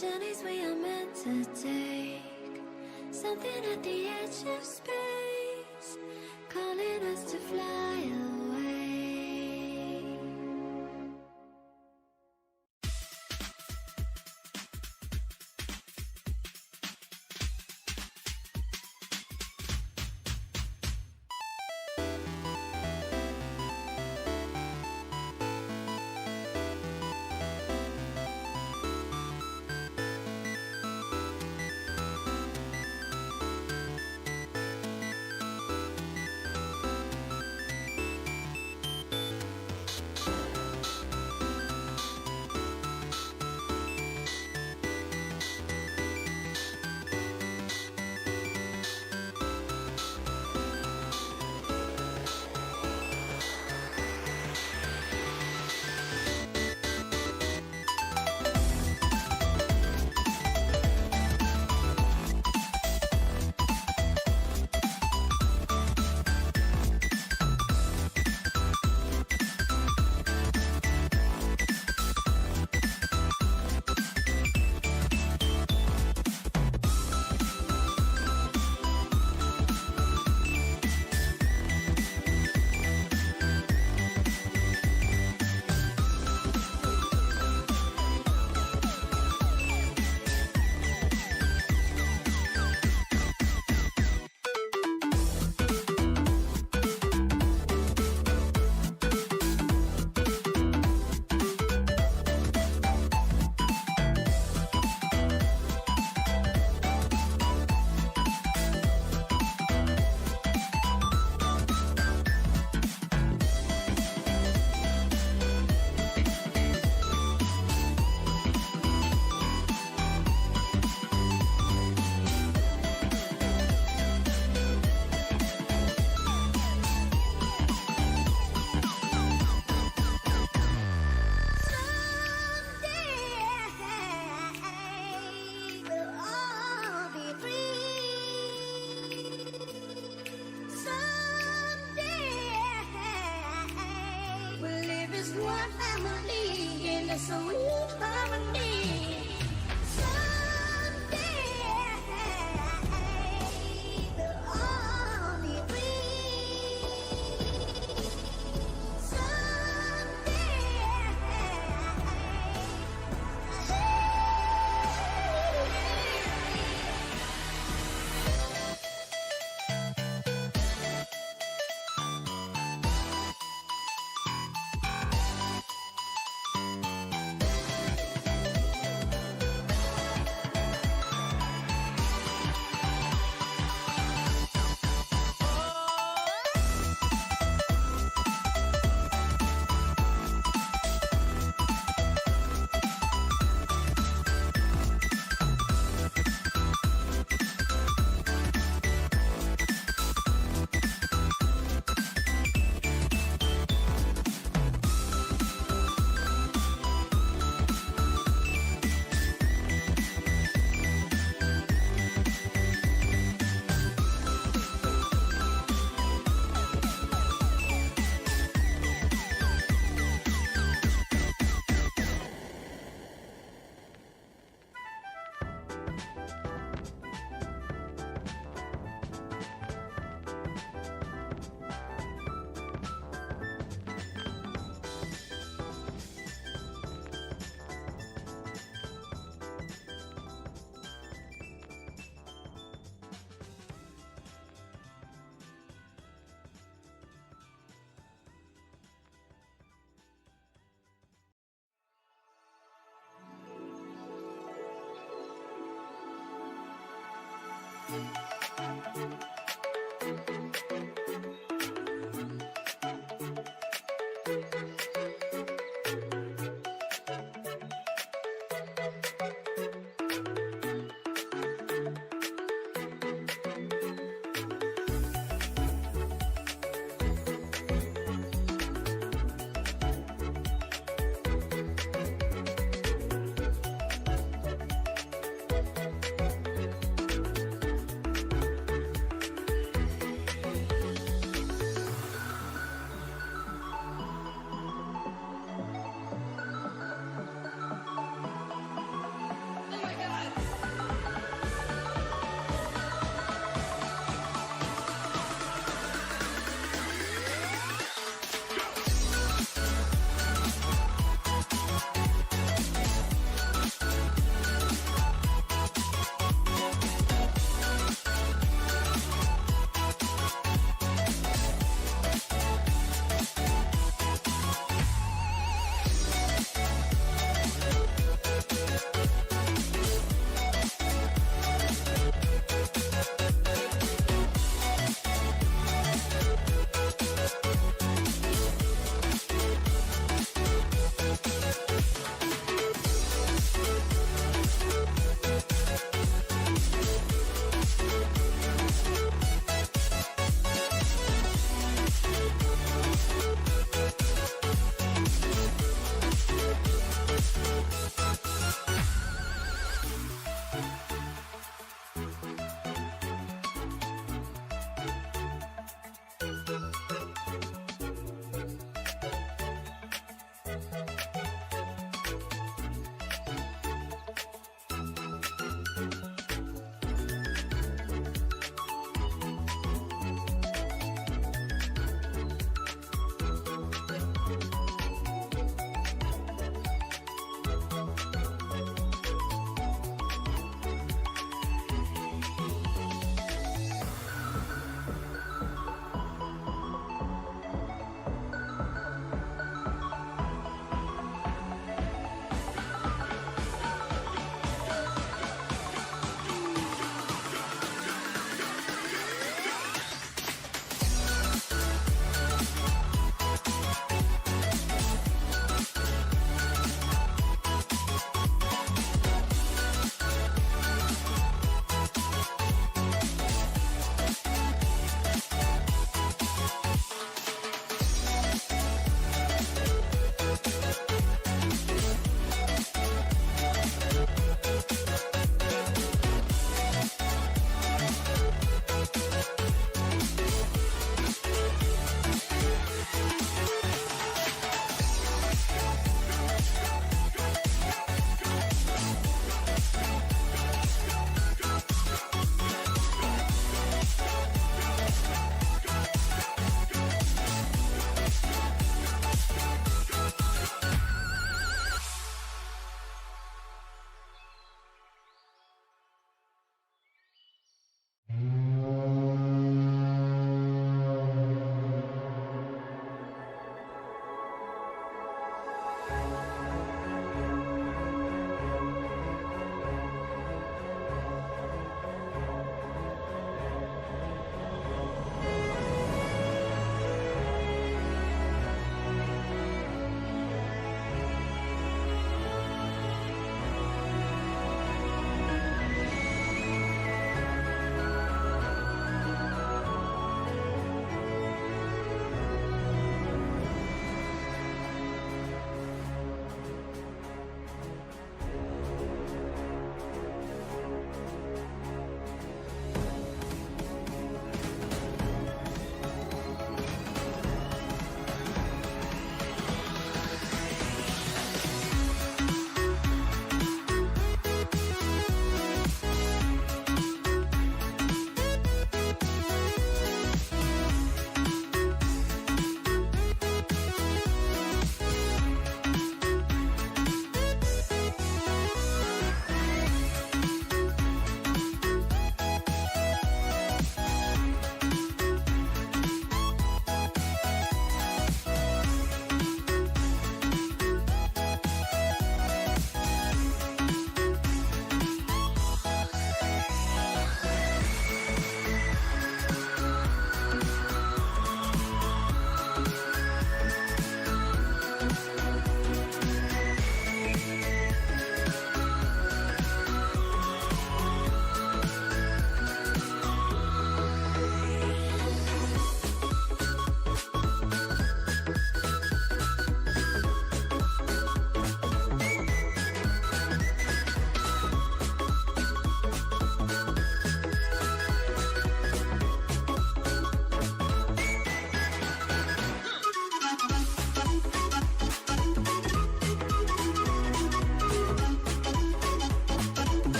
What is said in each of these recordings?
Journeys we are meant to take, something at the edge of space, calling us to fly away.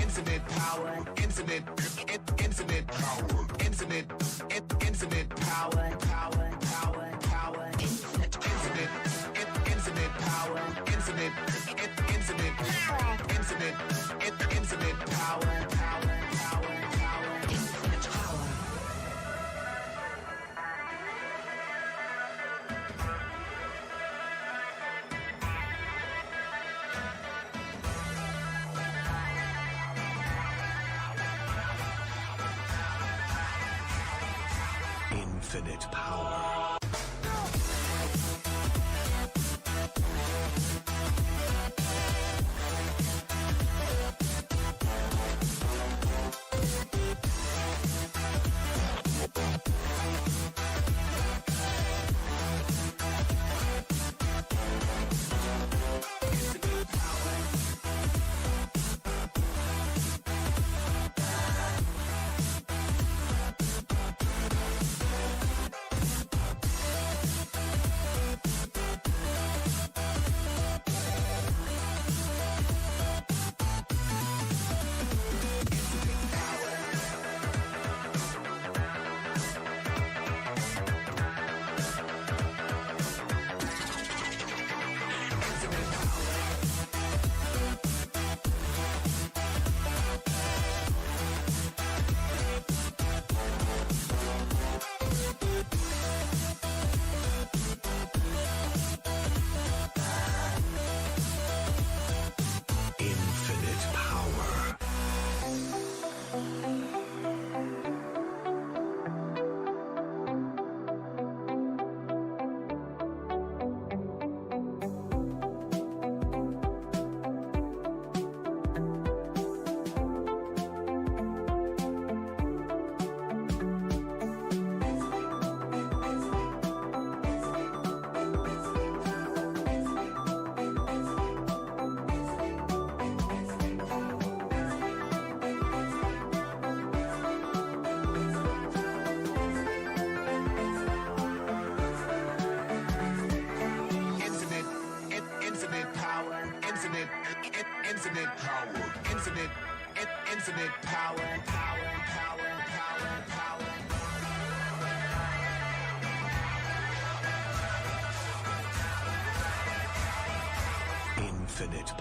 Infinite power, infinite power, infinite power, power, infinite power, infinite power, infinite power, infinite power. Infinite power. Infinite power, infinite power. Infinite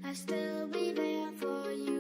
I'll still be there for you.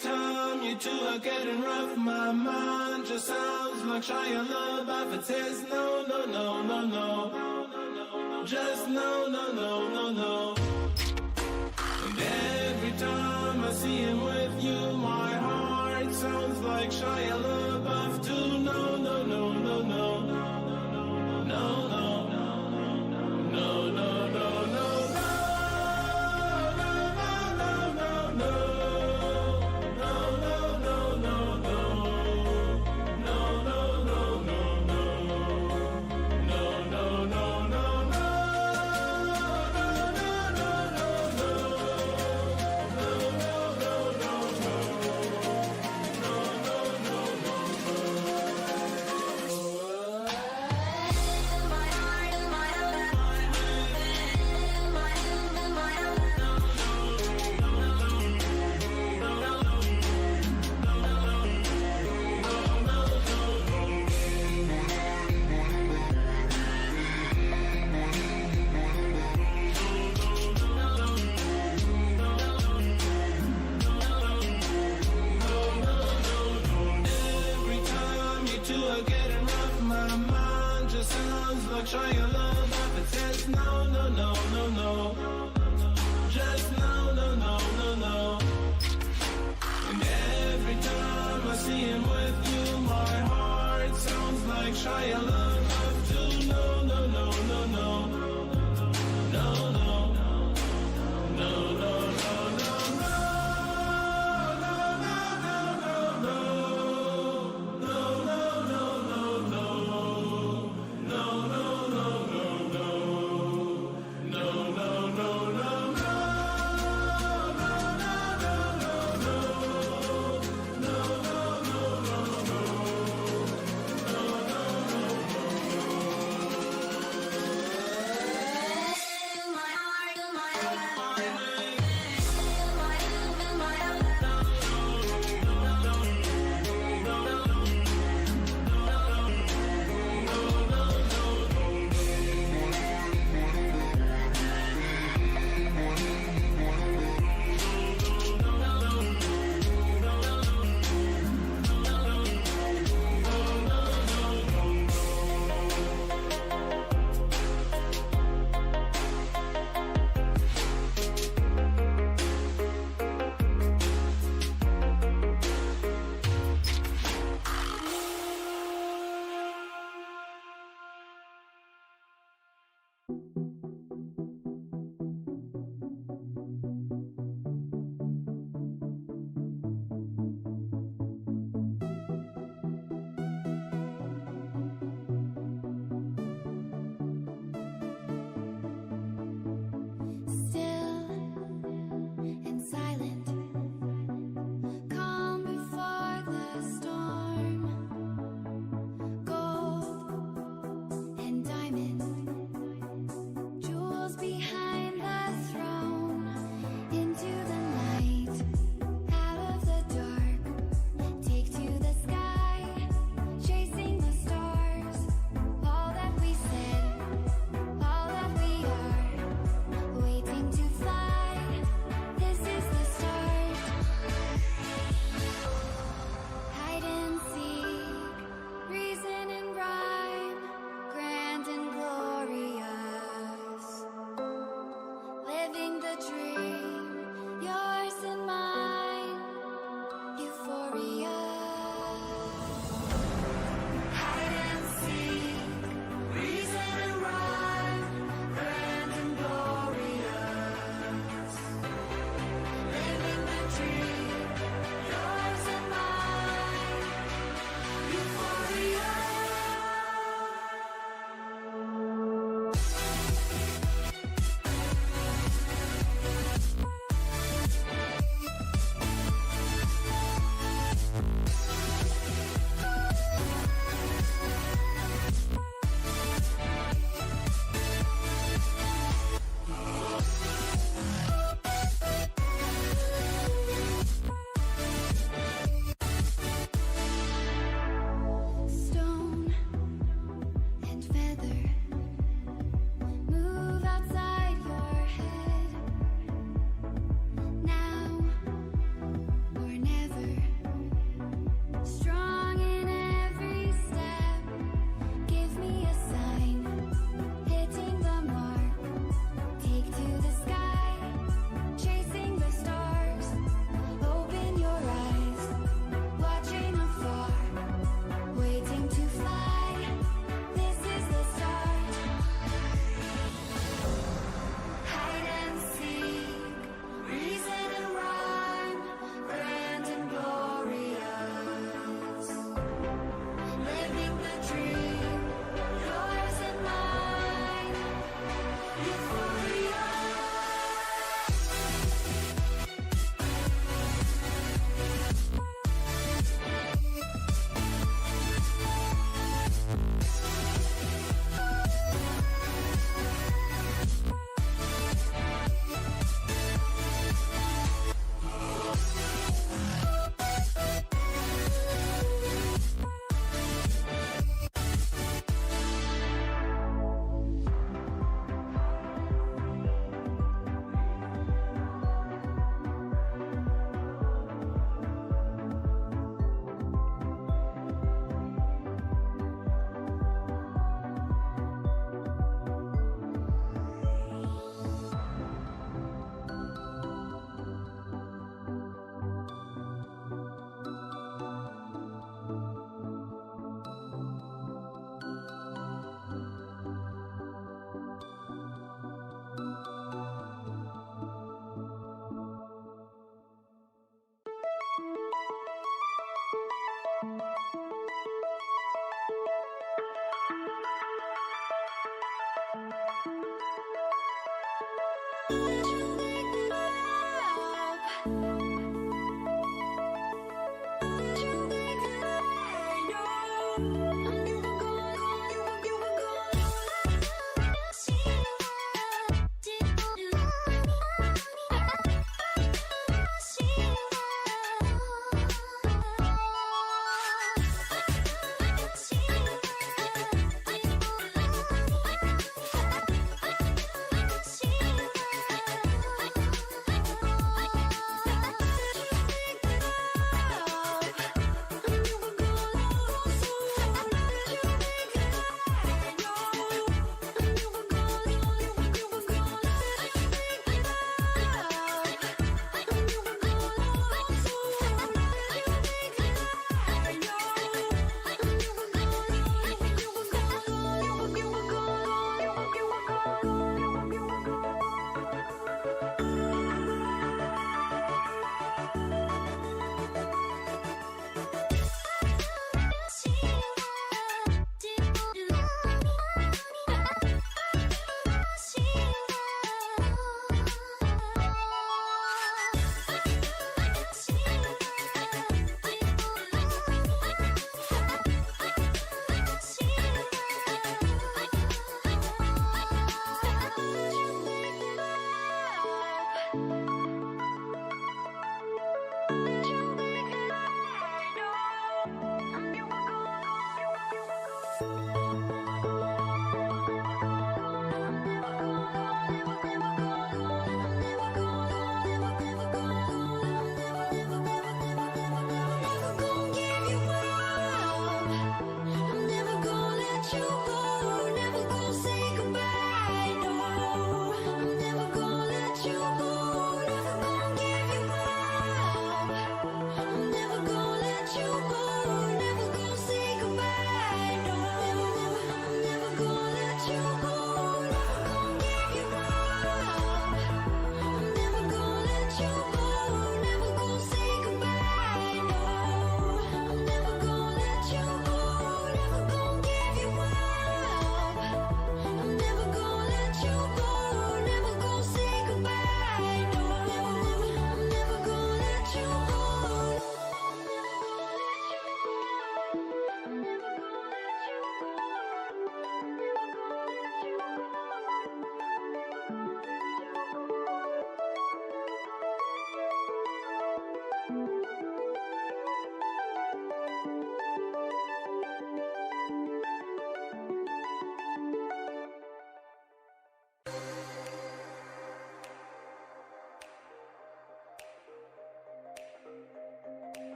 Time you two are getting rough, my mind just sounds like Shia LaBeouf. It says no, no, no, no, no, just no, no, no, no, no. And every time I see him with you, my heart sounds like Shia LaBeouf too. No, no, no, no, no, no, no, no, no, no, no, no. Shia LaBeouf, it says no, no, no, no, no, just no, no, no, no, no. And every time I see him with you, my heart sounds like Shia LaBeouf too. No, no, no, no, no, no, no, no, no, no. No. and feather. Move outside your head. Now or never. Strong in every step. Give me a sign. Hitting the mark. Take to the sky. Chasing the stars. Open your eyes. Watching afar. Waiting to fly. This is the start.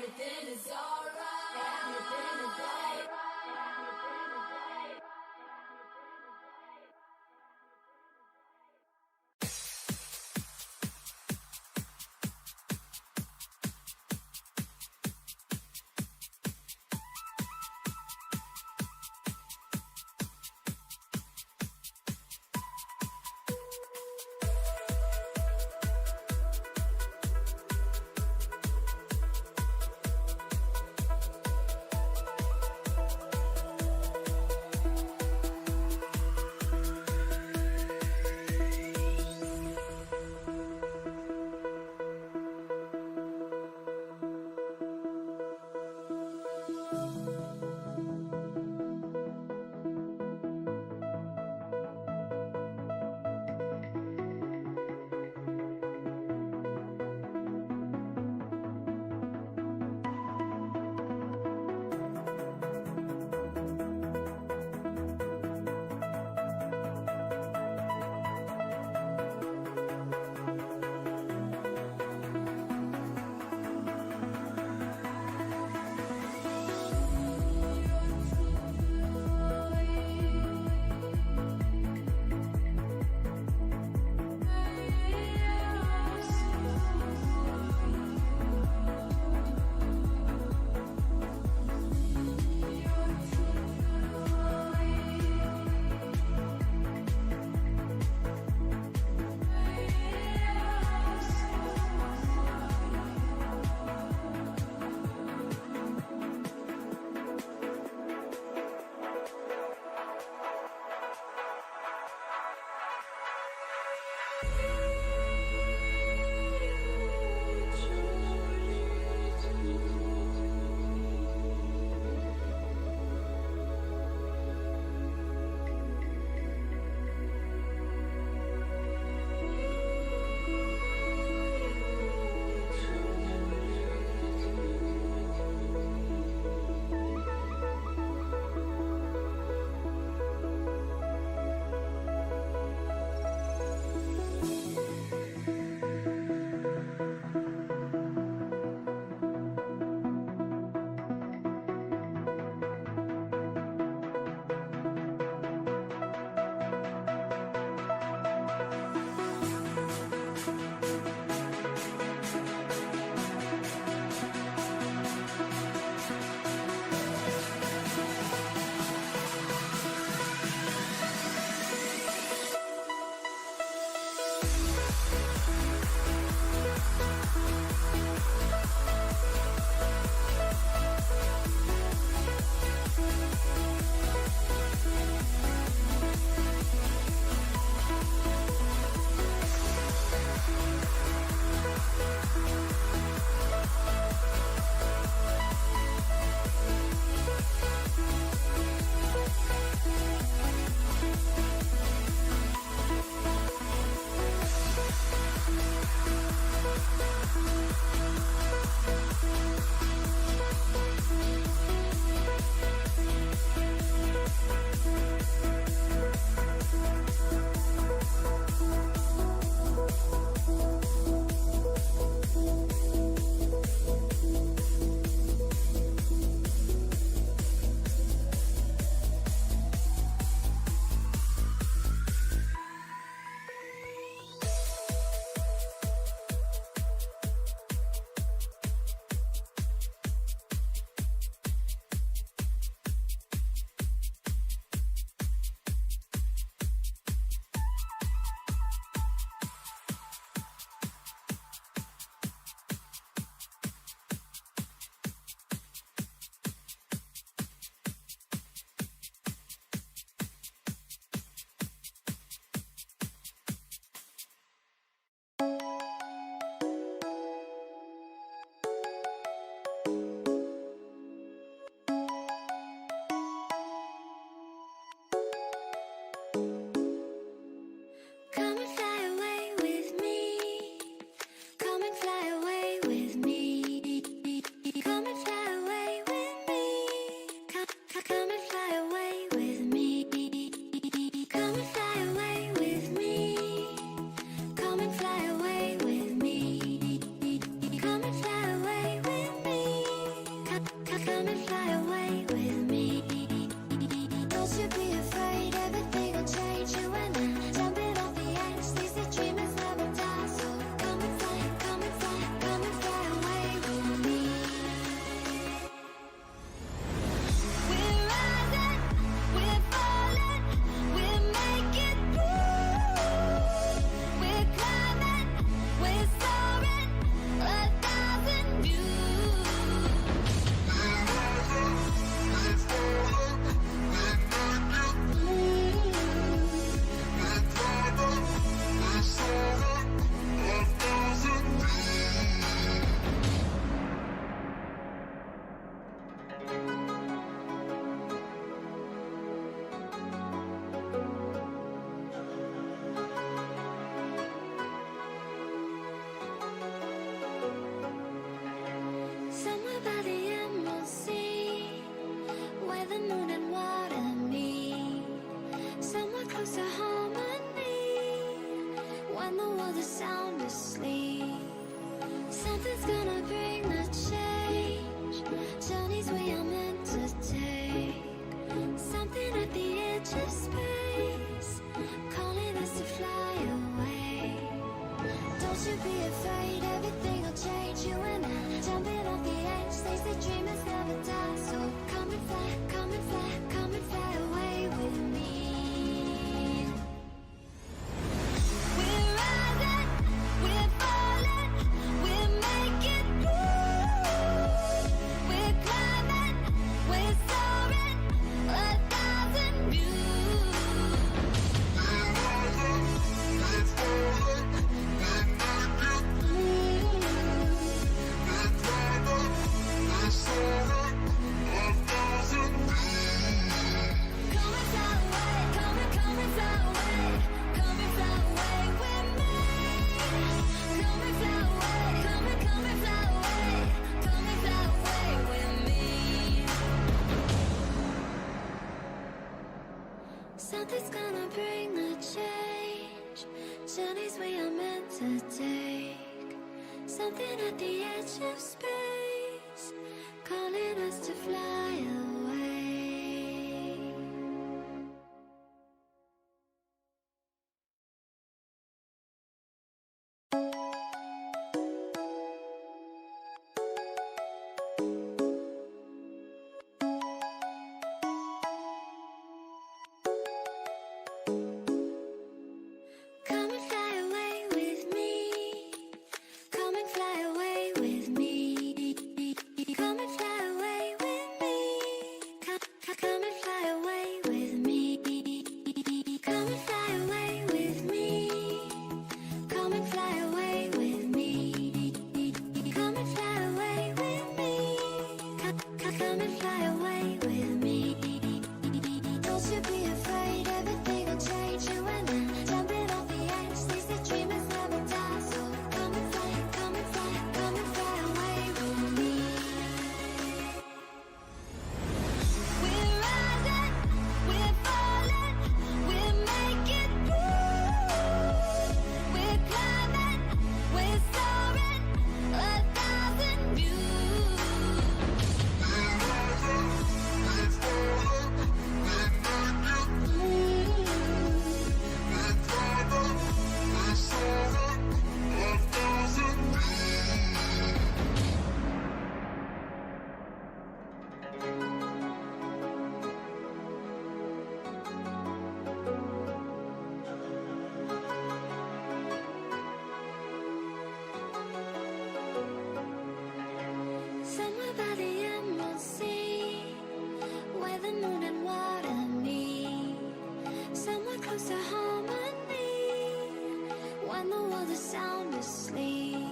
Everything is alright. Everything is right. at the edge of space, calling us to fly away. Come and fly away with me. Come and fly away with me. Come and fly away with me. Come and fly away with me. Come and fly away with me. Come and fly away with me. Come and fly away with me. Come and fly away with me. Don't you be afraid, everything will change. You and I jumping off the edge. They say dreamers never die, so come and fly, come and fly, come and fly away with me. We're rising, we're falling, we're making moves. We're climbing, we're soaring, 1,000 views. Somewhere by the emerald sea, where the moon and water meet. Somewhere close to harmony, when the world is sound asleep.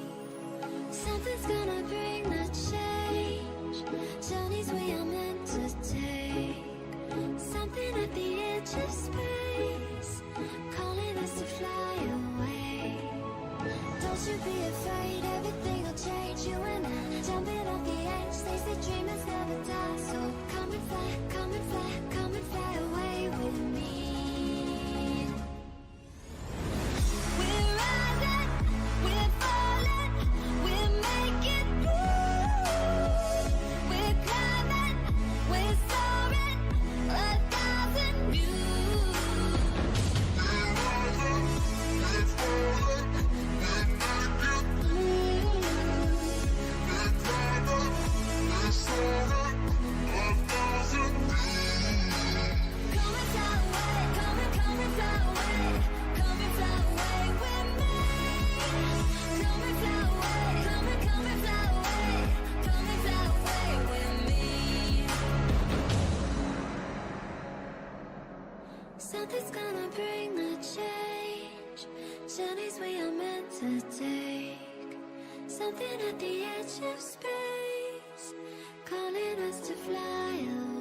Something's gonna bring the change, journeys we are meant to take. Something at the edge of space, calling us to fly away. Don't you be afraid, everything will change. You and I jumping off the edge. They say dreamers never die, so come and fly, come and fly, come and fly away with me. We're rising, we're falling, we're making moves. We're climbing, we're soaring, 1,000 views. Come and fly away, come and fly away, come and fly away with me. Come and fly away, come and fly away, come and fly away with me. Something's gonna bring the change, journeys we are meant to take. Something at the edge of space, calling us to fly away.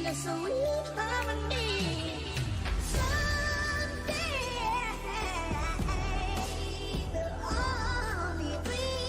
a sweet harmony. Someday they'll all be free.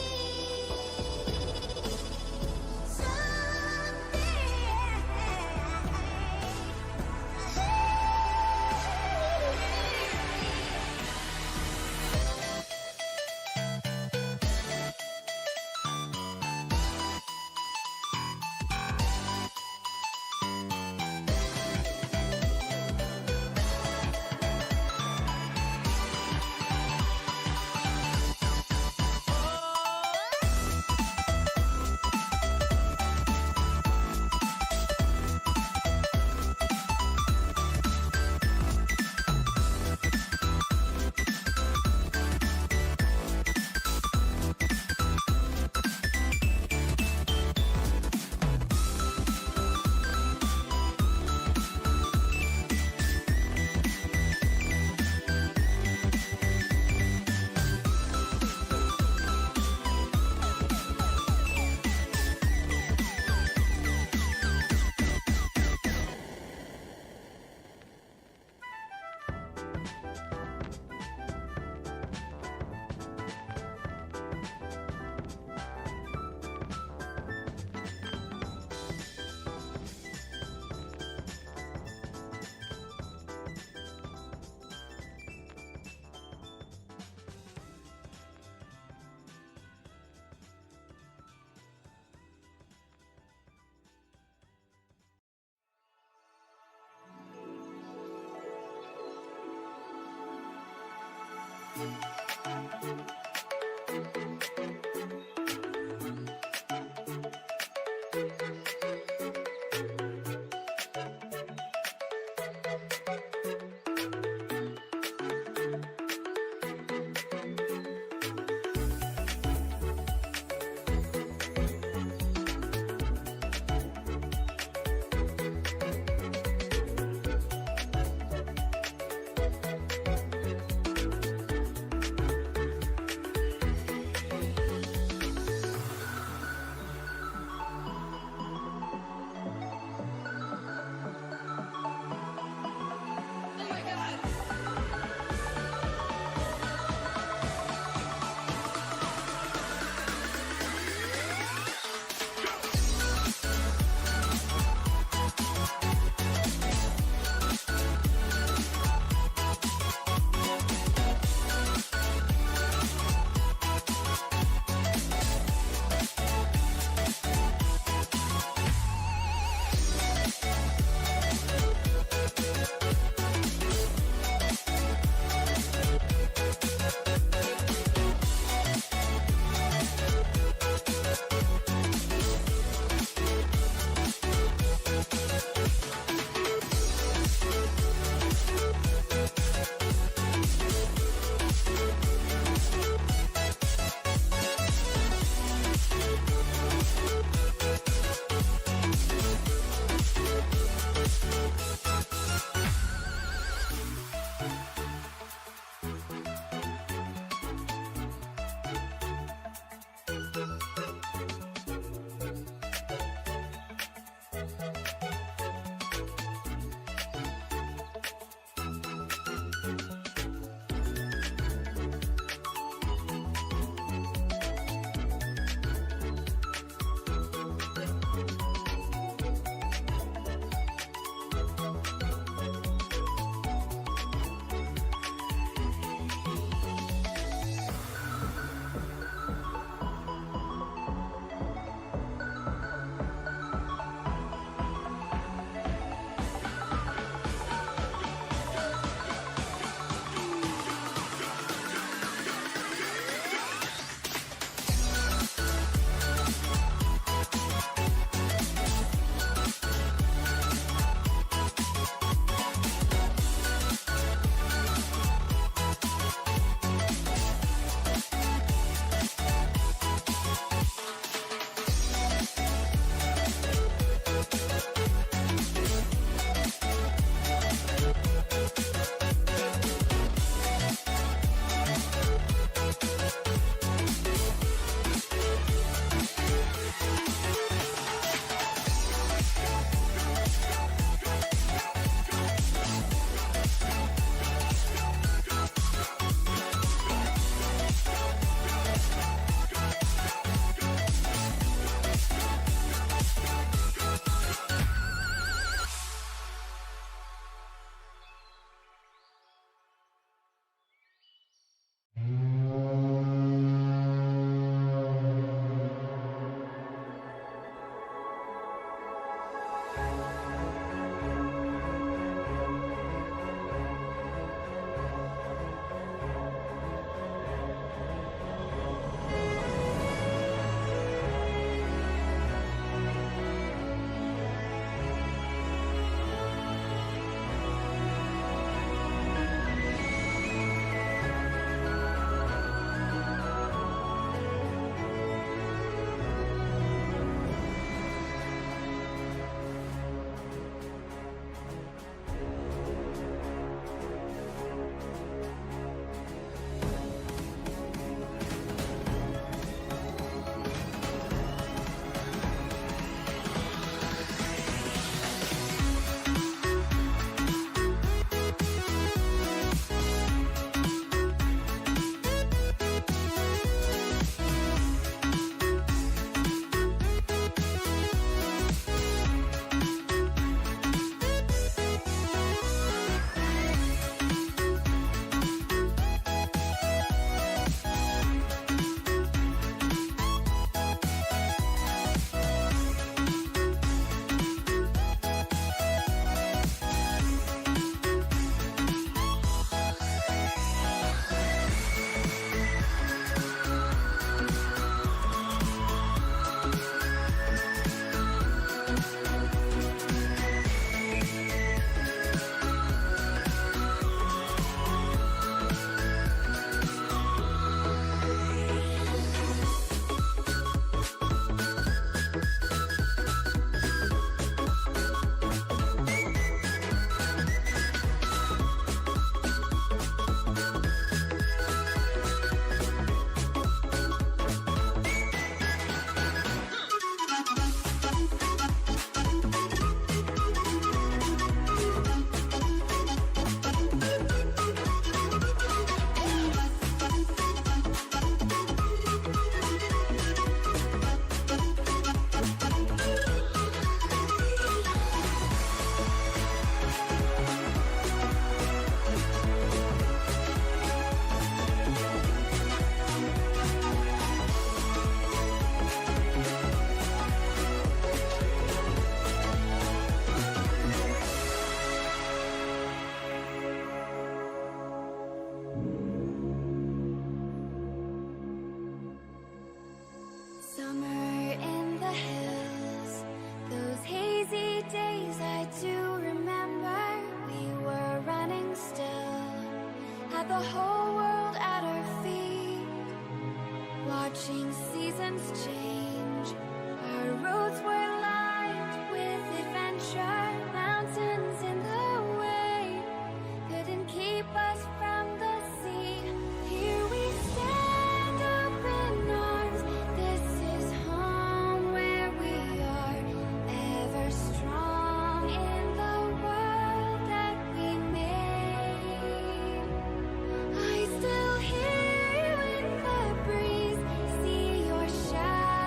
Summer in the hills, those hazy days I do remember. We were running still, had the whole world at our feet, watching seasons change. Our roads were lined with adventure, mountains in the way couldn't keep us from the sea. Here we stand, open arms. This is home where we are, ever strong in the world that we made. I still hear you in the breeze, see your shadow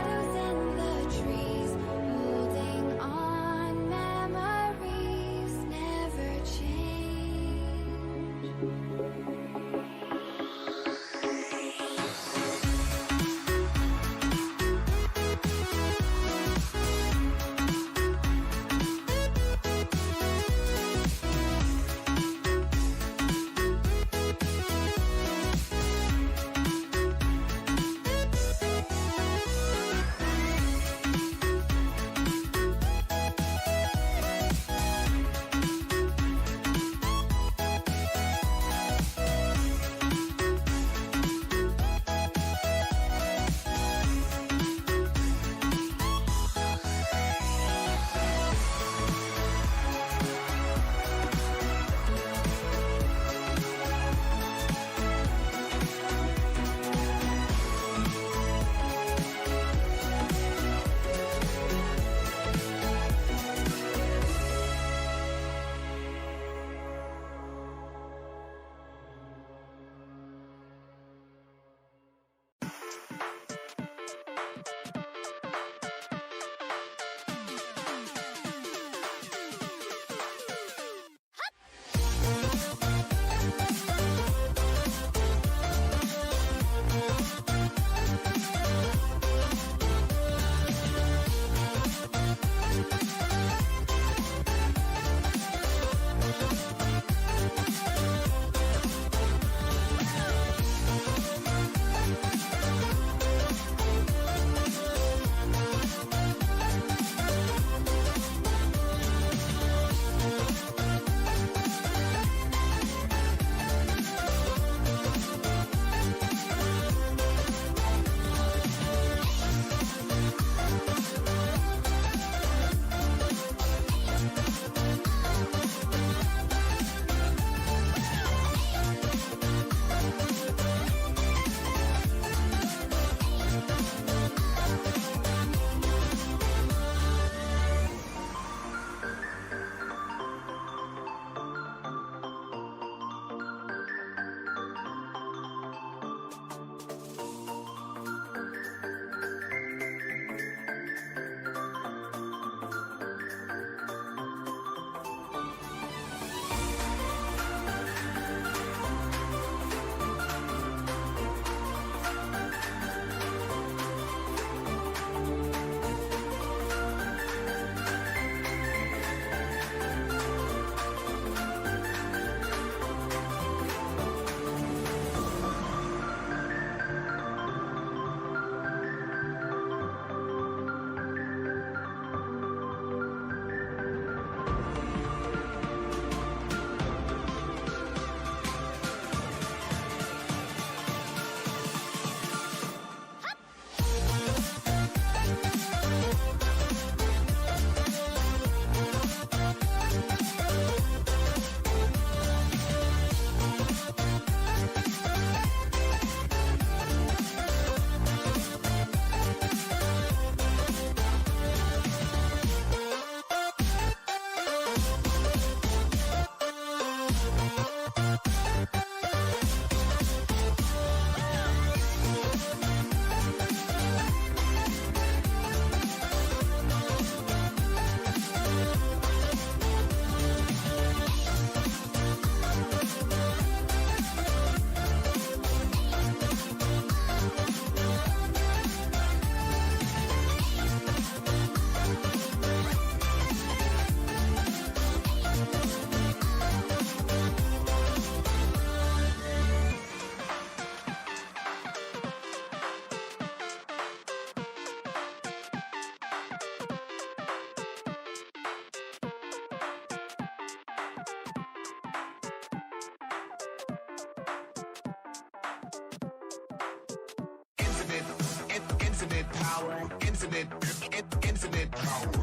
infinite power, infinite power, infinite power,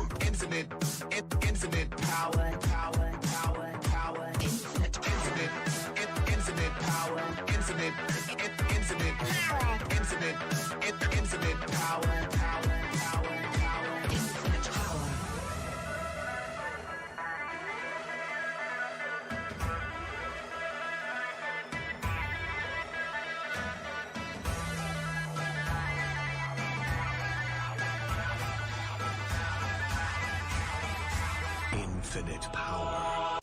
infinite power, infinite power, infinite power. Infinite power.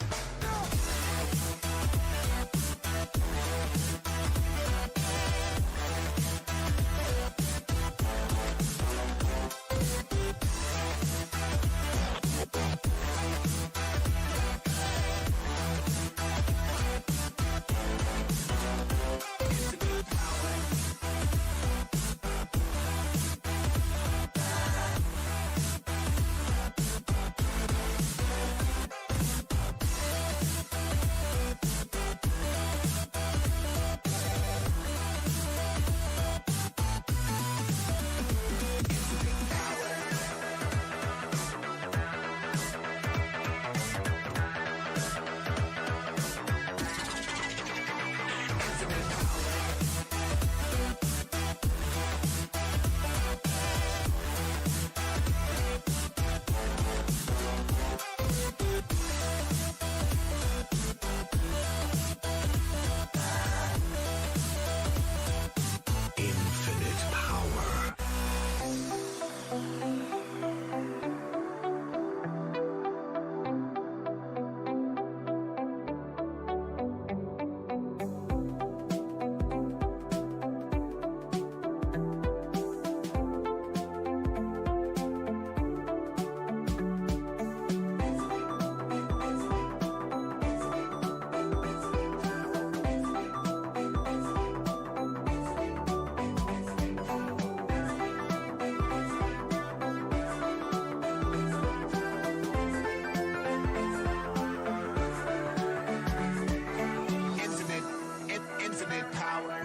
Infinite power.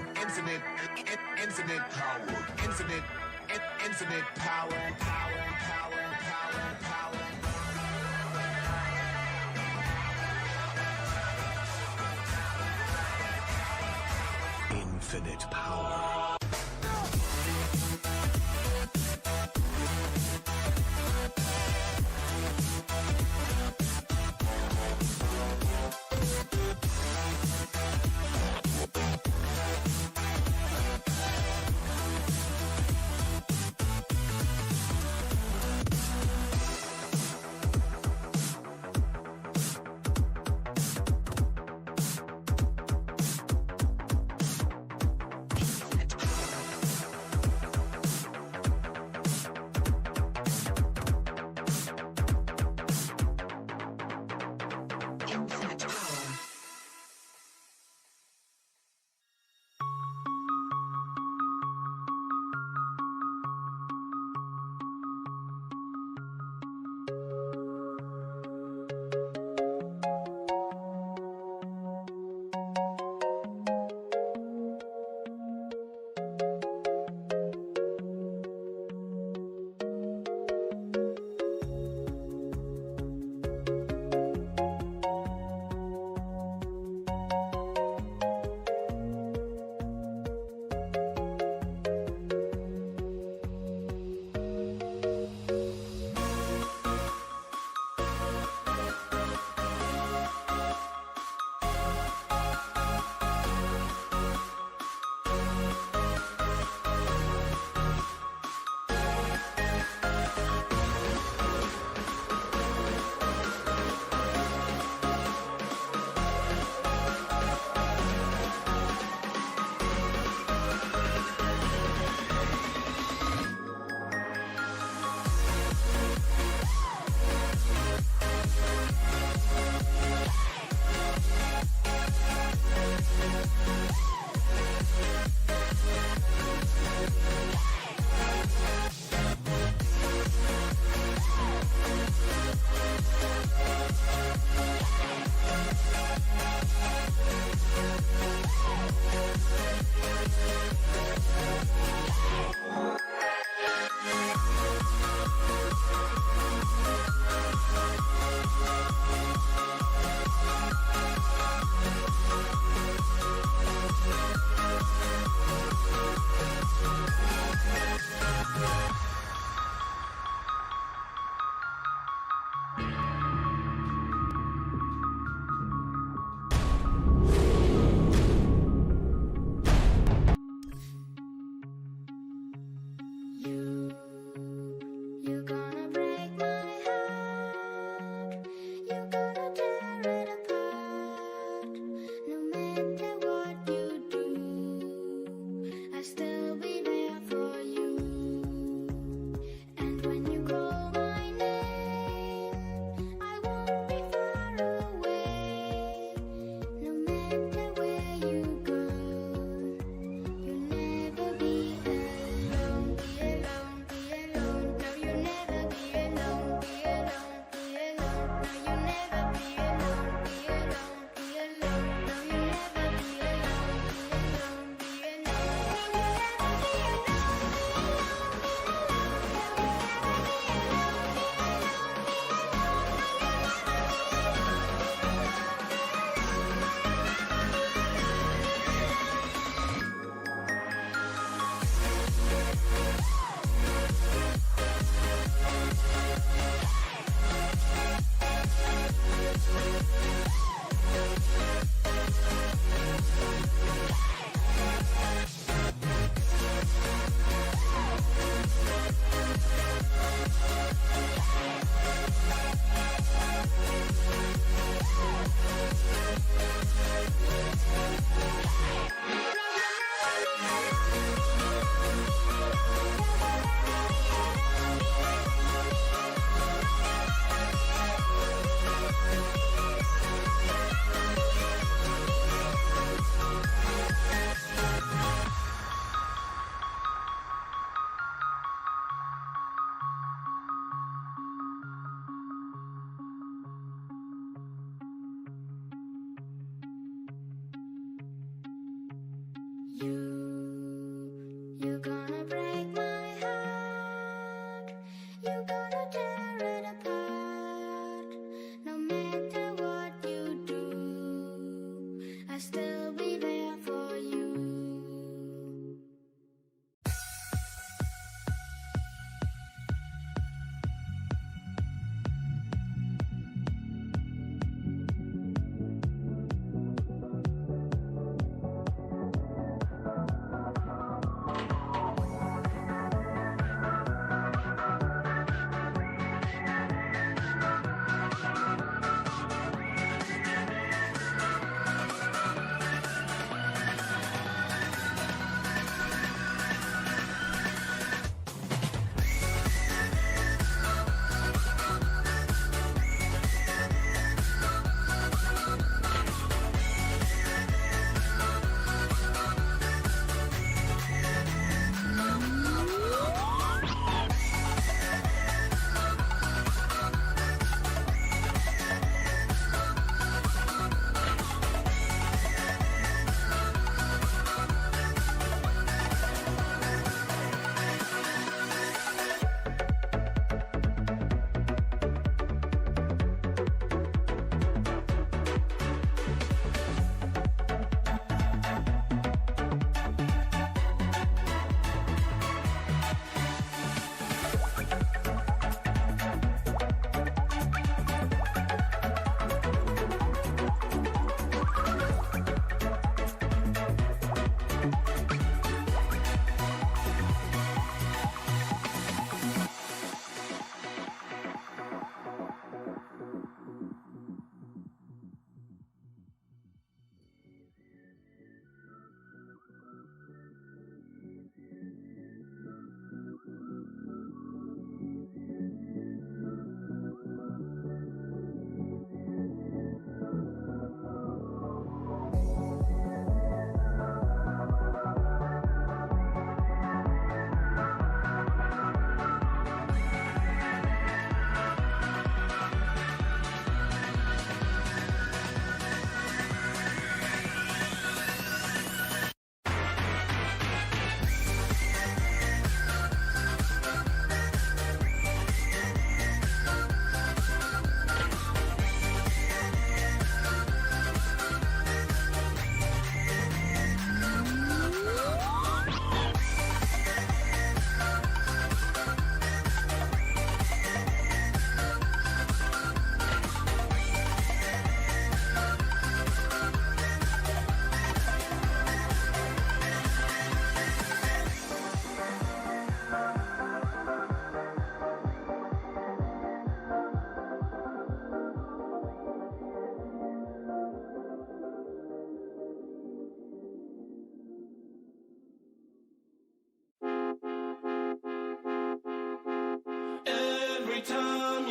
Infinite power, infinite power, infinite power, power. Infinite power. Infinite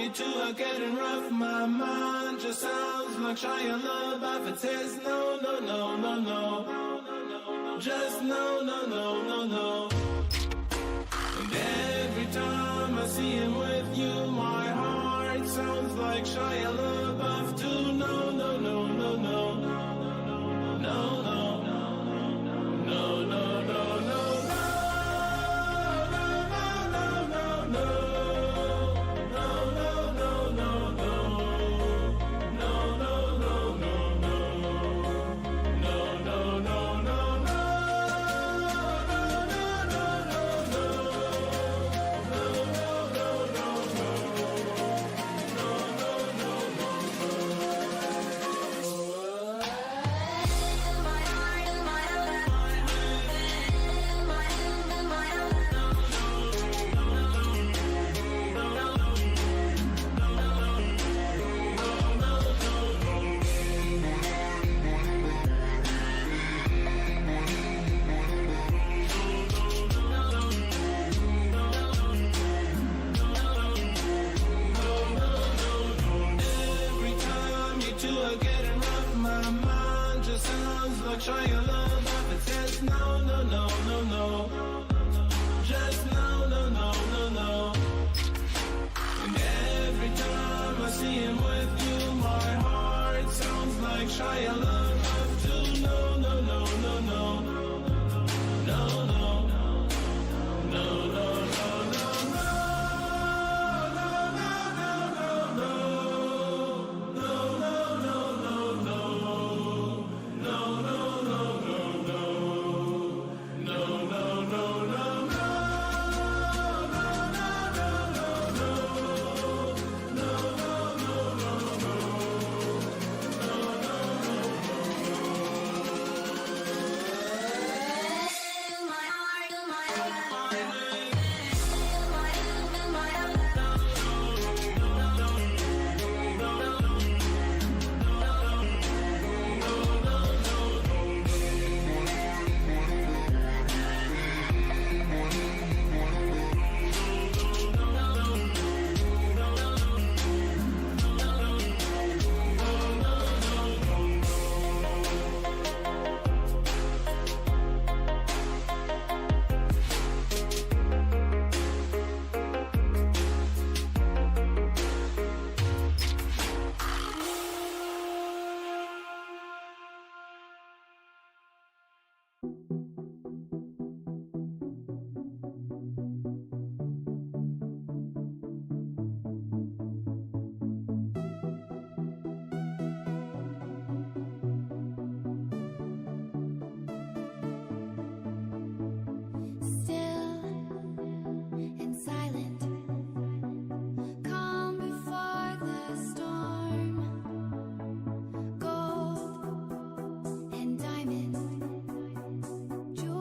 you two are getting rough. My mind just sounds like Shia LaBeouf. It says no, no, no, no, no. Just no, no, no, no, no. And every time I see him with you, my heart sounds like Shia LaBeouf too. No, no, no, no, no. No, no, no, no, no, no, no. Shia LaBeouf, it says no, no, no, no, no. Just no, no, no, no, no. And every time I see him with you, my heart sounds like Shia LaBeouf too. No, no, no, no, no. No, no, no, no, no, no. Jewelry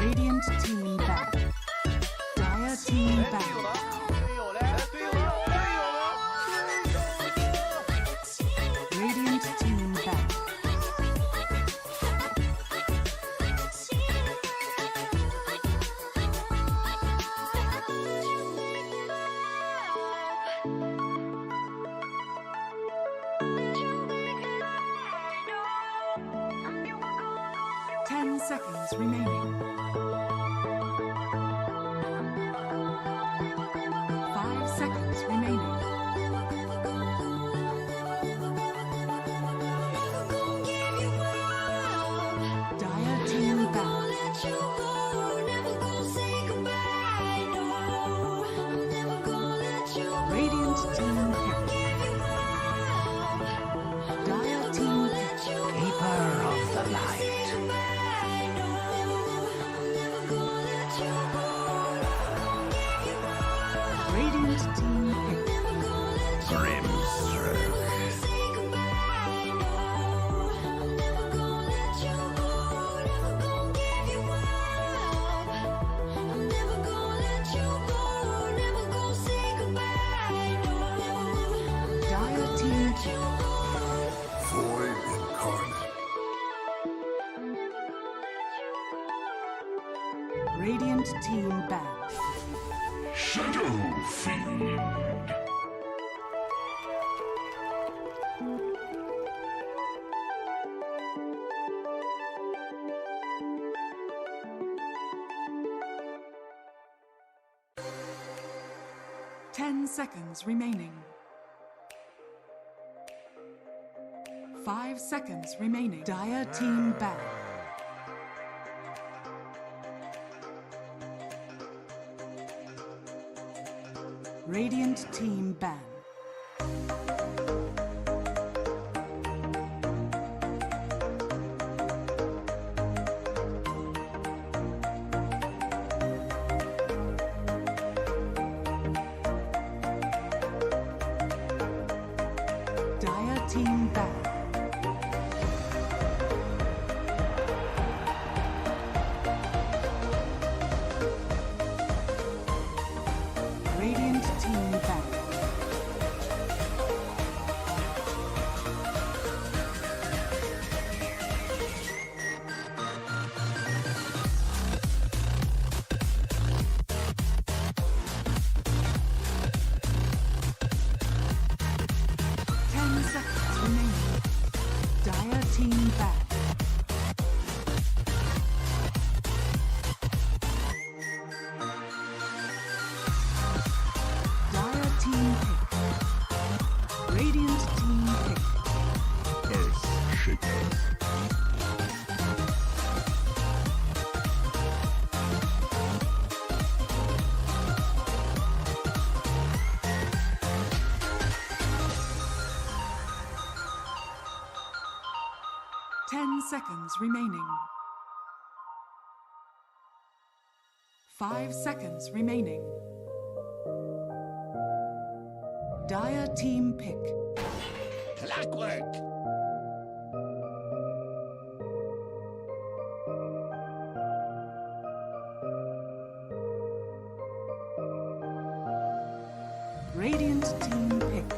Radiant team back. Dire team back. Radiant team back. Seconds remaining. 5 seconds remaining. Dire team back. Radiant team pick. Dire team pick. Keeper of the light. Radiant team pick. Grimstroke. Dire team pick. Void incarnate. Radiant team back. Shadow Fiend. Ten seconds remaining. 5 seconds remaining. Dire team back. Radiant team ban. Dire team ban. Radiant team back. Team back. Dire team pick. Radiant team pick. Earth shaking. Seconds remaining. 5 seconds remaining. Dire team pick. Clockwork. Radiant team pick.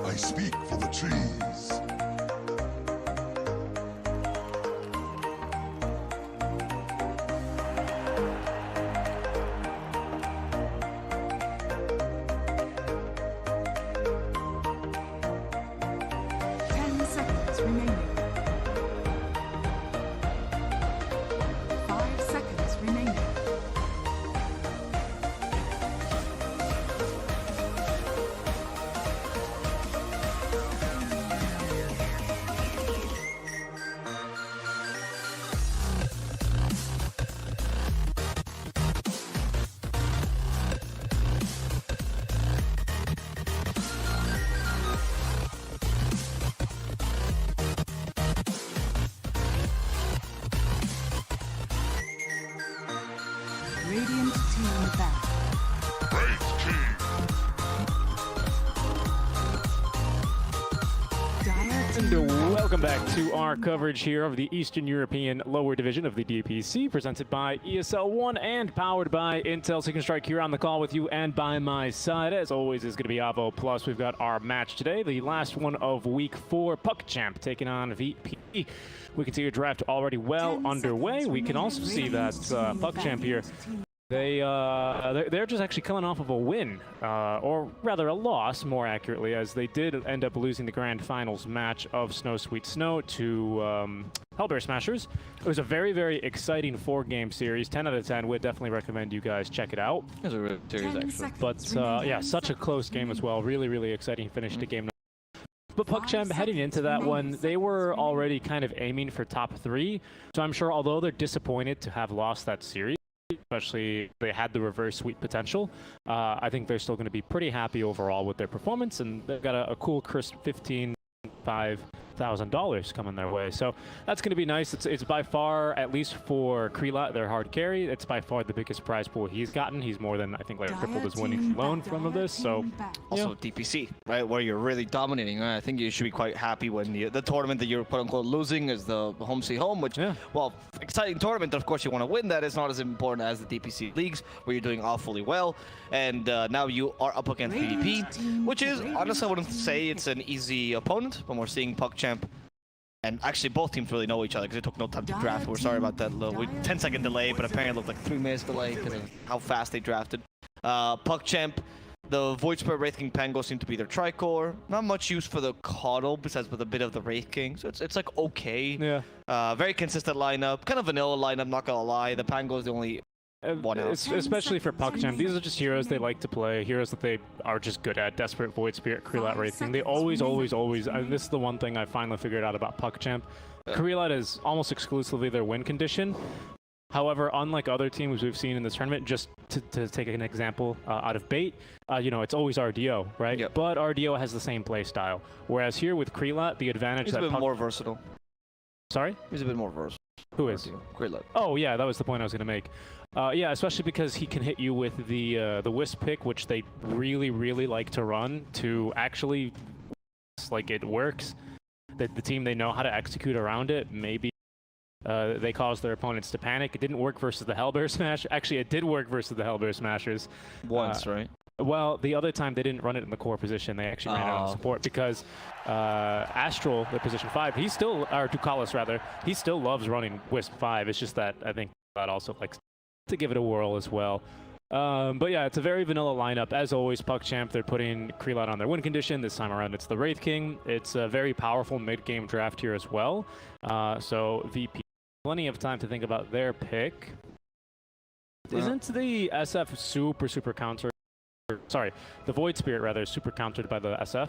I speak for the trees. Remaining. 5 seconds remaining. and welcome back to our coverage here of the Eastern European lower division of the DPC, presented by ESL 1 and powered by Intel. Second Strike here on the call with you, and by my side, as always, is going to be Avo Plus. We've got our match today, the last one of Week 4, PckCp taking on Vp. We can see your draft already well underway. We can also see that PckCp here, they're just actually coming off of a win, or rather a loss, more accurately, as they did end up losing the grand finals match of Snow Sweet Snow to Hellbear Smashers. It was a very, very exciting 4-game series. 10 out of 10. Would definitely recommend you guys check it out. It was a real series, actually. But yeah, such a close game as well. Really, really exciting finish to game. But PckCp, heading into that one, they were already kind of aiming for top 3. So I'm sure, although they're disappointed to have lost that series, especially if they had the reverse sweep potential, I think they're still going to be pretty happy overall with their performance, and they've got a cool crisp $15,000 coming their way. So that's going to be nice. It's by far, at least for Creelot, their hard carry, it's by far the biggest prize pool he's gotten. He's more than, I think, like tripled his winnings alone from this. So also DPC, right, where you're really dominating. I think you should be quite happy when the tournament that you're quote unquote losing is the home sweet home, which, well, exciting tournament. Of course, you want to win that. It's not as important as the DPC leagues where you're doing awfully well. And now you are up against VP, which is, honestly, I wouldn't say it's an easy opponent, but we're seeing PckCp. And actually, both teams really know each other because it took no time to draft. We're sorry about that little 10-second delay, but apparently it looked like 3 minutes delay because of how fast they drafted. PckCp, the Void Spirit, Wraith King, Pango seem to be their tricore. Not much use for the Coddle besides with a bit of the Wraith King, so it's like okay. Yeah. Very consistent lineup, kind of vanilla lineup. Not gonna lie, the Pango is the only. Especially for PckCp, these are just heroes they like to play, heroes that they are just good at. Desperate, Void Spirit, Creelot, Wraith King. They always, and this is the one thing I finally figured out about PckCp. Creelot is almost exclusively their win condition. However, unlike other teams we've seen in this tournament, just to take an example out of Bait, you know, it's always RDO, right? Yep. But RDO has the same play style. Whereas here with Creelot, the advantage He's that a bit more versatile. Sorry? He's a bit more versatile. Who is? Creelot. Oh, yeah, that was the point I was going to make. Yeah, especially because he can hit you with the Wisp pick, which they really, really like to run to actually, like, it works. The team, they know how to execute around it. Maybe they cause their opponents to panic. It didn't work versus the Hellbear Smash. Actually, it did work versus the Hellbear Smashers. Once, right? Well, the other time they didn't run it in the core position. They actually ran it on support because Astral, the position 5, he's still, or Ducalis rather, he still loves running Wisp 5. It's just that I think that also likes to give it a whirl as well. But yeah, it's a very vanilla lineup. As always, PckCp, they're putting Creelot on their win condition. This time around, it's the Wraith King. It's a very powerful mid-game draft here as well. So VP, plenty of time to think about their pick. Isn't the SF super countered? Sorry, the Void Spirit rather super countered by the SF?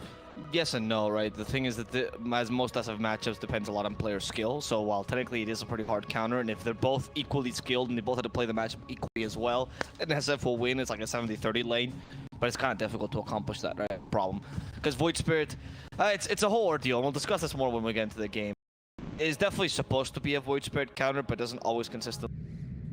Yes and no, right? The thing is that as most SF matchups depends a lot on player skill, so while technically it is a pretty hard counter, and if they're both equally skilled and they both have to play the matchup equally as well, then SF will win. It's like a 70-30 lane, but it's kind of difficult to accomplish that, right? Problem. Because Void Spirit, it's a whole ordeal, and we'll discuss this more when we get into the game. It is definitely supposed to be a Void Spirit counter, but doesn't always consistently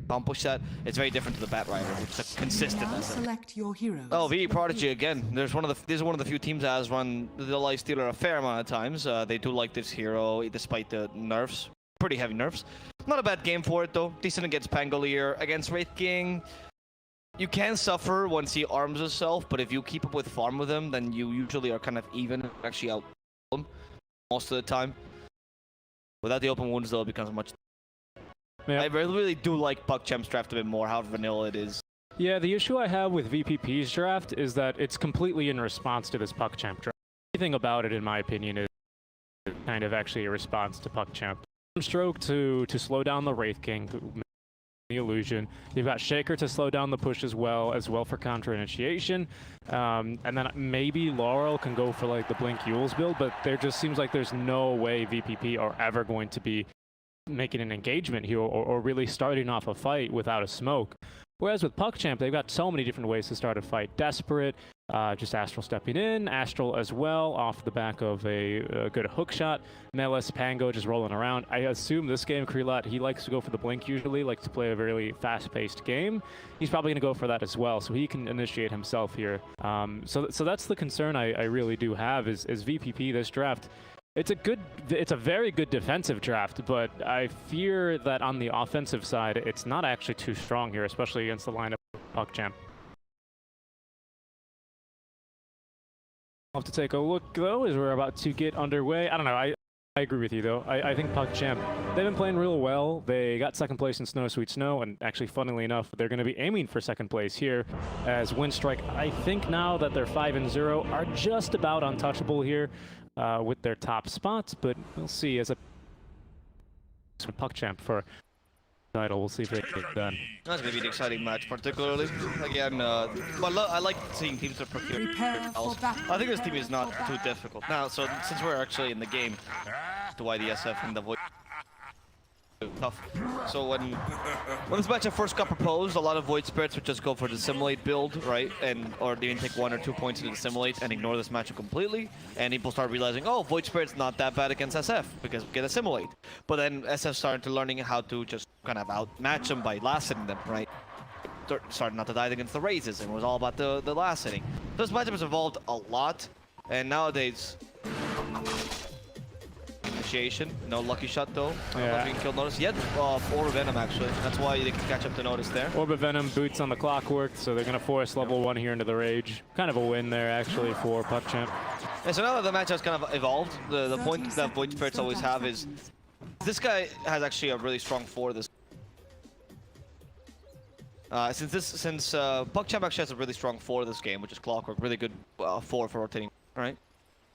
accomplish that. It's very different to the Bat Rider, which is a consistent SF. Select your heroes. Oh, Vp.prodigy again. These are one of the few teams that has run the Lifestealer a fair amount of times. They do like this hero, despite the nerfs. Pretty heavy nerfs. Not a bad game for it, though. Decent against Pangolier. Against Wraith King, you can suffer once he arms himself, but if you keep up with farm with him, then you usually are kind of even, actually out him most of the time. Without the open wounds, though, it becomes much. Yeah. I really do like PckCp's draft a bit more, how vanilla it is. Yeah, the issue I have with VPP's draft is that it's completely in response to this PckCp draft. Everything about it, in my opinion, is kind of actually a response to PckCp. Stroke to slow down the Wraith King, the illusion. You've got Shaker to slow down the push as well for counter initiation. And then maybe Laurel can go for like the Blink Yules build, but there just seems like there's no way VPP are ever going to be making an engagement here or really starting off a fight without a smoke. Whereas with PckCpc, they've got so many different ways to start a fight. Desperate, just Astral stepping in, Astral as well, off the back of a good hook shot. Melis, Pango just rolling around. I assume this game, Creelot, he likes to go for the blink usually, likes to play a really fast-paced game. He's probably going to go for that as well, so he can initiate himself here. So that's the concern I really do have is VPP this draft. It's a very good defensive draft, but I fear that on the offensive side, it's not actually too strong here, especially against the lineup of PckChamp. I'll have to take a look, though, as we're about to get underway. I don't know. I agree with you, though. I think PckChamp, they've been playing real well. They got second place in Snow Sweet Snow, and actually, funnily enough, they're going to be aiming for second place here as Windstrike. I think now that they're 5-0, are just about untouchable here with their top spots, but we'll see as a PckChamp for title. We'll see if they get it done. That's going to be an exciting match, particularly. Again, but I like seeing teams that procure. I think this team is not too difficult. Now, so since we're actually in the game, to why the SF and the Void tough. So when this matchup first got proposed, a lot of Void Spirits would just go for the Simulate build, right? Or they even take 1 or 2 points into the Simulate and ignore this matchup completely. And people start realizing, oh, Void Spirit's not that bad against SF because we get a Simulate. But then SF started to learning how to just kind of outmatch them by last hitting them, right? Started not to die against the raises, and it was all about the last hitting. This matchup has evolved a lot, and nowadays initiation, no lucky shot though. Yeah. Being killed notice yet. Orb of Venom actually. That's why they can catch up to notice there. Orb of Venom, boots on the clockwork, so they're gonna force level 1 here into the Rage. Kind of a win there actually for PckChamp. And so now that the match has kind of evolved, the point that Void Spirits always have is this guy has actually a really strong 4 this. Since PckChamp actually has a really strong 4 this game, which is Clockwork, really good 4 for rotating, right?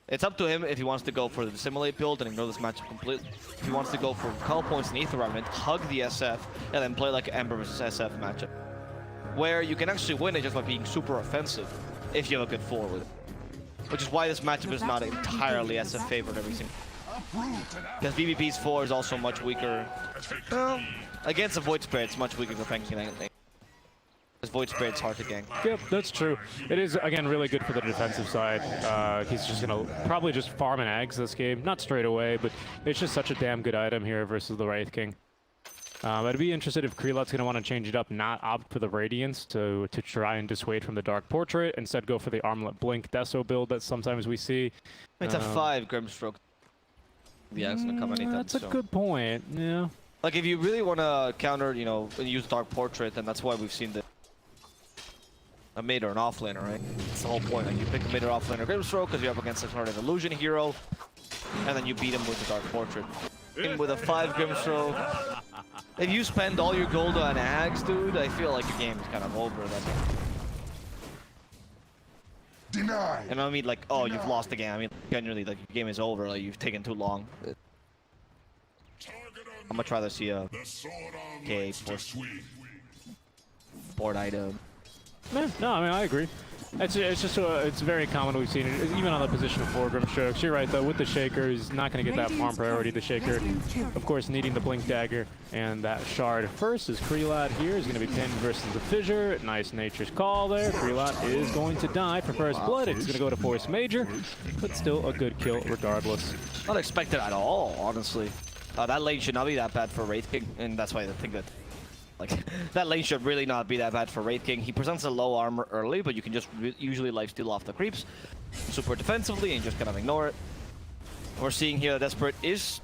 It's up to him if he wants to go for the Simulate build and ignore this matchup completely. If he wants to go for Call Points and Ether Remnant, hug the SF, and then play like an Ember versus SF matchup. Where you can actually win it just by being super offensive if you have a good 4 with it. Which is why this matchup is not entirely SF favored every single. Because VVP's 4 is also much weaker. Well, against the Void Spirit, it's much weaker for tanking anything. Because Void Spirit's hard to gank. Yep, that's true. It is, again, really good for the defensive side. He's just going to probably just farm an Ags this game. Not straight away, but it's just such a damn good item here versus the Wraith King. I'd be interested if Krelot's going to want to change it up, not opt for the Radiance to try and dissuade from the Dark Portrait, instead go for the Armlet Blink Deso build that sometimes we see. It's a 5 Grimstroke. The Ags gonna come anytime. That's a good point, yeah. Like, if you really want to counter, you know, and use Dark Portrait, then that's why we've seen a mid or an offlaner, right? That's the whole point. Like, you pick a mid or offlaner Grimstroke because you're up against an illusion hero, and then you beat him with the Dark Portrait. And with a 5 Grimstroke, if you spend all your gold on Ags, dude, I feel like your game is kind of over then. Denied. And I mean, like, oh, you've lost the game. I mean, genuinely, like, your game is over. Like, you've taken too long. I'm much rather see a board item. Yeah, no, I mean, I agree. It's just it's very common we've seen it, even on the position of 4 Grimstrokes. You're right, though, with the Shaker, he's not going to get that farm priority. The Shaker, of course, needing the Blink Dagger and that Shard first, as Krelot here is going to be pinned versus the Fissure. Nice Nature's Call there. Krelot is going to die for first blood. It's going to go to Force Major, but still a good kill regardless. Not expected at all, honestly. That lane should not be that bad for Wraith King, and that's why I think that like that lane should really not be that bad for Wraith King. He presents a low armor early, but you can just usually lifesteal off the creeps super defensively and just kind of ignore it. We're seeing here that Desperate is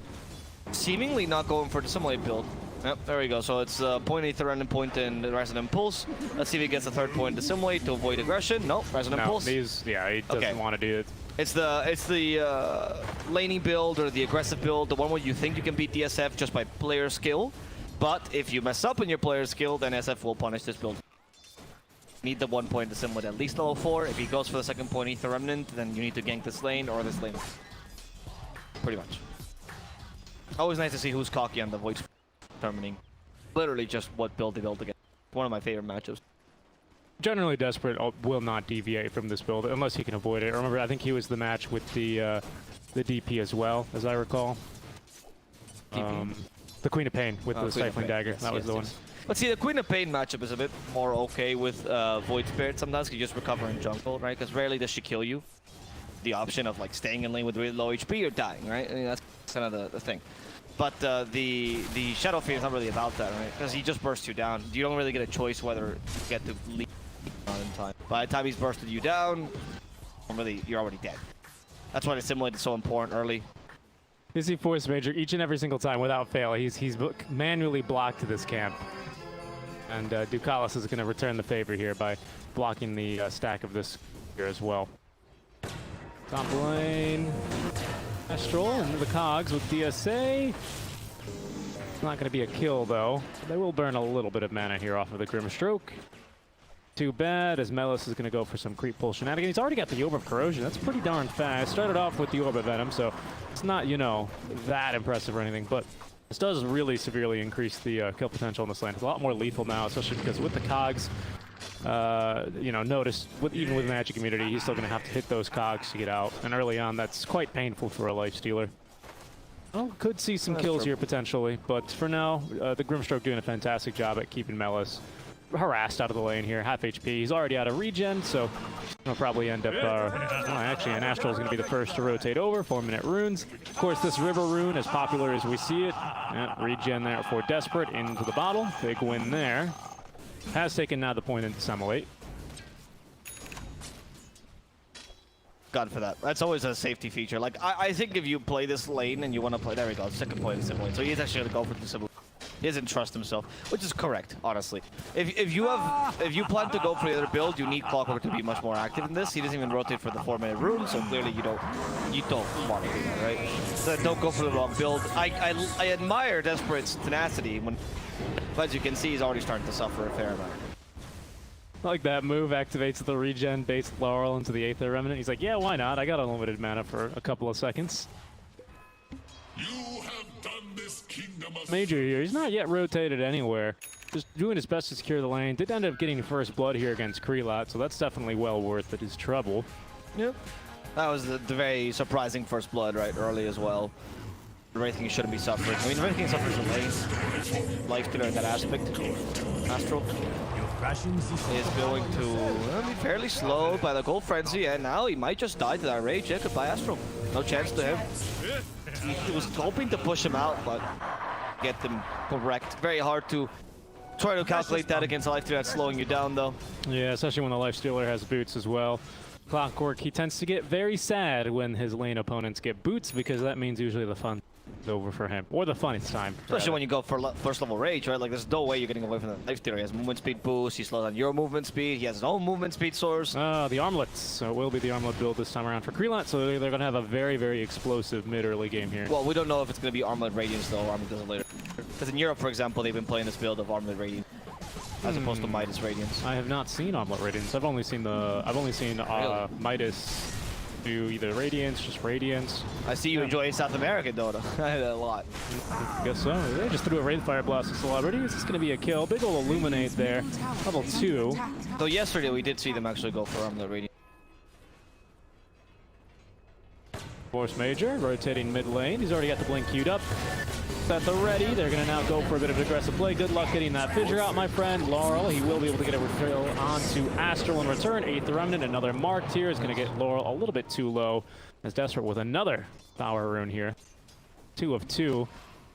seemingly not going for the Simulate build. Yep, there we go. So it's point Ether and point in the Resonant Pulse. Let's see if he gets the 3rd point to Simulate to avoid aggression. Nope, Resonant Pulse. He doesn't want to do it. It's the laning build or the aggressive build, the one where you think you can beat DSF just by player skill. But if you mess up in your player skill, then SF will punish this build. Need the 1 point to Simulate at least level 4. If he goes for the 2nd point Ether Remnant, then you need to gank this lane or this lane. Pretty much. Always nice to see who's cocky on the voice determining literally just what build they build again. One of my favorite matchups. Generally, Desperate will not deviate from this build unless he can avoid it. Remember, I think he was the match with the DP as well, as I recall. DP? The Queen of Pain with the Stifling Dagger. That was the one. But see, the Queen of Pain matchup is a bit more okay with Void Spirit sometimes. You just recover in jungle, right? Because rarely does she kill you. The option of like staying in lane with really low HP or dying, right? I mean, that's kind of the thing. But the Shadow Fiend is not really about that, right? Because he just bursts you down. You don't really get a choice whether you get to leave in time. By the time he's bursted you down, you're already dead. That's why the Simulate is so important early. Busy Force Major each and every single time without fail. He's manually blocked this camp. And Ducalis is going to return the favor here by blocking the stack of this here as well. Top lane, Astral into the cogs with DSA. It's not going to be a kill though. They will burn a little bit of mana here off of the Grimstroke. Too bad, as Melis is going to go for some creep pull shenanigans. He's already got the Orb of Corrosion. That's pretty darn fast. Started off with the Orb of Venom, so it's not, you know, that impressive or anything, but this does really severely increase the kill potential on this lane. It's a lot more lethal now, especially because with the cogs, you know, notice even with Magic Immunity, he's still going to have to hit those cogs to get out. And early on, that's quite painful for a Lifestealer. Well, could see some kills here potentially, but for now, the Grimstroke doing a fantastic job at keeping Melis harassed out of the lane here. Half HP. He's already out of regen, so he'll probably end up. Actually, an Astral is going to be the first to rotate over. 4-minute runes. Of course, this River rune, as popular as we see it, regen there for Desperate into the bottle. Big win there. Has taken now the point into Semolate. God for that. That's always a safety feature. Like, I think if you play this lane and you want to play, there we go, second point in Semolate. So he's actually going to go for the Semolate. He doesn't trust himself, which is correct, honestly. If you plan to go for the other build, you need Clockwork to be much more active in this. He doesn't even rotate for the 4-minute rune, so clearly you don't want to do that, right? So don't go for the wrong build. I admire Desperate's tenacity, but as you can see, he's already starting to suffer a fair amount. Like that move activates the regen based Laurel into the Aether Remnant. He's like, yeah, why not? I got unlimited mana for a couple of seconds. Major here. He's not yet rotated anywhere. Just doing his best to secure the lane. Did end up getting first blood here against Krelot, so that's definitely well worth his trouble. Yep. That was the very surprising first blood right early as well. Everything shouldn't be suffering. I mean, everything suffers from lane. Lifestealer in that aspect. Astral is going to be fairly slowed by the Gold Frenzy, and now he might just die to that rage. Yeah, goodbye Astral. No chance to him. He was hoping to push him out, but get them correct. Very hard to try to calculate that against a Lifestealer that's slowing you down, though. Yeah, especially when the Lifestealer has boots as well. Clockwork, he tends to get very sad when his lane opponents get boots, because that means usually the fun is over for him, or the fun is time. Especially when you go for first level rage, right? Like, there's no way you're getting away from the Lifestealer. He has movement speed boost, he slows down your movement speed, he has his own movement speed source. The armlets. So it will be the armlet build this time around for Krelot, so they're going to have a very, very explosive mid-early game here. Well, we don't know if it's going to be Armlet Radiance, though, or Armlet does it later. Because in Europe, for example, they've been playing this build of Armlet Radiance as opposed to Midas Radiance. I have not seen Armlet Radiance. I've only seen Really? Midas do either Radiance, just Radiance. I see you enjoy South American Dota a lot. I guess so. They just threw a Wraith Fire Blast to Celebrity. Is this going to be a kill? Big ol' Illuminate there. Level 2. Though yesterday we did see them actually go for Armlet Radiance. Force Major rotating mid lane. He's already got the blink queued up. At the ready, they're going to now go for a bit of aggressive play. Good luck getting that fissure out, my friend. Laurel, he will be able to get a refill onto Astral in return. Aether Remnant, another marked here, is going to get Laurel a little bit too low. As Desperate with another power rune here. 2 of 2.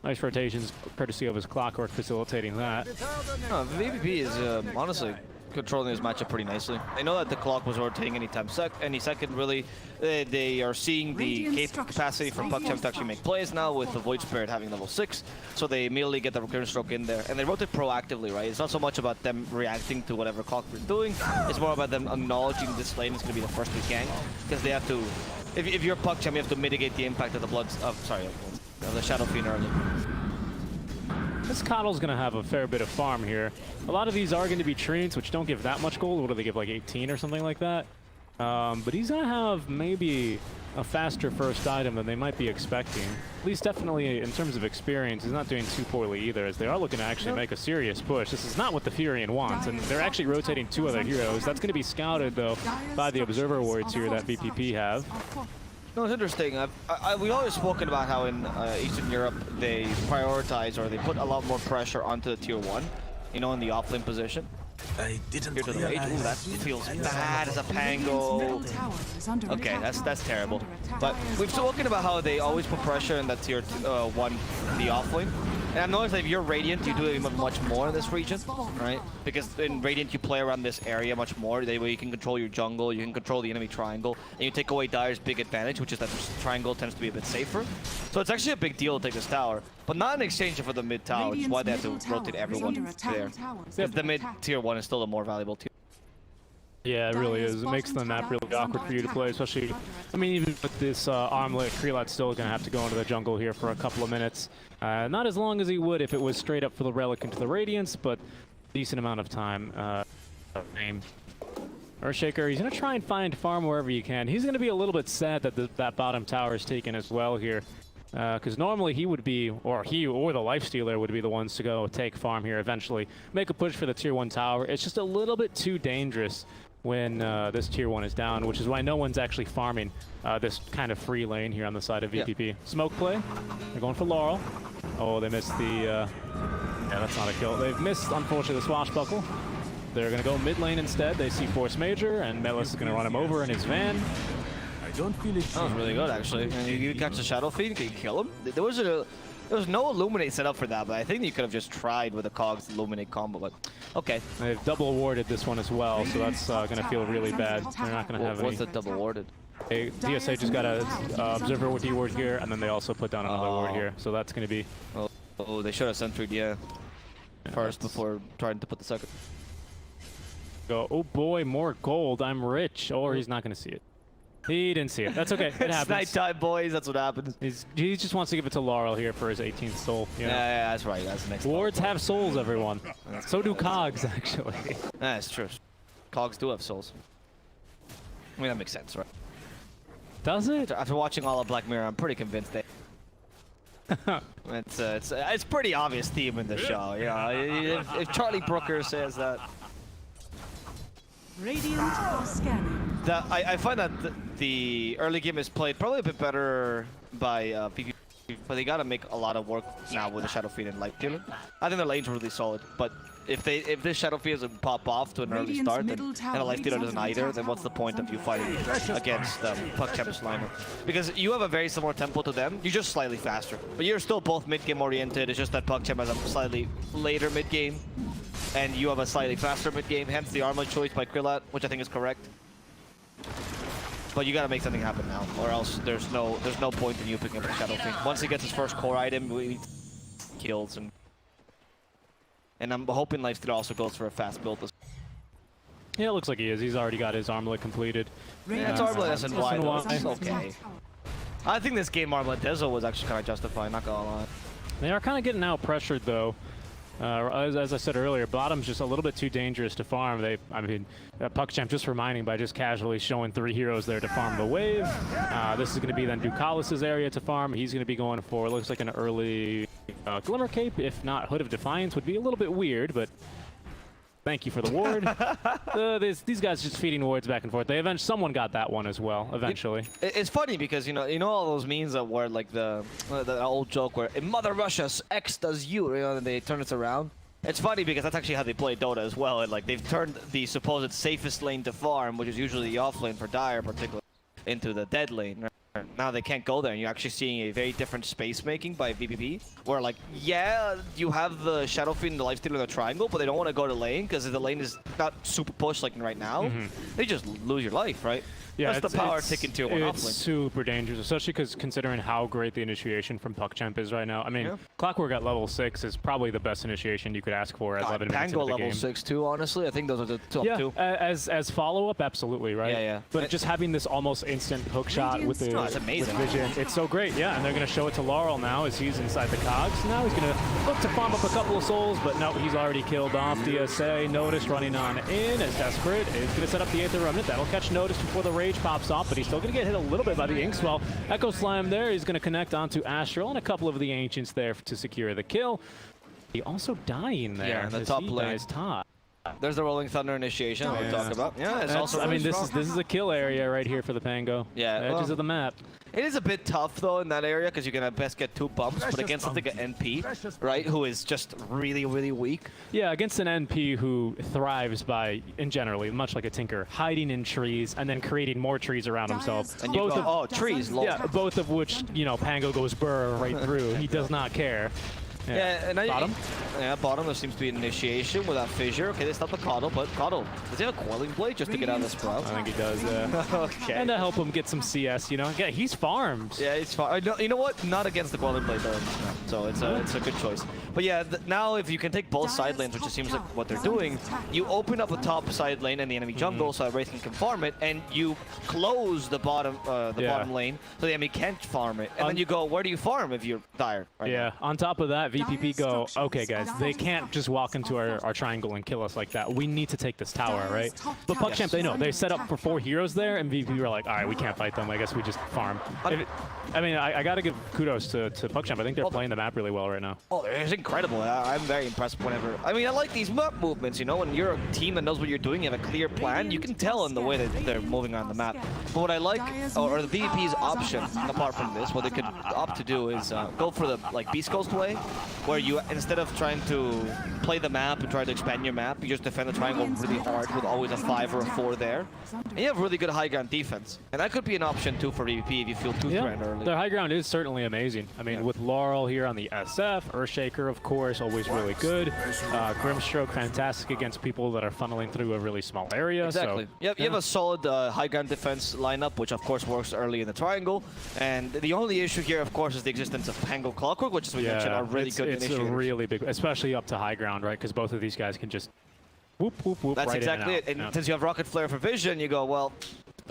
Nice rotations, courtesy of his Clockwork facilitating that. No, VPP is honestly controlling his matchup pretty nicely. They know that the clock was rotating any second, really. They are seeing the capacity for PckCpc to actually make plays now with the Void Spirit having level 6, so they immediately get the Recurrent Stroke in there. And they rotate proactively, right? It's not so much about them reacting to whatever Clockwork is doing, it's more about them acknowledging this lane is going to be the first to gank, because they have to, if you're PckCpc, you have to mitigate the impact of the of the Shadow Fiend early. This Coddle's going to have a fair bit of farm here. A lot of these are going to be Treants, which don't give that much gold. What do they give, like 18 or something like that? But he's going to have maybe a faster first item than they might be expecting. At least definitely in terms of experience, he's not doing too poorly either, as they are looking to actually make a serious push. This is not what the Furion wants, and they're actually rotating 2 other heroes. That's going to be scouted, though, by the Observer Wards here that VPP have. No, it's interesting. We've always spoken about how in Eastern Europe they prioritize, or they put a lot more pressure onto the tier 1, you know, in the offlane position. I didn't Here to the rage. Ooh, that feels bad as a Pango. Okay, that's terrible. But we've spoken about how they always put pressure in that tier 1, the offlane. And I've noticed that if you're Radiant, you do it much more in this region, right? Because in Radiant, you play around this area much more. That way you can control your jungle, you can control the enemy triangle, and you take away Dire's big advantage, which is that the triangle tends to be a bit safer. So it's actually a big deal to take this tower, but not in exchange for the mid tower, which is why they have to rotate everyone there. Because the mid tier 1 is still the more valuable tier. Yeah, it really is. It makes the map really awkward for you to play, especially, I mean, even with this armlet, Creelat's still going to have to go into the jungle here for a couple of minutes. Not as long as he would if it was straight up for the Relic into the Radiance, but decent amount of time. Earthshaker, he's going to try and find farm wherever he can. He's going to be a little bit sad that that bottom tower is taken as well here. Because normally he would be, or he or the Lifestealer would be the ones to go take farm here eventually. Make a push for the tier 1 tower. It's just a little bit too dangerous when this tier 1 is down, which is why no one's actually farming this kind of free lane here on the side of VPP. Smoke play. They're going for Laurel. Oh, they missed the... yeah, that's not a kill. They've missed, unfortunately, the Swashbuckle. They're going to go mid lane instead. They see Force Major, and Melis is going to run him over in his van. That was really good, actually. And you catch the Shadow Fiend, can you kill him? There was no Illuminate set up for that, but I think you could have just tried with the Cogs Illuminate combo, but okay. They've double warded this one as well, so that's going to feel really bad. They're not going to have What's the double warded? DSA just got a Observer with D-ward here, and then they also put down another ward here, so that's going to be... Oh, they should have sent first before trying to put the second. Go, oh boy, more gold, I'm rich. Or he's not going to see it. He didn't see it. That's okay. It happens. It's nighttime, boys. That's what happens. He just wants to give it to Laurel here for his 18th soul. You know? Yeah, that's right. That's the next. Wards have souls, everyone. So do Cogs, actually. That's true. Cogs do have souls. I mean, that makes sense, right? Does it? After watching all of Black Mirror, I'm pretty convinced they. It's pretty obvious theme in the show. You know, if Charlie Brooker says that. Radiant are scanning. I find that the early game is played probably a bit better by PvP, but they gotta make a lot of work now with the Shadow Fiend and Lifestealer. I think the lane's really solid, but if this Shadow Fiend doesn't pop off to an early start and the Lifestealer doesn't either, then what's the point of you fighting against PckCp's lineup? Because you have a very similar tempo to them, you're just slightly faster, but you're still both mid-game oriented. It's just that PckCp has a slightly later mid-game, and you have a slightly faster mid-game, hence the armor choice by Creelat, which I think is correct. But you gotta make something happen now, or else there's no point in you picking up the Shadow Fiend. Once he gets his first core item, we kills and I'm hoping Lifestealer also goes for a fast build. Yeah, it looks like he is. He's already got his armlet completed. Yeah, it's armlet SNY. It's okay. I think this game armlet Dezo was actually kind of justified, not gonna lie. They are kind of getting out pressured though. As I said earlier, bottom's just a little bit too dangerous to farm. PckCp just reminding by just casually showing 3 heroes there to farm the wave. This is going to be then Ducalis' area to farm. He's going to be going for, looks like an early Glimmer Cape, if not Hood of Defiance would be a little bit weird, but thank you for the ward. These guys just feeding wards back and forth. Someone got that one as well, eventually. It's funny because, you know all those memes that were like the old joke where in Mother Russia, X does you, and they turn it around. It's funny because that's actually how they play Dota as well, and like they've turned the supposed safest lane to farm, which is usually the off lane for Dire particularly, into the dead lane. Right? Now they can't go there, and you're actually seeing a very different space making by VPP, where like, yeah, you have the Shadow Fiend and the Lifestealer in the triangle, but they don't want to go to lane, because if the lane is not super pushed like right now, they just lose your life, right? Yeah, that's the power taking tier 1 off lane. It's super dangerous, especially because considering how great the initiation from PckCp is right now. I mean, Clockwork at level 6 is probably the best initiation you could ask for at 11 minutes into the game. level 6 too, honestly. I think those are the top two. As follow-up, absolutely, right? Yeah. But just having this almost instant hook shot with the vision, it's so great, yeah. And they're going to show it to Laurel now as he's inside the cogs. Now he's going to look to farm up a couple of souls, but no, he's already killed off. DSA, Notice running on in as Desperate is going to set up the Aether Remnant. That'll catch Notice before the Rage pops off, but he's still going to get hit a little bit by the Inkswell. Echo Slam there. He's going to connect onto Astral and a couple of the Ancients there to secure the kill. He also dying there. Yeah, the top lane. Top. There's the Rolling Thunder initiation we talked about. Yeah, it's also. I mean, this is a kill area right here for the Pango. Yeah, edges of the map. It is a bit tough though in that area because you're gonna best get 2 bumps, but against something like an NP, right, who is just really weak. Yeah, against an NP who thrives by, in generally, much like a Tinker, hiding in trees and then creating more trees around himself. And you go, trees. Lol. Yeah, both of which, you know, Pango goes burr right through. He does not care. Yeah, and Bottom? Bottom. There seems to be an initiation with that fissure. Okay, they stop the Coddle, but Coddle, does he have a Quelling Blade just to get out of the Sprout? I think he does, yeah. Okay. And to help him get some CS, you know? Yeah, he's farmed. Yeah, it's fine. You know what? Not against the Quelling Blade, though. So it's a good choice. But yeah, now if you can take both side lanes, which it seems like what they're doing, you open up a top side lane and the enemy jungle so that Wraith can farm it, and you close the bottom bottom lane so the enemy can't farm it. And then you go, where do you farm if you're dire? Right Yeah, now? on top of that, VPP go, okay guys, they can't just walk into our triangle and kill us like that. We need to take this tower, right? But PckChamp, they know. They set up for 4 heroes there, and VPP were like, all right, we can't fight them. I guess we just farm. I mean, I got to give kudos to PckChamp. I think they're playing the map really well right now. Oh, it's incredible. I'm very impressed whenever... I mean, I like these map movements, you know? When you're a team that knows what you're doing, you have a clear plan, you can tell in the way that they're moving around the map. But what I like, or the VP's option, apart from this, what they could opt to do is go for the Beast Coast way, where you, instead of trying to play the map and try to expand your map, you just defend the triangle really hard with always a 5 or a 4 there. And you have really good high ground defense. And that could be an option too for VP if you feel too threatened early. Their high ground is certainly amazing. I mean, with Laurel here on the SF, Earthshaker, of course, always really good. Grimstroke, fantastic against people that are funneling through a really small area. Exactly. So, you have a solid high ground defense lineup, which of course works early in the triangle. And the only issue here, of course, is the existence of Pango Clockwork, which, as we mentioned, are really good initiators. It's a really big, especially up to high ground, right? Because both of these guys can just whoop, whoop, whoop. That's right exactly it. And since you have Rocket Flare for vision, you go, well,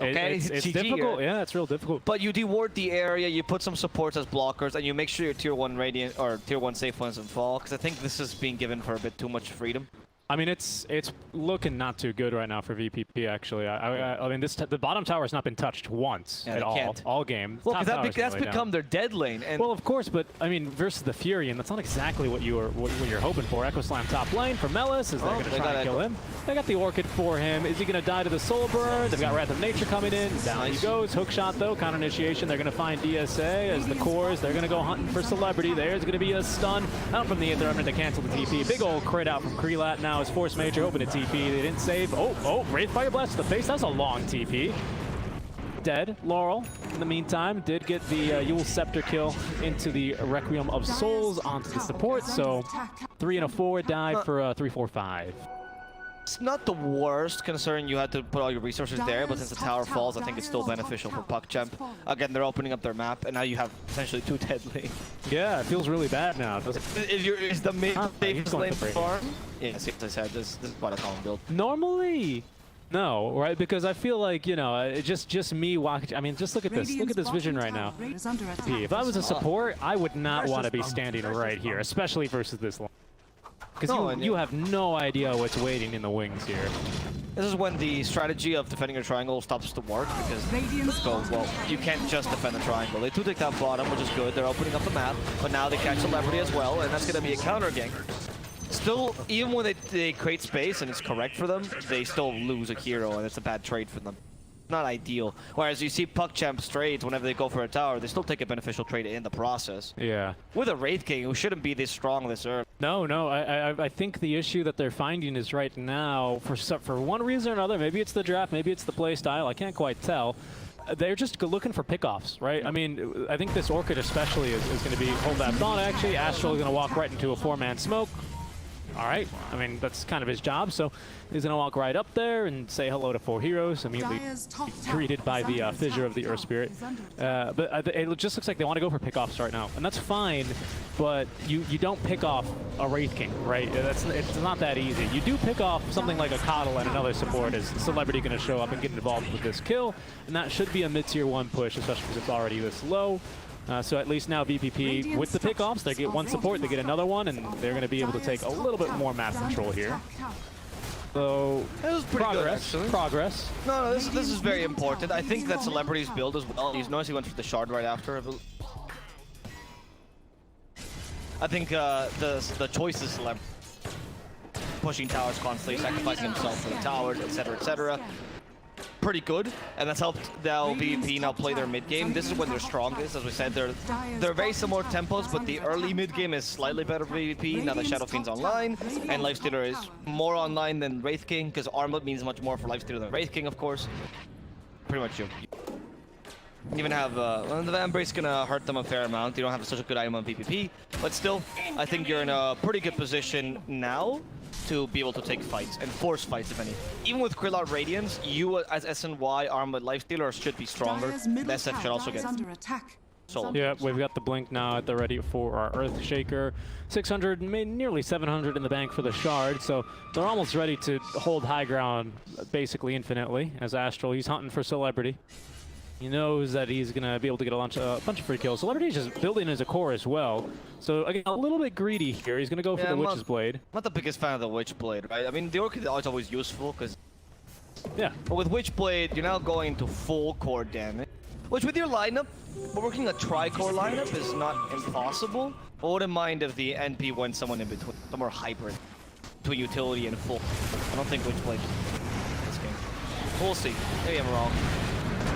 okay, it's GG difficult. here. Yeah, it's real difficult. But you deward the area, you put some supports as blockers, and you make sure your tier 1 radiant or tier 1 safe ones don't fall. Because I think this is being given for a bit too much freedom. I mean, it's looking not too good right now for VPP, actually. I mean, the bottom tower has not been touched once at all game. Well, that's become their dead lane. And well, of course, but I mean, versus the Fury, and that's not exactly what you're hoping for. Echo Slam top lane for Melis. Is they're going to try and kill him? They got the Orchid for him. Is he going to die to the Soul Burn? They've got Wrath of Nature coming in. Down he goes. Hook shot though. Counter initiation. They're going to find DSA as the cores. They're going to go hunting for Celebrity. There's going to be a stun out from the Aether. I'm going to cancel the TP. Big old crit out from Krelat now is Force Major. Hoping to TP. They didn't save. Oh, Wraith Fire Blast to the face. That's a long TP. Dead. Laurel, in the meantime, did get the Yule Scepter kill into the Requiem of Souls onto the support. So 3 and a 4 die for 3-4-5. It's not the worst, considering you had to put all your resources there, but since the tower falls, I think it's still beneficial for PckChamp. Again, they're opening up their map, and now you have essentially 2 dead lanes. Yeah, it feels really bad now. Is the mid safest lane farm? Yes, as I said, this is quite a common build. Normally, no, right? Because I feel like, you know, just me watching. I mean, just look at this. Look at this vision right now. If I was a support, I would not want to be standing right here, especially versus this line. Because you have no idea what's waiting in the wings here. This is when the strategy of defending your triangle stops to work, because well, you can't just defend the triangle. They do take that bottom, which is good. They're opening up the map, but now they catch Celebrity as well, and that's going to be a counter gank. Still, even when they create space and it's correct for them, they still lose a hero, and it's a bad trade for them. Not ideal. Whereas you see PckChamp's trades, whenever they go for a tower, they still take a beneficial trade in the process. Yeah. With a Wraith King who shouldn't be this strong this early. No. I think the issue that they're finding is right now, for one reason or another, maybe it's the draft, maybe it's the play style, I can't quite tell. They're just looking for pickoffs, right? I mean, I think this Orchid especially is going to be, hold that thought actually, Astral is going to walk right into a 4-man smoke. All right, I mean, that's kind of his job, so he's going to walk right up there and say hello to 4 heroes, immediately greeted by the fissure of the Earth Spirit. But it just looks like they want to go for pickoffs right now, and that's fine, but you don't pick off a Wraith King, right? It's not that easy. You do pick off something like a Coddle and another support as the Celebrity going to show up and get involved with this kill, and that should be a mid-tier 1 push, especially because it's already this low. So at least now VPP, with the pickoffs, they get 1 support, they get another one, and they're going to be able to take a little bit more map control here. So, it was pretty progress. Good, progress. No, this is very important. I think that Celebrity's build as well. He's noticed he went for the shard right after. I think the choice is Celebrity. Pushing towers constantly, sacrificing himself for the towers, etc., etc. Pretty good, and that's helped now VP now play their mid game. This is when they're strongest. As we said, they're very similar tempos, but the early mid game is slightly better for VP now that Shadow Fiend's online, and Lifestealer is more online than Wraith King, because Armlet means much more for Lifestealer than Wraith King, of course. Pretty much you. Even have well, the Vambrace gonna hurt them a fair amount. You don't have such a good item on VPP, but still, I think you're in a pretty good position now to be able to take fights and force fights, if any. Even with Krillard Radiance, you as SNY armed with Lifestealer should be stronger. SF should also get under attack. solo. Yeah, we've got the blink now at the ready for our Earthshaker. 600, nearly 700 in the bank for the shard, so they're almost ready to hold high ground basically infinitely. As Astral, he's hunting for Celebrity. He knows that he's going to be able to get a bunch of free kills. Celebrity's just building his core as well. So again, a little bit greedy here. He's going to go for the Witch's Blade. I'm not the biggest fan of the Witch Blade, right? I mean, the Orchid is always useful because... Yeah. But with Witch Blade, you're now going to full core damage. Which with your lineup, working a tri-core lineup is not impossible. I wouldn't mind if the NP went someone in between, somewhere hybrid between utility and full. I don't think Witch Blade this game. We'll see. Maybe I'm wrong.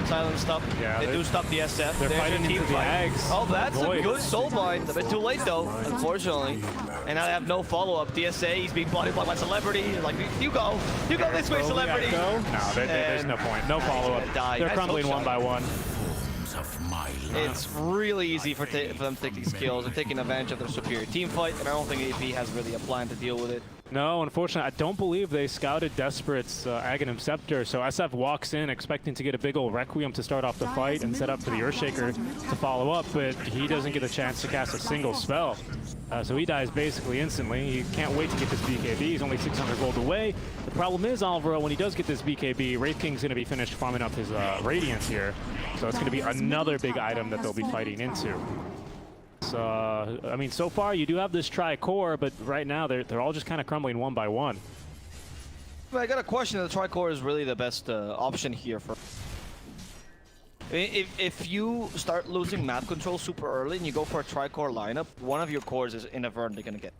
Silence stop. Yeah, they do stop the SF. They're fighting into the Ags. Oh, that's a Void. good soul bind. A bit too late though, unfortunately. And now they have no follow-up. DSA, he's being body blocked by Celebrity. Like, you go this way, Celebrity. No, there's no point. No follow-up. They're crumbling one by one. It's really easy for them to take these kills and taking advantage of their superior team fight, and I don't think AP has really a plan to deal with it. No, unfortunately, I don't believe they scouted Desperate's Aghanim Scepter, so SF walks in expecting to get a big old Requiem to start off the fight and set up for the Earthshaker to follow up, but he doesn't get a chance to cast a single spell. So he dies basically instantly. He can't wait to get this BKB. He's only 600 gold away. The problem is, Alvaro, when he does get this BKB, Wraith King's going to be finished farming up his Radiance here. So it's going to be another big item that they'll be fighting into. So, I mean, so far you do have this tri-core, but right now they're all just kind of crumbling one by one. But I got a question. The tri-core is really the best option here for... I mean, if you start losing map control super early and you go for a tri-core lineup, one of your cores is inadvertently going to get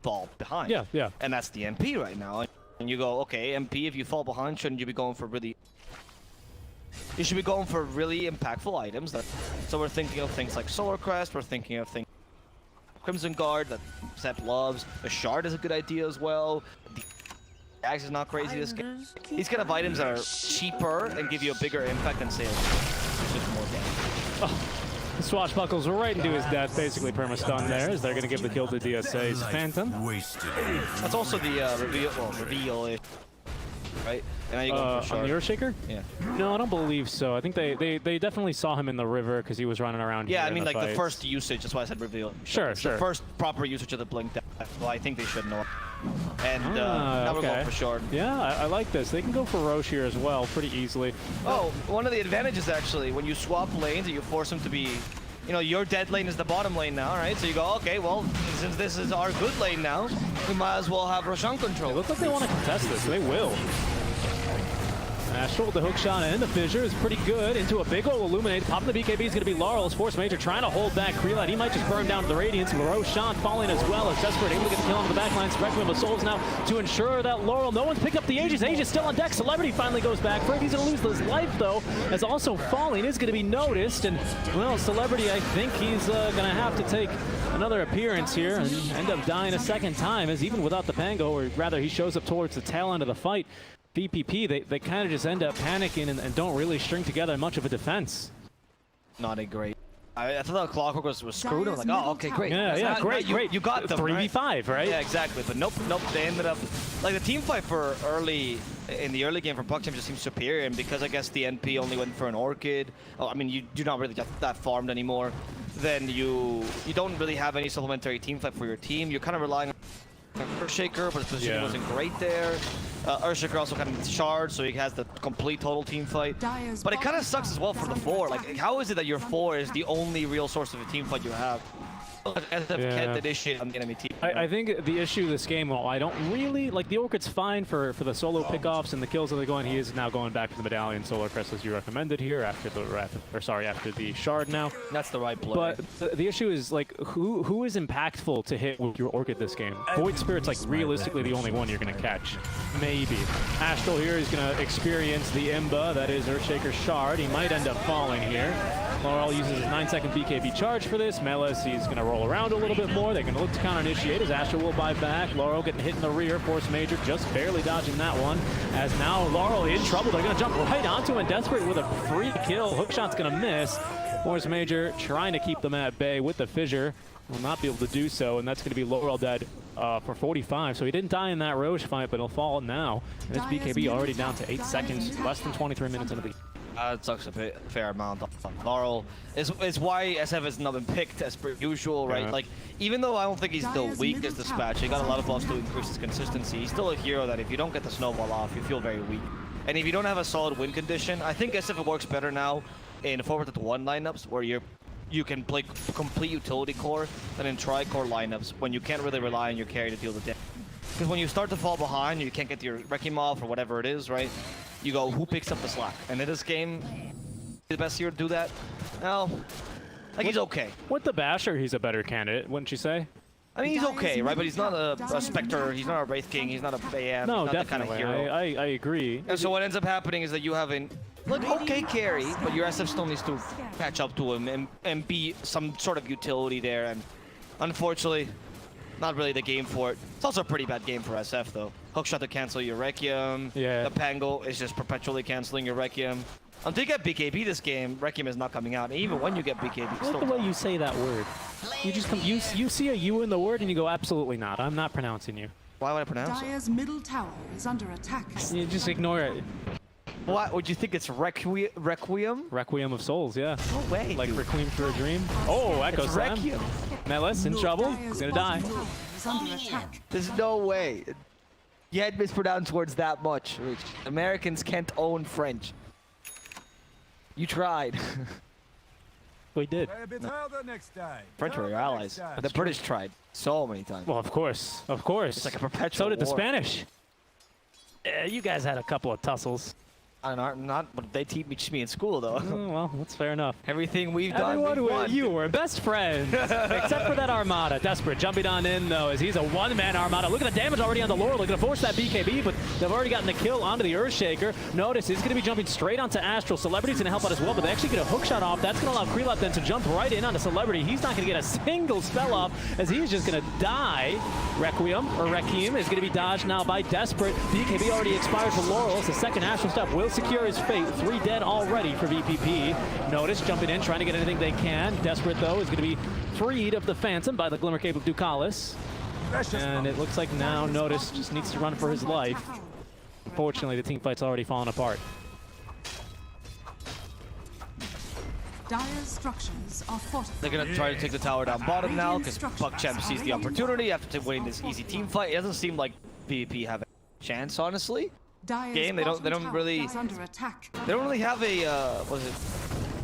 fall behind. Yeah, yeah. And that's the MP right now. And you go, okay, MP, if you fall behind, shouldn't you be going for really... You should be going for really impactful items. So we're thinking of things like Solar Crest, we're thinking of things Crimson Guard that Sepp loves. The Shard is a good idea as well. The Axe is not crazy this game. These kind of items that are cheaper and give you a bigger impact than sales. It's just more damage. Oh, the swashbuckles right into his death, basically perma-stun there, as they're going to give the kill to DSA's Phantom. That's also the reveal, right? And now you go for on the Earthshaker? Yeah. No, I don't believe so. I think they definitely saw him in the river because he was running around here. Yeah, I mean, like fights. the first usage, that's why I said reveal. Sure, The first proper usage of the blink death, so I think they should know. And now we're going for short. Yeah, I like this. They can go for Roche here as well, pretty easily. Oh, one of the advantages actually, when you swap lanes and you force them to be, you know, your dead lane is the bottom lane now, right? So you go, okay, well, since this is our good lane now, we might as well have Roshan control. It looks like they want to contest this. They will. Astral, the hook shot and the fissure is pretty good into a big ol' illuminate. Popping the BKB is going to be Laurel's Force Major trying to hold back Krelad. He might just burn down to the Radiance. Roshan falling as well as Desperate, able to get the kill on the backline. Requiem of Souls now to ensure that Laurel, no one's picked up the Aegis. Aegis still on deck. Celebrity finally goes back. Fergie's going to lose his life though, as also falling is going to be noticed. And well, Celebrity, I think he's going to have to take another appearance here and end up dying a second time, as even without the Pango, or rather he shows up towards the tail end of the fight. VPP, they kind of just end up panicking and don't really string together much of a defense. Not a great... I thought the Clockwork was screwed. I was like, oh, okay, great. Yeah, great. You got them, 3v5, right? Yeah, exactly. But nope, they ended up... Like, the team fight for in the early game for PckChamp just seems superior, and because I guess the NP only went for an Orchid, I mean, you do not really get that farmed anymore, then you don't really have any supplementary team fight for your team. You're kind of relying on Earthshaker, but his position wasn't great there. Earthshaker also kind of shards, so he has the complete total team fight. But it kind of sucks as well for the 4. Like, how is it that your 4 is the only real source of a team fight you have? Can't initiate on the enemy team. I think the issue this game, well, I don't really like the Orchid's fine for the solo pickoffs and the kills that they're going. He is now going back to the Medallion Solar Crest as you recommended here after the Shard now. That's the right play. But the issue is like who is impactful to hit with your Orchid this game? Void Spirit's like realistically the only one you're gonna catch. Maybe. Astral here is gonna experience the Imba, that is Earthshaker's Shard. He might end up falling here. Laurel uses his 9-second BKB charge for this. Melis, he's going to roll around a little bit more. They're going to look to counter-initiate as Astro will buy back. Laurel getting hit in the rear. Force Major just barely dodging that one. As now Laurel in trouble. They're going to jump right onto him. Desperate with a free kill. Hookshot's going to miss. Force Major trying to keep them at bay with the fissure. Will not be able to do so, and that's going to be Laurel dead for 45. So he didn't die in that Roche fight, but he'll fall now. And this BKB already down to 8 seconds, less than 23 minutes into the game. That sucks a fair amount. Laurel is why SF has not been picked as per usual, right? Like, even though I don't think he's the weakest dispatch, he got a lot of buffs to increase his consistency. He's still a hero that if you don't get the snowball off, you feel very weak. And if you don't have a solid win condition, I think SF works better now in forward to 1 lineups where you can play complete utility core than in tri-core lineups when you can't really rely on your carry to deal the damage. Because when you start to fall behind, you can't get your Wrecking off or whatever it is, right? You go, who picks up the slack? And in this game, the best hero to do that? No, like he's okay. With the Basher, he's a better candidate, wouldn't you say? I mean, he's okay, right? But he's not a Spectre, he's not a Wraith King, he's not a BAM, No, he's not definitely. the kind of hero. I agree. And so what ends up happening is that you have an like okay carry, but your SF still needs to catch up to him and be some sort of utility there. And unfortunately, not really the game for it. It's also a pretty bad game for SF though. Hookshot to cancel your Requiem. Yeah. The Pango is just perpetually canceling your Requiem. Until you get BKB this game, Requiem is not coming out. And even when you get BKB, I it's like still the way you say that word. You just you see a U in the word and you go, absolutely not. I'm not pronouncing you. Why would I pronounce it? Dire's middle tower is under attack. You just ignore it. What would you think it's Requiem? Requiem of Souls, yeah. No way. Like dude. Requiem for a Dream. Oh, Echo It's Slam. Requiem. Melis in trouble. Dire's Gonna die. bottom tower is under attack. There's no way. You had mispronounced words that much, Rich. Americans can't own French. You tried. We did. French were your allies. The British tried so many times. Well, of course. Of course. It's like a perpetual So did the war. Spanish. You guys had a couple of tussles. Not what they teach me in school, though. Oh, well, that's fair enough. Everything we've done, Everyone we've with won. you were best friends, except for that Armada. Desperate, jumping on in though, as he's a one-man Armada. Look at the damage already on the Laurel. They're going to force that BKB, but they've already gotten the kill onto the Earthshaker. Notice he's going to be jumping straight onto Astral. Celebrity's going to help out as well, but they actually get a hook shot off. That's going to allow Krelot then to jump right in onto Celebrity. He's not going to get a single spell off, as he's just going to die. Requiem is going to be dodged now by Desperate. BKB already expired for Laurel. It's the second Astral step will secure his fate. 3 dead already for VPP. Notice jumping in, trying to get anything they can. Desperate, though, is going to be freed of the Phantom by the Glimmer Cape of Ducalis. And it looks like now Notice just needs to run for his life. Unfortunately, the team fight's already fallen apart. Dire's structures are fortified. They're going to try to take the tower down bottom now, because PckChemp sees the opportunity after winning this easy team fight. It doesn't seem like VP have a chance, honestly. Dire's Game, they don't bottom tower really is under attack. They don't really have a what is it,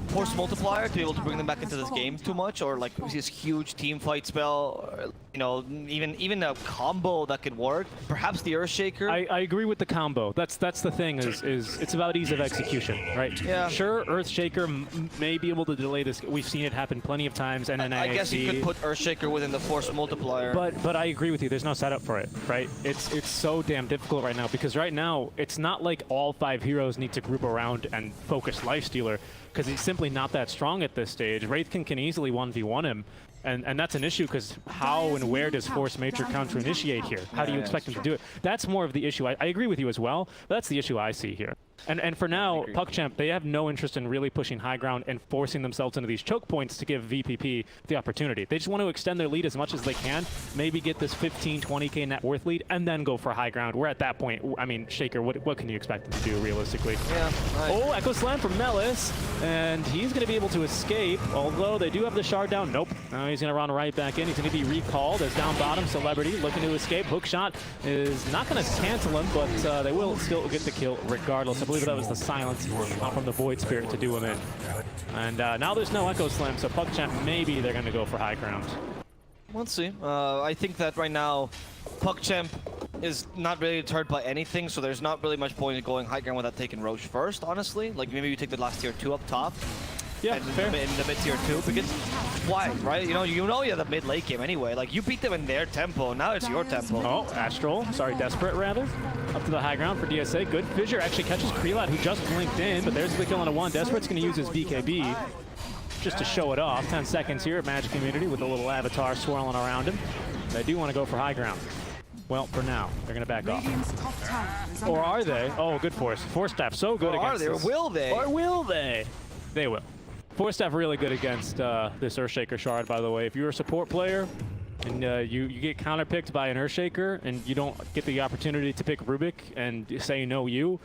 force multiplier to be able to bring them back into this game too much, or like this huge team fight spell, or, you know, even a combo that could work. Perhaps the Earthshaker. I agree with the combo. That's the thing is it's about ease of execution, right? Yeah. Sure, Earthshaker may be able to delay this. We've seen it happen plenty of times, and I guess you could put Earthshaker within the force multiplier. But I agree with you. There's no setup for it, right? It's so damn difficult right now, because right now it's not like all 5 heroes need to group around and focus Lifestealer, because he's simply not that strong at this stage. Wraithkin can easily 1v1 him, and that's an issue, because how and where does Force Major counter initiate here? How do you expect him to do it? That's more of the issue. I agree with you as well, but that's the issue I see here. And for now, PckChemp, they have no interest in really pushing high ground and forcing themselves into these choke points to give VPP the opportunity. They just want to extend their lead as much as they can, maybe get this 15, 20k net worth lead, and then go for high ground. Where at that point, I mean, Shaker, what can you expect them to do realistically? Yeah. Oh, Echo Slam from Melis, and he's going to be able to escape, although they do have the shard down. Nope. Now he's going to run right back in. He's going to be recalled as down bottom. Celebrity looking to escape. Hookshot is not going to cancel him, but they will still get the kill regardless. I believe that was the silence from the Void Spirit to do him in. And now there's no Echo Slam, so PckChemp, maybe they're going to go for high ground. We'll see. I think that right now, PckChemp is not really deterred by anything, so there's not really much point in going high ground without taking Roche first, honestly. Like, maybe you take the last tier 2 up top. Yeah, and fair. in the mid tier 2, because why, right? You know you have the mid late game anyway. Like, you beat them in their tempo, now it's your tempo. Oh, Astral, sorry, Desperate rather. Up to the high ground for DSA. Good fissure, actually catches Krelot, who just blinked in, but there's the kill on a 1. Desperate's going to use his BKB. just to show it off. 10 seconds here at Magic Community with a little avatar swirling around him. They do want to go for high ground. Well, for now, they're going to back off. Radiant's top tower is under Or are attack. they? Oh, good force. Force staff so good Or are against they? Or this. will they? Or will they? They will. Force staff really good against this Earthshaker shard, by the way. If you're a support player and you get counterpicked by an Earthshaker and you don't get the opportunity to pick Rubik and say no you,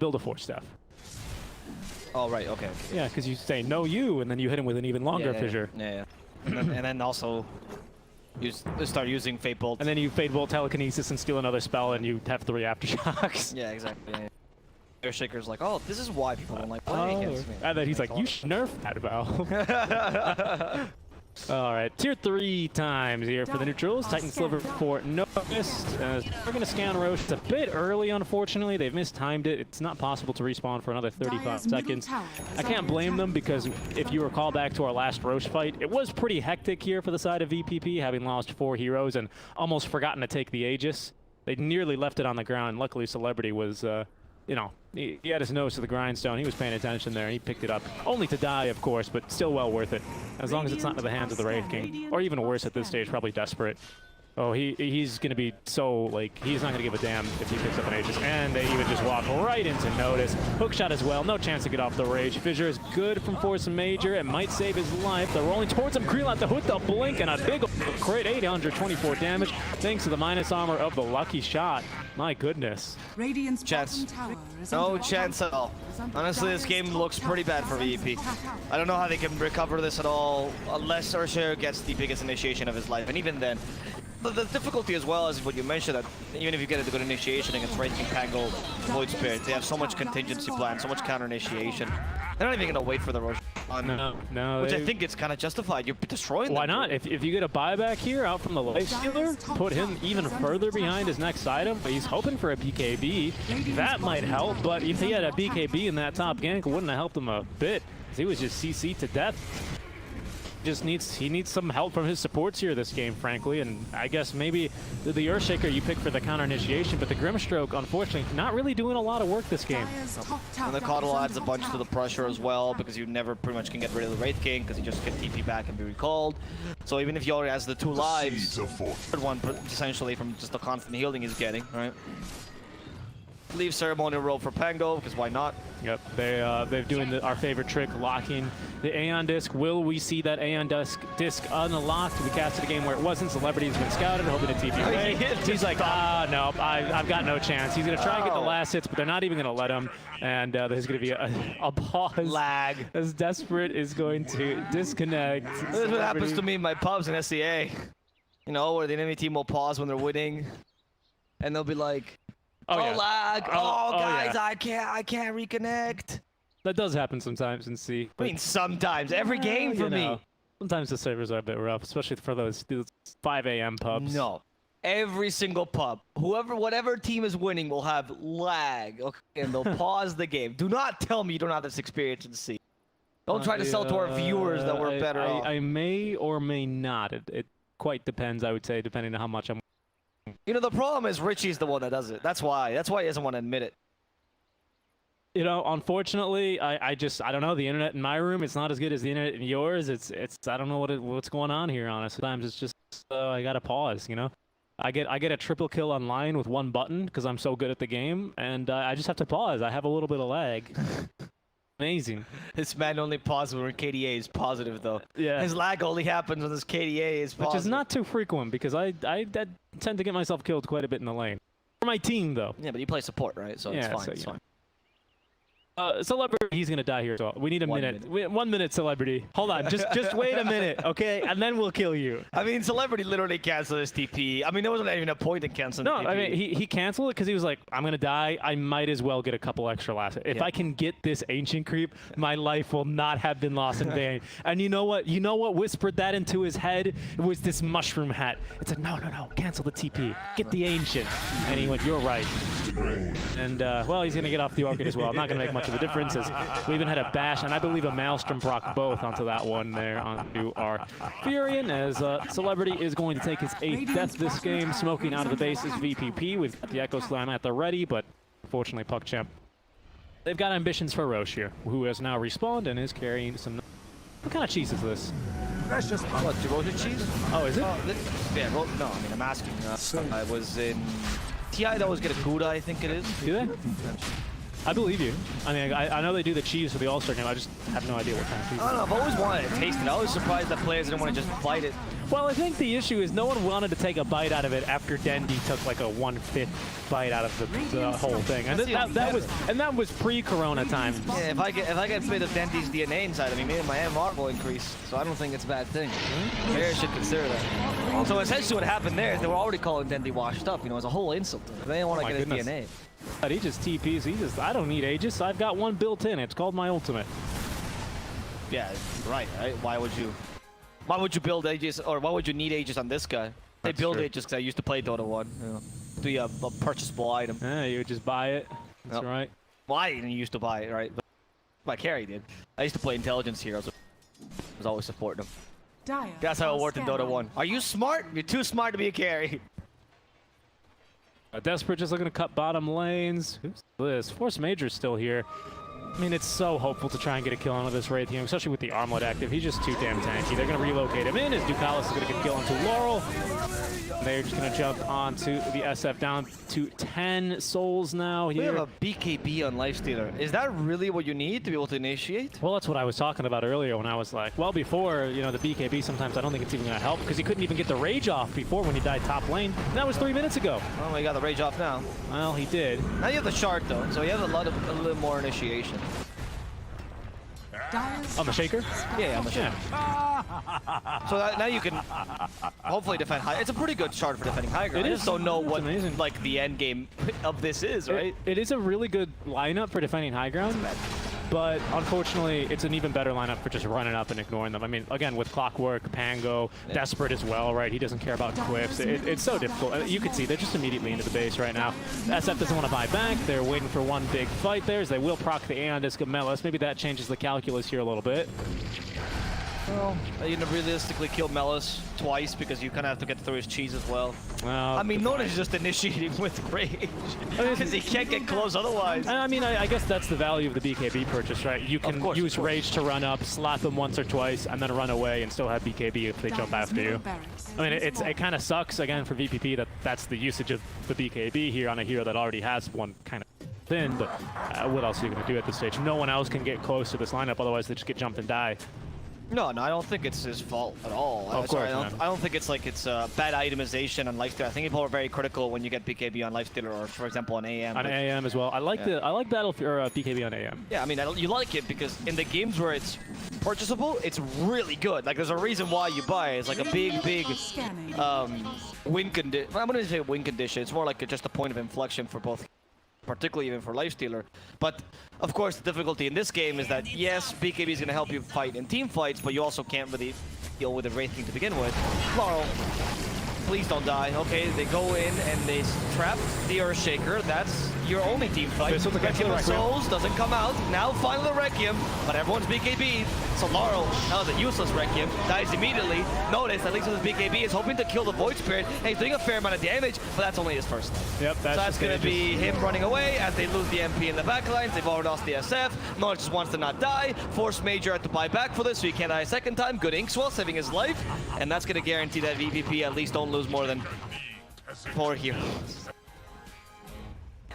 build a force staff. Oh, right. Okay. Yeah, because you say no you and then you hit him with an even longer fissure. Yeah. And then also you start using Fate Bolt. And then you Fade Bolt Telekinesis and steal another spell and you have 3 Aftershocks. Yeah, exactly. Yeah. Earthshaker's like, oh, this is why people don't like playing against me. And then he's like, you should nerf that, Val. All right, tier 3 times here for the neutrals. Titan Sliver for noticed. We're going to scan Roche. It's a bit early, unfortunately. They've mistimed it. It's not possible to respawn for another 35 seconds. I can't blame them because if you recall back to our last Roche fight, it was pretty hectic here for the side of VPP, having lost 4 heroes and almost forgotten to take the Aegis. They nearly left it on the ground. Luckily, Celebrity was... you know, he had his nose to the grindstone. He was paying attention there. He picked it up. Only to die, of course, but still well worth it. As long as it's not into the hands of the Wraith King. Or even worse at this stage, probably desperate. Oh, he's going to be so, like, he's not going to give a damn if he picks up an Aegis. And they even just walk right into Notice. Hookshot as well. No chance to get off the Rage. Fissure is good from Force Major. It might save his life. They're rolling towards him. Krelot the with the blink and a big crit. 824 damage thanks to the minus armor of the lucky shot. My goodness. Radiant's Chance. bottom tower is No under chance at all. Honestly, this game looks pretty bad for VEP. I don't know how they can recover this at all unless Ursher gets the biggest initiation of his life. And even then, the difficulty as well is what you mentioned, that even if you get a good initiation against Wraith King, Pango, Void Spirit, they have so much contingency plan, so much counter initiation. They're not even going to wait for the rush. No. Which I think it's kind of justified. You're destroying them. Why not? If you get a buyback here out from the life stealer, put him even further behind his next item. But he's hoping for a BKB. That might help, but if he had a BKB in that top gank, it wouldn't have helped him a bit. He was just CC'd to death. He needs some help from his supports here this game, frankly, and I guess maybe the Earthshaker you pick for the counter initiation, but the Grimstroke, unfortunately, not really doing a lot of work this game. And the Coddle adds a bunch to the pressure as well, because you never pretty much can get rid of the Wraith King, because you just get TP back and be recalled. So even if he already has the 2 lives, third one essentially from just the constant healing he's getting, right? Leave Ceremonial Robe for Pango, because why not? Yep, they're doing our favorite trick, locking the Aeon Disc. Will we see that Aeon Disc unlocked? We casted a game where it wasn't. Celebrity's been scouted, hoping to TP away. He's like, no, I've got no chance. He's going to try and get the last hits, but they're not even going to let him. And there's going to be a pause. Lag. As Desperate is going to disconnect. This is what happens to me in my pubs in SCA. You know, where the enemy team will pause when they're winning. And they'll be like, lag. Guys, yeah. I can't reconnect. That does happen sometimes in C. I mean, sometimes. Every game for me. Sometimes the servers are a bit rough, especially for those 5 a.m. pubs. No. Every single pub, whatever team is winning will have lag, okay, and they'll pause the game. Do not tell me you don't have this experience in C. Don't try to sell to our viewers that we're better off. I may or may not. It quite depends, I would say, depending on how much I'm... You know, the problem is Richie's the one that does it. That's why. That's why he doesn't want to admit it. You know, unfortunately, I don't know. The internet in my room, it's not as good as the internet in yours. I don't know what's going on here, honestly. Sometimes it's just, I gotta pause, you know? I get a triple kill online with 1 button because I'm so good at the game, and I just have to pause. I have a little bit of lag. Amazing. This man only pauses when KDA is positive, though. Yeah. His lag only happens when his KDA is positive. Which is not too frequent because I tend to get myself killed quite a bit in the lane. For my team, though. Yeah, but you play support, right? So it's fine. So, it's fine. Celebrity, he's gonna die here as well. We need a minute. 1 minute, Celebrity. Hold on, just wait a minute, okay? And then we'll kill you. I mean, Celebrity literally canceled his TP. I mean, there wasn't even a point in canceling the TP. No, I mean, he canceled it because he was like, I'm gonna die. I might as well get a couple extra last. If I can get this Ancient Creep, my life will not have been lost in vain. And you know what? You know what whispered that into his head? It was this mushroom hat. It said, no, cancel the TP. Get the Ancient. And he went, you're right. And, well, he's gonna get off the Orchid as well. Not gonna make much of a difference, as we even had a bash and I believe a Maelstrom proc both onto that one there onto our Furion, as Celebrity is going to take his 8th death this game. Smoking out of the base is VPP. We've got the Echo Slam at the ready, but unfortunately PckCp, they've got ambitions for Roche here, who has now respawned and is carrying some What kind of cheese is this? What, devoted cheese? Oh, is it? Yeah, well, no, I mean, I'm asking. I was in TI, that was get a Gouda, I think it is. Do they? I believe you. I mean, I know they do the cheese for the All-Star game. I just have no idea what kind of cheese. I don't know. I've always wanted to taste it. I was surprised that players didn't want to just bite it. Well, I think the issue is no one wanted to take a bite out of it after Dendy took like a 1/5 bite out of the whole thing, and that was pre-Corona times. Yeah, if I get a bit of Dendy's DNA inside of me, maybe my MR will increase. So I don't think it's a bad thing. Players should consider that. So essentially, what happened there is they were already calling Dendy washed up. You know, as a whole insult. They didn't want to get his DNA. But he just TPs. I don't need Aegis. I've got one built in. It's called my ultimate. Yeah, right. Why would you build Aegis, or why would you need Aegis on this guy? They build Aegis because I used to play Dota 1. You know, do a purchasable item. Yeah, you would just buy it. That's right. Well, I didn't used to buy it, right? But my carry did. I used to play intelligence heroes. I was always supporting them. That's how it worked in Dota 1. Are you smart? You're too smart to be a carry. Desperate just looking to cut bottom lanes. Who's this? Force Major's still here. I mean, it's so hopeful to try and get a kill onto this Wraith team, especially with the armlet active. He's just too damn tanky. They're going to relocate him in as Ducalis is going to get a kill onto Laurel. They're just going to jump onto the SF down to 10 souls now here. We have a BKB on Lifestealer. Is that really what you need to be able to initiate? Well, that's what I was talking about earlier when I was like, well, before, you know, the BKB, sometimes I don't think it's even going to help because he couldn't even get the rage off before when he died top lane. And that was 3 minutes ago. Oh, he got the rage off now. Well, he did. Now you have the shard though, so you have a little more initiation. On the shaker? Yeah, on the shaker. So now you can hopefully defend high. It's a pretty good shard for defending high ground. I just don't know what like the end game of this is, right? It is a really good lineup for defending high ground. But unfortunately, it's an even better lineup for just running up and ignoring them. I mean, again, with Clockwork, Pango, Desperate as well, right? He doesn't care about quips. It's so difficult. You can see they're just immediately into the base right now. SF doesn't want to buy back. They're waiting for one big fight there. As they will proc the Aeon Disc of Melis. Maybe that changes the calculus here a little bit. Well, you can realistically kill Melis twice because you kind of have to get through his cheese as well. I mean, Nona's just initiating with rage because he can't get close otherwise. I mean, I guess that's the value of the BKB purchase, right? You can use rage to run up, slap them once or twice, and then run away and still have BKB if they jump after you. I mean, it kind of sucks, again, for VPP that that's the usage of the BKB here on a hero that already has one kind of thin, but what else are you going to do at this stage? No one else can get close to this lineup, otherwise they just get jumped and die. No, I don't think it's his fault at all. Of course, I don't think it's like it's bad itemization on Lifestealer. I think people are very critical when you get BKB on Lifestealer or, for example, on AM. On AM as well. I like BKB on AM. Yeah, I mean, you like it because in the games where it's purchasable, it's really good. Like, there's a reason why you buy it. It's like a big win condition. I wouldn't say win condition. It's more like just a point of inflection for both, particularly even for Lifestealer. But of course, the difficulty in this game is that yes, BKB is going to help you fight in team fights, but you also can't really deal with the Wraith team to begin with. Laurel, please don't die. Okay, they go in and they trap the Earthshaker. That's your only team fight. Requiem of Souls doesn't come out. Now finally the Requiem, but everyone's BKB. So Laurel, now the useless Requiem, dies immediately. Notice, at least with his BKB, is hoping to kill the Void Spirit. And he's doing a fair amount of damage, but that's only his first. Yep, so that's going to be him running away as they lose the MP in the backlines. They've already lost the SF. Notice just wants to not die. Force Major had to buy back for this, so he can't die a second time. Good Inkswell, saving his life. And that's going to guarantee that VPP at least don't lose more than 4 heroes.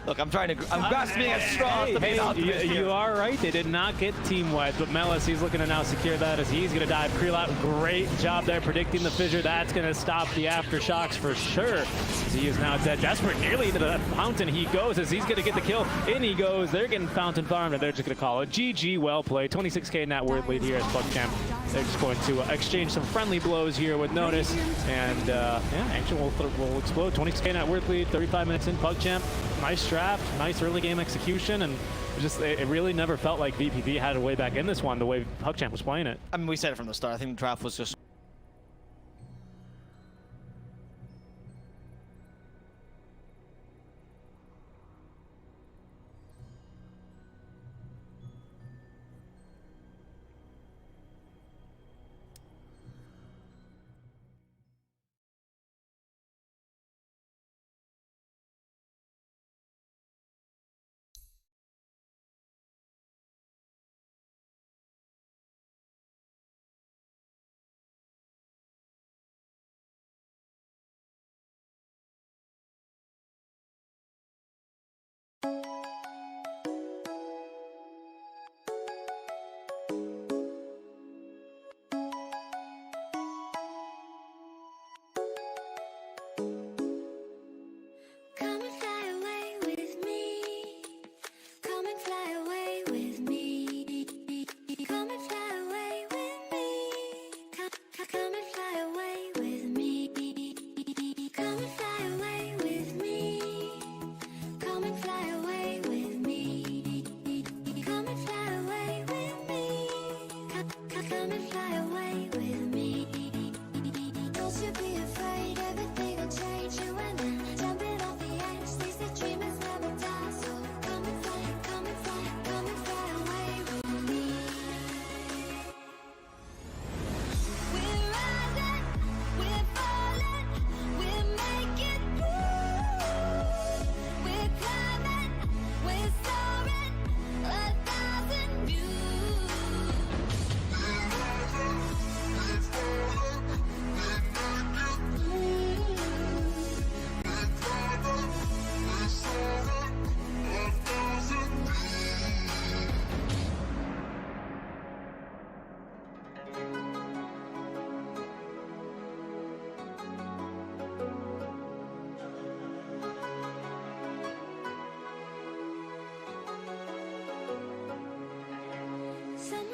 Look, I'm grasping at straws to be an optimist here. You are right. They did not get team-wide, but Melis, he's looking to now secure that as he's going to dive Creel out. Great job there predicting the fissure. That's going to stop the aftershocks for sure. As he is now dead. Desperate, nearly into the fountain he goes as he's going to get the kill. In he goes. They're getting fountain farmed, and they're just going to call it GG. Well played. 26k net worth lead here at PckChamp. They're just going to exchange some friendly blows here with Notice, and yeah, Ancient will explode. 26k net worth lead. 35 minutes in PckChamp. Nice draft, nice early game execution, and it really never felt like VPP had a way back in this one the way PckChamp was playing it. I mean, we said it from the start. I think the draft was just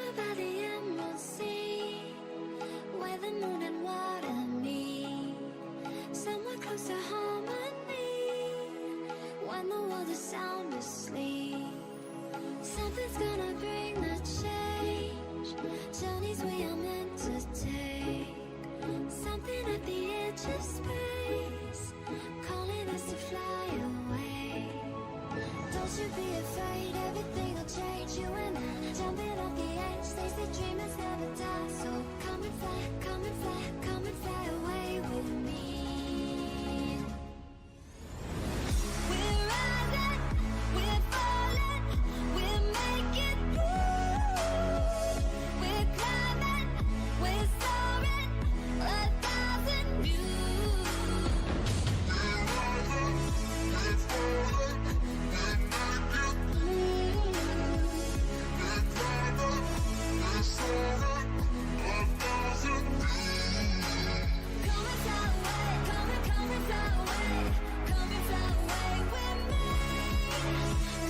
Somewhere by the emerald sea, where the moon and water meet. Somewhere close to harmony, when the world is sound asleep. Something's gonna bring the change, journeys we are meant to take. Something at the edge of space, calling us to fly away. Don't you be afraid, everything will change. You and I, jumping off the edge. They say dreamers never die, so come and fly, come and fly, come and fly away with me. We're rising, we're falling, we're making through. We're climbing, we're soaring, 1,000 views. Come and fly away, come and fly away, come and fly away with me.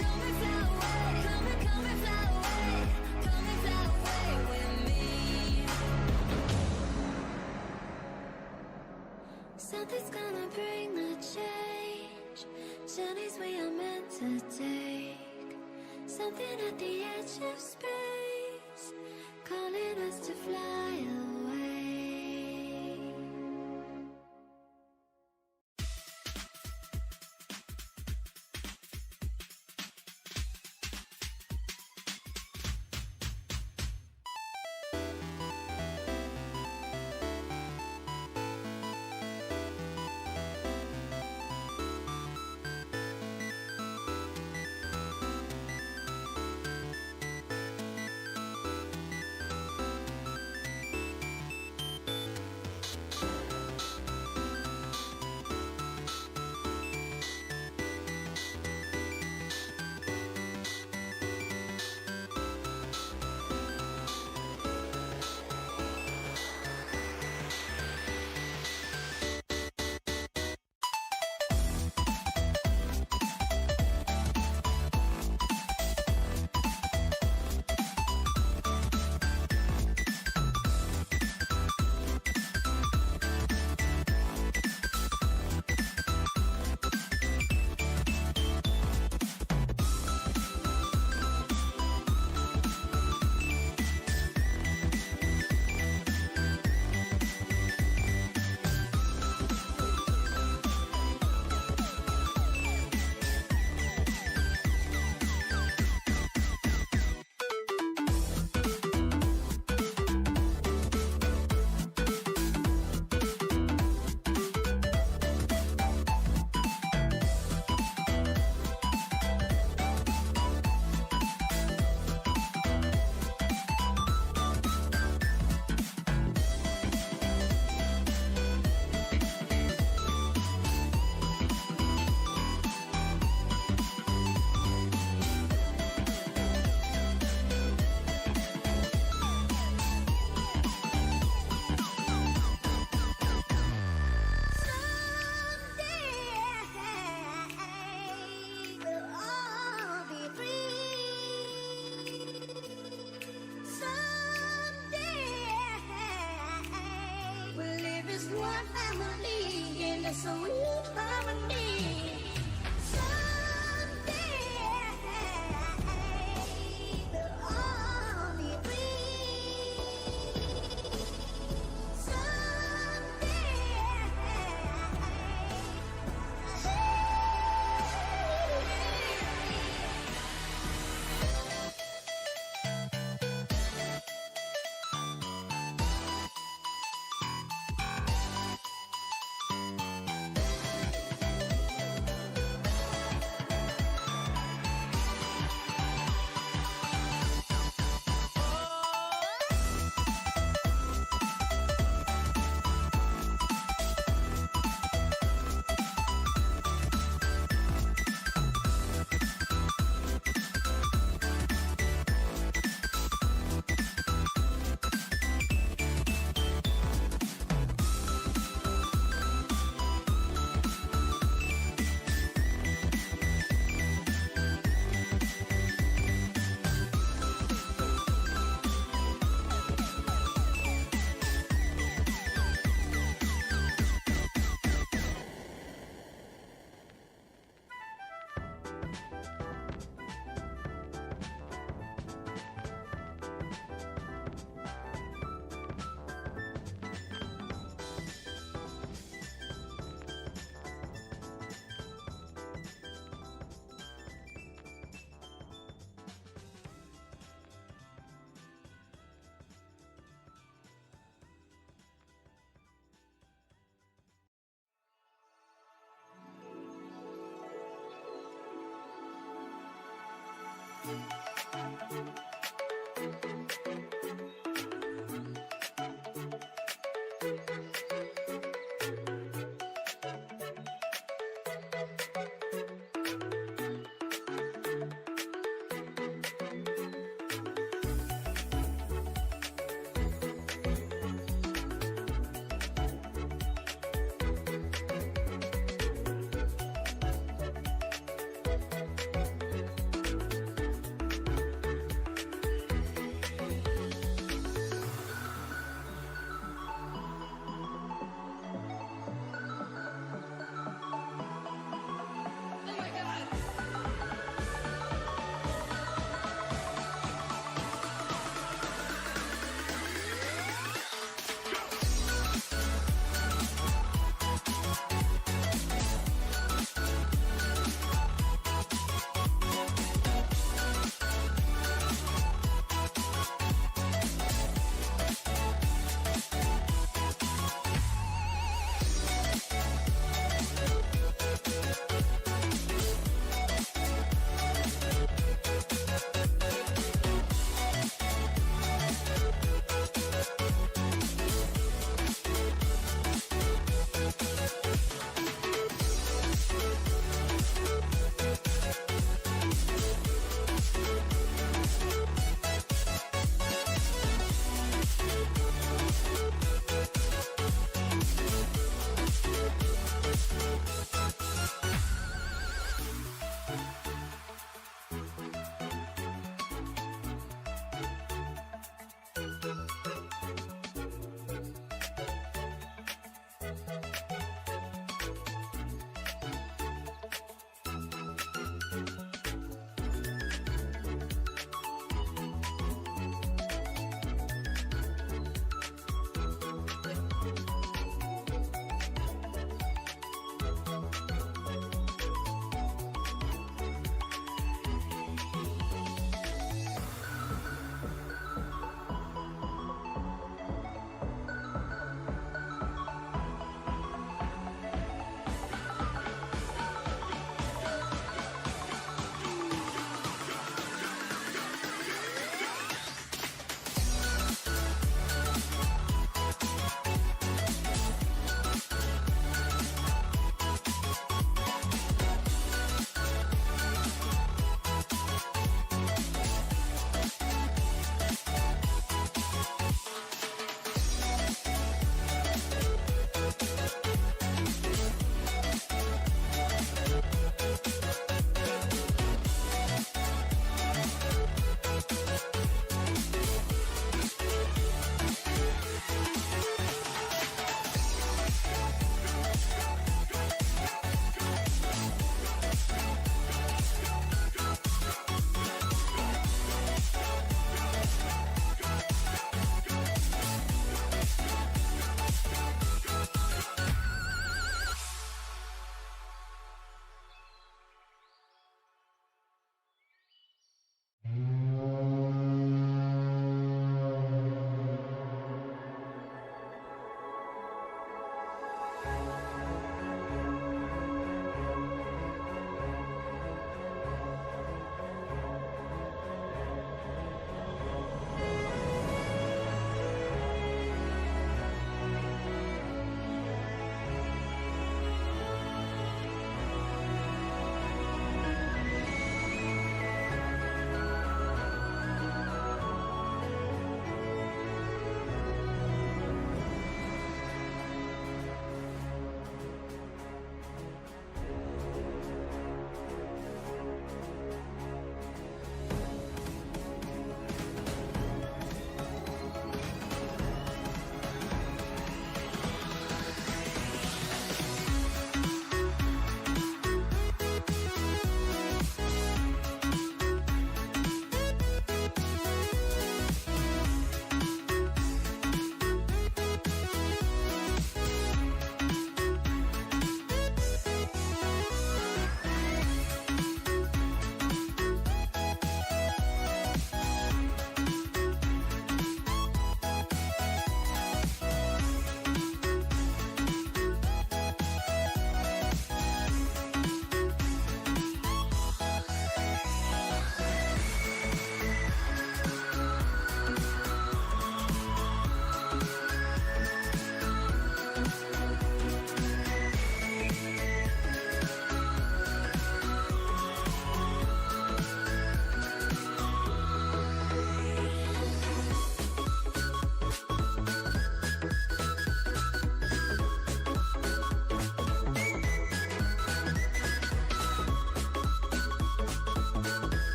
Come and fly away, come and fly away, come and fly away with me. Something's gonna bring the change, journeys we are meant to take. Something at the edge of space, calling us to fly away.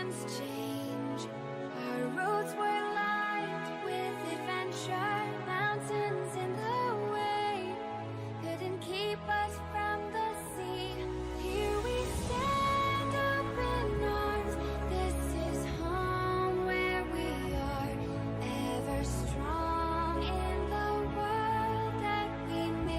seasons change. Our roads were lined with adventure, mountains in the way couldn't keep us from the sea. Here we stand open arms. This is home where we are, ever strong in the world that we made.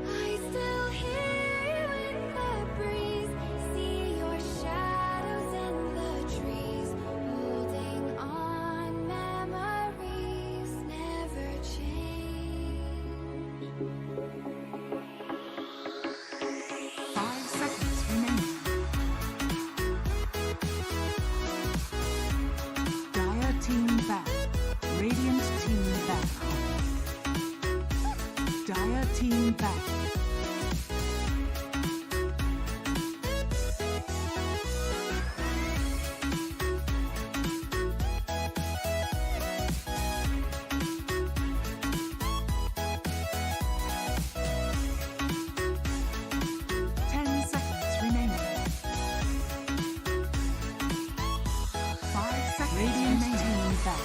I still hear you in the breeze, see your shadows in the trees, holding on, memories never change. 5 seconds remaining. Dire team back. Radiant team back. Dire team back. Radiant team back.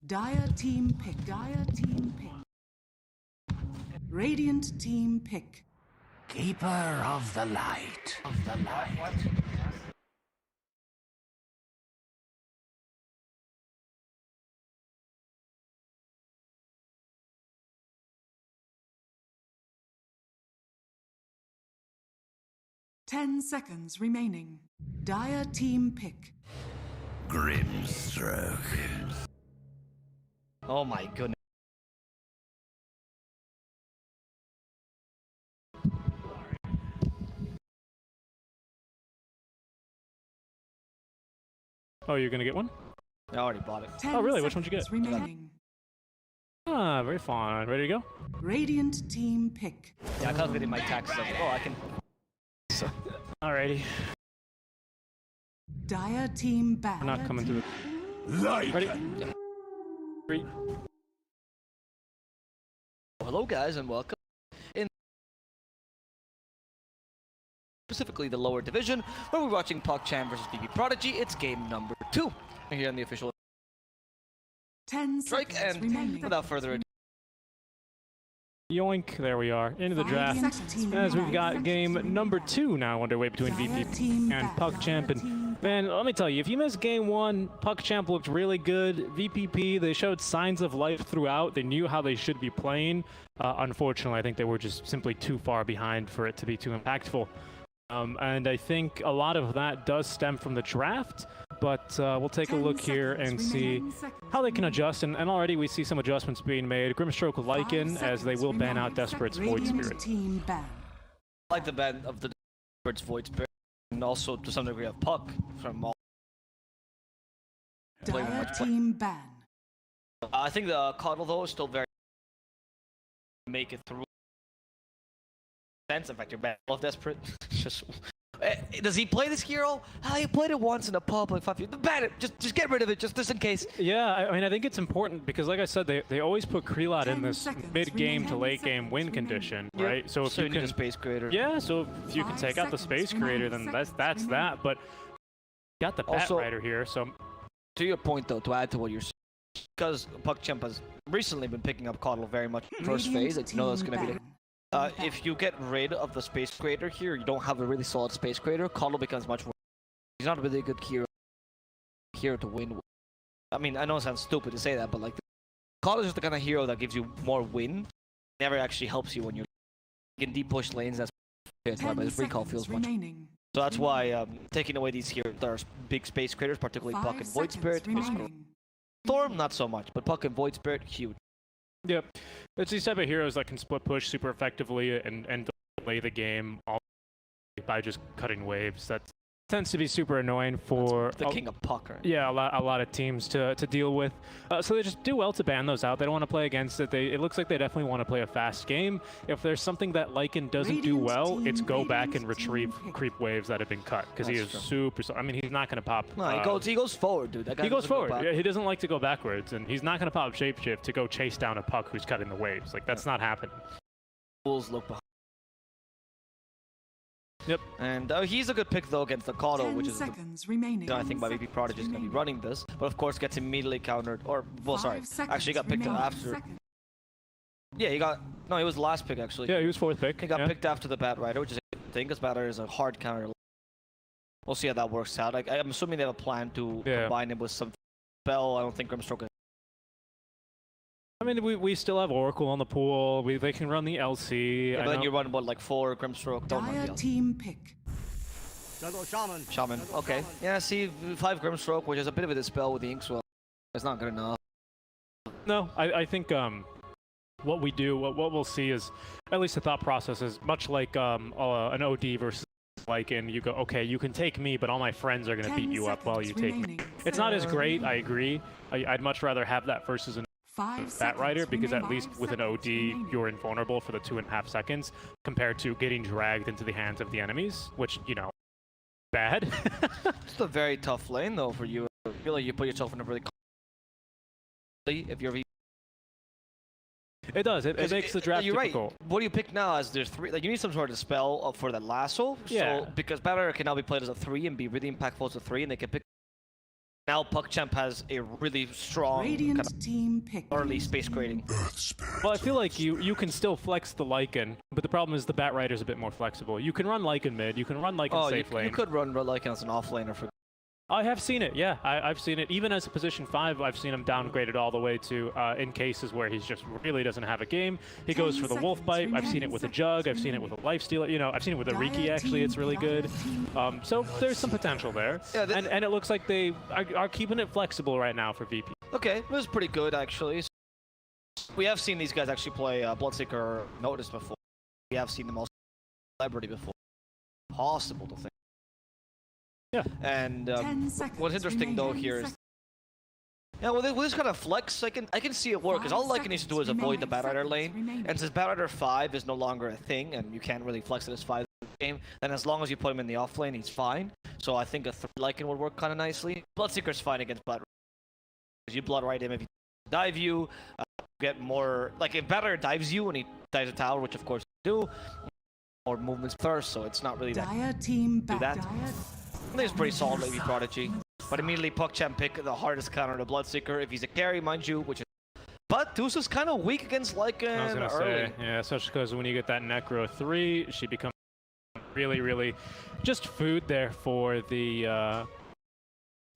Dire team pick. Dire team pick. Radiant team pick. Keeper of the light. What? 10 seconds remaining. Dire team pick. Grimstroke. Oh my goodness. Oh, you're gonna get one? I already bought it. 10 Oh, really? Which one did you seconds get? Remaining. Ah, very fun. Ready to go? Radiant team pick. Yeah, I calculated my taxes. I was like, oh, I can. So, Alrighty. Dire team back. We're not coming to the. Light. Ready? 3. hello, guys, and welcome. In specifically the lower division, where we're watching PckCp versus Vp.prodigy. It's game number 2 here on the official 10 strike. seconds And remaining. without further ado, Yoink, there we are, into the 5 draft. seconds As we've remaining. got game number 2 now underway between Dire VP team and back. PckCp. Dire team And back. man, let me tell you, if you missed game 1, PckCp looked really good. VPP, they showed signs of life throughout. They knew how they should be playing. Unfortunately, I think they were just simply too far behind for it to be too impactful. And I think a lot of that does stem from the draft, but we'll take a 10 look here seconds and see remaining. Seconds how they can remaining. adjust, and already we see some adjustments being made. Grimstroke will 5 liken, as they seconds will ban out remaining. Desperate's Void Radiant Spirit. team ban. I like the ban of the Bird's Void Spirit, and also to some degree of Puck from all. Play with Dire much play. team ban. I think the Coddle though is still very make it through. In fact, you're bad. I love Desperate. Just does he play this hero? He played it once in a pub like 5 years. Ban it. Just get rid of it. Just in case. Yeah, I mean, I think it's important because, like I said, they always put Krelot in 10 this seconds mid-game to remaining. late-game win 10 condition, Yeah. right? So if So you need a can, Space Creator. yeah, so if you can 5 take out the seconds Space Creator, remaining. then that's Seconds that. But got the Bat Also- Rider here, so To your point though, to add to what you're saying, because PckCp has recently been picking up Coddle very much first Radiant phase, like, you know that's team going to be the ban. if you get rid of the Space Creator here, you don't have a really solid Space Creator. Coddle becomes much more. He's not really a good hero to win with. I mean, I know it sounds stupid to say that, but like, Coddle is just the kind of hero that gives you more win. Never actually helps you when you can deep push lanes. That's why 10 his recall seconds feels much. remaining. So that's why taking away these heroes that are big Space Creators, particularly 5 Puck and Void seconds Spirit, is remaining. Storm not so much, but Puck and Void Spirit huge. yep. It's these type of heroes that can split push super effectively and delay the game all by just cutting waves. That's tends to be super annoying for the king of puck, right? yeah, a lot of teams to deal with. So they just do well to ban those out. They don't want to play against it. It looks like they definitely want to play a fast game. If there's something that Lycan doesn't do well, it's go back and retrieve creep waves that have been cut, because he is super. I mean, he's not going to pop. No, he goes forward, dude. That guy he goes forward. Yeah, he doesn't like to go backwards, and he's not going to pop shapeshift to go chase down a puck who's cutting the waves. Like, that's not happening. Bulls look behind. Yep. And he's a good pick though against the Kato, which is seconds remaining. I think my Vp.prodigy is going to be running this, but of course gets immediately countered. Or well, sorry, actually got picked after. Yeah, he was the last pick actually. Yeah, he was 4th pick. He got picked after the Bat Rider, which is a good thing because Bat Rider is a hard counter. We'll see how that works out. I'm assuming they have a plan to combine him with some spell. I don't think Grimstroke. I mean, we still have Oracle on the pool. They can run the LC. Yeah, but then you run what, like 4 Grimstroke? Don't run the LC. Team pick. Shaman. Okay. Yeah, see, 5 Grimstroke, which is a bit of a dispel with the Inkswell. It's not good enough. No, I think what we do, what we'll see is, at least the thought process is much like an OD versus Lycan. You go, okay, you can take me, but all my friends are going to beat you up while you take me. It's not as great, I agree. I'd much rather have that versus an Bat Rider, because at least with an OD, you're invulnerable for the 2.5 seconds, compared to getting dragged into the hands of the enemies, which, you know, bad. It's a very tough lane, though, for you. I feel like you put yourself in a really... If you're... It does. It makes the draft difficult. Right. What do you pick now? As there's 3, like you need some sort of spell for that lasso. Yeah. So because Bat Rider can now be played as a 3 and be really impactful as a 3, and they can pick. Now PckChamp has a really strong kind of early space grading. Well, I feel like you can still flex the Lycan, but the problem is the Bat Rider's a bit more flexible. You can run Lycan mid, you can run Lycan safe lane. You could run Lycan as an offlaner for. I have seen it, yeah. I've seen it. Even as a position 5, I've seen him downgraded all the way to in cases where he just really doesn't have a game. He goes for the Wolf Bite. I've seen it with a Jug. I've seen it with a Lifesteal. You know, I've seen it with a Riki, actually. It's really good. So there's some potential there. Yeah, and it looks like they are keeping it flexible right now for VP. Okay, it was pretty good, actually. We have seen these guys actually play Bloodseeker Notice before. We have seen them also Celebrity before. Possible to think. Yeah. And what's interesting though here is, yeah, with this kind of flex, I can see it work, because all Lycan needs to do is avoid the Bat Rider lane, and since Bat Rider 5 is no longer a thing, and you can't really flex it as 5 in the game, then as long as you put him in the off lane, he's fine. So I think a 3 Lycan would work kind of nicely. Bloodseeker's fine against Bat Rider, because you Blood Ride him if he dive you, get more, like if Bat Rider dives you and he dives a tower, which of course you do, more movements first, so it's not really that. Do that. I think it's pretty solid, maybe Prodigy. But immediately PckChamp pick the hardest counter to Bloodseeker if he's a carry, mind you, which is... But Deuce is kind of weak against Lycan I was gonna say, yeah, especially because when you get that Necro 3, she becomes really just food there for the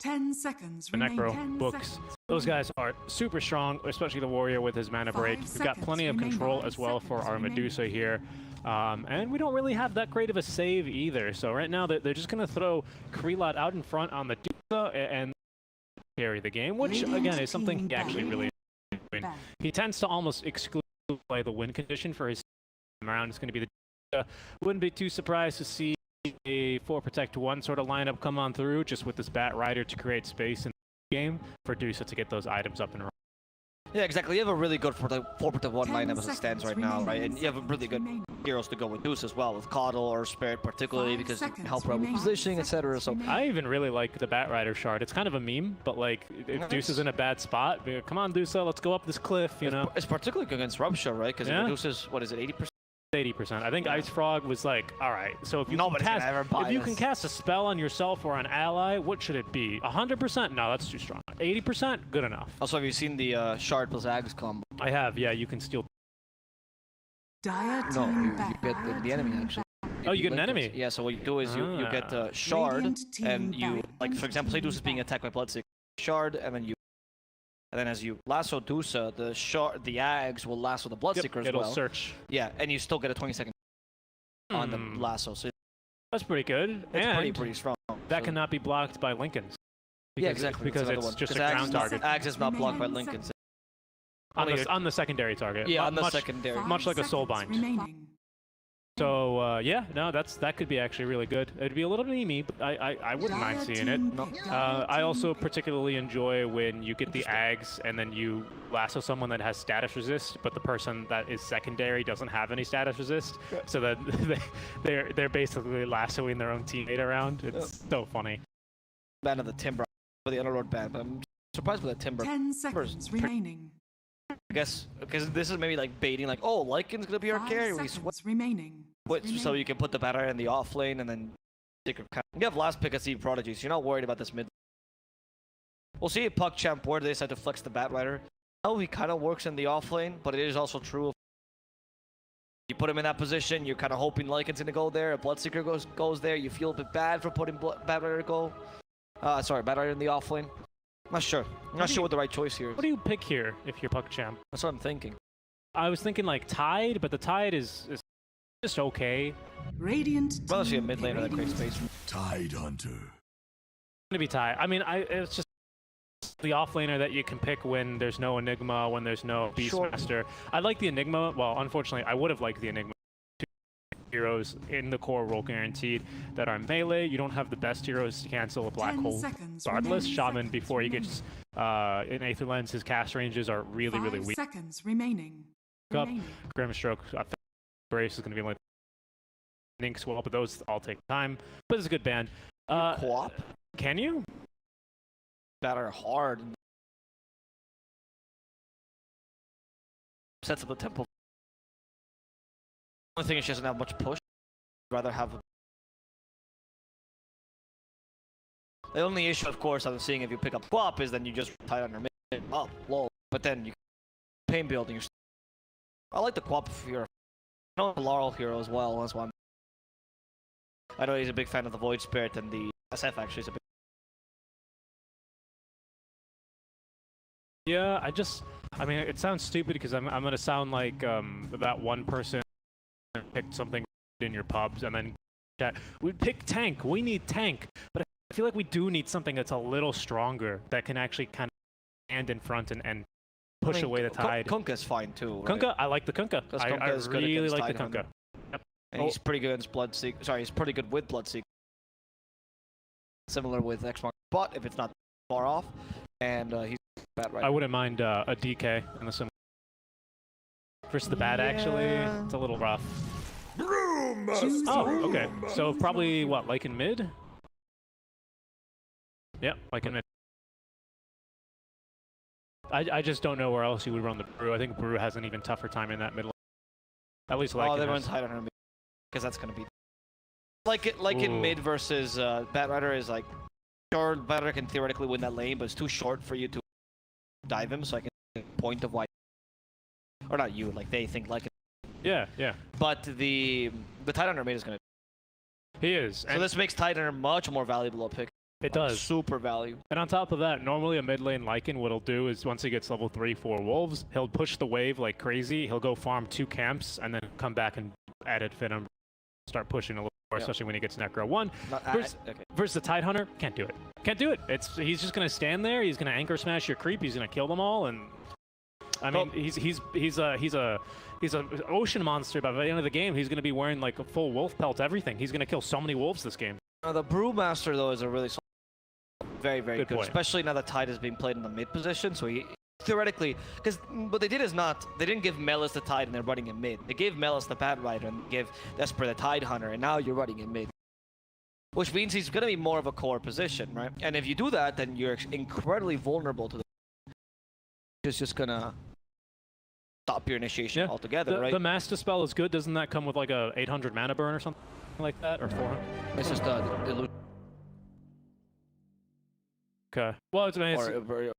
10 seconds the Necro books. Those guys are super strong, especially the Warrior with his mana break. We've got plenty of control as well for our Medusa here. And we don't really have that great of a save either. So right now they're just going to throw Krelot out in front on Medusa and carry the game, which again is something he actually really enjoys. He tends to almost exclude play the win condition for his round. It's going to be the wouldn't be too surprised to see a 4-protect-1 sort of lineup come on through, just with this Bat Rider to create space in the game for Dusa to get those items up and running. Yeah, exactly. You have a really good 4-protect-1 lineup as it stands right now, right? And you have a really good heroes to go with Deuce as well, with Coddle or Spirit particularly, because you can help her out with positioning, etc. So I even really like the Bat Rider shard. It's kind of a meme, but like if Deuce is in a bad spot, come on Deuce, let's go up this cliff, you know. It's particularly good against Rupture, right? Because Deuce is, what is it, 80%? 80%. I think Ice Frog was like, all right, so if you can cast a spell on yourself or an ally, what should it be? 100%? No, that's too strong. 80%? Good enough. Also, have you seen the Shard plus Ags combo? I have, yeah. You can steal. No, you get the enemy actually. Oh, you get an enemy? Yeah, so what you do is you get Shard, and you, like, for example, say Deuce is being attacked by Bloodseeker. Shard, and then as you lasso Dusa, the Ags will lasso the Bloodseeker as well. It'll search. Yeah, and you still get a 20-second on the lasso. So that's pretty good. It's pretty strong. That cannot be blocked by Lincolns. Yeah, exactly. Because it's just a ground target. Ags is not blocked by Lincolns. On the secondary target. Yeah, on the secondary. Much like a Soulbind. So yeah, no, that could be actually really good. It'd be a little memey, but I wouldn't mind seeing it. I also particularly enjoy when you get the Ags and then you lasso someone that has status resist, but the person that is secondary doesn't have any status resist, so that they're basically lassoing their own teammate around. It's so funny. Ban of the Timber for the Underlord ban, but I'm surprised with the Timber. 10 seconds remaining. I guess because this is maybe like baiting, like, oh, Lycan's gonna be our 5 carry. We seconds remaining. switch so you can put the Bat Rider in the off lane and then you have last PckCp, so you're not worried about this mid. We'll see if PckChamp where they decide to flex the Bat Rider. Oh, he kind of works in the off lane, but it is also true. You put him in that position, you're kind of hoping Lycan's gonna go there. A Bloodseeker goes there. You feel a bit bad for putting Bat Rider Bat Rider in the off lane. Not sure. I'm not sure what the right choice here is. What do you pick here if you're PckChamp? That's what I'm thinking. I was thinking like Tide, but the Tide is just okay. Radiant. Rather see a mid laner that creates space. Tide Hunter. Gonna be Tide. I mean, it's just the offlaner that you can pick when there's no Enigma, when there's no Beastmaster. I like the Enigma. Well, unfortunately, I would have liked the Enigma. Two heroes in the core role guaranteed that are melee. You don't have the best heroes to cancel a black hole. Regardless, Shaman before he gets in Aether Lens, his cast ranges are really weak. 5 seconds remaining. Up, Grimstroke, Brace is going to be like Nink Swell, but those all take time. But it's a good band. Co-op? Can you? That are hard. Sets up the tempo. Only thing is she doesn't have much push. I'd rather have. The only issue, of course, I'm seeing if you pick up co-op is then you just tie on your mid up, low. But then you pain building. I like the co-op hero. I know the Laurel hero as well. That's why I know he's a big fan of the Void Spirit, and the SF actually is a big. Yeah, I mean, it sounds stupid because I'm gonna sound like that one person picked something in your pubs and then chat. We pick tank. We need tank, but I feel like we do need something that's a little stronger that can actually kind of stand in front and push away the Tide. Kunkka's fine too. Right? Kunkka, I like the Kunkka. I really like the Kunkka. Yep. And he's pretty good against Bloodseeker. Sorry, he's pretty good with Bloodseeker. Similar with X-Mark Bot if it's not far off, and he's bad right. I wouldn't mind a DK in the sim. Versus the Bat, actually, it's a little rough. Oh, okay. So probably what, like in mid? Yep, like in mid. I just don't know where else you would run the Brew. I think Brew has an even tougher time in that middle. At least like. Oh, they run tight on her mid, because that's gonna be. Like in mid versus Bat Rider is like, sure, Bat Rider can theoretically win that lane, but it's too short for you to dive him. So I can point of why, or not you, like they think like it. Yeah, yeah. But the tight on her mid is gonna. He is. So this makes tight on her much more valuable a pick. It does. Super value. And on top of that, normally a mid lane Lycan, what he'll do is once he gets level 3-4 wolves, he'll push the wave like crazy. He'll go farm 2 camps and then come back and edit fit him, start pushing a little more, especially when he gets Necro 1. Versus the Tide Hunter, can't do it. Can't do it. He's just gonna stand there. He's gonna anchor smash your creep. He's gonna kill them all. And I mean, he's an ocean monster. But by the end of the game, he's gonna be wearing like a full wolf pelt, everything. He's gonna kill so many wolves this game. The Brewmaster though is a really very good, point. Especially now that Tide is being played in the mid position. So he theoretically, because what they did is they didn't give Melis the Tide and they're running in mid. They gave Melis the Bat Rider and gave Esper the Tide Hunter, and now you're running in mid. Which means he's going to be more of a core position, right? And if you do that, then you're incredibly vulnerable to the. It's just going to stop your initiation altogether, right? The Master Spell is good. Doesn't that come with like a 800 mana burn or something like that, or 400? It's just illusion. Okay. Well, it's or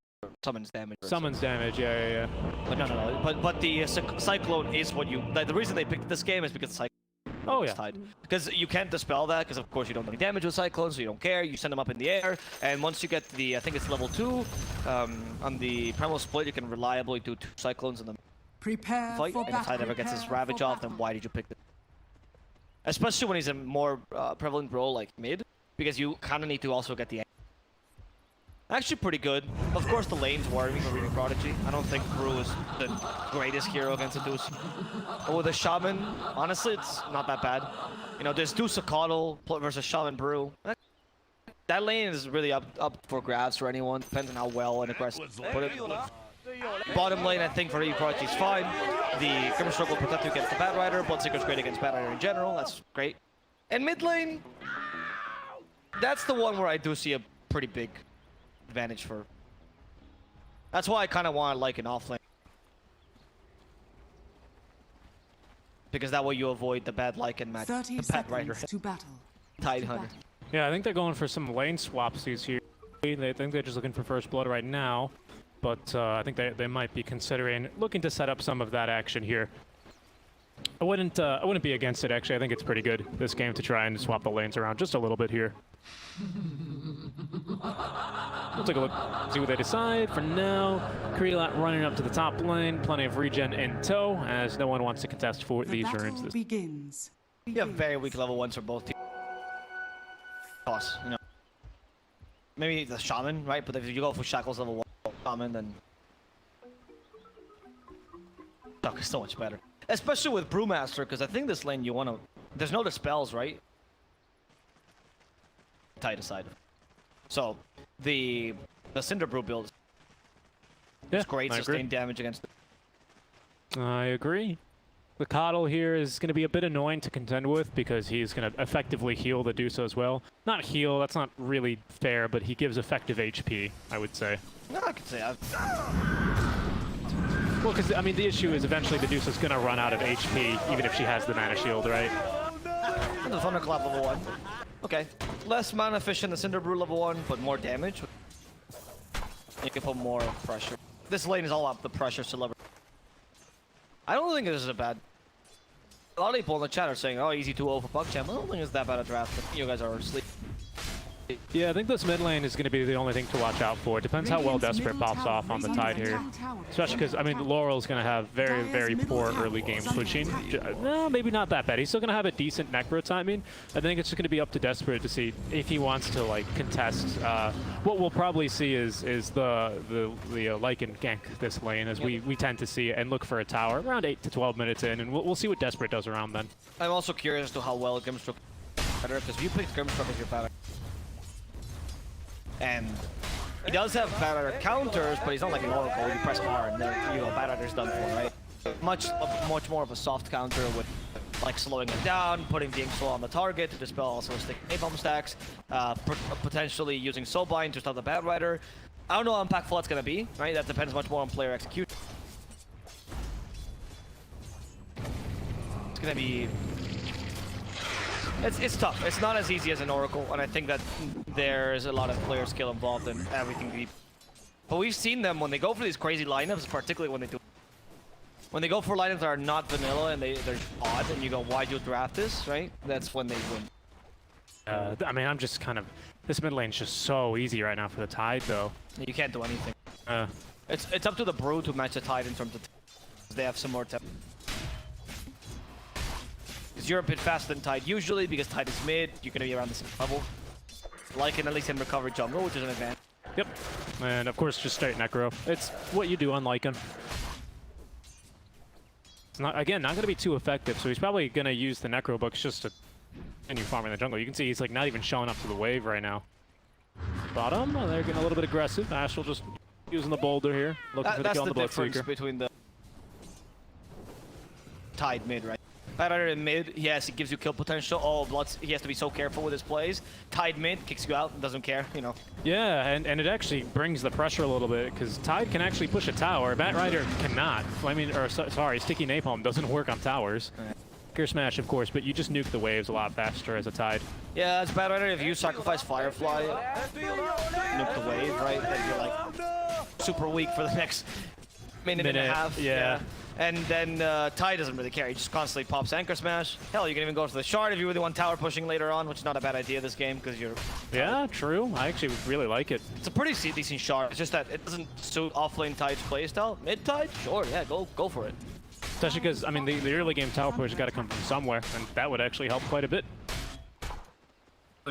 summons damage. Summons damage, yeah. But no. But the Cyclone is what you. Like, the reason they picked this game is because Cyclone. Oh yeah. Tied. Because you can't dispel that, because of course you don't do any damage with Cyclone, so you don't care. You send them up in the air, and once you get the, I think it's level 2, on the Primal Split, you can reliably do 2 Cyclones in the fight. And if Tide ever gets his Ravage off, then why did you pick it? Especially when he's a more prevalent role like mid, because you kind of need to also get the. Actually pretty good. Of course the lanes worry me for Vp.prodigy. I don't think Brew is the greatest hero against a Deuce. But with a Shaman, honestly, it's not that bad. You know, there's Deuce Coddle versus Shaman Brew. That lane is really up for grabs for anyone. Depends on how well and aggressive you put it. Bottom lane, I think for Vp.prodigy is fine. The Grimstroke will protect you against the Bat Rider. Bloodseeker's great against Bat Rider in general. That's great. And mid lane, that's the one where I do see a pretty big advantage for. That's why I kind of want like an offlane, because that way you avoid the bad Lycan match. 30 the Bat Rider seconds to battle. Tide Hunter. Yeah, I think they're going for some lane swapsies here. They think they're just looking for first blood right now, but I think they might be considering looking to set up some of that action here. I wouldn't be against it actually. I think it's pretty good this game to try and swap the lanes around just a little bit here. We'll take a look, see what they decide. For now, Creelat running up to the top lane, plenty of regen in tow, as no one wants to contest for The these battle runes. begins. You have very weak level 1s for both teams. Toss, you know. Maybe the Shaman, right? But if you go for Shackles level 1 Shaman, then Duck is so much better. Especially with Brewmaster, because I think this lane you want to. There's no dispels, right? Tight aside. So the Cinder Brew build is great sustained damage against. I agree. The Coddle here is going to be a bit annoying to contend with because he's going to effectively heal the Dusa as well. Not heal, that's not really fair, but he gives effective HP, I would say. No, I could say that. Well, because, I mean, the issue is eventually the Dusa's going to run out of HP, even if she has the mana shield, right? And the Thunderclap level 1. Okay. Less mana efficient than Cinder Brew level 1, but more damage. You can put more pressure. This lane is all up the pressure celebrity. I don't think this is a bad. A lot of people in the chat are saying, "Oh, easy 2-0 for PckChamp." I don't think it's that bad a draft. But you guys are asleep. Yeah, I think this mid lane is going to be the only thing to watch out for. It depends how well Desperate pops off on the Tide here. Especially because, I mean, Laurel's going to have very, very poor early game switching. No, maybe not that bad. He's still going to have a decent necro timing. I think it's just going to be up to Desperate to see if he wants to, like, contest. What we'll probably see is the Lycan gank this lane, as we tend to see, and look for a tower around 8 to 12 minutes in, and we'll see what Desperate does around then. I'm also curious as to how well Grimstroke is better, because if you picked Grimstroke as your better. And he does have Bat Rider counters, but he's not like an Oracle. You press R and then, you know, Bat Rider's done for, right? Much more of a soft counter with like slowing it down, putting the Inkflow on the target to dispel also stick napalm stacks, potentially using Soulbind to stop the Bat Rider. I don't know how impactful that's gonna be, right? That depends much more on player execution. It's gonna be. It's tough. It's not as easy as an Oracle, and I think that there's a lot of player skill involved in everything. But we've seen them when they go for these crazy lineups, particularly when they go for lineups that are not vanilla and they're odd, and you go, why'd you draft this, right? That's when they win. I mean, I'm just kind of... This mid lane's just so easy right now for the Tide, though. You can't do anything. It's up to the Brew to match the Tide in terms of... They have some more temp. Because you're a bit faster than Tide usually, because Tide is mid, you're going to be around the same level. Lycan at least in recovery jungle, which is an advantage. Yep. And of course, just straight necro. It's what you do on Lycan. It's not, again, not going to be too effective, so he's probably going to use the necro books just to continue farming the jungle. You can see he's like not even showing up to the wave right now. Bottom, they're getting a little bit aggressive. Astral just using the boulder here, looking for the kill on the That's the difference Bloodseeker. between the Tide mid, right? Bat Rider in mid, yes, it gives you kill potential. Oh, he has to be so careful with his plays. Tide mid, kicks you out, doesn't care, you know. Yeah, and it actually brings the pressure a little bit, because Tide can actually push a tower. Bat Rider cannot. Sorry, Sticky Napalm doesn't work on towers. Gear Smash, of course, but you just nuke the waves a lot faster as a Tide. Yeah, as Bat Rider, if you sacrifice Firefly, nuke the wave, right? Then you're like super weak for the next minute and a half. Yeah. And then Tide doesn't really care. He just constantly pops Anchor Smash. Hell, you can even go for the Shard if you really want tower pushing later on, which is not a bad idea this game because you're... Yeah, true. I actually really like it. It's a pretty decent Shard. It's just that it doesn't suit offlane Tide's playstyle. Mid Tide? Sure, yeah, go for it. Especially because, I mean, the early game tower push has got to come from somewhere, and that would actually help quite a bit.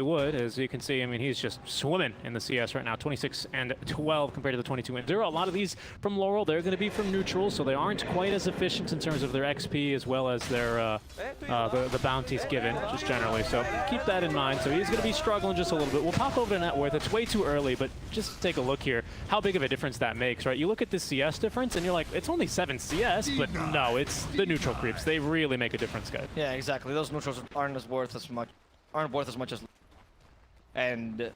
would, as you can see. I mean, he's just swimming in the CS right now. 26 and 12 compared to the 22 and 0. A lot of these from Laurel, they're going to be from neutral, so they aren't quite as efficient in terms of their XP as well as their the bounties given, just generally. So keep that in mind. So he's going to be struggling just a little bit. We'll pop over to net worth. It's way too early, but just take a look here. How big of a difference that makes, right? You look at the CS difference, and you're like, it's only 7 CS, but no, it's the neutral creeps. They really make a difference, guys. Yeah, exactly. Those neutrals aren't worth as much as. And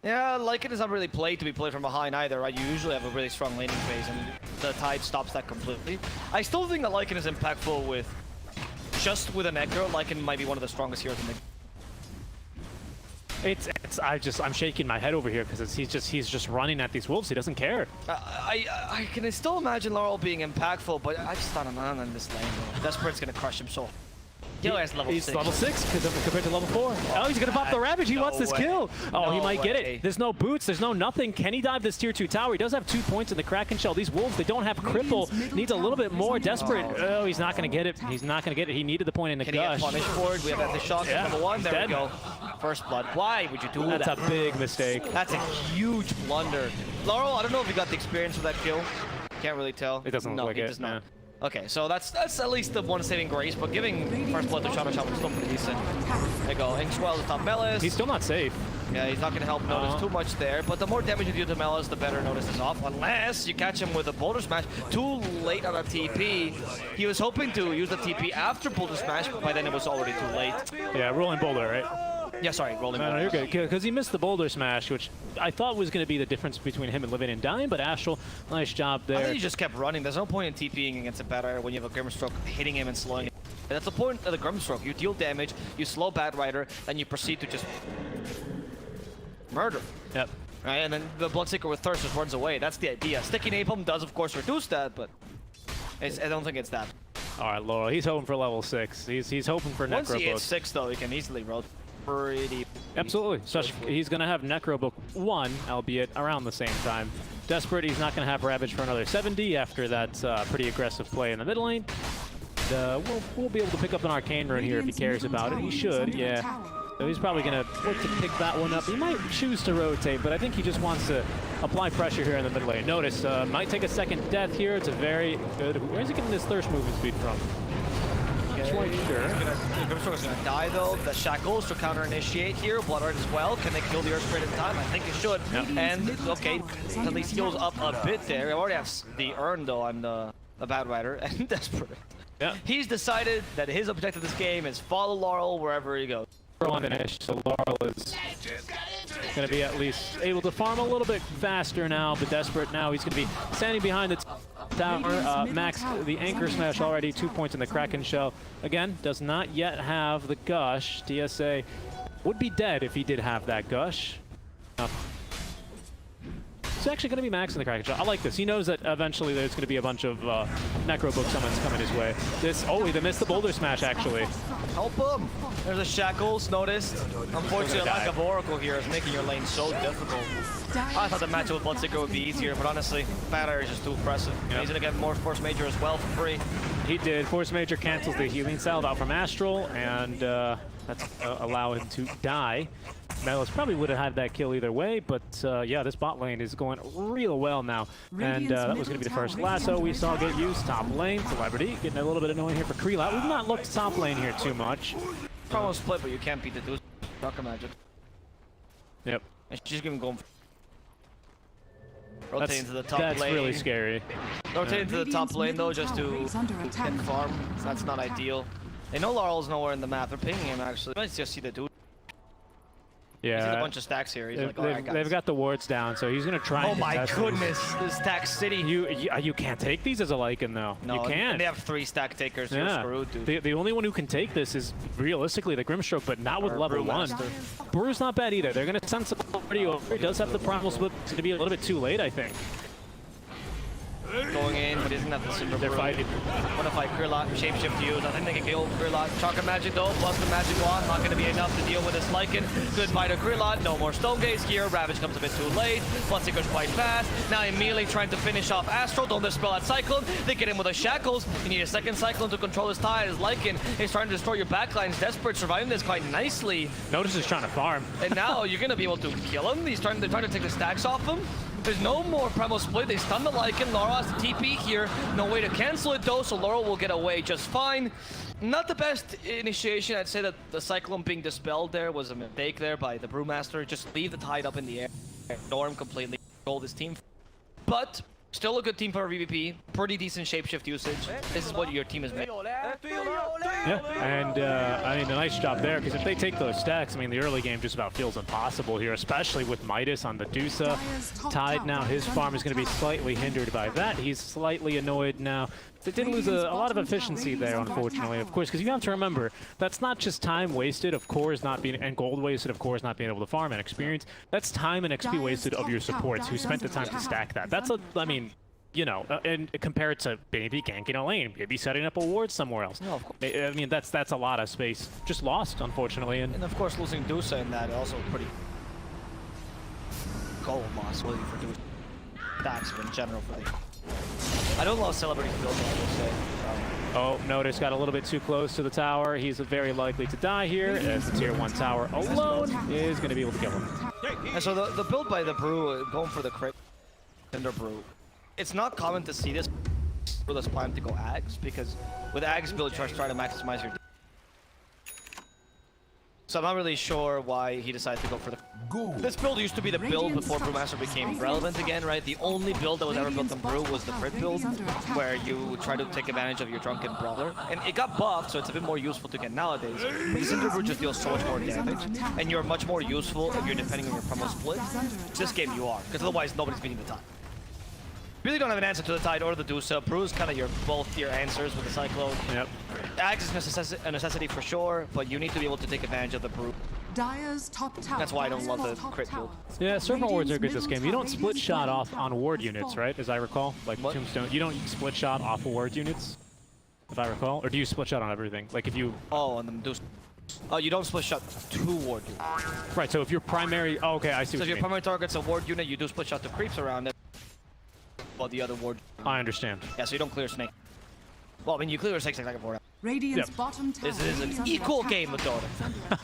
yeah, Lycan is not really played to be played from behind either, right? You usually have a really strong laning phase, and the Tide stops that completely. I still think that Lycan is impactful with just with an Echo. Lycan might be one of the strongest heroes in the. I'm shaking my head over here because he's just running at these wolves. He doesn't care. I can still imagine Laurel being impactful, but I just don't know in this lane. Desperate's gonna crush him so. He's level 6. He's level 6 compared to level 4. Oh, he's gonna pop the Ravage. He wants this kill. Oh, he might get it. There's no boots. There's no nothing. Can he dive this tier 2 tower? He does have 2 points in the Kraken Shell. These wolves, they don't have cripple. Needs a little bit more. Desperate. Oh, he's not gonna get it. He's not gonna get it. He needed the point in the Can gush. He get punished for it? We have the shock number 1. There we go. First blood. Why would you do that? That's a big mistake. That's a huge blunder. Laurel, I don't know if you got the experience with that kill. Can't really tell. It doesn't look like it. Does not. Okay, so that's at least the one saving grace, but giving first blood to Shadow Shot was still pretty decent. There you go. Inkswell to top Melis. He's still not safe. Yeah, he's not going to help Notice too much there, but the more damage you do to Melis, the better Notice is off, unless you catch him with a Boulder Smash. Too late on a TP. He was hoping to use the TP after Boulder Smash, but by then it was already too late. Yeah, rolling Boulder, right? Yeah, sorry, rolling Boulder. No, you're good, because he missed the Boulder Smash, which I thought was going to be the difference between him and living and dying, but Astral, nice job there. I think he just kept running. There's no point in TPing against a Batrider when you have a Grimstroke hitting him and slowing him. And that's the point of the Grimstroke. You deal damage, you slow Batrider, and you proceed to just murder. Yep. Right, and then the Bloodseeker with Thirst just runs away. That's the idea. Sticky Napalm does, of course, reduce that, but I don't think it's that. All right, Laurel, he's hoping for level 6. He's hoping for Necrobook. Once he hits 6, though, he can easily roll pretty. Absolutely. He's going to have Necrobook 1, albeit around the same time. Desperate, he's not going to have Ravage for another 70 after that pretty aggressive play in the mid lane. We'll be able to pick up an Arcane Rune here if he cares about it. He should, yeah. So he's probably going to look to pick that one up. He might choose to rotate, but I think he just wants to apply pressure here in the mid lane. Notice, might take a second death here. It's a very good... Where's he getting this Thirst movement speed from? Quite sure. Grimstroke's gonna die though. The Shackles to counter-initiate here. Blood Art as well. Can they kill the Earth Spirit in time? I think it should. Yep. And okay, at least heals up a bit there. We already have the Urn though on the Batrider and Desperate. Yeah. He's decided that his objective this game is follow Laurel wherever he goes. Finish, so Laurel is going to be at least able to farm a little bit faster now, but Desperate now he's going to be standing behind the tower. Max the Anchor Smash already, 2 points in the Kraken Shell. Again, does not yet have the Gush. DSA would be dead if he did have that Gush. He's actually going to be maxing the Kraken Shell. I like this. He knows that eventually there's going to be a bunch of Necrobook summons coming his way. He missed the Boulder Smash, actually. Help him! There's a Shackles, noticed. Unfortunately, lack of Oracle here is making your lane so difficult. I thought the matchup with Bloodseeker would be easier, but honestly, Batrider is just too impressive. Yep. He's going to get more Force Major as well for free. He did. Force Major cancels the healing salve out from Astral, and that's allow him to die. Melis probably would have had that kill either way, but yeah, this bot lane is going real well now. And that was going to be the first lasso we saw get used. Top lane, Celebrity getting a little bit annoying here for Kree. We've not looked top lane here too much. Promo split, but you can't beat the dude. Rock Magic. Yep. And she's going to go rotate into the top lane. That's really scary. Rotate into the top lane though, just to get farm. So that's not ideal. They know Laurel's nowhere in the map. They're pinging him actually. Let's just see the dude. Yeah, he's in a bunch of stacks here. He's like, oh, they've got the wards down, so he's gonna try. Oh my goodness, this stack city. You can't take these as a Lycan though. No, you can't. And they have 3 stack takers. Yeah. You're screwed, dude. The only one who can take this is realistically the Grimstroke, but not with level 1. Brew's not bad either. They're gonna send somebody over. He does have the primal split. It's gonna be a little bit too late, I think. going in, but he doesn't have the Cinder They're Brew. fighting. Want to fight Curcuit, shapeshift use. I think they can kill Curcuit. Chocolate Magic though, plus the Magic Wand, not going to be enough to deal with this Lycan. Good fight of Curcuit, no more Stone Gaze here. Ravage comes a bit too late. Bloodseeker's quite fast. Now immediately trying to finish off Astral. Don't dispel that Cyclone. They get him with a Shackles. You need a second Cyclone to control his tide as Lycan is trying to destroy your backlines. Desperate, surviving this quite nicely. Notice is trying to farm. And now you're going to be able to kill him. They're trying to take the stacks off him. There's no more Primal Split. They stun the Lycan. Laurel has the TP here. No way to cancel it though, so Laurel will get away just fine. Not the best initiation. I'd say that the Cyclone being dispelled there was a mistake there by the Brewmaster. Just leave the tide up in the air. Ignore him completely. Control this team. But still a good team for VVP. Pretty decent shapeshift usage. This is what your team is made. Yeah, and I mean, a nice job there, because if they take those stacks, I mean, the early game just about feels impossible here, especially with Midas on the Dusa. Tide now, his farm is going to be slightly hindered by that. He's slightly annoyed now. They did lose a lot of efficiency there, unfortunately, of course, because you have to remember, that's not just time wasted, of course, not being, and gold wasted, of course, not being able to farm and experience. That's time and XP wasted of your supports who spent the time to stack that. That's I mean, you know, and compared to maybe ganking a lane, maybe setting up a ward somewhere else. No, of course. I mean, that's a lot of space just lost, unfortunately. And of course, losing Dusa in that also pretty gold loss really for Dusa. Stacks in general for the. I don't love celebrity builds, I will say. Oh, Notice got a little bit too close to the tower. He's very likely to die here, as the tier 1 tower alone is going to be able to kill him. And so the build by the Brew, going for the crit Cinder Brew, it's not common to see this for this plan to go Ags, because with Ags build, you try to maximize your. So I'm not really sure why he decided to go for the. This build used to be the build before Brewmaster became relevant again, right? The only build that was ever built on Brew was the crit build, where you try to take advantage of your drunken brother. And it got buffed, so it's a bit more useful to get nowadays. But the Cinder Brew just deals so much more damage, and you're much more useful if you're depending on your Primal Split. This game you are, because otherwise nobody's beating the Tide. Really don't have an answer to the Tide or the Dusa. Brew's kind of both your answers with the Cyclone. Yep. Ags is a necessity for sure, but you need to be able to take advantage of the Brew. That's why I don't love the crit build. Yeah, servant wards are good this game. You don't split shot off on ward units, right? As I recall, like what? Tombstone. You don't split shot off of ward units, if I recall, or do you split shot on everything? Like if you. Oh, on the Medusa. Oh, you don't split shot to ward unit. Right. So if your primary. Oh, okay, I see. So what if you your mean. primary target's a ward unit, you do split shot to creeps around it. Well, the other ward. I understand. Yeah, so you don't clear snake. Well, I mean, you clear snakes like a board. Radiant's Yep. bottom tower This is an equal game with Dota.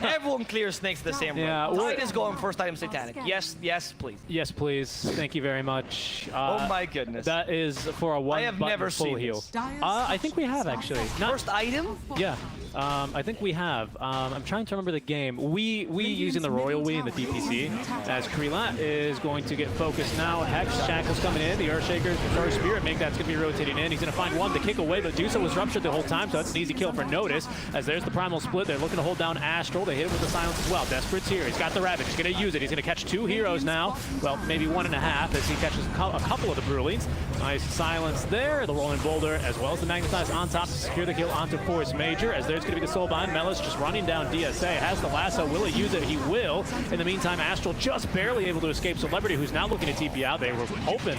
Everyone clears snakes the same Yeah, way. well- Tide is going first item satanic. Yes, yes, please. Yes, please. Thank you very much. Oh my goodness. That is for a one. I have button never full seen heal. this. I think we have actually. Not, First item? yeah. I think we have. I'm trying to remember the game. We using the Royal We in the DPC, as Krila is going to get focused now. Hex, Shackle's coming in. The Earthshaker, the Dark Spirit, Make that's going to be rotating in. He's going to find one to kick away, but Dusa was ruptured the whole time, so that's an easy kill for Notice. As there's the Primal Split, they're looking to hold down Astral. They hit him with the Silence as well. Desperate's here. He's got the Ravage. He's going to use it. He's going to catch 2 heroes now. Well, maybe 1.5 as he catches a couple of the Brewlings. Nice Silence there. The Rolling Boulder, as well as the Magnetize on top to secure the kill onto Force Major, as there's going to be the Soulbind. Melis just running down DSA. Has the lasso. Will he use it? He will. In the meantime, Astral just barely able to escape Celebrity, who's now looking to TP out. They were hoping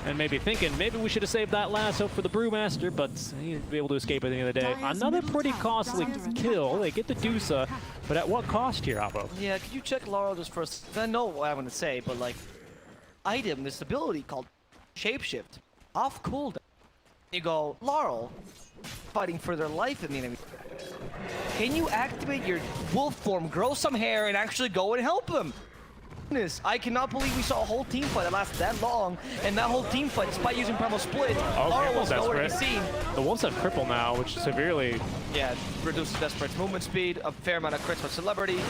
and maybe thinking maybe we should have saved that lasso for the Brewmaster, but he'd be able to escape at the end of the day. Another pretty costly kill. They get the Dusa, but at what cost here, Abo? Yeah, could you check Laurel just first? I know what I'm going to say, but like, item, this ability called Shapeshift, off cooldown. You go, Laurel, fighting for their life in the enemy. Can you activate your wolf form, grow some hair, and actually go and help them? I cannot believe we saw a whole team fight that lasted that long, and that whole team fight, despite using Primal Split, Laurel was nowhere to be seen. The Wolves have Cripple now, which severely... Yeah, reduces Desperate's movement speed, a fair amount of crits for Celebrity.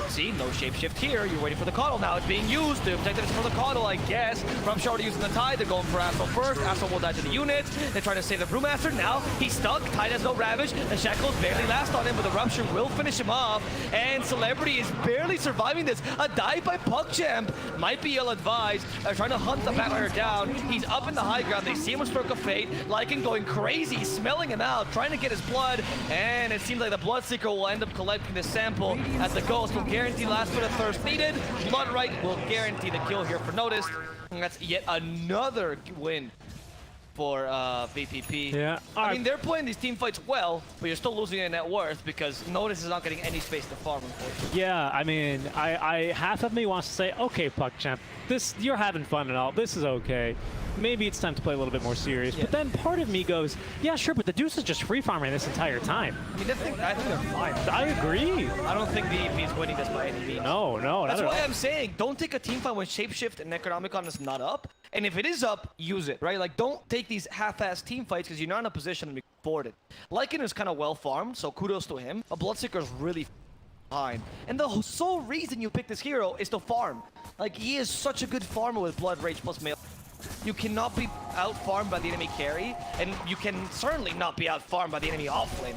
See, no shapeshift here. You're waiting for the Coddle. Now it's being used. The objective is for the Coddle, I guess. Rumshard already using the Tide. They're going for Astral first. Astral will die to the units. They're trying to save the Brewmaster. Now he's stuck. Tide has no Ravage. The Shackles barely last on him, but the Rupture will finish him off. And Celebrity is barely surviving this. A dive by PckChamp might be ill-advised. They're trying to hunt the Battler down. He's up in the high ground. They see him with Stroke of Fate. Lycan going crazy, smelling him out, trying to get his blood. And it seems like the Bloodseeker will end up collecting this sample, as the Ghost will guarantee last bit of thirst needed. Bloodright will guarantee the kill here for Notice. And that's yet another win for VPP. Yeah. I mean, they're playing these team fights well, but you're still losing in net worth because Notice is not getting any space to farm, unfortunately. Yeah, I mean, I half of me wants to say, okay, PckChamp, this, you're having fun and all, this is okay. Maybe it's time to play a little bit more serious. Yeah. But then part of me goes, yeah, sure, but the Deuce is just free farming this entire time. I mean, I think they're fine. I agree. I don't think VP is winning this by any means. No, That's not why at all. I'm saying don't take a team fight when Shapeshift and Necronomicon is not up. And if it is up, use it, right? Like, don't take these half-ass team fights because you're not in a position to be afforded. Lycan is kind of well farmed, so kudos to him. But Bloodseeker is really behind. And the sole reason you pick this hero is to farm. Like, he is such a good farmer with Blood Rage plus Mail. You cannot be out-farmed by the enemy carry, and you can certainly not be out-farmed by the enemy off-lane.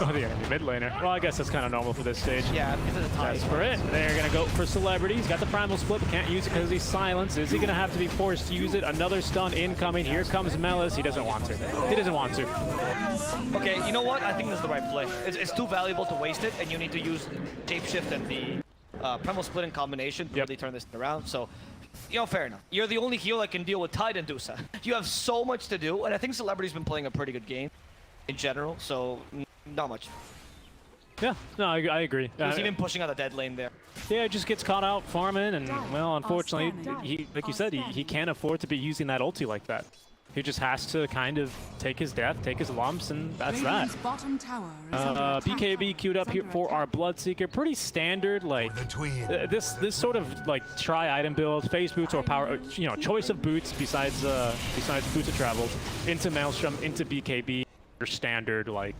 Oh, the enemy mid laner. Well, I guess that's kind of normal for this stage. Yeah, because of the time. That's for it. They're going to go for Celebrity. He's got the Primal Split, but can't use it because he's silenced. Is he going to have to be forced to use it? Another stun incoming. Here comes Melis. He doesn't want to. He doesn't want to. Okay, you know what? I think this is the right play. It's too valuable to waste it, and you need to use Shapeshift and the Primal Split in combination to really turn this around. So, you know, fair enough. You're the only hero that can deal with Tide and Dusa. You have so much to do, and I think Celebrity's been playing a pretty good game in general, so not much. Yeah, no, I agree. He's even pushing out the dead lane there. Yeah, it just gets caught out farming, and, well, unfortunately, he, like you said, he can't afford to be using that ulti like that. He just has to kind of take his death, take his lumps, and that's that. Bottom tower is under attack. PKB queued up here for our Bloodseeker. Pretty standard, like this sort of like try item build, phase boots or power, you know, choice of boots besides boots of travel into Maelstrom, into BKB. Standard, like,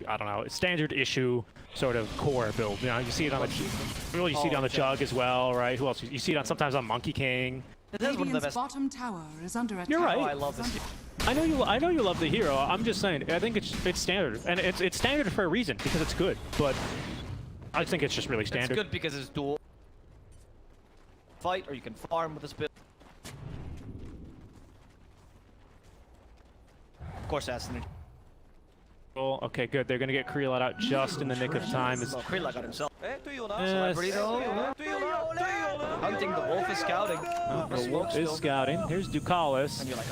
I don't know, standard issue sort of core build. You know, you see it on the you see it on the Jug as well, right? Who else? You see it on sometimes on Monkey King. That's one of the best. Bottom tower is under attack. You're right. Oh, I love this. I know you love the hero. I'm just saying. I think it's standard, and it's standard for a reason because it's good. But I think it's just really standard. It's good because it's dual fight, or you can farm with this build. Of course, that's synergy. Okay, good. They're gonna get Creel out just in the nick of time. Well, Krillak got himself. Celebrity though. Hunting, the wolf is scouting. The wolf is scouting. Here's Ducalis. And you're like,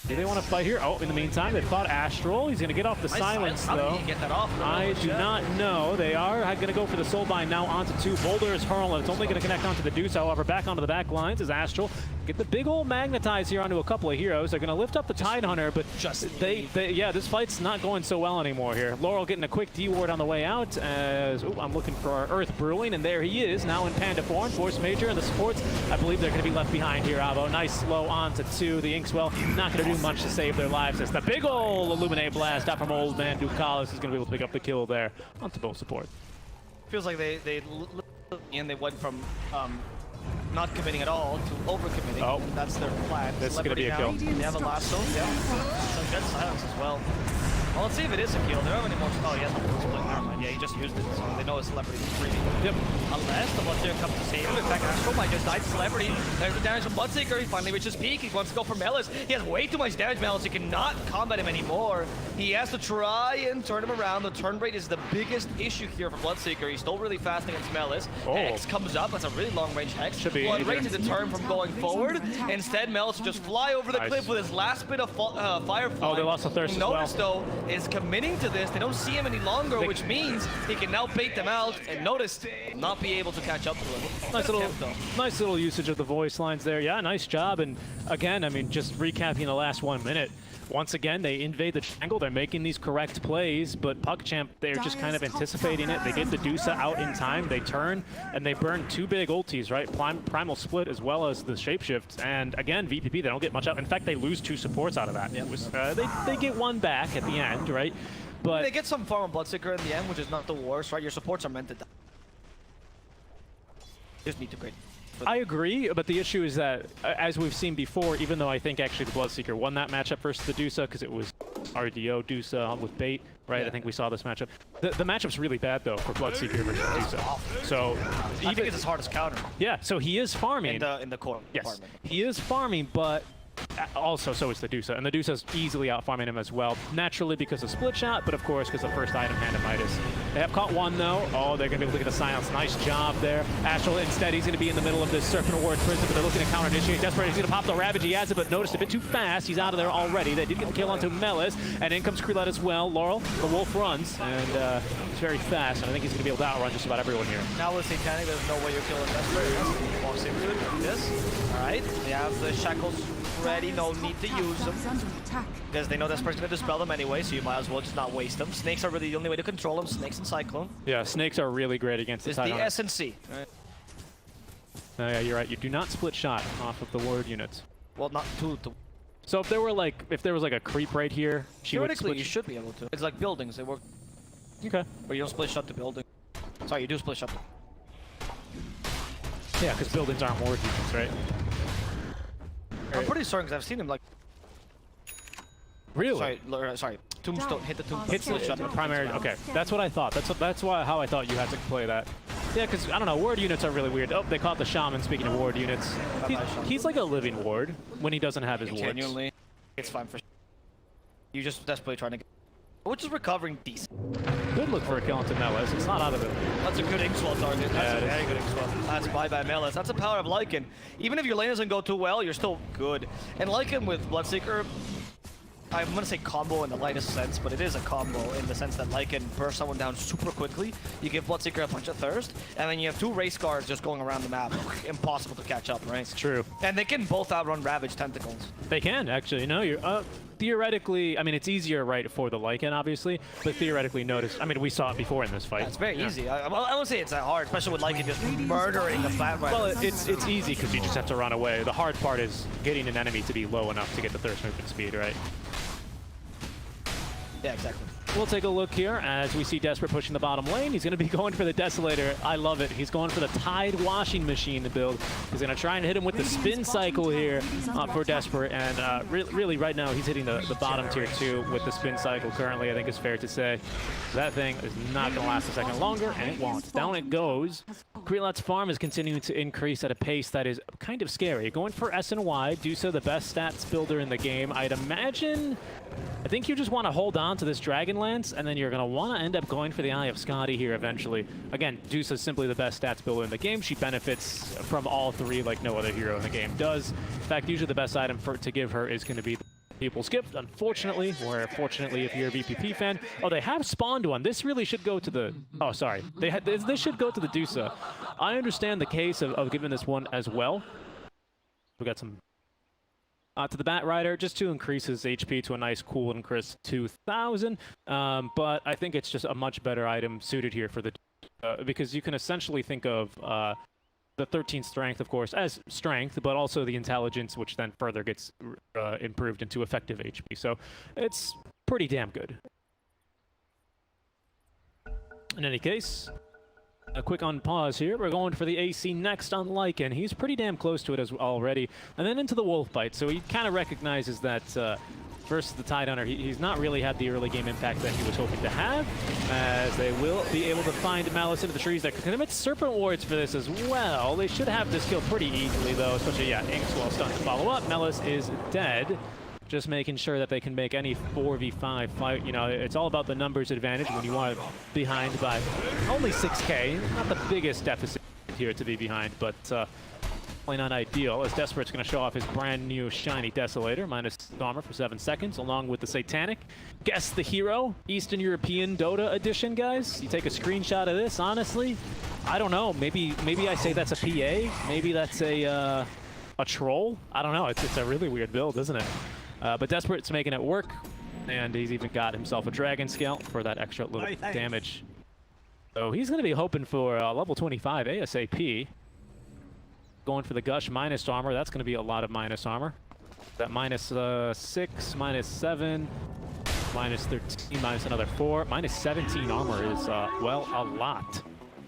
Do they want to fight here? Oh, in the meantime, they fought Astral. He's going to get off the silence, how though. did he get that off? I do not know. They are going to go for the Soulbind now onto 2. Boulder is hurl, and it's only going to connect onto the Deuce. However, back onto the back lines is Astral. Get the big old magnetize here onto a couple of heroes. They're going to lift up the Tidehunter, but yeah, this fight's not going so well anymore here. Laurel getting a quick D-ward on the way out as, I'm looking for our Earth Brewing, and there he is, now in Panda form. Force Major and the supports, I believe they're going to be left behind here, Avo. Nice slow onto 2. The Inkswell not going to do much to save their lives. It's the big old Illuminate Blast out from old man Ducalis is going to be able to pick up the kill there onto both support. Feels like they went from not committing at all to over-committing. Oh. That's their plan. This is going to be a kill. They have a last zone, yeah. So Jet Silence as well. Well, let's see if it is a kill. There aren't any more. Oh, he has no split. Never mind. Yeah, he just used it. So they know his Celebrity is freebie. Yep. Unless the Bloodseeker comes to save him. In fact, Astro might just die to Celebrity. There's the damage from Bloodseeker. He finally reaches peak. He wants to go for Melis. He has way too much damage, Melis. He cannot combat him anymore. He has to try and turn him around. The turn rate is the biggest issue here for Bloodseeker. He's still really fast against Melis. Oh. Hex comes up. That's a really long range Hex. Should be Blood easier. rate to deter him from going forward. Instead, Melis will just fly over the Nice. cliff with his last bit of Firefly. Oh, they lost the thirst as well. Notice, though, is committing to this. They don't see him any longer, which means he can now bait them out, and Notice not be able to catch up to him. Nice little usage of the voice lines there. Yeah, nice job. And again, I mean, just recapping the last 1 minute. Once again, they invade the jungle. They're making these correct plays, but PckChamp, they're just kind of anticipating it. They get the Dusa out in time. They turn, and they burn 2 big ultis, right? Primal Split as well as the Shapeshift. And again, VPP, they don't get much out. In fact, they lose 2 supports out of that. It was, they get 1 back at the end, right? But they get some farm on Bloodseeker in the end, which is not the worst, right? Your supports are meant to die. Just need to grade. I agree, but the issue is that, as we've seen before, even though I think actually the Bloodseeker won that matchup versus the Dusa, because it was RDO Dusa with bait, right? Yeah. I think we saw this matchup. The matchup's really bad, though, for Bloodseeker versus Dusa. So, I think it's his hardest counter. Yeah, so he is farming. In the core yes, department. he is farming, but Also, so is the Dusa, and the Dusa's easily out-farming him as well. Naturally because of split shot, but of course because of first item hand of Midas. They have caught one though. Oh, they're gonna be able to get the silence. Nice job there. Astral instead, he's gonna be in the middle of this Serpent Ward prison, but they're looking to counter initiate. Desperate, he's gonna pop the Ravage. He has it, but noticed a bit too fast. He's out of there already. They did get the kill onto Melis, and in comes Curcuit as well. Laurel, the Wolf runs, and he's very fast, and I think he's gonna be able to outrun just about everyone here. Now with Satanic, there's no way you're killing Desperate. Walks into it like this. Alright, they have the shackles ready, no need to use them. Because they know Desperate's gonna dispel them anyway, so you might as well just not waste them. Snakes are really the only way to control them, Snakes and Cyclone. Yeah, Snakes are really great against the It's the S and C. Right. Yeah, you're right. You do not split shot off of the ward units. Well, not two. So if there was like a creep right here, she would Theoretically, split. you should be able to. It's like buildings, they work. Okay. Or you don't split shot the building. Sorry, you do split shot. Yeah, because buildings aren't ward units, right? I'm pretty certain because I've seen him like. Really? Sorry. Tombstone hit the tombstone. Hits the shot. primary. Okay, that's what I thought. That's how I thought you had to play that. Yeah, because I don't know, ward units are really weird. Oh, they caught the shaman. Speaking of ward units, he's like a living ward when he doesn't have his wards. Genuinely, it's fine for. You just desperately trying to get. Which is recovering decent. Good look for a kill into Melis. It's not out of it. That's a good Inkswell target. That's a very good Inkswell. That's bye-bye Melis. That's the power of Lycan. Even if your lane doesn't go too well, you're still good. And Lycan with Bloodseeker, I'm gonna say combo in the lightest sense, but it is a combo in the sense that Lycan bursts someone down super quickly. You give Bloodseeker a punch of thirst, and then you have two race guards just going around the map. Impossible to catch up, right? It's true. And they can both outrun Ravage Tentacles. They can, actually. No, you're theoretically, I mean, it's easier, right, for the Lycan, obviously, but theoretically notice, I mean, we saw it before in this fight. It's very easy. I won't say it's that hard, especially with Lycan just murdering the flat right. Well, it's easy because you just have to run away. The hard part is getting an enemy to be low enough to get the thirst movement speed, right? Yeah, exactly. We'll take a look here as we see Desperate pushing the bottom lane. He's going to be going for the Desolator. I love it. He's going for the Tide Washing Machine to build. He's going to try and hit him with the Spin Cycle here for Desperate. And really, right now, he's hitting the bottom tier 2 with the Spin Cycle currently, I think is fair to say. That thing is not going to last a second longer, and it won't. Down it goes. Creelot's farm is continuing to increase at a pace that is kind of scary. Going for S and Y, Dusa, the best stats builder in the game. I'd imagine... I think you just want to hold on to this Dragonlance, and then you're going to want to end up going for the Eye of Scotty here eventually. Again, Dusa is simply the best stats builder in the game. She benefits from all three like no other hero in the game does. In fact, usually the best item to give her is going to be the People's Gift, unfortunately, or fortunately if you're a VPP fan. Oh, they have spawned one. This really should go to the... Oh, sorry. This should go to the Dusa. I understand the case of giving this one as well. We got some... to the Bat Rider, just to increase his HP to a nice cool and crisp 2,000. But I think it's just a much better item suited here for the because you can essentially think of the 13 strength, of course, as strength, but also the intelligence, which then further gets improved into effective HP. So it's pretty damn good. In any case, a quick unpause here. We're going for the AC next on Lycan. He's pretty damn close to it as already. And then into the Wolf Bite. So he kind of recognizes that versus the Tide Hunter, he's not really had the early game impact that he was hoping to have, as they will be able to find Malice into the trees. They can commit Serpent Wards for this as well. They should have this kill pretty easily, though, especially, yeah, Inkswell stunned to follow up. Malice is dead. Just making sure that they can make any 4v5 fight. You know, it's all about the numbers advantage when you want to be behind by only 6k. Not the biggest deficit here to be behind, but probably not ideal, as Desperate's going to show off his brand new shiny Desolator, minus armor for 7 seconds, along with the Satanic. Guess the hero, Eastern European Dota edition, guys. You take a screenshot of this, honestly. I don't know, maybe I say that's a PA, maybe that's a troll. I don't know, it's a really weird build, isn't it? But Desperate's making it work, and he's even got himself a Dragon Scale for that extra little damage. So he's going to be hoping for level 25 ASAP. Going for the Gush minus armor. That's going to be a lot of minus armor. That minus 6, minus 7, minus 13, minus another 4. Minus 17 armor is, well, a lot.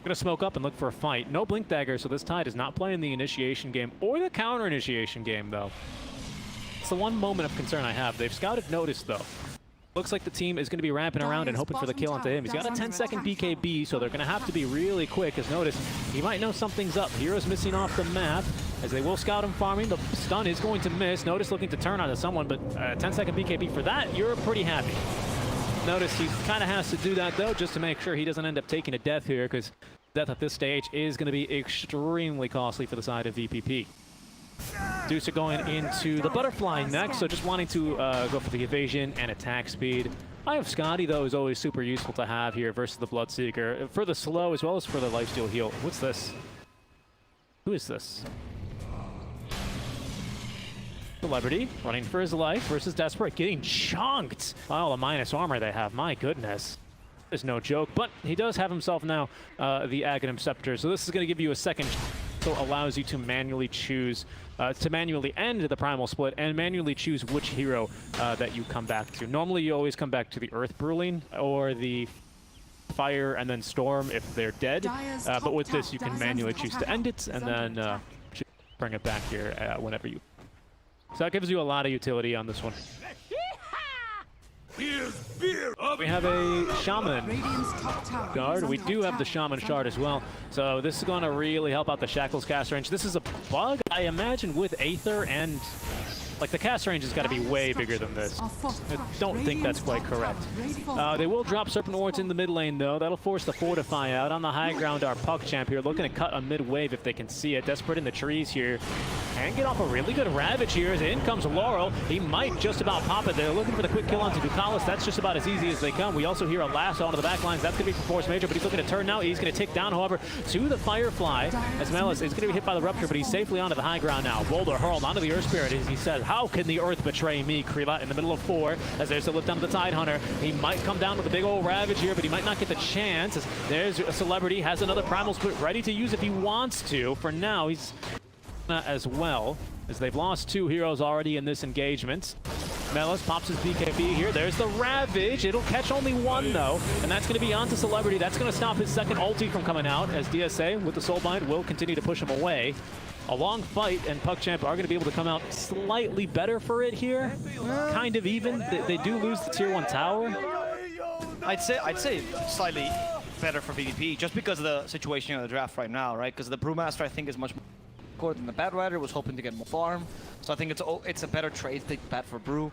Gonna smoke up and look for a fight. No Blink Dagger, so this Tide is not playing the initiation game or the counter initiation game, though. It's the one moment of concern I have. They've scouted Notice, though. Looks like the team is going to be ramping around and hoping for the kill onto him. He's got a 10-second BKB, so they're going to have to be really quick, as Notice, he might know something's up. Hero's missing off the map. as they will scout him farming. The stun is going to miss. Notice looking to turn onto someone, but 10-second BKB for that, you're pretty happy. Notice he kind of has to do that, though, just to make sure he doesn't end up taking a death here, because death at this stage is going to be extremely costly for the side of VPP. Deucer going into the butterfly next, so just wanting to go for the evasion and attack speed. Eye of Scotty, though, is always super useful to have here versus the Bloodseeker, for the slow as well as for the lifesteal heal. What's this? Who is this? Celebrity running for his life versus Desperate, getting chunked by all the minus armor they have. My goodness. Is no joke, but he does have himself now the Aghanim Scepter, so this is going to give you a second, so allows you to manually choose, to manually end the Primal Split and manually choose which hero that you come back to. Normally you always come back to the Earth Bruling or the Fire and then Storm if they're dead, but with this you can manually choose to end it and then bring it back here whenever you. So that gives you a lot of utility on this one. We have a Shaman guard. We do have the Shaman shard as well. So this is going to really help out the Shackles cast range. This is a bug, I imagine, with Aether and... like, the cast range has got to be way bigger than this. I don't think that's quite correct. They will drop Serpent Wards in the mid lane, though. That'll force the Fortify out. On the high ground, our PckChamp here looking to cut a mid wave if they can see it. Desperate in the trees here. And get off a really good Ravage here as in comes Laurel. He might just about pop it. They're looking for the quick kill onto Ducalis. That's just about as easy as they come. We also hear a lasso onto the back lines. That's going to be for Force Major, but he's looking to turn now. He's going to tick down, however, to the Firefly as Melis is going to be hit by the Rupture, but he's safely onto the high ground now. Boulder hurled onto the Earth Spirit as he says, how can the Earth betray me? Krila in the middle of 4 as there's a lift down to the Tidehunter. He might come down with a big old Ravage here, but he might not get the chance as there's a Celebrity, has another Primal Split ready to use if he wants to. For now, he's as well, as they've lost 2 heroes already in this engagement. Melis pops his BKB here. There's the Ravage. It'll catch only 1, though, and that's going to be onto Celebrity. That's going to stop his second ulti from coming out, as DSA, with the Soulbind, will continue to push him away. A long fight, and PckChamp are going to be able to come out slightly better for it here. Kind of even. They do lose the Tier 1 tower. I'd say slightly better for VVP, just because of the situation in the draft right now, right? Because the Brewmaster, I think, is much more core than the Bad Rider, was hoping to get more farm. So I think it's a better trade to bet for Brew.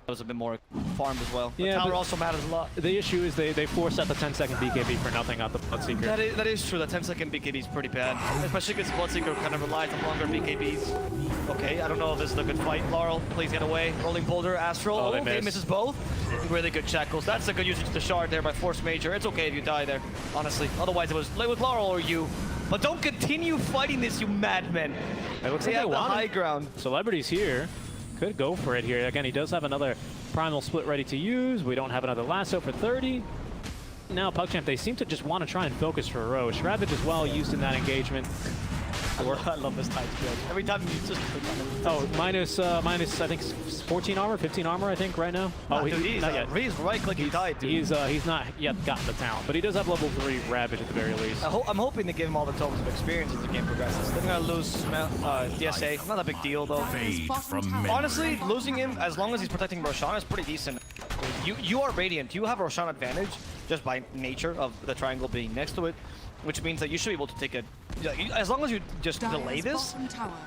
It was a bit more farmed as well. Yeah, the tower also matters a lot. The issue is they forced out the 10-second BKB for nothing out the Bloodseeker. That is true. The 10-second BKB is pretty bad, especially because Bloodseeker kind of relies on longer BKBs. Okay, I don't know if this is a good fight. Laurel, please get away. Rolling Boulder, Astral. Oh, okay, misses both. Really good Shackles. That's a good usage of the shard there by Force Major. It's okay if you die there, honestly. Otherwise, it was like with Laurel or you. But don't continue fighting this, you madmen. It looks like they have the high ground. Celebrity's here. Could go for it here. Again, he does have another Primal Split ready to use. We don't have another lasso for 30. Now, PckChamp, they seem to just want to try and focus for Roche. Ravage as well used in that engagement. I love this type build. Every time you just click on it. Oh, minus, I think, 14 armor, 15 armor, I think, right now. Oh, he's not yet. He's right-clicking died, dude. He's not yet gotten the talent, but he does have level 3 Ravage at the very least. I'm hoping to give him all the tokens of experience as the game progresses. They're going to lose DSA. Not a big deal, though. Honestly, losing him, as long as he's protecting Roshan, is pretty decent. You are Radiant. You have Roshan advantage just by nature of the triangle being next to it, which means that you should be able to take it. As long as you just delay this,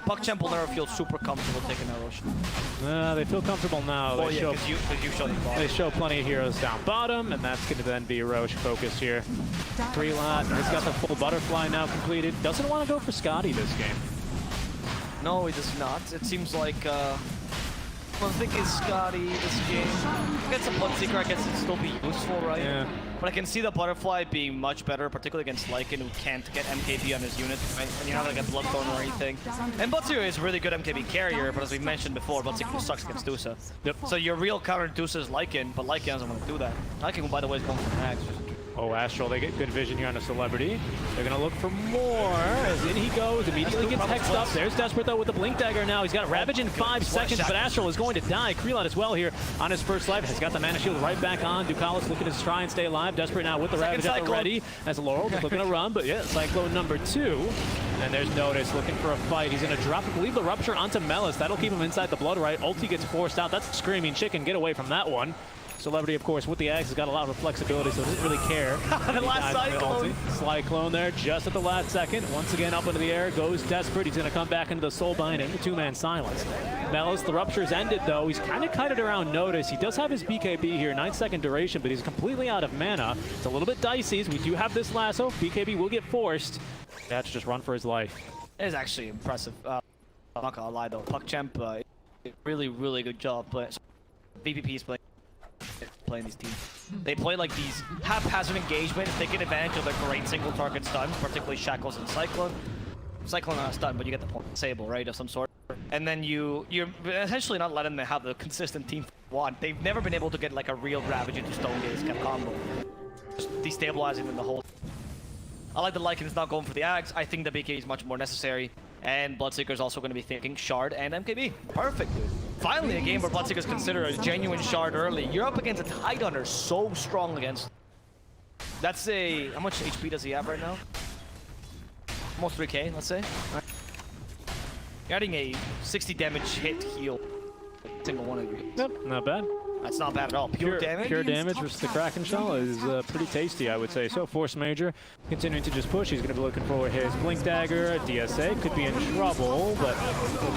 PckChamp will never feel super comfortable taking a Roshan. They feel comfortable now. Oh, yeah, because you show the bottom. They show plenty of heroes down bottom, and that's going to then be Roche focused here. 3-lot, he's got the full butterfly now completed. Doesn't want to go for Scotty this game. No, he does not. It seems like, I think it's Scotty this game. Against a Bloodseeker, I guess it'd still be useful, right? Yeah. But I can see the Butterfly being much better, particularly against Lycan, who can't get MKB on his unit, right? And you're not gonna get Bloodthorn or anything. And Bloodseeker is a really good MKB carrier, but as we mentioned before, Bloodseeker sucks against Dusa. Yep. So your real counter to Dusa is Lycan, but Lycan doesn't want to do that. Lycan, by the way, is going for Max. Oh, Astral, they get good vision here on a Celebrity. They're going to look for more. As in he goes, immediately gets hexed up. There's Desperate, though, with the Blink Dagger now. He's got Ravage in 5 seconds, but Astral is going to die. Krelot as well here on his first life. Has got the Mana Shield right back on. Ducalis looking to try and stay alive. Desperate now with the Ravage at the ready. As Laurel just looking to run, but yeah, Cyclone number 2. And there's Notice looking for a fight. He's going to drop, leave the Rupture onto Melis. That'll keep him inside the Blood Right. Ulti gets forced out. That's Screaming Chicken. Get away from that one. Celebrity, of course, with the Axe has got a lot of flexibility, so doesn't really care. The last Cyclone. Cyclone there just at the last second. Once again up into the air goes Desperate. He's going to come back into the Soul Binding, the two-man silence. Melis, the rupture's ended though. He's kind of kited around Notice. He does have his BKB here, 9-second duration, but he's completely out of mana. It's a little bit dicey as we do have this lasso. BKB will get forced. That's just run for his life. It is actually impressive. I'm not gonna lie though, PckCp, really, really good job. But VPP is playing these teams. They play like these haphazard engagements, taking advantage of the great single target stuns, particularly Shackles and Cyclone. Cyclone not a stun, but you get the point. Sable, right, of some sort. And then you're essentially not letting them have the consistent team want. They've never been able to get like a real Ravage into Stone Gaze kind of combo. Just destabilizing them the whole. I like the Lycan's not going for the Axe. I think the BK is much more necessary. And Bloodseeker's also going to be thinking Shard and MKB. Perfect, dude. Finally a game where Bloodseeker's considered a genuine Shard early. You're up against a Tidehunter so strong against. That's a... How much HP does he have right now? Almost 3k, let's say. Right. You're adding a 60 damage hit heal. Single one of you. Yep, not bad. That's not bad at all. Pure damage? Pure damage versus the Kraken Shell is pretty tasty, I would say. So Force Major continuing to just push. He's going to be looking for his Blink Dagger. DSA could be in trouble, but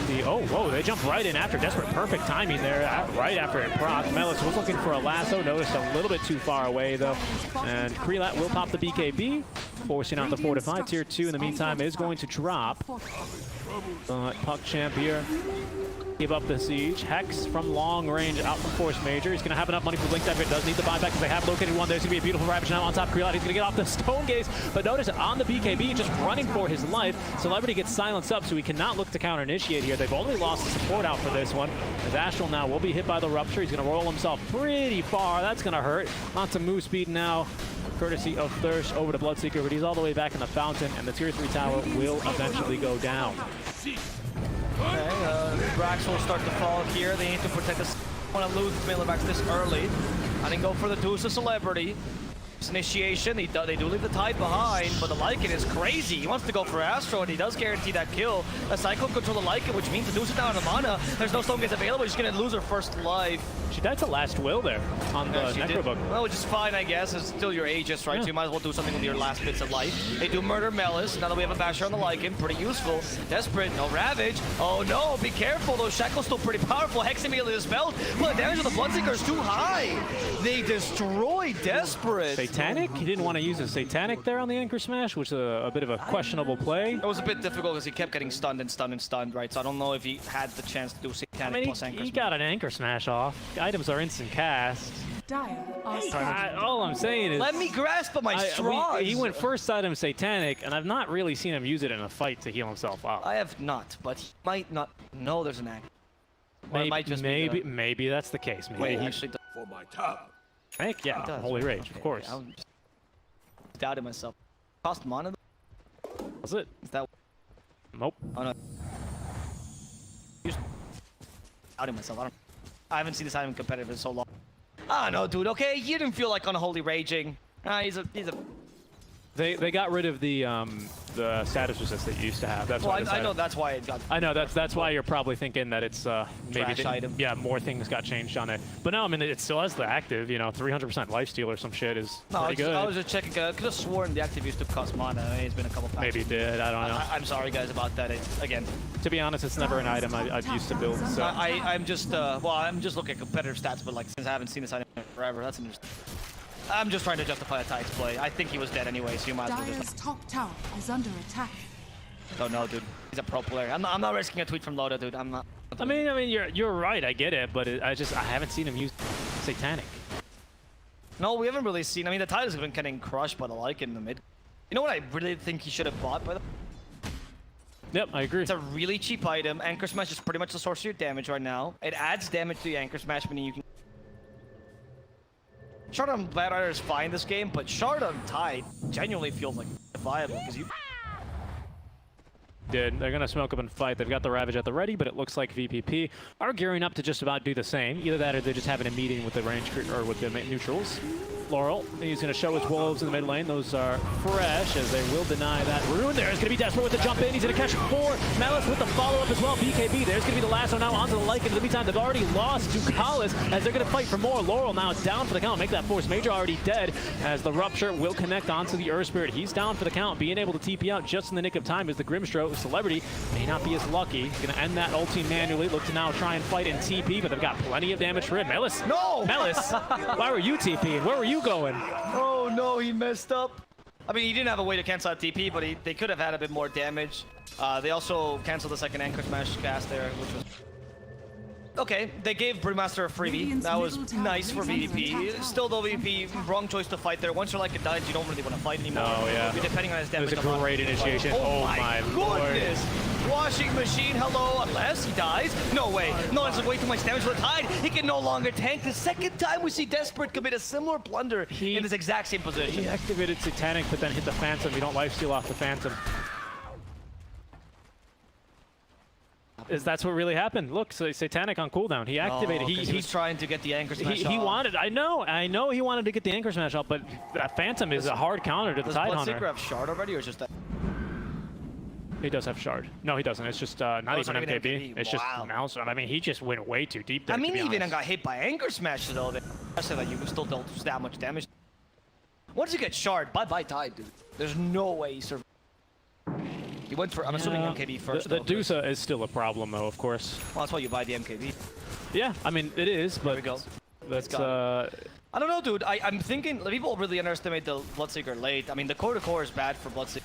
the... Oh, whoa, they jump right in after Desperate. Perfect timing there, right after it proc. Melis was looking for a lasso. Noticed a little bit too far away, though. And Krelat will pop the BKB, forcing out the Fortify. Tier 2, in the meantime, is going to drop. PckCp here. Give up the siege. Hex from long range out from Force Major. He's going to have enough money for Blink Dagger. Does need the buyback because they have located one. There's going to be a beautiful Ravage now on top. Krelat, he's going to get off the Stone Gaze. But notice on the BKB, just running for his life. Celebrity gets silenced up, so he cannot look to counter-initiate here. They've only lost the support out for this one. As Astral now will be hit by the Rupture. He's going to roll himself pretty far. That's going to hurt. Lots of move speed now, courtesy of Thirst over to Bloodseeker, but he's all the way back in the fountain, and the Tier 3 tower will eventually go down. Okay, Brax will start to fall here. They need to protect this. Want to lose Mailerback this early. I didn't go for the Deuce of Celebrity. It's initiation. They do leave the Tide behind, but the Lycan is crazy. He wants to go for Astro, and he does guarantee that kill. The Cyclone control the Lycan, which means the Deuce is down on the mana. There's no Stone Gaze available. She's going to lose her first life. She died to Last Will there on the Necrobook. Well, which is fine, I guess. It's still your Aegis, right? Yeah. So you might as well do something with your last bits of life. They do murder Melis. Now that we have a Basher on the Lycan, pretty useful. Desperate, no Ravage. Oh no, be careful. Those Shackles still pretty powerful. Hex immediately dispelled. But the damage of the Bloodseeker is too high. They destroy Desperate. Satanic? He didn't want to use a Satanic there on the Anchor Smash, which is a bit of a questionable play. It was a bit difficult because he kept getting stunned and stunned and stunned, right? So I don't know if he had the chance to do Satanic plus Anchor he Smash. got an Anchor Smash off. Items are instant cast. Dire are All I'm saying is... Let me grasp at my straws. He went first item Satanic, and I've not really seen him use it in a fight to heal himself up. I have not, but he might not know there's an Anchor. Or Maybe, it might just maybe that's the case. Maybe Wait, he actually does. For my tower. Heck yeah, It does, Holy right? Rage, Okay, of course. I'm just doubting myself. Cost mana? That's it. Is that? Nope. Oh no. Just doubting myself. I haven't seen this item competitive in so long. Ah no, dude. Okay, you didn't feel like Unholy Raging. He's a. They got rid of the status resist that you used to have. That's why I know that's why it got. I know that's why you're probably thinking that it's maybe Trash item. Yeah, more things got changed on it. But no, I mean it still has the active. You know, 300% lifesteal or some shit is pretty good. I was just checking. I could have sworn the active used to cost mana. I mean, it's been a couple times. Maybe it did. I don't know. I'm sorry guys about that. Again, to be honest, it's never an item I've used to build. So I'm just I'm just looking at competitive stats, but like since I haven't seen this item in forever, that's interesting. I'm just trying to justify a Tide's play. I think he was dead anyway, so you might as well Dire's just... top tower is under attack. Oh no, dude. He's a pro player. I'm not risking a tweet from Loda, dude. I'm not. I mean you're right. I get it, but I haven't seen him use Satanic. No, we haven't really seen. I mean, the Tide has been getting crushed by the Lycan in the mid. You know what I really think he should have bought by the... Yep, I agree. It's a really cheap item. Anchor Smash is pretty much the source of your damage right now. It adds damage to the Anchor Smash, meaning you can... Shard on Bad Rider is fine this game, but Shard on Tide genuinely feels like viable because you... They're gonna smoke up and fight. They've got the Ravage at the ready, but it looks like VPP are gearing up to just about do the same. Either that or they're just having a meeting with the range or with the neutrals. Laurel, he's going to show his wolves in the mid lane. Those are fresh, as they will deny that rune. There is going to be Desperate with the jump in. He's going to catch 4. Malice with the follow-up as well. BKB, there's going to be the last one now onto the Lycan. In the meantime, they've already lost Ducalis as they're going to fight for more. Laurel now down for the count. Make that Force Major already dead as the Rupture will connect onto the Earth Spirit. He's down for the count, being able to TP out just in the nick of time as the Grimstroke Celebrity may not be as lucky. He's going to end that ulti manually. Look to now try and fight in TP, but they've got plenty of damage for him. Melis. No! Melis, why were you TPing? Where were you going? Oh no, he messed up. I mean, he didn't have a way to cancel out TP, but they could have had a bit more damage. They also canceled the second Anchor Smash cast there, which was... Okay, they gave Brewmaster a freebie. That was nice for VVP. Still though, VVP, wrong choice to fight there. Once your Lycan dies, you don't really want to fight anymore. Oh, yeah. Depending on his It damage. was a great initiation. Oh my Lord. goodness! Washing machine, hello, unless he dies. No way. No, it's way too much damage to the Tide. He can no longer tank. The second time we see Desperate commit a similar blunder in this exact same position. He activated Satanic, but then hit the Phantom. You don't lifesteal off the Phantom. That's what really happened. Look, so Satanic on cooldown. He activated. He was trying to get the Anchor Smash he off. wanted. I know he wanted to get the Anchor Smash off, but that Phantom is a hard counter to the Tide Does Hunter. Bloodseeker have Shard already, or just that? He does have Shard. No, he doesn't. It's just not even it's not even MKB. MKB. It's Wow. just Mouse. I mean, he just went way too deep there. I mean, to he be even honest. got hit by Anchor Smash though. I said that you still dealt that much damage. Once you get Shard, bye-bye Tide, dude. There's no way he survived. He went for, I'm assuming MKB first. The Dusa is still a problem, though, of course. Well, that's why you buy the MKB. Yeah, I mean, it is, but There we go. that's, I don't know, dude. I'm thinking people really underestimate the Bloodseeker late. I mean, the core-to-core is bad for Bloodseeker.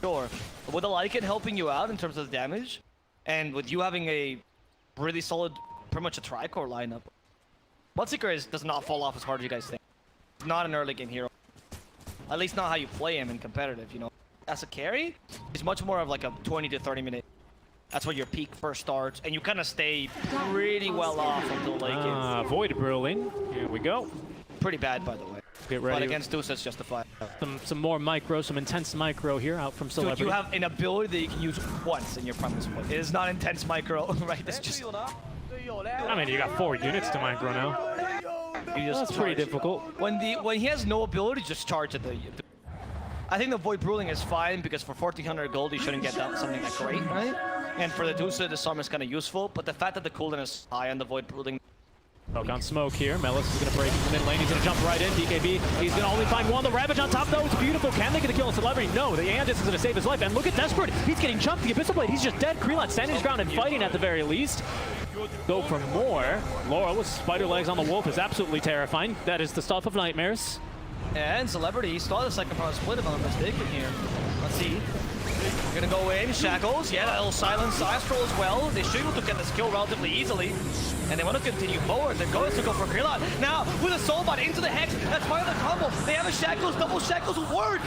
Sure. But with the Lycan helping you out in terms of the damage, and with you having a really solid, pretty much a tri-core lineup, Bloodseeker does not fall off as hard as you guys think. He's not an early game hero. At least not how you play him in competitive, you know. As a carry, he's much more of like a 20 to 30 minute. That's where your peak first starts, and you kind of stay pretty well off until late. Void Brewing. Here we go. Pretty bad, by the way. Get ready. But against Deuce, it's justified. Some more micro, some intense micro here out from Celebrity. Dude, you have an ability that you can use once in your premise point. It is not intense micro, right? It's just... I mean, you got 4 units to micro now. You just That's pretty charge. difficult. When he has no ability, just charge at the... I think the Void Ruling is fine because for 1400 gold, you shouldn't get that something that great, right? And for the Dusa, the Disarm is kind of useful, but the fact that the cooldown is high on the Void Ruling. Poke on smoke here. Melis is going to break into the mid lane. He's going to jump right in. BKB, he's going to only find one. The Ravage on top, though. It's beautiful. Can they get a kill on Celebrity? No. The Aeon is going to save his life. And look at Desperate. He's getting chunked. The Abyssal Blade, he's just dead. Krelot standing his ground and fighting at the very least. Go for more. Laura with spider legs on the wolf is absolutely terrifying. That is the stuff of nightmares. And Celebrity saw the second power split, if I'm not mistaken here. Let's see. We're gonna go in, Shackles, yeah, that'll silence Astral as well. They should be able to get this kill relatively easily. And they want to continue forward. They're going to go for Krelot. Now, with a Soulbot into the Hex, that's part of the combo. They have a Shackles, double Shackles work!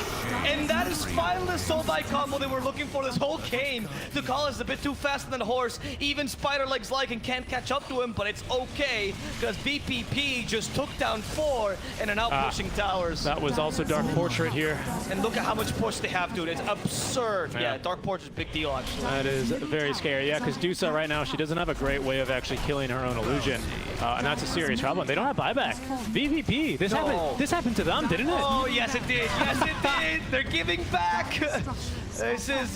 And that is finally the Soulbot combo they were looking for this whole game. Ducalis is a bit too fast than the horse. Even Spider Legs Lycan can't catch up to him, but it's okay, because BPP just took down 4 and are now pushing towers. That was also Dark Portrait here. And look at how much push they have, dude. It's absurd. Yeah, Dark Portrait's a big deal, actually. That is very scary. Yeah, because Dusa right now, she doesn't have a great way of actually killing her own illusion. And that's a serious problem. They don't have buyback. VVP, this happened to them, didn't it? Oh, yes, it did. Yes, it did. They're giving back. This is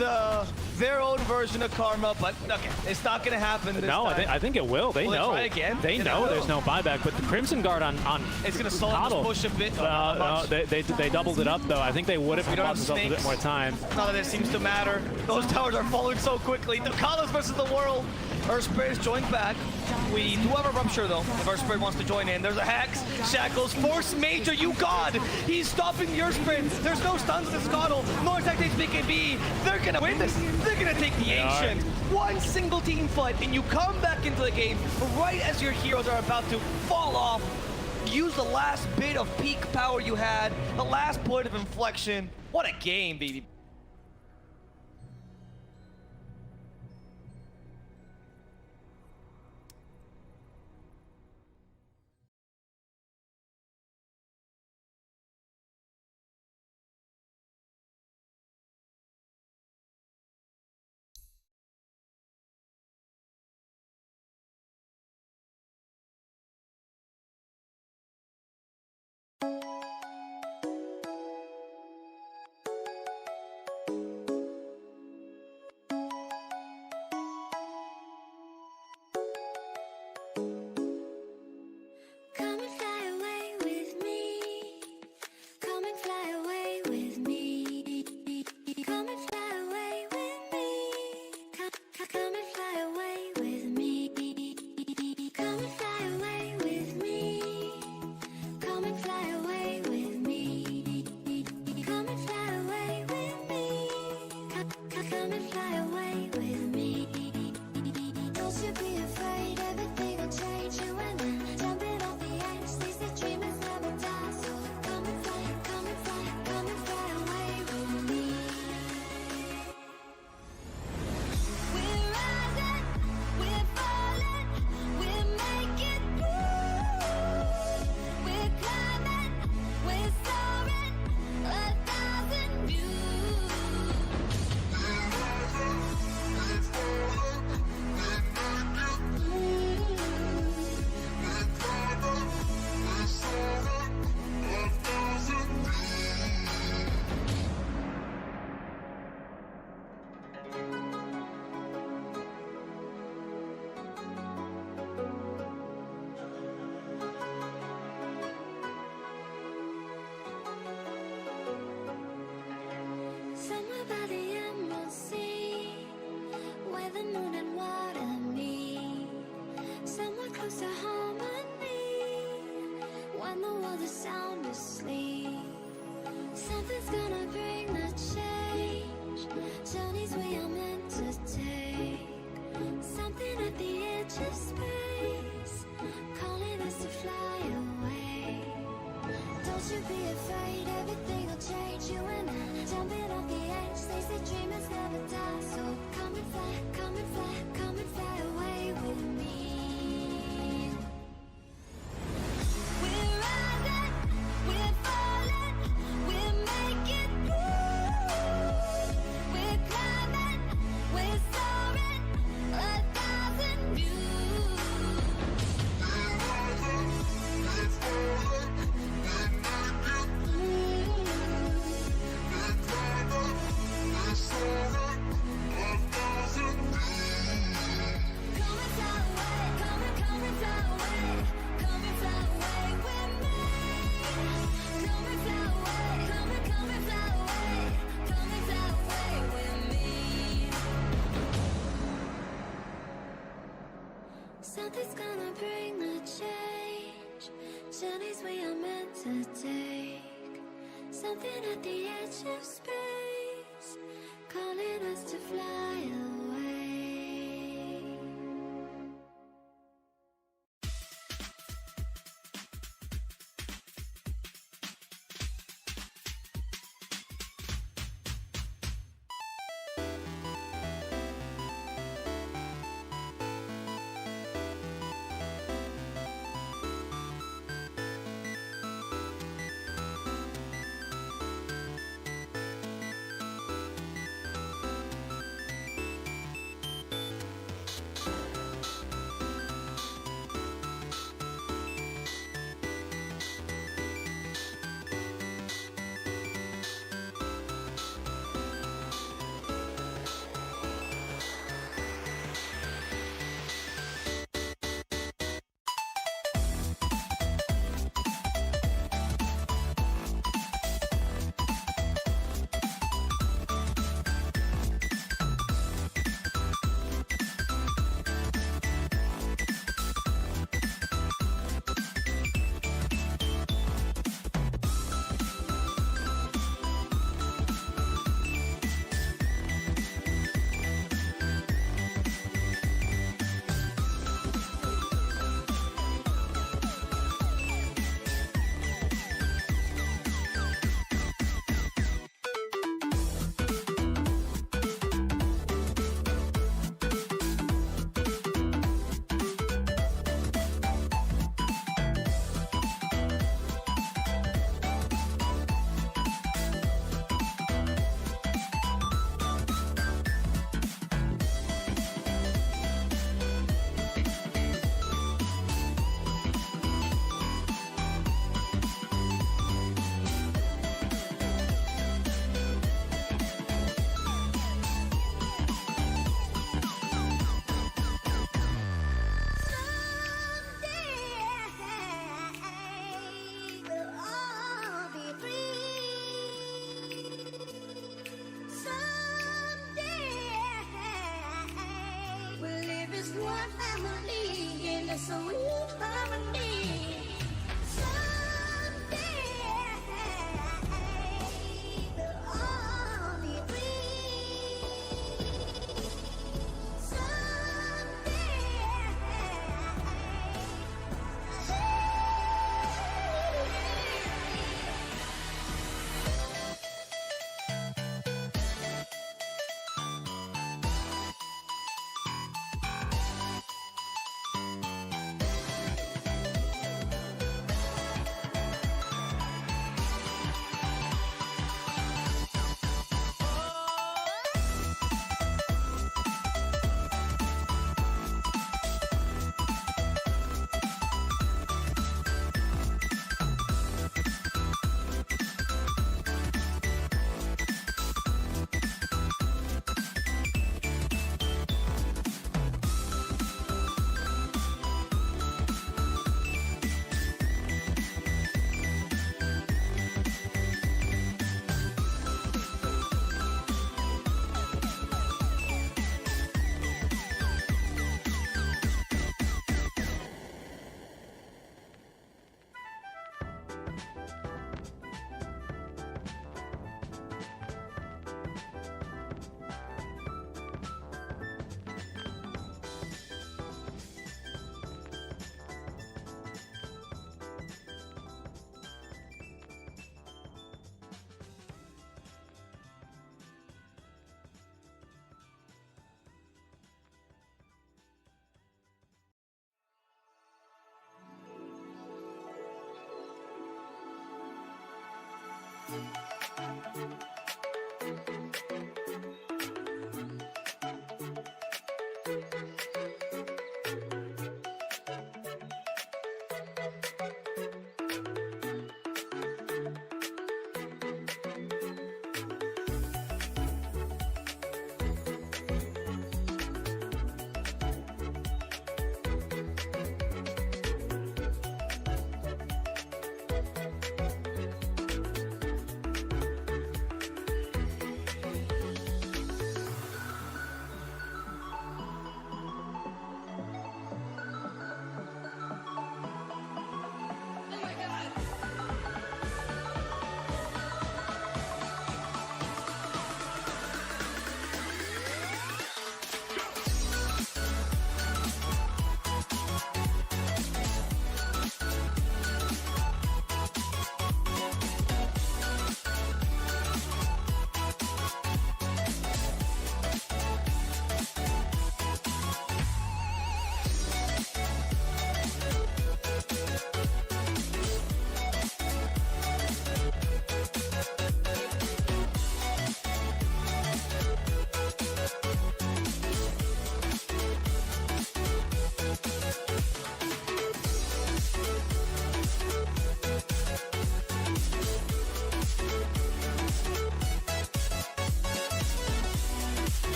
their own version of karma, but okay, it's not going to happen this no, time. I think it will. They know. Try again? They know there's no buyback, but the Crimson Guard on it's going to slow push a bit. no, they doubled it up, though. I think they would have bought themselves a bit more time. None of this seems to matter. Those towers are falling so quickly. The Kalas versus the world. Earth Spirit is joined back. We do have a Rupture, though, if Earth Spirit wants to join in. There's a Hex. Shackles. Force Major, you god! He's stopping the Earth Spirit. There's no stuns to Scuttle. No attack takes BKB. They're gonna win this. They're gonna take the Ancient. One single team fight, and you come back into the game right as your heroes are about to fall off. Use the last bit of peak power you had, the last point of inflection. What a game, baby. with me. Come and fly away with me. Come and fly away with me. Come and fly away with me. Come and fly away with me. Come and fly away with me. Come and fly away with me. Don't you be afraid, everything will change. You and I, jumping off the edge. They say dreamers never die. So come and fly, come and fly, come and fly away with me. We're rising, we're falling, we're making moves. We're climbing, we're soaring, 1,000 views. Somewhere by the emerald sea, where the moon and water meet. Somewhere close to harmony, when the world is sound asleep. Something's gonna bring the change, journeys we are meant to take. Something at the edge of space, calling us to fly away. Don't you be afraid, everything will change. You and I, jumping off the edge. They say dreamers never die. So come and fly, come and fly, come and fly away with me. We're rising, we're falling, we're making moves. We're climbing, we're soaring, 1,000 views. Come and fly away, come and fly away, come and fly away with me. Come and fly away, come and fly away, come and fly away with me. Something's gonna bring the change, journeys we are meant to take. Something at the edge of space, calling us to fly away.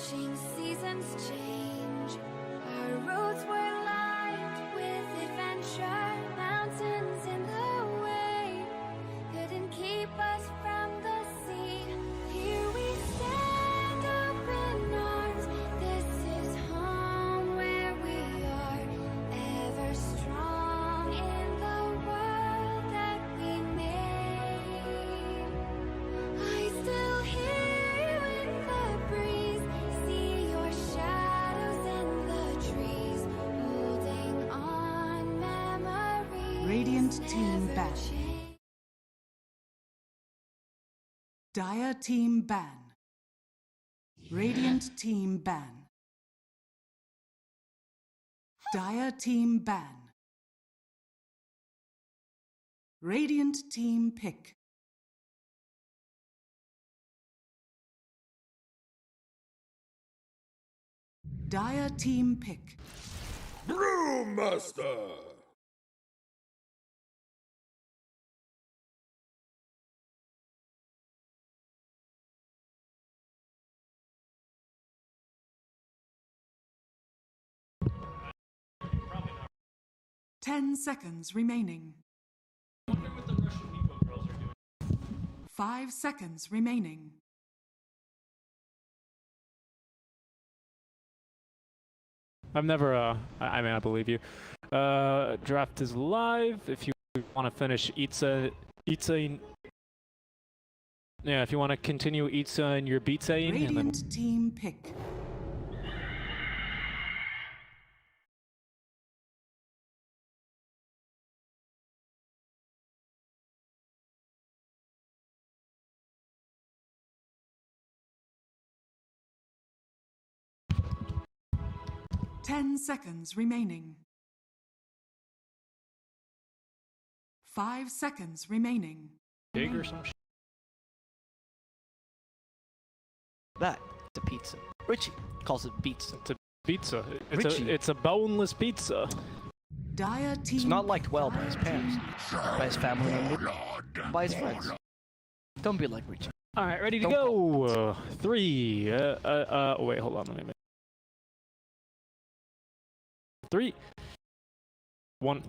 watching seasons change. Our roads were lined with adventure, mountains in the way couldn't keep us from the sea. Here we stand, open arms. This is home where we are, ever strong in the world that we made. I still hear you in the breeze, see your shadows in the trees, holding on memories. Radiant team never ban. change. Dire team ban. Radiant team ban. Dire team ban. Radiant team pick. Dire team pick. Brewmaster! 10 seconds remaining. 5 seconds remaining. I've never, I mean, I believe you. Draft is live. If you want to finish Itza, yeah, if you want to continue Itza and your Beatsaing, and then Radiant team pick. Ten seconds remaining. 5 seconds remaining. pig or some shit. That it's a pizza. Richie calls it pizza. It's a pizza. Richie. It's a boneless pizza. Dire team. It's not liked well by his parents, by his family members, by his friends. Don't be like Richie. All right, ready to Don't go. 3. Wait, hold on. Let me make 3, 1.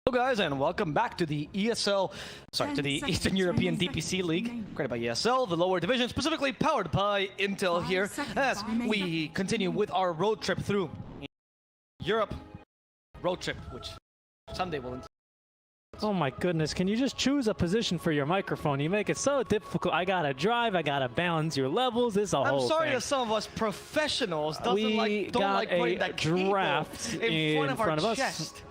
Hello guys, and welcome back to the ESL, sorry, to the 10 Eastern seconds, European 20 DPC seconds League, remaining. created by ESL, the lower division, specifically powered by Intel 5 here, seconds as remaining. we continue with our road trip through Europe. Road trip, which someday will. Oh my goodness, can you just choose a position for your microphone? You make it so difficult. I gotta drive, I gotta balance your levels. It's a I'm whole sorry thing. that some of us professionals We don't got like a putting that cable draft in front of our us. chest.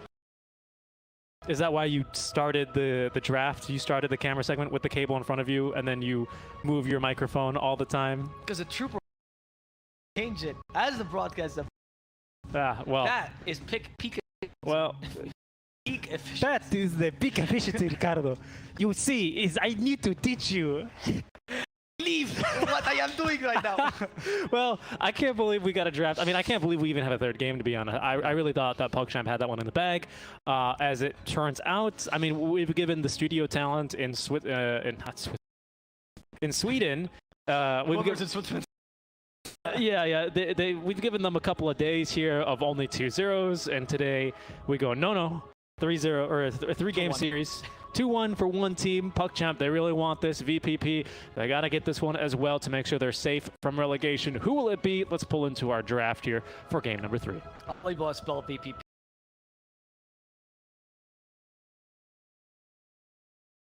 Is that why you started the draft? You started the camera segment with the cable in front of you, and then you move your microphone all the time? Because the trooper changed it as the broadcast. Ah, well. That is peak Well, efficiency. that is the peak efficiency, Ricardo. You see, is I need to teach you. Leave what I am doing right now. Well, I can't believe we got a draft. I mean, I can't believe we even have a third game, to be honest. I really thought that PckChamp had that one in the bag. As it turns out, I mean, we've given the studio talent in Sweden. We've given, yeah. We've given them a couple of days here of only 2 zeros, and today we go no 3-0 or a 3-game series. 2-1 for one team. PckChamp, they really want this. VPP, they got to get this one as well to make sure they're safe from relegation. Who will it be? Let's pull into our draft here for game number 3. I'll even spell VP.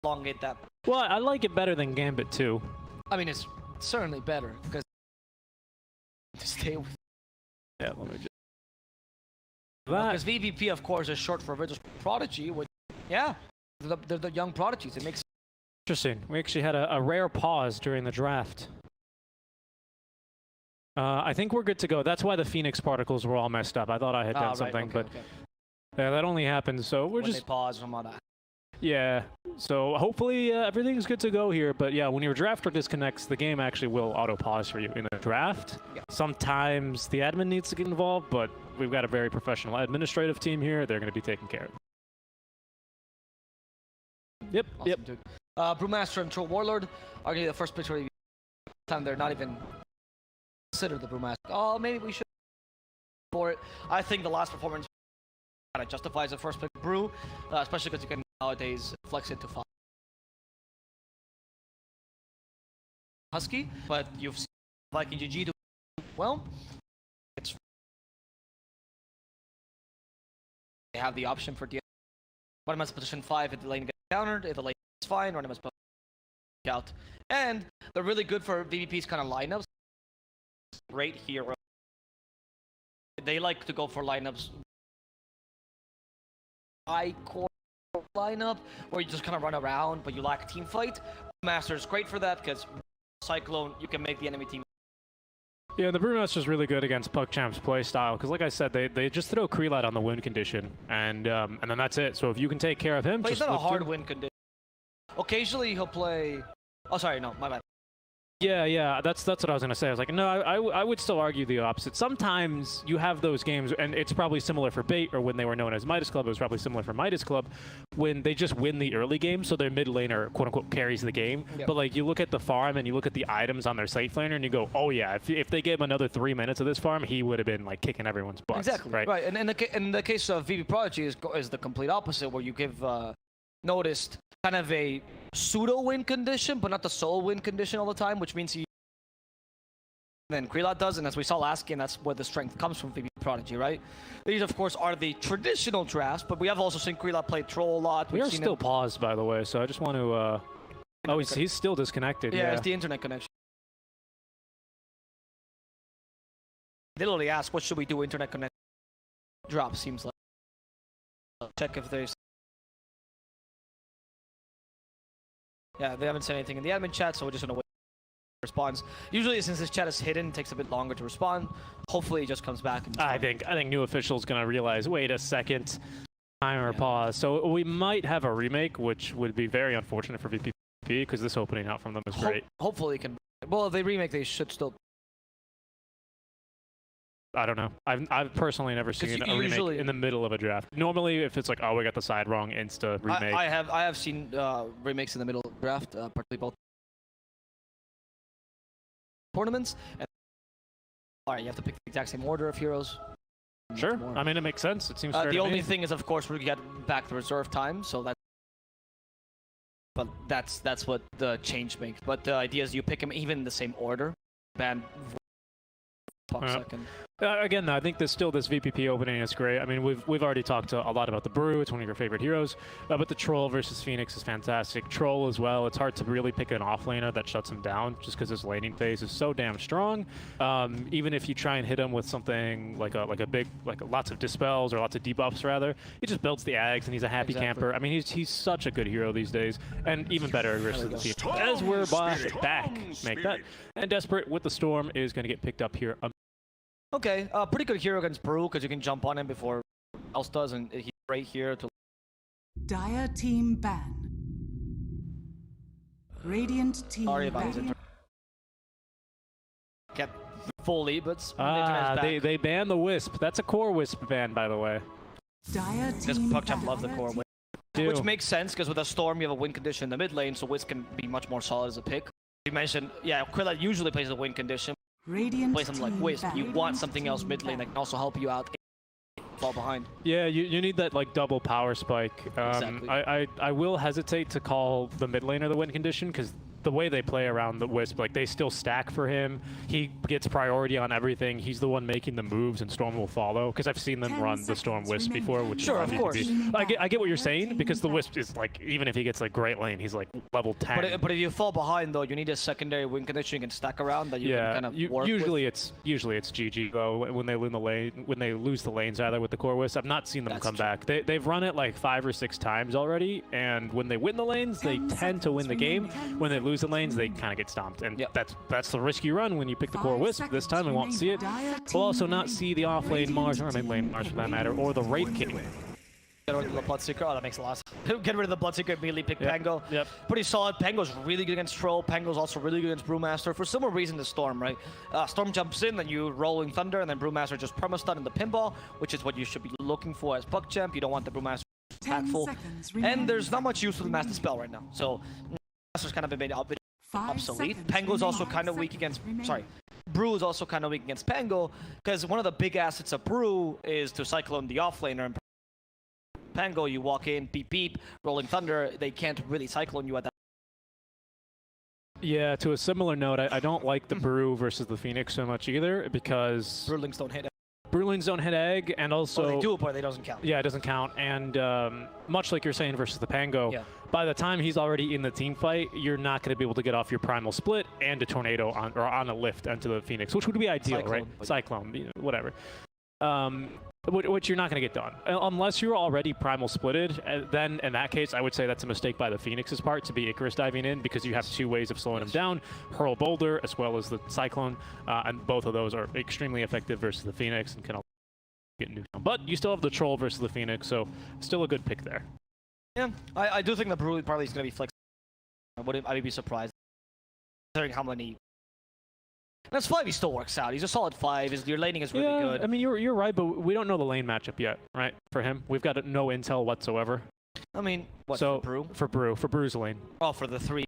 Elongate that. Well, I like it better than Gambit too. I mean, it's certainly better because to stay with. Yeah, let me just. Because VPP, of course, is short for Virtus.pro, which, yeah, they're the young prodigies. It makes. Interesting. We actually had a rare pause during the draft. I think we're good to go. That's why the Phoenix particles were all messed up. I thought I had done something, but that only happened. So we're when just they pause from all that. yeah. So hopefully everything's good to go here. But yeah, when your drafter disconnects, the game actually will auto pause for you in the draft. Yeah. Sometimes the admin needs to get involved, but we've got a very professional administrative team here. They're going to be taken care of. Yep. Awesome, Yep. dude. Brewmaster and Troll Warlord are going to be the first picture. Time they're not even consider the Brewmaster. Oh, maybe we should for it. I think the last performance kind of justifies the first pick Brew, especially because you can nowadays flex it to 5. Husky, but you've seen Viking GG do well. It's they have the option for run him as position 5 if the lane gets countered. If the lane is fine, run him as out. And they're really good for VVP's kind of lineups. Great hero. They like to go for lineups. High core lineup where you just kind of run around, but you lack team fight. Master is great for that because Cyclone, you can make the enemy team. Yeah, the Brewmaster's really good against PckChamp's playstyle because, like I said, they just throw Creelite on the win condition, and then that's it. So if you can take care of him, but just it's not a hard win condition. Occasionally he'll play. Oh, sorry, no, my bad. Yeah, that's what I was gonna say. I was like, no, I would still argue the opposite. Sometimes you have those games, and it's probably similar for Bait, or when they were known as Midas Club, it was probably similar for Midas Club, when they just win the early game, so their mid laner, quote unquote, carries the game. Yep. But like, you look at the farm and you look at the items on their side laner, and you go, oh yeah, if they gave him another 3 minutes of this farm, he would have been like kicking everyone's butt. Exactly. Right. And in the case of Vp.prodigy is the complete opposite, where you give Noticed kind of a pseudo win condition, but not the solo win condition all the time, which means he then Creelite does, and as we saw last game, that's where the strength comes from Vp.prodigy, right? These, of course, are the traditional drafts, but we have also seen Creelite play Troll a lot. We are still paused, by the way, so I just want to... Oh, he's still disconnected. Yeah, it's the internet connection. They literally ask, what should we do internet connection? Drop, seems like. Check if there's... Yeah, they haven't said anything in the admin chat, so we're just gonna wait for response. Usually, since this chat is hidden, it takes a bit longer to respond. Hopefully, it just comes back. And I think new official's gonna realize. Wait a second, timer pause. So we might have a remake, which would be very unfortunate for VP because this opening out from them is great. Hopefully, it can. Well, if they remake, they should still. I don't know. I've personally never seen a remake in the middle of a draft. Normally, if it's like, oh, we got the side wrong, insta remake. I have seen remakes in the middle of the draft, particularly both tournaments. And all right, you have to pick the exact same order of heroes. Sure. I mean, it makes sense. It seems fair to the me. only thing is, of course, we get back the reserve time, so that. But that's what the change makes. But the idea is you pick them even in the same order. Ban. Second. Again, though, I think this VPP opening is great. I mean, we've already talked a lot about the Brew. It's one of your favorite heroes. But the Troll versus Phoenix is fantastic. Troll as well. It's hard to really pick an offlaner that shuts him down just because his laning phase is so damn strong. Even if you try and hit him with something like lots of dispels or lots of debuffs rather, he just builds the Ags and he's a happy camper. I mean, he's such a good hero these days, and even better versus the team. As we're back, make that. And Desperate with the Storm is going to get picked up here. Okay, pretty good hero against Brew because you can jump on him before else does, and he's right here to. Dire team ban. Radiant team ban. Kept fully, but they banned the Wisp. That's a core Wisp ban, by the way. Dire because team PckChamp loves the core Wisp, which makes sense because with a Storm you have a win condition in the mid lane, so Wisp can be much more solid as a pick. You mentioned, yeah, Creelite usually plays a win condition. Radiant play something like Wisp, you want something else mid lane that can also help you out fall behind. Yeah, you need that like double power spike. Exactly. I will hesitate to call the mid laner the win condition because the way they play around the Wisp, like they still stack for him. He gets priority on everything. He's the one making the moves, and Storm will follow. Because I've seen them run the Storm Wisp before, which sure, of course. I get what you're saying because the Wisp is like, even if he gets like great lane, he's like level 10. But if you fall behind though, you need a secondary win condition you can stack around that you can kind of work usually with. Usually it's GG though when they lose the lanes either with the core Wisp. I've not seen them come back. They've run it like 5 or 6 times already, and when they win the lanes, they tend to win the game. When they lose the lanes, they kind of get stomped, and that's the risk you run when you pick the core Wisp. This time we won't see it. We'll also not see the off lane Mars or mid lane Mars for that matter, or the Wraith King. Get rid of the Bloodseeker. Oh, that makes a lot. Get rid of the Bloodseeker, immediately pick Pango. Yep. Pretty solid. Pango's really good against Troll. Pango's also really good against Brewmaster. For similar reason to Storm, right? Storm jumps in, then you Rolling Thunder, and then Brewmaster just perma-stun in the pinball, which is what you should be looking for as PckChamp. You don't want the Brewmaster impactful. And there's not much use for the Master Spell right now. So Master's kind of been made obsolete. Pango's also kind of weak against... Sorry. Brew is also kind of weak against Pango, because one of the big assets of Brew is to cyclone the offlaner. And Pango, you walk in, beep beep, Rolling Thunder, they can't really cyclone you at that. Yeah, to a similar note, I don't like the Brew versus the Phoenix so much either, because Brewlings don't hit. Brewlings don't hit egg, and also... Well, they do, but it doesn't count. Yeah, it doesn't count, and much like you're saying versus the Pango, by the time he's already in the team fight, you're not going to be able to get off your Primal Split and a Tornado on a lift onto the Phoenix, which would be ideal, Cyclone, right? Cyclone, you know, whatever. Which you're not going to get done. Unless you're already Primal Splitted, then in that case, I would say that's a mistake by the Phoenix's part to be Icarus diving in, because you have two ways of slowing him down, Hurl Boulder as well as the Cyclone, and both of those are extremely effective versus the Phoenix and can also get nuked down. But you still have the Troll versus the Phoenix, so still a good pick there. Yeah, I do think the Brew probably is going to be flexible. I would be surprised considering how many... That's 5, he still works out. He's a solid 5. Your laning is really good. I mean, you're right, but we don't know the lane matchup yet, right? For him, we've got no intel whatsoever. I mean, what, so, for Brew? For Brew's lane. Oh, for the 3.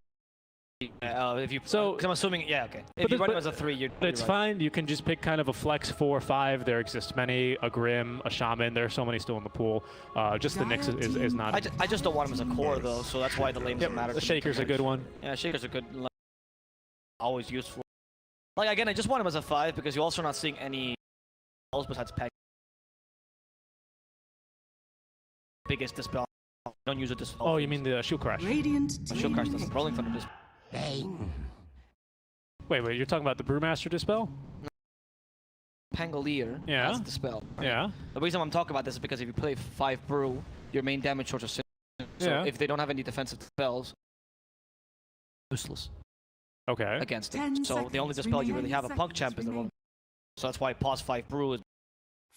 If you, so, I'm assuming, yeah, okay. If you run him as a 3, it's fine. You can just pick kind of a flex 4 or 5. There exist many, a Grim, a Shaman. There are so many still in the pool. Just the Nyx is not. I just don't want him as a core though, so that's why the lane doesn't matter. The Shaker's a good one. Yeah, Shaker's a good, always useful. Like again, I just want him as a 5 because you're also not seeing any else besides Peck. Biggest dispel. Don't use a dispel. Oh, you mean the Shield Crash? Shield Crash doesn't. Rolling Thunder dispel. Wait, you're talking about the Brewmaster dispel? Pangolier has dispel. Right? Yeah. The reason I'm talking about this is because if you play 5 Brew, your main damage source is 6. So if they don't have any defensive spells, useless. Okay. Against it. So the only dispel you really have a PckChamp is the Rolling. So that's why pause 5 Brew is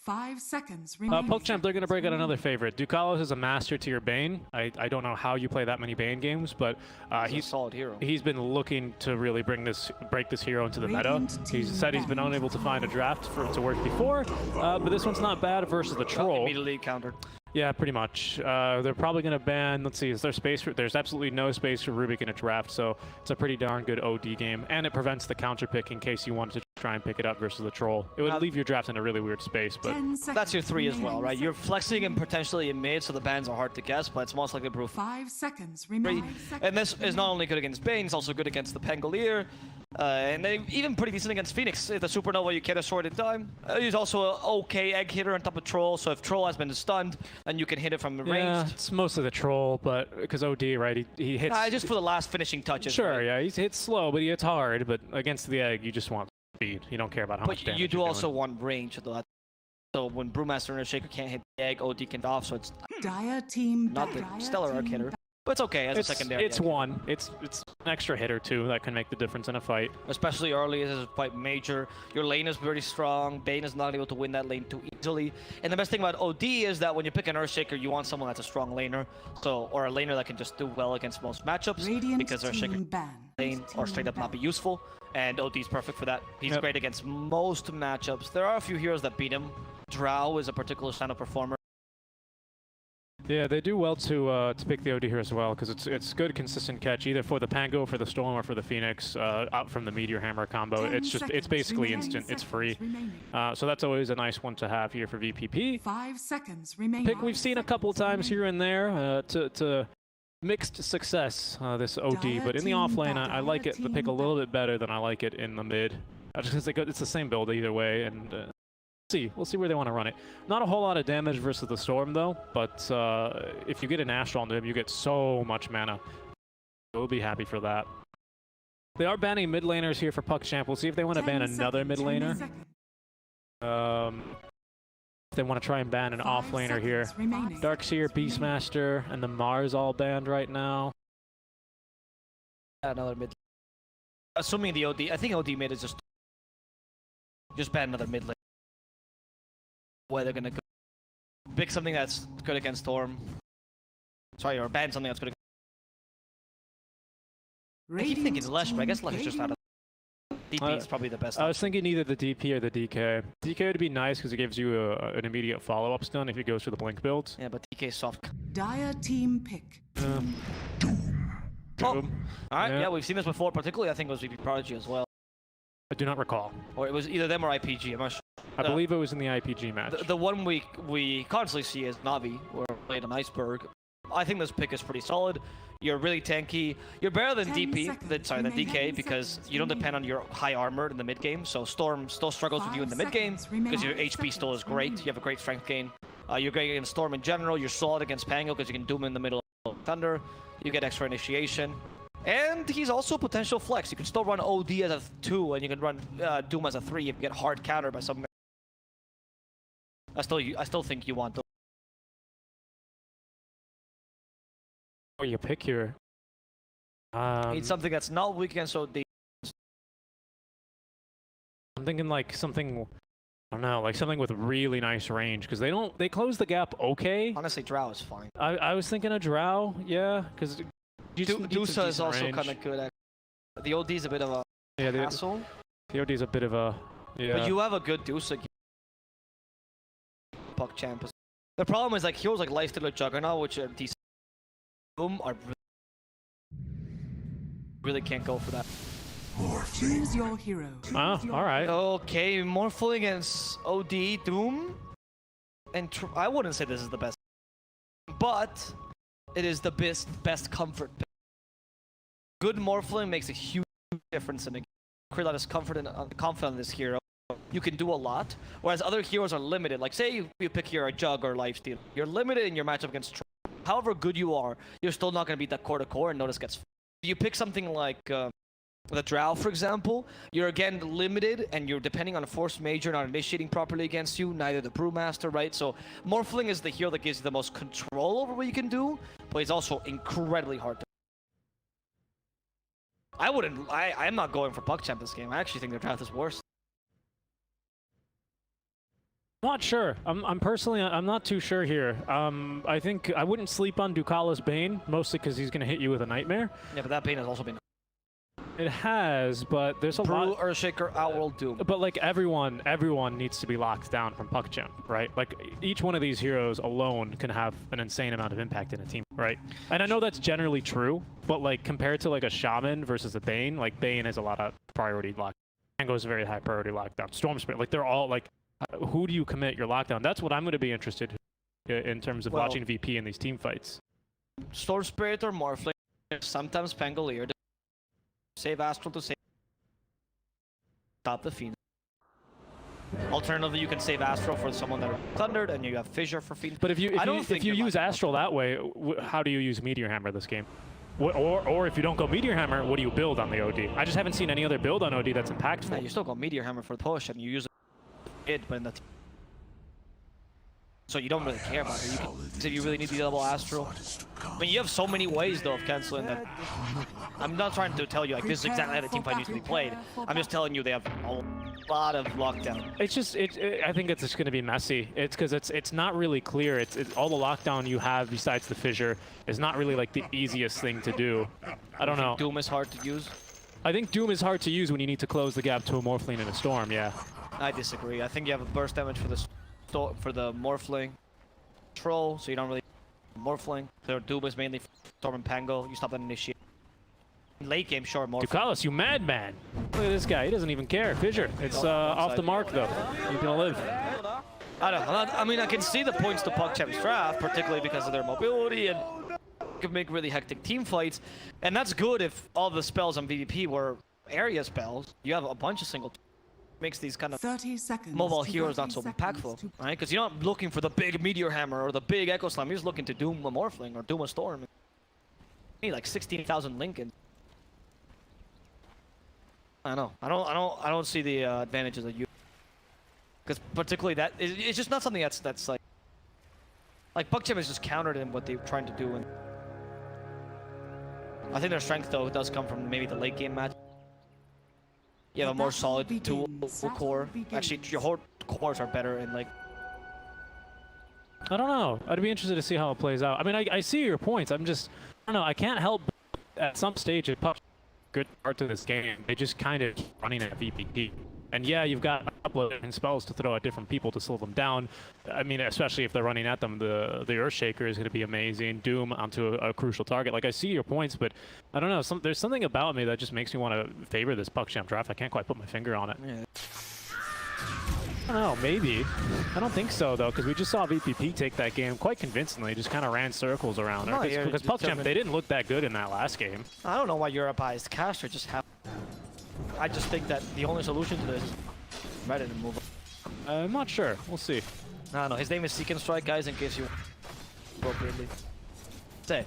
5 seconds remaining. PckChamp, they're going to break out another favorite. Ducalos is a master to your Bane. I don't know how you play that many Bane games, but he's a solid hero. He's been looking to really break this hero into the meta. He's said he's been unable to find a draft for it to work before, but this one's not bad versus the Troll. Immediately countered. Yeah, pretty much. They're probably going to ban, let's see, is there space for, there's absolutely no space for Rubik in a draft, so it's a pretty darn good OD game, and it prevents the counter pick in case you wanted to try and pick it up versus the Troll. It would leave your draft in a really weird space, but... That's your 3 as well, right? You're flexing and potentially in mid, so the bans are hard to guess, but it's most likely Brew 5 seconds remaining. And this is not only good against Bane, it's also good against the Pangolier, and they even pretty decent against Phoenix. If the Supernova you get a sword in time. He's also an okay egg hitter on top of Troll, so if Troll has been stunned, then you can hit it from range. Yeah, it's mostly the Troll, but because OD, right, he hits... just for the last finishing touches. Sure, right? yeah, he hits slow, but he hits hard, but against the egg, you just want speed. You don't care about how much damage you do you're also doing. want range, though. So when Brewmaster and a Shaker can't hit the egg, OD can off, so it's Dire team not the stellar arc hitter. But it's okay as a secondary. It's one. It's an extra hit or two that can make the difference in a fight. Especially early, this is quite major. Your lane is very strong. Bane is not able to win that lane too easily. And the best thing about OD is that when you pick an Earthshaker, you want someone that's a strong laner, or a laner that can just do well against most matchups. Because Earthshaker lane or straight up not be useful, and OD is perfect for that. He's great against most matchups. There are a few heroes that beat him. Drow is a particular standout performer. Yeah, they do well to pick the OD here as well, because it's good, consistent catch either for the Pango, for the Storm, or for the Phoenix out from the Meteor Hammer combo. It's basically instant. It's free. So that's always a nice one to have here for VPP. 5 seconds remaining. Pick we've seen a couple of times here and there to mixed success, this OD, but in the off lane, I like the pick a little bit better than I like it in the mid. Just because it's the same build either way, and we'll see where they want to run it. Not a whole lot of damage versus the Storm though, but if you get an Astral onto him, you get so much mana. We'll be happy for that. They are banning mid laners here for PckChamp. We'll see if they want to ban another mid laner. If they want to try and ban an off laner here. Darkseer, Beastmaster, and the Mars all banned right now. Another mid. Assuming the OD, I think OD mid is just ban another mid lane. Where they're gonna go. Pick something that's good against Storm. Sorry, or ban something that's good against... I keep thinking Lesh, but I guess Lesh is just out of... DP is probably the best. I was thinking either the DP or the DK. DK would be nice because it gives you an immediate follow-up stun if it goes for the Blink build. Yeah, but DK is soft. Dire team pick. Doom. Alright, yeah, we've seen this before, particularly I think it was Vp.prodigy as well. I do not recall. Or it was either them or IPG. I'm not sure. I believe it was in the IPG match. The one we constantly see is Navi, where we played an Iceberg. I think this pick is pretty solid. You're really tanky. You're better than than DK because you don't depend on your high armor in the mid game. So Storm still struggles with you in the mid game because your HP still is great. You have a great strength gain. You're great against Storm in general. You're solid against Pango because you can Doom in the middle of Thunder. You get extra initiation. And he's also potential flex. You can still run OD as a 2 and you can run Doom as a 3 if you get hard countered by some. I still think you want the. What you pick here? Need something that's not weak against OD. I'm thinking like something, I don't know, like something with really nice range because they close the gap okay. Honestly, Drow is fine. I was thinking a Drow, yeah, because Dusa is also kind of good. The OD is a bit of a hassle. The OD is a bit of a But you have a good Dusa. PckChamp. The problem is like heroes like Lifestealer Juggernaut, which are decent. Boom are really can't go for that. Choose your hero. Oh, alright. Okay, Morphling against OD, Doom. And I wouldn't say this is the best. But it is the best comfort pick. Good Morphling makes a huge difference in the game. Create a lot of confident in this hero. You can do a lot, whereas other heroes are limited. Like say you pick here a Jug or Lifesteal. You're limited in your matchup against however good you are, you're still not going to beat that core to core and notice gets. If you pick something like the Drow, for example, you're again limited and you're depending on a Force Major not initiating properly against you, neither the Brewmaster, right? So Morphling is the hero that gives you the most control over what you can do, but he's also incredibly hard to. I'm not going for PckChamp this game. I actually think their draft is worse. Not sure. I'm personally, I'm not too sure here. I think I wouldn't sleep on Ducala's Bane, mostly because he's going to hit you with a Nightmare. Yeah, but that Bane has also been. It has, but there's a lot. Earthshaker, Outworld, Doom. But like everyone needs to be locked down from PckChamp, right? Like each one of these heroes alone can have an insane amount of impact in a team, right? And I know that's generally true, but like compared to like a Shaman versus a Bane, like Bane has a lot of priority lock. Tango's a very high priority lockdown. Storm Spirit, like they're all like. Who do you commit your lockdown? That's what I'm going to be interested in terms of watching VP in these team fights. Storm Spirit or Morphling, sometimes Pangolier. Save Astral to save. Stop the Phoenix. Alternatively, you can save Astral for someone that thundered, and you have Fissure for Phoenix. But if you use Astral that way, how do you use Meteor Hammer this game? Or if you don't go Meteor Hammer, what do you build on the OD? I just haven't seen any other build on OD that's impactful. Yeah, you still go Meteor Hammer for the push, and you use it, but in the so you don't really care about it. If you really need the double Astral. I mean, you have so many ways though of canceling that. I'm not trying to tell you like this is exactly how the team fight needs to be played. I'm just telling you they have a lot of lockdown. It's just I think it's just going to be messy. It's because it's not really clear. It's all the lockdown you have besides the Fissure is not really like the easiest thing to do. I don't know. Doom is hard to use. I think Doom is hard to use when you need to close the gap to a Morphling and a Storm. Yeah. I disagree. I think you have a burst damage for the Morphling Troll, so you don't really Morphling. Their Doom is mainly Storm and Pango. You stop that initiate. Late game, sure, Morphling. Ducalis, you madman! Look at this guy. He doesn't even care. Fissure. It's off the mark though. He's gonna live. I mean, I can see the points to PckChamp's draft, particularly because of their mobility and can make really hectic team fights, and that's good if all the spells on VVP were area spells. You have a bunch of single. Makes these kind of mobile heroes not so impactful, right? Because you're not looking for the big Meteor Hammer or the big Echo Slam. You're just looking to Doom a Morphling or Doom a Storm. You need like 16,000 Lincoln. I know. I don't see the advantages that you. Because particularly that it's just not something that's like PckChamp is just countered in what they're trying to do. And I think their strength though does come from maybe the late game match. You have a more solid tool core. Actually, your whole cores are better in like. I don't know. I'd be interested to see how it plays out. I mean, I see your points. I don't know. I can't help but at some stage it pops good part to this game. They just kind of running at VPP. And yeah, you've got a couple of different spells to throw at different people to slow them down. I mean, especially if they're running at them, the Earthshaker is going to be amazing. Doom onto a crucial target. Like, I see your points, but I don't know. There's something about me that just makes me want to favor this PckChamp draft. I can't quite put my finger on it. Yeah. I don't know, maybe. I don't think so, though, because we just saw VPP take that game quite convincingly. Just kind of ran circles around her. Because PckChamp, they didn't look that good in that last game. I don't know why Europe buys caster. Just have. I just think that the only solution to this is Reddit and move on. I'm not sure. We'll see. I don't know. His name is Seek and Strike, guys, in case you appropriately. Say.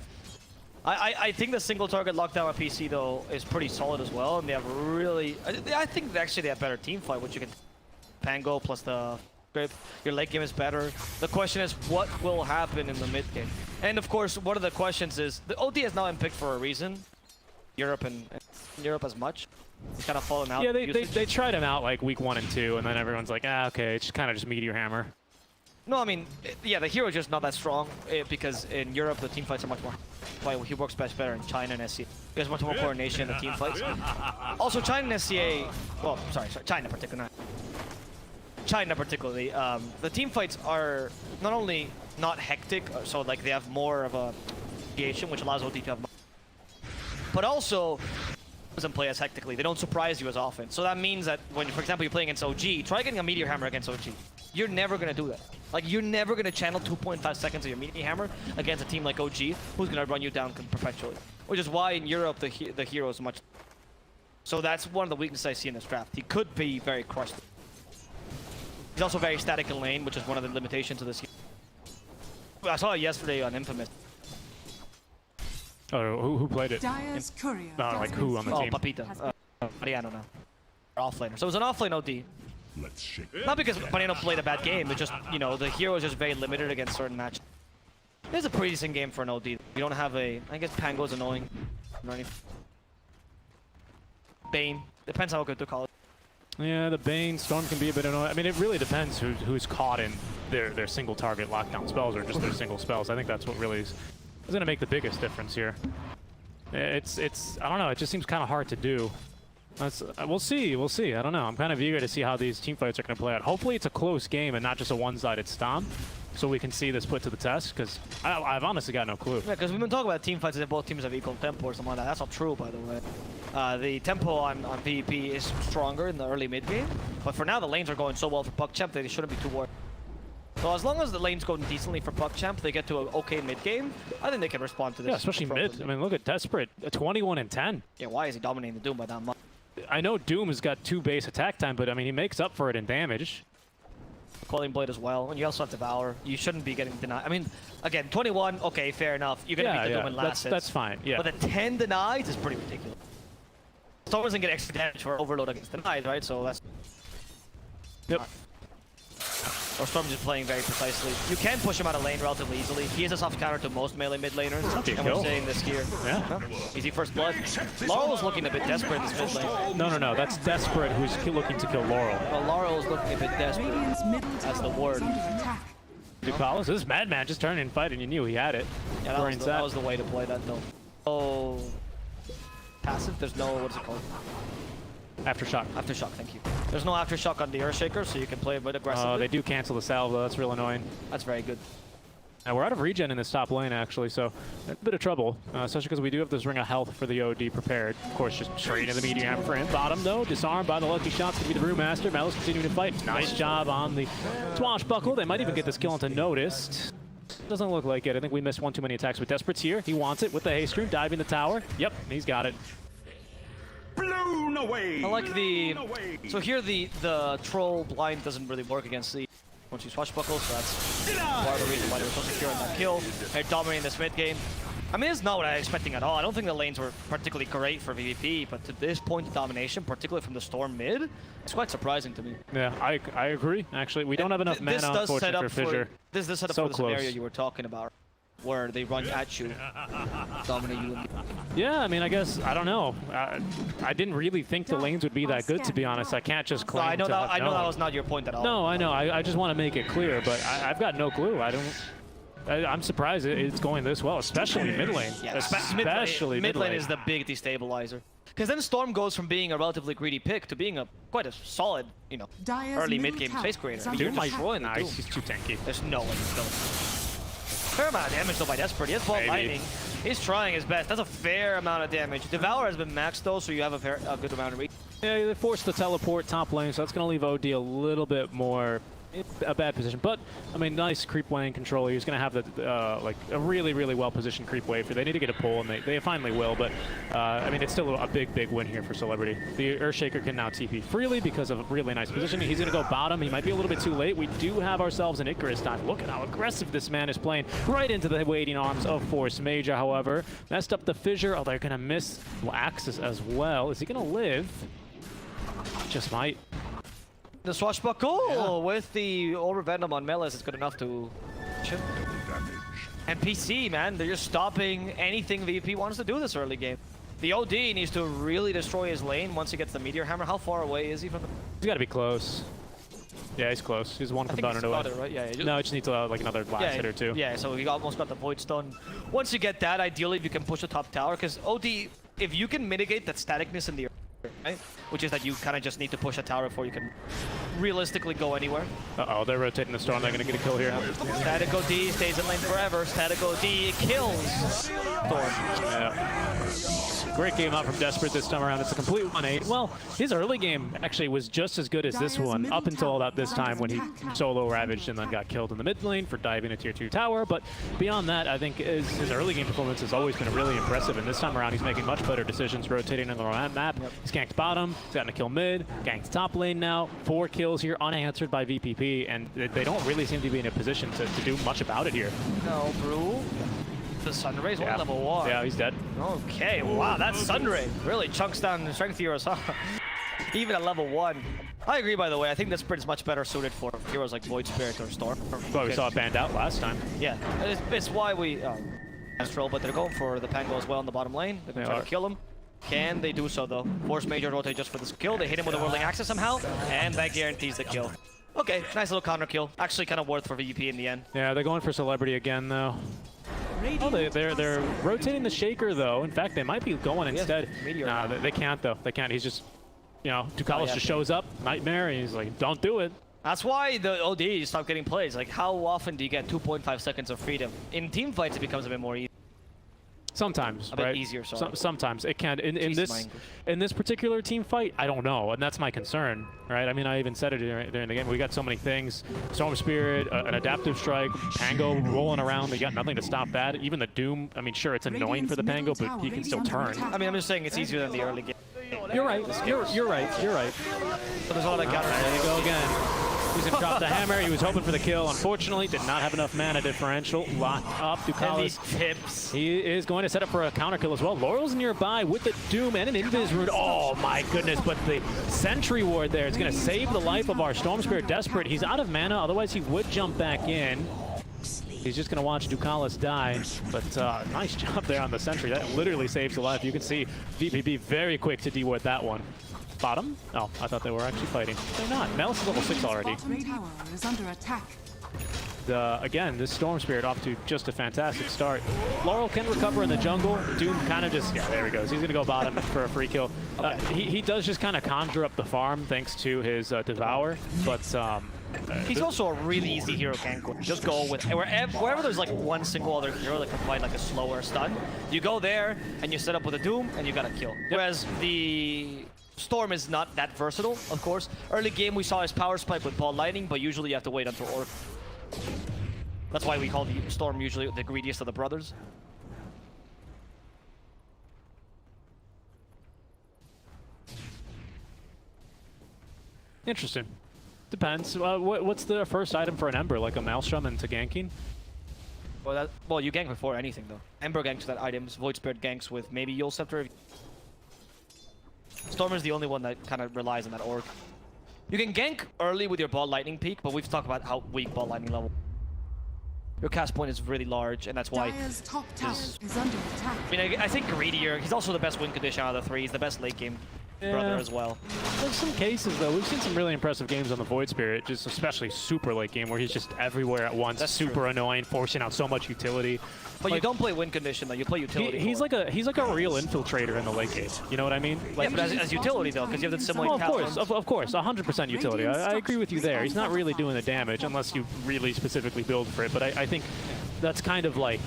I think the single target lockdown on PC, though, is pretty solid as well. And they have really... I think actually they have better team fight, which you can... Pango plus the script. Your late game is better. The question is, what will happen in the mid game? And of course, one of the questions is, the OD has now been picked for a reason. Europe and Europe as much. He's kind of fallen out. Yeah, they tried him out like week 1 and 2, and then everyone's like, ah, okay, it's kind of just Meteor Hammer. No, I mean, yeah, the hero is just not that strong because in Europe the team fights are much more. Why he works best better in China and SCA. There's much more coordination in the team fights. Also, China and SCA. Well, sorry, China particularly. China particularly, the team fights are not only not hectic, so like they have more of a variation, which allows OD to have, but also doesn't play as hectically. They don't surprise you as often. So that means that when, for example, you're playing against OG, try getting a Meteor Hammer against OG. You're never gonna do that. Like, you're never gonna channel 2.5 seconds of your Meteor Hammer against a team like OG, who's gonna run you down perpetually. Which is why in Europe the hero is much. So that's one of the weaknesses I see in this draft. He could be very crushed. He's also very static in lane, which is one of the limitations of this. I saw it yesterday on Infamous. Oh, who played it? Dire's courier. No, like who on the Oh, team? Papita. Mariano now. Offlaner. So it was an offlane OD. Let's shake. Not because Mariano played a bad game, it's just, you know, the hero is just very limited against certain matches. It's a pretty decent game for an OD. You don't have a... I guess Pango's annoying. Bane. Depends how good to call it. Yeah, the Bane Storm can be a bit annoying. I mean, it really depends who's caught in their single target lockdown spells or just their single spells. I think that's what really is going to make the biggest difference here. It's I don't know. It just seems kind of hard to do. We'll see. I don't know. I'm kind of eager to see how these team fights are going to play out. Hopefully, it's a close game and not just a one-sided stomp, so we can see this put to the test. Because I've honestly got no clue. Yeah, because we've been talking about team fights as if both teams have equal tempo or something like that. That's not true, by the way. The tempo on PvP is stronger in the early mid game, but for now the lanes are going so well for PckChamp that they shouldn't be too worried. So as long as the lane's going decently for PckChamp, they get to an okay mid game. I think they can respond to this. Yeah, especially mid. I mean, look at Desperate, 21 and 10. Yeah, why is he dominating the Doom by that much? I know Doom has got 2 base attack time, but I mean, he makes up for it in damage. Quelling Blade as well, and you also have Devour. You shouldn't be getting denied. I mean, again, 21, okay, fair enough. You're gonna beat the Doom in last hits. That's fine, yeah. But the 10 denied is pretty ridiculous. Storm doesn't get extra damage for overload against denied, right? So that's... Yep. Or Storm just playing very precisely. You can push him out of lane relatively easily. He is a soft counter to most melee mid laners, and we're saying this here. Yeah. Huh? Easy first blood. Laurel's looking a bit desperate in this mid lane. No. That's Desperate who's looking to kill Laurel. Well, Laurel's looking a bit desperate. Radiant's middle That's the tower word. is under attack. Dupalis, this Madman just turned and fight, and you knew he had it. Yeah, that was the way to play that though. Oh, passive. There's no, what's it called? Aftershock. Aftershock, thank you. There's no Aftershock on the Earthshaker, so you can play a bit aggressively. Oh, they do cancel the salve, though. That's real annoying. That's very good. And we're out of regen in this top lane, actually, so a bit of trouble, especially because we do have this Ring of Health for the OD prepared. Of course, just straight into the Meteor Hammer for him. Bottom, though, disarmed by the lucky shots to be the Brewmaster. Melis continuing to fight. Nice job on the Swashbuckle. They might even get this kill into Noticed. Doesn't look like it. I think we missed one too many attacks with Desperate's here. He wants it with the haste rune, diving the tower. Yep, he's got it. Blown away. I like the... So here the troll blind doesn't really work against the... Once you swashbuckle, so that's part of the reason why they were so secure in that kill. They're dominating this mid game. I mean, it's not what I was expecting at all. I don't think the lanes were particularly great for VVP, but to this point of domination, particularly from the Storm mid, it's quite surprising to me. Yeah, I agree, actually. We don't have enough mana, unfortunately, for Fissure. This does set up So for the close. scenario you were talking about, where they run at you, dominate you. Yeah, I mean, I guess, I don't know. I didn't really think the lanes would be that good, to be honest. I can't just claim I know to that. have I know that known. was not your point at all. No, I know. I just want to make it clear, but I've got no clue. I'm surprised it's going this well, especially mid lane. Yeah, Especially mid lane mid lane. is the big destabilizer. Because then Storm goes from being a relatively greedy pick to being quite a solid, you know, early mid-game space creator. I mean, you're destroying the Doom. Nice, he's too tanky. There's no way he's killing. Fair amount of damage though by Desperate. He has Ball Lightning. He's trying his best. That's a fair amount of damage. Devour has been maxed though, so you have a good amount of reach. Yeah, they forced the teleport top lane, so that's going to leave OD a little bit more in a bad position. But, I mean, nice creep lane control. He's going to have the, like, a really, really well-positioned creep wave. They need to get a pull, and they finally will. But, I mean, it's still a big, big win here for Celebrity. The Earthshaker can now TP freely because of a really nice position. He's going to go bottom. He might be a little bit too late. We do have ourselves an Icarus dive. Look at how aggressive this man is playing. Right into the waiting arms of Force Major, however. Messed up the fissure. Oh, they're going to miss Axis as well. Is he going to live? Just might. The swashbuckle with the Over Venom on Melis is good enough to chip. And PC, man, they're just stopping anything VP wants to do this early game. The OD needs to really destroy his lane once he gets the Meteor Hammer. How far away is he from the... He's got to be close. Yeah, he's close. He's one component away. Right? Yeah, no, it just needs like another last hit or two. Yeah, so he almost got the Void Stun. Once you get that, ideally you can push the top tower, because OD, if you can mitigate that staticness in the right? Which is that you kind of just need to push a tower before you can realistically go anywhere. Uh-oh, they're rotating the Storm. They're going to get a kill here. Static OD stays in lane forever. Static OD kills Storm. Yeah. Great game out from Desperate this time around. It's a complete 1-8. Well, his early game actually was just as good as this one up until about this time when he solo ravaged and then got killed in the mid lane for diving a tier 2 tower. But beyond that, I think his early game performance has always been really impressive. And this time around, he's making much better decisions, rotating on the map. He's ganked bottom. He's gotten a kill mid. Ganked top lane now. 4 kills here unanswered by VPP. And they don't really seem to be in a position to do much about it here. No, Brew. The Sunray's on level 1. Yeah, he's dead. Okay, wow, that Sunray really chunks down the strength heroes, huh? Even at level 1. I agree, by the way. I think this sprint is much better suited for heroes like Void Spirit or Storm. Well, we saw it banned out last time. Yeah, it's why we Astral, but they're going for the Pango as well in the bottom lane. They're going to try to kill him. Can they do so, though? Force Major rotate just for this kill. They hit him with a Whirling Axis somehow, and that guarantees the kill. Okay, nice little counter kill. Actually kind of worth for VP in the end. Yeah, they're going for Celebrity again, though. Oh, they're rotating the Shaker, though. In fact, they might be going instead. Nah, they can't, though. They can't. He's just, you know, Ducalis just shows up, Nightmare, and he's like, don't do it. That's why the OD stopped getting plays. Like, how often do you get 2.5 seconds of freedom? In team fights, it becomes a bit more easy. Sometimes, a bit right? easier, sorry. Sometimes it can. In this particular team fight, I don't know, and that's my concern, right? I mean, I even said it during the game. We got so many things: Storm Spirit, an Adaptive Strike, Pango rolling around. They got nothing to stop that. Even the Doom. I mean, sure, it's annoying for the Pango, but he can still turn. I mean, I'm just saying it's easier than the early game. You're right. You're right. But there's a lot of counter. There you go again. He's gonna drop the hammer. He was hoping for the kill. Unfortunately, did not have enough mana differential. Locked up. Ducalis. Tips. He is going to set up for a counter kill as well. Laurel's nearby with the Doom and an Invis Rune. Oh my goodness! But the Sentry Ward there is going to save the life of our Storm Spirit Desperate. He's out of mana. Otherwise, he would jump back in. He's just going to watch Ducalis die. But nice job there on the Sentry. That literally saves the life. You can see VPP very quick to deward that one. Bottom? Oh, I thought they were actually fighting. They're not. Melis is level 6 already. Tower is under attack. Again, this Storm Spirit off to just a fantastic start. Laurel can recover in the jungle. Doom kind of just, yeah, there he goes. He's going to go bottom for a free kill. He does just kind of conjure up the farm thanks to his Devour, but he's also a really easy hero gank. Just go with wherever there's like one single other hero that can provide like a slower stun. You go there and you set up with a Doom and you got a kill. Whereas the Storm is not that versatile, of course. Early game we saw his power spike with Ball Lightning, but usually you have to wait until Orc. That's why we call the Storm usually the greediest of the brothers. Interesting. Depends. What's the first item for an Ember, like a Maelstrom into ganking? Well, you gank before anything, though. Ember ganks with that items, Void Spirit ganks with maybe Yule Scepter. Stormer is the only one that kind of relies on that Orc. You can gank early with your Ball Lightning peak, but we've talked about how weak Ball Lightning level. Your cast point is really large, and that's why. Dire's top tower is under attack. I mean, I think greedier. He's also the best win condition out of the 3. He's the best late game brother as well. There's some cases, though. We've seen some really impressive games on the Void Spirit, just especially super late game, where he's just everywhere at once. That's super true. annoying, forcing out so much utility. But Like, you don't play win condition, though. You play utility. he's like a real infiltrator in the late game. You know what I mean? Like, yeah, but as utility, though, because you have to simulate oh, of course, patterns. of course, 100% utility. I agree with you there. He's not really doing the damage unless you really specifically build for it. But I think that's kind of like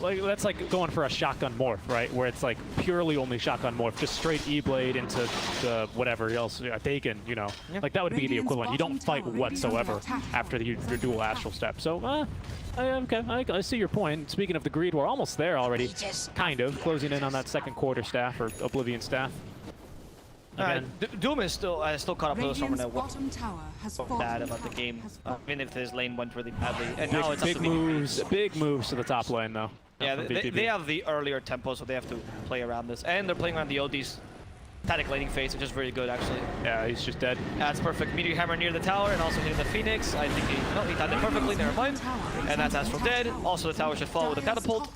that's like going for a shotgun morph, right? Where it's like purely only shotgun morph, just straight E-blade into the whatever else, Dakin, you know. Yeah. Like that would be the equivalent. You don't fight whatsoever after your dual astral step. So, okay, I see your point. Speaking of the greed, we're almost there already. Kind of closing in on that second quarter staff or Oblivion staff. Again, Doom is still caught up to us over now. What bottom tower has bad about the game, even if his lane went really badly. And now it's big up to moves, big moves to the top lane though. Yeah, from they VPP. have the earlier tempo, so they have to play around this. And they're playing around the OD's static laning phase, which is very good, actually. Yeah, he's just dead. That's perfect. Meteor Hammer near the tower and also hitting the Phoenix. I think he timed it perfectly, never mind. And that's Astral dead. Also, the tower should fall with a catapult.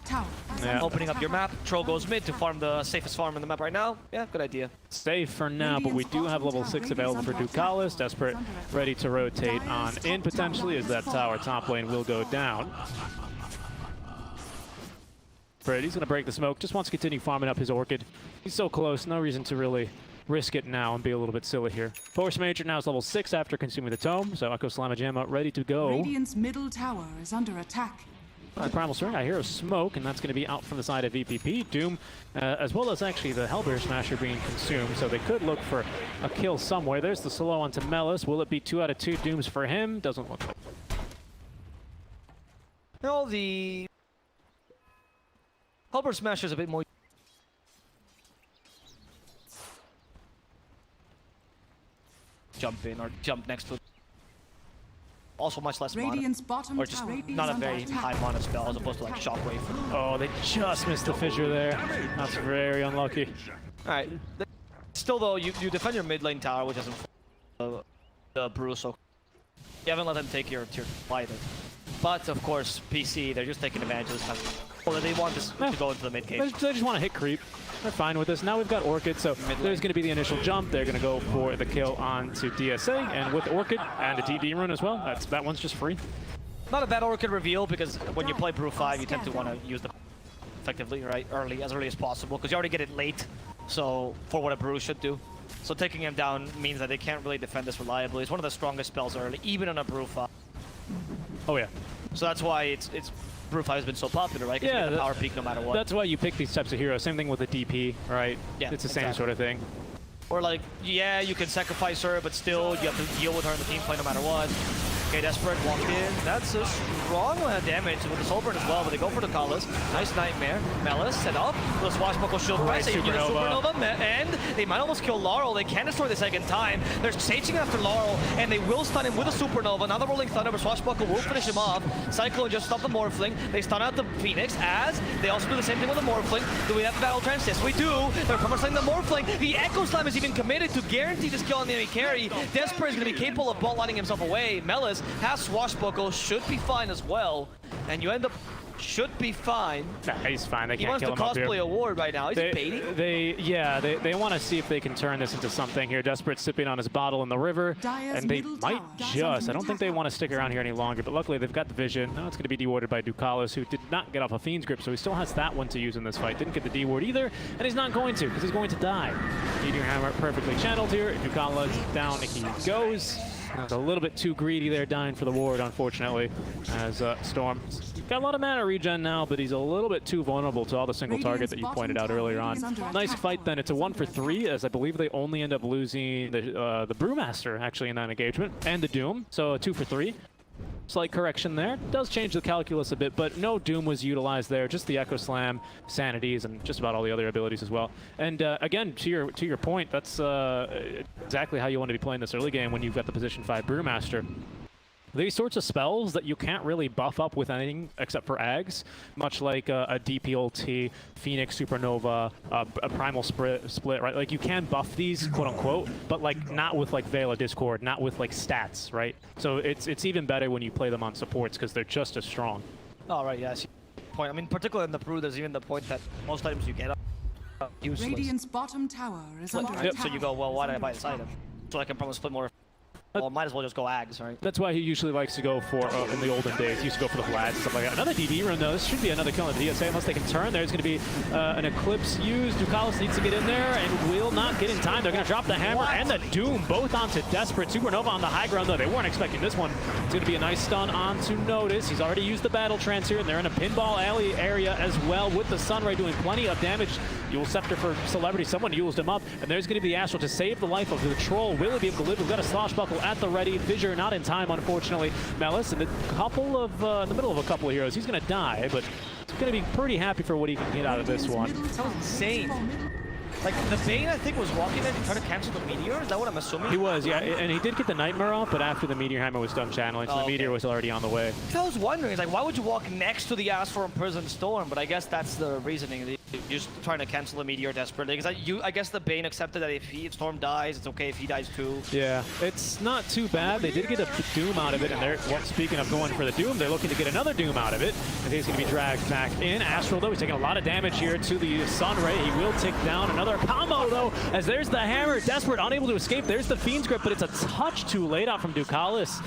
Yeah. Opening up your map. Troll goes mid to farm the safest farm in the map right now. Yeah, good idea. Safe for now, but we do have level 6 available for Ducalis. Desperate, ready to rotate on in potentially as that tower top lane will go down. He's going to break the smoke, just wants to continue farming up his Orchid. He's so close, no reason to really risk it now and be a little bit silly here. Force Major now is level 6 after consuming the Tome, so Echo Slamajamma ready to go. Radiant's middle tower is under attack. Primal Swing, I hear a smoke, and that's going to be out from the side of VPP. Doom, as well as actually the Hellbear Smasher being consumed, so they could look for a kill somewhere. There's the slow onto Melis. Will it be 2 out of 2 Dooms for him? Doesn't look like it. No, the Hellbear Smasher is a bit more. Jump in or jump next to it. Also much less mana. Radiant's bottom Or just tower not is a under very attack. high mana spell as opposed to like Shockwave. Oh, they just missed the fissure there. That's very unlucky. Alright. Still though, you defend your mid lane tower, which isn't the brew, so you haven't let them take your tier either. But of course, PC, they're just taking advantage of this time. Well, they want this to go into the mid game. They just want to hit creep. They're fine with this. Now we've got Orchid, so there's going to be the initial jump. They're going to go for the kill onto DSA, and with Orchid and a DD rune as well, that one's just free. Not a bad Orchid reveal, because when you play Brew 5, you tend to want to use the effectively, right, as early as possible, because you already get it late, so for what a Brew should do. So taking him down means that they can't really defend this reliably. It's one of the strongest spells early, even on a Brew 5. Oh yeah. So that's why it's Brew 5 has been so popular, right? Because you get the power peak no matter what. That's why you pick these types of heroes. Same thing with the DP, right? Yeah, it's the same exactly. sort of thing. Or like, yeah, you can sacrifice her, but still you have to deal with her in the team play no matter what. Okay, Desperate walked in. That's a strong amount of damage with the Soul Burn as well, but they go for the Collis. Nice Nightmare. Melis set up. The Swashbuckle Shield Press. They use Supernova. And they might almost kill Laurel. They can destroy the second time. They're chasing after Laurel, and they will stun him with a Supernova. Now the Rolling Thunder, but Swashbuckle will finish him off. Cyclone just stopped the Morphling. They stun out the Phoenix, as they also do the same thing with the Morphling. Do we have the Battle Trance? Yes, we do. They're promising the Morphling. The Echo Slam is even committed to guarantee this kill on the enemy carry. Desperate is going to be capable of ball lining himself away. Melis has Swashbuckle, should be fine as well. And you end up, should be fine. Nah, he's fine. They He can't wants kill to him up here. cosplay a ward right now. He's baiting. They want to see if they can turn this into something here. Desperate sipping on his bottle in the river, Dire's and they middle might tower just. I don't think they want to stick around here any longer, but luckily they've got the vision. Now it's going to be dewarded by Ducalis, who did not get off a Fiend's Grip, so he still has that one to use in this fight. Didn't get the deward either, and he's not going to, because he's going to die. Meteor Hammer perfectly channeled here. Ducalis down, he goes. A little bit too greedy there, dying for the ward, unfortunately, as Storm got a lot of mana regen now, but he's a little bit too vulnerable to all the single target that you pointed out earlier on. Nice fight then. It's a 1 for 3, as I believe they only end up losing the Brewmaster, actually, in that engagement, and the Doom, so a 2 for 3. Slight correction there. Does change the calculus a bit, but no Doom was utilized there. Just the Echo Slam, Sanities, and just about all the other abilities as well. And again, to your point, that's exactly how you want to be playing this early game when you've got the position 5 Brewmaster. These sorts of spells that you can't really buff up with anything except for Ags, much like a DP ulti, Phoenix Supernova, a Primal Split, right? Like you can buff these, quote unquote, but like not with like Veil of Discord, not with like stats, right? So it's even better when you play them on supports because they're just as strong. All right, yes. Point. I mean, particularly in the Brew, there's even the point that most items you get useless. Radiant's bottom tower is under Yep. attack. So you go, well, why did I buy this item? So I can probably split more. Well, might as well just go Ags, right? That's why he usually likes to go for, in the olden days, he used to go for the Vlads and stuff like that. Another DD rune, though. This should be another kill in the DSA unless they can turn. There's going to be an Eclipse used. Ducalis needs to get in there and will not get in time. They're going to drop the Hammer and the Doom both onto Desperate. Supernova on the high ground, though. They weren't expecting this one. It's going to be a nice stun onto Notice. He's already used the Battle Trance here, and they're in a pinball alley area as well with the Sunray doing plenty of damage. Yule Scepter for Celebrity. Someone used him up, and there's going to be the Astral to save the life of the Troll. Will he be able to live? We've got a Swashbuckle at the ready. Fissure not in time, unfortunately. Melis in the middle of a couple of heroes. He's going to die, but he's going to be pretty happy for what he can get out of this one. That was insane. Like, the Bane, I think, was walking in and trying to cancel the Meteor. Is that what I'm assuming? He was, yeah, and he did get the Nightmare off, but after the Meteor Hammer was done channeling, so the Meteor was already on the way. I was wondering, it's like, why would you walk next to the Astral Imprisoned Storm? But I guess that's the reasoning. You're just trying to cancel the Meteor desperately. Because I guess the Bane accepted that if Storm dies, it's okay if he dies too. Yeah, it's not too bad. They did get a Doom out of it, and they're, well, speaking of going for the Doom, they're looking to get another Doom out of it. I think he's going to be dragged back in. Astral, though, he's taking a lot of damage here to the Sunray. He will take down another combo, though, as there's the Hammer. Desperate, unable to escape. There's the Fiend's Grip, but it's a touch too late out from Ducalis.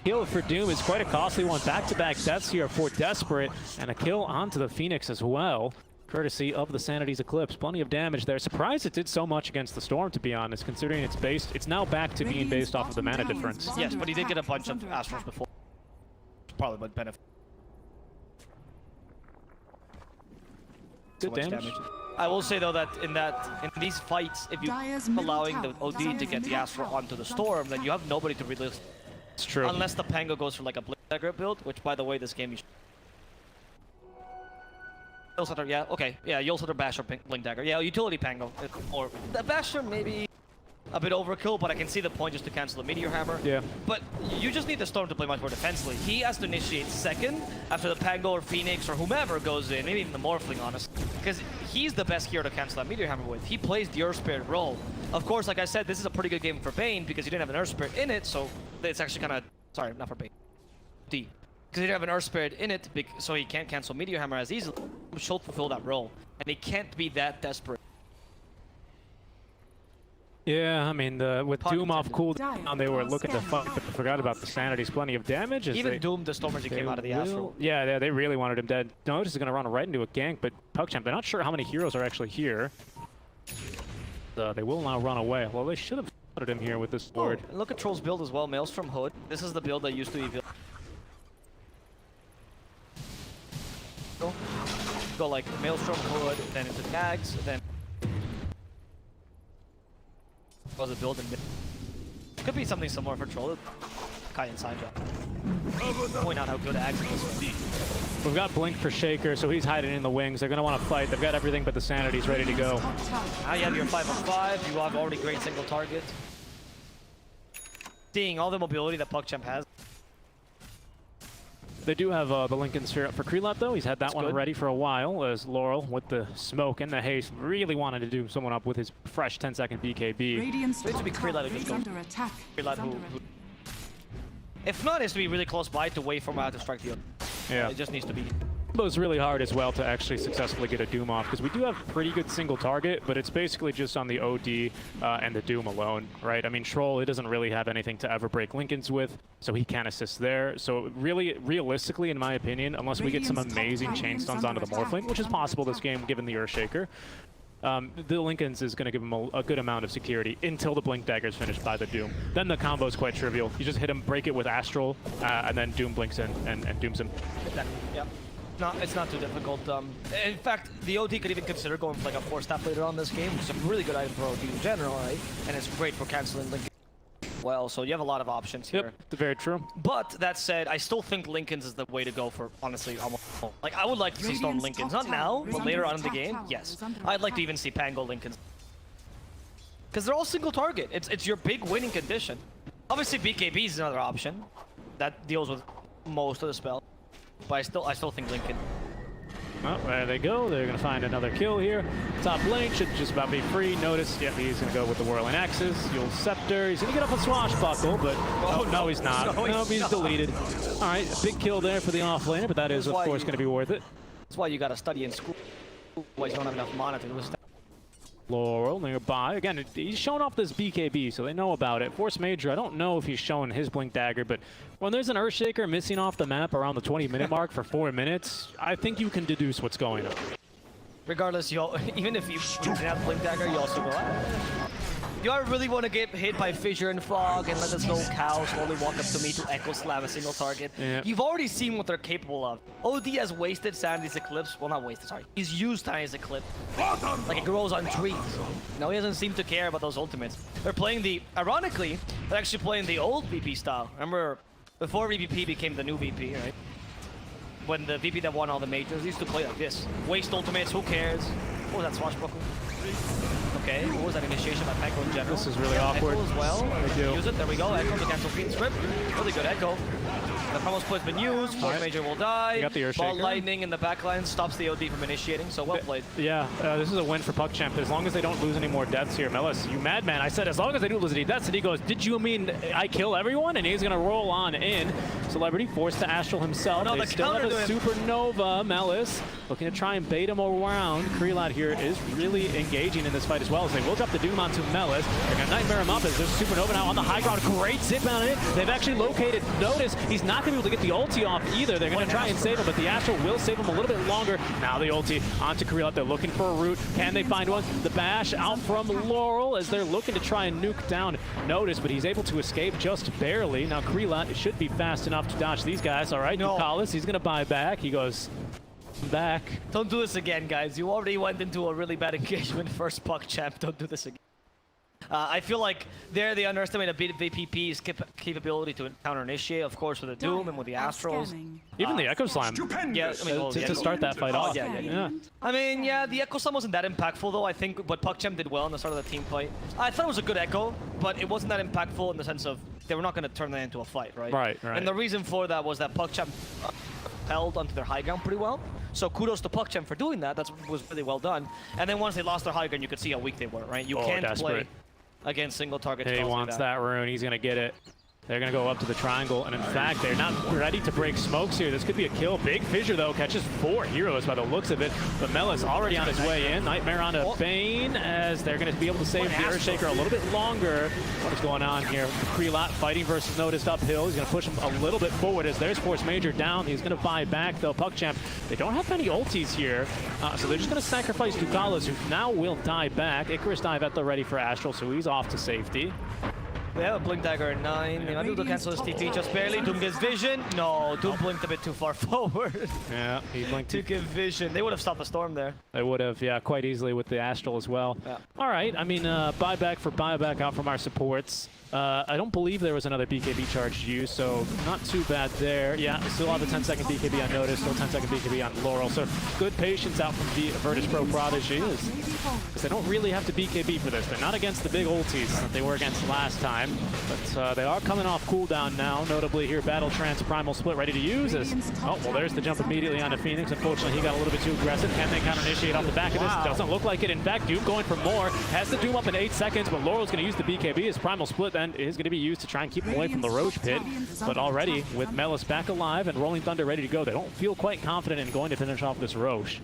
Kill for Doom is quite a costly one. Back-to-back deaths here for Desperate, and a kill onto the Phoenix as well, courtesy of the Sanity's Eclipse. Plenty of damage there. Surprised it did so much against the Storm, to be honest, considering it's now back to being based off of the mana difference. Yes, but he did get a bunch of Astrals before. Probably would benefit. Good damage. I will say though that in these fights, if you're allowing the OD to get the Astral onto the Storm, then you have nobody to really. It's true. Unless the Pango goes for like a Blink Dagger build, which by the way, this game you should. Yeah, okay. Yeah, Yule Scepter, Basher, Blink Dagger. Yeah, utility Pango. Or the Basher maybe a bit overkill, but I can see the point just to cancel the Meteor Hammer. Yeah. But you just need the Storm to play much more defensively. He has to initiate second after the Pango or Phoenix or whomever goes in, maybe even the Morphling, honestly. Because he's the best hero to cancel that Meteor Hammer with. He plays the Earth Spirit role. Of course, like I said, this is a pretty good game for Bane because he didn't have an Earth Spirit in it, so it's actually kind of... Sorry, not for Bane. D. Because he didn't have an Earth Spirit in it, so he can't cancel Meteor Hammer as easily. She'll fulfill that role, and he can't be that desperate. Yeah, I mean, with Doom off cooldown, they were looking to fight, but they forgot about the Sanity's plenty of damage. Even Doom, the Stormers came out of the Astral. Yeah, they really wanted him dead. Notice is going to run right into a gank, but PckChamp, they're not sure how many heroes are actually here. They will now run away. Well, they should have put him here with this board. Oh, look at Troll's build as well. Maelstrom Hood. This is the build that used to be built. Go like Maelstrom Hood, then into Gags, then was a build in mid. Could be something similar for Troll. Kai inside job. Point out how good Ags is. We've got Blink for Shaker, so he's hiding in the wings. They're going to want to fight. They've got everything but the Sanity's ready to go. Now you have your 5-on-5. You have already great single target. Seeing all the mobility that PckChamp has. They do have the Lincoln Sphere up for Krelap, though. He's had that one ready for a while, as Laurel, with the smoke and the haste, really wanted to do someone up with his fresh 10-second BKB. Radiant's It needs to be Krelap who just goes. Krelap who... If not, it has to be really close by to wait for him out to strike the other. Yeah. It just needs to be... It's really hard as well to actually successfully get a Doom off, because we do have pretty good single target, but it's basically just on the OD and the Doom alone, right? I mean, Troll, he doesn't really have anything to ever break Lincolns with, so he can't assist there. So really, realistically, in my opinion, unless we get some amazing chain stuns onto the Morphling, which is possible this game given the Earthshaker, the Lincolns is going to give him a good amount of security until the Blink Dagger is finished by the Doom. Then the combo is quite trivial. You just hit him, break it with Astral, and then Doom blinks in and dooms him. Yep. No, it's not too difficult. In fact, the OD could even consider going for like a 4-staff later on this game, which is a really good item for OD in general, right? And it's great for canceling Lincoln. Well, so you have a lot of options here. Yep, very true. But that said, I still think Lincolns is the way to go for, honestly, almost. Like, I would like to see Storm Lincolns. Not now, but later on in the game, yes. I'd like to even see Pango Lincolns. Because they're all single target. It's your big winning condition. Obviously, BKB is another option. That deals with most of the spell. But I still think Lincoln. Well, there they go. They're going to find another kill here. Top lane should just about be free. Notice, yep, he's going to go with the Whirling Axes. Yule Scepter. He's going to get up a Swashbuckle, but no, he's not. No, he's deleted. All right, big kill there for the offlaner, but that is, of course, going to be worth it. That's why you got to study in school. Otherwise, you don't have enough mana to do this. Laurel nearby. Again, he's showing off this BKB, so they know about it. Force Major, I don't know if he's showing his Blink Dagger, but when there's an Earthshaker missing off the map around the 20-minute mark for 4 minutes, I think you can deduce what's going on. Regardless, even if you didn't have Blink Dagger, you also go, do I really want to get hit by Fissure and Fog and let this little cow slowly walk up to me to Echo Slam a single target? Yeah. You've already seen what they're capable of. OD has wasted Sanity's Eclipse. Well, not wasted, sorry. He's used Sanity's Eclipse. Like it grows on trees. No, he doesn't seem to care about those ultimates. They're playing the, ironically, they're actually playing the old VP style. Remember, before VP became the new VP, right? When the VP that won all the majors used to play like this. Waste ultimates, who cares? What was that, Swashbuckle? Okay, what was that initiation by Echo in general? This is really awkward. Echo as well. They do. Use it, there we go. Echo to cancel Fiend Script. Really good Echo. The promo split's been used. Force Major will die. Got the Earthshaker. Ball Lightning in the backline stops the OD from initiating, so well played. Yeah, this is a win for PckChamp. As long as they don't lose any more deaths here. Melis, you madman. I said as long as they don't lose any deaths, and he goes, did you mean I kill everyone? And he's going to roll on in. Celebrity forced to Astral himself. Oh, no, they still have a Supernova. Melis looking to try and bait him around. Krelot here is really engaging in this fight as well, as they will drop the Doom onto Melis. They're going to Nightmare him up as there's Supernova now on the high ground. Great zip on it. They've actually located Notice. He's not going to be able to get the ulti off either. They're going to try and save him, but the Astral will save him a little bit longer. Now the ulti onto Krelot. They're looking for a route. Can they find one? The bash out from Laurel as they're looking to try and nuke down Notice, but he's able to escape just barely. Now Krelot should be fast enough to dodge these guys. All right, Ducalis, he's going to buy back. He goes back. Don't do this again, guys. You already went into a really bad engagement first PckChamp. Don't do this again. I feel like they underestimate a bit VPP's capability to counter-initiate, of course, with the Doom and with the Astrals. Even the Echo Slam. Yeah, I mean, to start that fight off. Yeah. I mean, yeah, the Echo Slam wasn't that impactful, though, I think, but PckChamp did well in the start of the team fight. I thought it was a good Echo, but it wasn't that impactful in the sense of they were not going to turn that into a fight, right? Right. And the reason for that was that PckChamp held onto their high ground pretty well. So kudos to PckChamp for doing that. That was really well done. And then once they lost their high ground, you could see how weak they were, right? You can't play against single target. He wants that rune. He's going to get it. They're going to go up to the triangle, and in fact, they're not ready to break smokes here. This could be a kill. Big Fissure, though, catches 4 heroes by the looks of it. But Melis already on his way in. Nightmare on a Bane, as they're going to be able to save the Earthshaker a little bit longer. What is going on here? Krelot fighting versus Noticed uphill. He's going to push him a little bit forward as there's Force Major down. He's going to buy back, though. PckChamp, they don't have many ultis here, so they're just going to sacrifice Ducalis, who now will die back. Icarus dive at the ready for Astral, so he's off to safety. They have a Blink Dagger at 9. They might be able to cancel his TP just barely. Doom gets vision. No, Doom blinked a bit too far forward. Yeah, he blinked to get vision. They would have stopped the storm there. They would have, yeah, quite easily with the Astral as well. Yeah. All right, I mean, buyback for buyback out from our supports. I don't believe there was another BKB charge used, so not too bad there. Yeah, still have the 10-second BKB on Notice, still 10-second BKB on Laurel. So good patience out from Virtus.pro.prodigy. Because they don't really have to BKB for this. They're not against the big ultis that they were against last time. But they are coming off cooldown now. Notably here, Battle Trance Primal Split ready to use. Oh, well, there's the jump immediately onto Phoenix. Unfortunately, he got a little bit too aggressive. Can they counter-initiate off the back of this? Doesn't look like it. In fact, Doom going for more. Has the Doom up in 8 seconds, but Laurel's going to use the BKB. His Primal Split then is going to be used to try and keep him away from the Roche pit. But already, with Melis back alive and Rolling Thunder ready to go, they don't feel quite confident in going to finish off this Roche.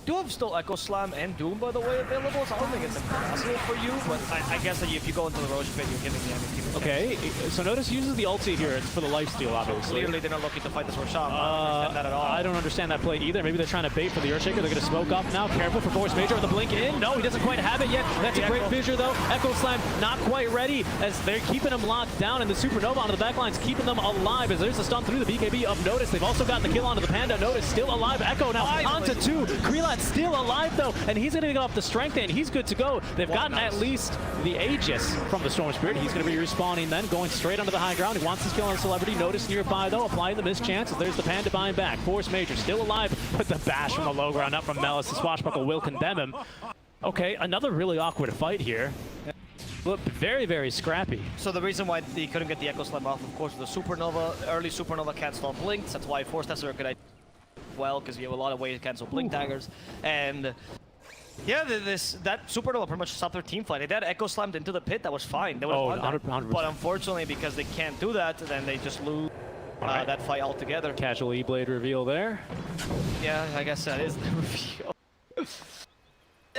Do have still Echo Slam and Doom, by the way, available, so I don't think it's impossible for you, but I guess that if you go into the Roche pit, you're giving the enemy team. Okay, so Notice uses the ulti here. It's for the lifesteal, obviously. Clearly, they're not looking to fight this Roshan. I don't understand that at all. I don't understand that play either. Maybe they're trying to bait for the Earthshaker. They're going to smoke off now. Careful for Force Major with the blink in. No, he doesn't quite have it yet. That's a great Fissure, though. Echo Slam not quite ready as they're keeping him locked down, and the Supernova onto the backline's keeping them alive as there's a stun through the BKB of Notice. They've also gotten the kill onto the Panda. Notice still alive. Echo now onto 2. Krelot still alive, though, and he's going to go up the strength, and he's good to go. They've gotten at least the Aegis from the Storm Spirit. He's going to be respawning then, going straight onto the high ground. He wants his kill on Celebrity. Notice nearby, though, applying the mischance. There's the Panda buying back. Force Major still alive with the bash from the low ground up from Melis. The Swashbuckle will condemn him. Okay, another really awkward fight here. Look, very, very scrappy. So the reason why they couldn't get the Echo Slam off, of course, was the Supernova. Early Supernova can't stall blinks. That's why Force Tester are good idea. Well, because you have a lot of ways to cancel blink daggers. And yeah, that Supernova pretty much stopped their team fight. They had Echo Slammed into the pit, that was fine. They would have won that. 100%. But unfortunately, because they can't do that, then they just lose that fight altogether. Casual E-Blade reveal there. Yeah, I guess that is the reveal.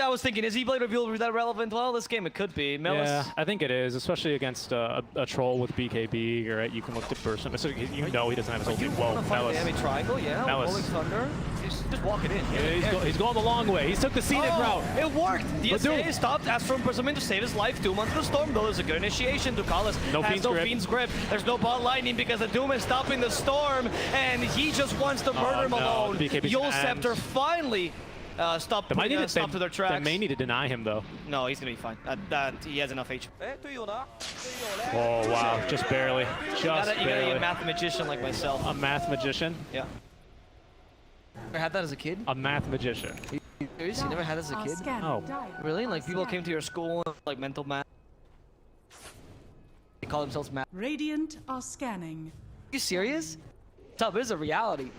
I was thinking, is E-Blade reveal that relevant? Well, this game it could be. Melis, Yeah, I think it is, especially against a troll with BKB, right? You can look to burst him. So you know he doesn't have his ulti. Whoa, the heavy Melis. triangle, yeah. Melis. Rolling Thunder. Just walk it in. Yeah, he's going the long way. He took the scenic route. It worked. Let's do DSA it. stopped Astro Imprisonment to save his life. Doom onto the Storm, though. There's a good initiation. Ducalis No has Fiend's no grip. Fiend's grip. There's no bot lightning because the Doom is stopping the Storm, and he just wants to murder him no. alone. BKB's Yule gonna Scepter end. finally stopped to their tracks. They may need to deny him, though. No, he's gonna be fine. He has enough HP. Oh, wow. Just barely. Just You gotta be barely. a mathematician like myself. A math magician? Yeah. Ever had that as a kid? A math magician. Serious? You never had that as a kid? Oh. Really? Like people came to your school and like mental math? They call themselves math. Radiant are scanning. You serious? Tough, this is a reality.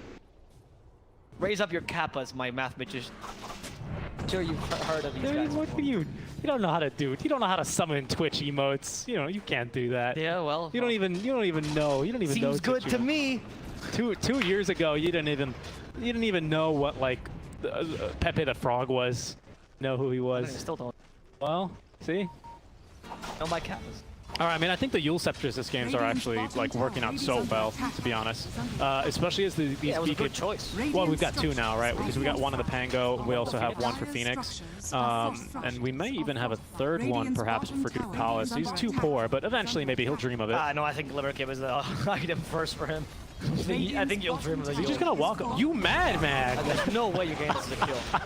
Raise up your kappas, my math magician. I'm sure you've heard of these Dude, guys. what do you don't know how to do it. You don't know how to summon Twitch emotes. You know, you can't do that. Yeah, well. You don't even know. You don't even know. Seems good Twitch to emotes. me. 2 years ago, you didn't even know what like Pepe the Frog was. Know who he I was. still don't Well, see. know my kappas. All right, I mean, I think the Yule Scepters this games are actually like working out so well, to be honest. Especially as these Yeah, it was a BK good choice. Well, we've got two now, right? Because we got one in the Pango, we also have one for Phoenix, and we may even have a third one, perhaps for Ducalis. He's too poor, but eventually maybe he'll dream of it. No, I think Liver Kid was the item first for him. I think you'll dream of the You're just gonna walk up. You mad, man? There's no way you're getting this as a kill.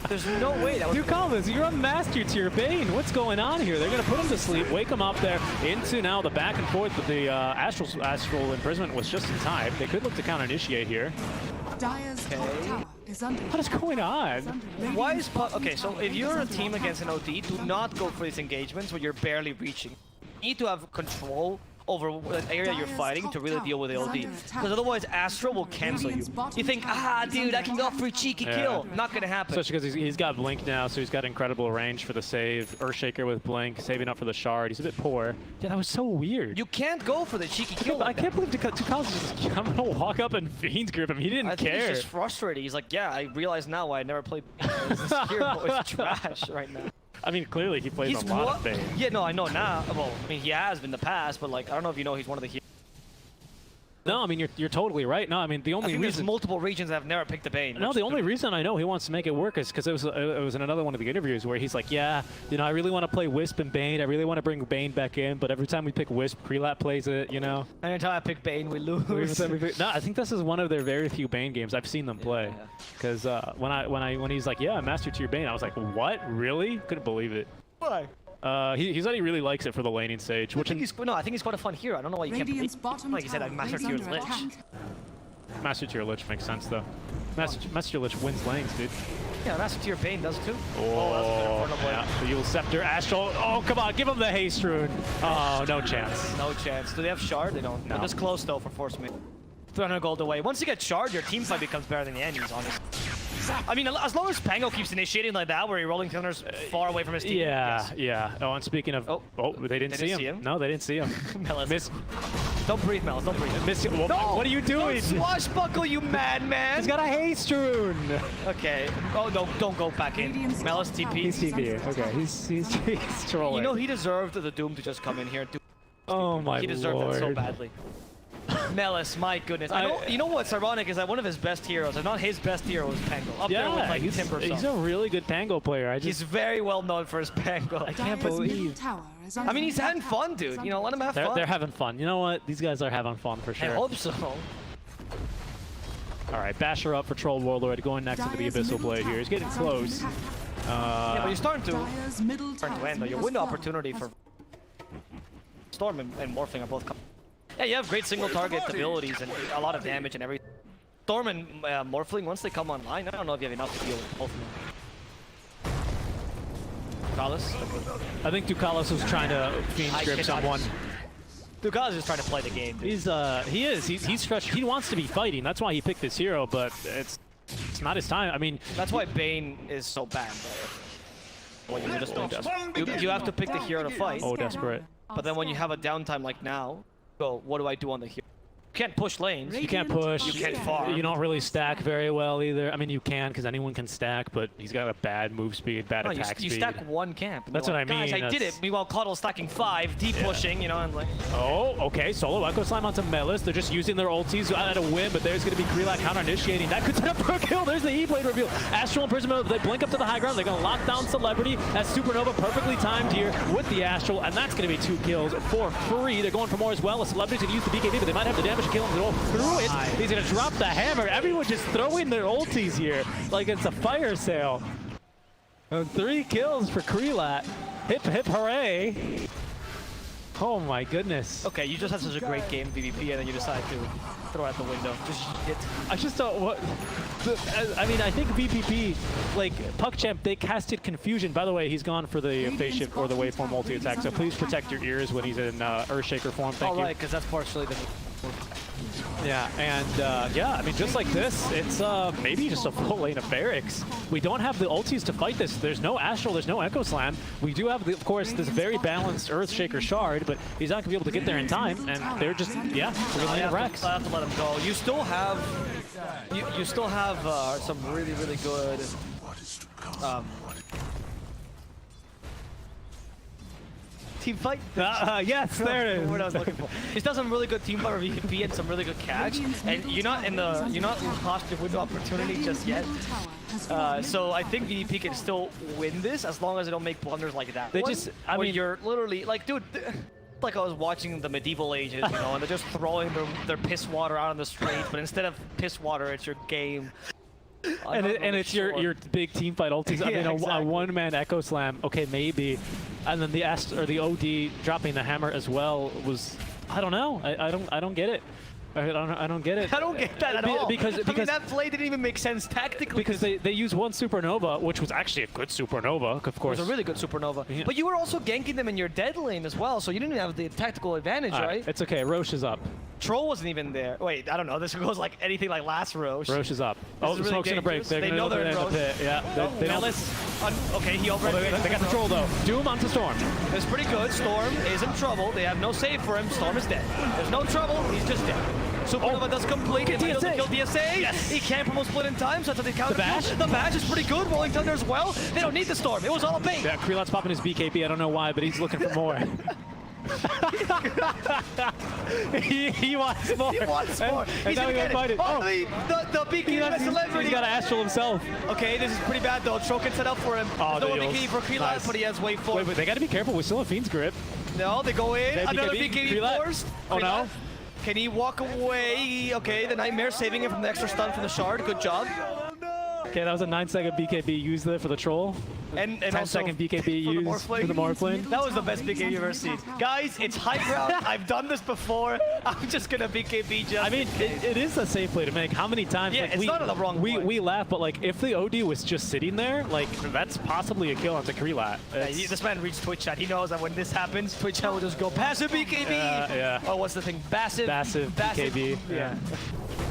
There's no way that was. Ducalis, you're a master tier Bane. What's going on here? They're gonna put him to sleep, wake him up there into now the back and forth. But the astral imprisonment was just in time. They could look to counter initiate here. Dire's top tower is under What is going on? Why is okay? So if you're a team against an OD, do not go for these engagements where you're barely reaching. You need to have control over the area you're fighting to really deal with the OD. Because otherwise, Astro will cancel you. You think, dude, I can go for a cheeky kill. Not gonna happen. Especially because he's got Blink now, so he's got incredible range for the save. Earthshaker with Blink, saving up for the shard. He's a bit poor. Yeah, that was so weird. You can't go for the cheeky kill. I can't believe Ducalis is just, I'm gonna walk up and Fiend's grip him. He didn't I think care. he's just frustrated. He's like, yeah, I realize now why I never played this hero. It's trash right now. I mean, clearly he plays a lot of Bane. Yeah, no, I know now. Well, I mean, he has in the past, but like, I don't know if you know he's one of the heroes. No, I mean, you're totally right. No, I mean, the I only think there's reason... multiple regions that have never picked the Bane. No, the only reason I know he wants to make it work is because it was in another one of the interviews where he's like, yeah, you know, I really want to play Wisp and Bane. I really want to bring Bane back in, but every time we pick Wisp, Prelap plays it, you know? Every time I pick Bane, we lose. No, I think this is one of their very few Bane games I've seen them play. Because when he's like, yeah, Master Tier Bane, I was like, what? Really? Couldn't believe it. Why? He said he really likes it for the laning stage. I think he's quite a fun hero. I don't know why you can't believe. Like you said, like Master Tier Lich. Master Tier Lich makes sense though. Master Tier Lich wins lanes, dude. Yeah, Master Tier Bane does too. Oh, that's a yeah. The Yule Scepter, Astral. Oh, come on, give him the haste rune. Oh, no chance. No chance. Do they have Shard? They don't. No. They're this close though for Force Mid. 300 gold away. Once you get Shard, your team fight becomes better than the enemies, honestly. I mean, as long as Pango keeps initiating like that, where you're rolling thunders far away from his team. Yeah, yes. yeah. Oh, and speaking of... Oh, they didn't see him. No, they didn't see him. Melis. Don't breathe, Melis. Don't breathe. Well, no! What are you doing? Don't swashbuckle, you madman! He's got a haste rune. Okay. Oh, no, don't go back in. Melis TP. He's TP. Okay, he's trolling. You know, he deserved the Doom to just come in here. Oh, my Lord. He deserved that so badly. Melis, my goodness. You know what's ironic is that one of his best heroes, if not his best hero, is Pango. Up there with like Timber. He's a really good Pango player. He's very well known for his Pango. I can't believe. I mean, he's having fun, dude. You know, let him have fun. They're having fun. You know what? These guys are having fun for sure. I hope so. All right, Basher up for Troll Warlord, going next into the Abyssal Blade here. He's getting close. Yeah, but you're starting to end, though. Your window opportunity for Storm and Morphling are both coming. Yeah, you have great single target abilities and a lot of damage and everything. Storm and Morphling, once they come online, I don't know if you have enough to deal with both of them. Ducalis? I think Ducalis was trying to Fiend grip someone. Ducalis is trying to play the game, dude. He's stretched. He wants to be fighting. That's why he picked this hero, but it's not his time. I mean, that's why Bane is so bad, though. When you just don't you have to pick the hero to fight. Oh, desperate. But then when you have a downtime like now, go, what do I do on the hero? can't push lanes. You can't push. You can't farm. You don't really stack very well either. I mean, you can because anyone can stack, but he's got a bad move speed, bad No, attack you speed. stack one camp. That's what I Guys, mean. I did it. Meanwhile, Cuddle's stacking 5, deep pushing, you know, and like. Oh, okay. Solo Echo Slime onto Melis. They're just using their ultis at a win, but there's going to be Kreelak counter-initiating. That could set up for a kill. There's the E-Blade reveal. Astral Imprisonment. They blink up to the high ground. They're going to lock down Celebrity as Supernova perfectly timed here with the Astral, and that's going to be 2 kills for free. They're going for more as well. A Celebrity's going to use the BKB, but they might have the damage to kill him through it. He's going to drop the hammer. Everyone just throwing their ultis here like it's a fire sale. And 3 kills for Kreelak. Hip hip hooray. Oh my goodness. Okay, you just had such a great game, VVP, and then you decide to throw it out the window. Just hit. I just don't what. I mean, I think VPP, like PckChamp, they casted confusion. By the way, he's gone for the phase shift or the waveform multi attack. So please protect your ears when he's in Earthshaker form. Thank you. All right, because that's partially the. Yeah, and yeah, I mean, just like this, it's maybe just a full lane of barracks. We don't have the ultis to fight this. There's no Astral, there's no Echo Slam. We do have, of course, this very balanced Earthshaker shard, but he's not going to be able to get there in time, and they're just, yeah, we're going to Rex. I have to let him go. You still have, you still have some really, really good team fight. Yes, there it is. What I was looking for. He's done some really good team fight with VP and some really good catch, and you're not lost your window opportunity just yet. So I think VP can still win this as long as they don't make blunders like that. I mean, you're literally like, dude. Like I was watching the medieval ages, you know, and they're just throwing their piss water out on the street, but instead of piss water, it's your game. And it's your big team fight ultis. I mean, a one-man Echo Slam, okay, maybe, and then the OD dropping the hammer as well was, I don't know, I don't get it. I don't get it. I don't get that at all. Because I mean, that play didn't even make sense tactically. Because they used one Supernova, which was actually a good Supernova, of course. It was a really good Supernova. Yeah. But you were also ganking them in your dead lane as well, so you didn't have the tactical advantage, right? It's okay. Roche is up. Troll wasn't even there. Wait, I don't know. This goes like anything like last Roche. Roche is up. Oh, the really smoke's gonna break. They know they're in the pit. Yeah. They know. Okay, he already. They got the Troll though. Doom onto Storm. That's pretty good. Storm is in trouble. They have no save for him. Storm is dead. There's no trouble. He's just dead. Supernova does complete. He doesn't kill DSA. Yes. He can't promote split in time, so that's how they counter. The bash is pretty good. Rolling Thunder as well. They don't need the Storm. It was all a bait. Yeah, Kreelak's popping his BKB. I don't know why, but he's looking for more. he wants more. He wants more. And now he's find it. Oh, the BKB Celebrity. He's got to Astral himself. Okay, this is pretty bad though. Tro can set up for him. Oh, no BKB for Kreelak, nice. But he has wave 4. Wait, but they got to be careful. We still have Fiend's Grip. No, they go in. Another BKB forced. Oh no. Can he walk away? Okay, the Nightmare saving him from the extra stun from the shard. Good job. Okay, that was a 9-second BKB used there for the Troll. And 10-second BKB used for the Morphling. That was the best BKB you've ever seen. Guys, it's high ground. I've done this before. I'm just going to BKB just I mean, it is a safe play to make. How many times? Yeah, like, it's not on the wrong point. We laugh, but like if the OD was just sitting there, like that's possibly a kill onto Kreelak. Yeah, this man reads Twitch chat. He knows that when this happens, Twitch chat will just go passive BKB. Yeah. Oh, what's the thing? Passive BKB. Yeah.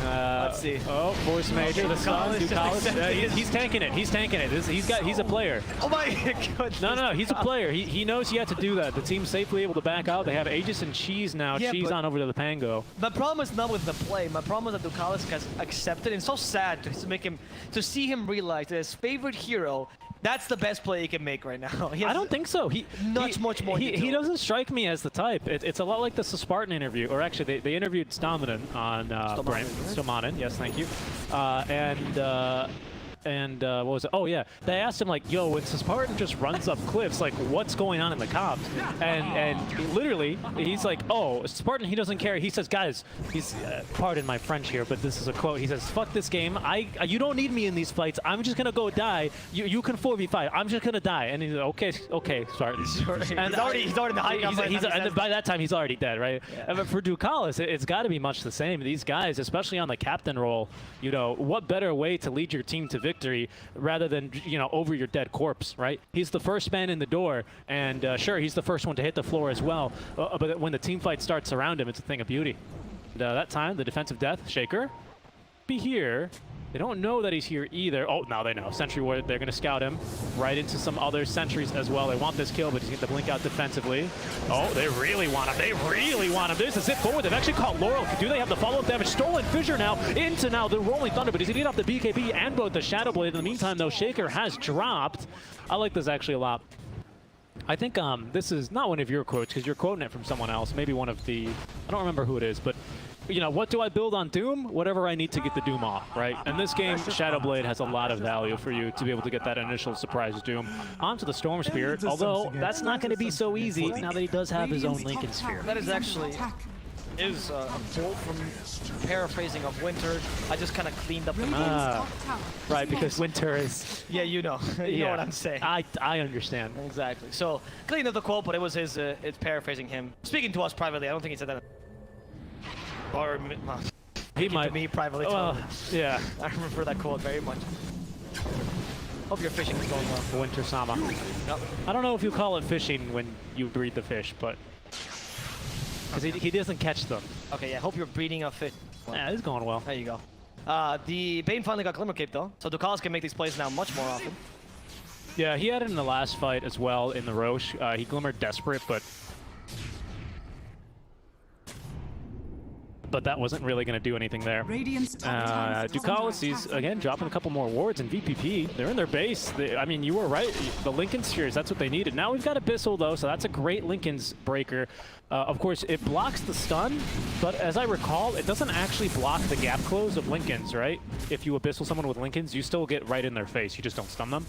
Let's see. Oh, Force Major, the Sun, he's tanking it. He's tanking it. He's a player. Oh my goodness. No, he's a player. He knows he had to do that. The team's safely able to back out. They have Aegis and Cheese now. Yeah, Cheese on over to the Pango. My problem is not with the play. My problem is that Ducalis has accepted. And it's so sad to see him realize that his favorite hero. That's the best play he can make right now. I don't think so. Much more. He doesn't strike me as the type. It's a lot like the Spartan interview, or actually they interviewed Stomanen on Stomanen. Yes, thank you. And what was it? Oh yeah, they asked him like, "Yo, when Spartan just runs up cliffs, like what's going on in the comps?" And literally, he's like, "Oh, Spartan, he doesn't care." He says, "Guys, pardon my French here, but this is a quote." He says, "Fuck this game. You don't need me in these fights. I'm just gonna go die. You can 4v5. I'm just gonna die." And he's like, "Okay, Spartan." And he's already the high ground. And by that time, he's already dead, right? Yeah. But for Ducalis, it's got to be much the same. These guys, especially on the captain role, you know, what better way to lead your team to victory rather than, you know, over your dead corpse, right? He's the first man in the door, and sure, he's the first one to hit the floor as well, but when the team fight starts around him, it's a thing of beauty. And, that time, the defensive death, Shaker, be here. They don't know that he's here either. Oh, now they know. Sentry Ward, they're going to scout him right into some other sentries as well. They want this kill, but he's going to blink out defensively. Oh, they really want him. They really want him. There's a zip forward. They've actually caught Laurel. Do they have the follow-up damage? Stolen Fissure now into now the Rolling Thunder, but he's going to get off the BKB and both the Shadow Blade. In the meantime, though, Shaker has dropped. I like this actually a lot. I think this is not one of your quotes because you're quoting it from someone else. Maybe one of the, I don't remember who it is, but you know, what do I build on Doom? Whatever I need to get the Doom off, right? And this game, Shadow Blade has a lot of value for you to be able to get that initial surprise Doom onto the Storm Spirit, although that's not going to be so easy now that he does have his own Lincoln Sphere. That is actually a quote from paraphrasing of Winter. I just kind of cleaned up the right, because Winter is... Yeah, you know. You know what I'm saying. I understand. Exactly. So, cleaned up the quote, but it was his, it's paraphrasing him. Speaking to us privately, I don't think he said that. Or, he might. To me privately. Yeah. I remember that quote very much. Hope your fishing is going well. Winter Sama. Yep. I don't know if you call it fishing when you breed the fish, but... Because he doesn't catch them. Okay, yeah, hope you're breeding a fish. Yeah, it's going well. There you go. The Bane finally got Glimmer Cape, though, so Ducalis can make these plays now much more often. Yeah, he had it in the last fight as well in the Roche. He glimmered Desperate, but that wasn't really going to do anything there. Ducalis, he's, again, dropping a couple more wards, and VPP, they're in their base. I mean, you were right. The Lincoln Spheres, that's what they needed. Now we've got Abyssal, though, so that's a great Lincoln's breaker. Of course, it blocks the stun, but as I recall, it doesn't actually block the gap close of Lincolns, right? If you Abyssal someone with Lincolns, you still get right in their face. You just don't stun them.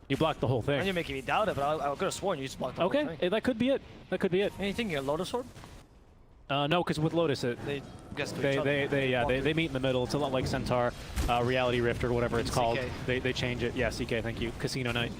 You blocked the whole thing. And you're making me doubt it, but I could have sworn you just blocked the whole thing. Okay, that could be it. That could be it. Anything, your Lotus Sword? No, because with Lotus, they meet in the middle. It's a lot like Centaur, Reality Rift, or whatever it's called. They change it. Yeah, CK, thank you. Casino Night.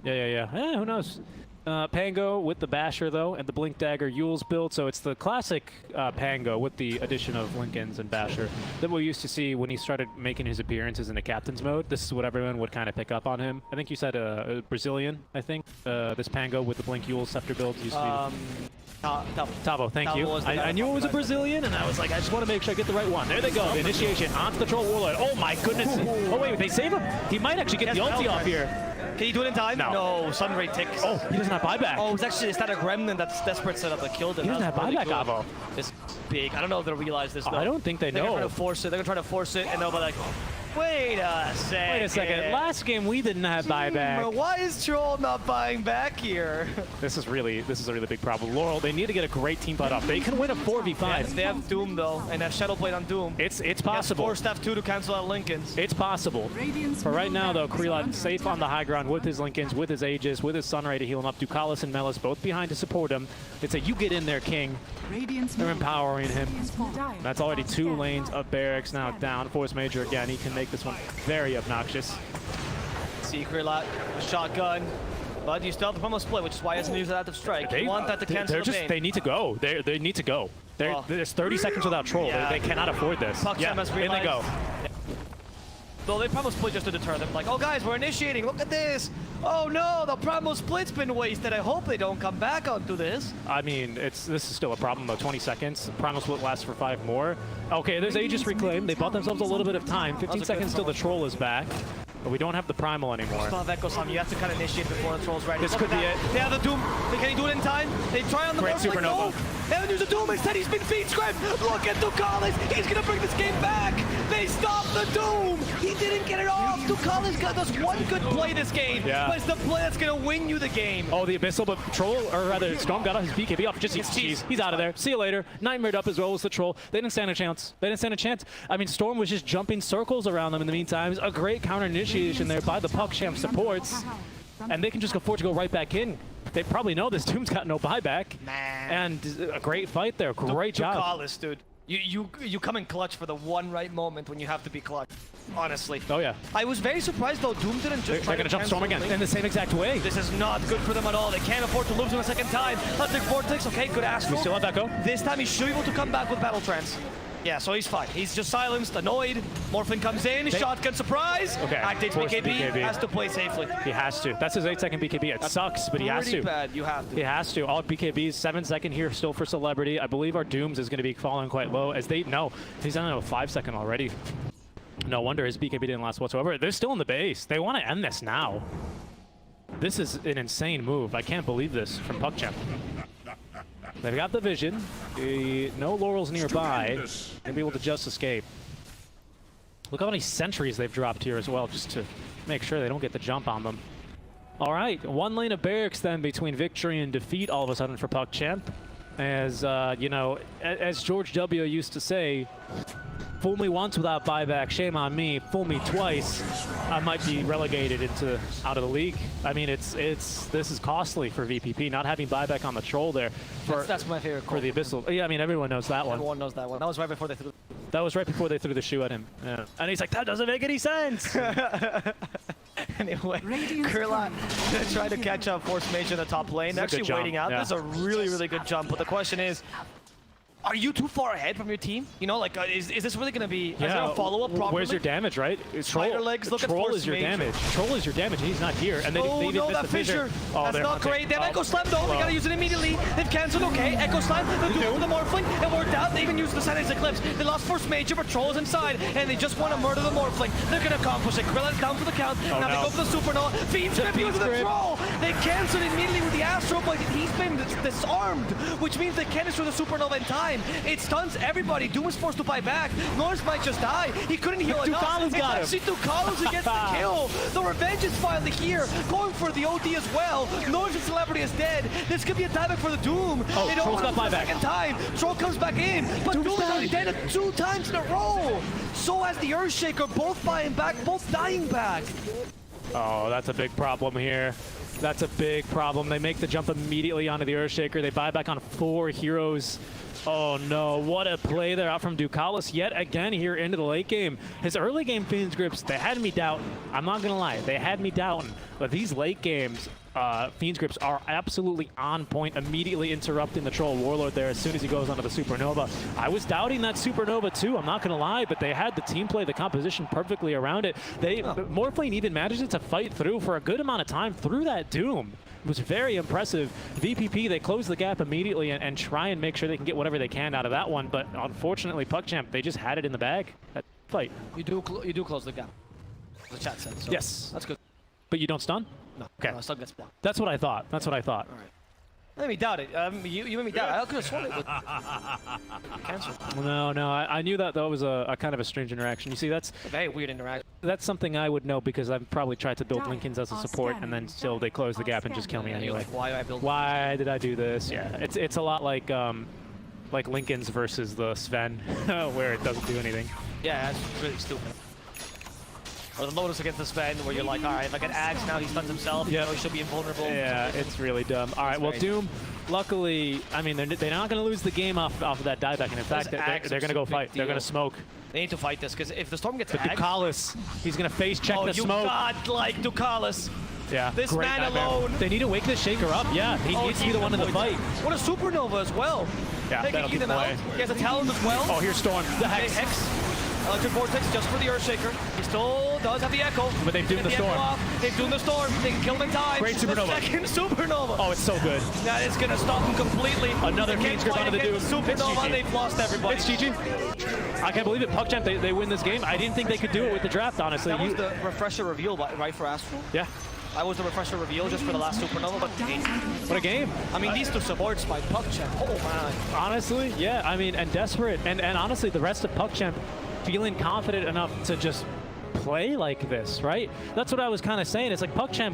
Yeah. Who knows? Pango with the Basher, though, and the Blink Dagger Yule's build. So it's the classic Pango with the addition of Lincolns and Basher that we used to see when he started making his appearances in the Captain's mode. This is what everyone would kind of pick up on him. I think you said a Brazilian, I think. This Pango with the Blink Yule Scepter build used to be... Tavo, thank you. I knew it was a Brazilian, and I was like, I just want to make sure I get the right one. There they go. The initiation onto the Troll Warlord. Oh my goodness. Oh wait, they save him. He might actually get the ulti off here. Can you do it in time? No. Sunray ticks. Oh, he doesn't have buyback. Oh, it's actually a static remnant that's Desperate setup that killed him. He doesn't have buyback, Avo. It's big. I don't know if they'll realize this, though. I don't think they know. They're going to force it. They're going to try to force it, and they'll be like, wait a second. Last game we didn't have buyback. Why is Troll not buying back here? This is a really big problem. Laurel, they need to get a great team fight off. They can win a 4v5. Yes, they have Doom though, and have Shadow Blade on Doom. It's possible. Force Staff 2 to cancel out Lincolns. It's possible. For right now though, Krelot safe on the high ground with his Lincolns, with his Aegis, with his Sunray to heal him up. Ducalis and Melis both behind to support him. It's a you get in there, King. They're empowering him. That's already 2 lanes of barracks now down. Force Major again. He can make this one very obnoxious. See Krelot, shotgun. But you still have the promo split, which is why he hasn't used that active strike. You want that to cancel the Bane. They need to go. They need to go. There's 30 seconds without Troll. Yeah. They cannot afford this. PckCp has realized. In they go. Though they promo split just to deter them. Like, oh guys, we're initiating. Look at this. Oh no, the promo split's been wasted. I hope they don't come back onto this. I mean, this is still a problem though. 20 seconds. Promo split lasts for 5 more. Okay, there's Aegis reclaimed. They bought themselves a little bit of time. 15 seconds till the Troll is back. But we don't have the Primal anymore. Still have Echo Sam. You have to kind of initiate before the Troll's ready. This could be it. They have the Doom. Can he do it in time? They try on the Great Morph, like, Supernova. no. They haven't used the Doom. Instead, he's been feed scraped. Look at Ducalis. He's going to bring this game back. They stopped the Doom. He didn't get it off. Ducalis got us one good play this game. Yeah. But it's the play that's going to win you the game. Oh, the Abyssal, but Troll, or rather, Storm got his BKB off. Just he's out of there. See you later. Nightmared up as well as the Troll. They didn't stand a chance. I mean, Storm was just jumping circles around them in the meantime. It was a great counter initiation there by the PckCp supports. And they can just afford to go right back in. They probably know this Doom's got no buyback. And a great fight there. Great job. Ducalis, dude. You come in clutch for the one right moment when you have to be clutch. Honestly. Oh yeah. I was very surprised though. Doom didn't just They're gonna jump Storm again in the same exact way. This is not good for them at all. They can't afford to lose him a second time. Electric Vortex. Okay, good Astral. We still have Echo. This time he should be able to come back with Battle Trance. Yeah, so he's fine. He's just silenced, annoyed. Morphin comes in, shotgun surprise. Okay. Activates Force BKB, has to play safely. He has to. That's his 8-second BKB. It sucks, but he has Pretty to. bad, you have to. He has to. All BKBs, 7-second here still for Celebrity. I believe our Dooms is going to be falling quite low as they know he's on a 5-second already. No wonder his BKB didn't last whatsoever. They're still in the base. They want to end this now. This is an insane move. I can't believe this from PckChemp. They've got the vision. No laurels nearby. They'll be able to just escape. Look how many sentries they've dropped here as well, just to make sure they don't get the jump on them. All right, one lane of barracks then between victory and defeat all of a sudden for PckChemp. As, you know, as George W. used to say, fool me once without buyback, shame on me. Fool me twice, I might be relegated out of the league. I mean, this is costly for VPP, not having buyback on the troll there. That's my favorite for the Abyssal. Yeah, I mean, everyone knows that one. Everyone knows that one. That was right before they threw. That was right before they threw the shoe at him. Yeah. And he's like, that doesn't make any sense. Anyway, Kurlat trying to catch up Force Mage in the top lane. They're actually waiting out. Yeah. This is a really, really good jump. But the question is, are you too far ahead from your team? You know, like, is this really going to be a follow-up properly? Where's your damage, right? Spider legs, look at Troll Force is your Mage. damage. Troll is your damage, and he's not here. And they Oh no, that fissure. That's not great. They have Echo Slam though. They gotta use it immediately. They've cancelled. Okay, Echo Slam. They do it with the Morphling. It worked out. They even used the Silence Eclipse. They lost Force Major, but Troll is inside, and they just want to murder the Morphling. They're gonna accomplish it. Krillin's down for the count. Now they go for the Supernova. Fiend's Grip using the Troll. They cancelled immediately with the Astro, but he's been disarmed, which means they can't destroy the Supernova in time. It stuns everybody. Doom is forced to buy back. Norris might just die. He couldn't heal enough. It's actually Ducalos who gets the kill. The revenge is finally here. Going for the OD as well. Norris' Celebrity is dead. This could be a dieback for the Doom. Oh, Troll's got buyback. Second time. Troll comes back in, but Doom is already dead 2 times in a row. So has the Earthshaker, both buying back, both dying back. Oh, that's a big problem here. That's a big problem. They make the jump immediately onto the Earthshaker. They buy back on 4 heroes. Oh no, what a play there out from Ducalis yet again here into the late game. His early game Fiend's Grips, they had me doubting. I'm not gonna lie, they had me doubting. But these late games, Fiend's Grips are absolutely on point, immediately interrupting the Troll Warlord there as soon as he goes onto the Supernova. I was doubting that Supernova too, I'm not gonna lie, but they had the team play the composition perfectly around it. Morphling even managed to fight through for a good amount of time through that Doom. It was very impressive. VPP, they close the gap immediately and try and make sure they can get whatever they can out of that one, but unfortunately, PckChemp, they just had it in the bag. That fight. You do close the gap. The chat said. So yes. That's good. But you don't stun? No. Okay. No, stun gets blocked. That's what I thought. That's what I thought. All right. Let me doubt it. You made me doubt it. I could have sworn it would cancel. No. I knew that was a kind of a strange interaction. You see, that's A very weird interaction. that's something I would know because I've probably tried to build Lincolns as a support, and then still they close the gap and just kill me And you're anyway. like, why did I build? Why did I do this? Yeah, it's a lot like Lincoln's versus the Sven, where it doesn't do anything. Yeah, that's really stupid. Or the Lotus against the Sven, where you're like, all right, if I get Axe now, he stuns himself. Yep. You know, he should be invulnerable. Yeah, it's really dumb. All right, well, Doom, luckily, I mean, they're not going to lose the game off of that dieback, and in fact, they're going to go fight. They're going to smoke. They need to fight this, because if the Storm gets But Axe... Ducalis, he's going to face check the smoke. Oh, you god-like Ducalis. Yeah, This great man nightmare. alone. They need to wake this Shaker up. Yeah, he needs to be the one in the fight. What a Supernova as well. Yeah, they can that'll keep keep them out. away. He has a Talon as well. Oh, here's Storm. The Okay, Hex. Electric Vortex just for the Earthshaker. He still does have the Echo. But they've doomed the Echo Storm. off. They've doomed the Storm. They can kill him in time. Great Supernova. The second Supernova. Oh, it's so good. That is going to stop him completely. Another They can't Fiend's Grip fight onto the against Doom. It's Supernova. GG. They've lost everybody. It's GG. I can't believe it. PckChemp, they win this game. I didn't think they could do it with the draft, honestly. That was the refresher reveal, right, for Astral? Yeah. That was the refresher reveal just for the last Supernova, but What a game. I mean, these two supports by PckChemp. Oh, man. Honestly, yeah. I mean, and desperate. And honestly, the rest of PckChemp feeling confident enough to just play like this, right? That's what I was kind of saying. It's like PckChemp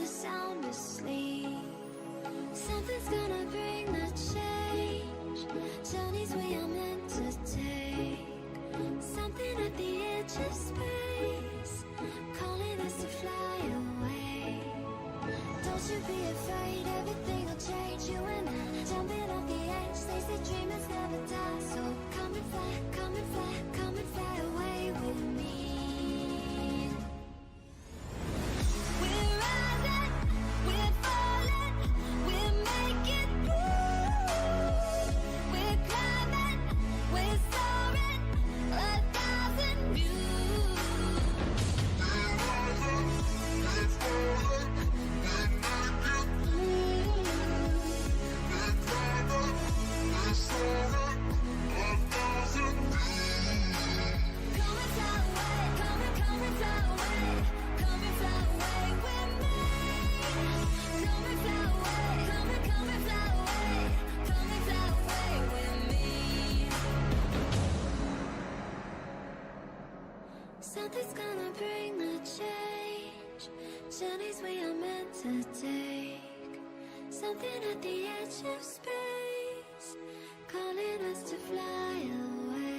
are sound asleep. Something's gonna bring the change. Journeys we are meant to take. Something at the edge of space, calling us to fly away. Don't you be afraid, everything will change. You and I, jumping off the edge. They say dreamers never die. So come and fly, come and fly, come and fly away with me. We're rising, we're falling, we're making moves. We're climbing, we're soaring, 1,000 views. We're rising, we're falling, we're making moves. We're climbing, we're soaring, 1,000 views. Come and fly away, come and fly away, come and fly away with me. Come and fly away, come and fly away, come and fly away with me. Something's gonna bring the change. Journeys we are meant to take. Something at the edge of space, calling us to fly away.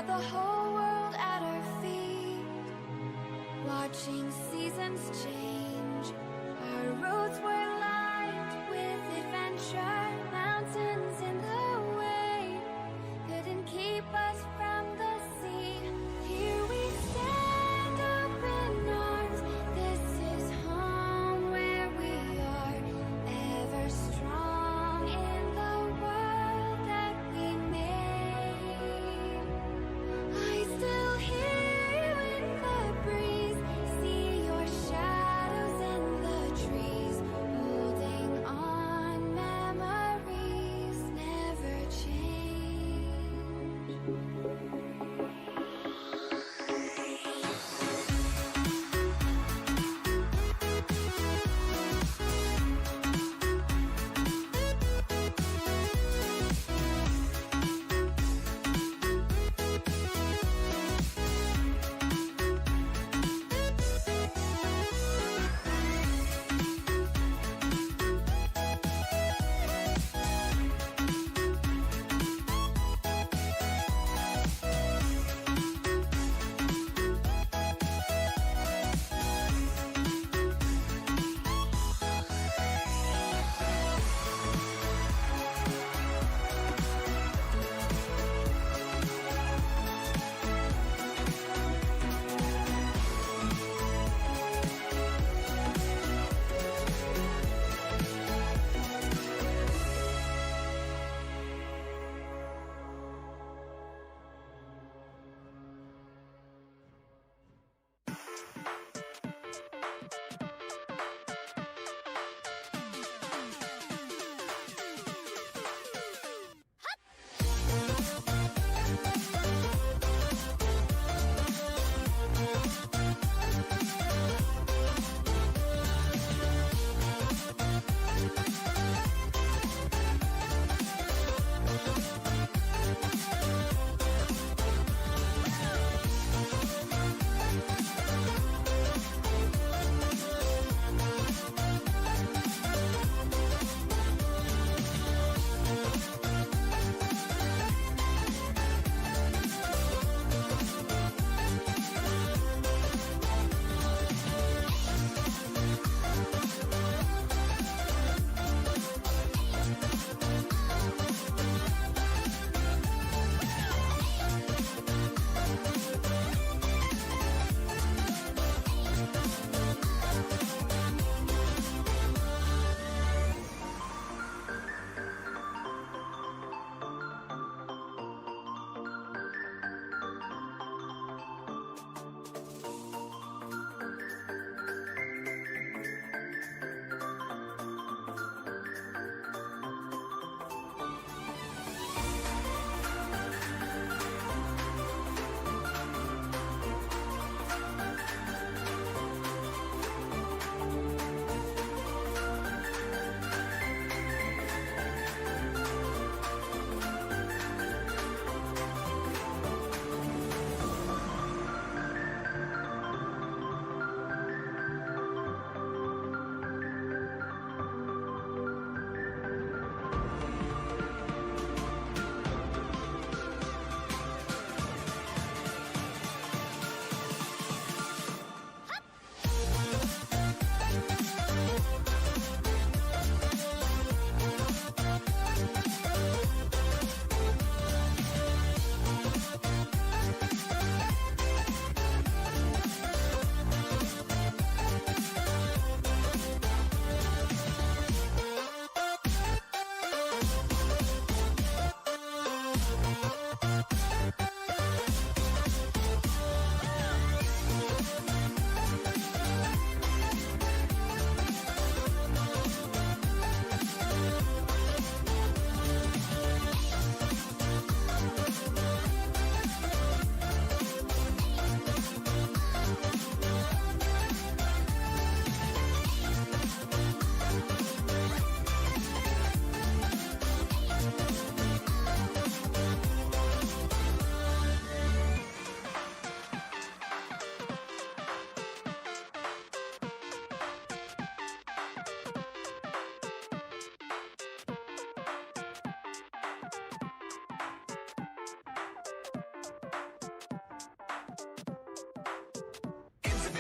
had the whole world at our feet, watching seasons change. Our roads were lined with adventure, mountains in the way couldn't keep us from the sea. Here we stand, open arms. This is home where we are, ever strong in the world that we made. I still hear you in the breeze, see your shadows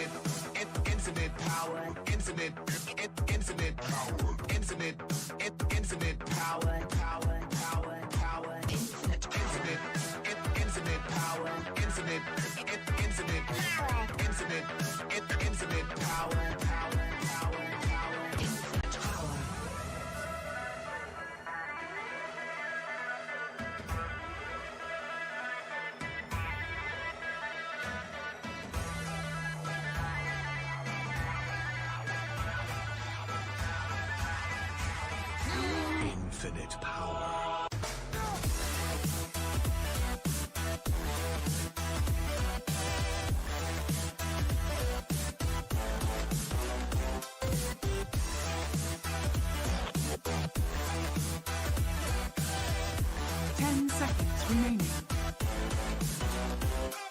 infinite power, infinite power, infinite power, infinite power, infinite power, infinite power. Infinite power.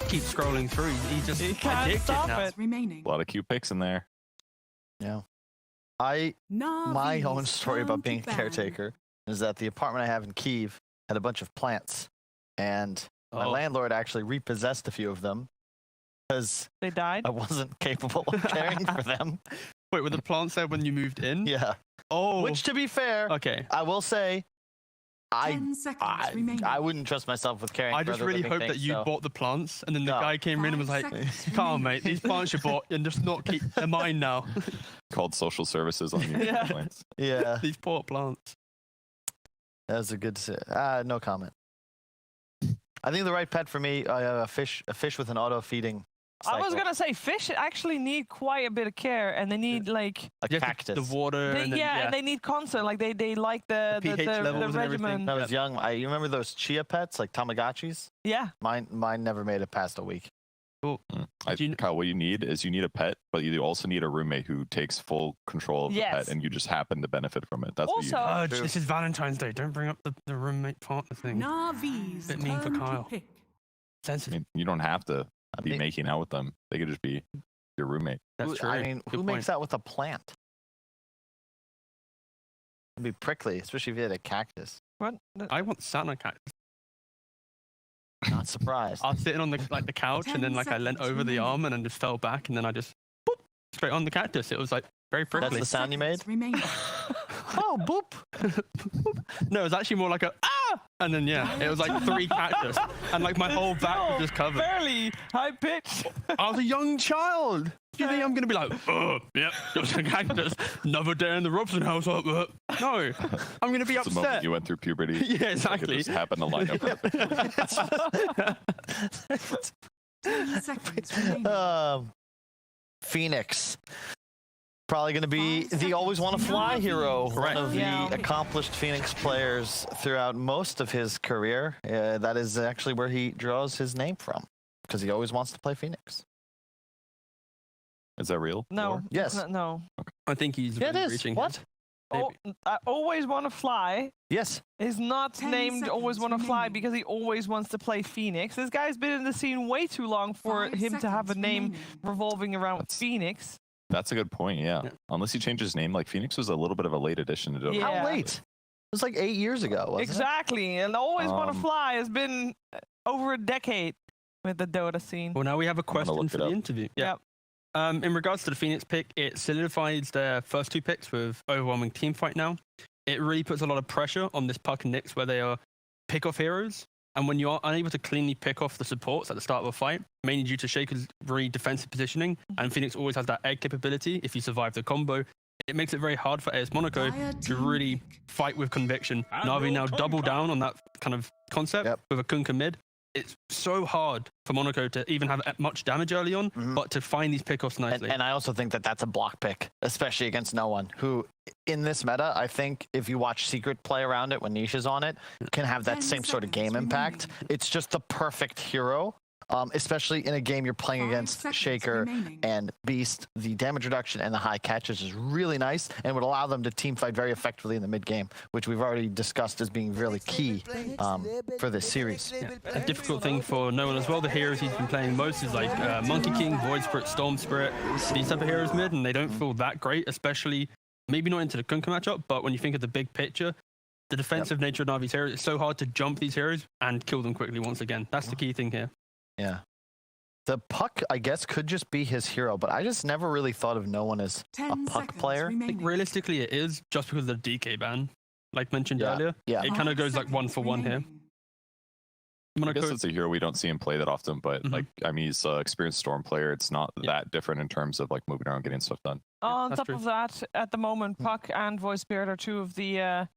Keep scrolling through. He just can't addicted stop now. it. Remaining. A lot of cute picks in there. Yeah. My own story about being a caretaker is that the apartment I have in Kyiv had a bunch of plants, and my landlord actually repossessed a few of them because They died? I wasn't capable of caring for them. Wait, were the plants there when you moved in? Yeah. Oh. Which, to be fair, Okay. I will say, 10 seconds remaining. I wouldn't trust myself with caring I for just other really living hope things, that you so- bought the plants, and then the No. guy came in and was like, 5 seconds "Come on, remaining. mate, these plants you bought, and just not keep. They're mine now. Called social services on your Yeah. complaints. Yeah, These poor plants." that was a good. No comment. I think the right pet for me, a fish with an auto feeding. I was gonna say fish actually need quite a bit of care, and they need like a You have to- cactus. The water. they, and then, and they need constant. Like they like the pH levels and everything. regimen. When I was young, you remember those chia pets like Tamagotchis? Yeah. Mine never made it past a week. Cool. Kyle, what you need is you need a pet, but you also need a roommate who takes full control of the Yes. pet, and you just happen to benefit from it. That's what you Also- need. Fudge, this is Valentine's Day. Don't bring up the roommate partner thing. Navi's Bit mean for turn to Kyle. pick. I Sensitive. mean, you don't have to be think- making out with them. They could just be your roommate. That's true. I mean, Good who point. makes out with a plant? It'd be prickly, especially if you had a cactus. What? I want Santa cactus. Not surprised. I was sitting on the couch, and then 10 I leant seconds over the remaining. arm, and then just fell back, and then I just boop, straight on the cactus. It was like very That's prickly. the sound you made? Seconds remaining. Oh, boop! No, it was actually more like a ah, and then it was like 3 cactus, and like my whole back was just covered. Fairly high pitch. I was a young child. Do you think I'm gonna be like, oh, yep, it was a cactus, another day in the Robson household? No, I'm gonna be It's the moment upset. you went through puberty. Yeah, Like, exactly. it just happened to line up. 10 seconds remaining. Phoenix. Probably going to be 5 the always want to fly seconds. hero. Correct. One of Yeah. the accomplished Phoenix players throughout most of his career. That is actually where he draws his name from, because he always wants to play Phoenix. Is that real? No. Lore? Yes. No. I think he's Yeah, it really is. reaching. What? Oh, I always want to fly. Yes. Is not 10 named Always seconds Want to Fly remaining. because he always wants to play Phoenix. This guy's been in the scene way too long for 5 him to have a seconds name remaining. revolving around That's- Phoenix. That's a good point. Yeah. Yeah. Unless he changed his name, like Phoenix was a little bit of a late addition to Dota. Yeah. How late? It was like 8 years ago, wasn't Exactly. And Always Want to Um, Fly has been over a decade with the Dota scene. Well, now we have a question look for it the up. interview. Yep. In regards to the Phoenix pick, it solidifies their first 2 picks with overwhelming team fight now. It really puts a lot of pressure on this Puck and Nyx where they are pick-off heroes. And when you are unable to cleanly pick off the supports at the start of a fight, mainly due to Shaker's very defensive positioning, and Phoenix always has that egg capability if you survive the combo, it makes it very hard for AS Monaco Dire to team really pick. fight with conviction. Navi now double down on that kind of concept Yep. with a Kunkka mid. It's so hard for Monaco to even have much damage early on, but to find these pickoffs nicely. And I also think that that's a block pick, especially against no one who, in this meta, I think if you watch Secret play around it when Niche is on it, can have that 10 same sort of seconds game impact. remaining. It's just the perfect hero, especially in a game you're playing 5 against seconds Shaker remaining. and Beast. The damage reduction and the high catches is really nice and would allow them to team fight very effectively in the mid game, which we've already discussed as being really key for this series. A difficult thing for Nolan as well. The heroes he's been playing most is like Monkey King, Void Spirit, Storm Spirit, these type of heroes mid, and they don't feel that great, especially maybe not into the Kunkka matchup, but when you think of the big picture, the defensive nature of Navi's heroes, it's so hard to jump these heroes and kill them quickly once again. That's the key thing here. Yeah. The Puck, I guess, could just be his hero, but I just never really thought of no one as a Puck player. I think realistically it is just because of the DK ban, like mentioned earlier. Yeah. It kind of goes like 1-for-1 here. I guess it's a hero we don't see him play that often, but like I mean, he's an experienced Storm player. It's not that different in terms of like moving around, getting stuff done. On top of that, at the moment, Puck and Voice Spirit are two of the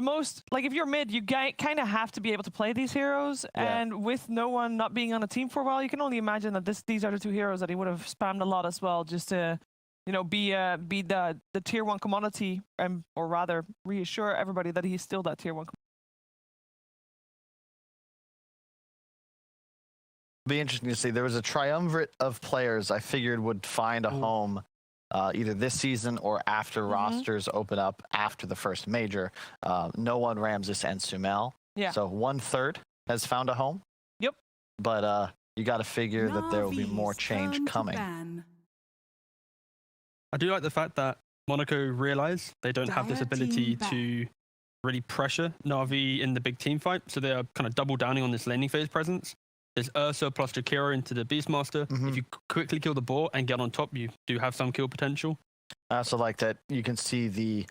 most, like, if you're mid, you kind of have to be able to play these heroes, and with no one not being on a team for a while, you can only imagine that these are the two heroes that he would have spammed a lot as well, just to, you know, be the tier 1 commodity, or rather reassure everybody that he's still that tier 1 commodity. Be interesting to see. There was a triumvirate of players I figured would find a home either this season or after rosters open up after the first major. No one, Ramses, and Sumel. Yeah. So 1/3 has found a home. Yep. But you got to figure that there will be more change coming. I do like the fact that Monaco realize they don't have this ability to really pressure Na'Vi in the big team fight, so they are kind of double downing on this laning phase presence. There's Ursa plus Jakiro into the Beastmaster. If you quickly kill the boar and get on top, you do have some kill potential. I also like that you can see the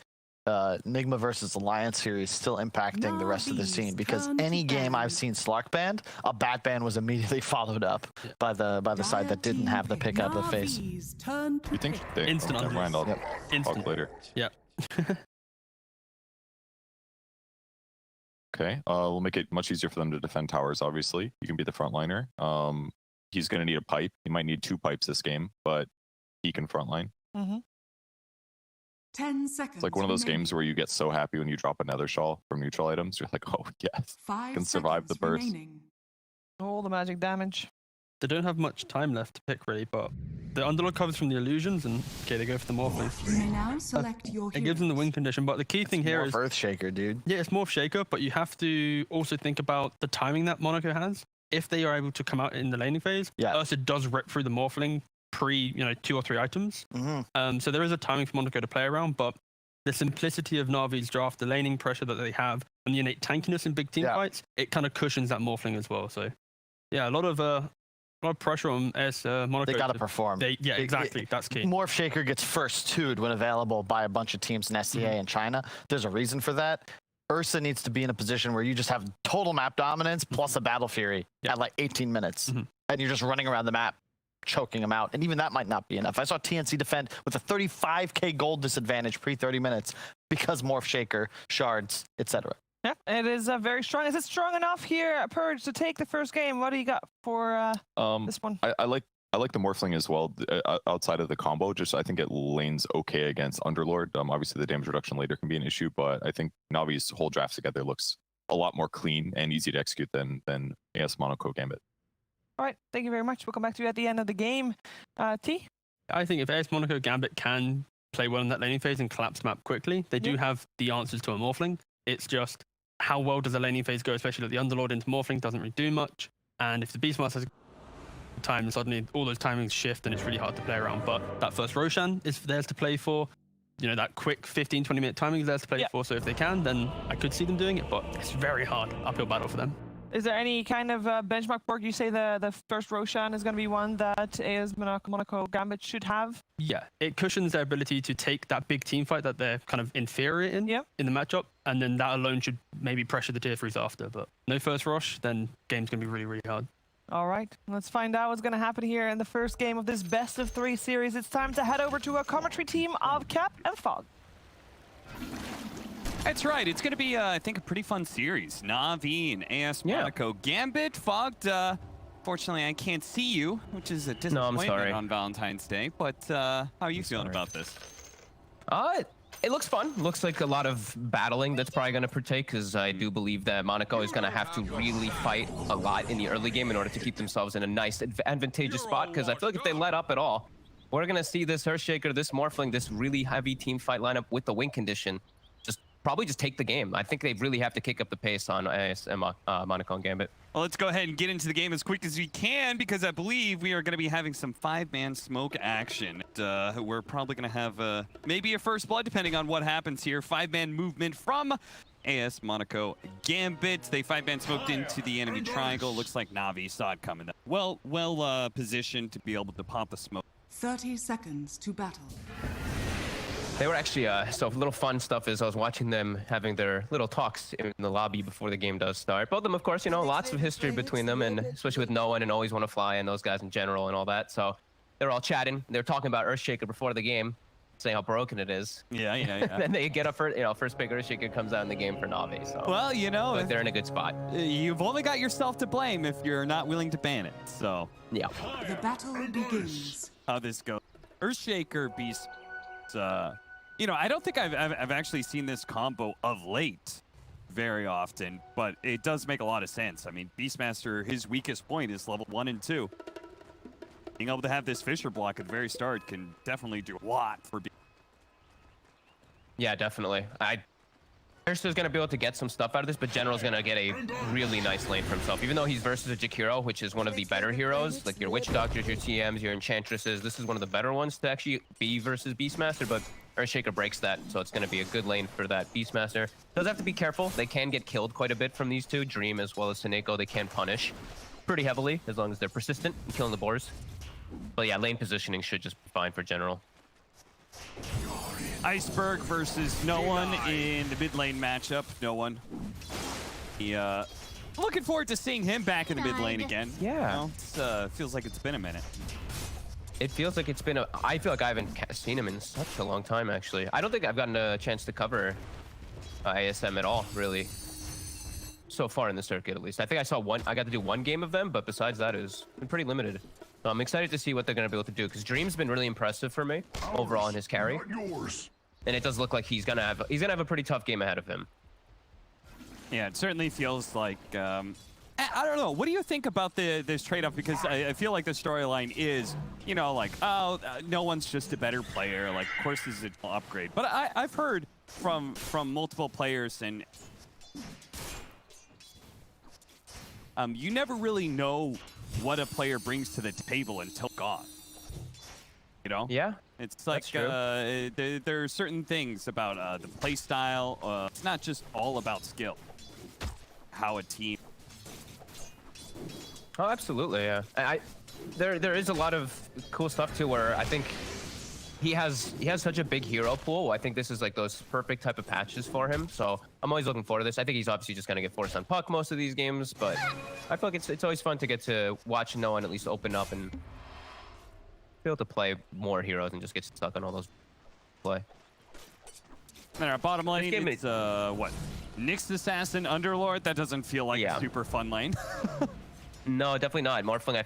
Nigma versus Alliance series still impacting the rest of the scene, because any game I've seen Slark banned, a Bat ban was immediately followed up by the side that didn't have the pick up the face. You think they Instant never mind, I'll talk later. Yeah. Okay, we'll make it much easier for them to defend towers, obviously. You can be the frontliner. He's going to need a pipe. He might need 2 pipes this game, but he can frontline. 10 seconds. It's like one of those games where you get so happy when you drop another shawl from neutral items. You're like, oh, yes, can survive the burst. All the magic damage. They don't have much time left to pick, really, but the Underlord covers from the illusions, and okay, they go for the Morphling. You may now select your It gives them the win condition, but the key thing here is Earthshaker, dude. Yeah, it's Morph Shaker, but you have to also think about the timing that Monaco has. If they are able to come out in the laning phase, Ursa does rip through the Morphling pre, 2 or 3 items. So there is a timing for Monaco to play around, but the simplicity of Na'Vi's draft, the laning pressure that they have, and the innate tankiness in big team fights, it kind of cushions that Morphling as well. So yeah, a lot of pressure on Monaco. They got to perform. Exactly. That's key. Morph Shaker gets first 2'd when available by a bunch of teams in SCA and China. There's a reason for that. Ursa needs to be in a position where you just have total map dominance plus a Battle Fury at like 18 minutes. And you're just running around the map, choking them out. And even that might not be enough. I saw TNC defend with a 35k gold disadvantage pre 30 minutes because Morph Shaker, shards, etc. Yeah, it is very strong. Is it strong enough here, Purge, to take the first game? What do you got for this one? I like the Morphling as well, outside of the combo. Just I think it lanes okay against Underlord. Obviously the damage reduction later can be an issue, but I think Navi's whole draft together looks a lot more clean and easy to execute than AS Monaco Gambit. All right, thank you very much. We'll come back to you at the end of the game. T? I think if AS Monaco Gambit can play well in that laning phase and collapse map quickly, they do have the answers to a Morphling. It's just how well does the laning phase go, especially that the Underlord into Morphling doesn't really do much. And if the Beastmaster has time, and suddenly all those timings shift and it's really hard to play around. But that first Roshan is theirs to play for. That quick 15-20 minute timing is theirs to play for. So if they can, then I could see them doing it, but it's very hard uphill battle for them. Is there any kind of benchmark work? You say the first Roshan is going to be one that AS Monaco Gambit should have? Yeah, it cushions their ability to take that big team fight that they're kind of inferior in the matchup, and then that alone should maybe pressure the tier 3s after. But no first Rosh, then game's going to be really, really hard. All right, let's find out what's going to happen here in the first game of this best of 3 series. It's time to head over to a commentary team of Cap and Fog. That's right. It's going to be, I think, a pretty fun series. Na'Vi and AS Monaco Gambit. Fogged, fortunately, I can't see you, which is a disappointment on Valentine's Day. But how are you feeling about this? It looks fun. Looks like a lot of battling that's probably going to partake, because I do believe that Monaco is going to have to really fight a lot in the early game in order to keep themselves in a nice, advantageous spot, because I feel like if they let up at all, we're going to see this Earthshaker, this Morphling, this really heavy team fight lineup with the win condition probably just take the game. I think they really have to kick up the pace on AS Monaco and Gambit. Well, let's go ahead and get into the game as quick as we can, because I believe we are going to be having some 5-man smoke action. We're probably going to have maybe a first blood, depending on what happens here. 5-man movement from AS, Monaco, Gambit. They 5-man smoked into the enemy triangle. Looks like Na'Vi saw it coming. Well positioned to be able to pop the smoke. 30 seconds to battle. They were actually, so a little fun stuff is I was watching them having their little talks in the lobby before the game does start. Both of them, of course, you know, lots of history between them, and especially with Noah and Always Want to Fly and those guys in general and all that. So they're all chatting. They're talking about Earthshaker before the game, saying how broken it is. Yeah. And then they get up for, first pick Earthshaker comes out in the game for Na'Vi. So well, you know, like they're in a good spot. You've only got yourself to blame if you're not willing to ban it. So yeah. The battle begins. How this goes. Earthshaker Beast. You know, I don't think I've actually seen this combo of late very often, but it does make a lot of sense. I mean, Beastmaster, his weakest point is level 1 and 2. Being able to have this Fissure block at the very start can definitely do a lot for Yeah, definitely. Ursa's going to be able to get some stuff out of this, but General's going to get a really nice lane for himself. Even though he's versus a Jakiro, which is one of the better heroes, like your Witch Doctors, your TMs, your Enchantresses, this is one of the better ones to actually be versus Beastmaster, but Earthshaker breaks that, so it's going to be a good lane for that Beastmaster. Does have to be careful. They can get killed quite a bit from these two. Dream as well as Seneko, they can punish pretty heavily as long as they're persistent in killing the boars. But yeah, lane positioning should just be fine for General. Iceberg versus no one in the mid lane matchup. No one. Looking forward to seeing him back in the mid lane again. Yeah. You know, feels like it's been a minute. It feels like it's been I feel like I haven't seen him in such a long time, actually. I don't think I've gotten a chance to cover ASM at all, really. So far in the circuit, at least. I think I got to do one game of them, but besides that, it's been pretty limited. So I'm excited to see what they're going to be able to do, because Dream's been really impressive for me overall in his carry. And it does look like he's gonna have a pretty tough game ahead of him. Yeah, it certainly feels like I don't know. What do you think about this trade-off? Because I feel like the storyline is, you know, like, oh, no one's just a better player. Like, of course, this is an upgrade. But I've heard from multiple players, and you never really know what a player brings to the table until gone. You know? Yeah. It's like there are certain things about the play style. It's not just all about skill. How a team. Oh, absolutely, yeah. There is a lot of cool stuff too, where I think he has such a big hero pool. I think this is like those perfect type of patches for him. So I'm always looking forward to this. I think he's obviously just gonna get forced on puck most of these games, but I feel like it's always fun to get to watch no one at least open up and be able to play more heroes and just get stuck on all those play. And our bottom lane is what? Nyx Assassin Underlord. That doesn't feel like a super fun lane. No, definitely not. Morphling, I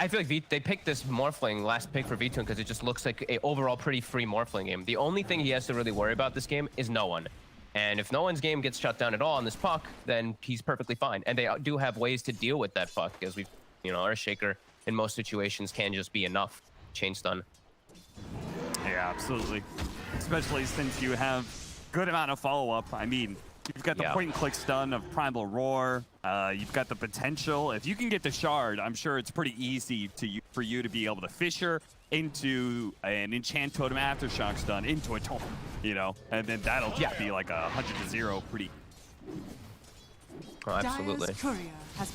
feel like they picked this Morphling last pick for V2 because it just looks like a overall pretty free Morphling game. The only thing he has to really worry about this game is no one. And if no one's game gets shut down at all on this puck, then he's perfectly fine. And they do have ways to deal with that puck, as we've, Earthshaker in most situations can just be enough. Chain stun. Yeah, absolutely. Especially since you have good amount of follow-up. I mean, you've got the point-and-click stun of Primal Roar. You've got the potential. If you can get the shard, I'm sure it's pretty easy for you to be able to Fissure into an Enchant Totem Aftershock stun into a totem, and then that'll just be like 100-0 pretty. Oh, absolutely.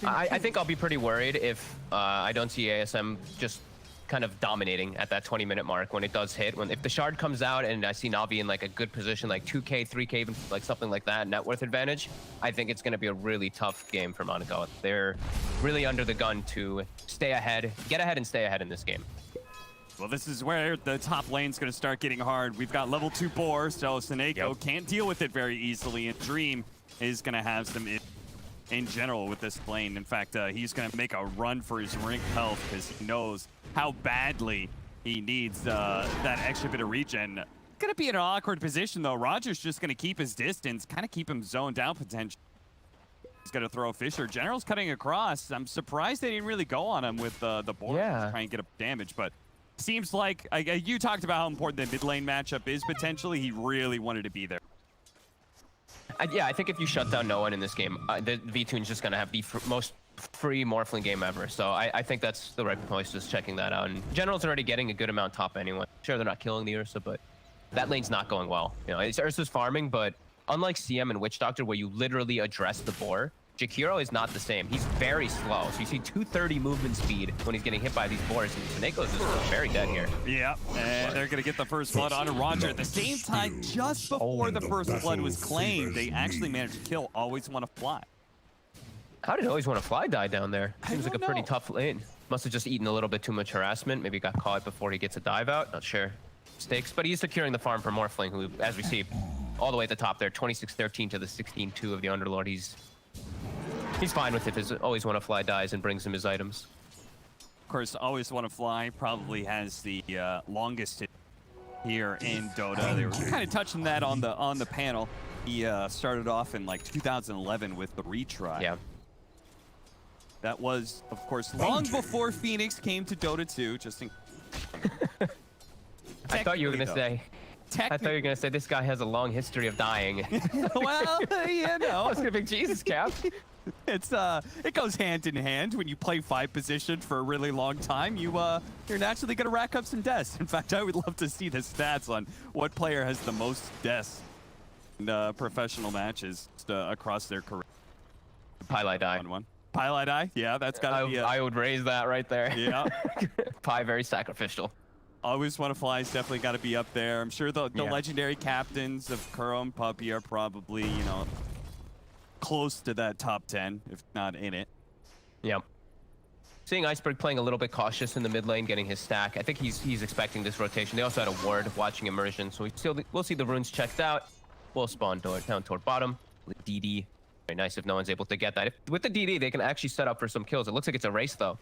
I think I'll be pretty worried if I don't see ASM just kind of dominating at that 20-minute mark when it does hit. If the shard comes out and I see Na'Vi in like a good position, like 2K, 3K, even like something like that, net worth advantage, I think it's going to be a really tough game for Monaco. They're really under the gun to stay ahead, get ahead and stay ahead in this game. Well, this is where the top lane's going to start getting hard. We've got level 2 boar, so Seneko can't deal with it very easily, and Dream is going to have some in general with this lane. In fact, he's going to make a run for his rank health because he knows how badly he needs that extra bit of regen. Going to be in an awkward position, though. Roger's just going to keep his distance, kind of keep him zoned out potentially. He's going to throw a Fissure. General's cutting across. I'm surprised they didn't really go on him with the board to try and get up damage, but seems like you talked about how important the mid lane matchup is potentially. He really wanted to be there. Yeah, I think if you shut down no one in this game, the V2's just going to have the most free Morphling game ever. So I think that's the right place, just checking that out. And General's already getting a good amount top anyway. Sure, they're not killing the Ursa, but that lane's not going well. Ursa's farming, but unlike CM and Witch Doctor, where you literally address the boar, Jakiro is not the same. He's very slow. So you see 230 movement speed when he's getting hit by these boars, and Taneko's just very dead here. Yeah, and they're going to get the first blood on Roger. At the same time, just before the first blood was claimed, they actually managed to kill Always Wanna Fly. How did Always Wanna Fly die down there? Seems like a pretty tough lane. Must have just eaten a little bit too much harassment. Maybe got caught before he gets a dive out. Not sure. Stakes, but he's securing the farm for Morphling, who, as we see, all the way at the top there, 26-13 to the 16-2 of the Underlord. He's fine with it. His Always Wanna Fly dies and brings him his items. Of course, Always Wanna Fly probably has the longest hit here in Dota. They were kind of touching that on the panel. He started off in like 2011 with the retry. Yeah. That was, of course, long before Phoenix came to Dota 2. Just in I thought you were gonna say. I thought you were gonna say this guy has a long history of dying. Well, you know. I was gonna pick Jesus, Cap. It goes hand in hand. When you play 5 position for a really long time, you're naturally gonna rack up some deaths. In fact, I would love to see the stats on what player has the most deaths in professional matches across their career. Pylai die. Pylai die? Yeah, that's gotta be. I would raise that right there. Yeah. Pi very sacrificial. Always Wanna Fly's definitely got to be up there. I'm sure the legendary captains of Kuro and Puppey are probably, you know, close to that top 10, if not in it. Yep. Seeing Iceberg playing a little bit cautious in the mid lane, getting his stack. I think he's expecting this rotation. They also had a ward watching immersion, so we'll see the runes checked out. We'll spawn down toward bottom with DD. Very nice if no one's able to get that. With the DD, they can actually set up for some kills. It looks like it's a race, though.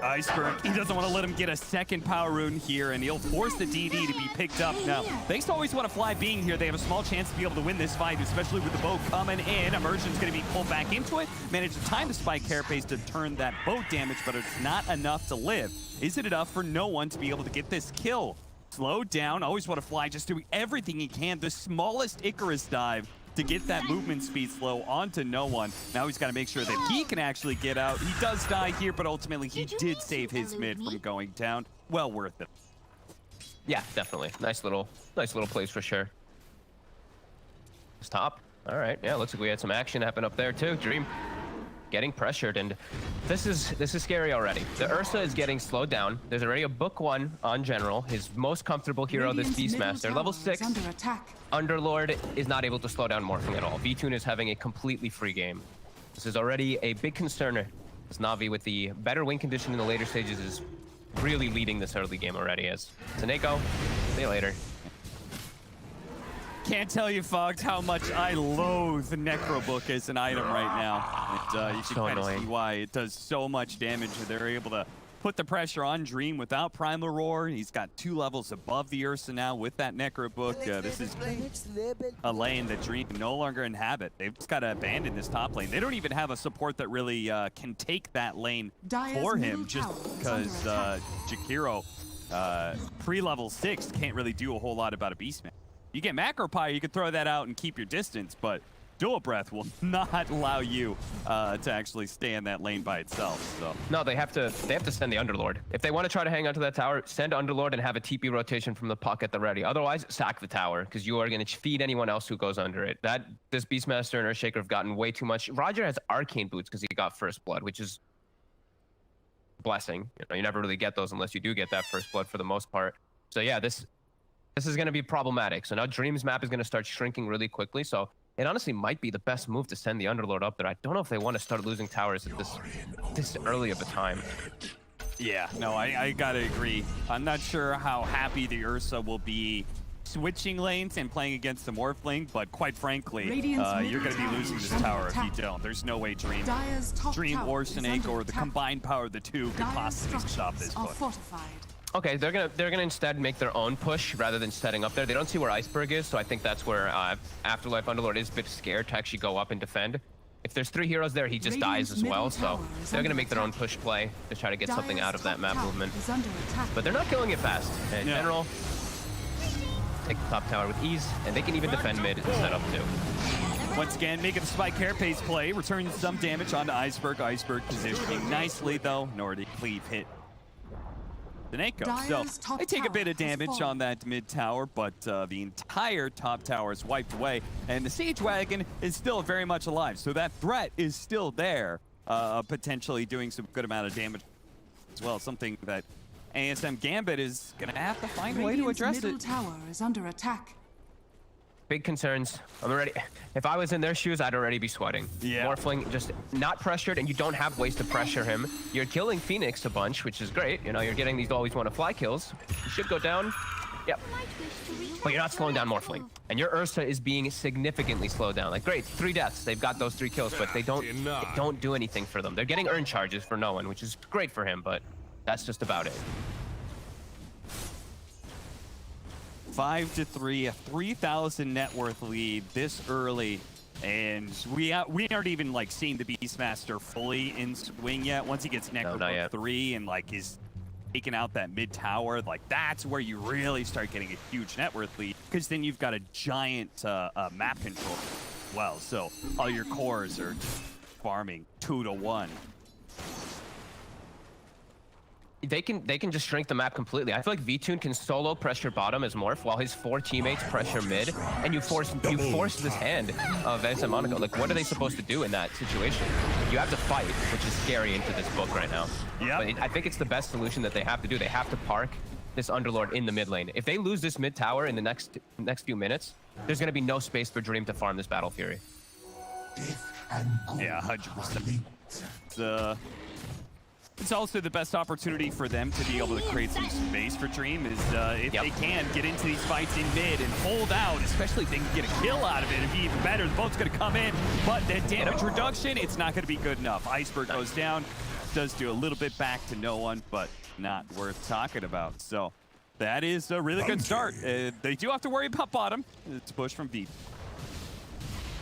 Iceberg, he doesn't want to let him get a second power rune here, and he'll force the DD to be picked up. Now, thanks to Always Wanna Fly being here, they have a small chance to be able to win this fight, especially with the boat coming in. Immersion's going to be pulled back into it. Managed to time the spike carapace to turn that boat damage, but it's not enough to live. Is it enough for no one to be able to get this kill? Slow down, Always Wanna Fly, just doing everything he can. The smallest Icarus dive to get that movement speed slow onto no one. Now he's got to make sure that he can actually get out. He does die here, but ultimately he did save his mid from going down. Well worth it. Yeah, definitely. Nice little plays for sure. Stop. All right. Yeah, looks like we had some action happen up there too. Dream getting pressured, and this is scary already. The Ursa is getting slowed down. There's already a book 1 on general. His most comfortable hero, this Beastmaster, level 6. Underlord is not able to slow down Morphling at all. VTune is having a completely free game. This is already a big concern. As Na'Vi, with the better win condition in the later stages, is really leading this early game already. As Taneko, see you later. Can't tell you, Fogged, how much I loathe Necrobook as an item right now. You can kind of see why. It does so much damage. They're able to put the pressure on Dream without Primal Roar. He's got 2 levels above the Ursa now with that Necrobook. This is a lane that Dream no longer inhabit. They've just got to abandon this top lane. They don't even have a support that really can take that lane for him, just because Jakiro, pre-level 6, can't really do a whole lot about a Beastman. You get Macro Pyre, you can throw that out and keep your distance, but Dual Breath will not allow you to actually stay in that lane by itself. So no, they have to send the Underlord. If they want to try to hang onto that tower, send Underlord and have a TP rotation from the puck at the ready. Otherwise, sack the tower, because you are going to feed anyone else who goes under it. This Beastmaster and Earthshaker have gotten way too much. Roger has Arcane Boots because he got First Blood, which is a blessing. You never really get those unless you do get that First Blood for the most part. So yeah, this is going to be problematic. So now Dream's map is going to start shrinking really quickly. So it honestly might be the best move to send the Underlord up there. I don't know if they want to start losing towers at this early of a time. Yeah, no, I gotta agree. I'm not sure how happy the Ursa will be switching lanes and playing against the Morphling, but quite frankly, you're gonna be losing this tower if you don't. There's no way Dream or Snake or the combined power of the two could possibly stop this push. Okay, they're gonna instead make their own push rather than setting up there. They don't see where Iceberg is, so I think that's where Afterlife Underlord is a bit scared to actually go up and defend. If there's 3 heroes there, he just dies as well, so they're gonna make their own push play to try to get something out of that map movement. But they're not killing it fast. In general, take the top tower with ease, and they can even defend mid and set up too. Once again, making the Spike Carapace play, returning some damage onto Iceberg. Iceberg positioning nicely though, nor did Cleave hit than Echo. So they take a bit of damage on that mid tower, but the entire top tower is wiped away, and the Siege Wagon is still very much alive. So that threat is still there, potentially doing some good amount of damage as well. Something that ASM Gambit is going to have to find a way to address middle it. tower is under attack. Big concerns. I'm already. If I was in their shoes, I'd already be sweating. Yeah. Morphling just not pressured, and you don't have ways to pressure him. You're killing Phoenix a bunch, which is great. You know, you're getting these always want to fly kills. You should go down. Yep. But you're not slowing down Morphling. And your Ursa is being significantly slowed down. Like, great, 3 deaths. They've got those 3 kills, but they don't do anything for them. They're getting earn charges for no one, which is great for him, but that's just about it. 5-3, a 3,000 net worth lead this early, and we aren't even like seeing the Beastmaster fully in swing yet. Once he gets Necro 3 and like is taking out that mid tower, like that's where you really start getting a huge net worth lead, because then you've got a giant map control as well. So all your cores are farming 2 to 1. They can just shrink the map completely. I feel like VTune can solo pressure bottom as Morph while his 4 teammates pressure mid, and you force this hand of ASM Monaco. Like, what are they supposed to do in that situation? You have to fight, which is scary into this book right now. Yeah. But I think it's the best solution that they have to do. They have to park this Underlord in the mid lane. If they lose this mid tower in the next few minutes, there's going to be no space for Dream to farm this Battle Fury. Yeah, 100%. It's also the best opportunity for them to be able to create some space for Dream is if they can get into these fights in mid and hold out, especially if they can get a kill out of it, it'd be even better. The boat's going to come in, but the damage reduction, it's not going to be good enough. Iceberg goes down, does do a little bit back to no one, but not worth talking about. So that is a really good start. They do have to worry about bottom. It's a push from Vp.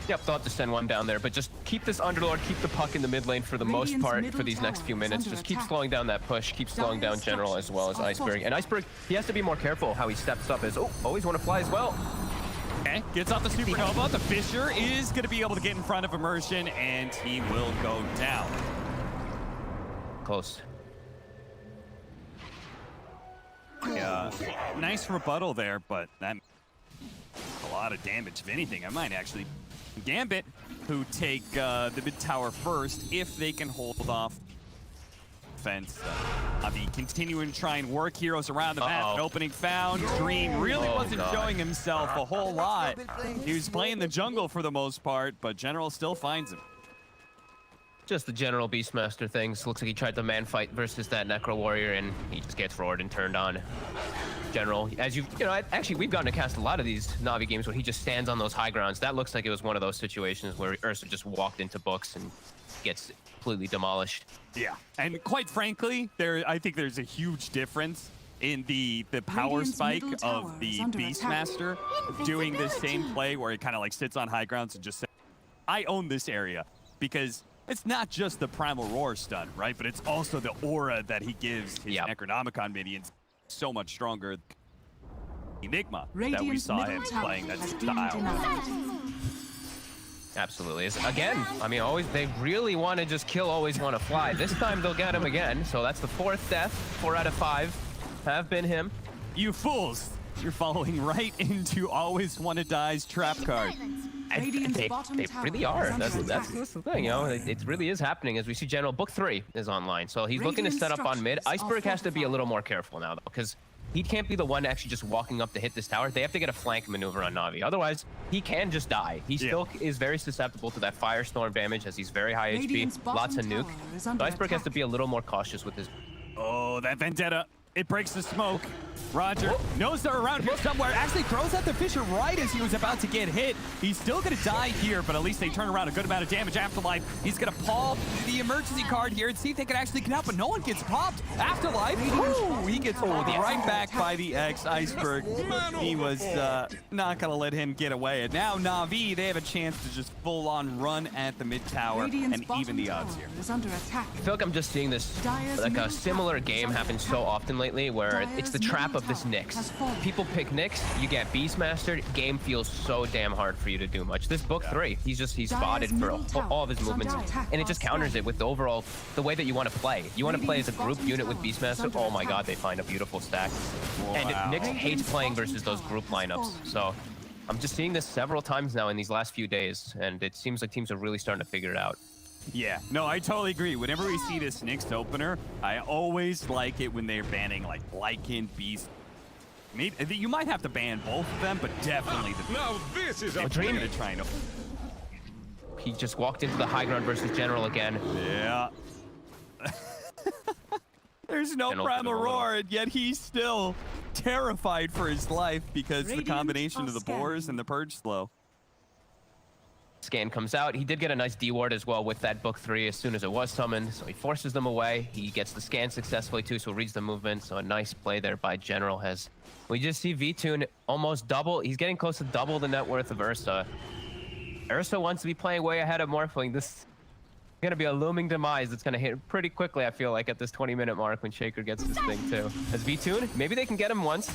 Yep, they'll have to send one down there, but just keep this Underlord, keep the puck in the mid lane for the most part for these next few minutes. Just keep slowing down that push, keep slowing down General as well as Iceberg. And Iceberg, he has to be more careful how he steps up as, always want to fly as well. Okay, gets off the Supernova. The Fisher is going to be able to get in front of Immersion, and he will go down. Close. Yeah, nice rebuttal there, but that a lot of damage. If anything, I might actually Gambit, who take the mid tower first if they can hold off defense. Avi continuing to try and work heroes around the map. An opening found. Dream really wasn't showing himself a whole lot. He was playing the jungle for the most part, but General still finds him. Just the general Beastmaster things. Looks like he tried the man fight versus that Necro Warrior, and he just gets forward and turned on. General, as actually we've gotten to cast a lot of these Na'Vi games where he just stands on those high grounds. That looks like it was one of those situations where Ursa just walked into books and gets completely demolished. Yeah, and quite frankly, I think there's a huge difference in the power spike of the Beastmaster doing this same play where he kind of like sits on high grounds and just says, I own this area, because it's not just the Primal Roar stun, right? But it's also the aura that he gives his Necronomicon minions. So much stronger Enigma that we saw him playing that style. Absolutely. Again, I mean, they really want to just kill Always Want to Fly. This time they'll get him again. So that's the 4th death. 4 out of 5 have been him. You fools! You're following right into Always Want to Die's trap card. They really are. That's the thing, you know. It really is happening as we see General. Book 3 is online, so he's looking to set up on mid. Iceberg has to be a little more careful now, though, because he can't be the one actually just walking up to hit this tower. They have to get a flank maneuver on Na'Vi. Otherwise, he can just die. He still is very susceptible to that Firestorm damage as he's very high HP, lots of nuke. So Iceberg has to be a little more cautious with his... Oh, that Vendetta. It breaks the smoke. Roger knows they're around here somewhere. Actually throws out the Fisher right as he was about to get hit. He's still going to die here, but at least they turn around a good amount of damage. Afterlife, he's going to pull the emergency card here and see if they can actually get out, but no one gets popped. Afterlife, he gets pulled right back by the Iceberg. He was not going to let him get away. And now Na'Vi, they have a chance to just full-on run at the mid tower and even the odds here. I feel like I'm just seeing this, like a similar game happen so often lately, where it's the trap of of this Nyx. People pick Nyx, you get Beastmastered, game feels so damn hard for you to do much. This book 3, he's spotted for all of his movements, and it just counters it with the overall, the way that you want to play. You want to play as a group unit with Beastmaster, oh my god, they find a beautiful stack. And Nyx hates playing versus those group lineups, so I'm just seeing this several times now in these last few days, and it seems like teams are really starting to figure it out. Yeah, no, I totally agree. Whenever we see this Nyx opener, I always like it when they're banning like Lycan, Beast. Maybe you might have to ban both of them, but definitely the. Now this is a dream. He just walked into the high ground versus General again. Yeah. There's no Primal Roar, and yet he's still terrified for his life because the combination of the boars and the purge slow. Scan comes out. He did get a nice D-ward as well with that book 3 as soon as it was summoned, so he forces them away. He gets the scan successfully too, so reads the movement. So a nice play there by General. Has we just see Vtoon almost double. He's getting close to double the net worth of Ursa. Ursa wants to be playing way ahead of Morphling. This is gonna be a looming demise that's gonna hit pretty quickly, I feel like, at this 20-minute mark when Shaker gets this thing too. As Vtoon, maybe they can get him once.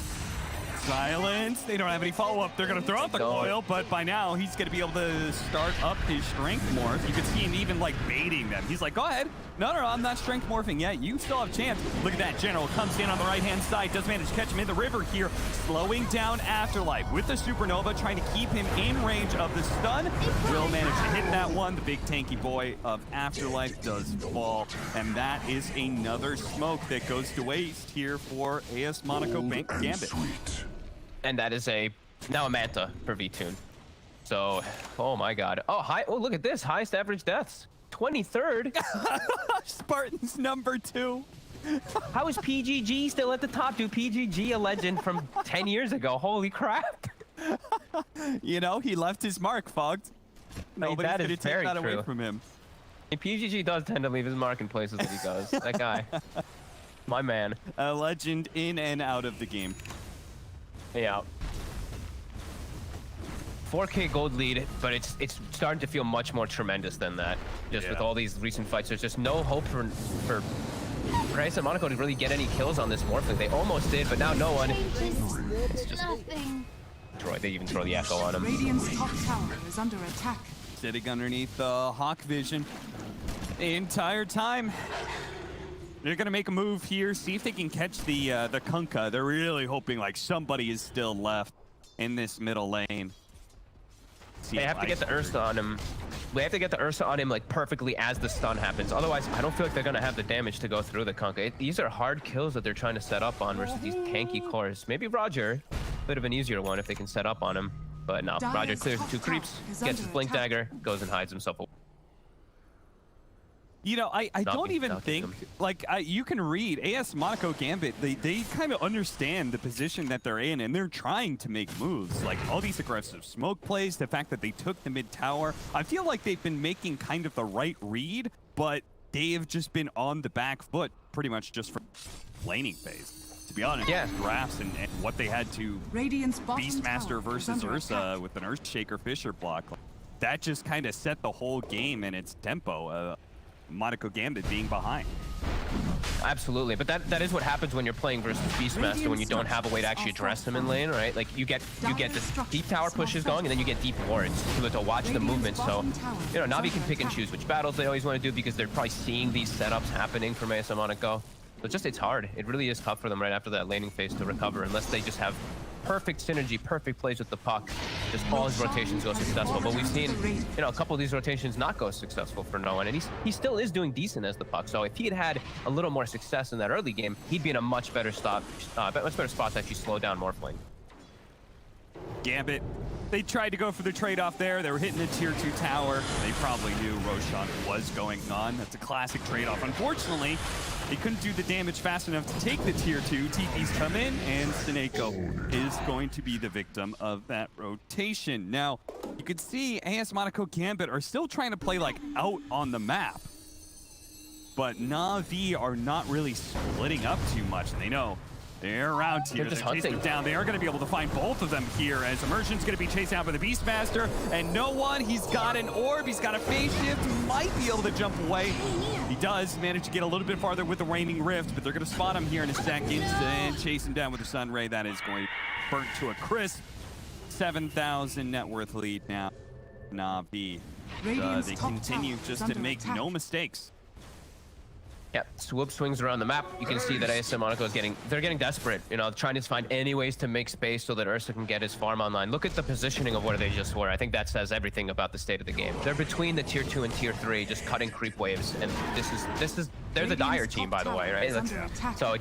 Silence. They don't have any follow-up. They're going to throw out the coil, but by now he's going to be able to start up his strength morph. You can see him even like baiting them. He's like, go ahead. No, I'm not strength morphing yet. You still have a chance. Look at that. General comes in on the right-hand side. Does manage to catch him in the river here. Slowing down Afterlife with the Supernova, trying to keep him in range of the stun. Will manage to hit that one. The big tanky boy of Afterlife does fall. And that is another smoke that goes to waste here for AS Monaco Gambit. And that is now a Manta for Vtoon. So, oh my god. Oh, look at this. Highest average deaths. 23rd. Spartans #2. How is PGG still at the top, dude? PGG, a legend from 10 years ago. Holy crap. You know, he left his mark, Fogged. Nobody's going to take that away from him. And PGG does tend to leave his mark in places that he goes. That guy. My man. A legend in and out of the game. Yeah. 4K gold lead, but it's starting to feel much more tremendous than that. Just with all these recent fights, there's just no hope for AS Monaco to really get any kills on this Morphling. They almost did, but now no one. It's just they even throw the echo on him. Radiant's top tower is under attack. Sitting underneath the Hawk Vision the entire time. They're gonna make a move here, see if they can catch the Kunkka. They're really hoping like somebody is still left in this middle lane. They have to get the Ursa on him. We have to get the Ursa on him like perfectly as the stun happens. Otherwise, I don't feel like they're gonna have the damage to go through the Kunkka. These are hard kills that they're trying to set up on versus these tanky cores. Maybe Roger, a bit of an easier one if they can set up on him. But no, Roger clears the 2 creeps, gets his blink dagger, goes and hides himself away. You know, I don't even think, like, you can read AS Monaco Gambit, they kind of understand the position that they're in, and they're trying to make moves. Like, all these aggressive smoke plays, the fact that they took the mid tower. I feel like they've been making kind of the right read, but they have just been on the back foot pretty much just for laning phase. To be honest, drafts and what they had to Beastmaster versus Ursa with an Earthshaker Fisher block, that just kind of set the whole game in its tempo. Monaco Gambit being behind. Absolutely, but that is what happens when you're playing versus Beastmaster, when you don't have a way to actually address them in lane, right? Like you get this deep tower pushes going, and then you get deep wards to watch the movement. So, you know, Na'Vi can pick and choose which battles they always want to do because they're probably seeing these setups happening from AS Monaco. So it's hard. It really is tough for them right after that laning phase to recover, unless they just have perfect synergy, perfect plays with the puck. Just all his rotations go successful. But we've seen, you know, a couple of these rotations not go successful for no one, and he still is doing decent as the puck. So if he had a little more success in that early game, he'd be in a much better spot to actually slow down Morphling. Gambit, they tried to go for the trade-off there. They were hitting the tier 2 tower. They probably knew Roshan was going on. That's a classic trade-off. Unfortunately, they couldn't do the damage fast enough to take the tier 2. TP's come in, and Sineko is going to be the victim of that rotation. Now, you can see AS Monaco Gambit are still trying to play like out on the map. But Na'Vi are not really splitting up too much, and they know they're around here. They're chasing them down. They are going to be able to find both of them here as Immersion's going to be chased out by the Beastmaster, and no one. He's got an orb. He's got a phase shift. He might be able to jump away. He does manage to get a little bit farther with the Waning Rift, but they're going to spot him here in a second and chase him down with the Sun Ray. That is going to burn to a crisp 7,000 net worth lead now. Na'Vi. They continue just to make no mistakes. Yeah, Swoop swings around the map. You can see that ASM Monaco is they're getting desperate, you know, trying to find any ways to make space so that Ursa can get his farm online. Look at the positioning of where they just were. I think that says everything about the state of the game. They're between the tier 2 and tier 3, just cutting creep waves, and they're the dire team, by the way, right? So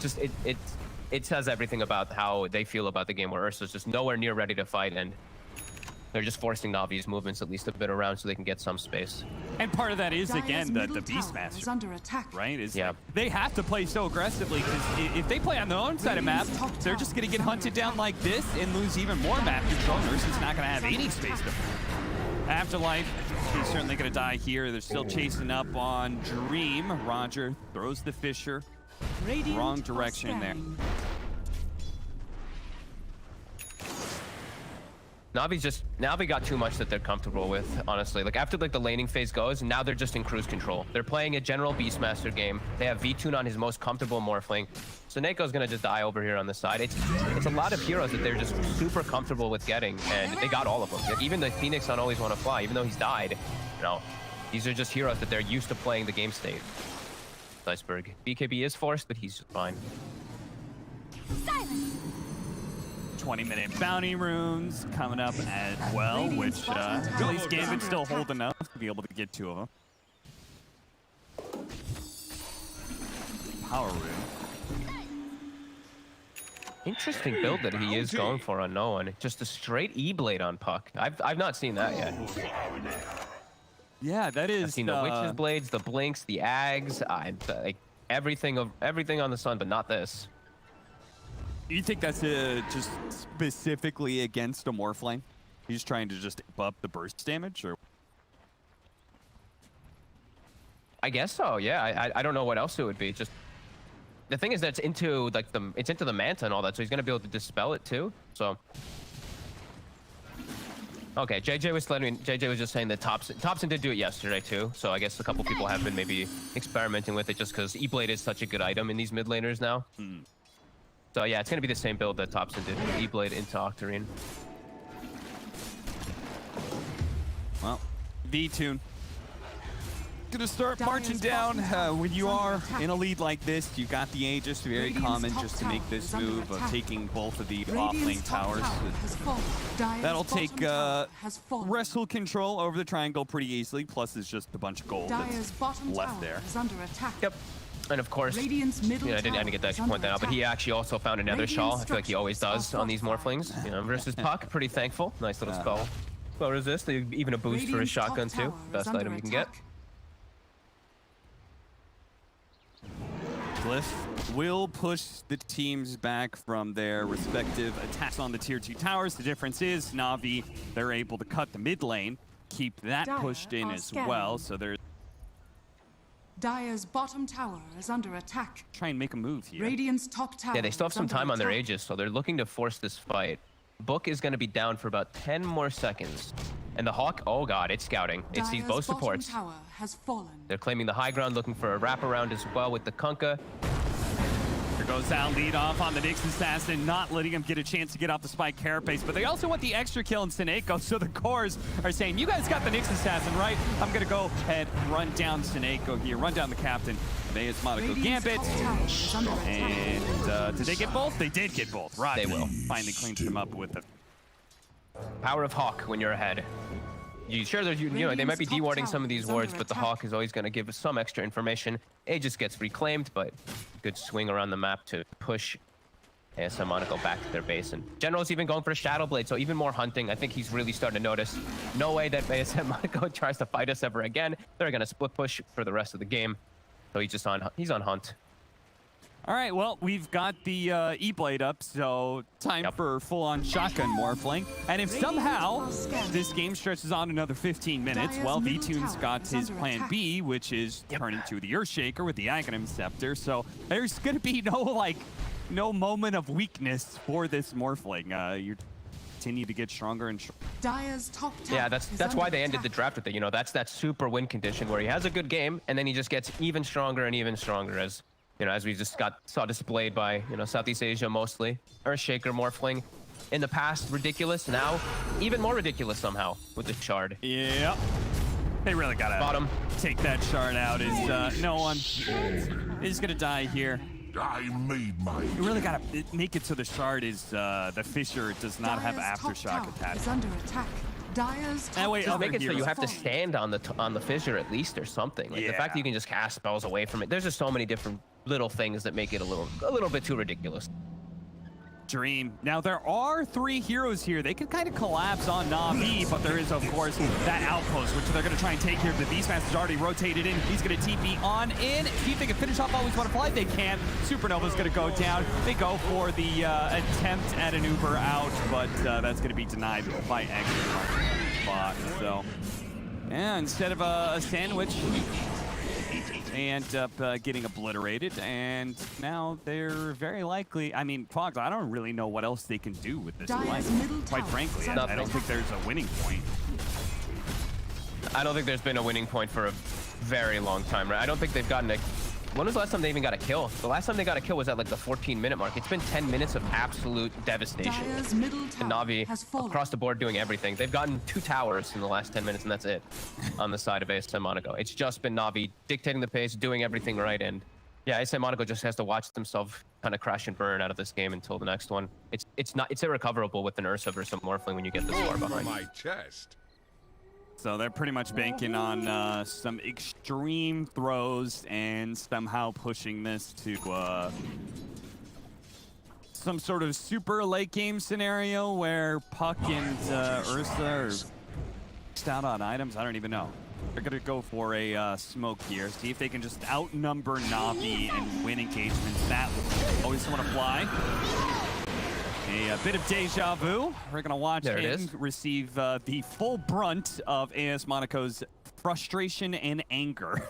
it says everything about how they feel about the game, where Ursa's just nowhere near ready to fight, and they're just forcing Navi's movements at least a bit around so they can get some space. And part of that is, again, the Beastmaster, right? They have to play so aggressively, because if they play on their own side of map, they're just going to get hunted down like this and lose even more map control. Ursa's not going to have any space to... Afterlife, he's certainly going to die here. They're still chasing up on Dream. Roger throws the Fisher. Wrong direction there. Na'Vi got too much that they're comfortable with, honestly. Like, after like the laning phase goes, now they're just in cruise control. They're playing a general Beastmaster game. They have V-Tune on his most comfortable Morphling. So Neko's gonna just die over here on the side. It's a lot of heroes that they're just super comfortable with getting, and they got all of them. Like, even the Phoenix on Always Wanna Fly, even though he's died, you know, these are just heroes that they're used to playing the game state. Iceberg. BKB is forced, but he's fine. Silence. 20-minute bounty runes coming up as well, which at least Gambit's still holding up to be able to get 2 of them. Power rune. Interesting build that he is going for on no one. Just a straight E-Blade on Puck. I've not seen that yet. Yeah, that is. I've seen the Witch's Blades, the Blinks, the Ags, like everything on the Sun, but not this. You think that's just specifically against a Morphling? He's trying to just up the burst damage, or? I guess so. Yeah, I don't know what else it would be. Just the thing is that it's into like the Manta and all that, so he's gonna be able to dispel it too. So. Okay, JJ was just saying that Thompson did do it yesterday too, so I guess a couple people have been maybe experimenting with it just because E-Blade is such a good item in these mid laners now. So yeah, it's gonna be the same build that Thompson did with E-Blade into Octarine. Well, V-Tune. Gonna start marching down. When you are in a lead like this, you got the Aegis, very common just to make this move of taking both of the off-lane towers. That'll take wrestle control over the triangle pretty easily, plus it's just a bunch of gold that's left there. Yep. And of course, I didn't get to actually point that out, but he actually also found another Shawl. I feel like he always does on these Morphlings. You know, versus Puck, pretty thankful. Nice little spell. Spell resist, even a boost for his shotgun too. Best item you can get. Glyph will push the teams back from their respective attacks on the tier 2 towers. The difference is Na'Vi, they're able to cut the mid lane, keep that pushed in as well. So they're Dire's bottom tower is under attack. Try and make a move here. Radiant's top tower. Yeah, they still have some time on their Aegis, so they're looking to force this fight. Book is going to be down for about 10 more seconds. And the Hawk, oh god, it's scouting. It sees both supports. Tower has fallen. They're claiming the high ground, looking for a wraparound as well with the Kunkka. Here goes down, lead off on the Nyx Assassin, not letting him get a chance to get off the Spike Carapace, but they also want the extra kill in Seneko, so the cores are saying, you guys got the Nyx Assassin, right? I'm gonna go ahead, run down Seneko here, run down the captain. There's Monaco Gambit. And did they get both? They did get both. Right. They will. Finally cleans them up with the power of Hawk when you're ahead. You sure there's you know they might be dewarding some of these wards, but the Hawk is always going to give us some extra information. Aegis gets reclaimed, but good swing around the map to push ASM Monaco back to their base. And General's even going for a Shadow Blade, so even more hunting. I think he's really starting to notice. No way that ASM Monaco tries to fight us ever again. They're going to split push for the rest of the game. So he's on hunt. All right, well, we've got the E-Blade up, so time for full-on shotgun Morphling. And if somehow this game stretches on another 15 minutes, well, V-Tune's got his plan B, which is turn into the Earthshaker with the Aghanim Scepter. So there's going to be no moment of weakness for this Morphling. You're continue to get stronger and stronger. Dire's top tower Yeah, that's why they ended the draft with it. You know, that's that super win condition where he has a good game and then he just gets even stronger and even stronger, as you know, as we just saw displayed by, you know, Southeast Asia mostly. Earthshaker, Morphling. In the past, ridiculous. Now, even more ridiculous somehow with the shard. Yeah. They really gotta take that shard out. Is no one is gonna die here. I made my. You really gotta make it so the shard is the fissure does not have aftershock attached. Is under attack. Dire's That way, Just make it so you have to stand on the fissure at least or something. Like the fact that you can just cast spells away from it. There's just so many different little things that make it a little bit too ridiculous. Dream. Now there are 3 heroes here. They can kind of collapse on Na'Vi, but there is of course that outpost, which they're going to try and take here. The Beastmaster's already rotated in. He's going to TP on in. See if they can finish off Always Want to Fly. They can. Supernova's going to go down. They go for the attempt at an Uber out, but that's going to be denied by X spot. So, yeah, instead of a sandwich, they end up getting obliterated, and now they're very likely. I mean, Fox, I don't really know what else they can do with this fight. Quite frankly, I don't think there's a winning point. I don't think there's been a winning point for a very long time, right? I don't think they've gotten a... When was the last time they even got a kill? The last time they got a kill was at like the 14-minute mark. It's been 10 minutes of absolute devastation. And Na'Vi across the board doing everything. They've gotten 2 towers in the last 10 minutes, and that's it on the side of ASM Monaco. It's just been Na'Vi dictating the pace, doing everything right, and yeah, ASM Monaco just has to watch themselves kind of crash and burn out of this game until the next one. It's irrecoverable with an Ursa versus a Morphling when you get this far behind. My chest. So they're pretty much banking on some extreme throws and somehow pushing this to some sort of super late game scenario where Puck and Ursa are out on items. I don't even know. They're going to go for a smoke here. See if they can just outnumber Na'Vi and win engagements that way. Always Want to Fly. A bit of deja vu. We're going to watch him receive the full brunt of AS Monaco's frustration and anger.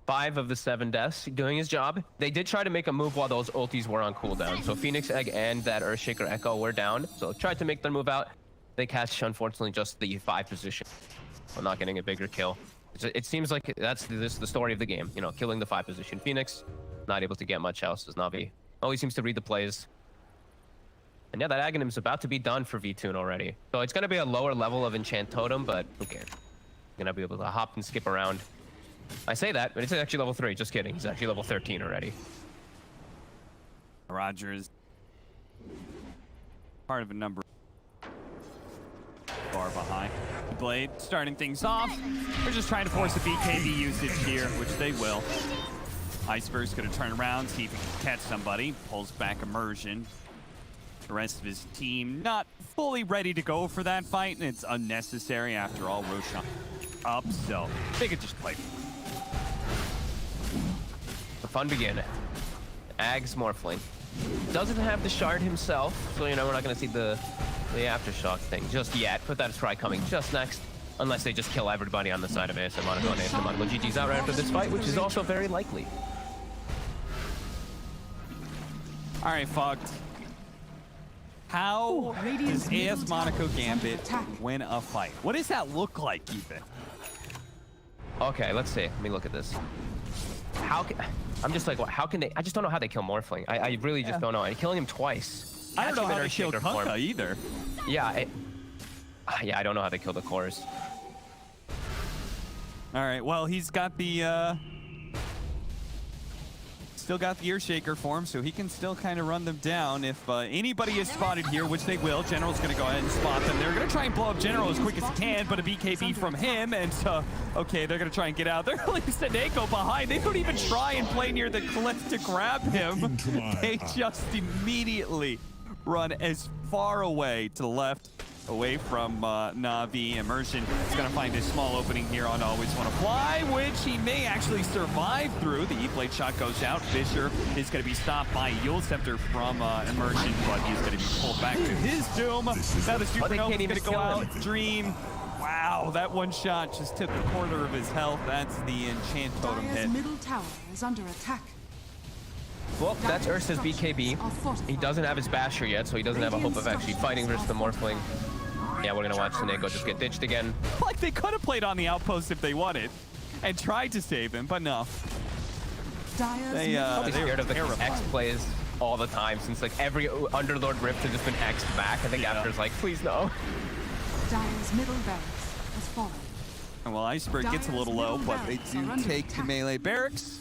5 of the 7 deaths, doing his job. They did try to make a move while those ultis were on cooldown. So Phoenix Egg and that Earthshaker Echo were down. So tried to make their move out. They catch, unfortunately, just the 5 position. While not getting a bigger kill. It seems like that's the story of the game. You know, killing the 5 position. Phoenix, not able to get much else as Na'Vi always seems to read the plays. And yeah, that Aghanim's about to be done for V-Tune already. So it's going to be a lower level of Enchant Totem, but who cares? You're going to be able to hop and skip around. I say that, but it's actually level 3. Just kidding. He's actually level 13 already. Rogers. Part of a number. Far behind. Blade starting things off. We're just trying to force a BKB usage here, which they will. Iceberg's going to turn around, see if he can catch somebody. Pulls back Immersion. The rest of his team not fully ready to go for that fight, and it's unnecessary after all. Roshan up, so they could just play. The fun begin. Ags Morphling doesn't have the shard himself, so you know we're not going to see the aftershock thing just yet, but that's probably coming just next, unless they just kill everybody on the side of ASM Monaco, and ASM Monaco GG's out right after this fight, which is also very likely. All right, Fogged. How does AS Monaco Gambit win a fight? What does that look like, even? Okay, let's see. Let me look at this. I'm just like, how can they? I just don't know how they kill Morphling. I really just don't know. And killing him twice. I don't know how they kill Kunkka either. Yeah, I don't know how they kill the cores. All right, well, he's got the still got the Earthshaker form, so he can still kind of run them down. If anybody is spotted here, which they will, General's going to go ahead and spot them. They're going to try and blow up General as quick as he can, but a BKB from him, and okay, they're going to try and get out. They're leaving Seneko behind. They don't even try and play near the cliff to grab him. They just immediately run as far away to the left, away from Na'Vi. Immersion is going to find a small opening here on Always Want to Fly, which he may actually survive through. The E-Blade shot goes out. Fisher is going to be stopped by Yule Scepter from Immersion, but he's going to be pulled back to his doom. Now the Supernova is going to go out. Dream. Wow, that one shot just took a quarter of his health. That's the Enchant Totem hit. Middle tower is under attack. Well, that's Ursa's BKB. He doesn't have his Basher yet, so he doesn't have a hope of actually fighting versus the Morphling Yeah, we're gonna watch Sneko just get ditched again. Like, they could have played on the outpost if they wanted and tried to save him, but no. I'll be scared of the X plays all the time, since like every Underlord Rift has just been X'd back. I think After's like, please no. Dire's middle barracks has fallen. Well, Iceberg gets a little low, but they do take the melee barracks.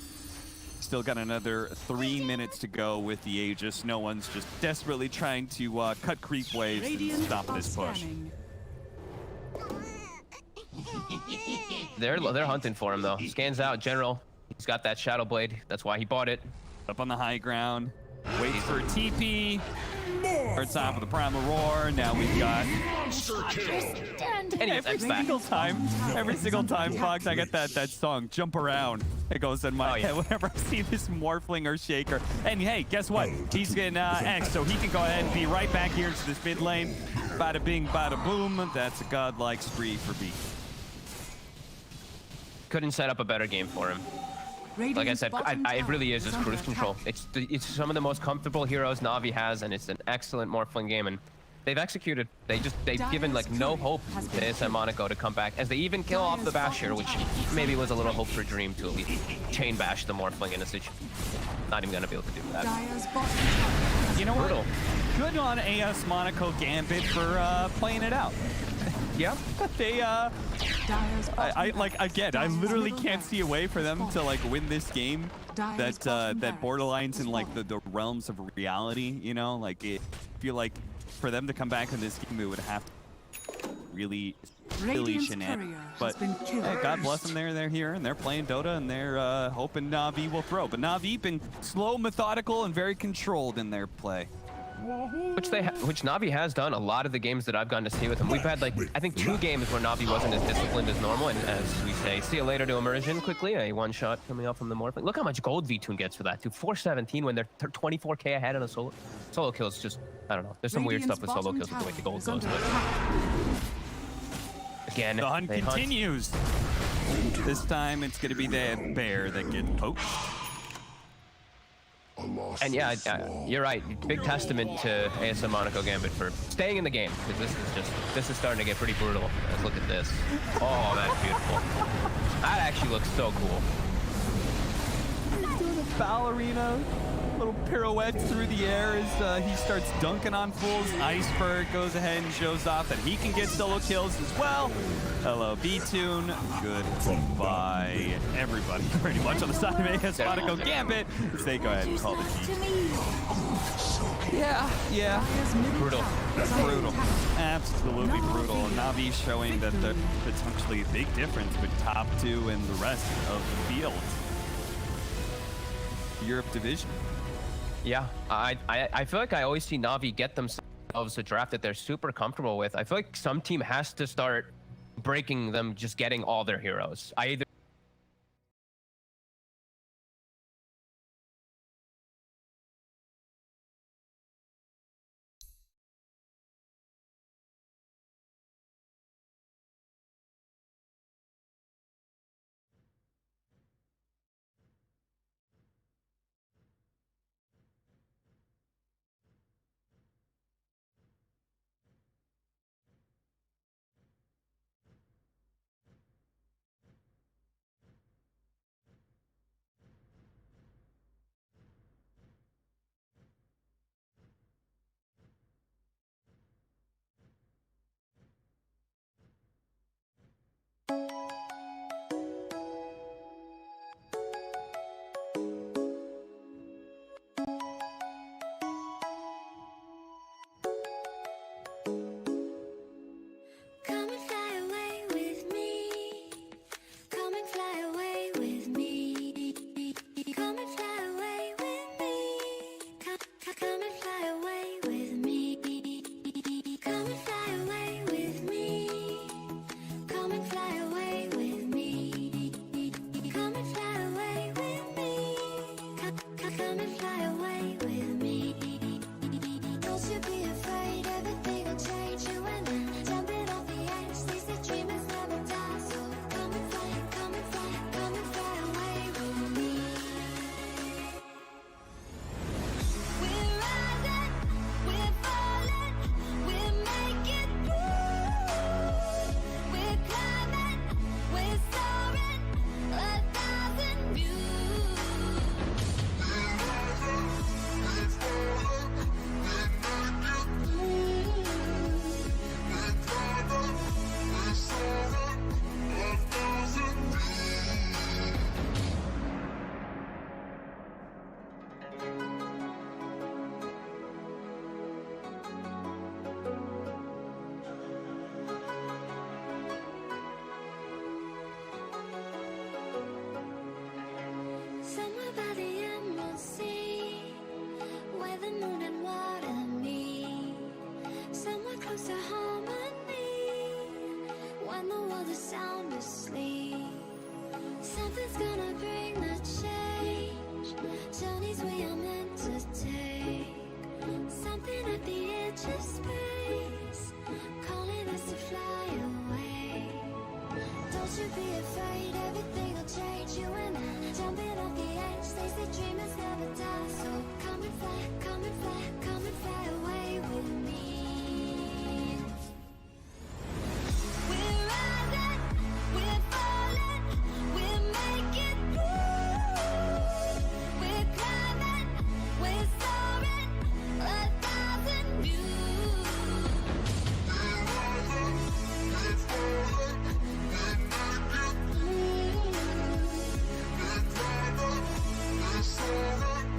Still got another 3 minutes to go with the Aegis. No one's just desperately trying to cut creep waves and stop this push. They're hunting for him though. Scans out General. He's got that Shadow Blade. That's why he bought it. Up on the high ground. Waits for a TP. Or top of the Primal Roar. Now we've got... And every single time, Fox, I get that song, Jump Around. It goes in my head whenever I see this Morphling or Shaker. And hey, guess what? He's getting X, so he can go ahead and be right back here into this mid lane. Bada bing, bada boom. That's a godlike spree for B. Couldn't set up a better game for him. Like I said, it really is just cruise control. It's some of the most comfortable heroes Na'Vi has, and it's an excellent Morphling game, and they've executed. They've given like no hope to ASM Monaco to come back, as they even kill off the Basher, which maybe was a little hope for Dream to at least chain bash the Morphling in a situation. Not even gonna be able to do that. You know what? Good on AS Monaco Gambit for playing it out. Yeah, they I literally can't see a way for them to like win this game that borderlines in like the realms of reality, you know? Like, I feel like for them to come back in this game, it would have to really shenanigans. But hey, God bless them, they're here and they're playing Dota and they're hoping Na'Vi will throw. But Na'Vi been slow, methodical, and very controlled in their play. Which Na'Vi has done a lot of the games that I've gotten to see with them. We've had like, I think 2 games where Na'Vi wasn't as disciplined as normal, and as we say, see you later to Immersion quickly, a one shot coming up from the Morphling. Look how much gold V-Tune gets for that, dude. 417 when they're 24k ahead on a solo kills. Just, I don't know. There's some weird stuff with solo kills with the way the gold goes. Again, the hunt continues. This time it's going to be the bear that gets poked. And yeah, you're right. Big testament to ASM Monaco Gambit for staying in the game, because this is starting to get pretty brutal. Let's look at this. Oh, that's beautiful. That actually looks so cool. Doing a ballerina, little pirouette through the air as he starts dunking on fools. Iceberg goes ahead and shows off that he can get solo kills as well. Hello, B-Tune. Goodbye, everybody. Pretty much on the side of AS Monaco Gambit as they go ahead and call the G. Yeah. Brutal. Brutal. Absolutely brutal. And Na'Vi showing that there's potentially a big difference with top 2 and the rest of the field. Europe division. Yeah, I feel like I always see Na'Vi get themselves a draft that they're super comfortable with. I feel like some team has to start breaking them just getting all their heroes. Come and fly away with me. Come and fly away with me. Come and fly away with me. Come and fly away with me. Come and fly away with me. Come and fly away with me. Come and fly away with me. Come and fly away with me. Don't you be afraid, everything will change you and I. Jumping off the edge, they say dreamers never die. So come and fly, come and fly, come and fly away with me. We're rising, we're falling, we're making moves. Somewhere by the Emerald Sea, where the moon and water meet. Somewhere close to harmony, when the world is sound asleep. Something's gonna bring the change, journeys we are meant to take. Something at the edge of space, calling us to fly away. Don't you be afraid, everything will change. You and I, jumping off the edge. They say dreamers never die, so come and fly, come and fly, come and fly away with me. We're rising, we're falling, we're making through. We're climbing, we're soaring, 1,000 views. We're rising, we're falling, we're making through. We're climbing, we're soaring,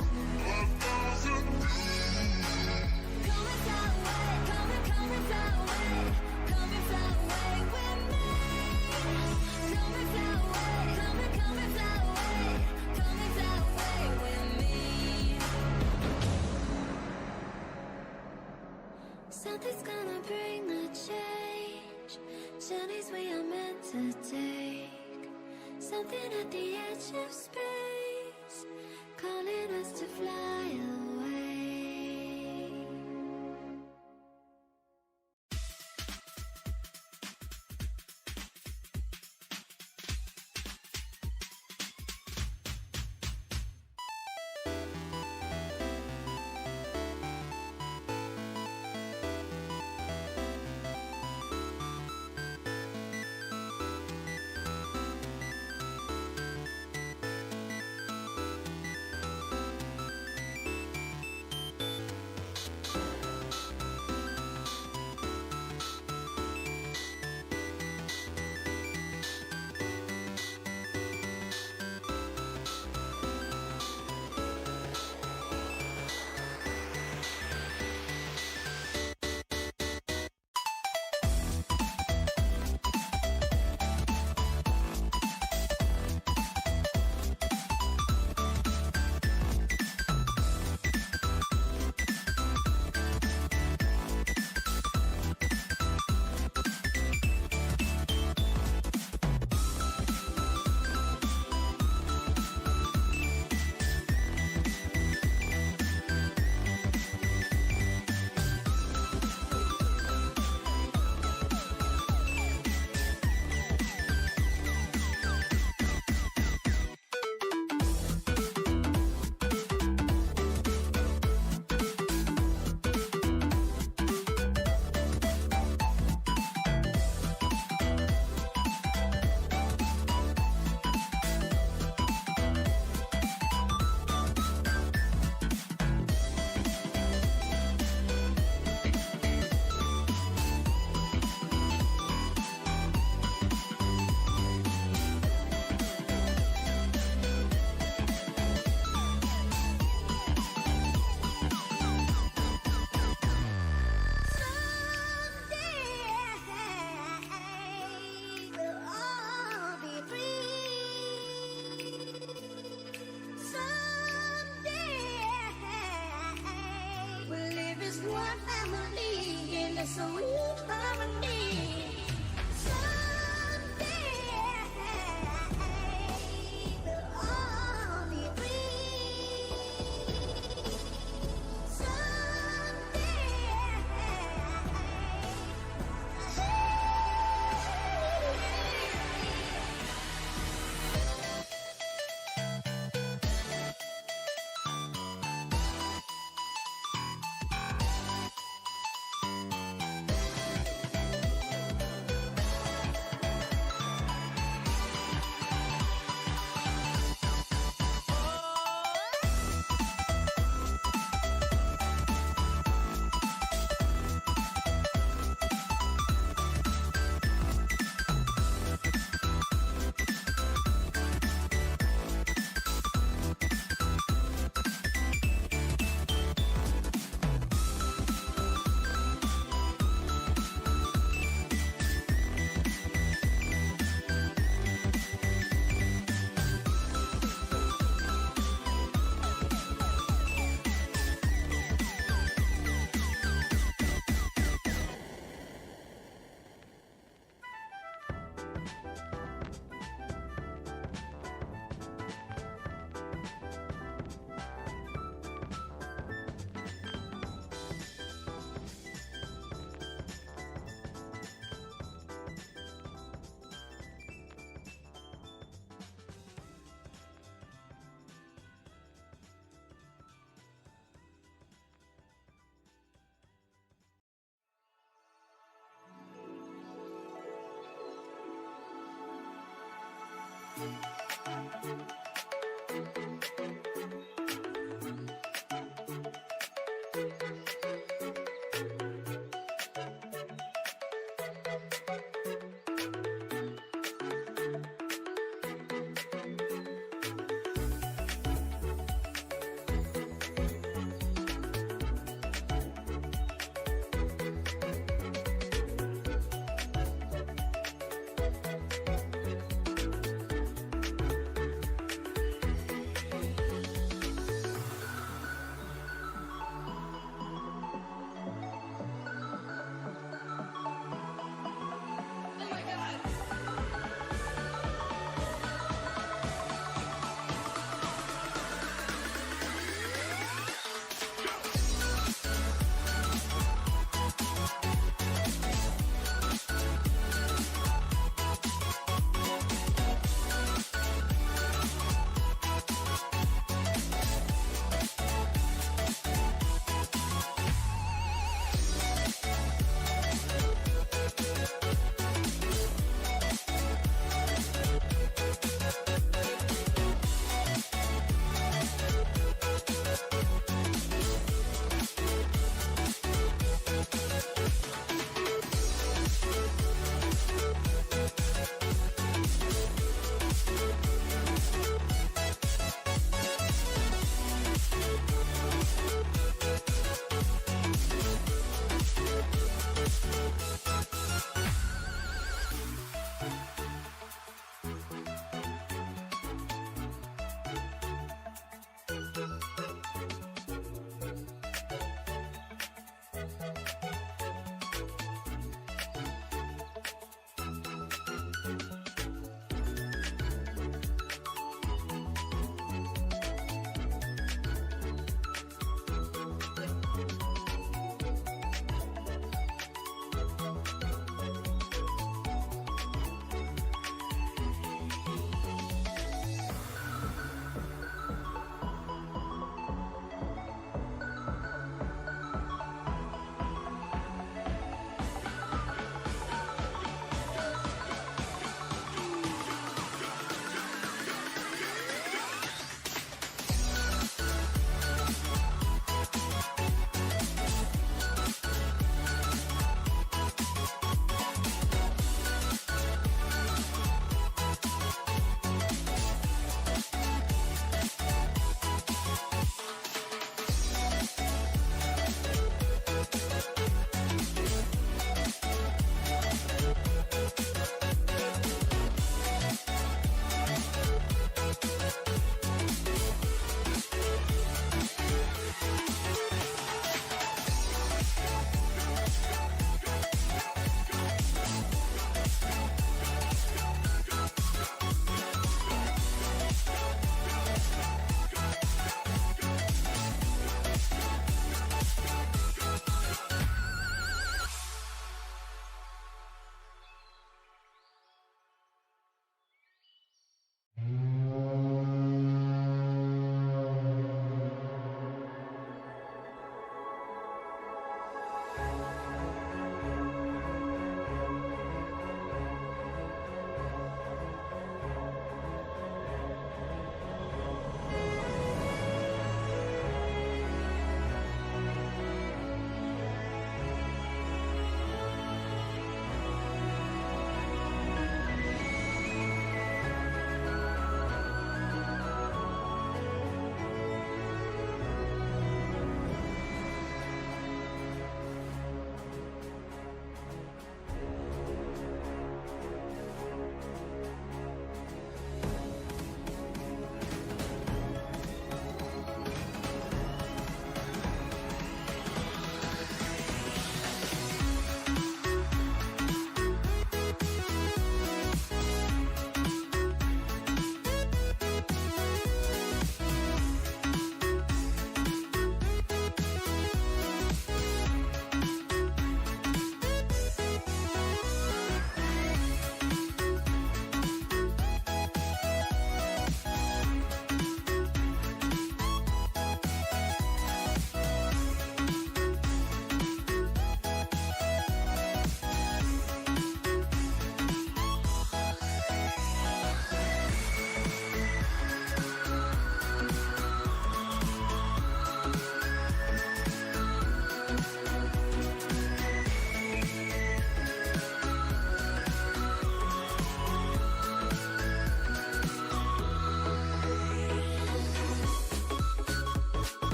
1,000 views. Come and fly away, come and fly away, come and fly away with me. Come and fly away, come and fly away, come and fly away with me. Something's gonna bring the change, journeys we are meant to take. Something at the edge of space, calling us to fly away.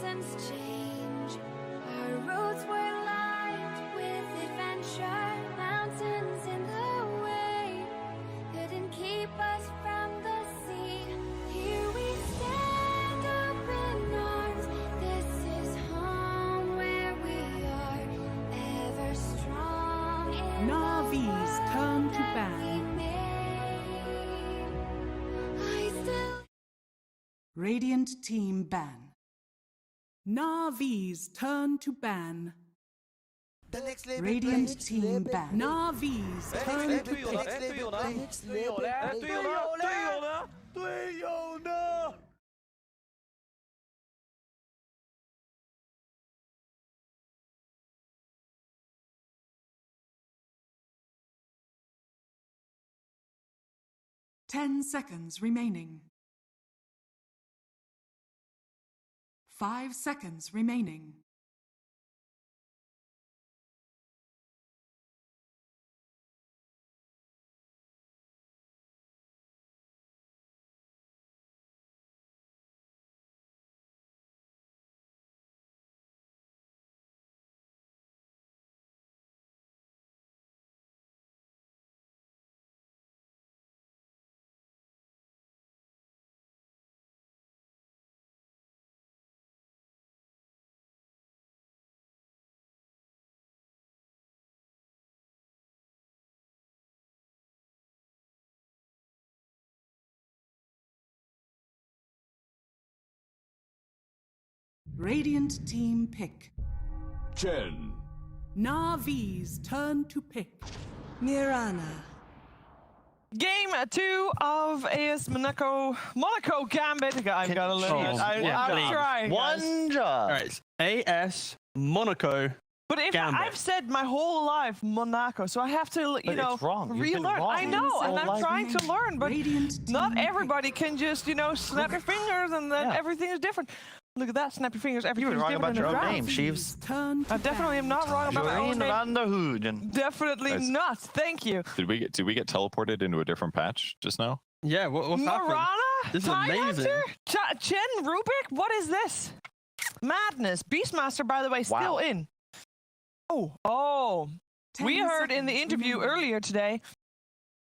seasons change. Our roads were lined with adventure, mountains in the way couldn't keep us from the sea. Here we stand open arms. This is home where we are, ever strong in Navi's turn to ban. Radiant team ban. Navi's turn to ban. Radiant team ban. Navi's turn to pick. Ten seconds remaining. 5 seconds remaining. Radiant team pick. Chen. Navi's turn to pick. Mirana. Game 2 of AS Monaco Gambit. I've got to learn. I'm trying. One job. All right. AS Monaco. But if Gambit. I've said my whole life Monaco, so I have to, you know, it's wrong. You've been relearn. wrong I know, your and whole I'm life. trying to learn, but not everybody can just, you know, snap your fingers and then everything is different. Look at that, snap your fingers. You were Everything's wrong different about in your the own name, draft. Sheaves. I definitely am not wrong about my own name. Van der Hoogen. Definitely Guys. not. Thank you. Did we get teleported into a different patch just now? Yeah, what's happened? Marana? This is amazing. Chen Rubik? What is this? Madness. Beastmaster, by the way, still in. Oh. We heard in the interview earlier today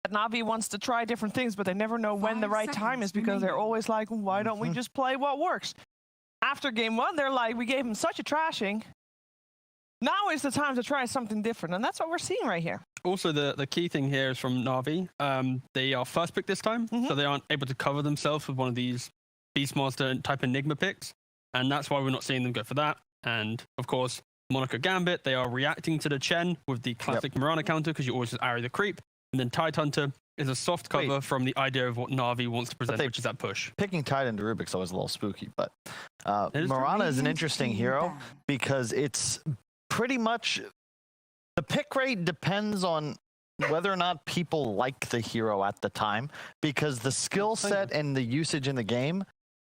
that Navi wants to try different things, but they never know when the right time is because they're always like, why don't we just play what works? After game 1, they're like, we gave him such a trashing. Now is the time to try something different, and that's what we're seeing right here. Also, the key thing here is from Navi. They are first pick this time, so they aren't able to cover themselves with one of these Beastmaster type Enigma picks, and that's why we're not seeing them go for that. And, of course, Monaco Gambit, they are reacting to the Chen with the classic Mirana counter because you always just arrow the creep. And then Tidehunter is a soft cover from the idea of what Navi wants to present, which is that push. Picking Tide into Rubik's always a little spooky, but Mirana is an interesting hero because it's pretty much the pick rate depends on whether or not people like the hero at the time, because the skill set and the usage in the game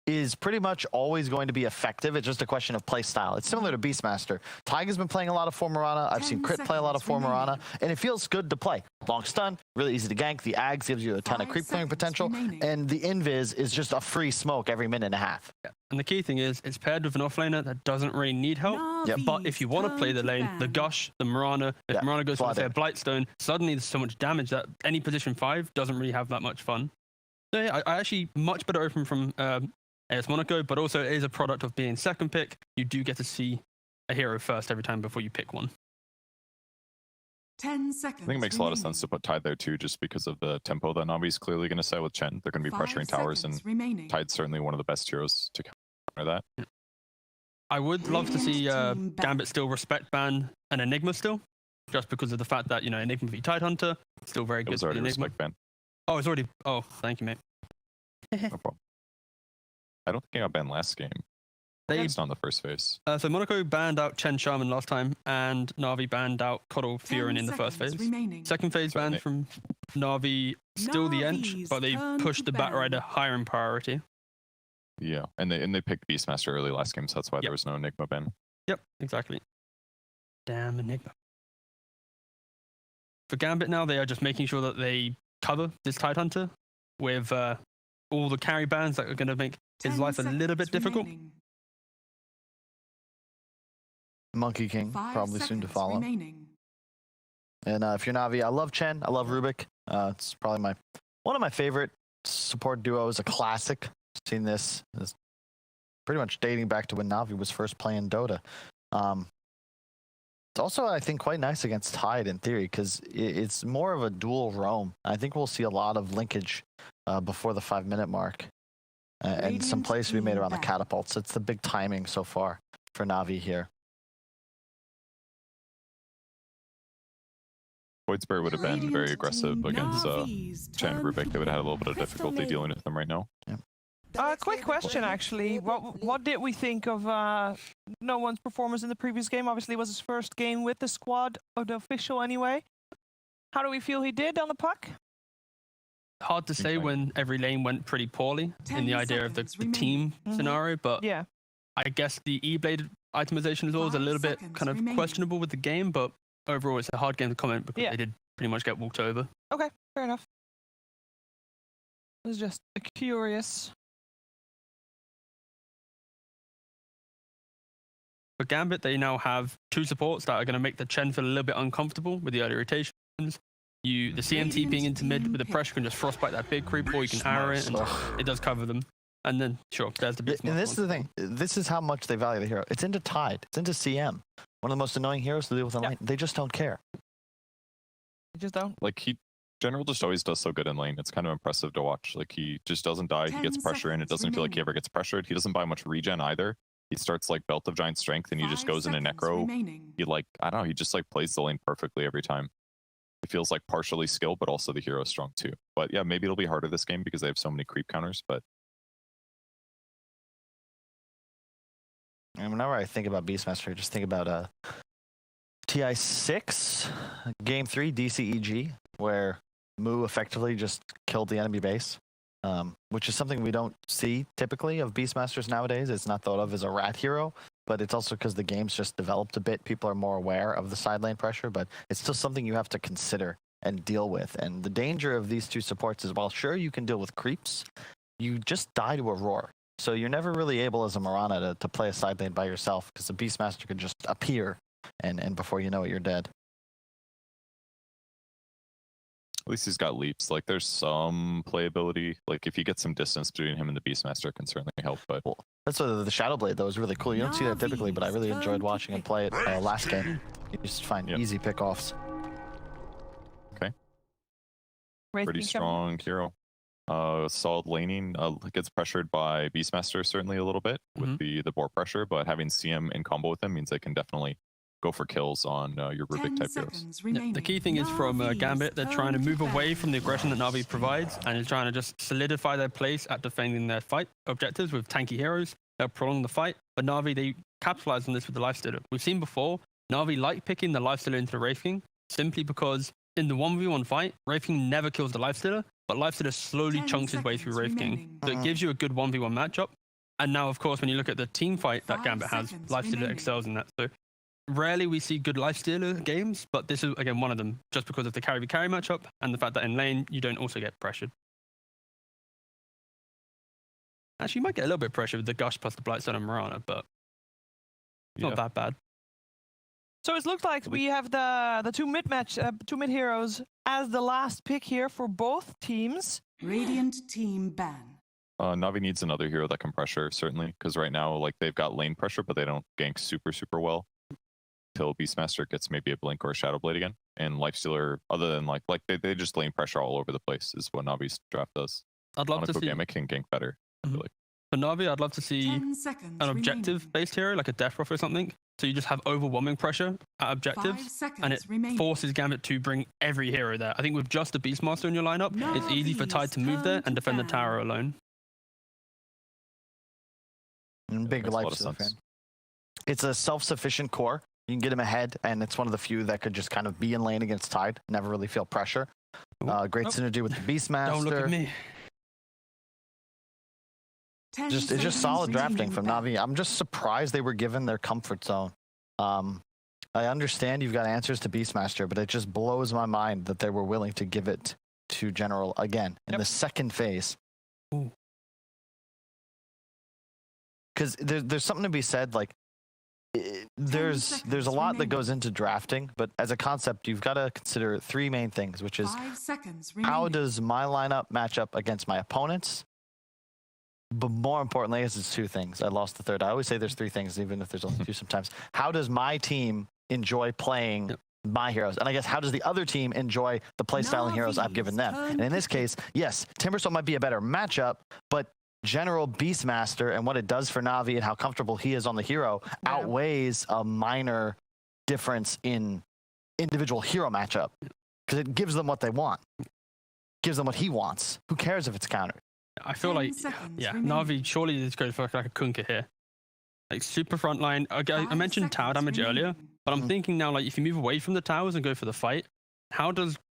is pretty much always going to be effective. It's just a question of play style. It's similar to Beastmaster. Tyga's been playing a lot of for Mirana. I've seen Crit play a lot of for Mirana, and it feels good to play. Long stun, really easy to gank. The Ags gives you a ton of creep clearing potential, and the Invis is just a free smoke every minute and a half. Yeah. And the key thing is, it's paired with an offlaner that doesn't really need help. But if you want to play the lane, the Gush, the Mirana, if Mirana goes for, say, a Blightstone, suddenly there's so much damage that any position 5 doesn't really have that much fun. So yeah, I actually much better open from AS Monaco, but also it is a product of being second pick. You do get to see a hero first every time before you pick one. 10 seconds. I think it makes a lot of sense to put Tide there too, just because of the tempo that Navi's clearly going to set with Chen. They're going to be pressuring towers, and Tide's certainly one of the best heroes to counter that. I would love to see Gambit still respect ban an Enigma still, just because of the fact that, you know, Enigma v Tidehunter, still very good. It was already Enigma. respect ban. Oh, it's already. Oh, thank you, mate. No problem. I don't think I got banned last game. It's on the first phase. So Monaco banned out Chen Shaman last time, and Navi banned out Coddle Furin in the first phase. Second phase banned from Navi, still the Ench, but they pushed the Batrider higher in priority. Yeah, and they picked Beastmaster early last game, so that's why there was no Enigma ban. Yep, exactly. Damn Enigma. For Gambit now, they are just making sure that they cover this Tidehunter with all the carry bans that are going to make his life a little bit difficult. Monkey King, probably soon to follow. And if you're Na'Vi, I love Chen. I love Rubik. It's probably one of my favorite support duos, a classic. Seen this pretty much dating back to when Na'Vi was first playing Dota. It's also, I think, quite nice against Tide in theory because it's more of a dual roam. I think we'll see a lot of linkage before the 5-minute mark and some plays to be made around the catapults. It's the big timing so far for Na'Vi here. Void Spirit would have been very aggressive against Chen and Rubik. They would have had a little bit of difficulty dealing with them right now. Yeah. Quick question, actually. What did we think of No One's performance in the previous game? Obviously, it was his first game with the squad, or the official anyway. How do we feel he did on the puck? Hard to say when every lane went pretty poorly in the idea of the team scenario, but yeah, I guess the E-Blade itemization as well is a little bit kind of questionable with the game, but overall it's a hard game to comment because they did pretty much get walked over. Okay, fair enough. I was just curious. For Gambit, they now have 2 supports that are going to make the Chen feel a little bit uncomfortable with the early rotations. The CMT being into mid with the pressure can just frostbite that big creep, or you can arrow it, and it does cover them. And then, sure, there's the big. And this is the thing. This is how much they value the hero. It's into Tide. It's into CM. One of the most annoying heroes to deal with in lane. They just don't care. They just don't. Like, General just always does so good in lane. It's kind of impressive to watch. Like, he just doesn't die. He gets pressure in. It doesn't feel like he ever gets pressured. He doesn't buy much regen either. He starts like Belt of Giant Strength and he just goes into Necro. He I don't know, he just like plays the lane perfectly every time. It feels like partially skill, but also the hero is strong too. But yeah, maybe it'll be harder this game because they have so many creep counters, but and whenever I think about Beastmaster, I just think about TI6, Game 3, DCEG, where Mu effectively just killed the enemy base. Which is something we don't see typically of Beastmasters nowadays. It's not thought of as a rat hero, but it's also because the game's just developed a bit. People are more aware of the side lane pressure, but it's still something you have to consider and deal with. And the danger of these 2 supports is, while sure you can deal with creeps, you just die to a roar. So you're never really able as a Mirana to play a side lane by yourself because the Beastmaster could just appear and before you know it, you're dead. at least he's got leaps. Like, there's some playability. Like, if you get some distance between him and the Beastmaster, it can certainly help. But that's what the Shadow Blade, though, is really cool. You don't see that typically, but I really enjoyed watching him play it last game. You just find easy pickoffs. Okay. Pretty strong hero. Solid laning. Gets pressured by Beastmaster certainly a little bit with the board pressure, but having CM in combo with him means they can definitely go for kills on your Rubik type heroes. Yeah, the key thing is from Gambit, they're trying to move away from the aggression that Na'Vi provides and is trying to just solidify their place at defending their fight objectives with tanky heroes. They'll prolong the fight, but Na'Vi, they capitalize on this with the Lifestealer. We've seen before, Na'Vi like picking the Lifestealer into the Wraith King simply because in the 1v1 fight, Wraith King never kills the Lifestealer, but Lifestealer slowly chunks his way through Wraith King. So it gives you a good 1v1 matchup. And now, of course, when you look at the team fight that Gambit has, Lifestealer excels in that. So rarely we see good Lifestealer games, but this is, again, one of them, just because of the carry v carry matchup and the fact that in lane, you don't also get pressured. Actually, you might get a little bit of pressure with the Gush plus the Blightstone and Mirana, but it's not that bad. So it looks like we have the two mid heroes as the last pick here for both teams. Radiant team ban. Na'Vi needs another hero that can pressure, certainly, because right now, like, they've got lane pressure, but they don't gank super well. Until Beastmaster gets maybe a Blink or a Shadow Blade again. And Lifestealer, other than like they just lane pressure all over the place is what Na'Vi's draft does. I'd love to see Gambit can gank better. For Na'Vi, I'd love to see an objective-based hero, like a Death Rough or something. So you just have overwhelming pressure at objectives, and it forces Gambit to bring every hero there. I think with just the Beastmaster in your lineup, it's easy for Tide to move there and defend the tower alone. And big Lifestealer fan. It's a self-sufficient core. You can get him ahead, and it's one of the few that could just kind of be in lane against Tide, never really feel pressure. Great synergy with the Beastmaster. Don't look at me. It's just solid drafting from Na'Vi. I'm just surprised they were given their comfort zone. I understand you've got answers to Beastmaster, but it just blows my mind that they were willing to give it to General again in the second phase. Because there's something to be said, like, there's a lot that goes into drafting, but as a concept, you've got to consider three main things, which is 5 seconds how does my lineup match up against my opponents? But more importantly, it's two things. I lost the third. I always say there's three things, even if there's only two sometimes. How does my team enjoy playing my heroes? And I guess how does the other team enjoy the playstyle and heroes I've given them? And in this case, yes, Timbersaw might be a better matchup, but general Beastmaster and what it does for Na'Vi and how comfortable he is on the hero outweighs a minor difference in individual hero matchup, because it gives them what they want, gives them what he wants. Who cares if it's countered? I feel like, Na'Vi surely is going for like a Curcuit here. Like super frontline. I mentioned tower damage earlier, but I'm thinking now, like if you move away from the towers and go for the fight,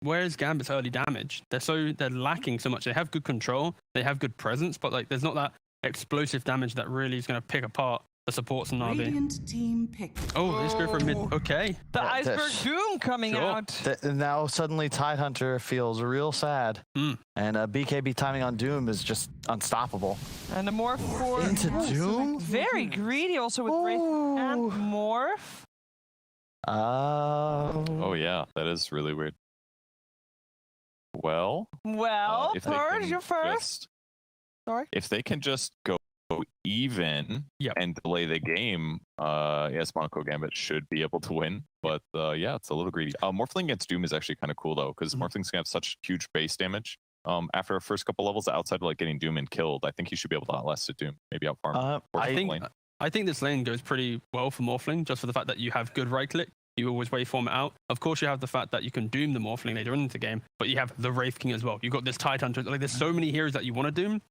where's Gambit's early damage? They're lacking so much. They have good control, they have good presence, but like there's not that explosive damage that really is going to pick apart the supports in Na'Vi. Radiant team pick. Oh, let's go for a mid. Okay. The Iceberg Doom coming out. Now suddenly Tidehunter feels real sad. And BKB timing on Doom is just unstoppable. And the Morph for... Into Doom? Very greedy also with Wraith and Morph. Oh yeah, that is really weird. Well, Thorge, you're first. Sorry. If they can just go even and delay the game, yes, Monaco Gambit should be able to win. But yeah, it's a little greedy. Morphling against Doom is actually kind of cool though, because Morphling's gonna have such huge base damage. After our first couple levels, outside of like getting Doom and killed, I think he should be able to outlast the Doom, maybe out farm. I think this lane goes pretty well for Morphling, just for the fact that you have good right click. You always waveform it out. Of course, you have the fact that you can Doom the Morphling later into the game, but you have the Wraith King as well. You've got this Tidehunter. Like, there's so many heroes that you want to Doom.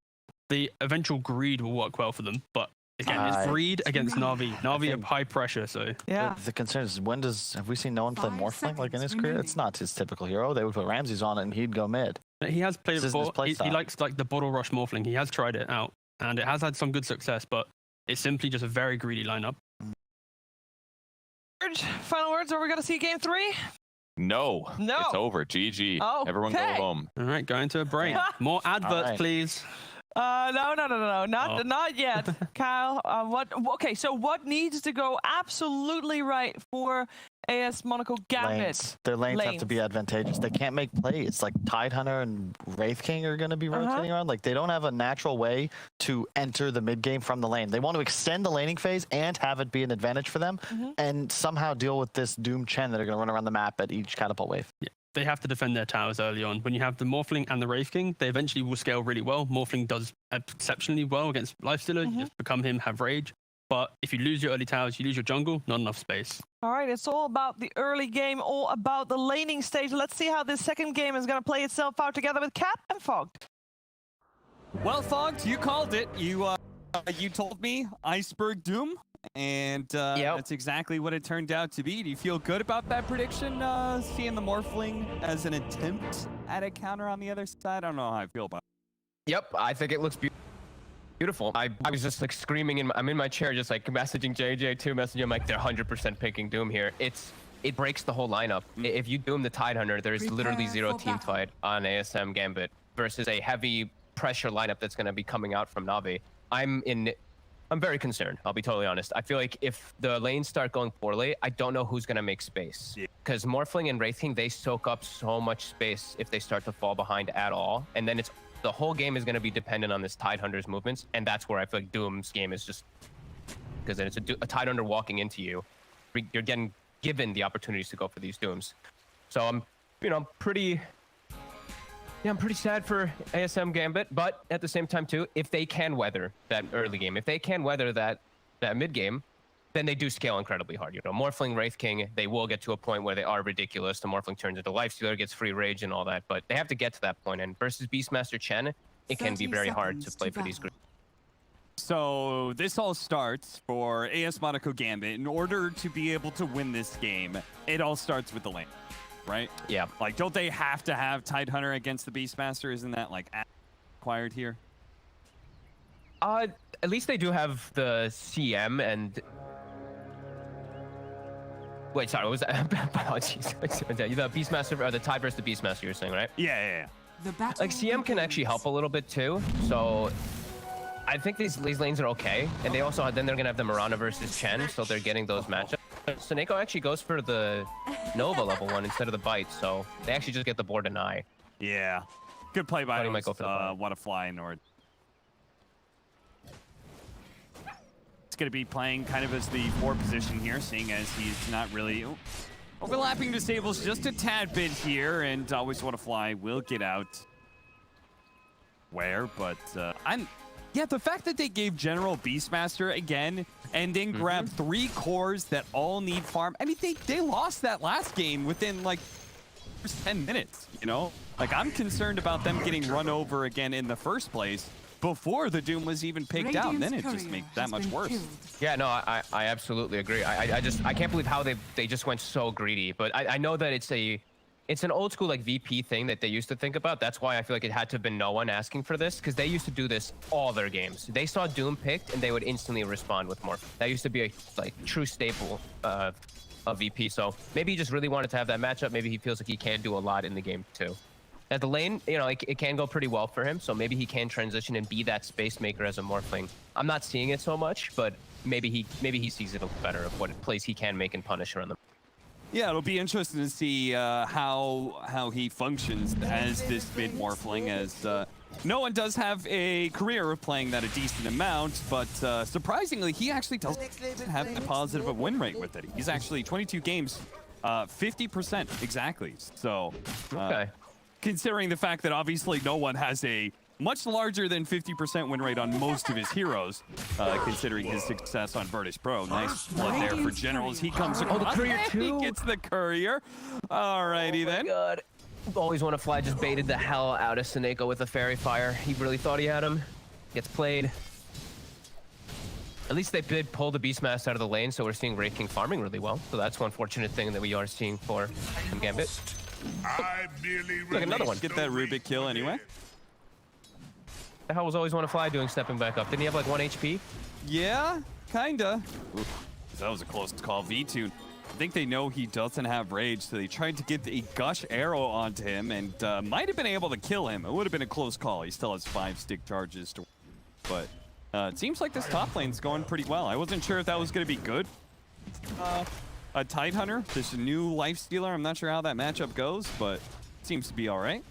The eventual greed will work well for them, but again, it's greed against Na'Vi. Na'Vi have high pressure, so The concern is have we seen no one play Morphling like in his career? It's not his typical hero. They would put Ramses on it and he'd go mid. He has played it before. He likes like the bottle rush Morphling. He has tried it out, and it has had some good success, but it's simply just a very greedy lineup. Final words, are we going to see game 3? No. It's over. GG. Oh, everyone go home. All right, going to a break. More adverts, please. No, not yet, Kyle. Okay, so what needs to go absolutely right for AS Monaco Gambit? Their lanes have to be advantageous. They can't make plays. Like Tidehunter and Wraith King are going to be rotating around. Like they don't have a natural way to enter the mid game from the lane. They want to extend the laning phase and have it be an advantage for them, and somehow deal with this Doom Chen that are going to run around the map at each catapult wave. Yeah. They have to defend their towers early on. When you have the Morphling and the Wraith King, they eventually will scale really well. Morphling does exceptionally well against Lifestealer. You just become him, have rage. But if you lose your early towers, you lose your jungle, not enough space. All right, it's all about the early game, all about the laning stage. Let's see how this second game is going to play itself out together with Cap and Fogged. Well, Fogged, you called it. You told me Iceberg Doom. And that's exactly what it turned out to be. Do you feel good about that prediction, seeing the Morphling as an attempt at a counter on the other side? I don't know how I feel about it. Yep, I think it looks beautiful. I was just like screaming, I'm in my chair just like messaging JJ2, messaging him like they're 100% picking Doom here. It breaks the whole lineup. If you Doom the Tidehunter, there's literally zero team fight on ASM Gambit versus a heavy pressure lineup that's going to be coming out from Na'Vi. I'm very concerned, I'll be totally honest. I feel like if the lanes start going poorly, I don't know who's going to make space. Because Morphling and Wraith King, they soak up so much space if they start to fall behind at all. And then the whole game is going to be dependent on this Tidehunter's movements. And that's where I feel like Doom's game is just... Because then it's a Tidehunter walking into you. You're getting given the opportunities to go for these Dooms. So I'm pretty sad for ASM Gambit, but at the same time too, if they can weather that early game, if they can weather that mid game, then they do scale incredibly hard. Morphling, Wraith King, they will get to a point where they are ridiculous. The Morphling turns into Lifestealer, gets free rage and all that, but they have to get to that point. And versus Beastmaster Chen, it can be very hard to play for these groups. So this all starts for AS Monaco Gambit. In order to be able to win this game, it all starts with the lane. Right? Yeah. Like, don't they have to have Tidehunter against the Beastmaster? Isn't that, like, required here? At least they do have the CM and... Wait, sorry, what was that? Apologies. The Beastmaster, or the Tide versus the Beastmaster, you're saying, right? Yeah. Like, CM can actually help a little bit, too. So, I think these lanes are okay, and they also then they're gonna have the Mirana versus Chen, so they're getting those matchups. Seneko actually goes for the Nova level 1 instead of the Bite, so they actually just get the board deny. Yeah, good play by might go for the What a Fly Nord. It's gonna be playing kind of as the 4 position here, seeing as he's not really overlapping disables just a tad bit here, and Always What a Fly will get out. Where, but yeah, the fact that they gave General Beastmaster again and then grabbed 3 cores that all need farm. I mean, they lost that last game within like 10 minutes, you know? Like, I'm concerned about them getting run over again in the first place before the Doom was even picked out, and then it just makes that much worse. Yeah, no, I absolutely agree. I can't believe how they just went so greedy, but I know that it's an old school like VP thing that they used to think about. That's why I feel like it had to have been no one asking for this, because they used to do this all their games. They saw Doom picked and they would instantly respond with more. That used to be a like true staple of VP. So maybe he just really wanted to have that matchup. Maybe he feels like he can do a lot in the game too. At the lane, you know, it can go pretty well for him. So maybe he can transition and be that space maker as a Morphling. I'm not seeing it so much, but maybe he sees it a little better of what plays he can make and punish around them. Yeah, it'll be interesting to see how he functions as this mid Morphling, as no one does have a career of playing that a decent amount, but surprisingly, he actually doesn't have a positive of win rate with it. He's actually 22 games, 50% exactly. So, considering the fact that obviously no one has a much larger than 50% win rate on most of his heroes, considering his success on Virtus.pro. Nice blood there for Generals. He comes across. Oh, the Courier too. He gets the Courier. Alrighty then. God. Always Want to Fly just baited the hell out of Seneko with a Fairy Fire. He really thought he had him. Gets played. At least they did pull the Beastmaster out of the lane, so we're seeing Wraith King farming really well. So that's one fortunate thing that we are seeing for Gambit. Look, another one. Get that Rubik kill anyway. The hell was Always Want to Fly doing stepping back up? Didn't he have like 1 HP? Yeah, kinda. Oof, that was a close call. V2. I think they know he doesn't have rage, so they tried to get a gush arrow onto him and might have been able to kill him. It would have been a close call. He still has 5 stick charges to, but it seems like this top lane's going pretty well. I wasn't sure if that was going to be good. A Tidehunter, this new life stealer. I'm not sure how that matchup goes, but it seems to be all right.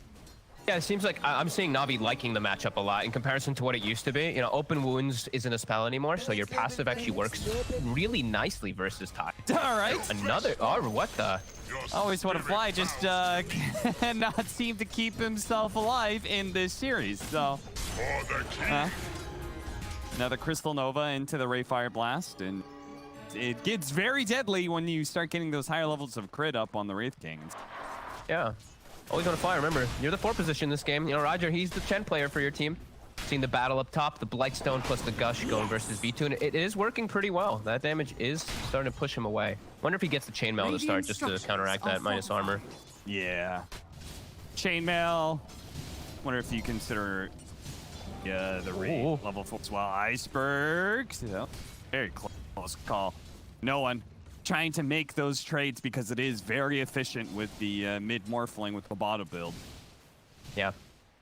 Yeah, it seems like I'm seeing Navi liking the matchup a lot in comparison to what it used to be. You know, Open Wounds isn't a spell anymore, so your passive actually works really nicely versus Tide. All right. Another, oh, what the? Always Want to Fly just cannot seem to keep himself alive in this series. So, another Crystal Nova into the Ray Fire Blast, and it gets very deadly when you start getting those higher levels of crit up on the Wraith Kings. Yeah. Always Want to Fly. Remember, you're the 4 position in this game. You know, Roger, he's the Chen player for your team. Seeing the battle up top, the Blightstone plus the Gush going versus V2, and it is working pretty well. That damage is starting to push him away. Wonder if he gets the Chainmail to start just to counteract that minus armor. Yeah. Chainmail. Wonder if you consider the raid level 4 as well. Icebergs. Yeah. Very close call. No one trying to make those trades because it is very efficient with the mid Morphling with the bottom build. Yeah.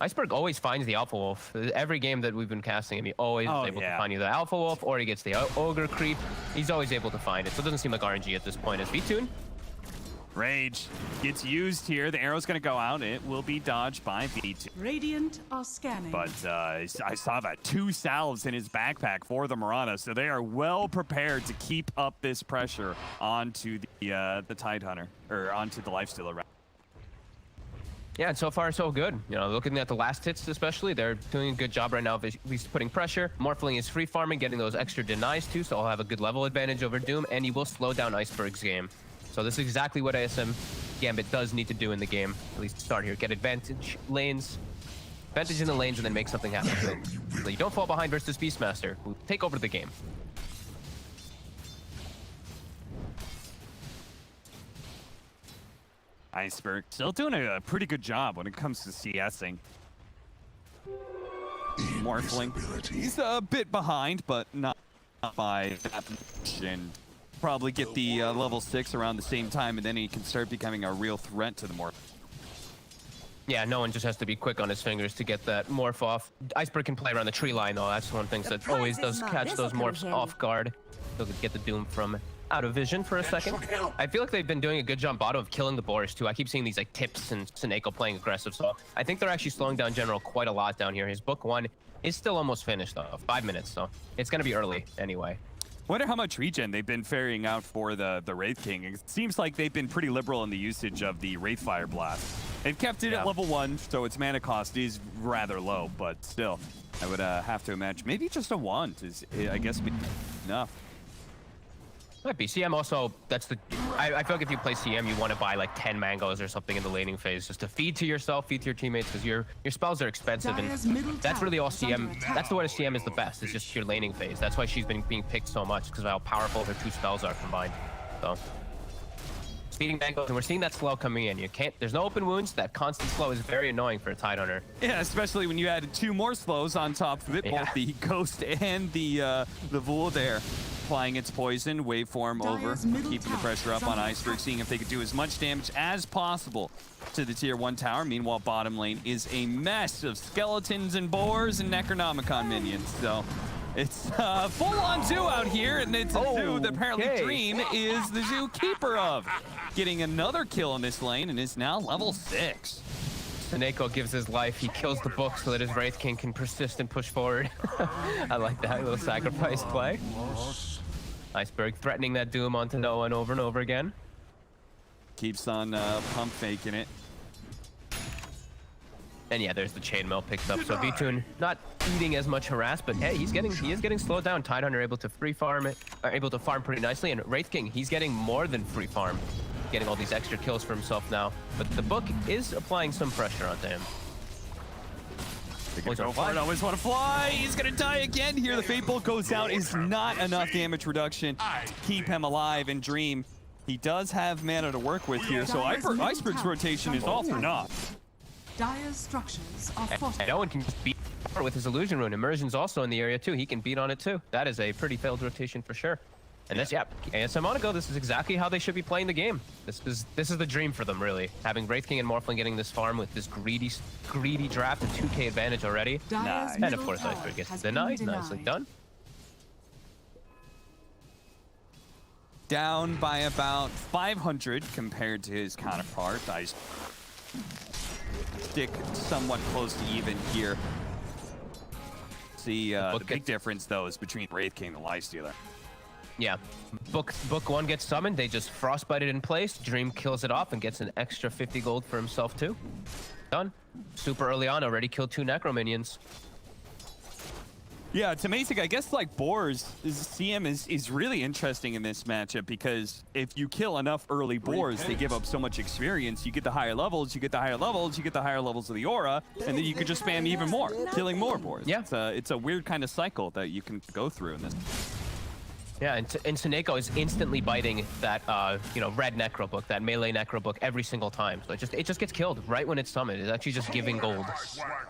Iceberg always finds the Alpha Wolf. Every game that we've been casting him, he always is able to find either the Alpha Wolf or he gets the Ogre creep. He's always able to find it, so it doesn't seem like RNG at this point. As V-Tune? Rage gets used here. The arrow's going to go out. It will be dodged by V2. Radiant are scanning. But I saw that 2 salves in his backpack for the Mirana, so they are well prepared to keep up this pressure onto the Tidehunter, or onto the Lifestealer. Yeah, and so far so good. You know, looking at the last hits especially, they're doing a good job right now of at least putting pressure. Morphling is free farming, getting those extra denies too, so he'll have a good level advantage over Doom, and he will slow down Iceberg's game. So this is exactly what ASM Gambit does need to do in the game, at least to start here. Get advantage lanes, advantage in the lanes, and then make something happen. So you don't fall behind versus Beastmaster, who take over the game. Iceberg still doing a pretty good job when it comes to CSing. Morphling, he's a bit behind, but not by that much, and probably get the level 6 around the same time, and then he can start becoming a real threat to the Morphling. Yeah, no one just has to be quick on his fingers to get that morph off. Iceberg can play around the tree line, though. That's one thing that always does catch those morphs off guard. He'll get the Doom from out of vision for a second. I feel like they've been doing a good job bottom of killing the Boris, too. I keep seeing these like tips and Seneko playing aggressive, so I think they're actually slowing down General quite a lot down here. His book 1 is still almost finished, though. 5 minutes, so it's going to be early anyway. Wonder how much regen they've been ferrying out for the Wraith King. It seems like they've been pretty liberal in the usage of the Wraithfire Blast. They've kept it at level 1, so its mana cost is rather low, but still, I would have to imagine maybe just a wand is, I guess, enough. Might be. CM also, that's the... I feel like if you play CM, you want to buy like 10 mangoes or something in the laning phase just to feed to yourself, feed to your teammates, because your spells are expensive, and that's really all CM... That's the way CM is the best, is just your laning phase. That's why she's been being picked so much, because of how powerful her 2 spells are combined. So... Speeding mangoes, and we're seeing that slow coming in. You can't... There's no open wounds. That constant slow is very annoying for a Tidehunter. Yeah, especially when you added 2 more slows on top of it, both the Ghost and the Vul there. Applying its poison, waveform over, keeping the pressure up on Iceberg, seeing if they could do as much damage as possible to the tier 1 tower. Meanwhile, bottom lane is a mess of skeletons and boars and Necronomicon minions. So it's full-on zoo out here, and it's a zoo that apparently Dream is the zookeeper of. Getting another kill in this lane and is now level 6. Seneko gives his life. He kills the book so that his Wraith King can persist and push forward. I like that little sacrifice play. Iceberg threatening that Doom onto no one over and over again. Keeps on pump faking it. And yeah, there's the chainmail picked up. So Vtune not eating as much harass, but hey, he is getting slowed down. Tidehunter able to free farm it, able to farm pretty nicely, and Wraith King, he's getting more than free farm, getting all these extra kills for himself now. But the book is applying some pressure onto him. Always want to fly. He's gonna die again here. The Fate Bolt goes out. Is not enough damage reduction to keep him alive. And Dream, he does have mana to work with here, so Iceberg's rotation is all for naught. Dire's structures are and Owen can just beat with his illusion rune. Immersion's also in the area too. He can beat on it too. That is a pretty failed rotation for sure. And this, ASM Monaco, this is exactly how they should be playing the game. This is the dream for them, really. Having Wraith King and Morphling getting this farm with this greedy draft and 2k advantage already. Nice. And of course, Iceberg gets denied. Nicely done. Down by about 500 compared to his counterpart. I stick somewhat close to even here. See, the big difference, though, is between Wraith King and the Lifestealer. Yeah, book 1 gets summoned, they just frostbite it in place, Dream kills it off and gets an extra 50 gold for himself too. Done. Super early on, already killed 2 Necro minions. Yeah, it's amazing. I guess like boars, CM is really interesting in this matchup because if you kill enough early boars, they give up so much experience. You get the higher levels, you get the higher levels, you get the higher levels of the aura, and then you could just spam even more, killing more boars. Yeah, it's a weird kind of cycle that you can go through in this. Yeah, and Seneko is instantly biting that, red Necro book, that melee Necro book every single time. So it just gets killed right when it's summoned. It's actually just giving gold.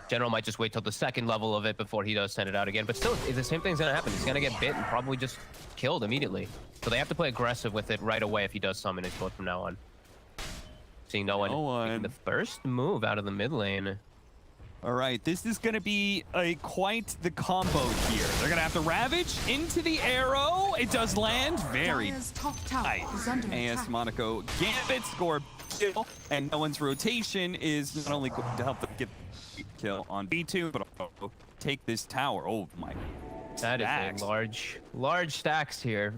General might just wait till the 2nd level of it before he does send it out again. But still, the same thing's gonna happen. He's gonna get bit and probably just killed immediately. So they have to play aggressive with it right away if he does summon it from now on. Seeing no one making the first move out of the mid lane. All right, this is going to be quite the combo here. They're going to have to Ravage into the arrow. It does land very tight. AS Monaco Gambit score kill, and no one's rotation is not only going to help them get the kill on B2, but also take this tower. Oh my. That is a large stacks here.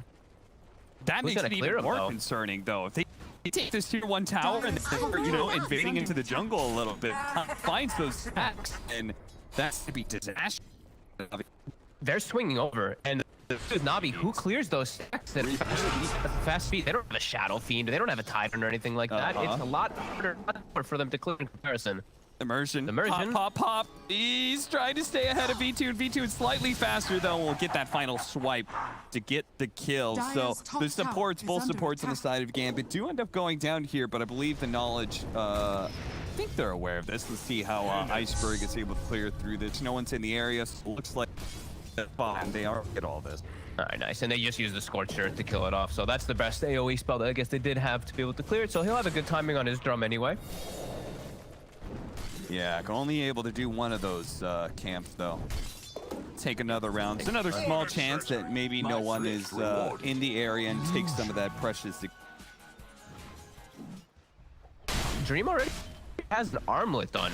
That makes it even more concerning, though. If they take this tier 1 tower and they're, invading into the jungle a little bit, finds those stacks, and that's to be disastrous. They're swinging over, and Navi, who clears those stacks at fast speed? They don't have a Shadow Fiend, they don't have a Titan or anything like that. It's a lot harder for them to clear in comparison. Immersion. Pop. He's trying to stay ahead of V2, and V2 is slightly faster, though. We'll get that final swipe to get the kill. So the supports, both supports on the side of Gambit do end up going down here, but I believe the knowledge, I think they're aware of this. Let's see how Iceberg is able to clear through this. No one's in the area, so it looks like they are get all this. All right, nice. And they just use the Scorcher to kill it off. So that's the best AoE spell that I guess they did have to be able to clear it. So he'll have a good timing on his drum anyway. Yeah, only able to do one of those camps though. Take another round. It's another small chance that maybe no one is in the area and takes some of that precious. Dream already has an armlet done.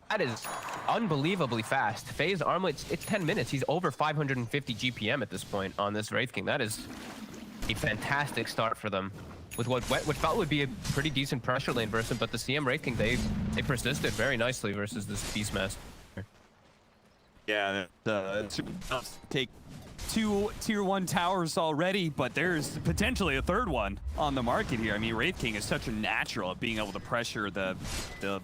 That is unbelievably fast. Faye's armlet, it's 10 minutes. He's over 550 GPM at this point on this Wraith King. That is a fantastic start for them. With what felt would be a pretty decent pressure lane versus him, but the CM Wraith King, they persisted very nicely versus this Beastmaster. Yeah, take 2 tier 1 towers already, but there's potentially a third one on the market here. I mean, Wraith King is such a natural at being able to pressure the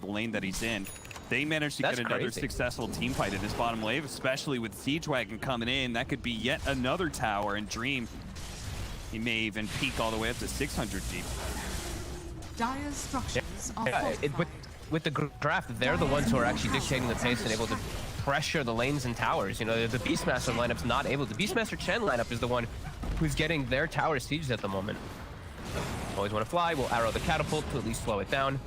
lane that he's in. They managed to get another successful team fight in this bottom wave, especially with Siege Wagon coming in. That could be yet another tower, and Dream, he may even peak all the way up to 600 deep. Dire's structures are with the draft, they're the ones who are actually dictating the pace and able to pressure the lanes and towers. You know, the Beastmaster lineup's not able to. The Beastmaster Chen lineup is the one who's getting their tower sieged at the moment. Always want to fly. We'll arrow the catapult to at least slow it down.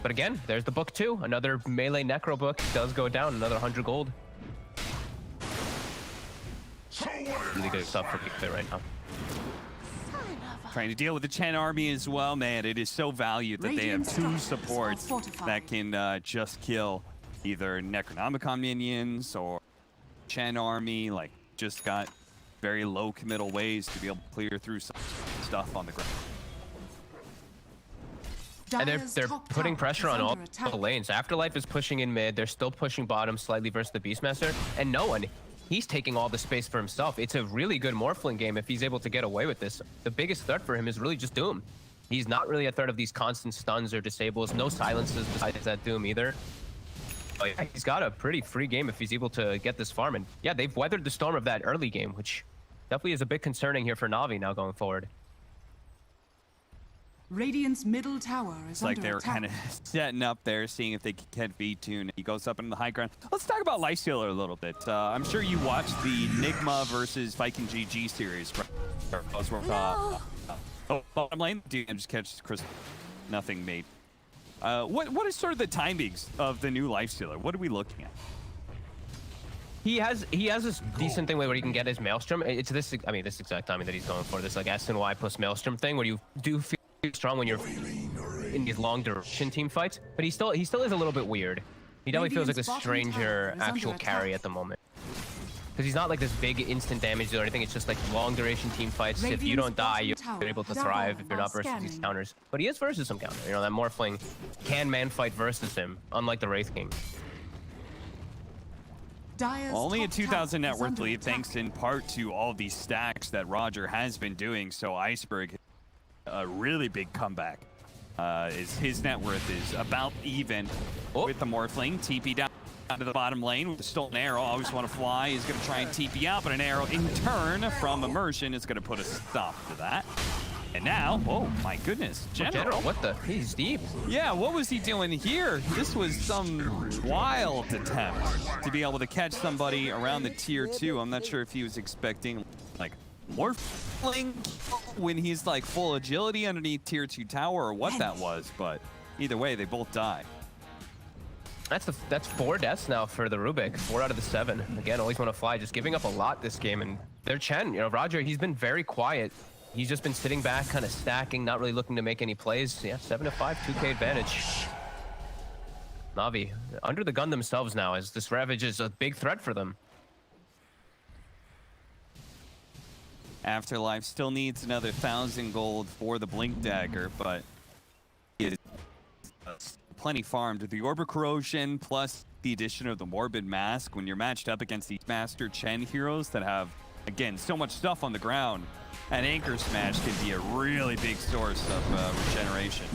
But again, there's the book too. Another melee necro book does go down. Another 100 gold. Really good stuff for PckCp right now. Trying to deal with the Chen army as well, man. It is so valued that they have 2 supports that can just kill either Necronomicon minions or Chen army. Like, just got very low committal ways to be able to clear through some stuff on the ground. And they're putting pressure on all the lanes. Afterlife is pushing in mid. They're still pushing bottom slightly versus the Beastmaster. And no one, he's taking all the space for himself. It's a really good Morphling game if he's able to get away with this. The biggest threat for him is really just Doom. He's not really a threat of these constant stuns or disables. No silences besides that Doom either. But yeah, he's got a pretty free game if he's able to get this farm. And yeah, they've weathered the storm of that early game, which definitely is a bit concerning here for Na'Vi now going forward. Radiant's middle tower is like they were kind of setting up there, seeing if they could get V-Tune. He goes up into the high ground. Let's talk about Lifestealer a little bit. I'm sure you watched the Nigma versus Viking GG series. Bottom lane, dude, just catch Chris. Nothing made. What is sort of the timings of the new Lifestealer? What are we looking at? He has this decent thing where he can get his Maelstrom. It's this, I mean, this exact timing that he's going for. This like S and Y plus Maelstrom thing where you do feel strong when you're in these long duration team fights, but he still is a little bit weird. He definitely feels like a stranger actual carry at the moment. Because he's not like this big instant damage or anything. It's just like long duration team fights. If you don't die, you're able to thrive if you're not versus these counters. But he is versus some counter. You know, that Morphling can man fight versus him, unlike the Wraith King. Only a 2,000 net worth lead, thanks in part to all these stacks that Roger has been doing. So Iceberg, a really big comeback. His net worth is about even with the Morphling. TP down to the bottom lane with the stolen arrow. Always want to fly. He's going to try and TP out, but an arrow in turn from Immersion is going to put a stop to that. And now, oh my goodness, General. What the? He's deep. Yeah, what was he doing here? This was some wild attempt to be able to catch somebody around the tier 2. I'm not sure if he was expecting like Morphling when he's like full agility underneath tier 2 tower or what that was, but either way, they both die. That's 4 deaths now for the Rubik. 4 out of the 7. Again, always want to fly, just giving up a lot this game. And their Chen, you know, Roger, he's been very quiet. He's just been sitting back, kind of stacking, not really looking to make any plays. Yeah, 7-5, 2K advantage. Na'Vi under the gun themselves now, as this Ravage is a big threat for them. Afterlife still needs another 1,000 gold for the Blink Dagger, but it is plenty farmed with the Orb of Corrosion plus the addition of the Morbid Mask. When you're matched up against these Master Chen heroes that have, again, so much stuff on the ground, an Anchor Smash can be a really big source of regeneration.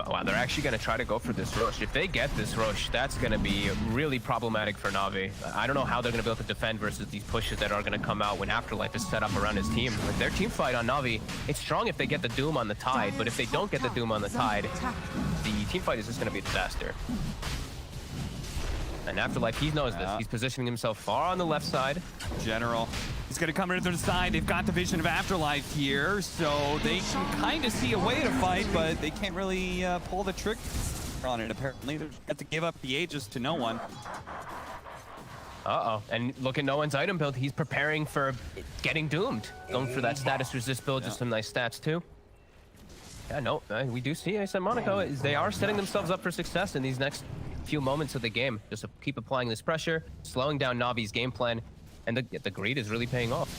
Wow, they're actually going to try to go for this Rosh. If they get this Rosh, that's going to be really problematic for Na'Vi. I don't know how they're going to be able to defend versus these pushes that are going to come out when Afterlife is set up around his team. Like, their team fight on Na'Vi, it's strong if they get the Doom on the Tide, but if they don't get the Doom on the Tide, the team fight is just going to be a disaster. And Afterlife, he knows this. He's positioning himself far on the left side. General, he's going to come into the side. They've got the vision of Afterlife here, so they can kind of see a way to fight, but they can't really pull the trick on it, apparently. They have to give up the Aegis to no one. Uh-oh. And look at no one's item build. He's preparing for getting doomed. Going for that status resist build, just some nice stats too. Yeah, no, we do see ASM Monaco. They are setting themselves up for success in these next few moments of the game. Just to keep applying this pressure, slowing down Navi's game plan, and the greed is really paying off.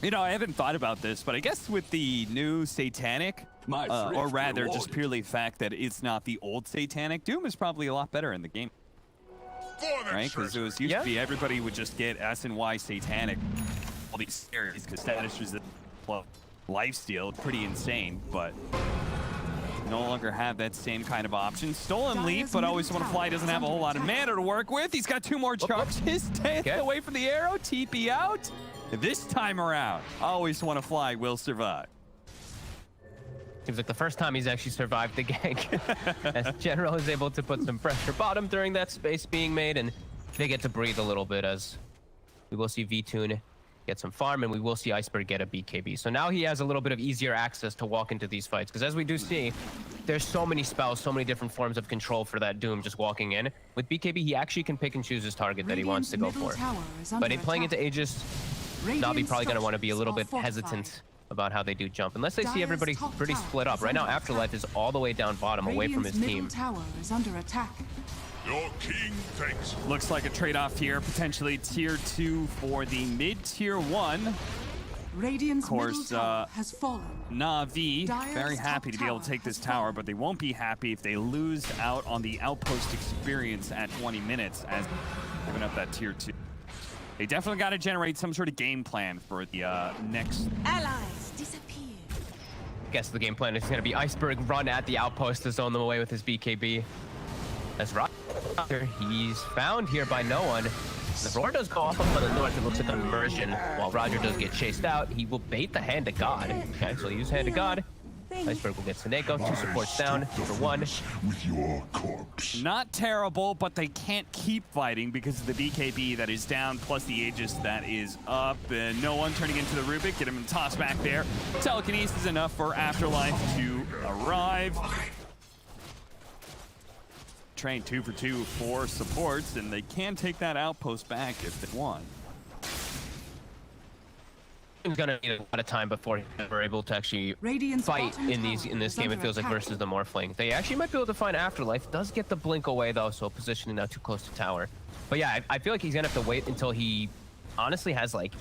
You know, I haven't thought about this, but I guess with the new Satanic, or rather just purely the fact that it's not the old Satanic, Doom is probably a lot better in the game. Right? Because it was used to be everybody would just get S&Y Satanic, all these series, because status resist, lifesteal, pretty insane, but no longer have that same kind of option. Stolen Leap, but Always Want to Fly doesn't have a whole lot of mana to work with. He's got 2 more charges. Stay away from the arrow. TP out. This time around, Always Want to Fly will survive. Seems like the first time he's actually survived the gank. As General is able to put some pressure bottom during that space being made, and they get to breathe a little bit as we will see VTune get some farm, and we will see Iceberg get a BKB. So now he has a little bit of easier access to walk into these fights, because as we do see, there's so many spells, so many different forms of control for that Doom just walking in. With BKB, he actually can pick and choose his target that he wants to go for. But in playing into Aegis, Navi probably going to want to be a little bit hesitant about how they do jump, unless they see everybody pretty split up. Right now, Afterlife is all the way down bottom, away from his team. Tower is under attack. Your king thinks. Looks like a trade-off here, potentially tier 2 for the mid-tier 1. Radiant's of course, has fallen. Na'Vi very happy to be able to take this tower, but they won't be happy if they lose out on the outpost experience at 20 minutes as giving up that tier 2. They definitely got to generate some sort of game plan for the next. Allies disappear. Guess the game plan is going to be Iceberg run at the outpost to zone them away with his BKB. That's Roger. He's found here by no one. The roar does go off on the north. It looks like an immersion. While Roger does get chased out, he will bait the Hand of God. Okay, so he'll use Hand of God. Iceberg will get Seneko. 2 supports down for 1. With your corpse. Not terrible, but they can't keep fighting because of the BKB that is down, plus the Aegis that is up. And no one turning into the Rubik. Get him tossed back there. Telekinesis enough for Afterlife to arrive. Train 2 for 2 for supports, and they can take that outpost back if they want. He's gonna need a lot of time before we're able to actually fight in this game. It feels like versus the Morphling. They actually might be able to find Afterlife. Does get the blink away though, so positioning not too close to tower. But yeah, I feel like he's gonna have to wait until he honestly has like,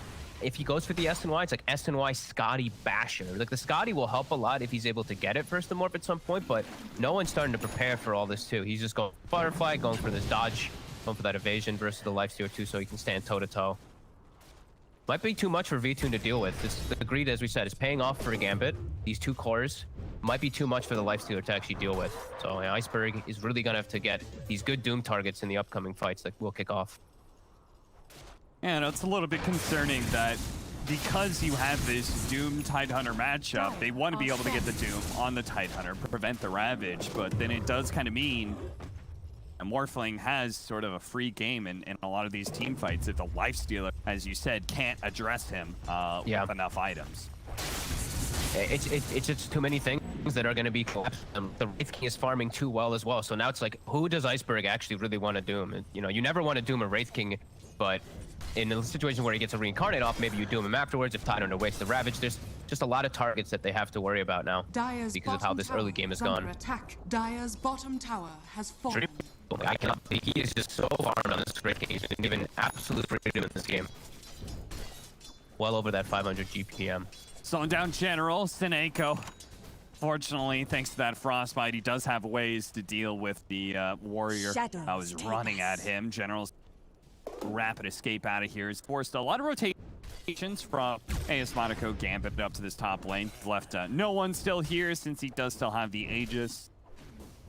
if he goes for the S&Y, it's like S&Y Scotty Basher. Like the Scotty will help a lot if he's able to get it first to morph at some point, but no one's starting to prepare for all this too. He's just going Butterfly, going for this dodge, going for that evasion versus the lifesteal too, so he can stand toe to toe. Might be too much for VTune to deal with. The greed, as we said, is paying off for Gambit. These 2 cores might be too much for the lifestealer to actually deal with. So yeah, Iceberg is really gonna have to get these good Doom targets in the upcoming fights that will kick off. Yeah, no, it's a little bit concerning that because you have this Doom Tidehunter matchup, they want to be able to get the Doom on the Tidehunter, prevent the Ravage, but then it does kind of mean a Morphling has sort of a free game in a lot of these team fights if the Lifestealer, as you said, can't address him with enough items. It's just too many things that are going to be collapsed. The Wraith King is farming too well as well, so now it's like, who does Iceberg actually really want to Doom? You know, you never want to Doom a Wraith King, but in a situation where he gets a reincarnate off, maybe you Doom him afterwards if Tidehunter wastes the Ravage. There's just a lot of targets that they have to worry about now because of how this early game has gone. Dire's bottom tower has fallen. I cannot believe he is just so farmed on this Wraith King. He's been given absolute freedom in this game. Well over that 500 GPM. Slowing down General, Seneko. Fortunately, thanks to that Frostbite, he does have ways to deal with the warrior that was running at him. General's rapid escape out of here has forced a lot of rotations from AS Monaco Gambit up to this top lane. Left no one still here since he does still have the Aegis.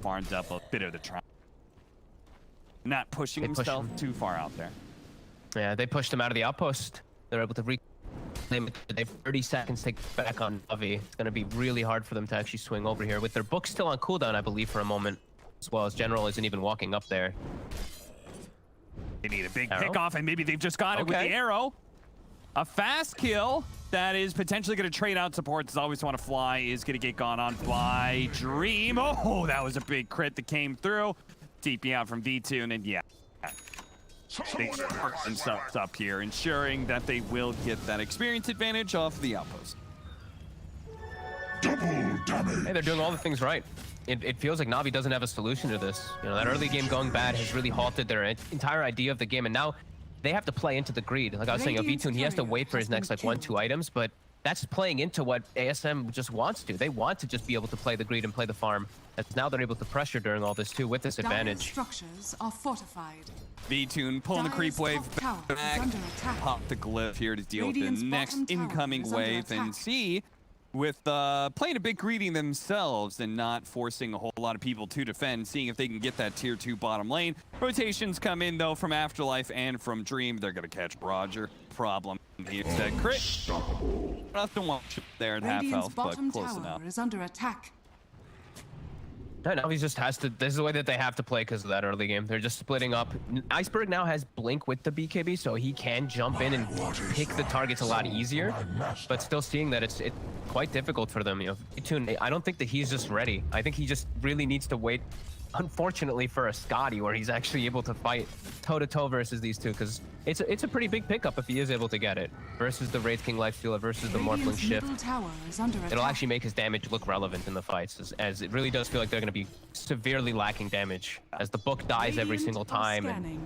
Farmed up a bit of the try. Not pushing himself too far out there. Yeah, they pushed him out of the outpost. They're able to reclaim it. They have 30 seconds to get back on Navi. It's going to be really hard for them to actually swing over here with their book still on cooldown, I believe, for a moment, as well as General isn't even walking up there. They need a big pick off, and maybe they've just got it with the arrow. A fast kill. that is potentially going to trade out support. Does always want to fly, is going to get gone on by Dream. Oh, that was a big crit that came through. TP out from V2, and then, yeah. They start themselves up here, ensuring that they will get that experience advantage off the outpost. Double damage. Hey, they're doing all the things right. It feels like Na'Vi doesn't have a solution to this. You know, that early game going bad has really halted their entire idea of the game, and now they have to play into the greed. Like I was saying, V2, he has to wait for his next like 1-2 items, but that's playing into what ASM just wants to. They want to just be able to play the greed and play the farm. As now they're able to pressure during all this too with this advantage. Structures are fortified. V2 pulling the creep wave back, pop the glyph here to deal with the next incoming wave, and see with playing a bit greedy themselves and not forcing a whole lot of people to defend, seeing if they can get that tier 2 bottom lane. Rotations come in though from Afterlife and from Dream. They're gonna catch Roger. Problem here. That crit. Nothing much there at half health, but close enough. Is under attack. Now he just has to. This is the way that they have to play because of that early game. They're just splitting up. Iceberg now has Blink with the BKB, so he can jump in and pick the targets a lot easier. But still seeing that it's quite difficult for them. You know, Tune, I don't think that he's just ready. I think he just really needs to wait, unfortunately, for a Scotty where he's actually able to fight toe-to-toe versus these two, because it's a pretty big pickup if he is able to get it versus the Wraith King Lifestealer versus the Morphling Shift. It'll actually make his damage look relevant in the fights, as it really does feel like they're going to be severely lacking damage as the book dies every single time. And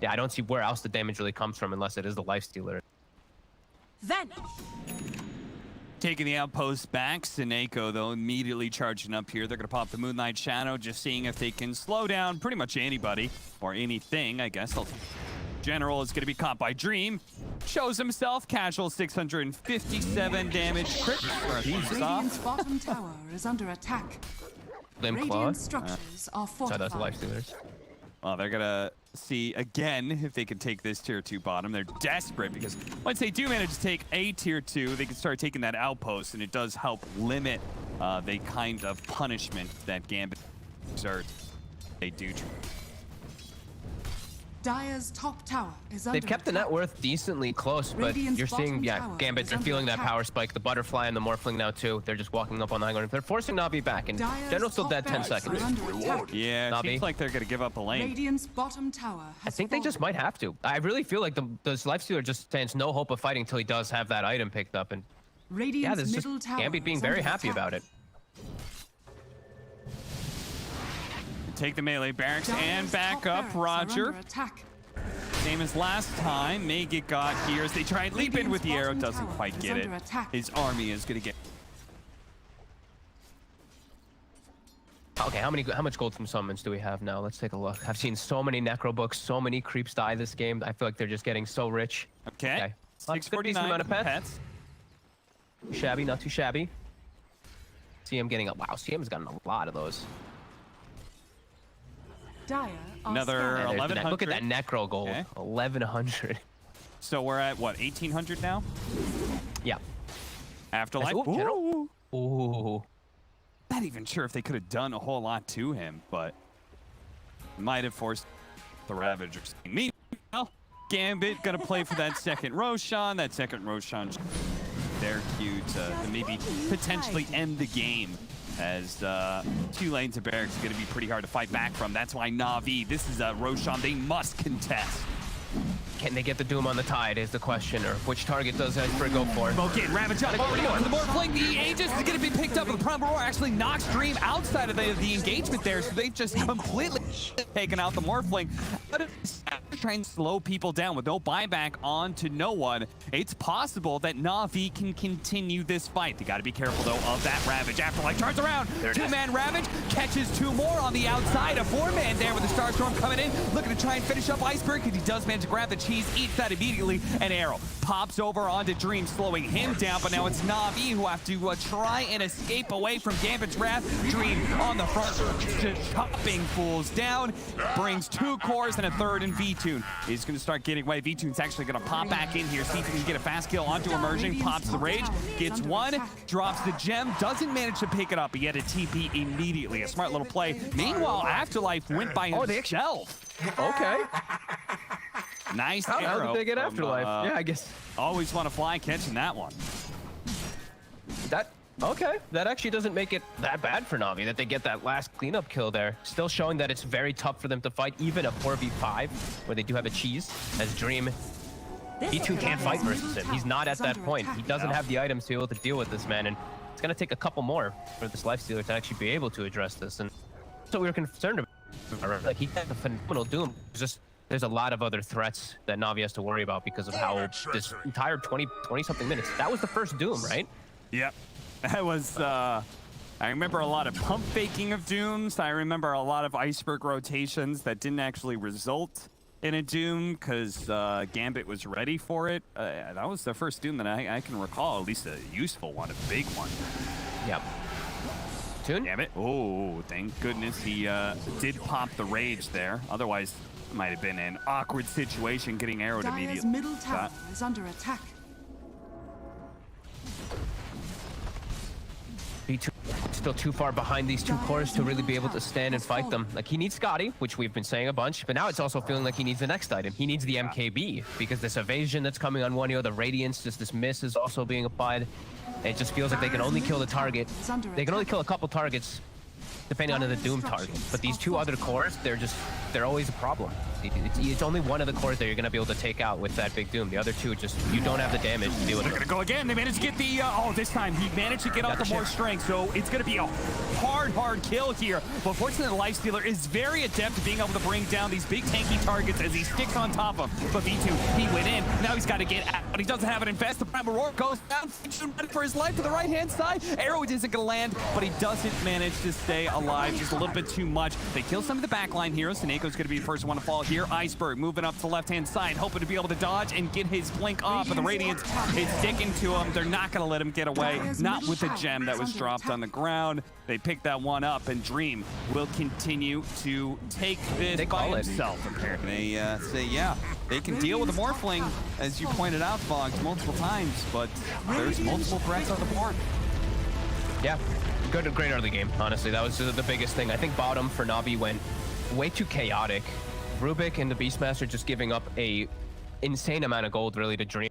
yeah, I don't see where else the damage really comes from unless it is the Lifestealer. Taking the outpost back, Sineko though immediately charging up here. They're gonna pop the Moonlight Shadow, just seeing if they can slow down pretty much anybody or anything, I guess. General is gonna be caught by Dream. Shows himself, casual 657 damage. Crit. Radiant's bottom tower is under attack. Radiant structures are fortified. That's Lifestealers. Well, they're gonna see again if they can take this tier 2 bottom. They're desperate because once they do manage to take a tier 2, they can start taking that outpost, and it does help limit the kind of punishment that Gambit exerts. They do. Dire's top tower is under They've kept the net worth decently close, but you're seeing, Gambit, they're feeling that power spike. The Butterfly and the Morphling now too. They're just walking up on the high ground. They're forcing Na'Vi back, and General's still dead 10 seconds. Yeah, it seems like they're gonna give up a lane. Radiant's bottom tower I think they just might have to. I really feel like the Lifestealer just stands no hope of fighting until he does have that item picked up, and yeah, this is just Gambit being very happy about it. Take the melee barracks and back up Roger. Same as last time. May get got here as they try and leap in with the arrow. Doesn't quite get it. His army is going to get... Okay, how much gold from summons do we have now? Let's take a look. I've seen so many necro books, so many creeps die this game. I feel like they're just getting so rich. Okay. 649 amount of pets. Shabby, not too shabby. CM getting up. Wow, CM's gotten a lot of those. Another 1100. Look at that necro gold. Okay. 1100. So we're at what, 1800 now? Yeah. Afterlife. Ooh. Ooh. Not even sure if they could have done a whole lot to him, but might have forced the Ravage. Meanwhile, Gambit gonna play for that second Roshan. That second Roshan, they're cute to maybe potentially end the game, as 2 lanes of barracks are going to be pretty hard to fight back from. That's why Na'Vi, this is a Roshan they must contest. Can they get the Doom on the Tide is the question, or which target does Iceberg go for? Okay, Ravage up. The Morphling, the Aegis is going to be picked up, and the Prime Roar actually knocks Dream outside of the engagement there, so they've just completely taken out the Morphling. But try and slow people down with no buyback on to no one. It's possible that Na'Vi can continue this fight. They got to be careful, though, of that Ravage. Afterlife turns around. 2-man Ravage catches 2 more on the outside. A 4-man there with the Starstorm coming in, looking to try and finish up Iceberg, because he does manage to grab the cheese, eats that immediately. An arrow pops over onto Dream, slowing him down, but now it's Na'Vi who have to try and escape away from Gambit's wrath. Dream on the front, just chopping fools down, brings 2 cores and a 3rd in V2. He's going to start getting away. V2's actually going to pop back in here, see if he can get a fast kill onto Emerging, pops the Rage, gets 1, drops the gem, doesn't manage to pick it up. He had a TP immediately. A smart little play. Meanwhile, Afterlife went by himself. Okay. Nice How arrow. did they get from, Afterlife? Yeah, I guess. Always want to fly catching that one. Okay, that actually doesn't make it that bad for Na'Vi that they get that last cleanup kill there. Still showing that it's very tough for them to fight, even a 4v5, where they do have a cheese, as Dream. He too can't fight versus him. He's not at that point. He doesn't have the items to be able to deal with this man, and it's going to take a couple more for this Lifestealer to actually be able to address this. And that's what we were concerned about. Like, he had a phenomenal Doom. There's a lot of other threats that Na'Vi has to worry about because of how this entire 20-something minutes. That was the first Doom, right? Yep. That was, I remember a lot of pump faking of Dooms. I remember a lot of iceberg rotations that didn't actually result in a Doom because Gambit was ready for it. That was the first Doom that I can recall, at least a useful one, a big one. Yep. Tune? Gambit. Oh, thank goodness he did pop the rage there. Otherwise, it might have been an awkward situation getting arrowed Dire's immediately. middle tower is under attack. Still too far behind these two cores to really be able to stand and fight them. Like, he needs Scotty, which we've been saying a bunch, but now it's also feeling like he needs the next item. He needs the MKB, because this evasion that's coming on one here, the radiance, just this miss is also being applied. It just feels like they can only kill the target. They can only kill a couple targets depending on the Doom target. But these two other cores, they're always a problem. It's only one of the cores that you're going to be able to take out with that big Doom. The other two, you don't have the damage to deal with it. They're going to go again. They managed to get the, oh, this time he managed to get off the more strength. So it's going to be a hard kill here. But fortunately, the Lifestealer is very adept at being able to bring down these big tanky targets as he sticks on top of them. But V2, he went in. Now he's got to get out. But he doesn't have it invest. The Prime Aurora goes down for his life to the right-hand side. Arrow isn't going to land, but he doesn't manage to stay alive just a little bit too much. They kill some of the backline heroes. Sineko's going to be the first one to fall here. Iceberg moving up to the left-hand side, hoping to be able to dodge and get his blink off, but the Radiance is sticking to him. They're not going to let him get away, not with the gem that was dropped on the ground. They pick that one up, and Dream will continue to take this by himself, apparently. They say, yeah, they can deal with the Morphling, as you pointed out, Fogged, multiple times, but there's multiple threats on the board. Yeah, great early game, honestly. That was the biggest thing. I think bottom for Na'Vi went way too chaotic. Rubik and the Beastmaster just giving up a insane amount of gold, really, to Dream.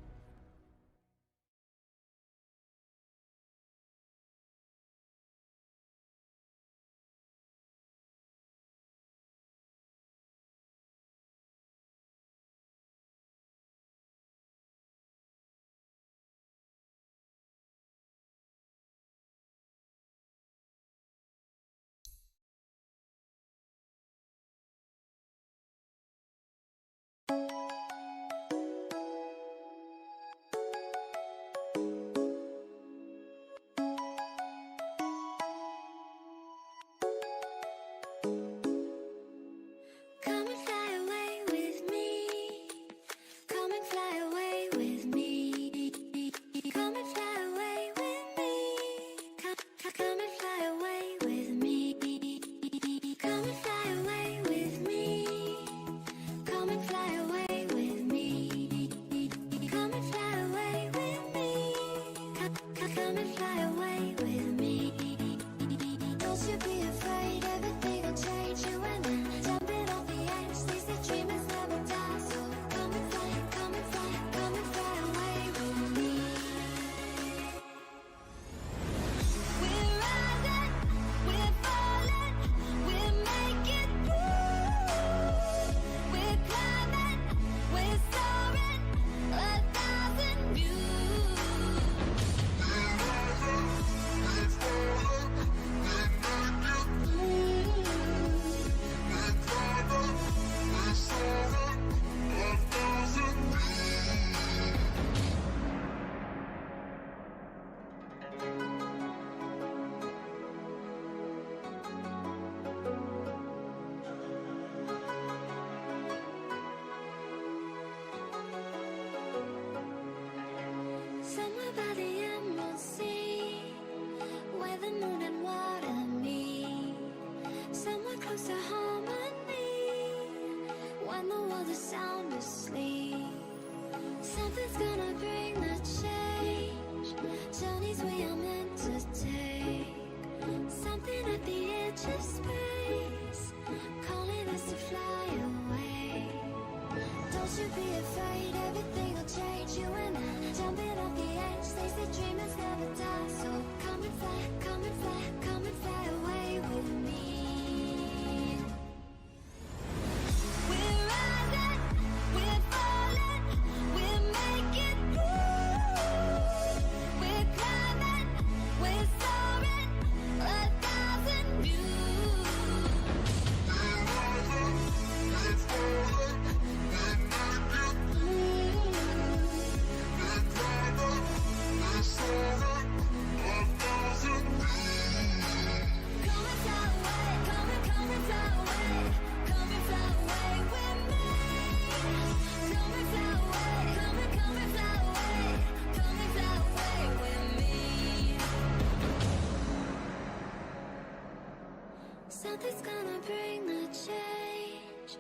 Something's gonna bring the change.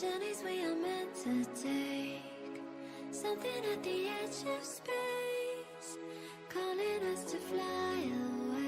Journeys we are meant to take. Something at the edge of space, calling us to fly away.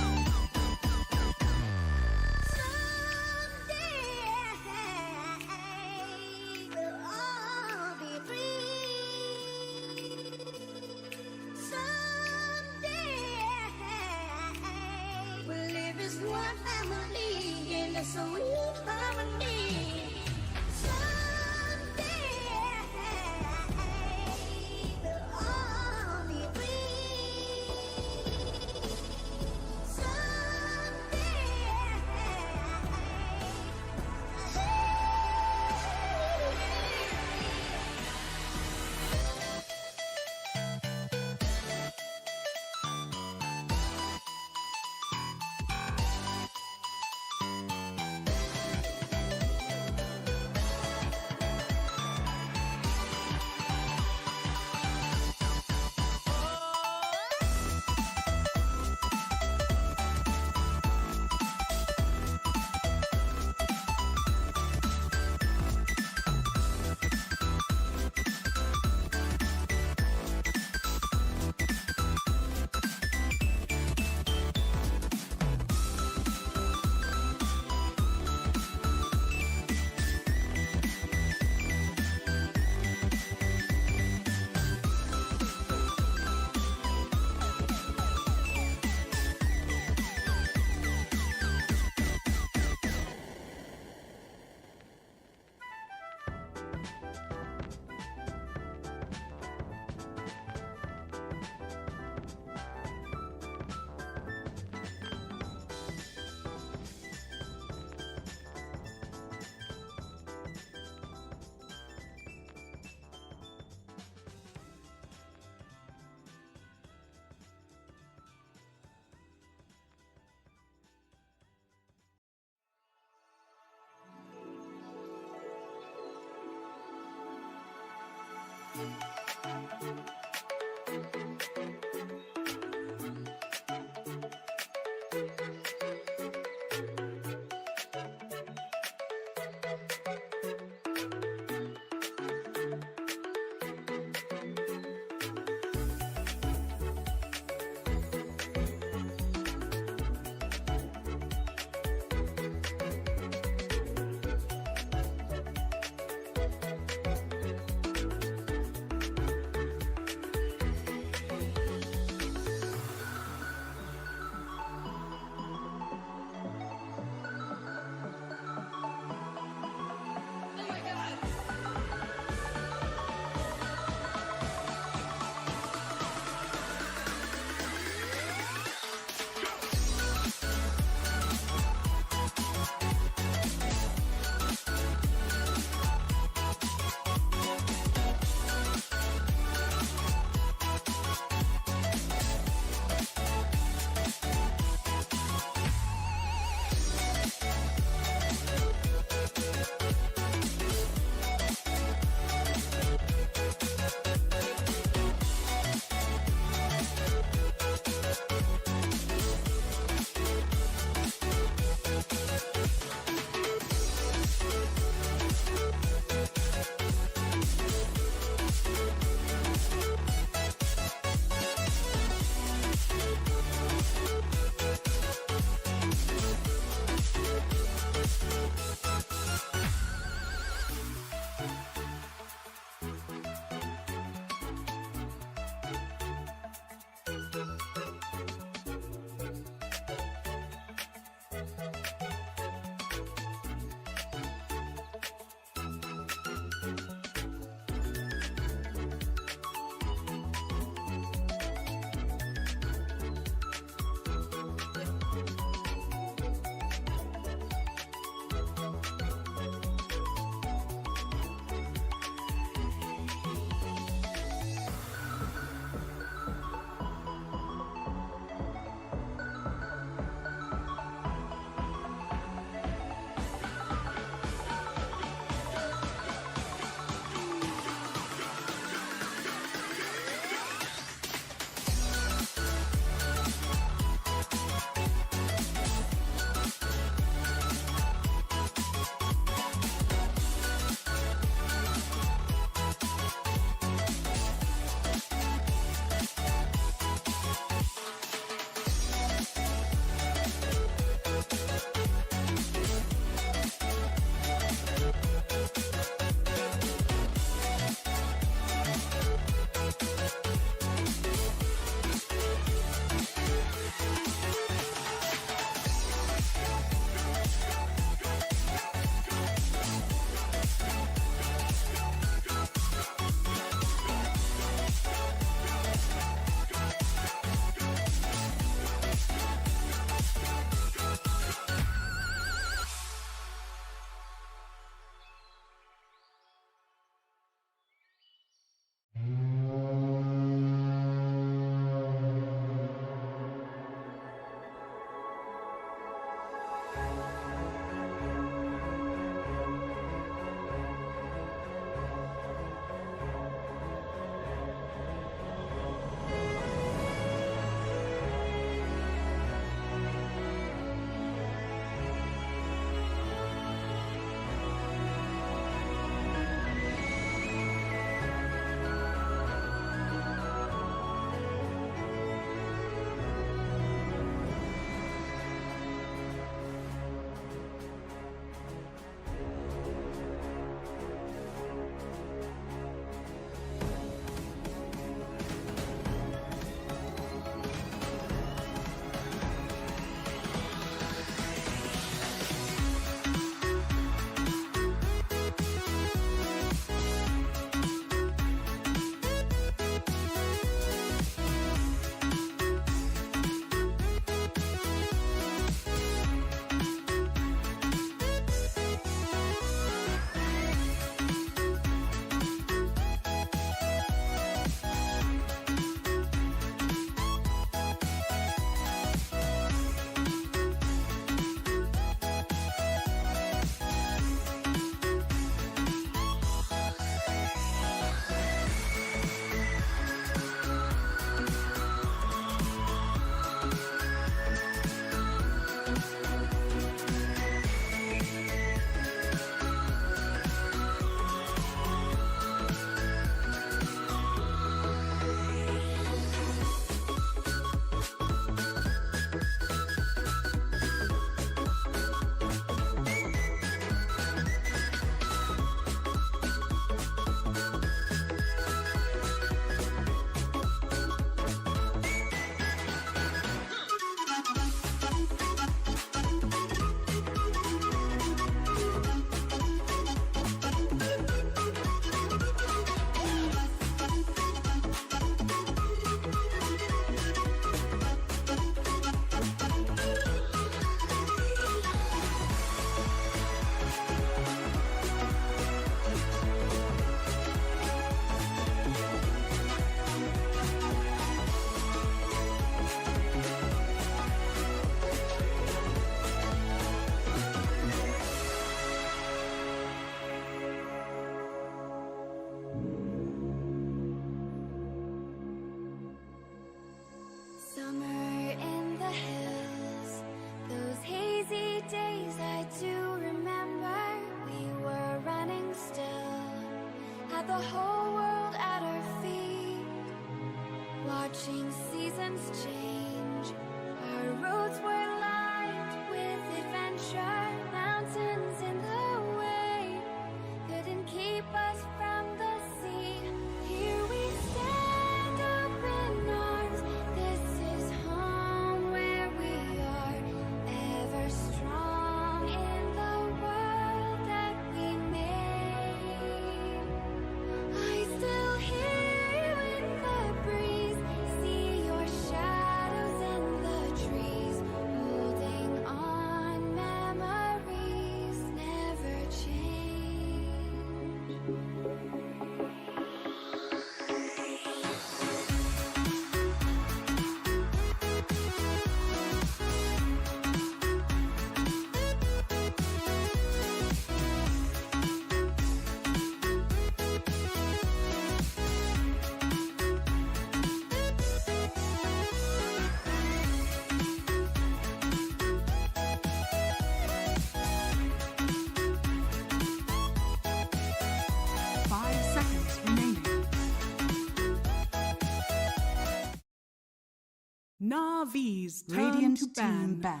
Navi's Radiant team ban.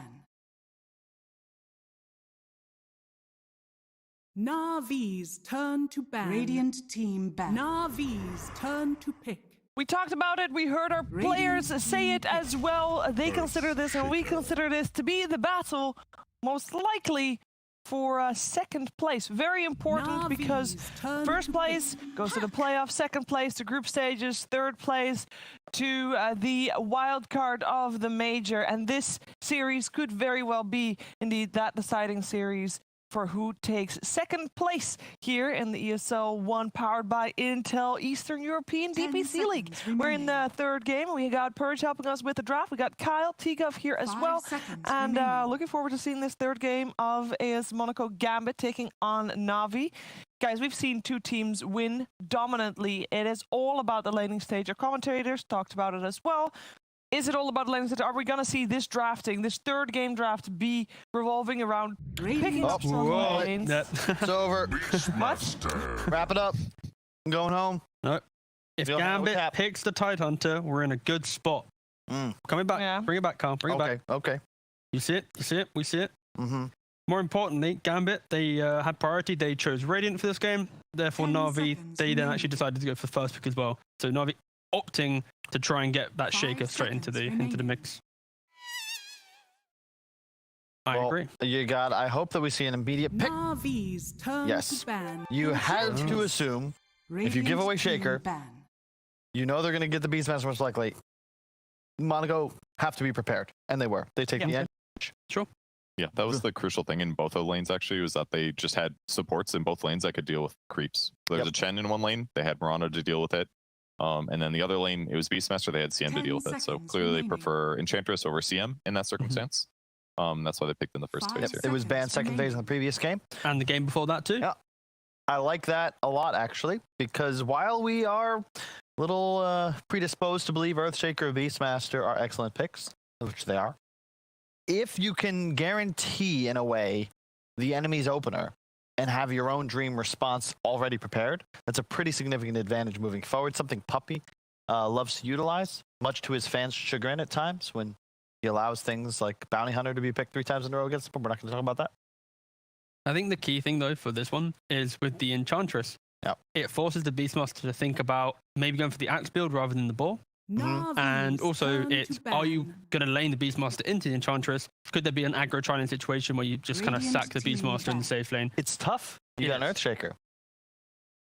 Navi's turn to ban. Radiant team ban. Navi's turn to pick. We talked about it. We heard our players say it as well. They consider this, and we consider this to be the battle, most likely for second place. Very important because first place goes to the playoff, second place to group stages, third place to the wild card of the major. And this series could very well be indeed that deciding series for who takes second place here in the ESL 1 powered by Intel Eastern European DPC League. We're in the third game. We got Purge helping us with the draft. We got Kyle Tigov here as well. And looking forward to seeing this third game of AS Monaco Gambit taking on Na'Vi. Guys, we've seen two teams win dominantly. It is all about the laning stage. Our commentators talked about it as well. Is it all about laning stage? Are we going to see this drafting, this third game draft, be revolving around picking up some lanes? It's over. What? Wrap it up. I'm going home. No. If Gambit picks the Tidehunter, we're in a good spot. Coming back. Yeah. Bring it back, Carl. Bring it back. Okay. You see it? You see it? We see it? Mm-hmm. More importantly, Gambit, they had priority. They chose Radiant for this game. Therefore, Na'Vi, they then actually decided to go for first pick as well. So Na'Vi opting to try and get that shaker straight into the mix. I agree. I hope that we see an immediate pick. Navi's turn to ban. You have to assume if you give away shaker, you know they're going to get the Beastmaster most likely. Monaco have to be prepared, and they were. They take the edge. Sure. Yeah, that was the crucial thing in both of the lanes, actually, was that they just had supports in both lanes that could deal with creeps. So there's a Chen in one lane. They had Miranda to deal with it. And then the other lane, it was Beastmaster. They had CM to deal with it. So clearly they prefer Enchantress over CM in that circumstance. That's why they picked in the first phase here. It was banned second phase in the previous game. And the game before that, too. Yeah. I like that a lot, actually, because while we are a little predisposed to believe Earthshaker and Beastmaster are excellent picks, which they are, if you can guarantee, in a way, the enemy's opener and have your own dream response already prepared, that's a pretty significant advantage moving forward. Something Puppy loves to utilize, much to his fans' chagrin at times, when he allows things like Bounty Hunter to be picked 3 times in a row against him. We're not going to talk about that. I think the key thing, though, for this one is with the Enchantress. Yep. It forces the Beastmaster to think about maybe going for the Axe build rather than the Ball. And also, are you going to lane the Beastmaster into the Enchantress? Could there be an aggro trialing situation where you just kind of sack the Beastmaster in the safe lane? It's tough. You got an Earthshaker.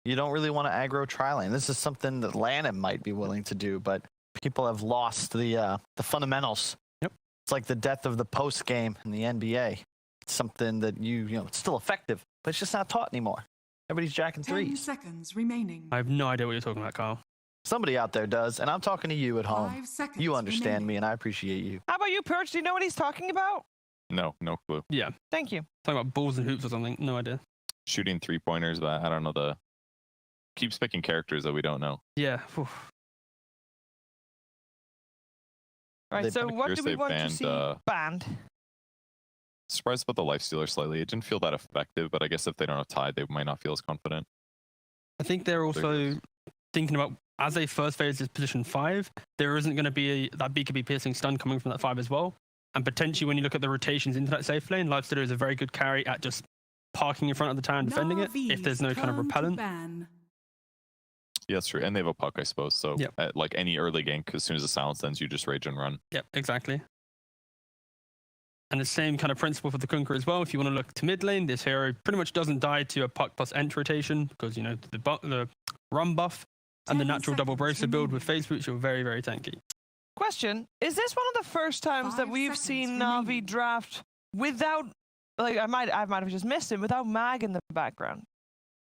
You don't really want to aggro tri-lane. This is something that Lanham might be willing to do, but people have lost the fundamentals. Yep. It's like the death of the post game in the NBA. It's something that it's still effective, but it's just not taught anymore. Everybody's jacking 10 threes. seconds remaining. I have no idea what you're talking about, Carl. Somebody out there does, and I'm talking to you at home. 5 seconds You understand remaining. me, and I appreciate you. How about you, Purge? Do you know what he's talking about? No clue. Yeah. Thank you. Talking about balls and hoops or something. No idea. Shooting 3-pointers, but I don't know keeps picking characters that we don't know. Yeah. Right, so what do we want to see banned? Surprised about the Lifestealer slightly. It didn't feel that effective, but I guess if they don't have Tide, they might not feel as confident. I think they're also thinking about, as a first phase is position 5, there isn't going to be that BKB piercing stun coming from that 5 as well. And potentially when you look at the rotations into that safe lane, Lifestealer is a very good carry at just parking in front of the tower and defending it if there's no kind of repellent. Yeah, that's true. And they have a puck, I suppose. So at like any early gank, as soon as the silence ends, you just rage and run. Yep, exactly. And the same kind of principle for the Kunker as well. If you want to look to mid lane, this hero pretty much doesn't die to a puck plus ent rotation because, the run buff and the natural double bracer build with phase boots, you're very, very tanky. Question, is this one of the first times that we've seen Na'Vi draft without, I might have just missed him, without Mag in the background?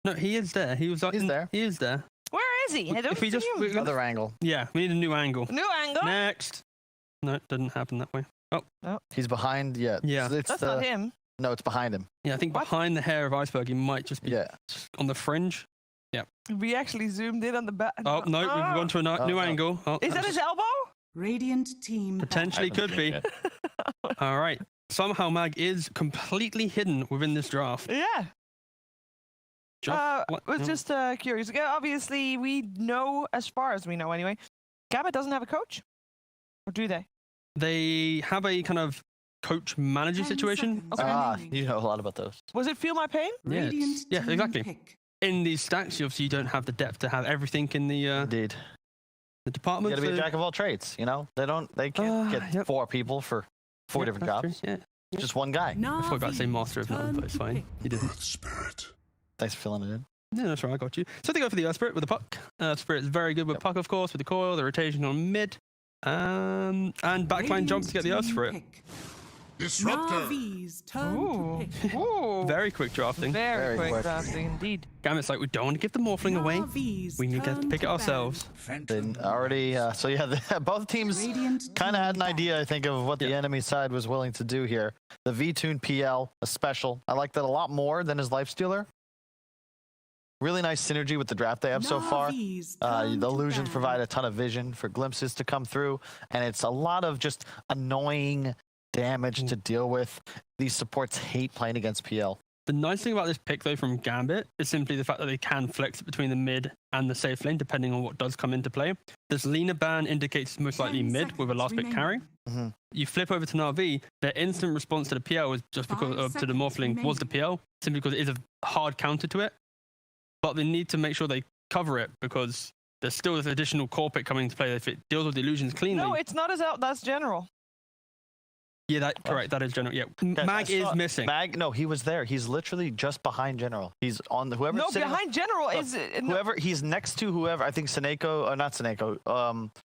No, he is there. He's there. He is there. Where is he? I don't see him. Other angle. Yeah, we need a new angle. New angle? Next. No, it didn't happen that way. Oh. He's behind, yeah. That's not him. No, it's behind him. Yeah, I think behind the hair of Iceberg, he might just be on the fringe. Yeah. We actually zoomed in on the back. Oh, no, we've gone to a new angle. Oh, is that his elbow? Radiant team. Potentially could be. All right. Somehow Mag is completely hidden within this draft. Yeah. Was just curious. Obviously, we know, as far as we know anyway, Gambit doesn't have a coach. Or do they? they have a kind of coach-manager situation. You know a lot about those. Was it Feel My Pain? Yeah, yeah, exactly. In these stacks, obviously you don't have the depth to have everything in the Indeed. The department. You gotta be a jack of all trades, you know? They can't get 4 people for 4 different jobs. Yeah. Just one guy. I forgot to say master of none, but it's fine. You did. Spirit. Thanks for filling it in. Yeah, that's right, I got you. So they go for the Earth Spirit with the puck. Spirit is very good with puck, of course, with the coil, the rotation on mid. And backline jump to get the Earth Spirit. Disruptor. Ooh. Very quick drafting. Very quick drafting, indeed. Gambit's like, we don't want to give the Morphling away. We need to pick it ourselves. Then already, so yeah, both teams kind of had an idea, I think, of what the enemy side was willing to do here. The V-Tune PL, a special. I like that a lot more than his Lifestealer. Really nice synergy with the draft they have so far. The illusions provide a ton of vision for glimpses to come through, and it's a lot of just annoying damage to deal with. These supports hate playing against PL. The nice thing about this pick, though, from Gambit is simply the fact that they can flex it between the mid and the safe lane, depending on what does come into play. This Lina ban indicates most likely mid with a last pick carry. You flip over to Na'Vi, their instant response to the PL is just because to the Morphling was the PL, simply because it is a hard counter to it. But they need to make sure they cover it because there's still this additional core pick coming into play if it deals with the illusions cleanly. No, it's not as out. That's general. Yeah, correct. That is general. Yeah, Mag is missing. Mag, no, he was there. He's literally just behind general. He's on whoever. No, behind general is whoever. He's next to whoever. I think Seneko, or not Seneko.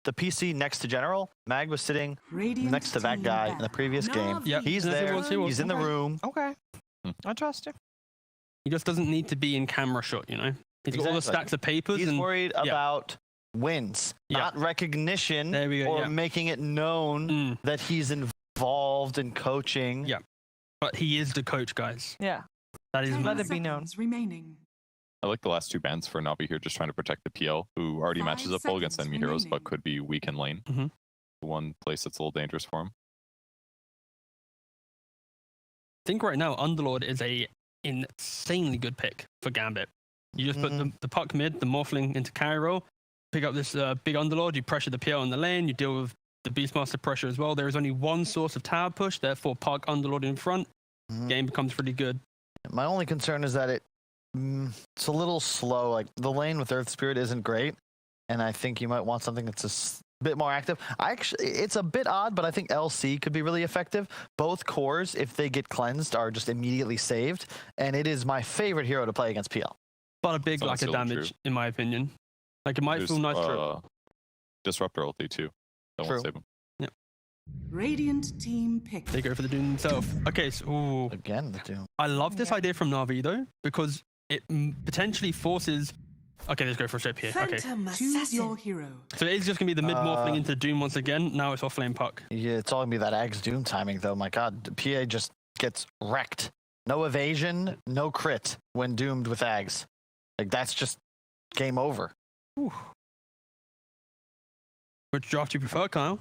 The PC next to general. Mag was sitting next to that guy in the previous game. Yeah, he's there. He's in the room. Okay, I trust you. He just doesn't need to be in camera shot, you know. He's got all the stacks of papers. He's worried about wins, not recognition or making it known that he's involved in coaching. Yeah, but he is the coach, guys. Yeah, that is let it be known. Remaining. I like the last 2 bans for Navi here, just trying to protect the PL, who already matches up well against enemy heroes, but could be weak in lane. One place that's a little dangerous for him. I think right now Underlord is a insanely good pick for Gambit. You just put the puck mid, the Morphling into carry roll, pick up this big Underlord, you pressure the PL in the lane, you deal with the Beastmaster pressure as well. There is only one source of tower push, therefore puck Underlord in front. Game becomes pretty good. My only concern is that it's a little slow. Like the lane with Earth Spirit isn't great, and I think you might want something that's a bit more active. It's a bit odd, but I think LC could be really effective. Both cores, if they get cleansed, are just immediately saved, and it is my favorite hero to play against PL. But a big lack of damage, in my opinion. Like it might feel nice to Disruptor ulti too. That won't save him. Yeah. Radiant team pick. They go for the Doom themselves. Okay, so again the Doom. I love this idea from Na'Vi though, because it potentially forces. Okay, let's go for a straight here. Okay. Choose your hero. So it is just gonna be the mid morphling into Doom once again. Now it's off lane puck. Yeah, it's all gonna be that Axe Doom timing though. My God, PA just gets wrecked. No evasion, no crit when doomed with Ags. Like that's just game over. Whew. Which draft do you prefer, Kyle?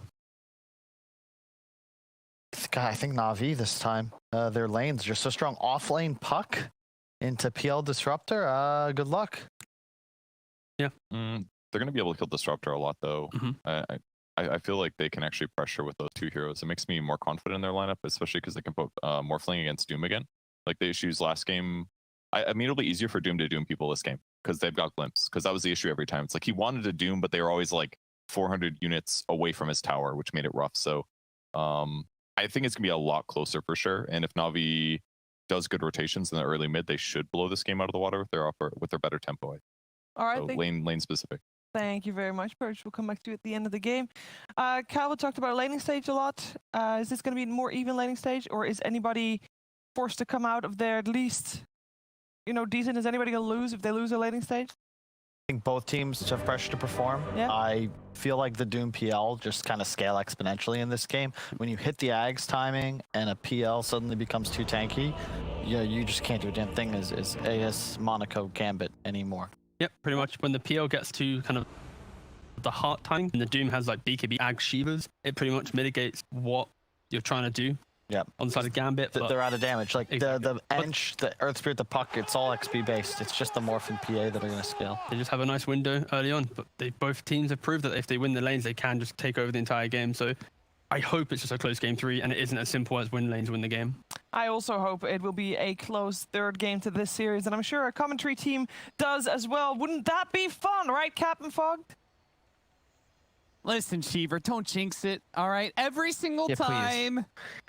I think Na'Vi this time. Their lanes just so strong. Off lane puck into PL Disruptor. Good luck. Yeah. They're going to be able to kill Disruptor a lot, though. I feel like they can actually pressure with those 2 heroes. It makes me more confident in their lineup, especially because they can put Morphling against Doom again. Like the issues last game. I mean, it'll be easier for Doom to Doom people this game because they've got Glimpse. Because that was the issue every time. It's like he wanted to Doom, but they were always like 400 units away from his tower, which made it rough. So I think it's going to be a lot closer for sure. And if Na'Vi does good rotations in the early mid, they should blow this game out of the water with their better tempo. All right. So lane specific. Thank you very much, Perch. We'll come back to you at the end of the game. Calvin talked about laning stage a lot. Is this going to be a more even laning stage, or is anybody forced to come out of there at least, decent? Is anybody going to lose if they lose a laning stage? I think both teams have pressure to perform. Yeah. I feel like the Doom PL just kind of scale exponentially in this game. When you hit the Ags timing and a PL suddenly becomes too tanky, you just can't do a damn thing as AS Monaco Gambit anymore. Yep, pretty much. When the PL gets to kind of the heart timing and the Doom has like BKB Ag Shivas, it pretty much mitigates what you're trying to do. Yeah, on the side of Gambit. They're out of damage. Like the Ench, the Earth Spirit, the puck, it's all XP based. It's just the Morph and PA that are going to scale. They just have a nice window early on, but both teams have proved that if they win the lanes, they can just take over the entire game. So I hope it's just a close game 3 and it isn't as simple as win lanes win the game. I also hope it will be a close third game to this series, and I'm sure our commentary team does as well. Wouldn't that be fun, right, Captain Fogged? Listen, Cheever, don't jinx it, all right? Every single time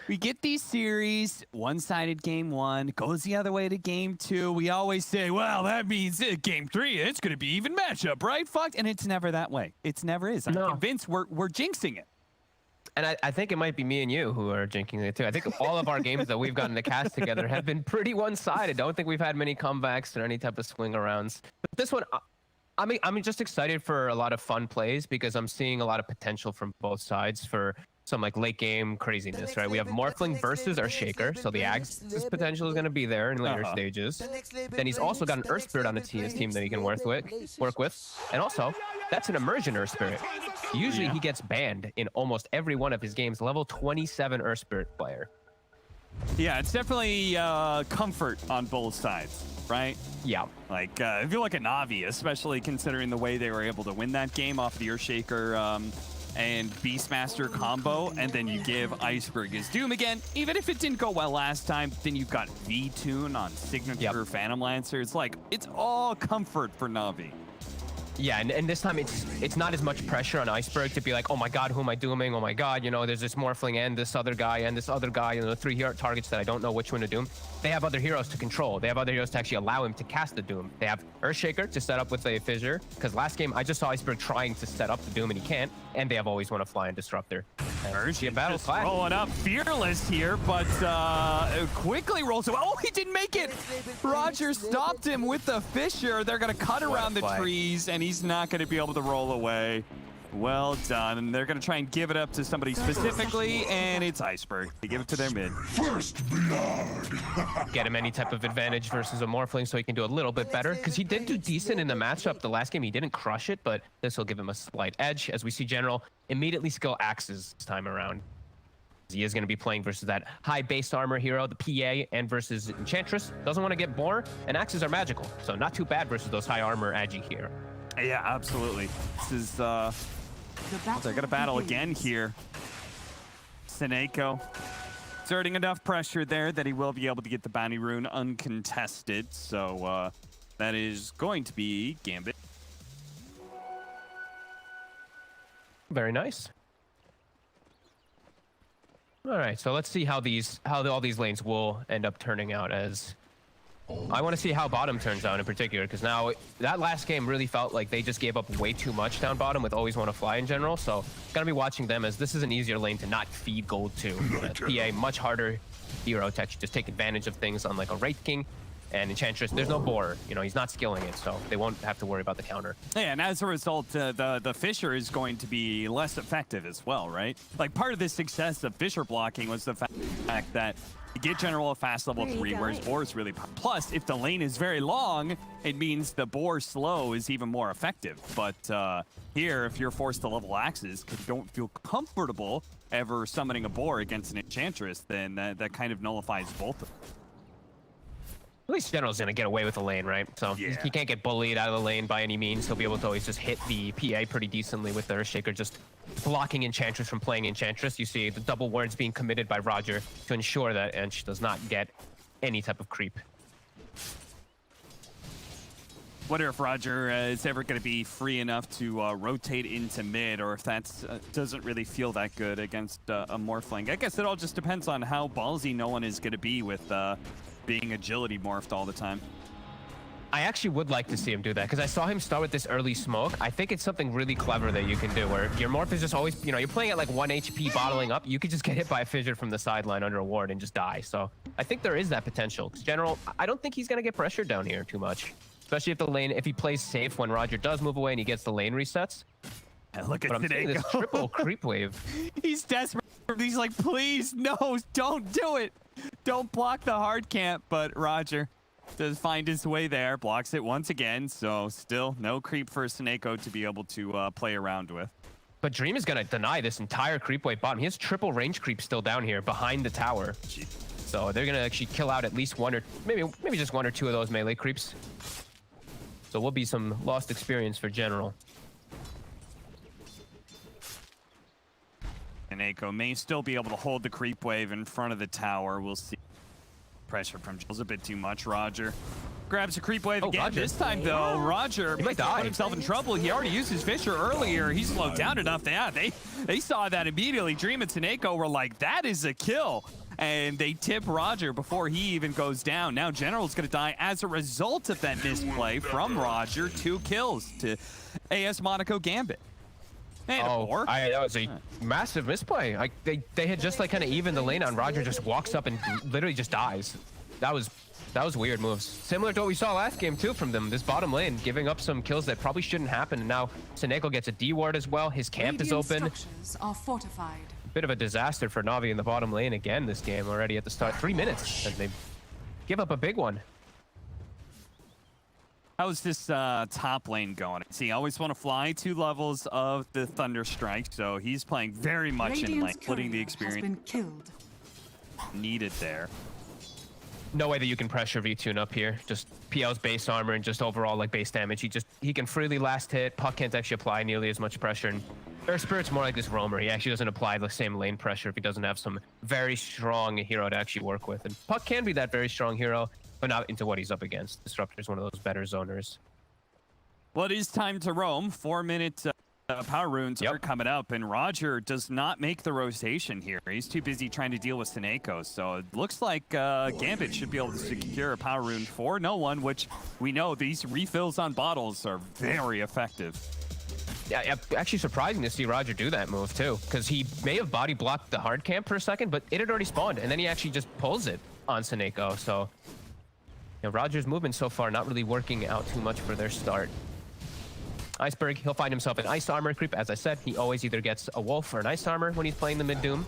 we get these series, one-sided game 1, goes the other way to game 2, we always say, well, that means game 3, it's going to be even matchup, right? Fucked. And it's never that way. It's never is. I'm convinced we're jinxing it. And I think it might be me and you who are jinxing it too. I think all of our games that we've gotten to cast together have been pretty one-sided. Don't think we've had many comebacks or any type of swing arounds. But this one, I'm just excited for a lot of fun plays because I'm seeing a lot of potential from both sides for some like late game craziness, right? We have Morphling versus Earthshaker, so the Ax's potential is going to be there in later stages. Then he's also got an Earth Spirit on his team that he can work with. And also, that's an Immersion Earth Spirit. Usually he gets banned in almost every one of his games. Level 27 Earth Spirit player. Yeah, it's definitely comfort on both sides, right? Yeah. Like, if you look at Na'Vi, especially considering the way they were able to win that game off the Earthshaker and Beastmaster combo, and then you give Iceberg his Doom again, even if it didn't go well last time, then you've got V-Tune on Signature Phantom Lancer. It's like, it's all comfort for Na'Vi. Yeah, and this time it's not as much pressure on Iceberg to be like, oh my god, who am I dooming? Oh my god, you know, there's this Morphling and this other guy, you know, 3 hero targets that I don't know which one to doom. They have other heroes to control. They have other heroes to actually allow him to cast the doom. They have Earthshaker to set up with a Fissure, because last game I just saw Iceberg trying to set up the doom and he can't, and they have always want to fly and Disruptor. Just rolling up fearless here, but quickly rolls away. Oh, he didn't make it! Roger stopped him with the Fissure. They're going to cut around the trees, and he's not going to be able to roll away. Well done. And they're going to try and give it up to somebody specifically, and it's Iceberg. They give it to their mid. First blood. Get him any type of advantage versus a Morphling so he can do a little bit better, because he did do decent in the matchup the last game. He didn't crush it, but this will give him a slight edge. As we see General immediately skill Axes this time around. He is going to be playing versus that high base armor hero, the PA, and versus Enchantress. Doesn't want to get more, and Axes are magical, so not too bad versus those high armor Agi here. Yeah, absolutely. This is they're gonna battle again here. Seneko exerting enough pressure there that he will be able to get the bounty rune uncontested. So that is going to be Gambit. Very nice. All right, so let's see how all these lanes will end up turning out. As I want to see how bottom turns out in particular, because now that last game really felt like they just gave up way too much down bottom with Always Want to Fly in general. So gonna be watching them, as this is an easier lane to not feed gold to. PA much harder hero to actually just take advantage of things on like a Wraith King. And Enchantress, there's no boar. You know, he's not skilling it, so they won't have to worry about the counter. Yeah, and as a result, the Fissure is going to be less effective as well, right? Like, part of the success of Fissure blocking was the fact that you get General a fast level 3, whereas boar is really... Plus, if the lane is very long, it means the boar slow is even more effective. But here, if you're forced to level axes, because you don't feel comfortable ever summoning a boar against an Enchantress, then that kind of nullifies both of them. At least General's gonna get away with the lane, right? So he can't get bullied out of the lane by any means. He'll be able to always just hit the PA pretty decently with the Earthshaker, just blocking Enchantress from playing Enchantress. You see the double wards being committed by Roger to ensure that Ench does not get any type of creep. Wonder if Roger is ever going to be free enough to rotate into mid, or if that doesn't really feel that good against a Morphling. I guess it all just depends on how ballsy no one is going to be with being agility morphed all the time. I actually would like to see him do that, because I saw him start with this early smoke. I think it's something really clever that you can do, where your morph is just always, you know, you're playing at like 1 HP bottling up. You could just get hit by a Fissure from the sideline under a ward and just die. So I think there is that potential. Because General, I don't think he's going to get pressured down here too much. Especially if the lane, if he plays safe when Roger does move away and he gets the lane resets. And look at this triple creep wave. He's desperate. He's like, please, no, don't do it. Don't block the hard camp. But Roger does find his way there, blocks it once again. So still no creep for Seneko to be able to play around with. But Dream is going to deny this entire creep wave bottom. He has triple range creep still down here behind the tower. So they're going to actually kill out at least one or maybe just 1 or 2 of those melee creeps. So will be some lost experience for General. Seneko may still be able to hold the creep wave in front of the tower. We'll see. Pressure from Jill's a bit too much. Roger grabs a creep wave again. Roger. This time, though, Roger might die. put himself in trouble. He already used his Fisher earlier. He slowed down enough. They saw that immediately. Dream and Seneko were like, that is a kill. And they tip Roger before he even goes down. Now General's going to die as a result of that misplay from Roger. 2 kills to AS Monaco Gambit. And that was a massive misplay. They had just like kind of evened the lane on. Roger just walks up and literally just dies. That was weird moves. Similar to what we saw last game too from them. This bottom lane giving up some kills that probably shouldn't happen. And now Seneko gets a D ward as well. His camp is open. Structures are fortified. Bit of a disaster for Na'Vi in the bottom lane again this game already at the start. 3 minutes and they give up a big one. How's this top lane going? See, I always want to fly 2 levels of the Thunderstrike, so he's playing very much in lane, putting the experience needed there. No way that you can pressure V-Tune up here. Just PL's base armor and just overall like base damage. He can freely last hit. Puck can't actually apply nearly as much pressure. And Earth Spirit's more like this roamer. He actually doesn't apply the same lane pressure if he doesn't have some very strong hero to actually work with. And Puck can be that very strong hero, but not into what he's up against. Disruptor's one of those better zoners. Well, it is time to roam. 4-minute power runes are coming up, and Roger does not make the rotation here. He's too busy trying to deal with Seneko, so it looks like Gambit should be able to secure a power rune for no one, which we know these refills on bottles are very effective. Yeah, actually surprising to see Roger do that move too, because he may have body blocked the hard camp for a second, but it had already spawned, and then he actually just pulls it on Seneko. So Roger's movement so far not really working out too much for their start. Iceberg, he'll find himself an ice armor creep. As I said, he always either gets a wolf or an ice armor when he's playing the mid doom.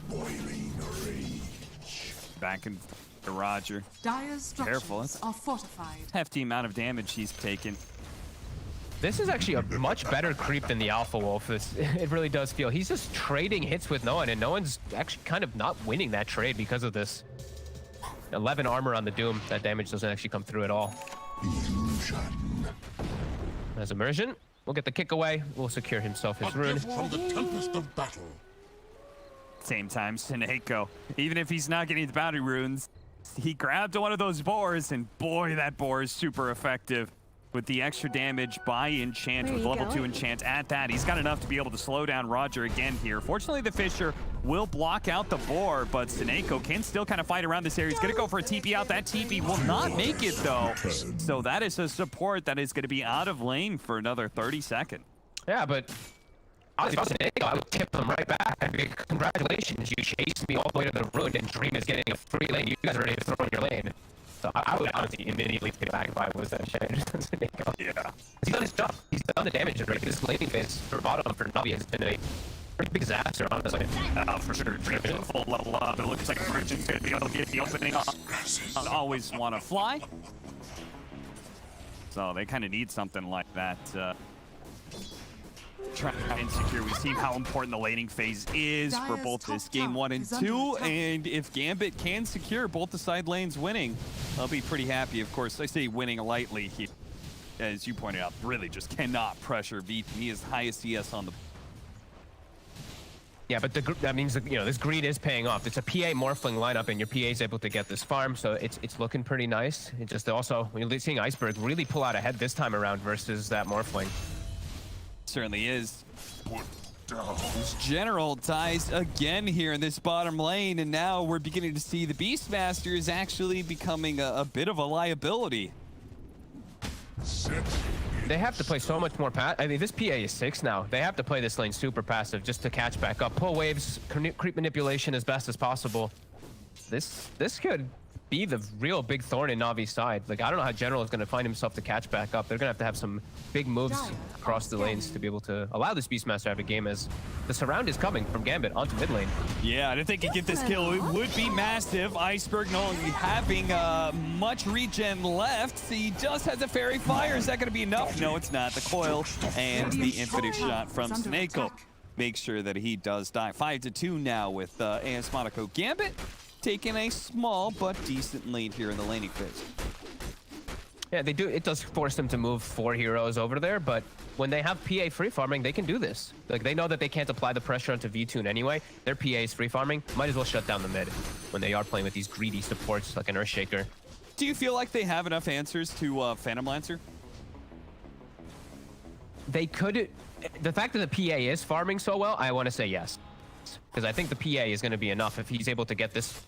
Boiling rage. Back in to Roger. Dire's structures are fortified. Hefty amount of damage he's taken. This is actually a much better creep than the Alpha Wolf. It really does feel. He's just trading hits with no one, and no one's actually kind of not winning that trade because of this. 11 armor on the Doom. That damage doesn't actually come through at all. Illusion. As Immersion, we'll get the kick away. We'll secure himself his rune. From the tempest of battle. Same time, Seneko, even if he's not getting the bounty runes, he grabbed one of those boars, and boy, that boar is super effective. With the extra damage by enchant, with level 2 enchant at that, he's got enough to be able to slow down Roger again here. Fortunately, the Fisher will block out the boar, but Seneko can still kind of fight around this area. He's going to go for a TP out. That TP will not make it, though. So that is a support that is going to be out of lane for another 30 seconds. Yeah, but honestly, Seneko, I would tip them right back. I mean, congratulations, you chased me all the way to the road, and Dream is getting a free lane. You guys are ready to throw in your lane. So I would honestly immediately take it back if I was that shit. Yeah. He's done his job. He's done the damage already. This laning phase for bottom for Na'Vi has been a pretty big disaster, honestly. For sure, Dream is a full level up. It looks like Virgin's going to be able to get the opening up. Always want to fly. So they kind of need something like that. Try and secure. We've seen how important the laning phase is for both this game 1 and 2, and if Gambit can secure both the side lanes winning, I'll be pretty happy. Of course, I say winning lightly here. As you pointed out, really just cannot pressure VP. He is highest CS on the. Yeah, but that means that, this greed is paying off. It's a PA Morphling lineup, and your PA is able to get this farm, so it's looking pretty nice. It just also, we're seeing Iceberg really pull out ahead this time around versus that Morphling. Certainly is. This General dies again here in this bottom lane, and now we're beginning to see the Beastmaster is actually becoming a bit of a liability. They have to play so much more I mean, this PA is 6 now. They have to play this lane super passive just to catch back up. Pull waves, creep manipulation as best as possible. This could be the real big thorn in Na'Vi's side. Like, I don't know how General is going to find himself to catch back up. They're going to have some big moves across the lanes to be able to allow this Beastmaster to have a game, as the surround is coming from Gambit onto mid lane. Yeah, and if they could get this kill, it would be massive. Iceberg not only having much regen left, he just has a Fairy Fire. Is that going to be enough? No, it's not. The coil and the infinite shot from Seneko make sure that he does die. 5-2 now with AS Monaco Gambit taking a small but decent lead here in the laning phase. Yeah, they do. It does force them to move 4 heroes over there, but when they have PA free farming, they can do this. Like, they know that they can't apply the pressure onto V-Tune anyway. Their PA is free farming. Might as well shut down the mid when they are playing with these greedy supports like an Earthshaker. Do you feel like they have enough answers to Phantom Lancer? They could. The fact that the PA is farming so well, I want to say yes. Because I think the PA is going to be enough if he's able to get this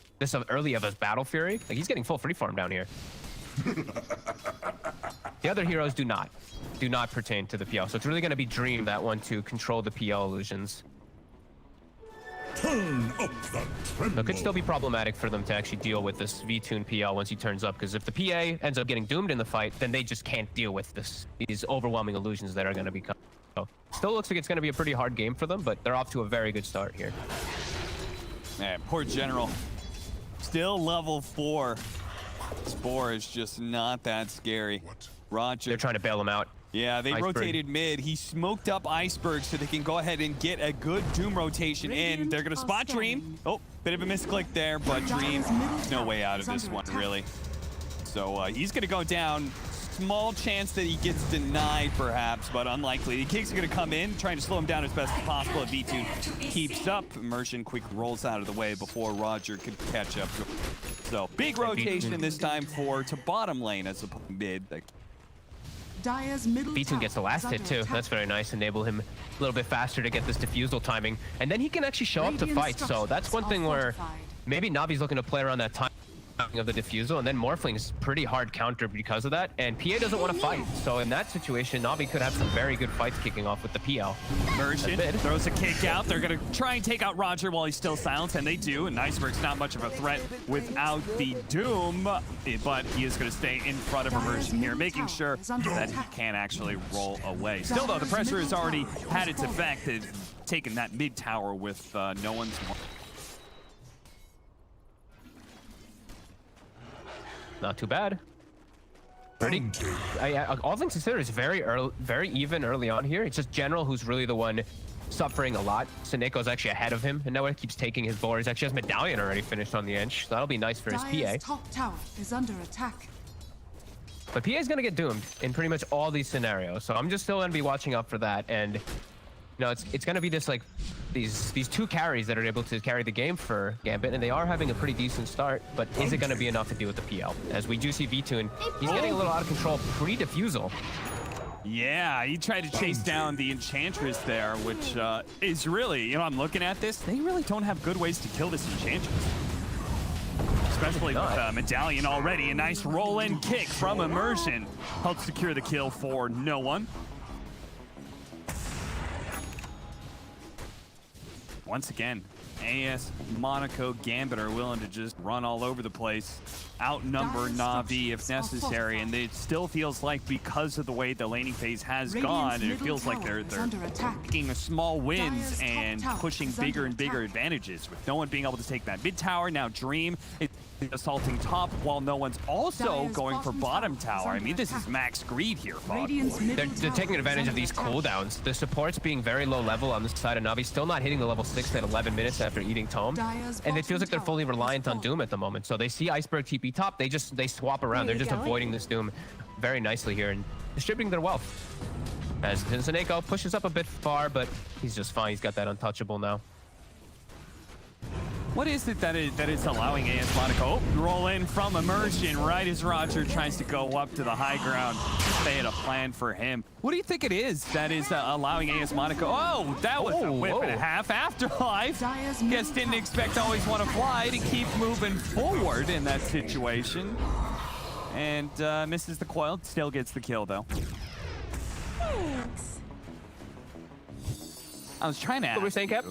early of his Battle Fury. Like, he's getting full free farm down here. The other heroes do not pertain to the PL. So it's really going to be Dream that one to control the PL illusions. Turn up the tremble. It could still be problematic for them to actually deal with this V-Tune PL once he turns up, because if the PA ends up getting doomed in the fight, then they just can't deal with these overwhelming illusions that are going to become. So still looks like it's going to be a pretty hard game for them, but they're off to a very good start here. Man, poor General. Still level 4. Spore is just not that scary. Roger. They're trying to bail him out. Yeah, they Iceberg. rotated mid. He smoked up Iceberg so they can go ahead and get a good Doom rotation in. They're going to spot Dream. Oh, bit of a misclick there, but Dream, no way out of this one, really. So he's going to go down. Small chance that he gets denied, perhaps, but unlikely. The Kicks are going to come in, trying to slow him down as best as possible. V2 keeps up. Immersion quick rolls out of the way before Roger could catch up. So big rotation this time to bottom lane as a mid. V2 gets the last hit too. That's very nice. Enable him a little bit faster to get this defusal timing, and then he can actually show up to fight. So that's one thing where maybe Navi's looking to play around that time of the defusal, and then Morphling's pretty hard counter because of that, and PA doesn't want to fight. So in that situation, Navi could have some very good fights kicking off with the PL. Immersion throws a kick out. They're going to try and take out Roger while he's still silenced, and they do. And Iceberg's not much of a threat without the Doom, but he is going to stay in front of Immersion here, making sure that he can actually roll away. Still, though, the pressure has already had its effect. They've taken that mid tower with no one's... Not too bad. Pretty. All things considered, it's very even early on here. It's just General who's really the one suffering a lot. Seneco's actually ahead of him, and now he keeps taking his boards. Actually has Medallion already finished on the Inch, so that'll be nice for his PA. Top tower is under attack. But PA is going to get doomed in pretty much all these scenarios, so I'm just still going to be watching out for that. And you know, it's going to be this, like, these 2 carries that are able to carry the game for Gambit, and they are having a pretty decent start, but is it going to be enough to deal with the PL? As we do see V2, he's getting a little out of control pre-defusal. Yeah, he tried to chase down the Enchantress there, which is really, you know, I'm looking at this, they really don't have good ways to kill this Enchantress. Especially with Medallion already. A nice roll-in kick from Immersion helps secure the kill for no one. Once again, AS, Monaco, Gambit are willing to just run all over the place, outnumber Na'Vi if necessary, and it still feels like because of the way the laning phase has gone, it feels like they're taking small wins and pushing bigger and bigger advantages, with no one being able to take that mid tower. Now Dream is assaulting top while no one's also going for bottom tower. I mean, this is max greed here, Fog. They're taking advantage of these cooldowns. The supports being very low level on the side of Na'Vi, still not hitting the level 6 at 11 minutes after eating Tome. And it feels like they're fully reliant on Doom at the moment. So they see Iceberg TP top, they swap around. They're just avoiding this Doom very nicely here and distributing their wealth. As Seneco pushes up a bit far, but he's just fine. He's got that untouchable now. What is it that is allowing AS Monaco roll in from Immersion right as Roger tries to go up to the high ground? They had a plan for him. What do you think it is that is allowing AS Monaco? Oh, that was a whip and a half. Afterlife. Guess didn't expect to always want to fly to keep moving forward in that situation. And misses the coil. Still gets the kill, though. I was trying to ask. What were we saying, Cap?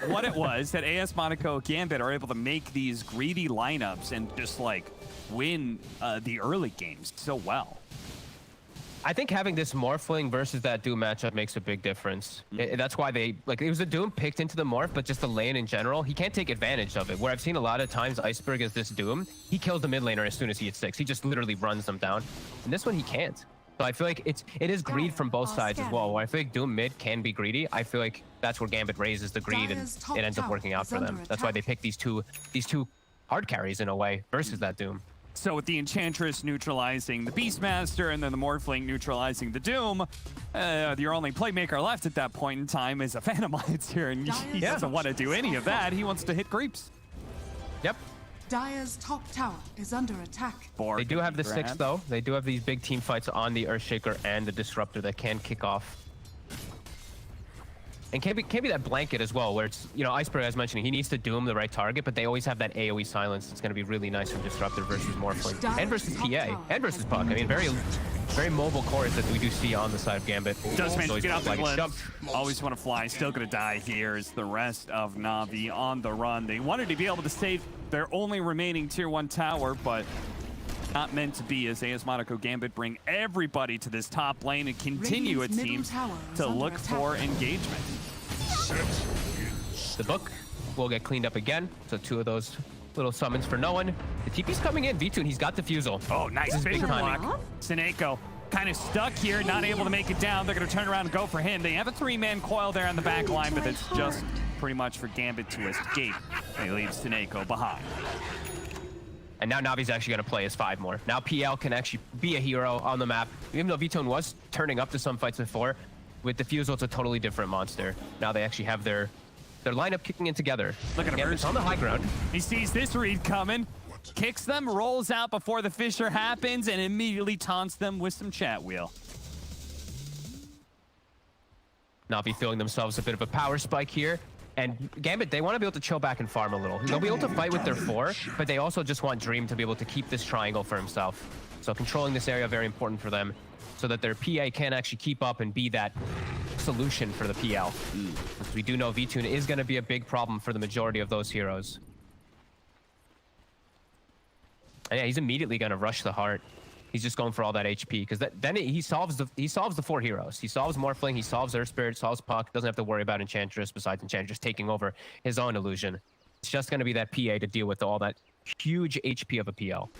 What it was that AS Monaco Gambit are able to make these greedy lineups and just like win the early games so well. I think having this Morphling versus that Doom matchup makes a big difference. That's why they, like, it was a Doom picked into the Morph, but just the lane in general, he can't take advantage of it. Where I've seen a lot of times Iceberg is this Doom, he kills the mid laner as soon as he hits 6. He just literally runs them down. And this one he can't. So I feel like it is greed from both sides as well. Where I feel like Doom mid can be greedy, I feel like that's where Gambit raises the greed and it ends up working out for them. That's why they pick these two hard carries in a way versus that Doom. So with the Enchantress neutralizing the Beastmaster and then the Morphling neutralizing the Doom, your only playmaker left at that point in time is a Phantomites here, and he doesn't want to do any of that. He wants to hit creeps. Yep. Dire's top tower is under attack. They do have the 6 though. They do have these big team fights on the Earthshaker and the Disruptor that can kick off. And can't be that blanket as well, where it's, you know, Iceberg, as mentioned, he needs to doom the right target, but they always have that AoE silence. It's going to be really nice from Disruptor versus Morphling. And versus PA. And versus Puck. I mean, very mobile cores that we do see on the side of Gambit. Does manage to get out the glimpse. Always want to fly. Still going to die here is the rest of Na'Vi on the run. They wanted to be able to save their only remaining Tier 1 tower, but not meant to be, as AS Monaco Gambit bring everybody to this top lane and continue, it seems, to look for engagement. The book will get cleaned up again, so 2 of those little summons for no one. The TP's coming in, V2, and he's got Diffusal. Oh, nice vision block. Sineko kind of stuck here, not able to make it down. They're going to turn around and go for him. They have a 3-man coil there on the back line, but it's just pretty much for Gambit to escape. They leave Sineko behind. And now Navi's actually going to play as 5 more. Now PL can actually be a hero on the map. Even though V-Tone was turning up to some fights before, with Diffusal, it's a totally different monster. Now they actually have their lineup kicking in together. Look at him. It's on the high ground. He sees this read coming, kicks them, rolls out before the Fissure happens, and immediately taunts them with some chat wheel. Navi feeling themselves a bit of a power spike here. And Gambit, they want to be able to chill back and farm a little. They'll be able to fight with their 4, but they also just want Dream to be able to keep this triangle for himself. So controlling this area, very important for them, so that their PA can actually keep up and be that solution for the PL. Because we do know V-Tune is going to be a big problem for the majority of those heroes. And yeah, he's immediately going to rush the heart. He's just going for all that HP, because then he solves the 4 heroes. He solves Morphling, he solves Earth Spirit, solves Puck, doesn't have to worry about Enchantress, besides Enchantress taking over his own illusion. It's just going to be that PA to deal with all that huge HP of a PL.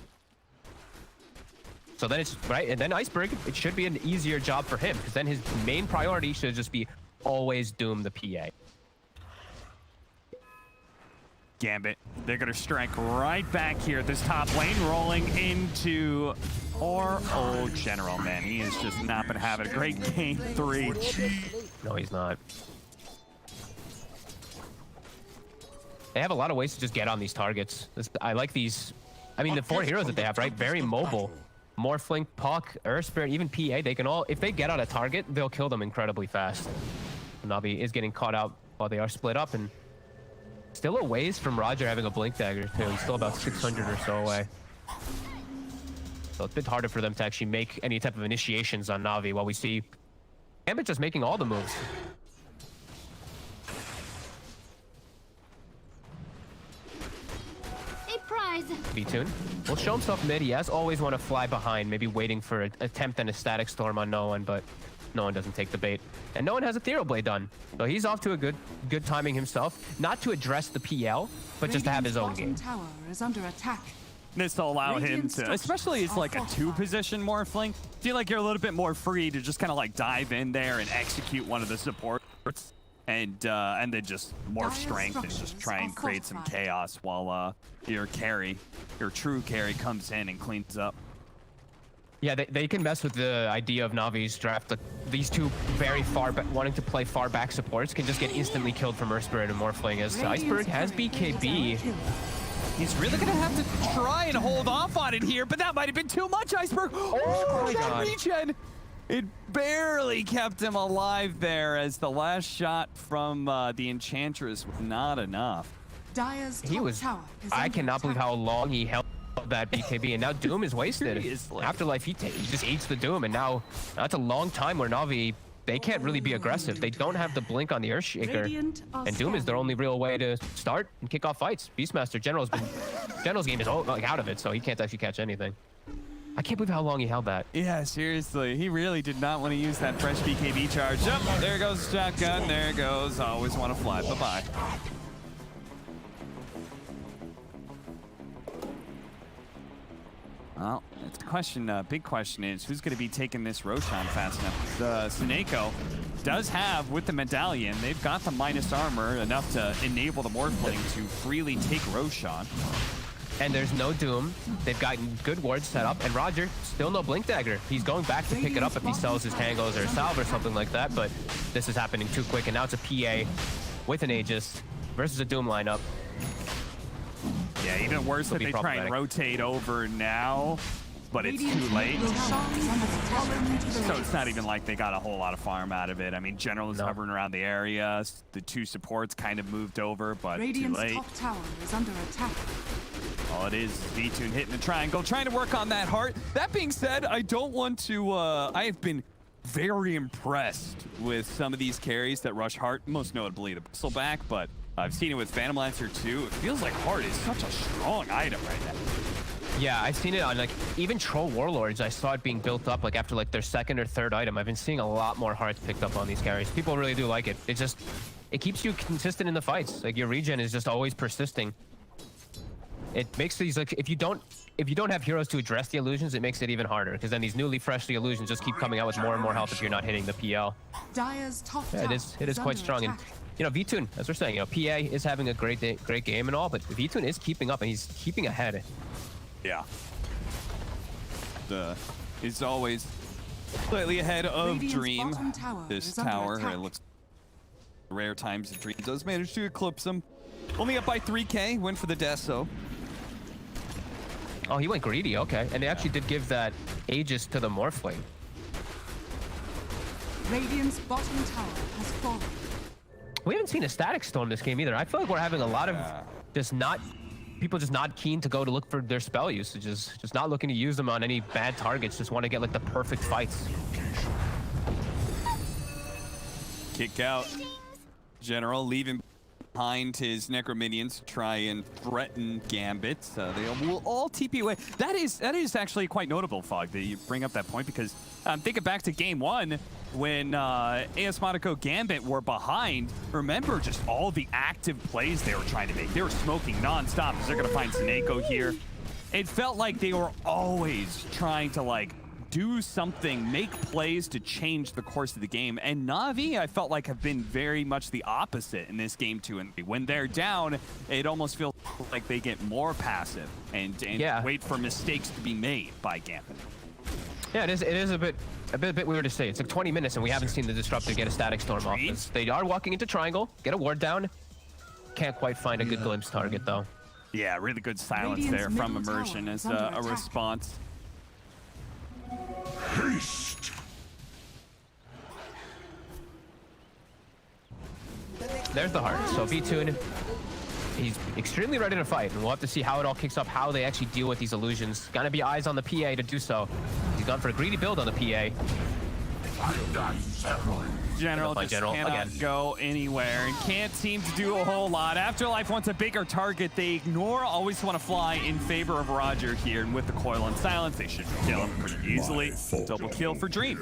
So then it's, right, and then Iceberg, it should be an easier job for him, because then his main priority should just be always doom the PA. Gambit, they're going to strike right back here at this top lane, rolling into our old General, man. He has just not been having a great game 3. No, he's not. They have a lot of ways to just get on these targets. I like these. I mean, the 4 heroes that they have, right? Very mobile. Morphling, Puck, Earth Spirit, even PA, they can all, if they get on a target, they'll kill them incredibly fast. Navi is getting caught out while they are split up, and still a ways from Roger having a Blink Dagger too. He's still about 600 or so away. So it's a bit harder for them to actually make any type of initiations on Navi, while we see Gambit just making all the moves. V-Tune will show himself mid. He has always want to fly behind, maybe waiting for an attempt and a static storm on no one, but no one doesn't take the bait. And no one has a Ethereal Blade done. So he's off to a good timing himself, not to address the PL, but just to have his own game. Tower is under attack. This will allow him to, especially as like a 2-position Morphling, feel like you're a little bit more free to just kind of like dive in there and execute one of the supports. And then just more strength and just try and create some chaos while your true carry comes in and cleans up. Yeah, they can mess with the idea of Navi's draft. These 2 very far wanting to play far back supports can just get instantly killed from Earth Spirit and Morphling, as Iceberg has BKB. He's really gonna have to try and hold off on it here, but that might have been too much, Iceberg. Oh my God. Regen! It barely kept him alive there, as the last shot from the Enchantress was not enough. He was. I cannot believe how long he held that BKB, and now Doom is wasted. Afterlife, he just eats the Doom, and now that's a long time where Navi, they can't really be aggressive. They don't have the blink on the Earthshaker, and Doom is their only real way to start and kick off fights. Beastmaster, General's game is like out of it, so he can't actually catch anything. I can't believe how long he held that. Yeah, seriously. He really did not want to use that fresh BKB charge. Oh, there goes the shotgun. There goes. Always want to fly. Bye-bye. Well, it's a question. Big question is, who's going to be taking this Roshan fast enough? Sineko does have, with the medallion, they've got the minus armor enough to enable the Morphling to freely take Roshan. and there's no Doom. They've gotten good wards set up, and Roger, still no Blink Dagger. He's going back to pick it up if he sells his Tangos or Salve or something like that, but this is happening too quick, and now it's a PA with an Aegis versus a Doom lineup. Yeah, even worse that they try and rotate over now, but it's too late. So it's not even like they got a whole lot of farm out of it. I mean, General is hovering around the area. The two supports kind of moved over, but too late. Top tower is under attack. All it is Vtune hitting the triangle, trying to work on that heart. That being said, I don't want to, I have been very impressed with some of these carries that rush heart, most notably the Bristleback, but I've seen it with Phantom Lancer too. It feels like heart is such a strong item right now. Yeah, I've seen it on like even Troll Warlords. I saw it being built up like after like their second or third item. I've been seeing a lot more hearts picked up on these carries. People really do like it. It keeps you consistent in the fights. Like your regen is just always persisting. It makes these like if you don't have heroes to address the illusions, it makes it even harder because then these newly freshly illusions just keep coming out with more and more health if you're not hitting the PL. Dire's top Yeah, it is quite strong. And you know, Vtune, as we're saying, you know, PA is having a great game and all, but Vtune is keeping up and he's keeping ahead. Yeah. He's always slightly ahead of Dream. This tower, it looks rare times that Dream does manage to eclipse him. Only up by 3K, went for the Deso. Oh, he went greedy, okay. And they actually did give that Aegis to the Morphling. Radiant's bottom tower has fallen. We haven't seen a Static Storm this game either. I feel like we're having a lot of people just not keen to go to look for their spell usages, just not looking to use them on any bad targets, just want to get like the perfect fights. Kick out. General leaving behind his Necrominions to try and threaten Gambit. They will all TP away. That is actually quite notable, Fog, that you bring up that point, because thinking back to game one, when AS Monaco Gambit were behind, remember just all the active plays they were trying to make. They were smoking non-stop as they're going to find Sineko here. It felt like they were always trying to like do something, make plays to change the course of the game. And Na'Vi, I felt like, have been very much the opposite in this game too. And when they're down, it almost feels like they get more passive and wait for mistakes to be made by Gambit. Yeah, it is a bit weird to say. It's like 20 minutes and we haven't seen the Disruptor get a Static Storm off this. They are walking into Triangle, get a ward down. Can't quite find a good glimpse target though. Yeah, really good silence there from Immersion as a response. Haste. There's the heart. So Vtune, he's extremely ready to fight, and we'll have to see how it all kicks up, how they actually deal with these illusions. Gotta be eyes on the PA to do so. He's gone for a greedy build on the PA. General just cannot go anywhere and can't seem to do a whole lot. Afterlife wants a bigger target. They ignore, always want to fly in favor of Roger here, and with the coil and silence, they should kill him pretty easily. Double kill for Dream.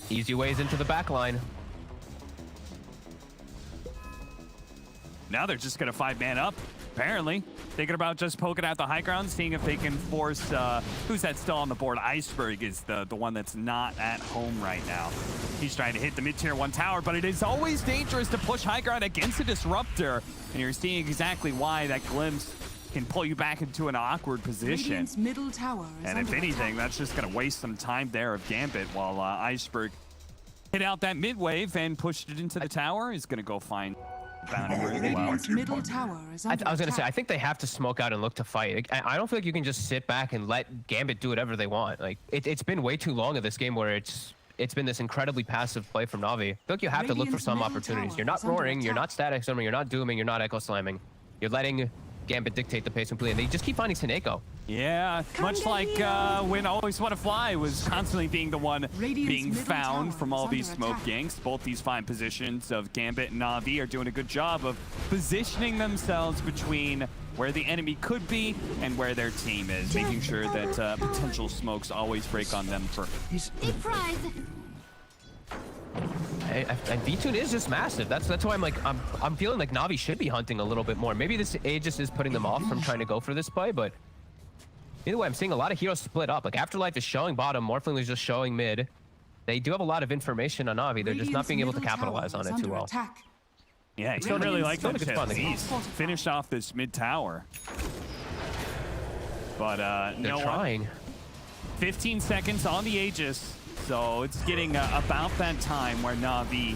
Easy ways into the back line. Now they're just going to 5-man up, apparently. Thinking about just poking out the high ground, seeing if they can force, who's that still on the board? Iceberg is the one that's not at home right now. He's trying to hit the mid-tier 1 tower, but it is always dangerous to push high ground against a Disruptor. And you're seeing exactly why that glimpse can pull you back into an awkward position. Middle tower is and if anything, that's just going to waste some time there of Gambit, while Iceberg hit out that mid-wave and pushed it into the tower. He's going to go find middle tower is under I was going to say, I think they have to smoke out and look to fight. I don't feel like you can just sit back and let Gambit do whatever they want. Like it's been way too long of this game where it's been this incredibly passive play from Na'Vi. I feel like you have to look for some opportunities. You're not roaring, you're not static storming, you're not dooming, you're not echo slamming. You're letting Gambit dictate the pace completely, and they just keep finding Sineko. Yeah, much like when Always Want to Fly was constantly being the one being found from all these smoke ganks. Both these fine positions of Gambit and Na'Vi are doing a good job of positioning themselves between where the enemy could be and where their team is, making sure that potential smokes always break on them first. And Vtune is just massive. That's why I'm feeling like Na'Vi should be hunting a little bit more. Maybe this Aegis is putting them off from trying to go for this play, but either way, I'm seeing a lot of heroes split up. Like Afterlife is showing bottom, Morphling is just showing mid. They do have a lot of information on Na'Vi. They're just not being able to capitalize on it too well. Yeah, he Still really likes still that a good spot in the game. He's finished off this mid tower. But They're no trying. one. 15 seconds on the Aegis. So it's getting about that time where Na'Vi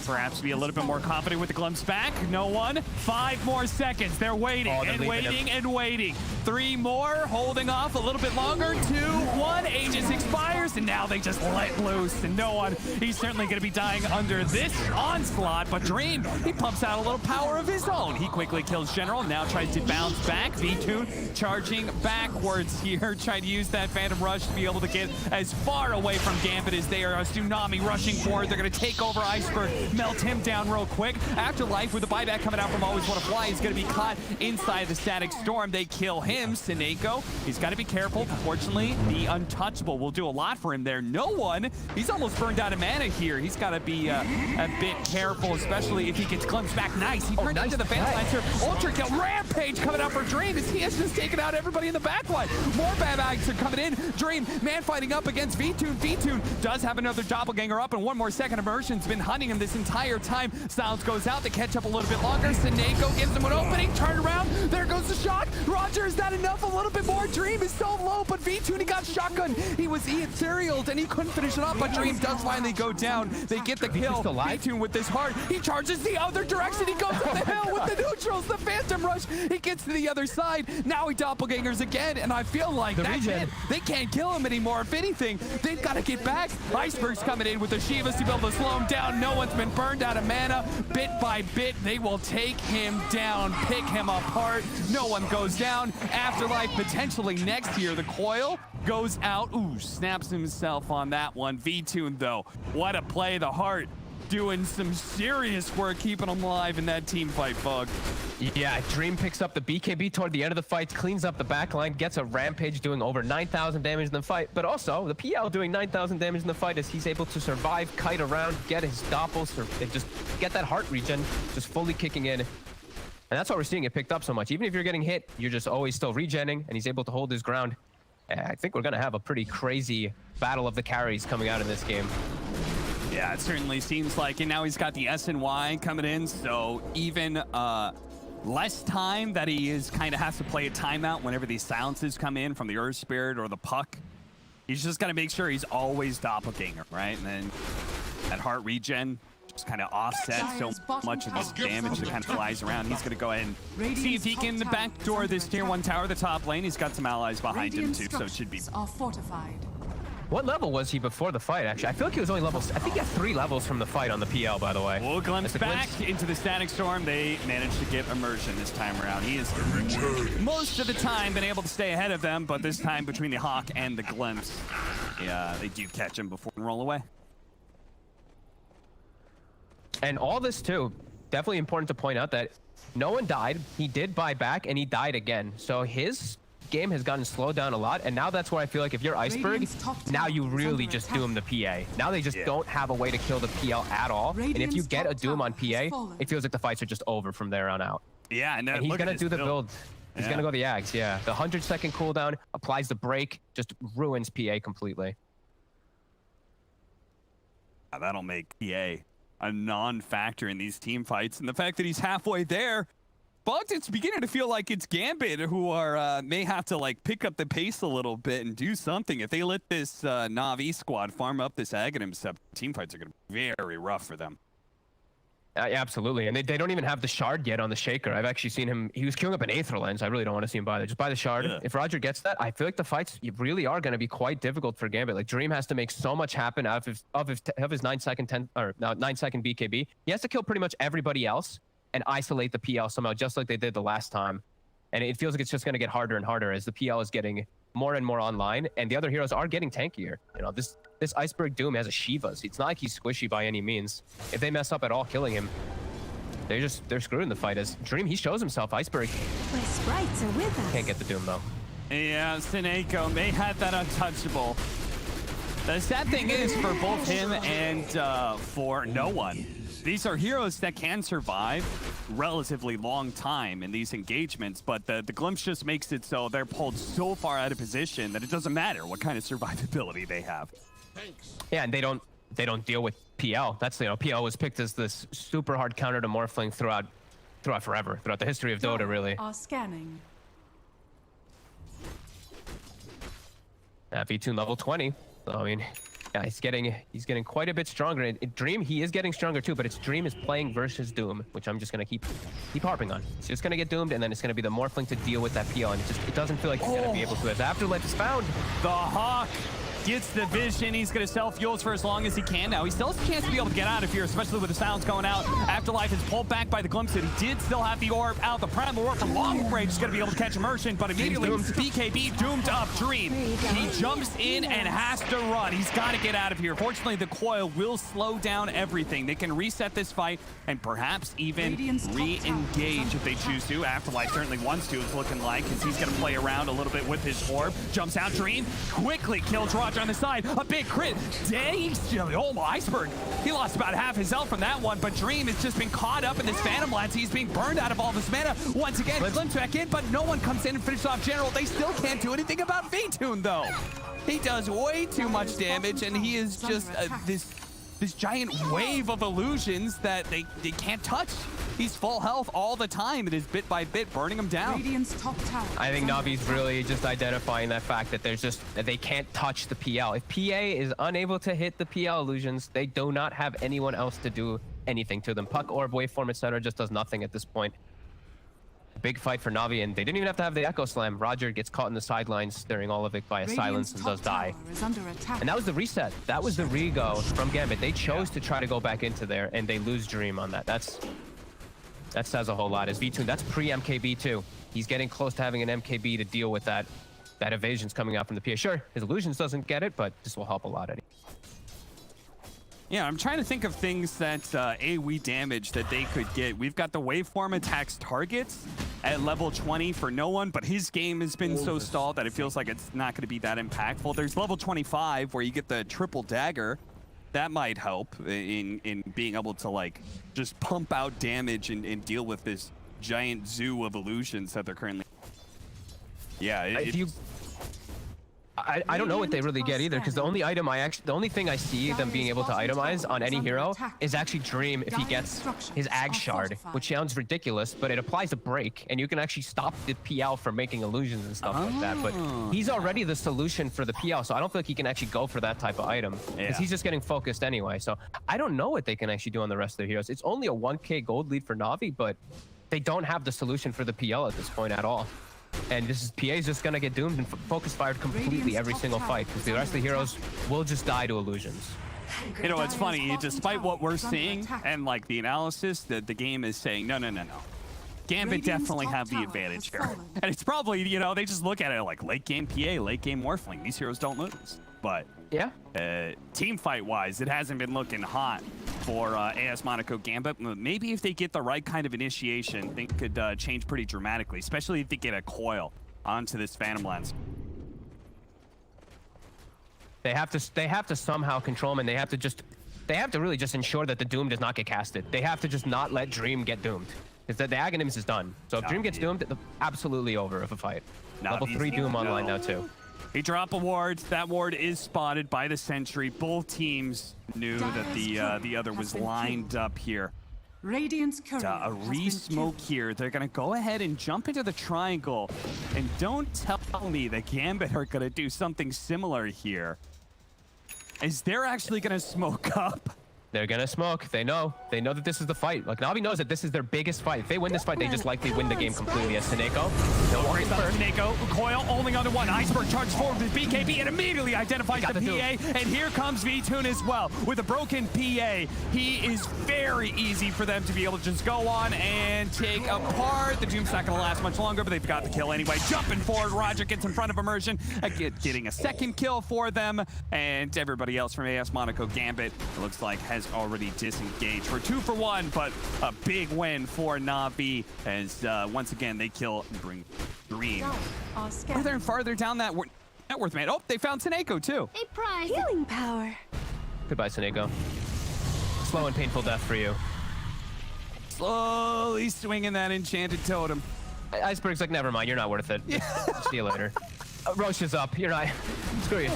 perhaps be a little bit more confident with the glimpse back. No one. 5 more seconds. They're waiting and waiting and waiting. 3 more, holding off a little bit longer. 2, 1. Aegis expires, and now they just let loose. And no one. He's certainly going to be dying under this onslaught. But Dream, he pumps out a little power of his own. He quickly kills General. Now tries to bounce back. Vtoon charging backwards here, trying to use that Phantom Rush to be able to get as far away from Gambit as they are a tsunami rushing forward. They're going to take over Iceberg, melt him down real quick. Afterlife with the buyback coming out from Always Wanna Fly is going to be caught inside the static storm. They kill him. Sineko, he's got to be careful. Fortunately, the untouchable will do a lot for him there. No one, he's almost burned out of mana here. He's got to be a bit careful, especially if he gets glimpsed back. Nice. He turned into the Phantom Lancer. Ultra kill. Rampage coming out for Dream as he has just taken out everybody in the backline. More buybacks are coming in. Dream, man fighting up against Vtoon. Vtoon does have another doppelganger up, and 1 more second. Immersion's been hunting him this entire time. Silence goes out. They catch up a little bit longer. Sineko gives him an opening. Turn around. There goes the shot. Roger, is that enough? A little bit more. Dream is so low, but Vtoon, he got shotgun. He was etherealed, and he couldn't finish it up, but Dream does finally go down. They get the kill. Vtoon with this heart. He charges the other direction. He goes up the hill with the neutrals. The Phantom Rush. He gets to the other side. Now he doppelgangers again, and I feel like that's it. They can't kill him anymore. If anything, they've got to get back. Iceberg's coming in with the Shivas to be able to slow him down. No one's been burned out of mana. Bit by bit, they will take him down, pick him apart. No one goes down. Afterlife potentially next year. The coil goes out. Ooh, snaps himself on that one. Vtoon, though, what a play. The heart doing some serious work keeping him alive in that team fight, Fog. Yeah, Dream picks up the BKB toward the end of the fight, cleans up the backline, gets a Rampage doing over 9,000 damage in the fight, but also the PL doing 9,000 damage in the fight as he's able to survive, kite around, get his doppels, and just get that heart regen, just fully kicking in. And that's why we're seeing it picked up so much. Even if you're getting hit, you're just always still regenning, and he's able to hold his ground. I think we're going to have a pretty crazy battle of the carries coming out in this game. Yeah, it certainly seems like, and now he's got the SNY coming in, so even less time that he is kind of has to play a timeout whenever these silences come in from the Earth Spirit or the Puck. He's just got to make sure he's always doppelganger, right? And then that heart regen just kind of offsets so much of this damage that kind of flies around. He's going to go ahead and see if he can backdoor this tier 1 tower, the top lane. He's got some allies behind him too, so it should be. Are fortified. What level was he before the fight, actually? I feel like he was only level... I think he had 3 levels from the fight on the PL, by the way. We'll glimpse back into the static storm. They managed to get immersion this time around. He has most of the time been able to stay ahead of them, but this time between the Hawk and the glimpse, yeah, they do catch him before and roll away. And all this, too, definitely important to point out that no one died. He did buy back, and he died again. So his game has gotten slowed down a lot, and now that's where I feel like if you're Iceberg, now you really just doom the PA. Now they just don't have a way to kill the PL at all, and if you get a doom on PA, it feels like the fights are just over from there on out. Yeah, and he's gonna do the build. He's gonna go the Ags, yeah. The 100-second cooldown, applies the break, just ruins PA completely. That'll make PA a non-factor in these team fights, and the fact that he's halfway there, but it's beginning to feel like it's Gambit who are may have to like pick up the pace a little bit and do something. If they let this Na'Vi squad farm up this Aghanim stuff, team fights are going to be very rough for them. Yeah, absolutely, and they don't even have the shard yet on the Shaker. I've actually seen him. He was queuing up an Aether Lens. I really don't want to see him buy that. Just buy the shard. Yeah. If Roger gets that, I feel like the fights really are going to be quite difficult for Gambit. Like Dream has to make so much happen out of his 9-second 9-second BKB. He has to kill pretty much everybody else and isolate the PL somehow, just like they did the last time. And it feels like it's just going to get harder and harder as the PL is getting more and more online, and the other heroes are getting tankier. You know, this Iceberg Doom has a Shivas. It's not like he's squishy by any means. If they mess up at all killing him, they're screwed in the fight. As Dream, he shows himself. Iceberg. My sprites are with us. Can't get the Doom though. Yeah, Sineko may have that untouchable. The sad thing is for both him and for no one, these are heroes that can survive relatively long time in these engagements, but the glimpse just makes it so they're pulled so far out of position that it doesn't matter what kind of survivability they have. Yeah, and they don't deal with PL. That's, you know, PL was picked as this super hard counter to Morphling throughout forever, throughout the history of Dota, really. Are scanning. V2 level 20. So, I mean, yeah, he's getting quite a bit stronger. In Dream, he is getting stronger too, but it's Dream is playing versus Doom, which I'm just gonna keep harping on. It's just gonna get doomed, and then it's gonna be the Morphling to deal with that PL, and it doesn't feel like he's gonna be able to. As Afterlife is found. The Hawk gets the vision. He's going to self-fuels for as long as he can now. He still has a chance to be able to get out of here, especially with the sounds going out. Afterlife is pulled back by the glimpse that he did still have the orb out. The Primal Orb from long range is going to be able to catch immersion, but immediately BKB doomed up Dream. He jumps in and has to run. He's got to get out of here. Fortunately, the coil will slow down everything. They can reset this fight and perhaps even re-engage if they choose to. Afterlife certainly wants to, it's looking like, because he's going to play around a little bit with his orb. Jumps out, Dream quickly kills Roger on the side. A big crit. Dang, oh, Iceberg. He lost about half his health from that one, but Dream has just been caught up in this Phantom Lance. He's being burned out of all of his mana. Once again, glimpse back in, but no one comes in and finishes off General. They still can't do anything about V-Tune, though. He does way too much damage, and he is just this giant wave of illusions that they can't touch. He's full health all the time. It is bit by bit burning him down. Top tower. I think Navi's really just identifying that fact that they can't touch the PL. If PA is unable to hit the PL illusions, they do not have anyone else to do anything to them. Puck, Orb, Waveform, etc. just does nothing at this point. Big fight for Navi, and they didn't even have to have the Echo Slam. Roger gets caught in the sidelines during all of it by a silence and does die. And that was the reset. That was the rego from Gambit. They chose to try to go back into there, and they lose Dream on that. That says a whole lot. As V2, that's pre-MKB too. He's getting close to having an MKB to deal with that evasion's coming out from the PA. Sure, his illusions doesn't get it, but this will help a lot. Yeah, I'm trying to think of things that AoE damage that they could get. We've got the Waveform attacks targets at level 20 for no one, but his game has been so stalled that it feels like it's not going to be that impactful. There's level 25 where you get the triple dagger. That might help in being able to, like, just pump out damage and deal with this giant zoo of illusions that they're currently. Yeah, I don't know what they really get either, because the only thing I see them being able to itemize on any hero is actually Dream if he gets his Ag Shard, which sounds ridiculous, but it applies a break, and you can actually stop the PL from making illusions and stuff like that. But he's already the solution for the PL, so I don't feel like he can actually go for that type of item, because he's just getting focused anyway. So I don't know what they can actually do on the rest of the heroes. It's only a 1k gold lead for Navi, but they don't have the solution for the PL at this point at all. And PA's just gonna get doomed and focus fired completely every single fight, because the rest of the heroes will just die to illusions. You know, it's funny, despite what we're seeing and like the analysis, that the game is saying, no. Gambit definitely have the advantage here. And it's probably, you know, they just look at it like late game PA, late game Morphling. These heroes don't lose. But yeah, team fight wise, it hasn't been looking hot for AS Monaco Gambit. Maybe if they get the right kind of initiation, things could change pretty dramatically, especially if they get a coil onto this Phantom Lens. They have to somehow control him, and they have to really just ensure that the Doom does not get casted. They have to just not let Dream get doomed, because the Aghanim's is done. So if Dream gets doomed, it's absolutely over of a fight. Level 3 Doom online now too. He dropped a ward. That ward is spotted by the sentry. Both teams knew that the other was lined up here. Radiant's a re-smoke here. They're gonna go ahead and jump into the triangle. And don't tell me that Gambit are gonna do something similar here. Is they're actually gonna smoke up? They're gonna smoke. They know that this is the fight. Like, Navi knows that this is their biggest fight. If they win this fight, they just likely win the game completely. As Sineko, great start. Sineko, Coil only onto one. Iceberg charges forward with BKB and immediately identifies the PA. And here comes V-Tune as well with a broken PA. He is very easy for them to be able to just go on and take apart. The Doom's not gonna last much longer, but they've got the kill anyway. Jumping forward, Roger gets in front of Immersion, getting a second kill for them. And everybody else from AS Monaco Gambit, it looks like, has already disengaged. We're 2 for 1, but a big win for Navi as once again they kill Dream. Further and farther down that net worth, man. Oh, they found Sineko too. A prize. Healing power. Goodbye, Sineko. Slow and painful death for you. Slowly swinging that enchanted totem. Iceberg's like, never mind, you're not worth it. See you later. Roche is up. You're not. Screw you.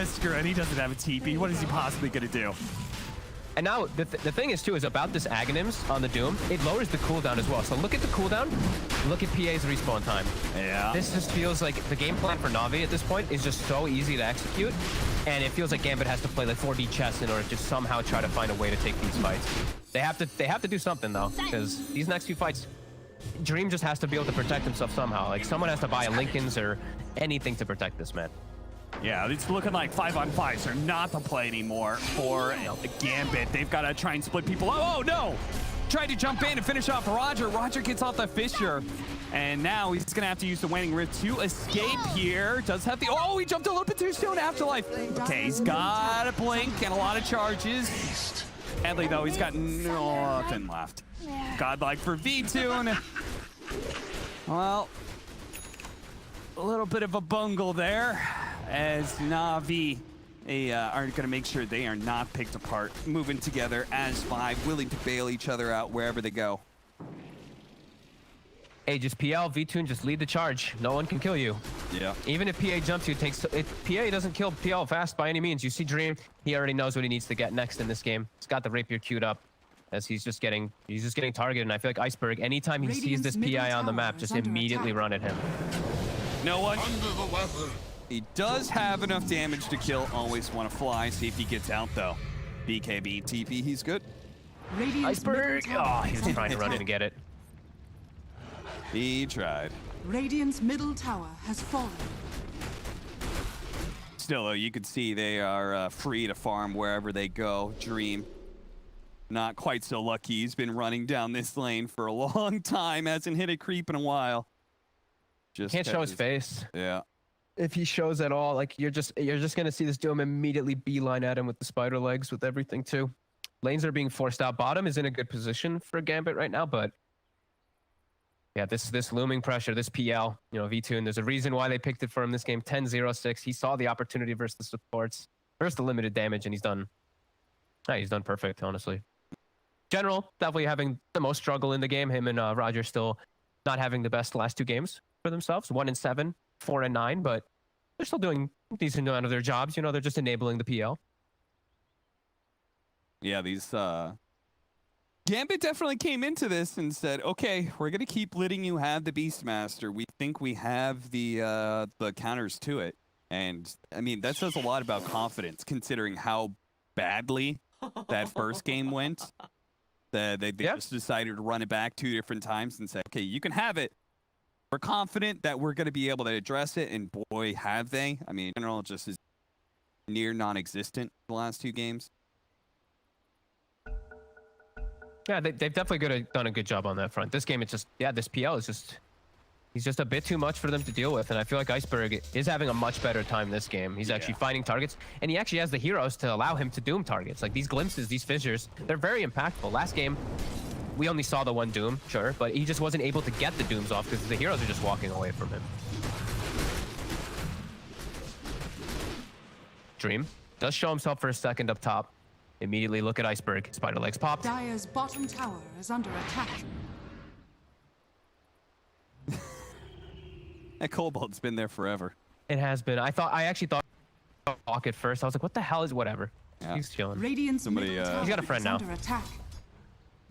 Screw it. He doesn't have a TP. What is he possibly gonna do? And now the thing is too is about this Aghanims on the Doom. It lowers the cooldown as well. So look at the cooldown. Look at PA's respawn time. Yeah. This just feels like the game plan for Na'Vi at this point is just so easy to execute, and it feels like Gambit has to play like 4D chess in order to somehow try to find a way to take these fights. They have to do something though, because these next few fights, Dream just has to be able to protect himself somehow. Like someone has to buy a Lincoln's or anything to protect this man. Yeah, it's looking like 5-on-5s are not the play anymore for Gambit. They've got to try and split people. Oh, no! Tried to jump in and finish off Roger. Roger gets off the fissure. And now he's going to have to use the Waning Rift to escape here. Does have the... Oh, he jumped a little bit too soon. Afterlife. Okay, he's got a blink and a lot of charges. Sadly, though, he's got nothing left. Godlike for V2. Well, a little bit of a bungle there as Na'Vi are going to make sure they are not picked apart, moving together as 5, willing to bail each other out wherever they go. Hey, just PL, V2, and just lead the charge. No one can kill you. Yeah. Even if PA jumps you, PA doesn't kill PL fast by any means. You see Dream, he already knows what he needs to get next in this game. He's got the rapier queued up as he's just getting targeted. And I feel like Iceberg, anytime he sees this PI on the map, just immediately run at him. No one. He does have enough damage to kill. Always want to fly. See if he gets out, though. BKB, TP, he's good. Iceberg! Oh, he's trying to run in and get it. He tried. Radiant's middle tower has fallen. Still, though, you can see they are free to farm wherever they go. Dream, not quite so lucky. He's been running down this lane for a long time. Hasn't hit a creep in a while. Can't show his face. Yeah. If he shows at all, like you're just gonna see this Doom immediately beeline at him with the spider legs with everything too. Lanes are being forced out. Bottom is in a good position for Gambit right now, but yeah, this looming pressure, this PL, you know, V2, and there's a reason why they picked it for him this game. 10-0-6. He saw the opportunity versus the supports, versus the limited damage, and he's done perfect, honestly. General definitely having the most struggle in the game. Him and Roger still not having the best last 2 games for themselves. 1-7, 4-9, but they're still doing a decent amount of their jobs. You know, they're just enabling the PL. Yeah, these Gambit definitely came into this and said, okay, we're gonna keep letting you have the Beastmaster. We think we have the counters to it. And I mean, that says a lot about confidence considering how badly that first game went. They just decided to run it back 2 different times and say, okay, you can have it. We're confident that we're going to be able to address it, and boy, have they. I mean, in general, just is near non-existent the last 2 games. Yeah, they've definitely done a good job on that front. This game, it's just, yeah, this PL is just, he's just a bit too much for them to deal with, and I feel like Iceberg is having a much better time this game. He's actually finding targets, and he actually has the heroes to allow him to Doom targets. Like these glimpses, these fissures, they're very impactful. Last game, we only saw the 1 Doom, sure, but he just wasn't able to get the Dooms off because the heroes are just walking away from him. Dream does show himself for a second up top. Immediately look at Iceberg. Spider legs popped. Dire's bottom tower is under attack. That Cobalt's been there forever. It has been. I actually thought Hawk at first. I was like, what the hell is whatever? Yeah. He's chilling. Radiant's Somebody, he's got a friend now. under attack.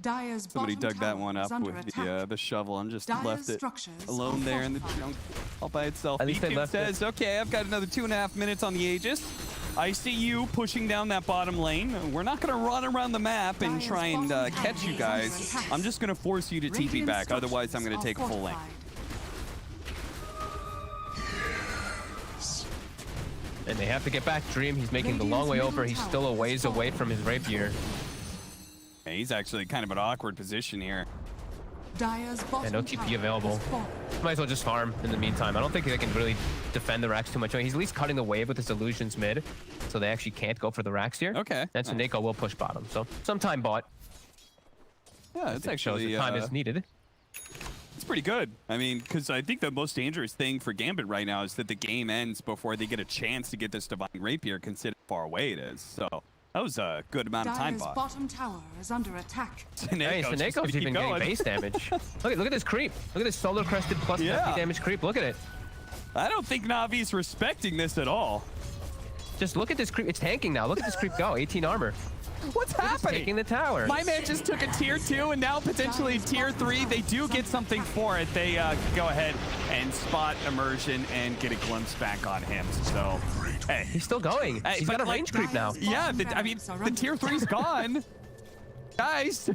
Dire's Somebody bottom dug that tower one is up under with attack. the shovel and just Dire's left it structures alone are there in the fortified. junk all by itself. At least they Beacon left says, okay, I've got another 2.5 minutes on the Aegis. I see you pushing down that bottom lane. We're not going to run around the map and try and catch you guys. I'm just going to force you to TP back. Otherwise, I'm going to take a full lane. And they have to get back. Dream, he's making the long way over. He's still a ways away from his rapier. Yeah, he's actually kind of an awkward position here. Dire's bottom no TP tower available. has fallen. Might as well just farm in the meantime. I don't think they can really defend the racks too much. He's at least cutting the wave with his illusions mid, so they actually can't go for the racks here. Okay. And so Neko will push bottom. So some time bought. Yeah, it's actually the time is needed. It's pretty good. I mean, because I think the most dangerous thing for Gambit right now is that the game ends before they get a chance to get this Divine Rapier, considering how far away it is. So that was a good amount of time Dire's bought. bottom tower is under attack. Hey, Saneko's even getting base damage. Look at this creep. Look at this solar crested plus 50 damage creep. Look at it. I don't think Navi's respecting this at all. Just look at this creep. It's tanking now. Look at this creep go. 18 armor. What's happening? Taking the tower. My man just took a tier 2 and now potentially tier 3. They do get something for it. They go ahead and spot immersion and get a glimpse back on him. So, hey. He's still going. He's got a range creep now. Yeah, I mean, the tier 3's gone. Guys.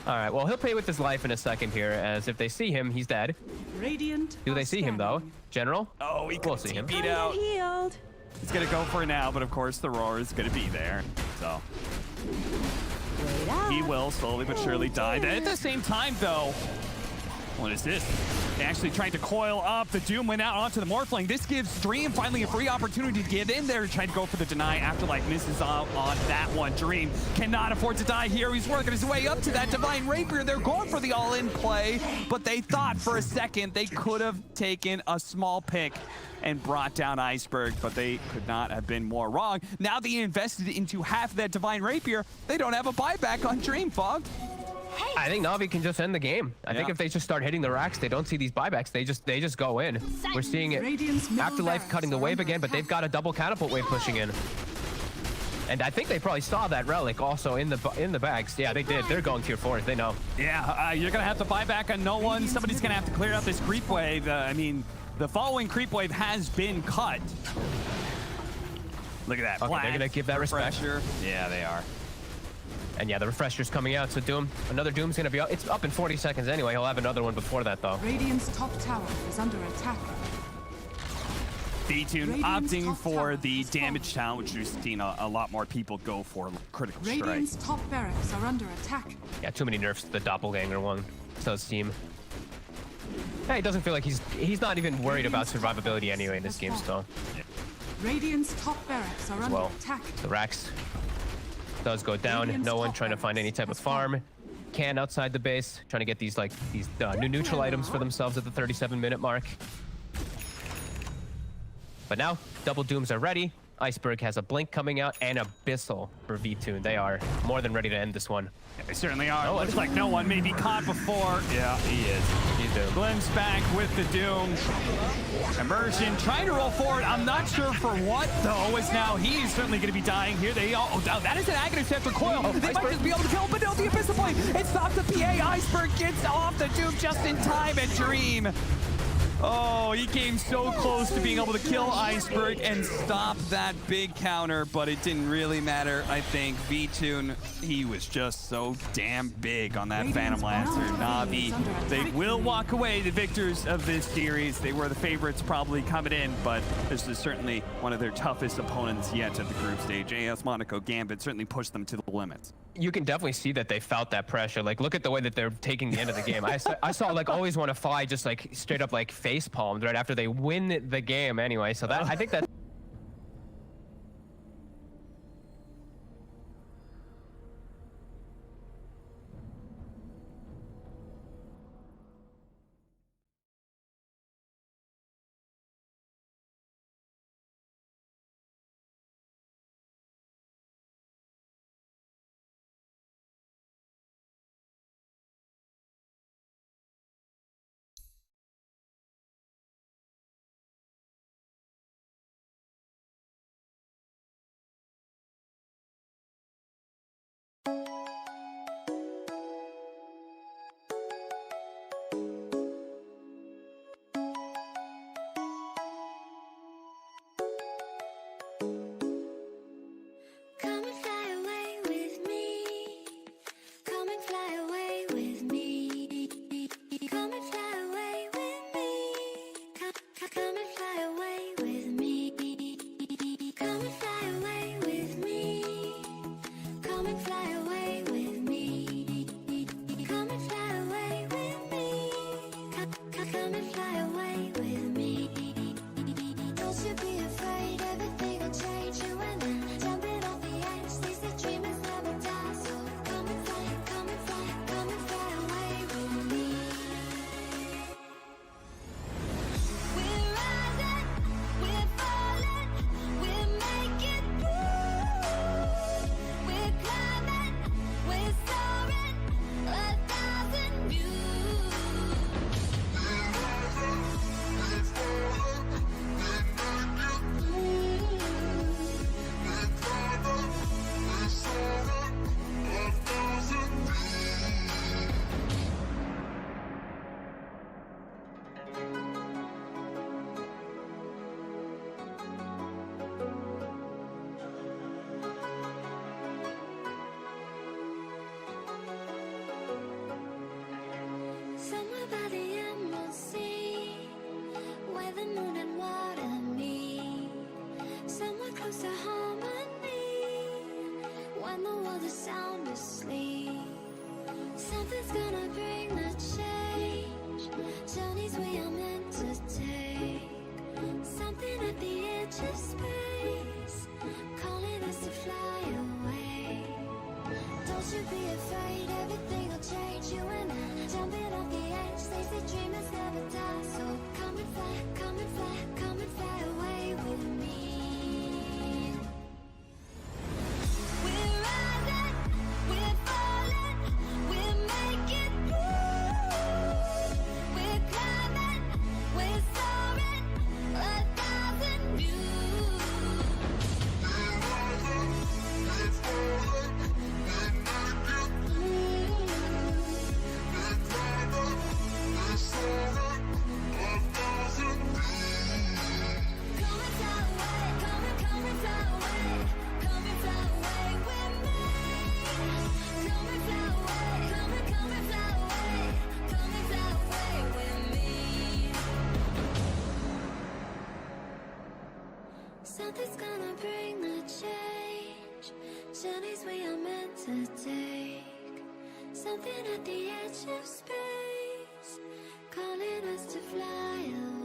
All right, well, he'll pay with his life in a second here, as if they see him, he's dead. Radiant. Do they see him, though? General? Oh, he will see him. beat out. He's going to go for it now, but of course the roar is going to be there. So he will slowly but surely die. At the same time, though, what is this? They actually tried to coil up. The Doom went out onto the Morphling. This gives Dream finally a free opportunity to get in there, trying to go for the deny. Afterlife misses out on that one. Dream cannot afford to die here. He's working his way up to that Divine Rapier. They're going for the all-in play, but they thought for a second they could have taken a small pick and brought down Iceberg, but they could not have been more wrong. Now they invested into half of that Divine Rapier. They don't have a buyback on Dream, Fog. I think Na'Vi can just end the game. I think if they just start hitting the racks, they don't see these buybacks. They just go in. We're seeing it. Afterlife cutting the wave again, but they've got a double catapult wave pushing in. And I think they probably saw that relic also in the bags. Yeah, they did. They're going tier 4s. They know. Yeah, you're gonna have to buy back on no one. Somebody's gonna have to clear out this creep wave. I mean, the following creep wave has been cut. Look at that. Okay, they're gonna give that refresher. respect. Yeah, they are. And yeah, the refresher's coming out, so Doom, another Doom's gonna be up. It's up in 40 seconds anyway. He'll have another one before that, though. Radiant's top tower is under attack. Vtune opting for the damage talent, which we've seen a lot more people go for critical strike. Radiant's top barracks are under attack. Yeah, too many nerfs to the doppelganger one. So does team. Yeah, he doesn't feel like he's not even worried about survivability anyway in this game still. Yeah. Radiant's top barracks are under attack. The racks does go down. No one trying to find any type of farm. Can outside the base, trying to get these new neutral items for themselves at the 37-minute mark. But now, double Dooms are ready. Iceberg has a blink coming out and Abyssal for Vtune. They are more than ready to end this one. Yeah, they certainly are. Looks like no one may be caught before. Yeah, he is. He's doomed. Glimpse back with the Doom. Immersion trying to roll forward. I'm not sure for what, though, as now he's certainly going to be dying here. That is an Aghanim Scepter coil. They might just be able to kill him, but no, the Abyssal Blade. It stops the PA. Iceberg gets off the Doom just in time, and Dream. Oh, he came so close to being able to kill Iceberg and stop that big counter, but it didn't really matter, I think. Vtune, he was just so damn big on that Phantom Lancer. Na'Vi, they will walk away the victors of this series. They were the favorites probably coming in, but this is certainly one of their toughest opponents yet at the group stage. AS Monaco Gambit certainly pushed them to the limits. You can definitely see that they felt that pressure. Like, look at the way that they're taking the end of the game. I saw like Always Wanna Fly just like straight up like face palmed right after they win the game anyway. So that I think that. Come and fly away with me. Come and fly away with me. Come and fly away with me. Come and fly away with me. Come and fly away with me. Come and fly away with me. Come and fly away with me. Come and fly away with me. Don't you be afraid, everything will change you and then. Jumping off the edge, these the dreamers never die. So come and fly, come and fly, come and fly away with me. We're rising, we're falling, we're making through. We're climbing, we're soaring, 1,000 views. at the edge of space, calling us to fly away.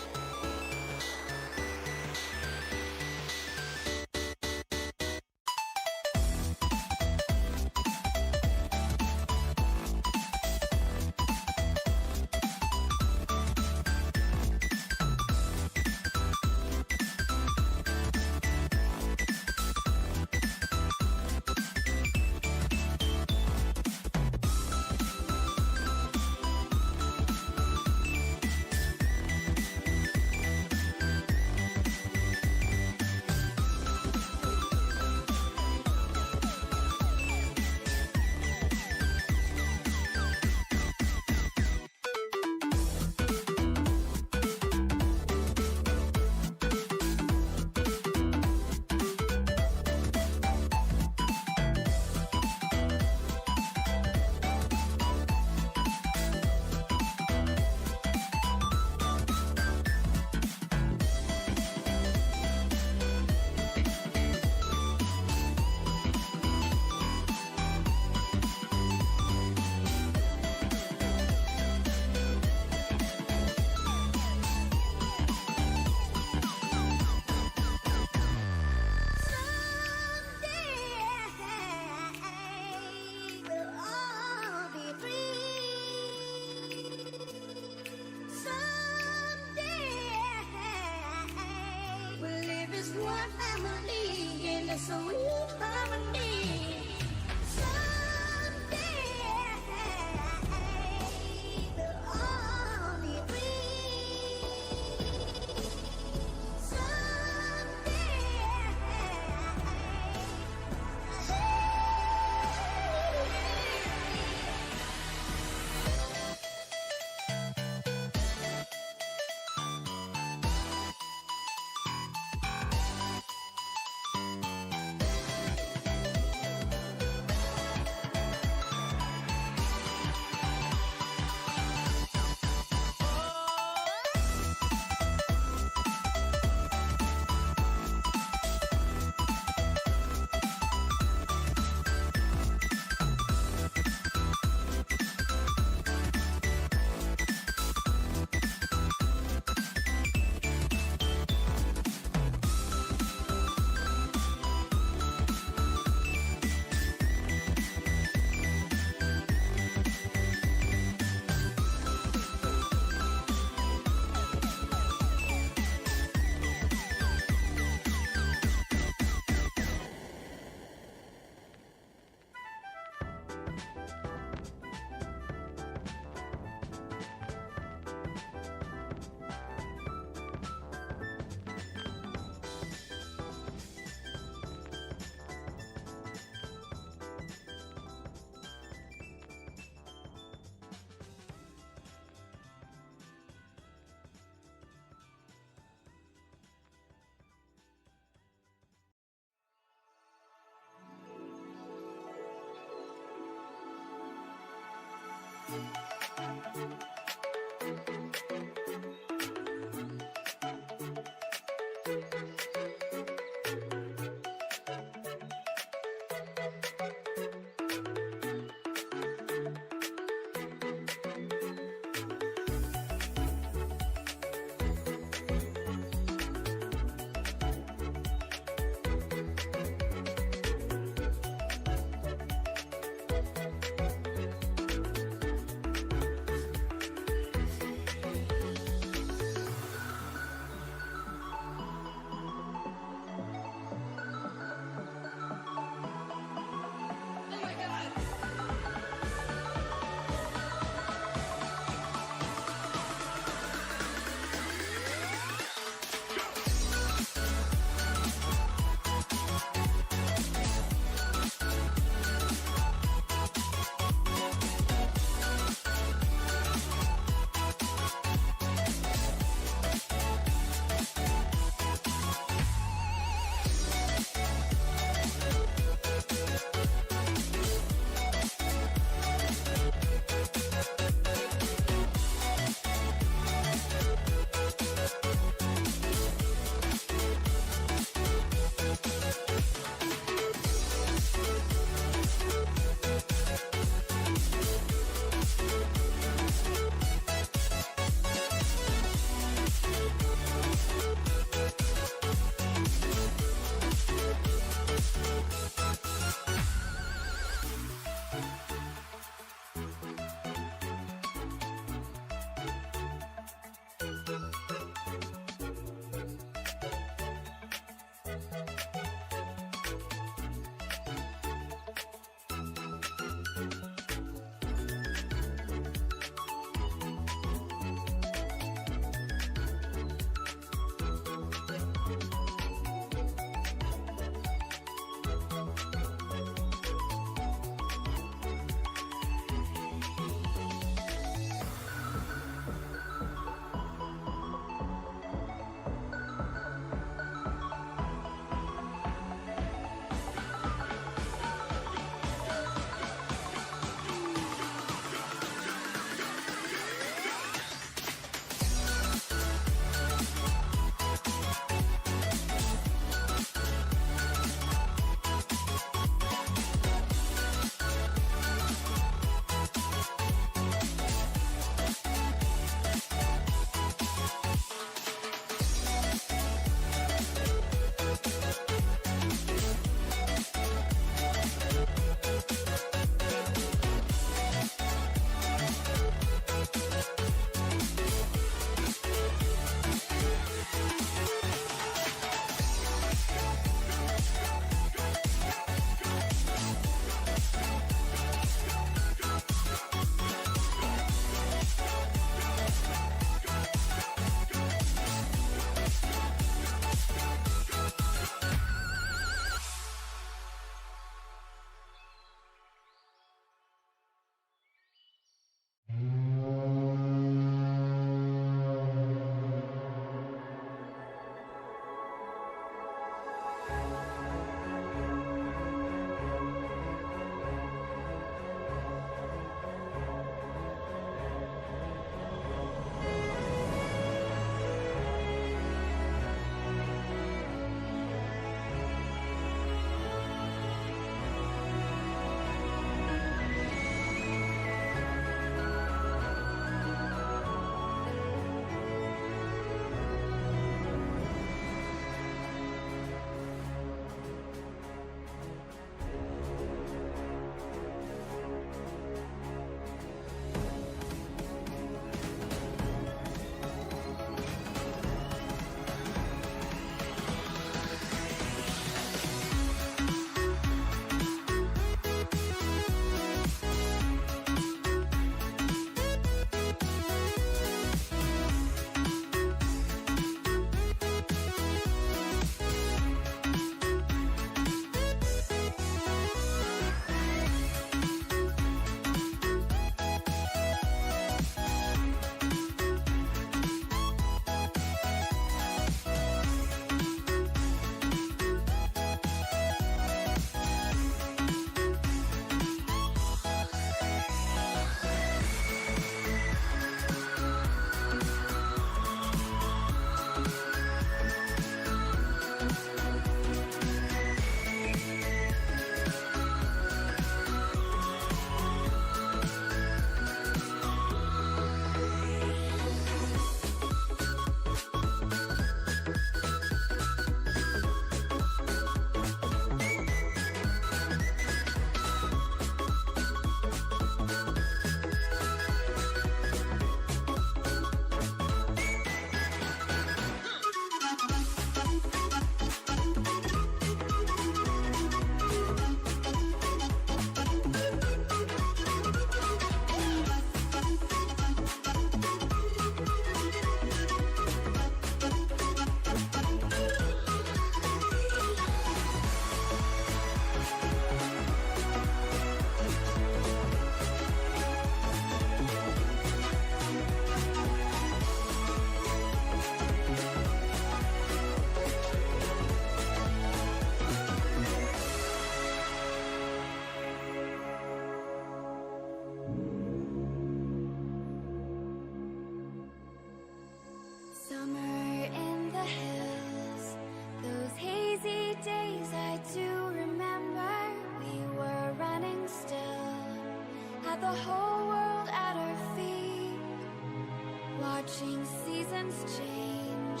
Watching seasons change,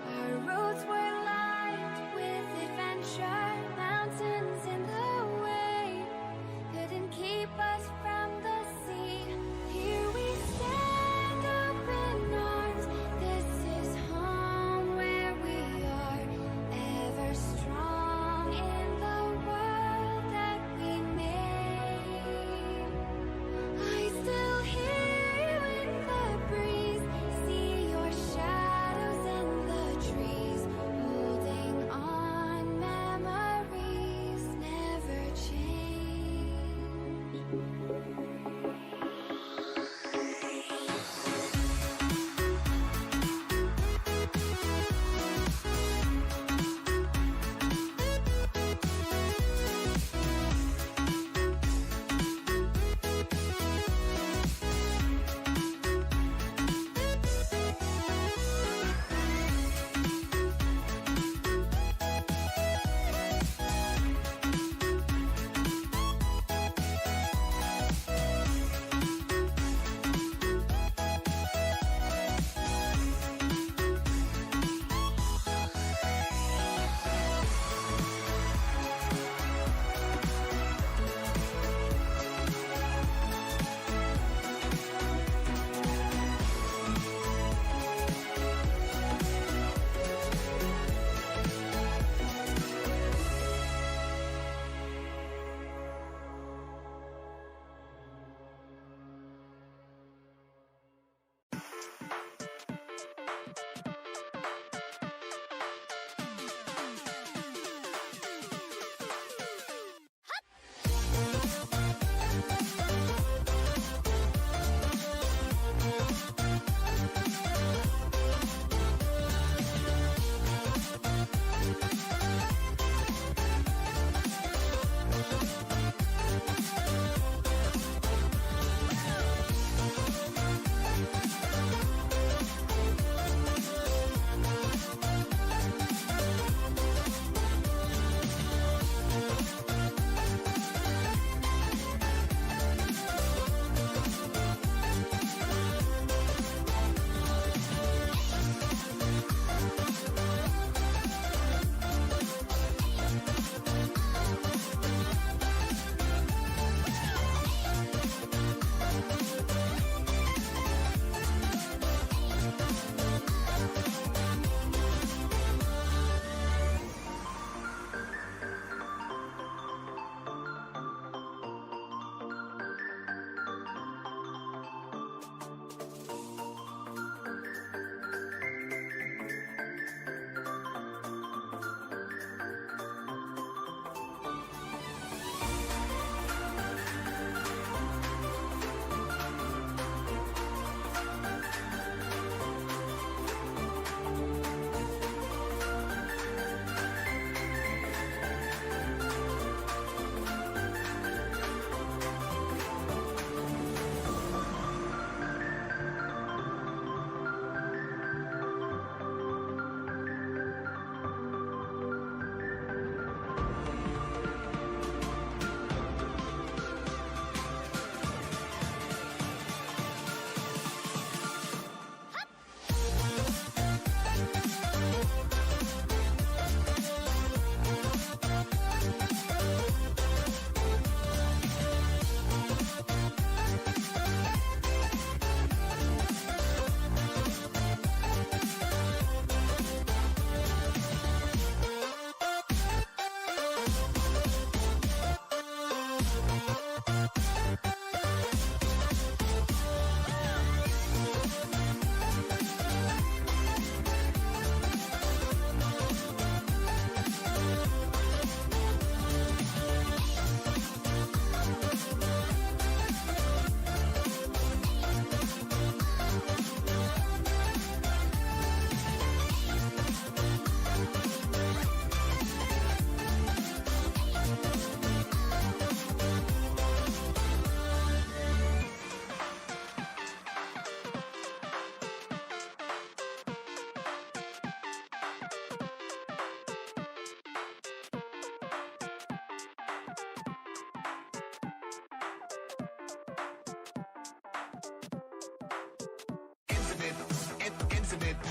our roads were lined with adventure. Mountains in the way couldn't keep us from the sea. Here we stand open arms. This is home where we are, ever strong in the world that we made. I still hear you in the breeze, see your shadows in the trees.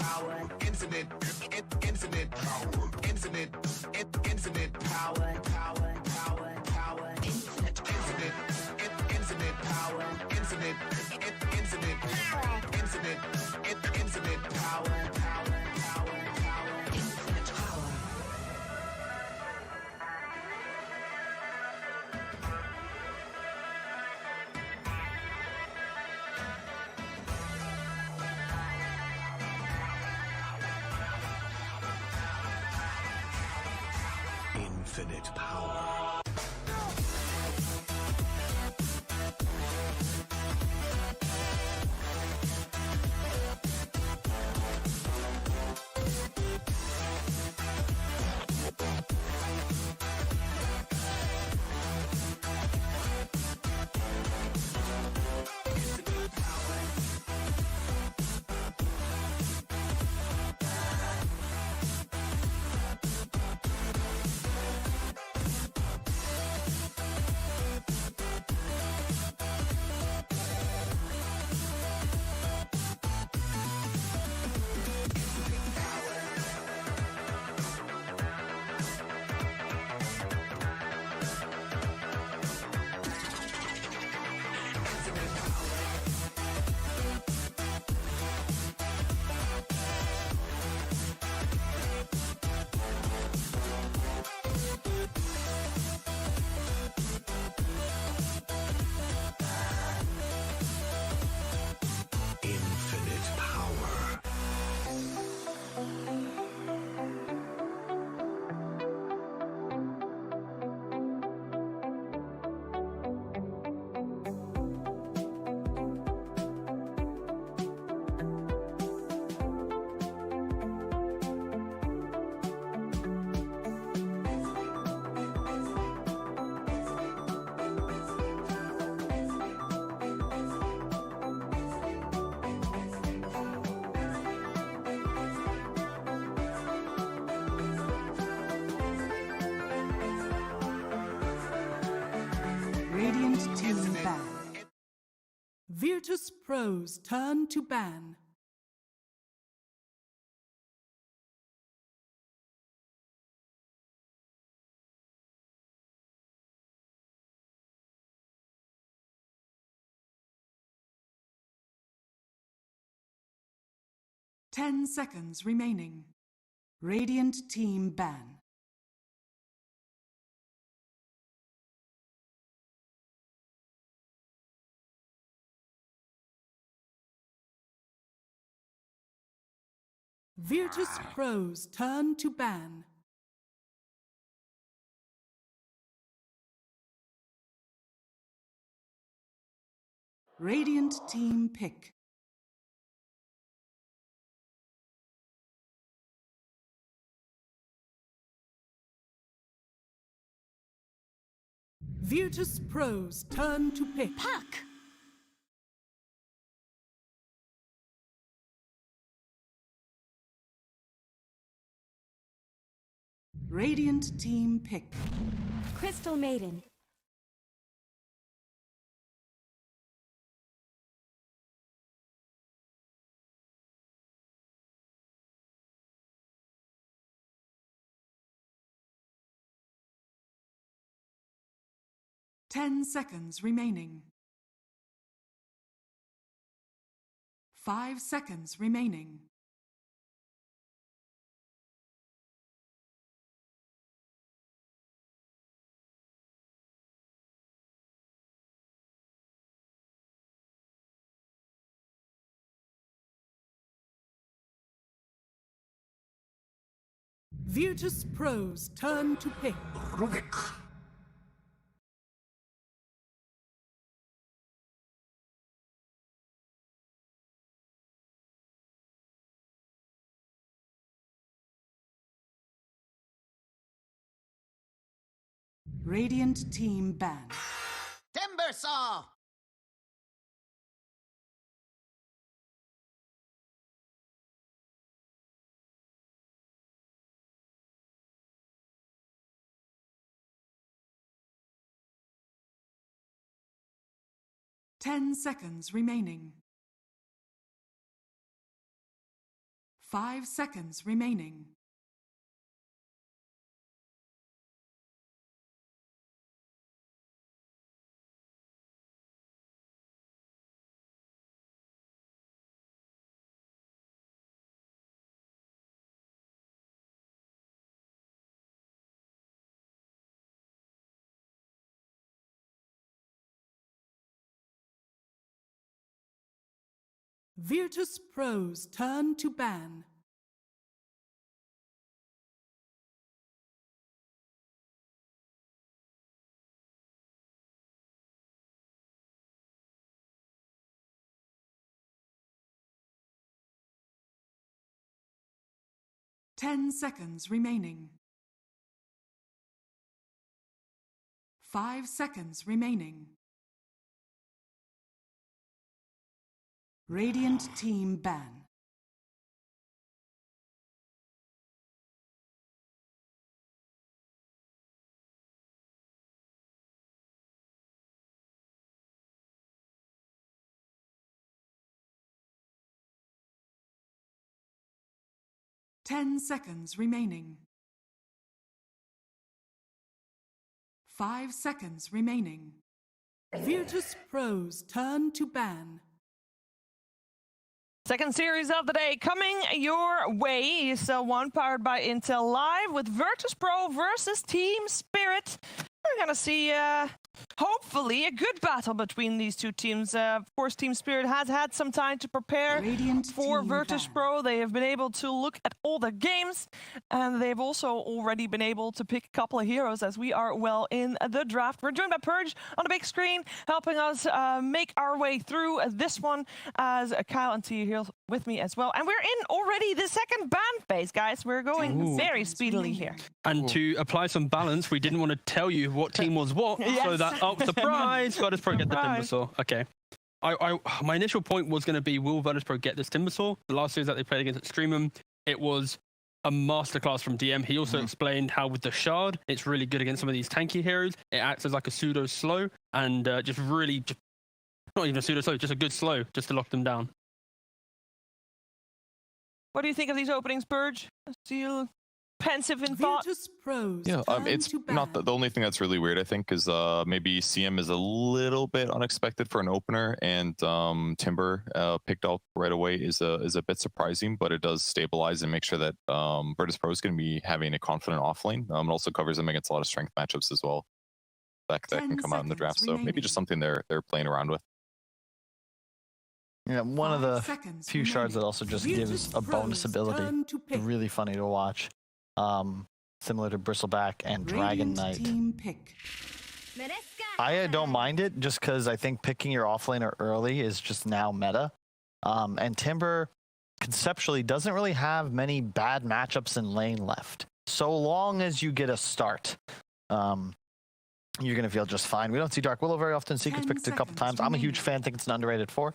power, infinite power, infinite power, infinite power, infinite power, infinite power, infinite power. Infinite power. Radiant team ban. Virtus.pro's turn to ban. Ten seconds remaining. Radiant team ban. Virtus.pro's turn to ban. Radiant team pick. Virtus.pro's turn to pick. Puck! Radiant team pick. Crystal Maiden. Ten seconds remaining. 5 seconds remaining. Virtus.pro's turn to pick. Radiant team ban. Timber Saw! Ten seconds remaining. 5 seconds remaining. Virtus.pro's turn to ban. Ten seconds remaining. 5 seconds remaining. Radiant team ban. 10 seconds remaining. 5 seconds remaining. Virtus.pro's turn to ban. Second series of the day coming your way. ESL 1 powered by Intel Live with Virtus.pro versus Team Spirit. We're going to see, hopefully, a good battle between these two teams. Of course, Team Spirit has had some time to prepare for Virtus.pro. They have been able to look at all the games, and they've also already been able to pick a couple of heroes as we are well in the draft. We're joined by Purge on the big screen, helping us make our way through this one, as Kyle and T here with me as well. And we're in already the second ban phase, guys. We're going very speedily here. And to apply some balance, we didn't want to tell you what team was what, so that, oh, surprise, Virtus.pro get the Timbersaw. Okay. My initial point was going to be, will Virtus.pro get this Timbersaw? The last series that they played against Extremum, it was a masterclass from DM. He also explained how with the Shard, it's really good against some of these tanky heroes. It acts as like a pseudo slow, and just really, not even a pseudo slow, just a good slow, just to lock them down. What do you think of these openings, Purge? Still pensive in thought? Yeah, it's not the only thing that's really weird, I think, is maybe CM is a little bit unexpected for an opener, and Timber picked up right away is a bit surprising, but it does stabilize and make sure that Virtus.pro is going to be having a confident offlane. It also covers them against a lot of strength matchups as well that can come out in the draft. So maybe just something they're playing around with. Yeah, one of the few shards that also just gives a bonus ability. Really funny to watch. Similar to Bristleback and Dragon Knight. I don't mind it just because I think picking your offlaner early is just now meta. And Timber conceptually doesn't really have many bad matchups in lane left. So long as you get a start, you're going to feel just fine. We don't see Dark Willow very often. Secret's picked it a couple times. I'm a huge fan. Think it's an underrated 4.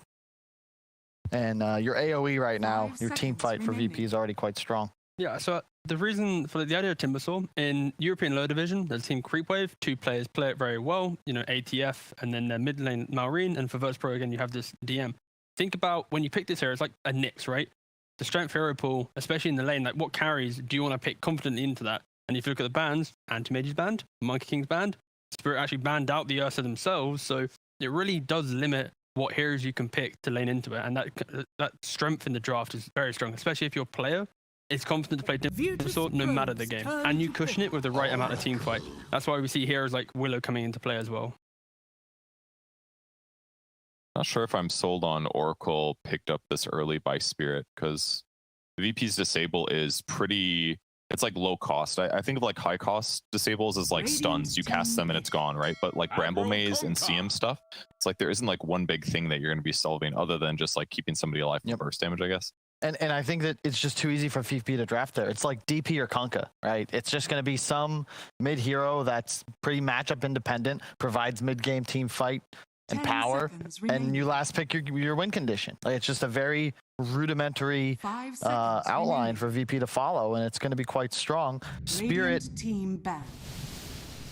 And your AoE right now, your team fight for VP is already quite strong. Yeah, so the reason for the idea of Timbersaw, in European low division, there's Team Creepwave, 2 players play it very well, you know, ATF, and then their mid lane Maureen, and for Virtus.pro again, you have this DM. Think about when you pick this hero, it's like a Nyx, right? The strength hero pool, especially in the lane, like what carries do you want to pick confidently into that? And if you look at the bans, Anti-Mage's banned, Monkey King's banned, Spirit actually banned out the Ursa themselves, so it really does limit what heroes you can pick to lane into it, and that strength in the draft is very strong, especially if your player is confident to play Timbersaw no matter the game, and you cushion it with the right amount of team fight. That's why we see heroes like Willow coming into play as well. Not sure if I'm sold on Oracle picked up this early by Spirit, because VP's disable is pretty, it's like low cost. I think of like high cost disables as like stuns. You cast them and it's gone, right? But like Bramble Maze and CM stuff, it's like there isn't like one big thing that you're going to be solving other than just like keeping somebody alive from burst damage, I guess. And I think that it's just too easy for VP to draft there. It's like DP or Kunkka, right? It's just going to be some mid hero that's pretty matchup independent, provides mid game team fight and power, and you last pick your win condition. Like, it's just a very rudimentary outline for VP to follow, and it's going to be quite strong. Spirit team back.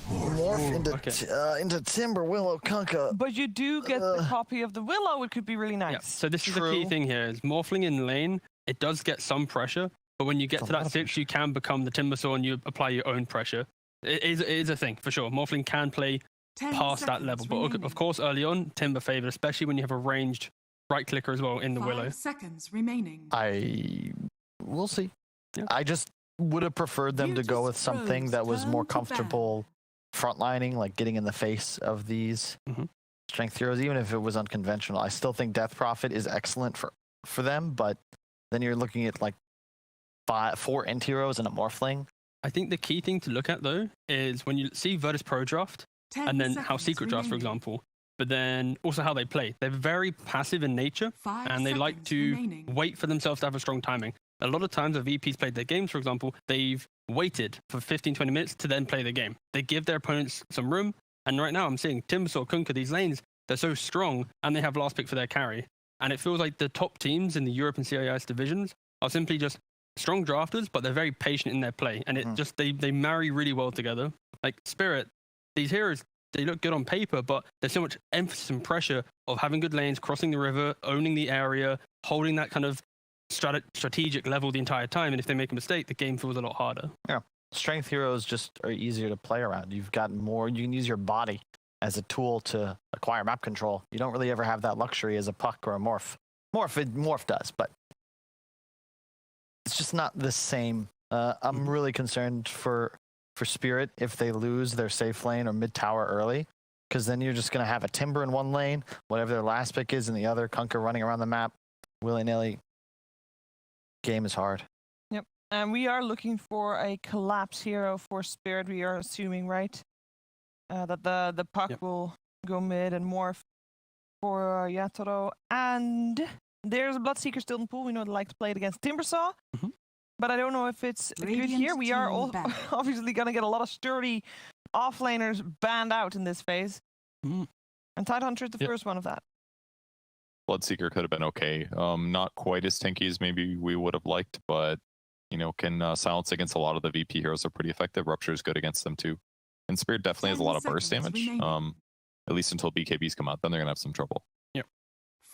Morph into Timber, Willow, Kunkka. But you do get the copy of the Willow, it could be really nice. Yeah. So this is the key thing here, is Morphling in lane it does get some pressure, but when you get to that 6, you can become the Timbersaw and you apply your own pressure. It is a thing, for sure. Morphling can play past that level, but of course, early on, Timber favored, especially when you have a ranged right clicker as well in the Willow. 5 seconds remaining. We'll see. Yeah. I just would have preferred them to go with something that was more comfortable frontlining, like getting in the face of these strength heroes, even if it was unconventional. I still think Death Prophet is excellent for them, but then you're looking at like 4 int heroes and a Morphling. I think the key thing to look at, though, is when you see Virtus.pro draft, and then how Secret drafts, for example, but then also how they play. They're very passive in nature, and they like to wait for themselves to have a strong timing. A lot of times, when VPs played their games, for example, they've waited for 15, 20 minutes to then play the game. They give their opponents some room, and right now I'm seeing Timbersaw, Kunkka, these lanes, they're so strong, and they have last pick for their carry. And it feels like the top teams in the Europe and CIS divisions are simply just strong drafters, but they're very patient in their play, and it just they marry really well together. Like Spirit, these heroes, they look good on paper, but there's so much emphasis and pressure of having good lanes, crossing the river, owning the area, holding that kind of strategic level the entire time, and if they make a mistake, the game feels a lot harder. Yeah, strength heroes just are easier to play around. You've got more, you can use your body as a tool to acquire map control. You don't really ever have that luxury as a Puck or a Morph. Morph does, but it's just not the same. I'm really concerned for Spirit if they lose their safe lane or mid tower early, because then you're just going to have a Timber in one lane, whatever their last pick is in the other, Kunkka running around the map willy-nilly. Game is hard. Yep, and we are looking for a collapse hero for Spirit. We are assuming, right, that the Puck will go mid and Morph for Yatoro. And there's a Bloodseeker still in the pool. We know they like to play it against Timbersaw. But I don't know if it's good here. We are obviously going to get a lot of sturdy offlaners banned out in this phase. And Tidehunter is the first one of that. Bloodseeker could have been okay. Not quite as tanky as maybe we would have liked, but can silence against a lot of the VP heroes are pretty effective. Rupture is good against them too. And Spirit definitely has a lot of burst damage. At least until BKBs come out, then they're gonna have some trouble. Yep.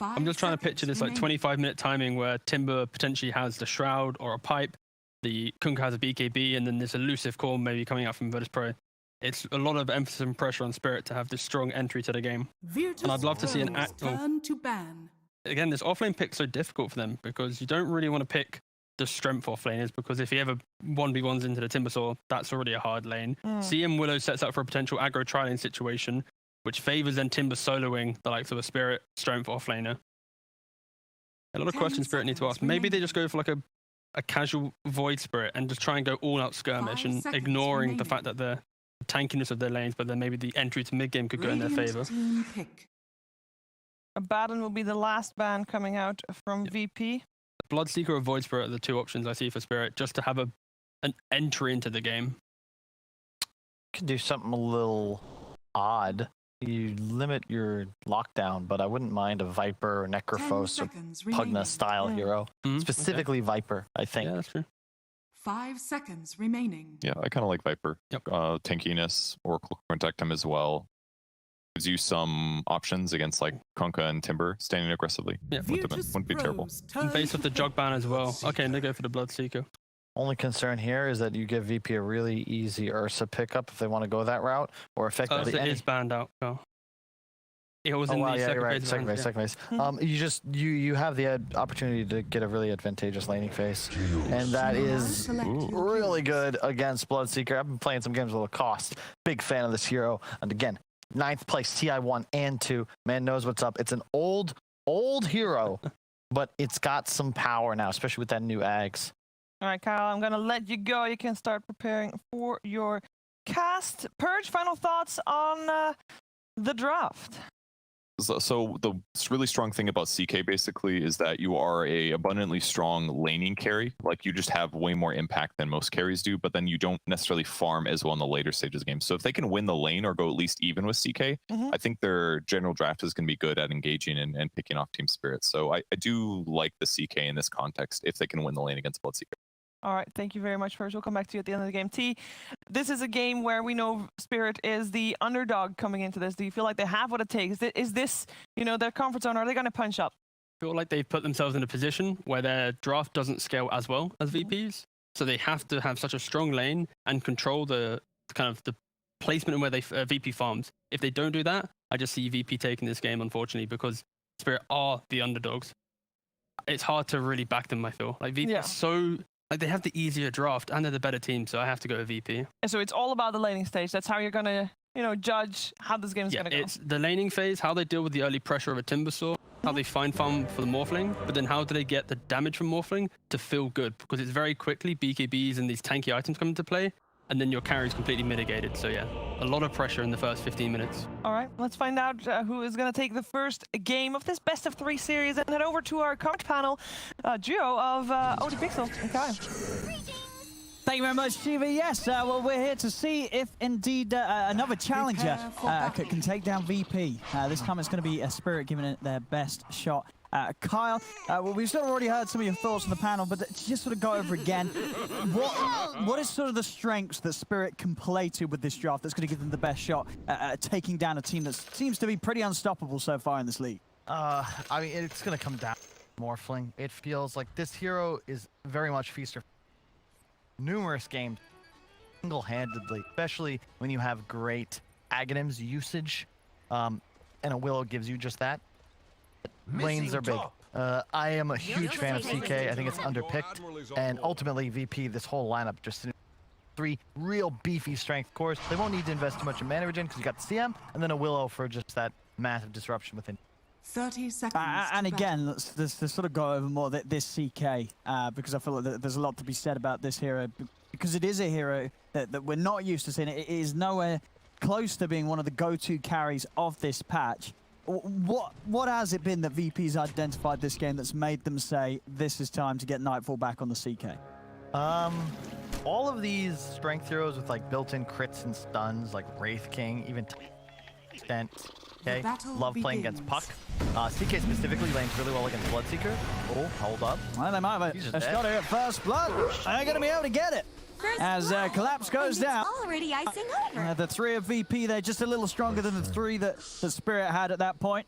I'm just trying to picture this like 25-minute timing where Timber potentially has the Shroud or a Pipe, the Kunkka has a BKB, and then this elusive call maybe coming out from Virtus.pro. It's a lot of emphasis and pressure on Spirit to have this strong entry to the game. And I'd love to see an turn to ban. Again, this offlane pick's so difficult for them because you don't really want to pick the strength offlaners, because if he ever 1v1s into the Timbersaw, that's already a hard lane. CM Willow sets up for a potential aggro tri-lane situation, which favors then Timber soloing the likes of a Spirit strength offlaner. A lot of questions Spirit need to ask. Maybe they just go for like a casual Void Spirit and just try and go all out skirmish and ignoring the fact that the tankiness of their lanes, but then maybe the entry to mid game could go in their favor. Abaddon will be the last ban coming out from VP. Bloodseeker or Void Spirit are the two options I see for Spirit, just to have an entry into the game. Could do something a little odd. You limit your lockdown, but I wouldn't mind a Viper or Necrophos or Pugna style hero. Specifically Viper, I think. Yeah, that's true. 5 seconds remaining. Yeah, I kind of like Viper. Tankiness, Oracle can protect him as well. Gives you some options against like Kunkka and Timber standing aggressively. Yeah, wouldn't be terrible. And based off the jog ban as well. Okay, and they go for the Bloodseeker. Only concern here is that you give VP a really easy Ursa pickup if they want to go that route, or effectively Ursa is banned out. It was in the second phase. You have the opportunity to get a really advantageous laning phase, and that is really good against Bloodseeker. I've been playing some games with Lacoste. Big fan of this hero, and again, 9th place TI 1 and 2. Man knows what's up. It's an old hero, but it's got some power now, especially with that new Ags. All right, Kyle, I'm going to let you go. You can start preparing for your cast. Purge, final thoughts on the draft? So the really strong thing about CK basically is that you are a abundantly strong laning carry. Like you just have way more impact than most carries do, but then you don't necessarily farm as well in the later stages of the game. So if they can win the lane or go at least even with CK, I think their general draft is going to be good at engaging and picking off team spirit. So I do like the CK in this context if they can win the lane against Bloodseeker. All right, thank you very much, First. We'll come back to you at the end of the game. T, this is a game where we know Spirit is the underdog coming into this. Do you feel like they have what it takes? Is this, their comfort zone? Are they going to punch up? feel like they've put themselves in a position where their draft doesn't scale as well as VPs. So they have to have such a strong lane and control the kind of the placement and where they VP farms. If they don't do that, I just see VP taking this game, unfortunately, because Spirit are the underdogs. It's hard to really back them, I feel. Like VP is so, like they have the easier draft and they're the better team, so I have to go with VP. And so it's all about the laning stage. That's how you're gonna, you know, judge how this game is gonna go. It's the laning phase, how they deal with the early pressure of a Timbersaw, how they find farm for the Morphling, but then how do they get the damage from Morphling to feel good? Because it's very quickly BKBs and these tanky items come into play, and then your carry is completely mitigated. So yeah, a lot of pressure in the first 15 minutes. All right, let's find out who is going to take the first game of this best of 3 series and head over to our comment panel duo of ODPixel and Kyle. Thank you very much, Shiva. Yes, well, we're here to see if indeed another challenger can take down VP. This time it's going to be a Spirit giving it their best shot. Kyle, well, we've sort of already heard some of your thoughts on the panel, but to just sort of go over again, what is sort of the strengths that Spirit can play to with this draft that's going to give them the best shot at taking down a team that seems to be pretty unstoppable so far in this league? I mean, it's going to come down to Morphling. It feels like this hero is very much feaster. Numerous games single-handedly, especially when you have great Aghanims usage, and a Willow gives you just that. Lanes are big. I am a huge fan of CK. I think it's underpicked, and ultimately VP, this whole lineup, just 3 real beefy strength cores. They won't need to invest too much in mana regen because you got the CM, and then a Willow for just that massive disruption within. 30 seconds. And again, let's sort of go over more this CK, because I feel like there's a lot to be said about this hero, because it is a hero that we're not used to seeing. It is nowhere close to being one of the go-to carries of this patch. What has it been that VP's identified this game that's made them say this is time to get Nightfall back on the CK? All of these strength heroes with like built-in crits and stuns, like Wraith King, even extent. Okay, love playing against Puck. CK specifically lanes really well against Bloodseeker. Oh, hold up. Well, they might have a shot here at first blood. They're going to be able to get it. As Collapse goes down. Already icing over. The 3 of VP, they're just a little stronger than the 3 that Spirit had at that point.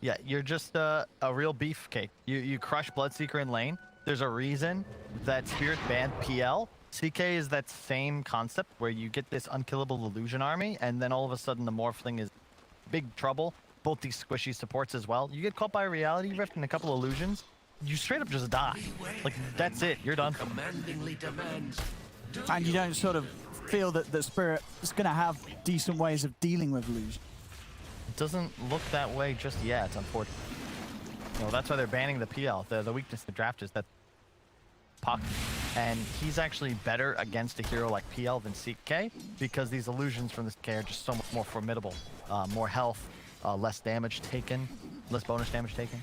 Yeah, you're just a real beefcake. You crush Bloodseeker in lane. There's a reason that Spirit banned PL. CK is that same concept where you get this unkillable illusion army, and then all of a sudden the Morphling is big trouble. Both these squishy supports as well. You get caught by a reality rift and a couple illusions, you straight up just die. Like, that's it. You're done. And you don't sort of feel that the Spirit is going to have decent ways of dealing with illusion. It doesn't look that way just yet, unfortunately. You know, that's why they're banning the PL. The weakness of the draft is that Puck, and he's actually better against a hero like PL than CK because these illusions from this K are just so much more formidable. More health, less damage taken, less bonus damage taken.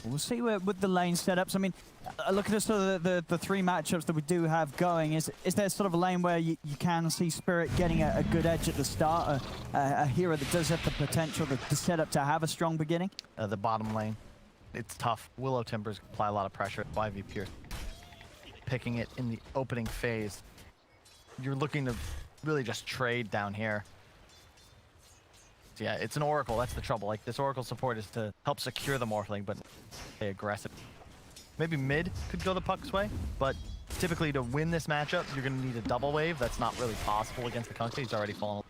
We'll see with the lane setups. I mean, look at sort of the 3 matchups that we do have going. Is there sort of a lane where you can see Spirit getting a good edge at the start, a hero that does have the potential to set up to have a strong beginning? The bottom lane, it's tough. Willow Timbers apply a lot of pressure. YV picking it in the opening phase. You're looking to really just trade down here. Yeah, it's an Oracle. That's the trouble. Like, this Oracle support is to help secure the Morphling, but stay aggressive. Maybe mid could go the Puck's way, but typically to win this matchup, you're going to need a double wave. That's not really possible against the Kunkka. He's already fallen.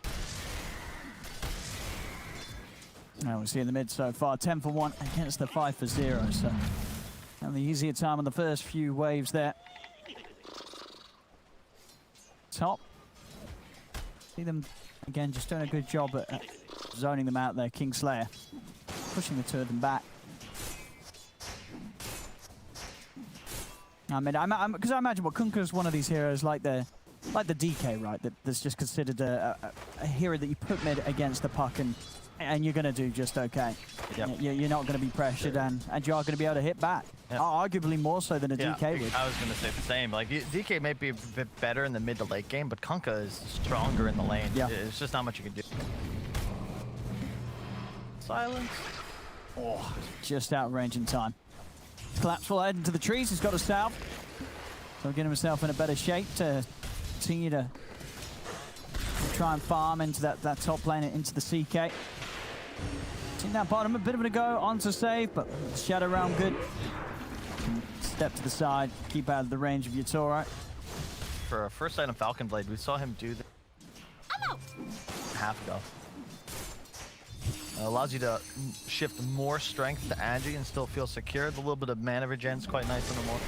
Now we see in the mid so far, 10 for 1 against the 5 for 0. So having the easier time on the first few waves there. Top. See them again, just doing a good job at zoning them out there. Kingslayer pushing the 2 of them back. I mean, because I imagine Kunkka is one of these heroes like the DK, right? That's just considered a hero that you put mid against the Puck and you're going to do just okay. Yep. You're not going to be pressured and you are going to be able to hit back. Yep. Arguably more so than a DK would. I was going to say the same. Like, DK may be a bit better in the mid to late game, but Kunkka is stronger in the lane. Yeah. It's just not much you can do. Silence. Oh, just out of range in time. Collapse will head into the trees. He's got a south. So getting himself in a better shape to continue to try and farm into that top lane into the CK. Seen that bottom, a bit of a go on to save, but shadow round good. Step to the side, keep out of the range of Yatora. For a first item Falcon Blade, we saw him do that half ago. Allows you to shift more strength to Angie and still feel secure. The little bit of mana regen is quite nice on the more.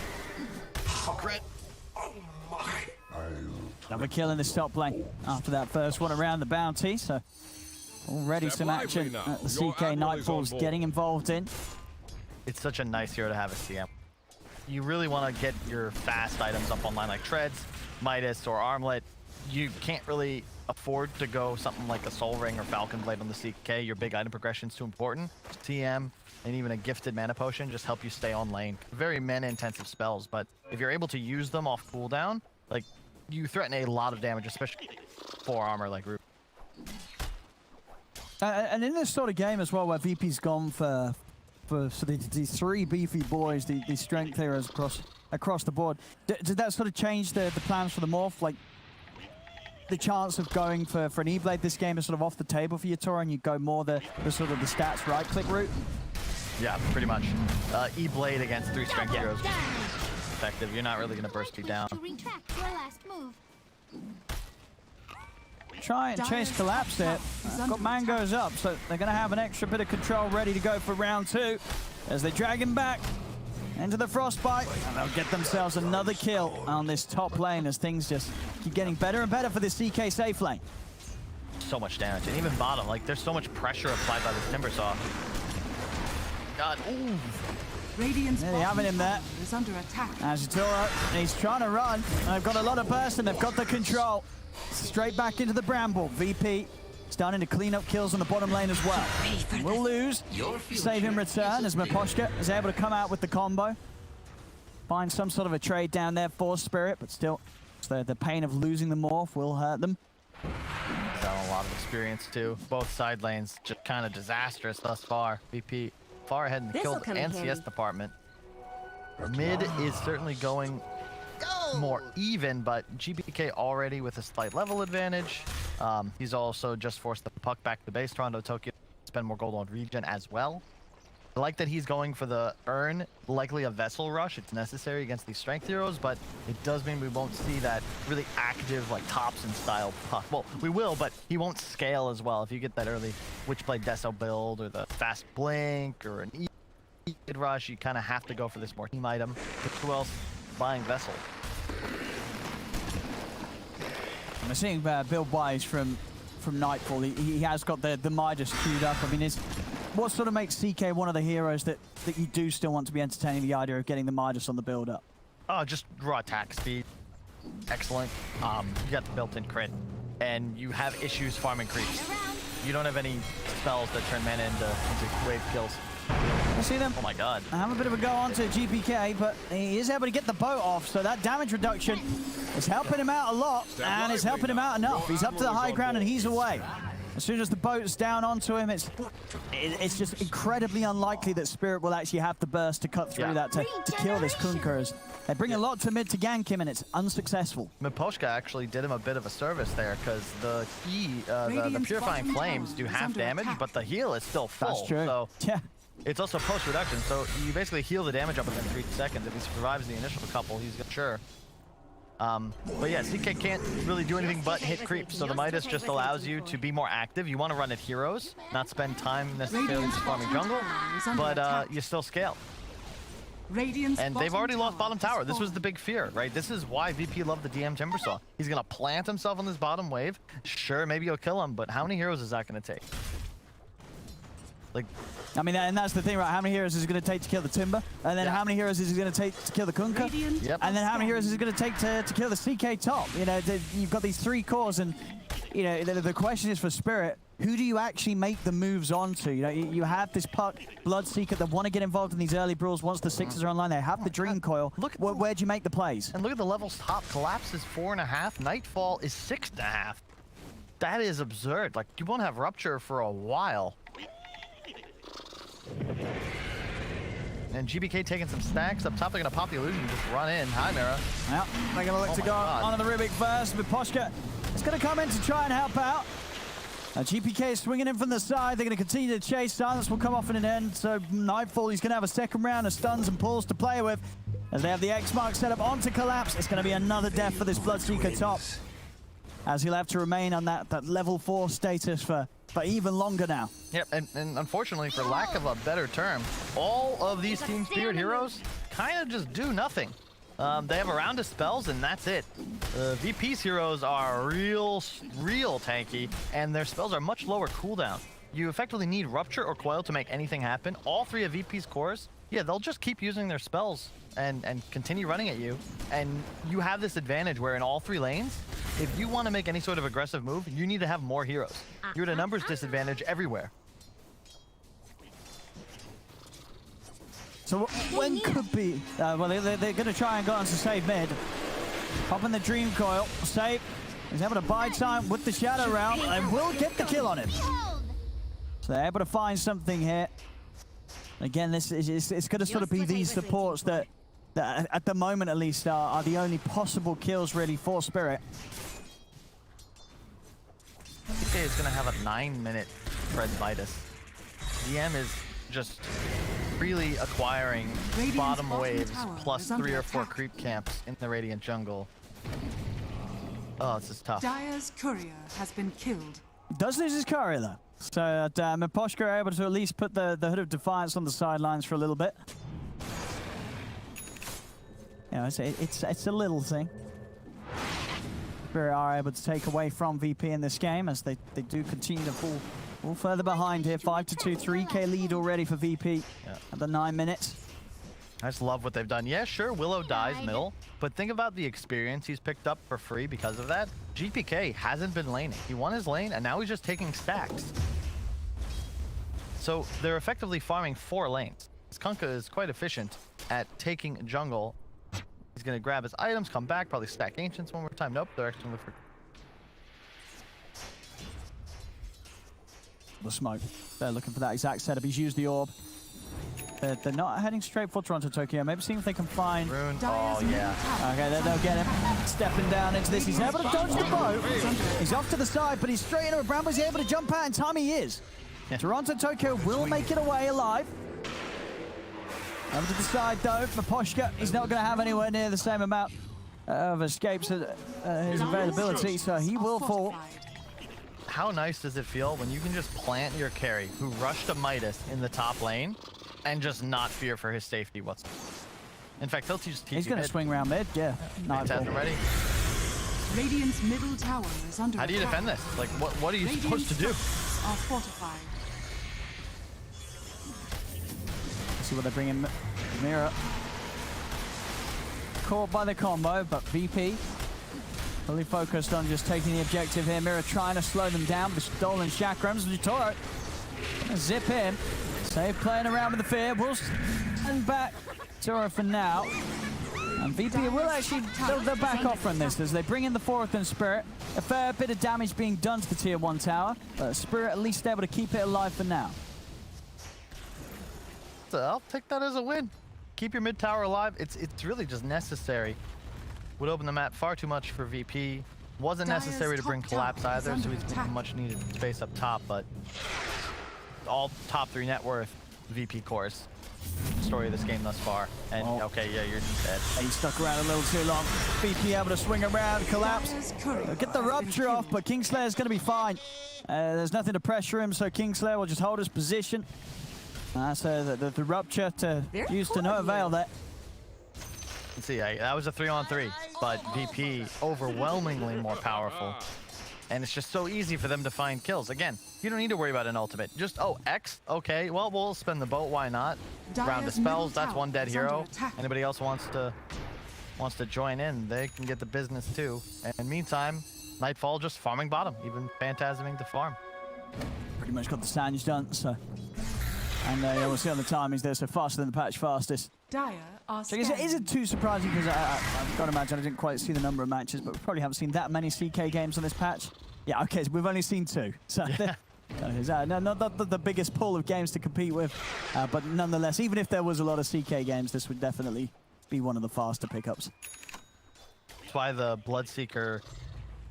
Crit. Oh my. Another kill in the top lane after that first one around the bounty, so already some action at the CK Nightfall's getting involved in. It's such a nice hero to have a CM. You really want to get your fast items up online like Treads, Midas, or Armlet. You can't really afford to go something like a Soul Ring or Falcon Blade on the CK. Your big item progression is too important. TM and even a gifted mana potion just help you stay on lane. Very mana intensive spells, but if you're able to use them off cooldown, like you threaten a lot of damage, especially for armor like Root. And in this sort of game as well, where VP's gone for these three beefy boys, the strength heroes across the board, did that sort of change the plans for the Morph? Like, the chance of going for an E-Blade this game is sort of off the table for Yatora, and you go more the sort of the stats right-click route? Yeah, pretty much. E-Blade against 3 strength heroes. Effective. You're not really going to burst you down. Try and chase collapse there. Got Mangoes up, so they're going to have an extra bit of control ready to go for round 2 as they drag him back into the Frostbite, and they'll get themselves another kill on this top lane as things just keep getting better and better for this CK safe lane. So much damage, and even bottom, like there's so much pressure applied by this Timbersaw. God, ooh. Radiant's Nearly having him there. Is under attack. As Yatora, he's trying to run, and they've got a lot of burst, and they've got the control. Straight back into the Bramble. VP starting to clean up kills on the bottom lane as well. We'll lose. Save him return as Miposhka is able to come out with the combo. Find some sort of a trade down there for Spirit, but still, the pain of losing the Morph will hurt them. Got a lot of experience too. Both side lanes just kind of disastrous thus far. VP far ahead in the kill and CS department. Mid is certainly going more even, but GBK already with a slight level advantage. He's also just forced the puck back to base. Toronto, Tokyo spend more gold on regen as well. I like that he's going for the Urn, likely a Vessel Rush. It's necessary against these strength heroes, but it does mean we won't see that really active, like Thompson style puck. Well, we will, but he won't scale as well. If you get that early Witchblade Deso build or the fast blink or an E rush, you kind of have to go for this more team item. But who else buying Vessel? I'm seeing build buys from Nightfall. He has got the Midas queued up. I mean, what sort of makes CK one of the heroes that you do still want to be entertaining the idea of getting the Midas on the build up? Oh, just raw attack speed. Excellent. You got the built-in crit, and you have issues farming creeps. You don't have any spells that turn mana into wave kills. I see them. Oh my god. I have a bit of a go on to GPK, but he is able to get the boat off, so that damage reduction is helping him out a lot, and it's helping him out enough. He's up to the high ground and he's away. As soon as the boat's down onto him, it's just incredibly unlikely that Spirit will actually have the burst to cut through that to kill this Kunkers. They bring a lot to mid to gank him, and it's unsuccessful. Miposhka actually did him a bit of a service there, because the the Purifying Flames do half damage, but the heal is still full. That's true. So yeah. It's also post-reduction, so you basically heal the damage up within 3 seconds. If he survives the initial couple, he's sure. But yeah, CK can't really do anything but hit creeps, so the Midas just allows you to be more active. You want to run at heroes, not spend time necessarily just farming jungle, but you still scale. And they've already lost bottom tower. This was the big fear, right? This is why VP loved the DM Timbersaw. He's going to plant himself on this bottom wave. Sure, maybe he'll kill him, but how many heroes is that going to take? Like, I mean, and that's the thing, right? How many heroes is it going to take to kill the Timber? And then how many heroes is it going to take to kill the Kunkka? Yep. And then how many heroes is it going to take to kill the CK top? You know, you've got these 3 cores, and, you know, the question is for Spirit, who do you actually make the moves onto? You know, you have this Puck, Bloodseeker that want to get involved in these early brawls once the 6s are online. They have the Dream Coil. Where do you make the plays? And look at the levels top. Collapse is 4.5. Nightfall is 6.5. That is absurd. Like, you won't have Rupture for a while. And GBK taking some stacks up top. They're going to pop the illusion and just run in. Hi, Mira. Yeah, they're going to look to go onto the Rubik first. Miposhka is going to come in to try and help out. GPK is swinging in from the side. They're going to continue to chase. Silence will come off in an end. So Nightfall, he's going to have a second round of stuns and pulls to play with. As they have the X mark set up onto Collapse. It's going to be another death for this Bloodseeker top. As he'll have to remain on that level 4 status for even longer now. Yep, and unfortunately, for lack of a better term, all of these Team Spirit heroes kind of just do nothing. They have a round of spells, and that's it. VP's heroes are real tanky, and their spells are much lower cooldown. You effectively need Rupture or Coil to make anything happen. All 3 of VP's cores, yeah, they'll just keep using their spells and continue running at you. And you have this advantage where in all 3 lanes, if you want to make any sort of aggressive move, you need to have more heroes. You're at a numbers disadvantage everywhere. So when could be, well, they're going to try and go on to save mid. Popping the Dream Coil, save. He's able to buy time with the Shadow round and will get the kill on him. So they're able to find something here. Again, it's going to sort of be these supports that at the moment at least are the only possible kills really for Spirit. PK is going to have a 9-minute Fred Midas. DM is just really acquiring bottom waves plus 3 or 4 creep camps in the Radiant jungle. Oh, this is tough. Dire's courier has been killed. Does lose his courier though. So PckCp are able to at least put the Hood of Defiance on the sidelines for a little bit. You know, it's a little thing. Spirit are able to take away from VP in this game as they do continue to fall further behind here. 5-2, 3K lead already for VP at the 9 minutes. I just love what they've done. Yeah, sure, Willow dies middle, but think about the experience he's picked up for free because of that. GPK hasn't been laning. He won his lane, and now he's just taking stacks. So they're effectively farming 4 lanes. Skunka is quite efficient at taking jungle. He's going to grab his items, come back, probably stack Ancients one more time. Nope, they're actually going to look for the smoke. They're looking for that exact setup. He's used the orb. They're not heading straight for Toronto Tokyo. Maybe seeing if they can find... Rune. Oh, yeah. Okay, they'll get him. Stepping down into this. He's able to dodge the boat. He's off to the side, but he's straight into a bramble. He's able to jump out in time. He is. Yeah. Toronto Tokyo will make it away alive. Over to the side, though. For PckCp, he's not going to have anywhere near the same amount of escapes as his availability, so he will fall. How nice does it feel when you can just plant your carry who rushed a Midas in the top lane and just not fear for his safety whatsoever? In fact, he'll just teach He's going to swing around mid, yeah. Nightfall ready. Radiant's middle tower is under How do you defend this? Like, what are you supposed to do? Are fortified. See what they bring in. Mira caught by the combo, but VP fully focused on just taking the objective here. Mira trying to slow them down with the stolen chakrams. Toro zip in. Save playing around with the fear. We'll send back Toro for now. And VP will actually, they'll back off from this as they bring in the 4th and Spirit. A fair bit of damage being done to the tier 1 tower, but Spirit at least able to keep it alive for now. So I'll take that as a win. Keep your mid tower alive. It's really just necessary. Would open the map far too much for VP. Wasn't necessary to bring Collapse either, so he's getting much needed space up top, but all top 3 net worth VP cores. Story of this game thus far. And okay, yeah, you're just dead. He stuck around a little too long. VP able to swing around, Collapse. Get the Rupture off, but Kingslayer's going to be fine. There's nothing to pressure him, so Kingslayer will just hold his position. So the Rupture to use to no avail there. Let's see, that was a 3-on-3, but VP overwhelmingly more powerful. And it's just so easy for them to find kills. Again, you don't need to worry about an ultimate. Just, oh, X? Okay, well, we'll spend the boat, why not? Round of spells, that's 1 dead hero. Anybody else wants to join in, they can get the business too. And meantime, Nightfall just farming bottom, even phantasming the farm. Pretty much got the Sange done, so... And we'll see on the timings there, so faster than the patch fastest. Dire are so it isn't too surprising because I've got to imagine I didn't quite see the number of matches, but we probably haven't seen that many CK games on this patch. Yeah, okay, so we've only seen 2. So not the biggest pool of games to compete with, but nonetheless, even if there was a lot of CK games, this would definitely be one of the faster pickups. That's why the Bloodseeker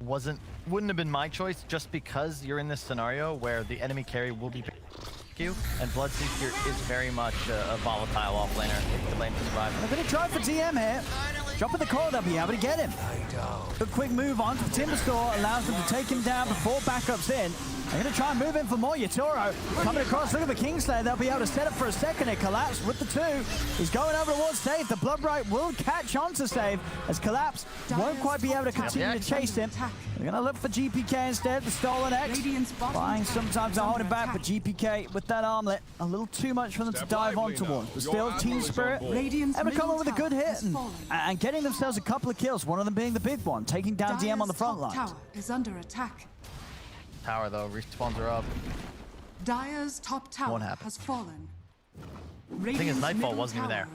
wouldn't have been my choice, just because you're in this scenario where the enemy carry will be you, and Bloodseeker is very much a volatile offlaner if the lane can survive. They're going to try for DM here. Dropping the core, they'll be able to get him. A quick move on to the Timber Store allows them to take him down before backups in. They're going to try and move in for more. Yatoro coming across. Look at the Kingslayer. They'll be able to set up for a second. It collapsed with the 2. He's going over towards Save. The Bloodbright will catch on to Save as Collapse won't quite be able to continue to chase him. They're going to look for GPK instead. The Stolen X. Flying sometimes to hold him back, but GPK with that armlet, a little too much for them to dive on towards. But still, Team Spirit ever coming with a good hit and getting themselves a couple of kills, one of them being the big one, taking down DM on the front line. Tower is under attack. Tower though, respawns are up. Dire's top tower has fallen. The thing is, Nightfall wasn't even there.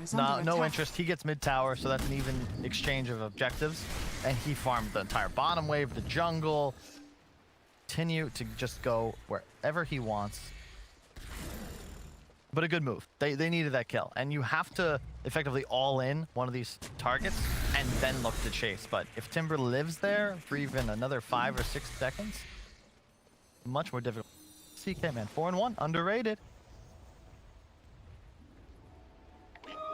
No interest. He gets mid tower, so that's an even exchange of objectives. And he farmed the entire bottom wave, the jungle. Continue to just go wherever he wants. But a good move. They needed that kill. And you have to effectively all in one of these targets and then look to chase. But if Timber lives there for even another 5 or 6 seconds, much more difficult. CK, man, 4-1, underrated.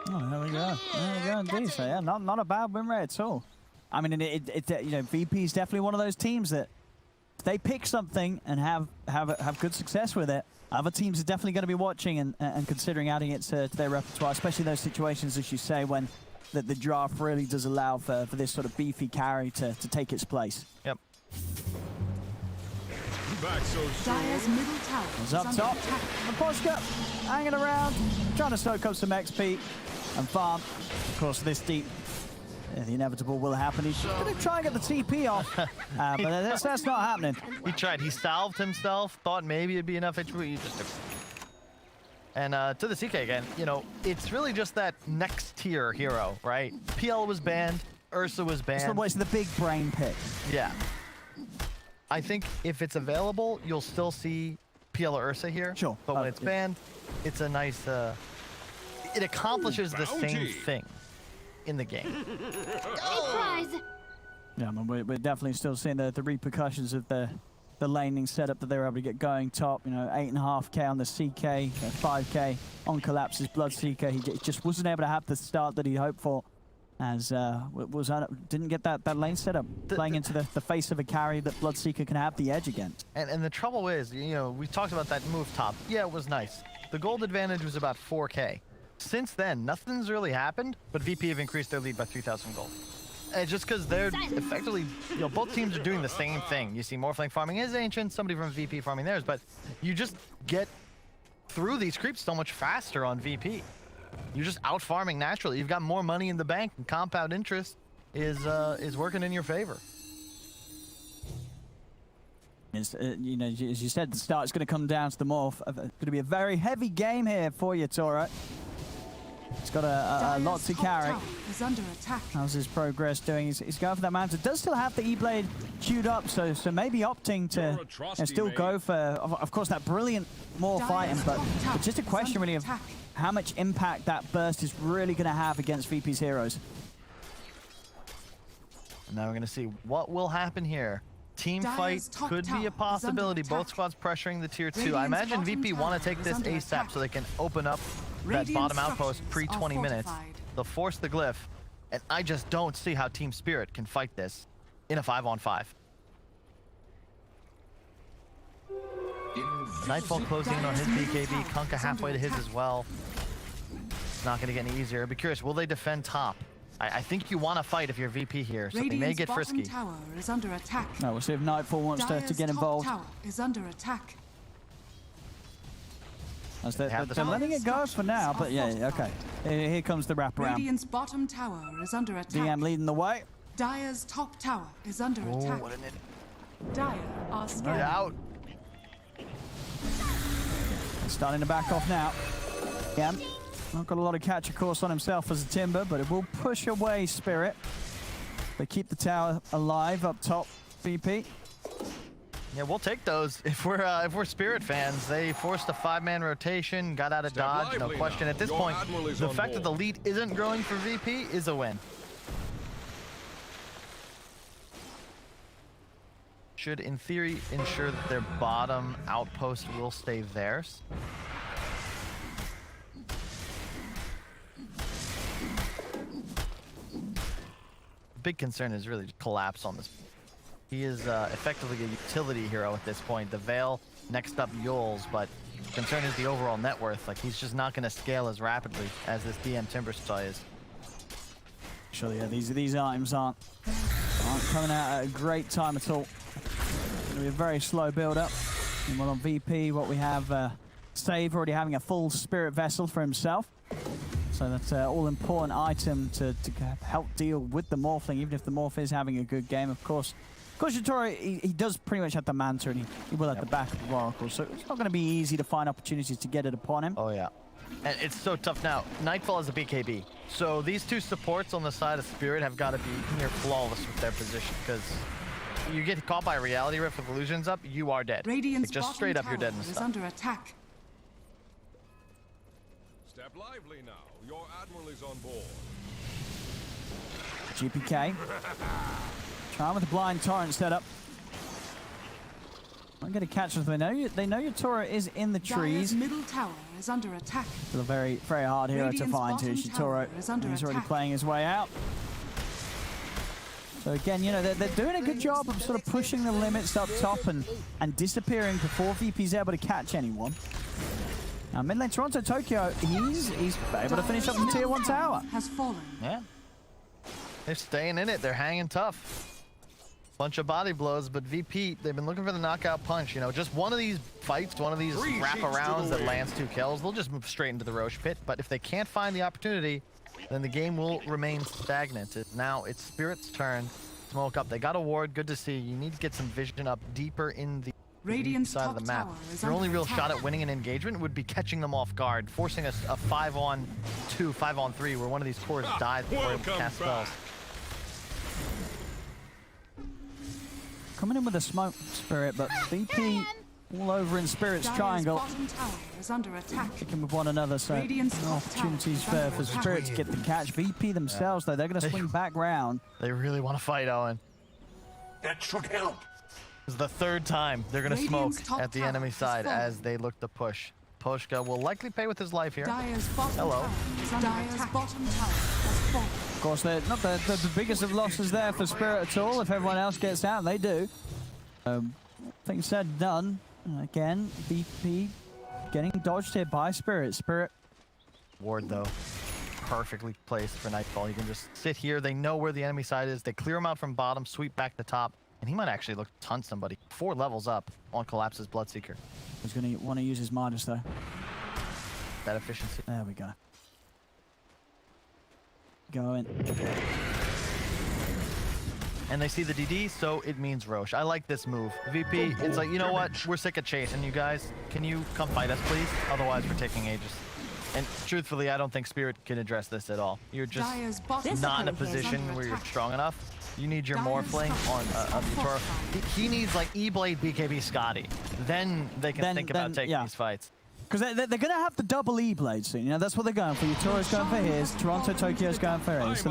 Oh, there we go. There we go indeed. So yeah, not a bad win rate at all. I mean, you know, VP is definitely one of those teams that if they pick something and have good success with it, other teams are definitely going to be watching and considering adding it to their repertoire, especially those situations, as you say, when the draft really does allow for this sort of beefy carry to take its place. Yep. Dire's middle tower is up top. Maposhka hanging around, trying to soak up some XP and farm. Of course, this deep, the inevitable will happen. He's going to try and get the TP off, but that's not happening. He tried. He salved himself, thought maybe it'd be enough HP. He just took. And to the CK again, you know, it's really just that next tier hero, right? PL was banned, Ursa was banned. It's the big brain pick. Yeah. I think if it's available, you'll still see PL or Ursa here. Sure. But when it's banned, it's a nice, it accomplishes the same thing in the game. Yeah, I mean, we're definitely still seeing the repercussions of the laning setup that they were able to get going top. You know, 8.5k on the CK, 5k on Collapse's Bloodseeker. He just wasn't able to have the start that he hoped for, as didn't get that lane setup, playing into the face of a carry that Bloodseeker can have the edge against. And the trouble is, you know, we talked about that move top. Yeah, it was nice. The gold advantage was about 4k. Since then, nothing's really happened, but VP have increased their lead by 3,000 gold. And just because they're effectively, you know, both teams are doing the same thing. You see Morphling farming his Ancient, somebody from VP farming theirs, but you just get through these creeps so much faster on VP. You're just out farming naturally. You've got more money in the bank, and compound interest is working in your favor. You know, as you said, the start is going to come down to the Morph. Going to be a very heavy game here for you, Toro. He's got a lot to carry. Is under attack. How's his progress doing? He's going for that mountain. Does still have the E-Blade queued up, so maybe opting to still go for, of course, that brilliant more fighting, but just a question really of how much impact that burst is really going to have against VP's heroes. And now we're going to see what will happen here. Team fight could be a possibility. Both squads pressuring the tier 2. I imagine VP want to take this ASAP so they can open up that bottom outpost pre-20 minutes. They'll force the glyph, and I just don't see how Team Spirit can fight this in a 5-on-5. Nightfall closing in on his BKB. Kunkka halfway to his as well. It's not going to get any easier. I'd be curious, will they defend top? I think you want to fight if you're VP here, so they may get frisky. Tower is under attack. No, we'll see if Nightfall wants to get involved. Tower is under attack. As they're letting it go for now, but yeah, okay. Here comes the wraparound. Radiant's bottom tower is under attack. DM leading the way. Dire's top tower is under attack. What an idiot. Dire are scared. Out. Starting to back off now. Yeah. Not got a lot of catch, of course, on himself as a Timber, but it will push away Spirit. They keep the tower alive up top, VP. Yeah, we'll take those if we're Spirit fans. They forced a 5-man rotation, got out of dodge, no question. At this point, the fact that the lead isn't growing for VP is a win. should, in theory, ensure that their bottom outpost will stay theirs. The big concern is really collapse on this. He is effectively a utility hero at this point. The Veil, next up Yules, but concern is the overall net worth. Like, he's just not going to scale as rapidly as this DM Timbersaw is. Sure, yeah, these items aren't coming out at a great time at all. It's going to be a very slow build-up. And well, on VP, what we have, Save already having a full Spirit Vessel for himself. So that's an all-important item to help deal with the Morphling, even if the Morph is having a good game, of course. Of course, Yutoro, he does pretty much have the Manta, and he will at the back of the Oracle, so it's not going to be easy to find opportunities to get it upon him. Oh, yeah. And it's so tough now. Nightfall is a BKB. So these two supports on the side of Spirit have got to be near flawless with their position, because you get caught by a Reality Rift with illusions up, you are dead. Radiant's just straight up, you're dead in the is stun. under attack. Step lively now. Your admiral is on board. GPK. Trying with the blind torrent setup. I'm going to catch us. They know Yutoro is in the trees. Dire's middle tower is under attack. Still a very, very hard hero to find here. Yutoro, he's already playing his way out. So again, you know, they're doing a good job of sort of pushing the limits up top and disappearing before VP's able to catch anyone. Now, mid lane Toronto Tokyo, he's able to finish up the tier 1 tower. Has fallen. Yeah. They're staying in it. They're hanging tough. Bunch of body blows, but VP, they've been looking for the knockout punch. You know, just one of these fights, one of these wraparounds that lands 2 kills, they'll just move straight into the Roche pit. But if they can't find the opportunity, then the game will remain stagnant. Now it's Spirit's turn. Smoke up. They got a ward. Good to see. You need to get some vision up deeper in the side of the map. Your only real shot at winning an engagement would be catching them off guard, forcing a 5-on-2, 5-on-3, where one of these cores dies before it cast spells. Coming in with a smoke, Spirit, but VP all over in Spirit's triangle. Bottom tower is under attack. Kicking with one another, so no opportunities for Spirit to get the catch. VP themselves, though, they're going to swing back round. They really want to fight, Owen. That should help. This is the 3rd time they're going to smoke at the enemy side as they look to push. Poshka will likely pay with his life here. Hello. Dire's bottom tower has fallen. Of course, they're not the biggest of losses there for Spirit at all. If everyone else gets out, they do. Things said, done. Again, VP getting dodged here by Spirit. Spirit. Ward, though, perfectly placed for Nightfall. You can just sit here. They know where the enemy side is. They clear him out from bottom, sweep back to top. And he might actually look to hunt somebody. 4 levels up on Collapse's Bloodseeker. He's going to want to use his Midas, though. That efficiency. There we go. Going. And they see the DD, so it means Roche. I like this move. VP, it's like, you know what? We're sick of chasing you guys. Can you come fight us, please? Otherwise, we're taking ages. And truthfully, I don't think Spirit can address this at all. You're just not in a position where you're strong enough. You need your Morphling on Yutoro. He needs like E-Blade, BKB, Scotty. Then they can think about taking these fights. Because they're going to have the double E-Blade soon. You know, that's what they're going for. Yutoro's going for his. Toronto Tokyo's going for his. So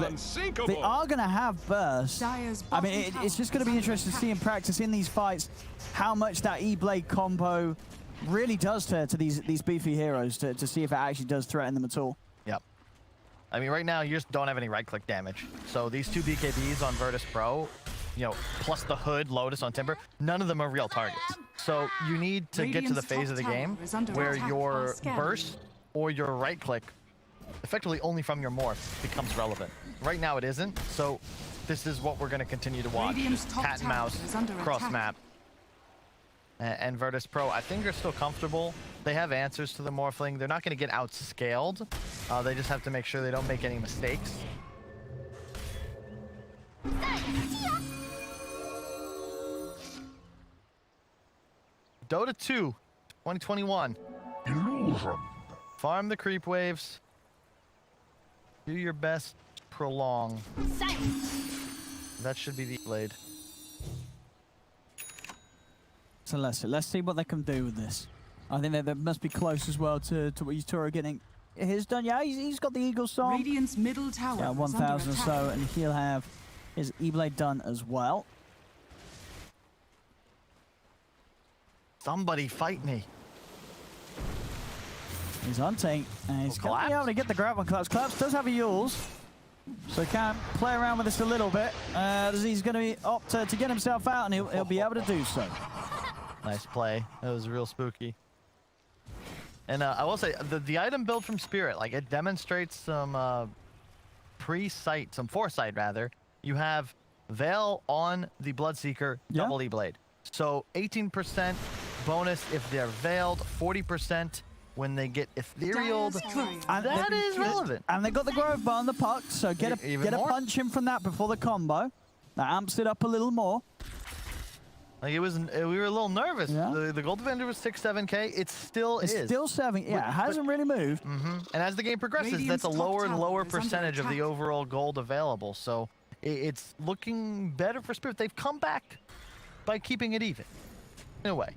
they are going to have burst. I mean, it's just going to be interesting to see in practice in these fights how much that E-Blade combo really does to these beefy heroes to see if it actually does threaten them at all. Yep. I mean, right now, you just don't have any right-click damage. So these 2 BKBs on Virtus.pro, you know, plus the Hood, Lotus on Timber, none of them are real targets. So you need to get to the phase of the game where your burst or your right-click, effectively only from your morph, becomes relevant. Right now it isn't, so this is what we're going to continue to watch. Cat and mouse, cross-map. And Virtus.pro, I think they're still comfortable. They have answers to the Morphling. They're not going to get outscaled. They just have to make sure they don't make any mistakes. Dota 2, 2021. Illusion. Farm the creep waves. Do your best. Prolong. That should be the blade. So let's see what they can do with this. I think that must be close as well to what Yutoro getting his done. Yeah, he's got the Eagle Song. Radiant's middle tower. Yeah, 1,000 or so, and he'll have his E-Blade done as well. Somebody fight me. He's on tank, and he's going to be able to get the grab on Collapse. Collapse does have a Yules, so he can play around with this a little bit. He's going to be opt to get himself out, and he'll be able to do so. Nice play. That was real spooky. And I will say, the item build from Spirit, like, it demonstrates some pre-sight, some foresight, rather. You have Veil on the Bloodseeker, double E-Blade. So 18% bonus if they're veiled, 40% when they get ethereal. And that is relevant. And they got the Grove Bar on the puck, so get a punch in from that before the combo. That amps it up a little more. Like we were a little nervous. Yeah. The Gold Defender was 6-7K. It still is. It's still 7. Yeah, it hasn't really moved. And as the game progresses, that's a lower and lower percentage of the overall gold available. So it's looking better for Spirit. They've come back by keeping it even, in a way.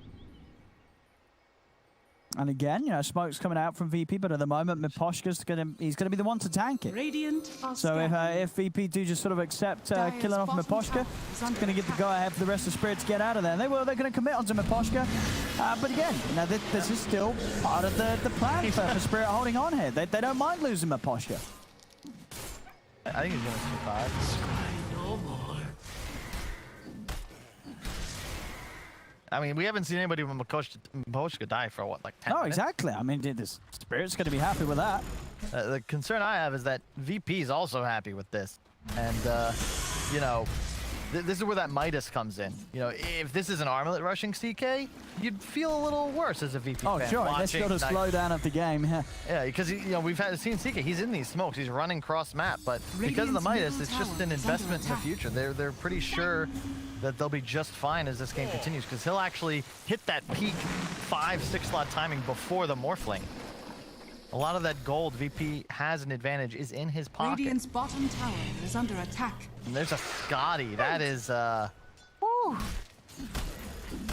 And again, you know, smoke's coming out from VP, but at the moment, Miposhka's he's gonna be the one to tank it. So if VP do just sort of accept killing off Miposhka, it's gonna give the go-ahead for the rest of Spirit to get out of there. And they're gonna commit onto Miposhka, but again, you know, this is still part of the plan for Spirit holding on here. They don't mind losing Miposhka. I think he's gonna survive. I mean, we haven't seen anybody with Miposhka die for what, like 10 minutes? Exactly. I mean, this Spirit's going to be happy with that. The concern I have is that VP is also happy with this. And, you know, this is where that Midas comes in. You know, if this is an Armlet rushing CK, you'd feel a little worse as a VP fan. Oh, sure. Let's go to slow down of the game. Yeah, because, you know, we've seen CK. He's in these smokes. He's running cross map. But because of the Midas, it's just an investment in the future. They're pretty sure that they'll be just fine as this game continues, because he'll actually hit that peak 5-6 slot timing before the Morphling. A lot of that gold VP has an advantage is in his pocket. Radiant's bottom tower is under attack. And there's a Scotty. That is, woo.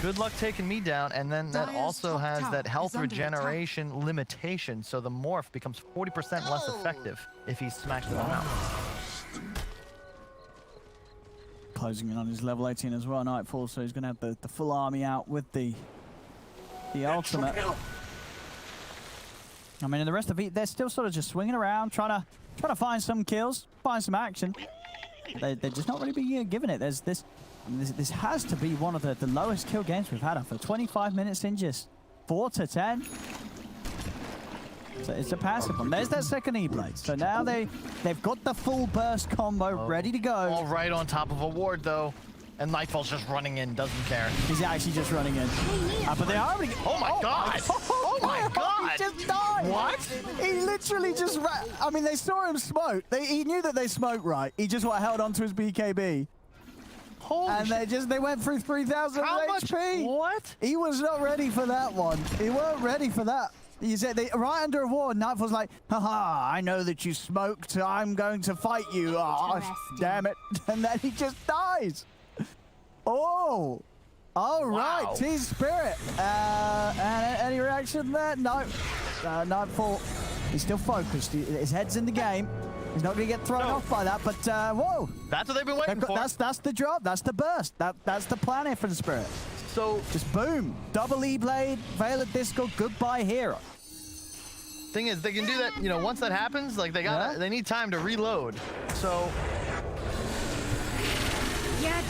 Good luck taking me down, and then that also has that health regeneration limitation, so the Morph becomes 40% less effective if he smacks them out. Closing in on his level 18 as well, Nightfall, so he's going to have the full army out with the ultimate. I mean, and the rest of it, they're still sort of just swinging around, trying to find some kills, find some action. They're just not really being given it. There's this. I mean, this has to be one of the lowest kill games we've had after 25 minutes in just 4 to 10. So it's a passive one. There's that second E-Blade. So now they've got the full burst combo ready to go. All right on top of a ward, though. And Nightfall's just running in, doesn't care. He's actually just running in. But they are already... Oh my god! Oh my god! He just died! What? He literally just... I mean, they saw him smoke. He knew that they smoked right. He just held on to his BKB. Holy and they went through 3,000 HP. What? He was not ready for that one. He weren't ready for that. You said right under a ward, Nightfall's like, haha, I know that you smoked, I'm going to fight you. Oh, damn it. And then he just dies. Oh. All right, Team Spirit. And any reaction there? No. Nightfall, he's still focused. His head's in the game. He's not going to get thrown off by that, but whoa. That's what they've been waiting for. That's the job. That's the burst. That's the plan here for the Spirit. So just boom, double E-Blade, Veil of Disco, goodbye hero. Thing is, they can do that, you know, once that happens, like they need time to reload. So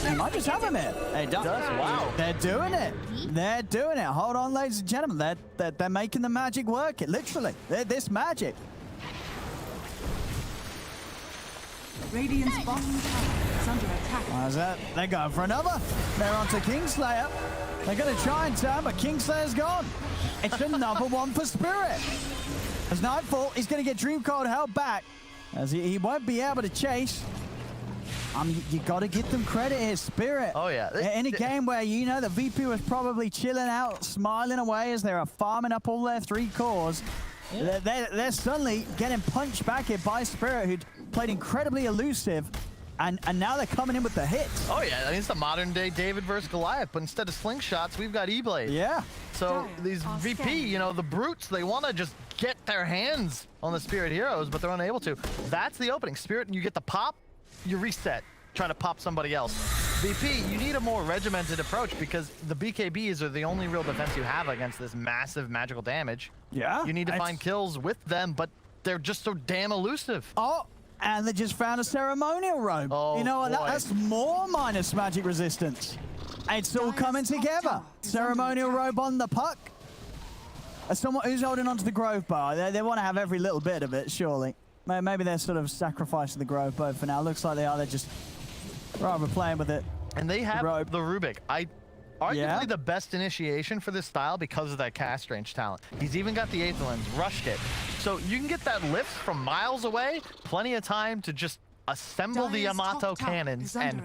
they might just have him here. It does. Wow. They're doing it. They're doing it. Hold on, ladies and gentlemen. They're making the magic work. Literally. This magic. Radiant's bottom tower is under attack. How's that? They're going for another. They're on to Kingslayer. They're going to try and turn, but Kingslayer's gone. It's another one for Spirit. As Nightfall, he's going to get Dream Code held back, as he won't be able to chase. I mean, you got to give them credit here, Spirit. Oh, yeah. In a game where, you know, the VP was probably chilling out, smiling away as they were farming up all their 3 cores. Yeah. They're suddenly getting punched back here by Spirit, who'd played incredibly elusive, and now they're coming in with the hits. Oh yeah, I mean, it's the modern day David versus Goliath, but instead of slingshots, we've got E-Blade. Yeah. So these VP, you know, the brutes, they want to just get their hands on the Spirit heroes, but they're unable to. That's the opening. Spirit, you get the pop, you reset, try to pop somebody else. VP, you need a more regimented approach because the BKBs are the only real defense you have against this massive magical damage. Yeah. You need to find kills with them, but they're just so damn elusive. Oh, and they just found a ceremonial robe. Oh, you know what? boy. That's more minus magic resistance. It's all coming together. Ceremonial robe on the puck. As someone who's holding onto the Grove bar, they want to have every little bit of it, surely. Maybe they're sort of sacrificing the Grove bar for now. Looks like they are. They're just rather playing with it. And they have the Rubik. Arguably the best initiation for this style because of that cast range talent. He's even got the Aether Lens, rushed it. So you can get that lift from miles away, plenty of time to just assemble the Yamato cannons and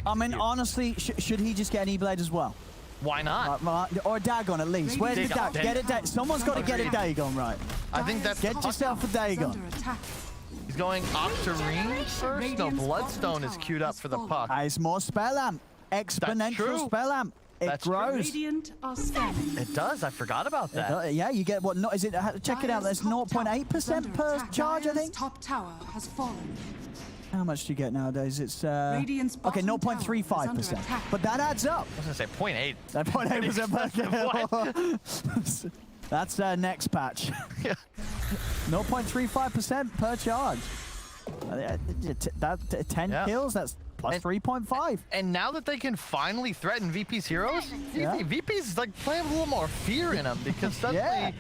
I mean, honestly, should he just get an E-Blade as well? Why not? Or a Dagon at least. Where's the Dagon? Get it. Someone's got to get a Dagon, right? I think that's... Get yourself a Dagon. He's going Octarine first? No, Bloodstone is queued up for the puck. It's more spell amp. Exponential spell amp. It grows. It does. I forgot about that. Yeah, you get what? No, is it? Check it out. That's 0.8% per charge, I think. Top tower has fallen. How much do you get nowadays? It's okay, 0.35%. But that adds up. I was gonna say 0.8. That 0.8% per kill. That's next patch. 0.35% per charge. 10 kills. That's plus 3.5. And now that they can finally threaten VP's heroes, VP's like playing with a little more fear in them because suddenly,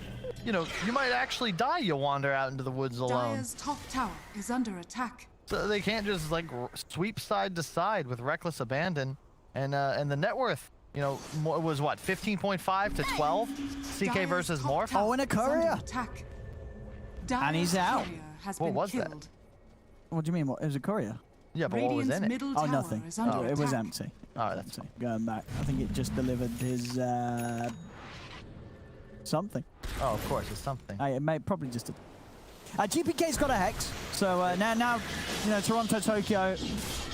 you know, you might actually die. You wander out into the woods alone. Dire's top tower is under attack. So they can't just like sweep side to side with reckless abandon, and the net worth, you know, was what 15.5 to 12. CK versus Morph. Oh, and a courier. And he's out. What was that? What do you mean? What? It was a courier. Yeah, but what was in it? Oh, nothing. Oh, it was empty. Oh, that's it. Going back. I think it just delivered his something. Oh, of course, it's something. It may probably just. GPK's got a Hex, so now you know, Toronto, Tokyo.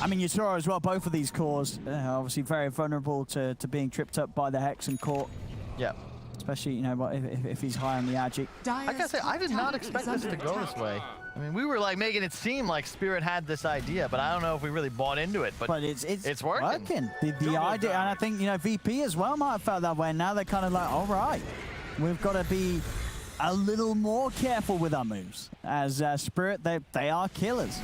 I mean, Yatoro as well. Both of these cores obviously very vulnerable to being tripped up by the Hex and caught. Yeah. Especially, you know, if he's high on the Agi. I gotta say, I did not expect this to go this way. I mean, we were like making it seem like Spirit had this idea, but I don't know if we really bought into it. But it's working. The idea, and I think, you know, VP as well might have felt that way. Now they're kind of like, all right, we've got to be a little more careful with our moves. As Spirit, they are killers.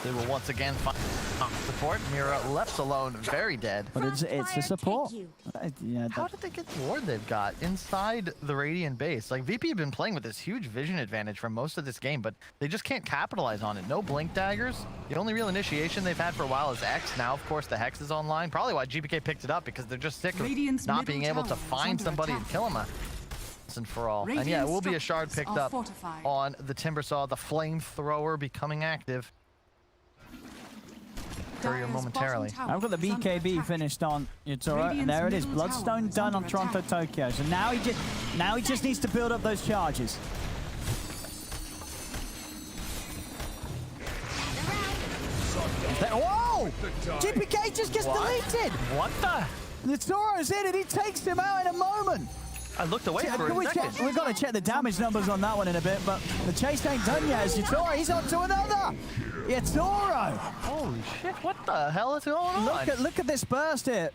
They will once again find support. Mira left alone, very dead. But it's a support. How did they get the ward they've got inside the Radiant base? Like, VP have been playing with this huge vision advantage for most of this game, but they just can't capitalize on it. No blink daggers. The only real initiation they've had for a while is X. Now, of course, the Hex is online. Probably why GPK picked it up, because they're just sick of not being able to find somebody and kill him once and for all. And yeah, it will be a shard picked up on the Timbersaw. The Flamethrower becoming active. Courier momentarily. I've got the BKB finished on Yatoro, and there it is. Bloodstone done on Toronto, Tokyo. So now he just needs to build up those charges. Whoa! GPK just gets deleted. What the? Yatoro's in and he takes him out in a moment. I looked away for a second. We've got to check the damage numbers on that one in a bit, but the chase ain't done yet. As Yatoro, he's on to another. Yatoro! Holy shit! What the hell is going on? Look at this burst here.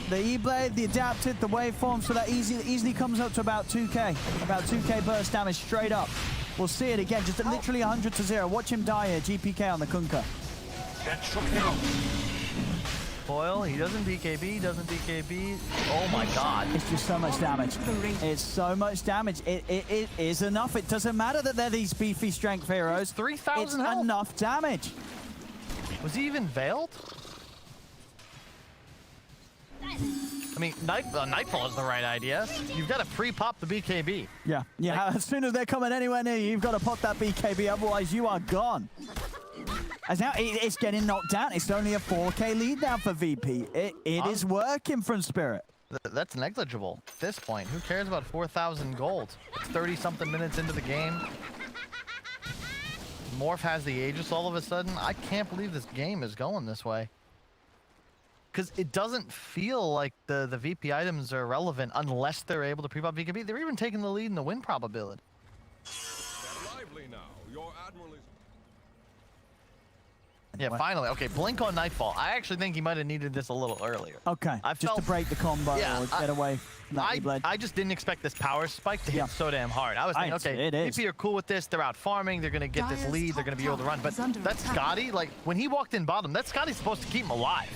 The E-Blade, the adapted, the waveform, so that easily comes up to about 2k. About 2k burst damage straight up. We'll see it again, just literally 100 to 0. Watch him die here. GPK on the Kunkka. Foil, he doesn't BKB, Oh my god. It's just so much damage. It's so much damage. It is enough. It doesn't matter that they're these beefy strength heroes. 3,000 It's enough damage. Was he even veiled? I mean, Nightfall is the right idea. You've got to pre-pop the BKB. Yeah, as soon as they're coming anywhere near you, you've got to pop that BKB, otherwise you are gone. As now it's getting knocked down. It's only a 4k lead now for VP. It is working from Spirit. That's negligible at this point. Who cares about 4,000 gold? It's 30-something minutes into the game. Morph has the Aegis all of a sudden. I can't believe this game is going this way. Because it doesn't feel like the VP items are relevant unless they're able to pre-pop BKB. They're even taking the lead in the win probability. lively now. Your admiral is... Yeah, finally. Okay, blink on Nightfall. I actually think he might have needed this a little earlier. Okay, just to break the combo or get away from that blade. I just didn't expect this power spike to hit so damn hard. I was thinking, okay, VP are cool with this. They're out farming. They're going to get this lead. They're going to be able to run. But that's Scotty. Like, when he walked in bottom, that's Scotty supposed to keep him alive.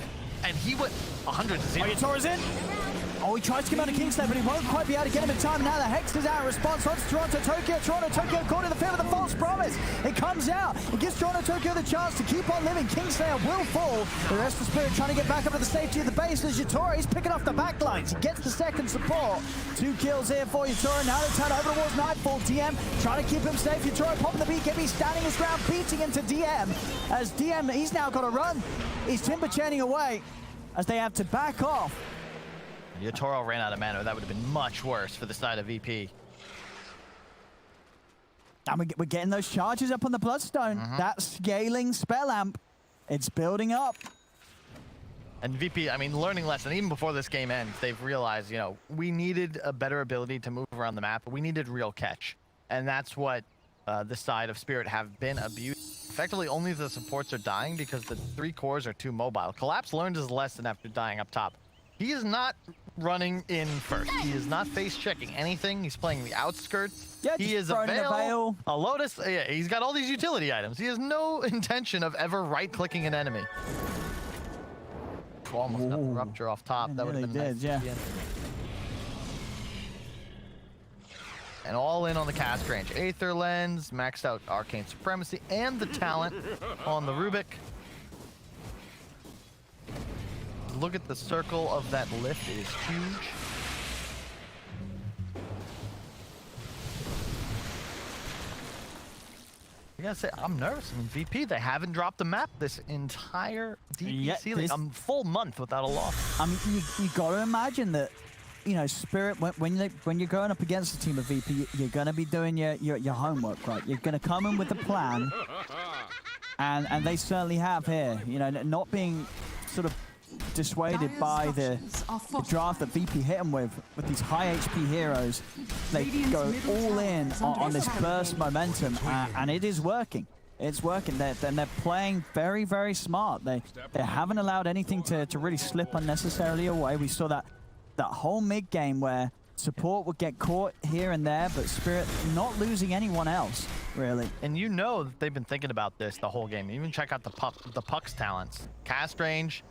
And he went 100-0. Oh, your Tor's in. Oh, he tries to come out of Kingslayer, but he won't quite be able to get him in time. Now the Hex is out in response. Once Toronto Tokyo caught in the field with a false promise. It comes out. It gives Toronto Tokyo the chance to keep on living. Kingslayer will fall. The rest of Spirit trying to get back up to the safety of the base as Yatora, he's picking off the backlines. He gets the second support. 2 kills here for Yatora. Now they turn over towards Nightfall. DM trying to keep him safe. Yatora popping the BKB, standing his ground, beating into DM. As DM, he's now got to run. He's timber chaining away as they have to back off. Yotaro ran out of mana. That would have been much worse for the side of VP. And we're getting those charges up on the Bloodstone. That scaling spell amp, it's building up. And VP, I mean, learning lesson, even before this game ends, they've realized, you know, we needed a better ability to move around the map, but we needed real catch. And that's what the side of Spirit have been abused. Effectively, only the supports are dying because the 3 cores are too mobile. Collapse learned his lesson after dying up top. He is not running in first. He is not face checking anything. He's playing the outskirts. Yeah, he is a veil, a Lotus. Yeah, he's got all these utility items. He has no intention of ever right-clicking an enemy. Almost got the rupture off top. That would have been nice. Yeah. And all in on the cast range. Aether Lens, maxed out Arcane Supremacy, and the talent on the Rubik. Look at the circle of that lift. It is huge. I gotta say, I'm nervous. I mean, VP, they haven't dropped the map this entire DPC. Like, a full month without a loss. I mean, you gotta imagine that, you know, Spirit, when you're going up against a team of VP, you're gonna be doing your homework, right? You're gonna come in with a plan, and they certainly have here. You know, not being sort of dissuaded by the draft that VP hit him with these high HP heroes. They go all in on this burst momentum, and it is working. It's working. They're playing very, very smart. They haven't allowed anything to really slip unnecessarily away. We saw that whole mid game where support would get caught here and there, but Spirit not losing anyone else, really. And you know that they've been thinking about this the whole game. Even check out the Puck's talents. Cast range,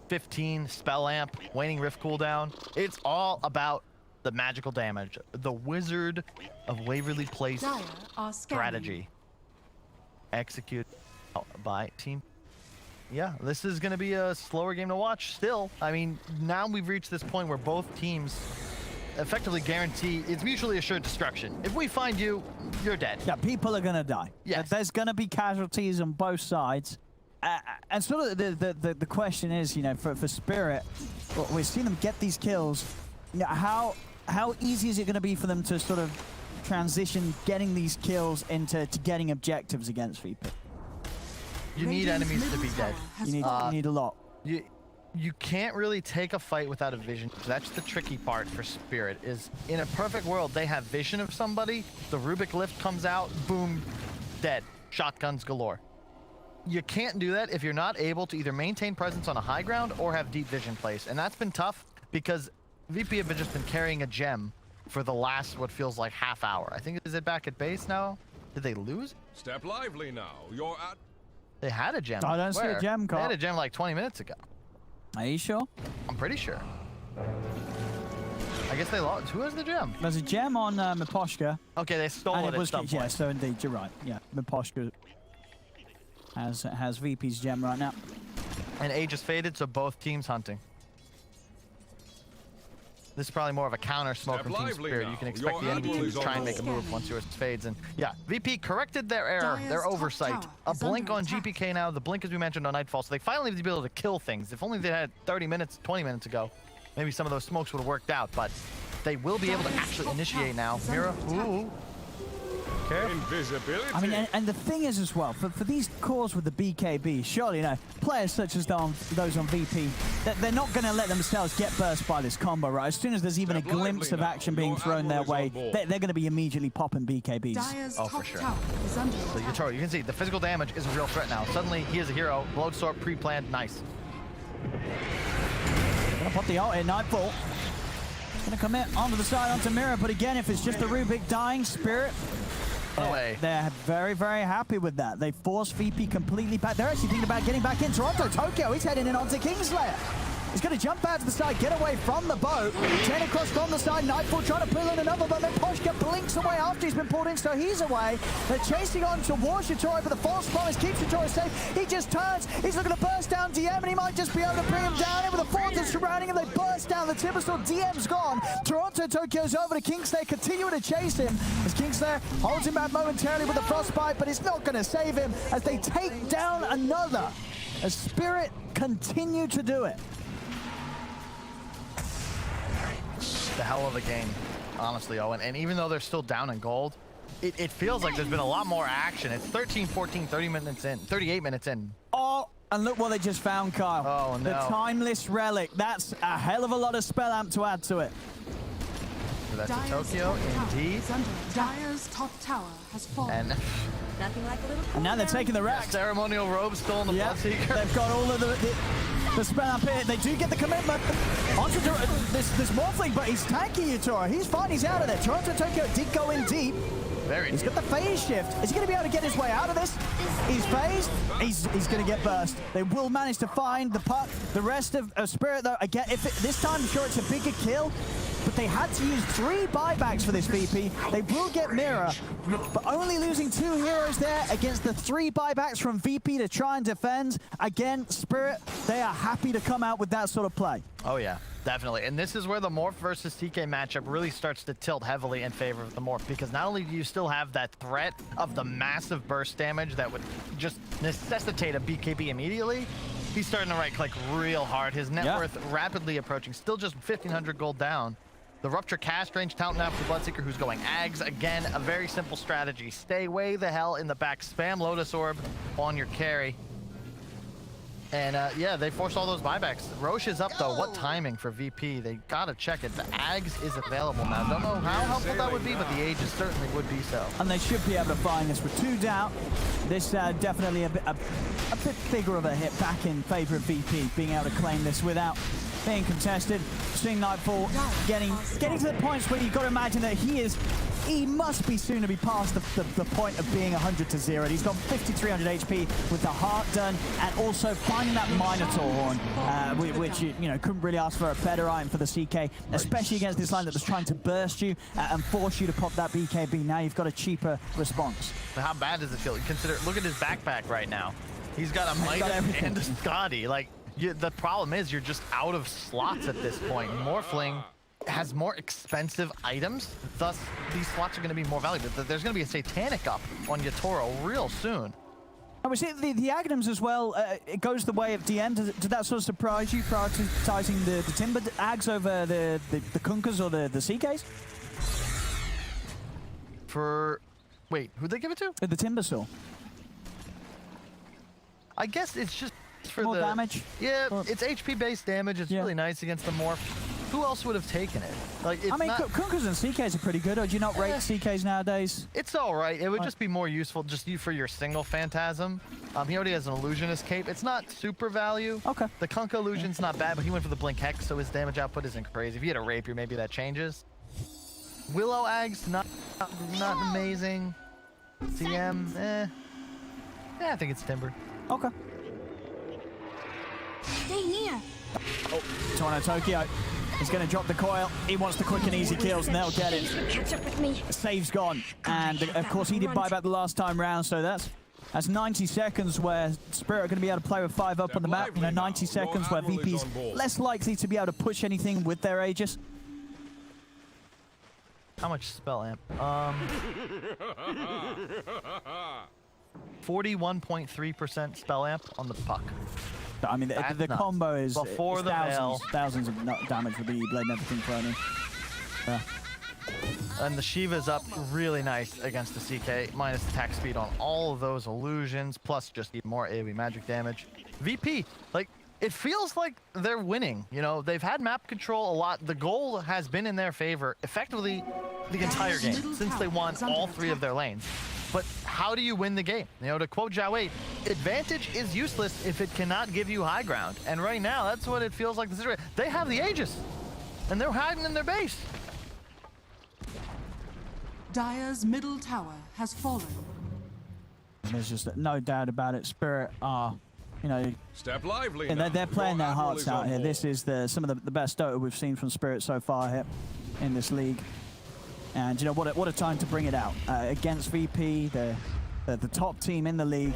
15, spell amp, waning rift cooldown. It's all about the magical damage. The Wizard of Waverly Place strategy. Execute by team. Yeah, this is going to be a slower game to watch still. I mean, now we've reached this point where both teams effectively guarantee it's mutually assured destruction. If we find you, you're dead. Yeah, people are gonna die. Yes. There's gonna be casualties on both sides. And sort of the question is, you know, for Spirit, we've seen them get these kills. You know, how easy is it gonna be for them to sort of transition getting these kills into getting objectives against VP? You need enemies to be dead. You need a lot. You can't really take a fight without a vision. That's the tricky part for Spirit, is in a perfect world, they have vision of somebody, the Rubik lift comes out, boom, dead. Shotguns galore. You can't do that if you're not able to either maintain presence on a high ground or have deep vision place. And that's been tough because VP have just been carrying a gem for the last, what feels like, half hour. I think, is it back at base now? Did they lose? Step lively now. You're at... They had a gem. I don't see a gem, Carl. They had a gem like 20 minutes ago. Are you sure? I'm pretty sure. I guess they lost. Who has the gem? There's a gem on Miposhka. Okay, they stole it at some point. Yeah, so indeed, you're right. Yeah, Miposhka has VP's gem right now. And Age is faded, so both teams hunting. This is probably more of a counter smoke from Team Spirit. Now. You can expect the enemy team to try and make a move once yours fades. And yeah, VP corrected their error, their oversight. A blink on GPK now. The blink, as we mentioned, on Nightfall. So they finally have to be able to kill things. If only they had 30 minutes, 20 minutes ago, maybe some of those smokes would have worked out. But they will be able to actually initiate now. Mira, ooh. Careful. Invisibility. I mean, and the thing is as well, for these cores with the BKB, surely, you know, players such as those on VP, they're not going to let themselves get burst by this combo, right? As soon as there's even a glimpse of action being thrown their way, they're going to be immediately popping BKBs. Oh, for sure. So Yatoro, you can see the physical damage is a real threat now. Suddenly, he is a hero. Bloadstorm pre-planned. Nice. Gonna put the ult in, Nightfall. Gonna commit onto the side onto Mirror, but again, if it's just a Rubik dying, Spirit, they're very, very happy with that. They force VP completely back. They're actually thinking about getting back in. Tokyo, he's heading in onto Kingslayer. He's going to jump out to the side, get away from the boat. Turn across from the side. Nightfall trying to pull in another, but then Poshka blinks away after he's been pulled in, so he's away. They're chasing on towards Shatori, but the false promise keeps Shatori safe. He just turns. He's looking to burst down DM, and he might just be able to bring him down in with a fourth that's surrounding him. They burst down the Timbersaw. DM's gone. Toronto Tokyo's over to Kingslayer, continuing to chase him as Kingslayer holds him back momentarily with a frostbite, but it's not going to save him as they take down another. As Spirit continue to do it. The hell of a game, honestly, Owen. And even though they're still down in gold, it feels like there's been a lot more action. It's 13, 14, 30 minutes in, 38 minutes in. Oh, and look what they just found, Kyle. Oh, no. The Timeless Relic. That's a hell of a lot of spell amp to add to it. So that's a Tokyo, indeed. Dire's top tower has fallen. Nothing like a little And now they're taking the rack. Ceremonial robe still in the Bloodseeker. They've got all of the spell amp here. They do get the commitment. Onto this Morphling, but he's tanky, Yatoro. He's fine, he's out of there. Toronto Tokyo did go in deep. He's got the phase shift. Is he going to be able to get his way out of this? He's phased. He's going to get burst. They will manage to find the puck. The rest of Spirit, though, again, this time, I'm sure it's a bigger kill. But they had to use 3 buybacks for this VP. They will get Mirror, but only losing 2 heroes there against the 3 buybacks from VP to try and defend. Again, Spirit, they are happy to come out with that sort of play. Oh, yeah, definitely. And this is where the Morph versus TK matchup really starts to tilt heavily in favor of the Morph, because not only do you still have that threat of the massive burst damage that would just necessitate a BKB immediately, he's starting to right-click real hard. His net worth rapidly approaching, still just 1,500 gold down. The Rupture cast range talent now for the Bloodseeker, who's going Ags. Again, a very simple strategy. Stay way the hell in the back. Spam Lotus Orb on your carry. And yeah, they forced all those buybacks. Roche is up though. What timing for VP? They gotta check it. The Ags is available now. Don't know how helpful that would be, but the Aegis certainly would be so. And they should be able to find this with 2 down. This definitely a bit bigger of a hit back in favor of VP, being able to claim this without being contested. Seeing Nightfall getting to the points where you've got to imagine that he must be soon to be past the point of being 100 to 0. He's got 5,300 HP with the heart done, and also finding that Minotaur horn, which you know couldn't really ask for a better item for the CK, especially against this line that was trying to burst you and force you to pop that BKB. Now you've got a cheaper response. But how bad does it feel? Consider, look at his backpack right now. He's got a Midas and a Scotty. Like, the problem is you're just out of slots at this point. Morphling has more expensive items, thus these slots are going to be more valuable. There's going to be a Satanic up on Yatoro real soon. And we see the Agnums as well. It goes the way of DM. Did that sort of surprise you, prioritizing the Timber Ags over the Kunkkas or the CKs? Wait, who'd they give it to? The Timbersaw. I guess it's just for more damage. Yeah, it's HP-based damage. It's really nice against the Morph. Who else would have taken it? Like, it's I mean, Kunkkas and CKs are pretty good. Or do you not rate CKs nowadays? It's all right. It would just be more useful just for your single Phantasm. He already has an Illusionist cape. It's not super value. Okay. The Kunkka Illusion's not bad, but he went for the Blink Hex, so his damage output isn't crazy. If he had a Rapier, maybe that changes. Willow Ags, not amazing. CM, Yeah, I think it's Timber. Okay. Stay near. Oh, Toronto Tokyo. He's going to drop the coil. He wants the quick and easy kills, and they'll get it. Catch up with me. Save's gone. And, of course, he did buyback the last time round, so that's 90 seconds where Spirit are going to be able to play with 5 up on the map. You know, 90 seconds where VP's less likely to be able to push anything with their Aegis. How much spell amp? 41.3% spell amp on the puck. I mean, the combo is before the thousands of damage with the blade and everything thrown in. And the Shiva's up really nice against the CK, minus attack speed on all of those illusions, plus just even more AoE magic damage. VP, like, it feels like they're winning. You know, they've had map control a lot. The goal has been in their favor effectively the entire game since they won all 3 of their lanes. But how do you win the game? You know, to quote Jawei, advantage is useless if it cannot give you high ground. And right now, that's what it feels like the situation. They have the Aegis, and they're hiding in their base. Dire's middle tower has fallen. There's just no doubt about it. Spirit are, you know, Step lively. they're playing their hearts out here. This is some of the best Dota we've seen from Spirit so far here in this league. And you know what a time to bring it out against VP, the top team in the league.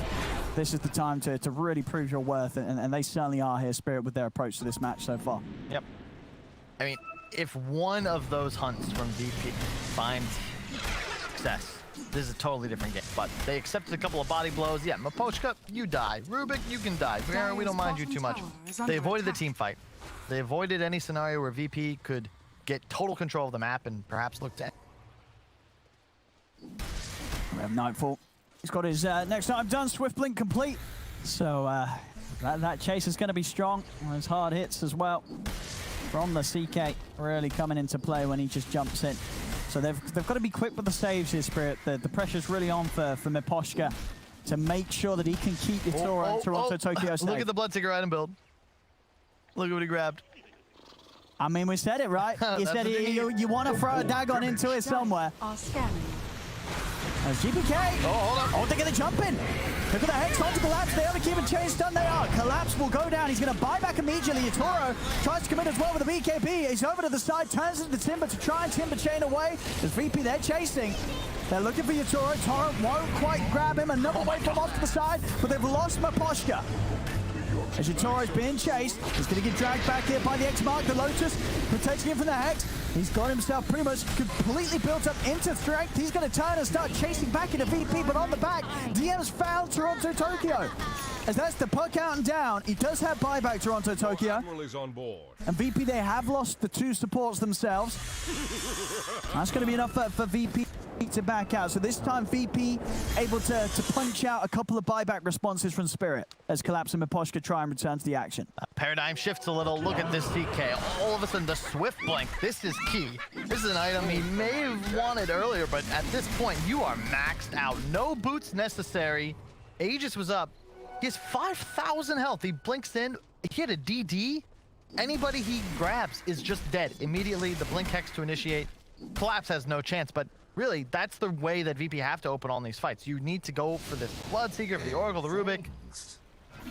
This is the time to really prove your worth, and they certainly are here, Spirit, with their approach to this match so far. Yep. I mean, if one of those hunts from VP finds success, this is a totally different game. But they accepted a couple of body blows. Yeah, PckCp, you die. Rubik, you can die. Vera, we don't mind you too much. They avoided the team fight. They avoided any scenario where VP could get total control of the map and perhaps look to... We have Nightfall. He's got his next time done, Swift Blink complete. So that chase is going to be strong. Those hard hits as well from the CK really coming into play when he just jumps in. So they've got to be quick with the saves here, Spirit. The pressure's really on for PckCp to make sure that he can keep Yatoro and Toronto Tokyo safe. Look at the Bloodseeker item build. Look at what he grabbed. I mean, we said it, right? You said you want to throw a Dagon into it somewhere. There's GPK. Oh, hold on. Oh, they're going to jump in. Look at the Hex onto Collapse. They haven't keeping chain stun. They are. Collapse will go down. He's going to buy back immediately. Yatoro tries to commit as well with the BKB. He's over to the side, turns into the Timber to try and Timber chain away. There's VP, they're chasing. They're looking for Yatoro. Torrent won't quite grab him. Another wave from off to the side, but they've lost PckCp. As Yatoro's being chased, he's going to get dragged back here by the X-Mark. The Lotus protecting him from the Hex. He's got himself pretty much completely built up into strength. He's going to turn and start chasing back into VP, but on the back, DM's found Toronto Tokyo. As that's the puck out and down, he does have buyback Toronto Tokyo. And VP, they have lost the 2 supports themselves. That's going to be enough for VP to back out. So this time VP able to punch out a couple of buyback responses from Spirit as Collapse and PckCp try and return to the action. Paradigm shifts a little. Look at this CK. All of a sudden, the Swift Blink. This is key. This is an item he may have wanted earlier, but at this point, you are maxed out. No boots necessary. Aegis was up. He has 5,000 health. He blinks in. He had a DD. Anybody he grabs is just dead. Immediately, the Blink Hex to initiate. Collapse has no chance, but really, that's the way that VP have to open on these fights. You need to go for this Bloodseeker, for the Oracle, the Rubik.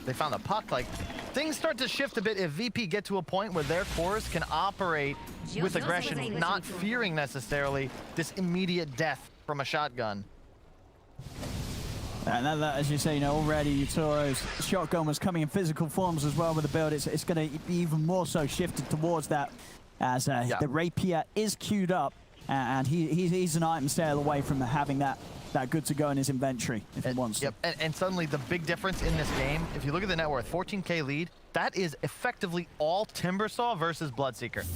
They found the puck. Like, things start to shift a bit if VP get to a point where their cores can operate with aggression, not fearing necessarily this immediate death from a shotgun. And that, as you say, you know, already Yatoro's shotgun was coming in physical forms as well with the build. It's going to be even more so shifted towards that as the Rapier is queued up. And he's an item sail away from having that good to go in his inventory if he wants to. Yep, and suddenly the big difference in this game, if you look at the net worth, 14k lead, that is effectively all Timbersaw versus Bloodseeker.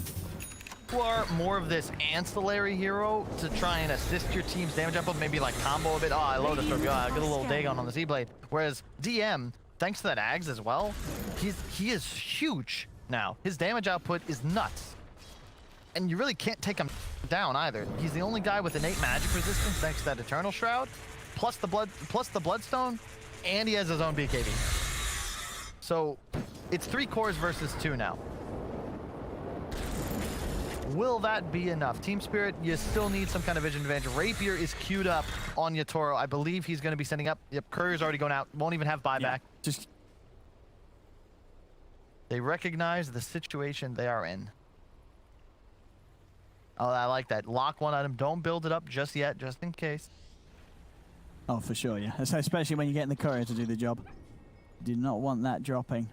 You are more of this ancillary hero to try and assist your team's damage output, maybe like combo a bit. Oh, I Lotus Stroke, I get a little Dagon on the Z-Blade. Whereas DM, thanks to that Ags as well, he is huge now. His damage output is nuts. And you really can't take him down either. He's the only guy with innate magic resistance thanks to that Eternal Shroud, plus the Bloodstone, and he has his own BKB. So it's 3 cores versus 2 now. Will that be enough? Team Spirit, you still need some kind of vision advantage. Rapier is queued up on Yatoro. I believe he's going to be sending up. Yep, Courier's already going out. Won't even have buyback. Yeah, They recognize the situation they are in. Oh, I like that. Lock one item. Don't build it up just yet, just in case. Oh, for sure, yeah. Especially when you're getting the Courier to do the job. Did not want that dropping.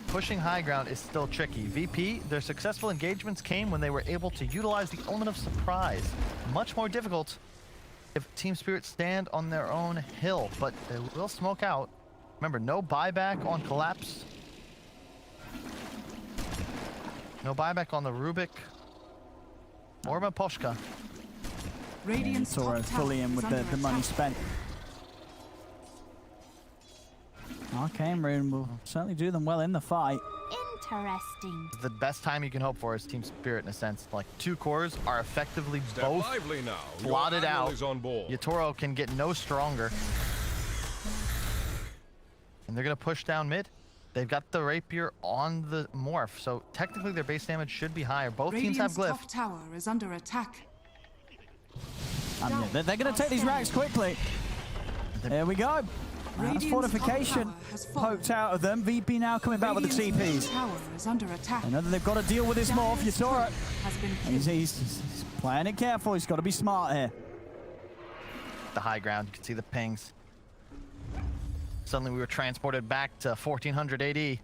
Pushing high ground is still tricky. VP, their successful engagements came when they were able to utilize the element of surprise. Much more difficult if Team Spirit stand on their own hill, but they will smoke out. Remember, no buyback on Collapse. No buyback on the Rubik or Miposhka. Radiant's Toro fully in with the money spent. Arcane Rune will certainly do them well in the fight. Interesting. The best time you can hope for is Team Spirit in a sense. Like 2 cores are effectively both blotted out. Yatoro can get no stronger. And they're going to push down mid. They've got the Rapier on the Morph, so technically their base damage should be higher. Both teams have Glyph. Top tower is under attack. Yeah, they're going to take these racks quickly. There we go. That's fortification poked out of them. VP now coming back with the TPs. I know that they've got to deal with this Morph. Yatoro, he's playing it careful. He's got to be smart here. The high ground, you can see the pings. Suddenly we were transported back to 1400 AD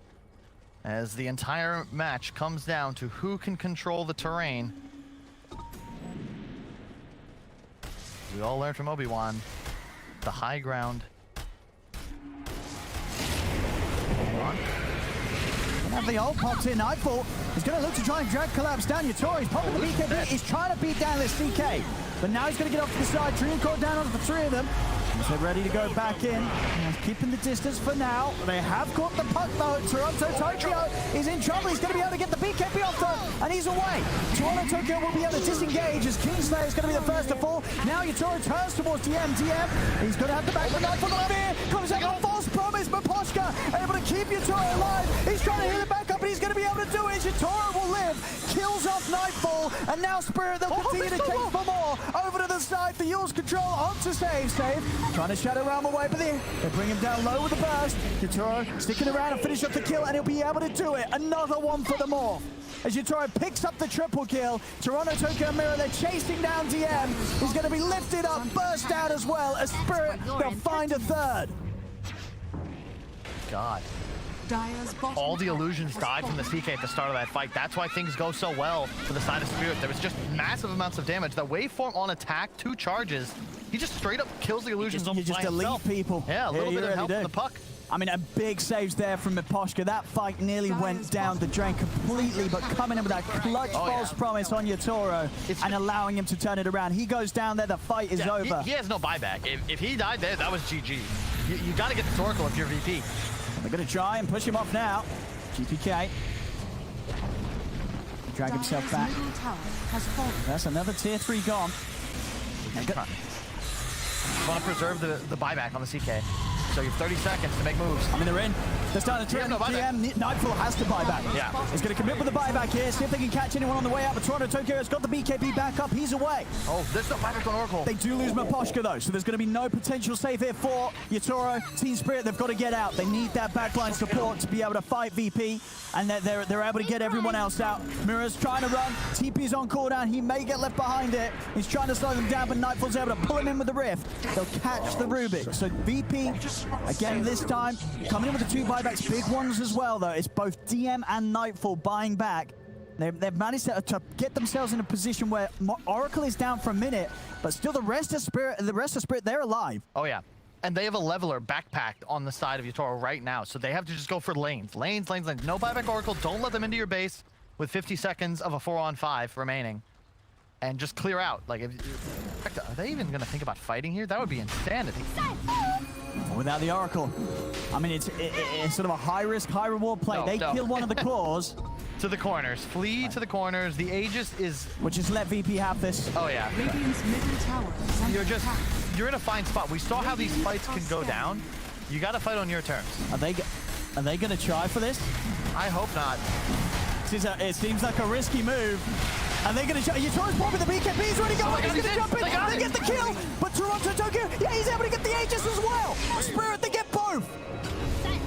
as the entire match comes down to who can control the terrain. We all learned from Obi-Wan, the high ground. Have the ult popped in. Nightfall is going to look to try and drag Collapse down. Yatoro, he's popping the BKB. He's trying to beat down this CK. But now he's going to get off to the side. Dream Core down onto the 3 of them. They're ready to go back in. And keeping the distance for now. They have caught the puck though. Toronto Tokyo is in trouble. He's going to be able to get the BKB off though. And he's away. Toronto Tokyo will be able to disengage as Kingslayer is going to be the first to fall. Now Yatoro turns towards DM. He's going to have the back for Nightfall up here. Comes out on false promise. Miposhka able to keep Yatoro alive. He's trying to hit it back up and he's going to be able to do it. Yatoro will live. Kills off Nightfall. And now Spirit, they'll continue to chase for more. Over to the side. The Yule's control onto save. Trying to shadow Realm away, but they bring him down low with the burst. Yatoro sticking around and finish up the kill, and he'll be able to do it. Another one for the Morph. As Yatoro picks up the triple kill, Toronto Tokyo Mirror, they're chasing down DM. He's going to be lifted up, burst out as well. As Spirit, they'll find a third. God. All the illusions died from the CK at the start of that fight. That's why things go so well for the side of Spirit. There was just massive amounts of damage. The waveform on attack, 2 charges. He just straight up kills the illusions almost by himself. You just delete people. Yeah, a little bit of help from the puck. I mean, a big saves there from Miposhka. That fight nearly went down the drain completely, but coming in with that clutch false promise on Yatoro and allowing him to turn it around. He goes down there, the fight is over. He has no buyback. If he died there, that was GG. You got to get the Torkoal if you're VP. They're going to try and push him off now. GPK. Drag himself back. That's another tier 3 gone. Want to preserve the buyback on the CK. So you have 30 seconds to make moves. I mean, they're in. They're starting to turn. GM Nightfall has to buy back. Yeah. He's going to commit with the buyback here. See if they can catch anyone on the way out. But Toronto Tokyo has got the BKB back up. He's away. Oh, there's no buyback on Oracle. They do lose Miposhka though, so there's going to be no potential save here for Yatoro. Team Spirit, they've got to get out. They need that backline support to be able to fight VP, and they're able to get everyone else out. Mirror's trying to run. TP's on cooldown. He may get left behind it. He's trying to slow them down, but Nightfall's able to pull him in with the Rift. They'll catch the Rubik. So VP, again this time, coming in with the 2 buybacks, big ones as well though. It's both DM and Nightfall buying back. They've managed to get themselves in a position where Oracle is down for a minute, but still the rest of Spirit, they're alive. Oh yeah. And they have a leveler backpacked on the side of Yatoro right now, so they have to just go for lanes. Lanes. No buyback Oracle. Don't let them into your base with 50 seconds of a 4-on-5 remaining. And just clear out. Like, are they even going to think about fighting here? That would be insanity. Without the Oracle. I mean, it's sort of a high-risk, high-reward play. They kill one of the claws. To the corners. Flee to the corners. The Aegis is... We'll just let VP have this. Oh, yeah. Radiant's middle tower is You're in a fine spot. We saw how these fights can go down. You got to fight on your terms. Are they going to try for this? I hope not. It seems like a risky move. And they're going to... Yatoro's popping the BKB. He's already going. He's going to jump in. They get the kill. But Toronto Tokyo, yeah, he's able to get the Aegis as well. Spirit, they get both.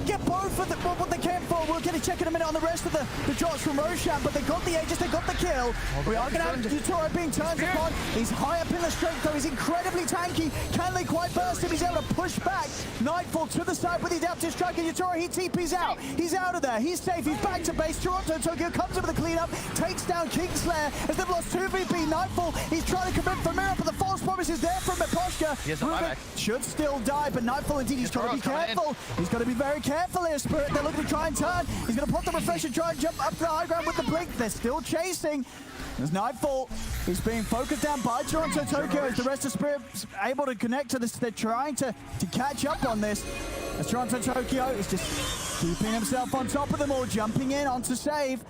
Get both for what they can for. We're going to check in a minute on the rest of the drops from Roshan, but they got the Aegis, they got the kill. We are going to have Yatoro being turned upon. He's high up in the strength, though. He's incredibly tanky. Can they quite burst him? He's able to push back. Nightfall to the side with the adaptive strike, and Yatoro, he TP's out. He's out of there. He's safe. He's back to base. Toronto Tokyo comes over the cleanup, takes down Kingslayer as they've lost 2 VP. Nightfall, he's trying to commit for Mirror, but the false promise is there from Miposhka. He has a buyback. Should still die, but Nightfall indeed, he's trying to be careful. He's got to be very careful here. here. Spirit, they're looking to try and turn. He's going to pop the refresher, try and jump up to the high ground with the blink. They're still chasing. There's Nightfall. He's being focused down by Toronto Tokyo as the rest of Spirit's able to connect to this. They're trying to catch up on this. As Toronto Tokyo is just keeping himself on top of them all, jumping in onto save.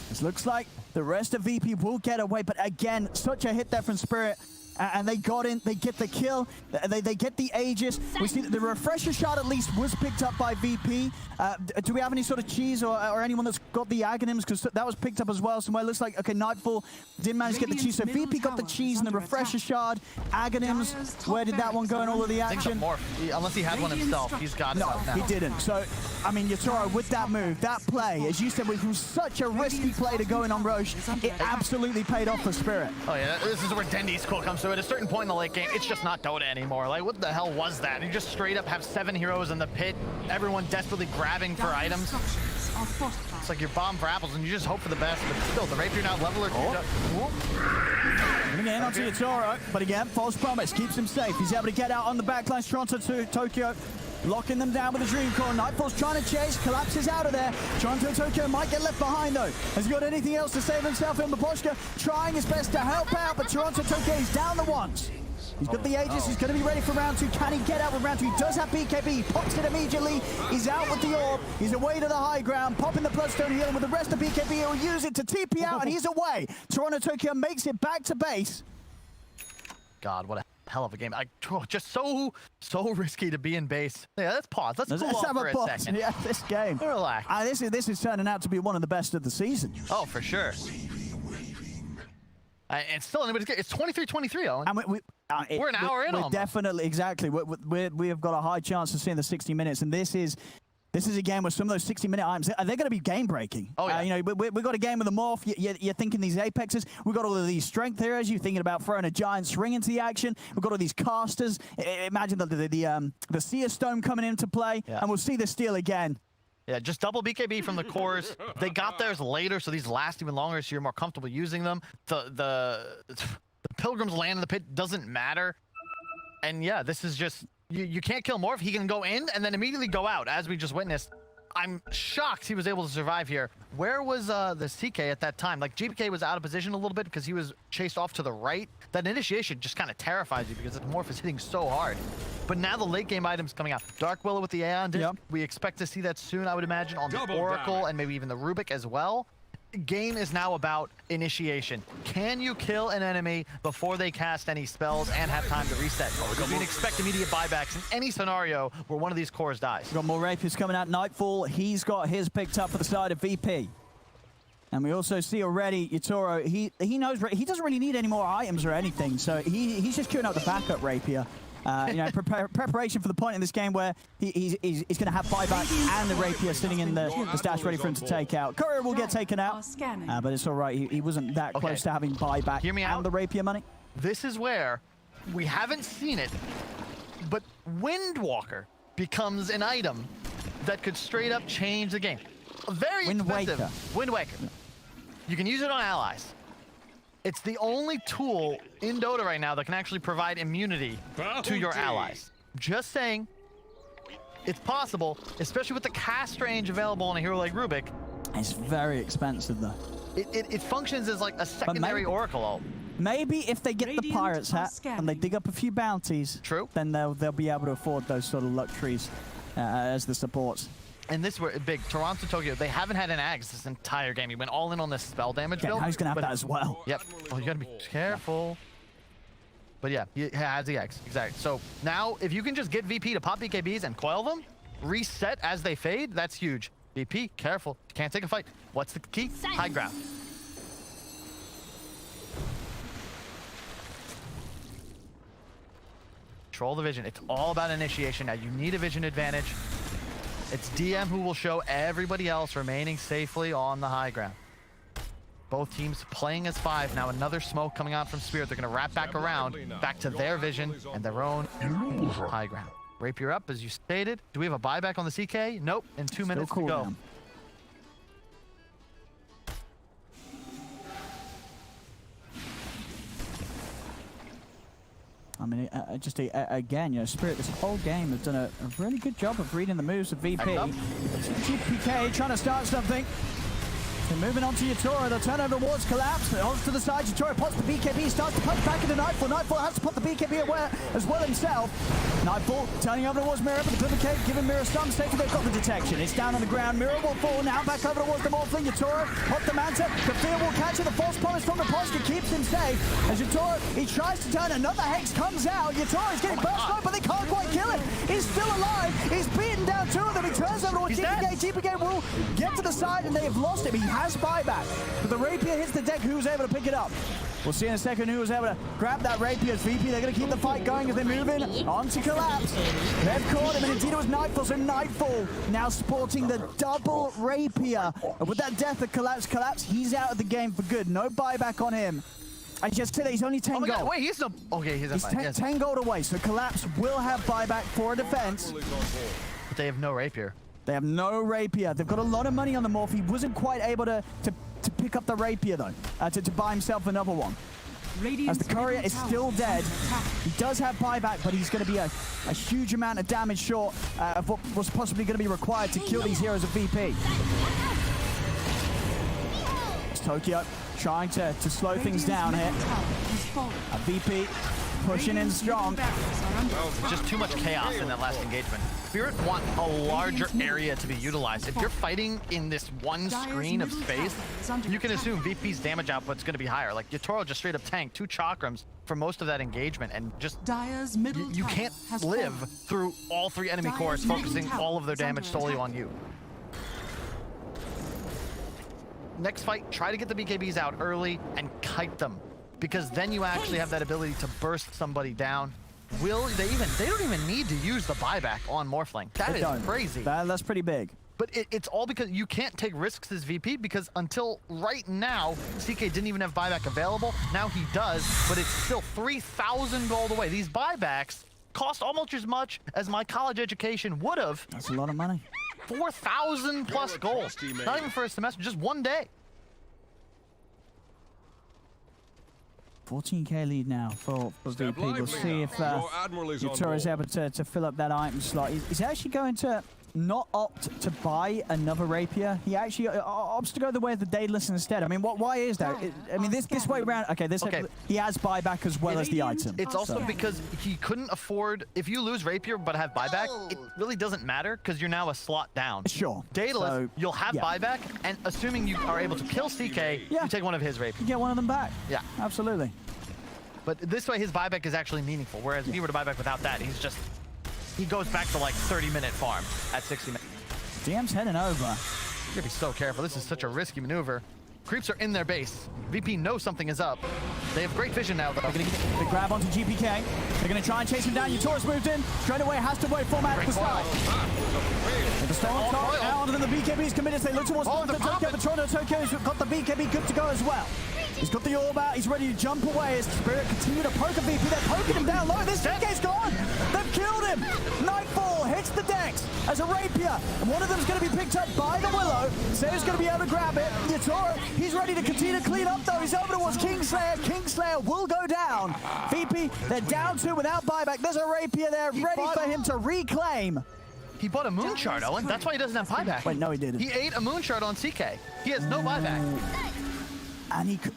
This looks like the rest of VP will get away, but again, such a hit there from Spirit. And they got in, they get the kill, they get the Aegis. We see that the refresher shot at least was picked up by VP. Do we have any sort of cheese or anyone that's got the Aghanims? Because that was picked up as well. Somewhere it looks like, okay, Nightfall didn't manage to get the cheese. So VP got the cheese and the refresher shard. Aghanims, where did that one go in all of the action? Unless he had one himself, he's got it now. No, he didn't. So, I mean, Yatoro, with that move, that play, as you said, was such a risky play to go in on Roche. It absolutely paid off for Spirit. Oh yeah, this is where Dendy's cool comes. So at a certain point in the late game, it's just not Dota anymore. Like, what the hell was that? You just straight up have 7 heroes in the pit, everyone desperately grabbing for items. It's like you're bomb for apples, and you just hope for the best, but still, the Rapier now leveler. Gonna get in onto Yatoro, but again, false promise, keeps him safe. He's able to get out on the backlines. Toronto to Tokyo, locking them down with a Dream Core. Nightfall's trying to chase, collapses out of there. Toronto Tokyo might get left behind though. Has he got anything else to save himself in? PckCcp trying his best to help out, but Toronto Tokyo is down the ones. He's got the Aegis, he's going to be ready for round 2. Can he get out with round 2? He does have PKB, he pops it immediately. He's out with the orb, he's away to the high ground, popping the Bloodstone heal, and with the rest of PKB, he'll use it to TP out, and he's away. Toronto Tokyo makes it back to base. God, what a hell of a game. Just so risky to be in base. Yeah, let's pause. Let's cool off for a second. Yeah, this game. Relax. This is turning out to be one of the best of the season. Oh, for sure. And still anybody's game. It's 23-23, Owen. And we're an hour in almost. Definitely, exactly. We have got a high chance of seeing the 60 minutes, and this is a game where some of those 60-minute items, they're going to be game-breaking. Oh, yeah. You know, we've got a game with a morph. You're thinking these Apexes. We've got all of these strength heroes. You're thinking about throwing a giant swing into the action. We've got all these casters. Imagine the CIS Dome coming into play, and we'll see the steal again. Yeah, just double BKB from the cores. They got theirs later, so these last even longer, so you're more comfortable using them. The Pilgrim's land in the pit doesn't matter. And yeah, this is just, you can't kill Morph. He can go in and then immediately go out, as we just witnessed. I'm shocked he was able to survive here. Where was the CK at that time? Like, GPK was out of position a little bit because he was chased off to the right. That initiation just kind of terrifies you because the Morph is hitting so hard. But now the late game items coming out. Dark Willow with the Aeon Disc. Yep. We expect to see that soon, I would imagine, on the Oracle and maybe even the Rubik as well. Game is now about initiation. Can you kill an enemy before they cast any spells and have time to reset? We can expect immediate buybacks in any scenario where one of these cores dies. We've got more Rapiers coming out. Nightfall, he's got his picked up for the side of VP. And we also see already Yatoro, he knows he doesn't really need any more items or anything, so he's just queuing up the backup Rapier. You know, preparation for the point in this game where he's going to have buyback and the Rapier sitting in the stash ready for him to take out. Courier will get taken out, but it's all right. He wasn't that close to having buyback and the Rapier money. This is where we haven't seen it, but Windwalker becomes an item that could straight up change the game. Very expensive. Wind Waker. You can use it on allies. It's the only tool in Dota right now that can actually provide immunity to your allies. Just saying, it's possible, especially with the cast range available on a hero like Rubik. It's very expensive though. It functions as like a secondary Oracle ult. Maybe if they get the Pirate's Hat and they dig up a few bounties, then they'll be able to afford those sort of luxuries as the supports. And this were big. Toronto, Tokyo, they haven't had an Axe this entire game. He went all in on this spell damage build. Now he's going to have that as well. Yep. Well, you got to be careful. But yeah, he has the Axe. Exactly. So now, if you can just get VP to pop BKBs and coil them, reset as they fade, that's huge. VP, careful. Can't take a fight. What's the key? High ground. Control the vision. It's all about initiation. Now, you need a vision advantage. It's DM who will show everybody else remaining safely on the high ground. Both teams playing as 5. Now another smoke coming out from Spirit. They're going to wrap back around, back to their vision and their own high ground. Rapier up, as you stated. Do we have a buyback on the CK? Nope. In 2 minutes to go. Down. I mean, again, you know, Spirit this whole game have done a really good job of reading the moves of VP. GPK trying to start something. They're moving on to Yatoro. They'll turn over towards Collapse. Holds to the side. Yatoro pots the BKB. Starts to punch back into Nightfall. Nightfall has to put the BKB away as well himself. Nightfall turning over towards Mirror, but the BKB giving Mirror some safety. They've got the detection. It's down on the ground. Mirror will fall now. Back over towards the Morphling. Yatoro hot the Manta. The Fear will catch it. The false promise from the posture keeps him safe. As Yatoro, he tries to turn. Another Hex comes out. Yatoro's getting burst out, but they can't quite kill him. He's still alive. He's beaten down two of them. He turns over towards GPK. GPK will get to the side, and they have lost him. He has buyback, but the Rapier hits the deck. Who's able to pick it up? We'll see in a second who was able to grab that Rapier. VP, they're going to keep the fight going as they move in onto Collapse. They've caught him, and indeed it was Nightfall, so Nightfall now sporting the double Rapier. And with that death of Collapse, he's out of the game for good. No buyback on him. I just said that he's only 10 gold. God, wait, he's no... Okay, he's 10 gold away, so Collapse will have buyback for a defense. But they have no Rapier. They have no Rapier. They've got a lot of money on the Morph. He wasn't quite able to pick up the Rapier, though, to buy himself another one. As the Courier is still dead, he does have buyback, but he's going to be a huge amount of damage short of what was possibly going to be required to kill these heroes of VP. It's Tokyo trying to slow things down here. VP pushing in strong. Just too much chaos in that last engagement. Spirit want a larger area to be utilized. If you're fighting in this one screen of space, you can assume VP's damage output's going to be higher. Like Yatoro just straight up tanked 2 chakrams for most of that engagement, and just you can't live through all 3 enemy cores focusing all of their damage solely on you. Next fight, try to get the BKBs out early and kite them, because then you actually have that ability to burst somebody down. They don't even need to use the buyback on Morphling. That is crazy. That's pretty big. But it's all because you can't take risks as VP, because until right now, CK didn't even have buyback available. Now he does, but it's still 3,000 gold away. These buybacks cost almost as much as my college education would have. That's a lot of money. 4,000 plus gold. Not even for a semester, just one day. 14k lead now for VP. We'll see if Yatoro is able to fill up that item slot. He's actually going to not opt to buy another Rapier. He actually opts to go the way of the Daedalus instead. I mean, why is that? I mean, this way around, he has buyback as well as the item. It's also because he couldn't afford, if you lose Rapier but have buyback, it really doesn't matter because you're now a slot down. Sure. Daedalus, you'll have buyback, and assuming you are able to kill CK, you take one of his Rapiers. You get one of them back. Yeah. Absolutely. But this way, his buyback is actually meaningful, whereas if he were to buyback without that, he goes back to like 30-minute farm at 60 minutes. DM's heading over. You gotta be so careful. This is such a risky maneuver. Creeps are in their base. VP knows something is up. They have great vision now, though. They're gonna get the grab onto GPK. They're gonna try and chase him down. Yatoro's moved in. Straight away has to wait format at the start. The storm now onto the BKB's committed. They look towards the Tokyo, but Toronto Tokyo's got the BKB good to go as well. He's got the orb out. He's ready to jump away as Spirit continue to poke a VP. They're poking him down low. This CK's gone. They've killed him. Nightfall hits the decks as a Rapier. And one of them's going to be picked up by the Willow. Sayer's going to be able to grab it. Yatoro, he's ready to continue to clean up though. He's over towards Kingslayer. Kingslayer will go down. VP, they're down 2 without buyback. There's a Rapier there ready for him to reclaim. He bought a moon shard, Owen. That's why he doesn't have buyback. Wait, no, he didn't. He ate a moon shard on CK. He has no buyback. And he could.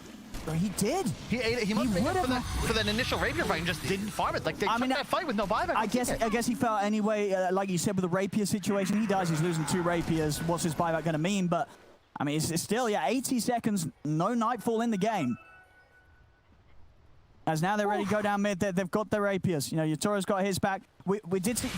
He did. He ate it. He must have for that initial Rapier fight and just didn't farm it. Like they took that fight with no buyback. I guess he felt anyway, like you said, with the Rapier situation, he does. He's losing 2 Rapiers. What's his buyback going to mean? But I mean, it's still 80 seconds, no Nightfall in the game. As now they're ready to go down mid. They've got their Rapiers. You know, Yatoro's got his back. We did see,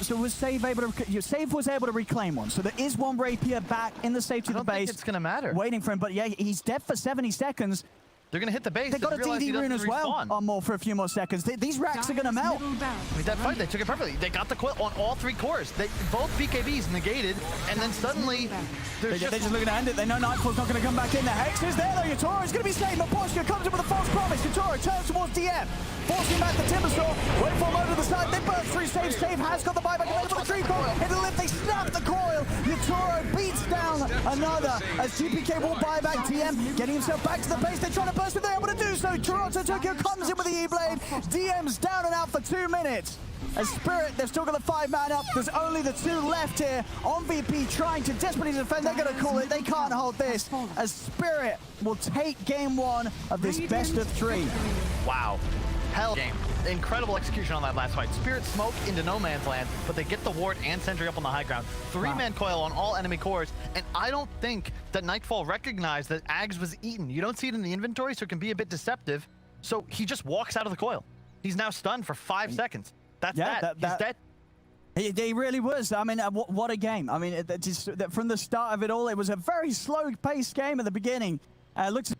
so was Save able to? Save was able to reclaim one. So there is one Rapier back in the safety of the base. I don't think it's gonna matter. Waiting for him, but yeah, he's dead for 70 seconds. They're gonna hit the base. They got a DD rune as well on more for a few more seconds. These racks are gonna melt. I mean, that fight, they took it perfectly. They got the quill on all 3 cores. Both BKBs negated, and then suddenly they're just looking to end it. They know Nightfall's not gonna come back in. The Hex is there though. Yatoro's gonna be safe. Posture comes in with a false promise. Yatoro turns towards DM. forcing him back to Timbersaw. Wait for him over the side. They burst through. Save has got the buyback available to Creep. Hit the lift. They snap the coil. Yatoro beats down another as GPK will buy back TM, getting himself back to the base. They're trying to burst, but they're able to do so. Toronto Tokyo comes in with the E-Blade. DM's down and out for 2 minutes. As Spirit, they've still got the 5-man up. There's only the 2 left here on VP trying to desperately defend. They're going to call it. They can't hold this as Spirit will take game 1 of this best of 3. Wow. Hell game. Incredible execution on that last fight. Spirit smoke into no man's land, but they get the ward and sentry up on the high ground. 3-man coil on all enemy cores, and I don't think that Nightfall recognized that Ags was eaten. You don't see it in the inventory, so it can be a bit deceptive. So he just walks out of the coil. He's now stunned for 5 seconds. That's He's dead. He really was. I mean, what a game. I mean, from the start of it all, it was a very slow-paced game at the beginning. Looks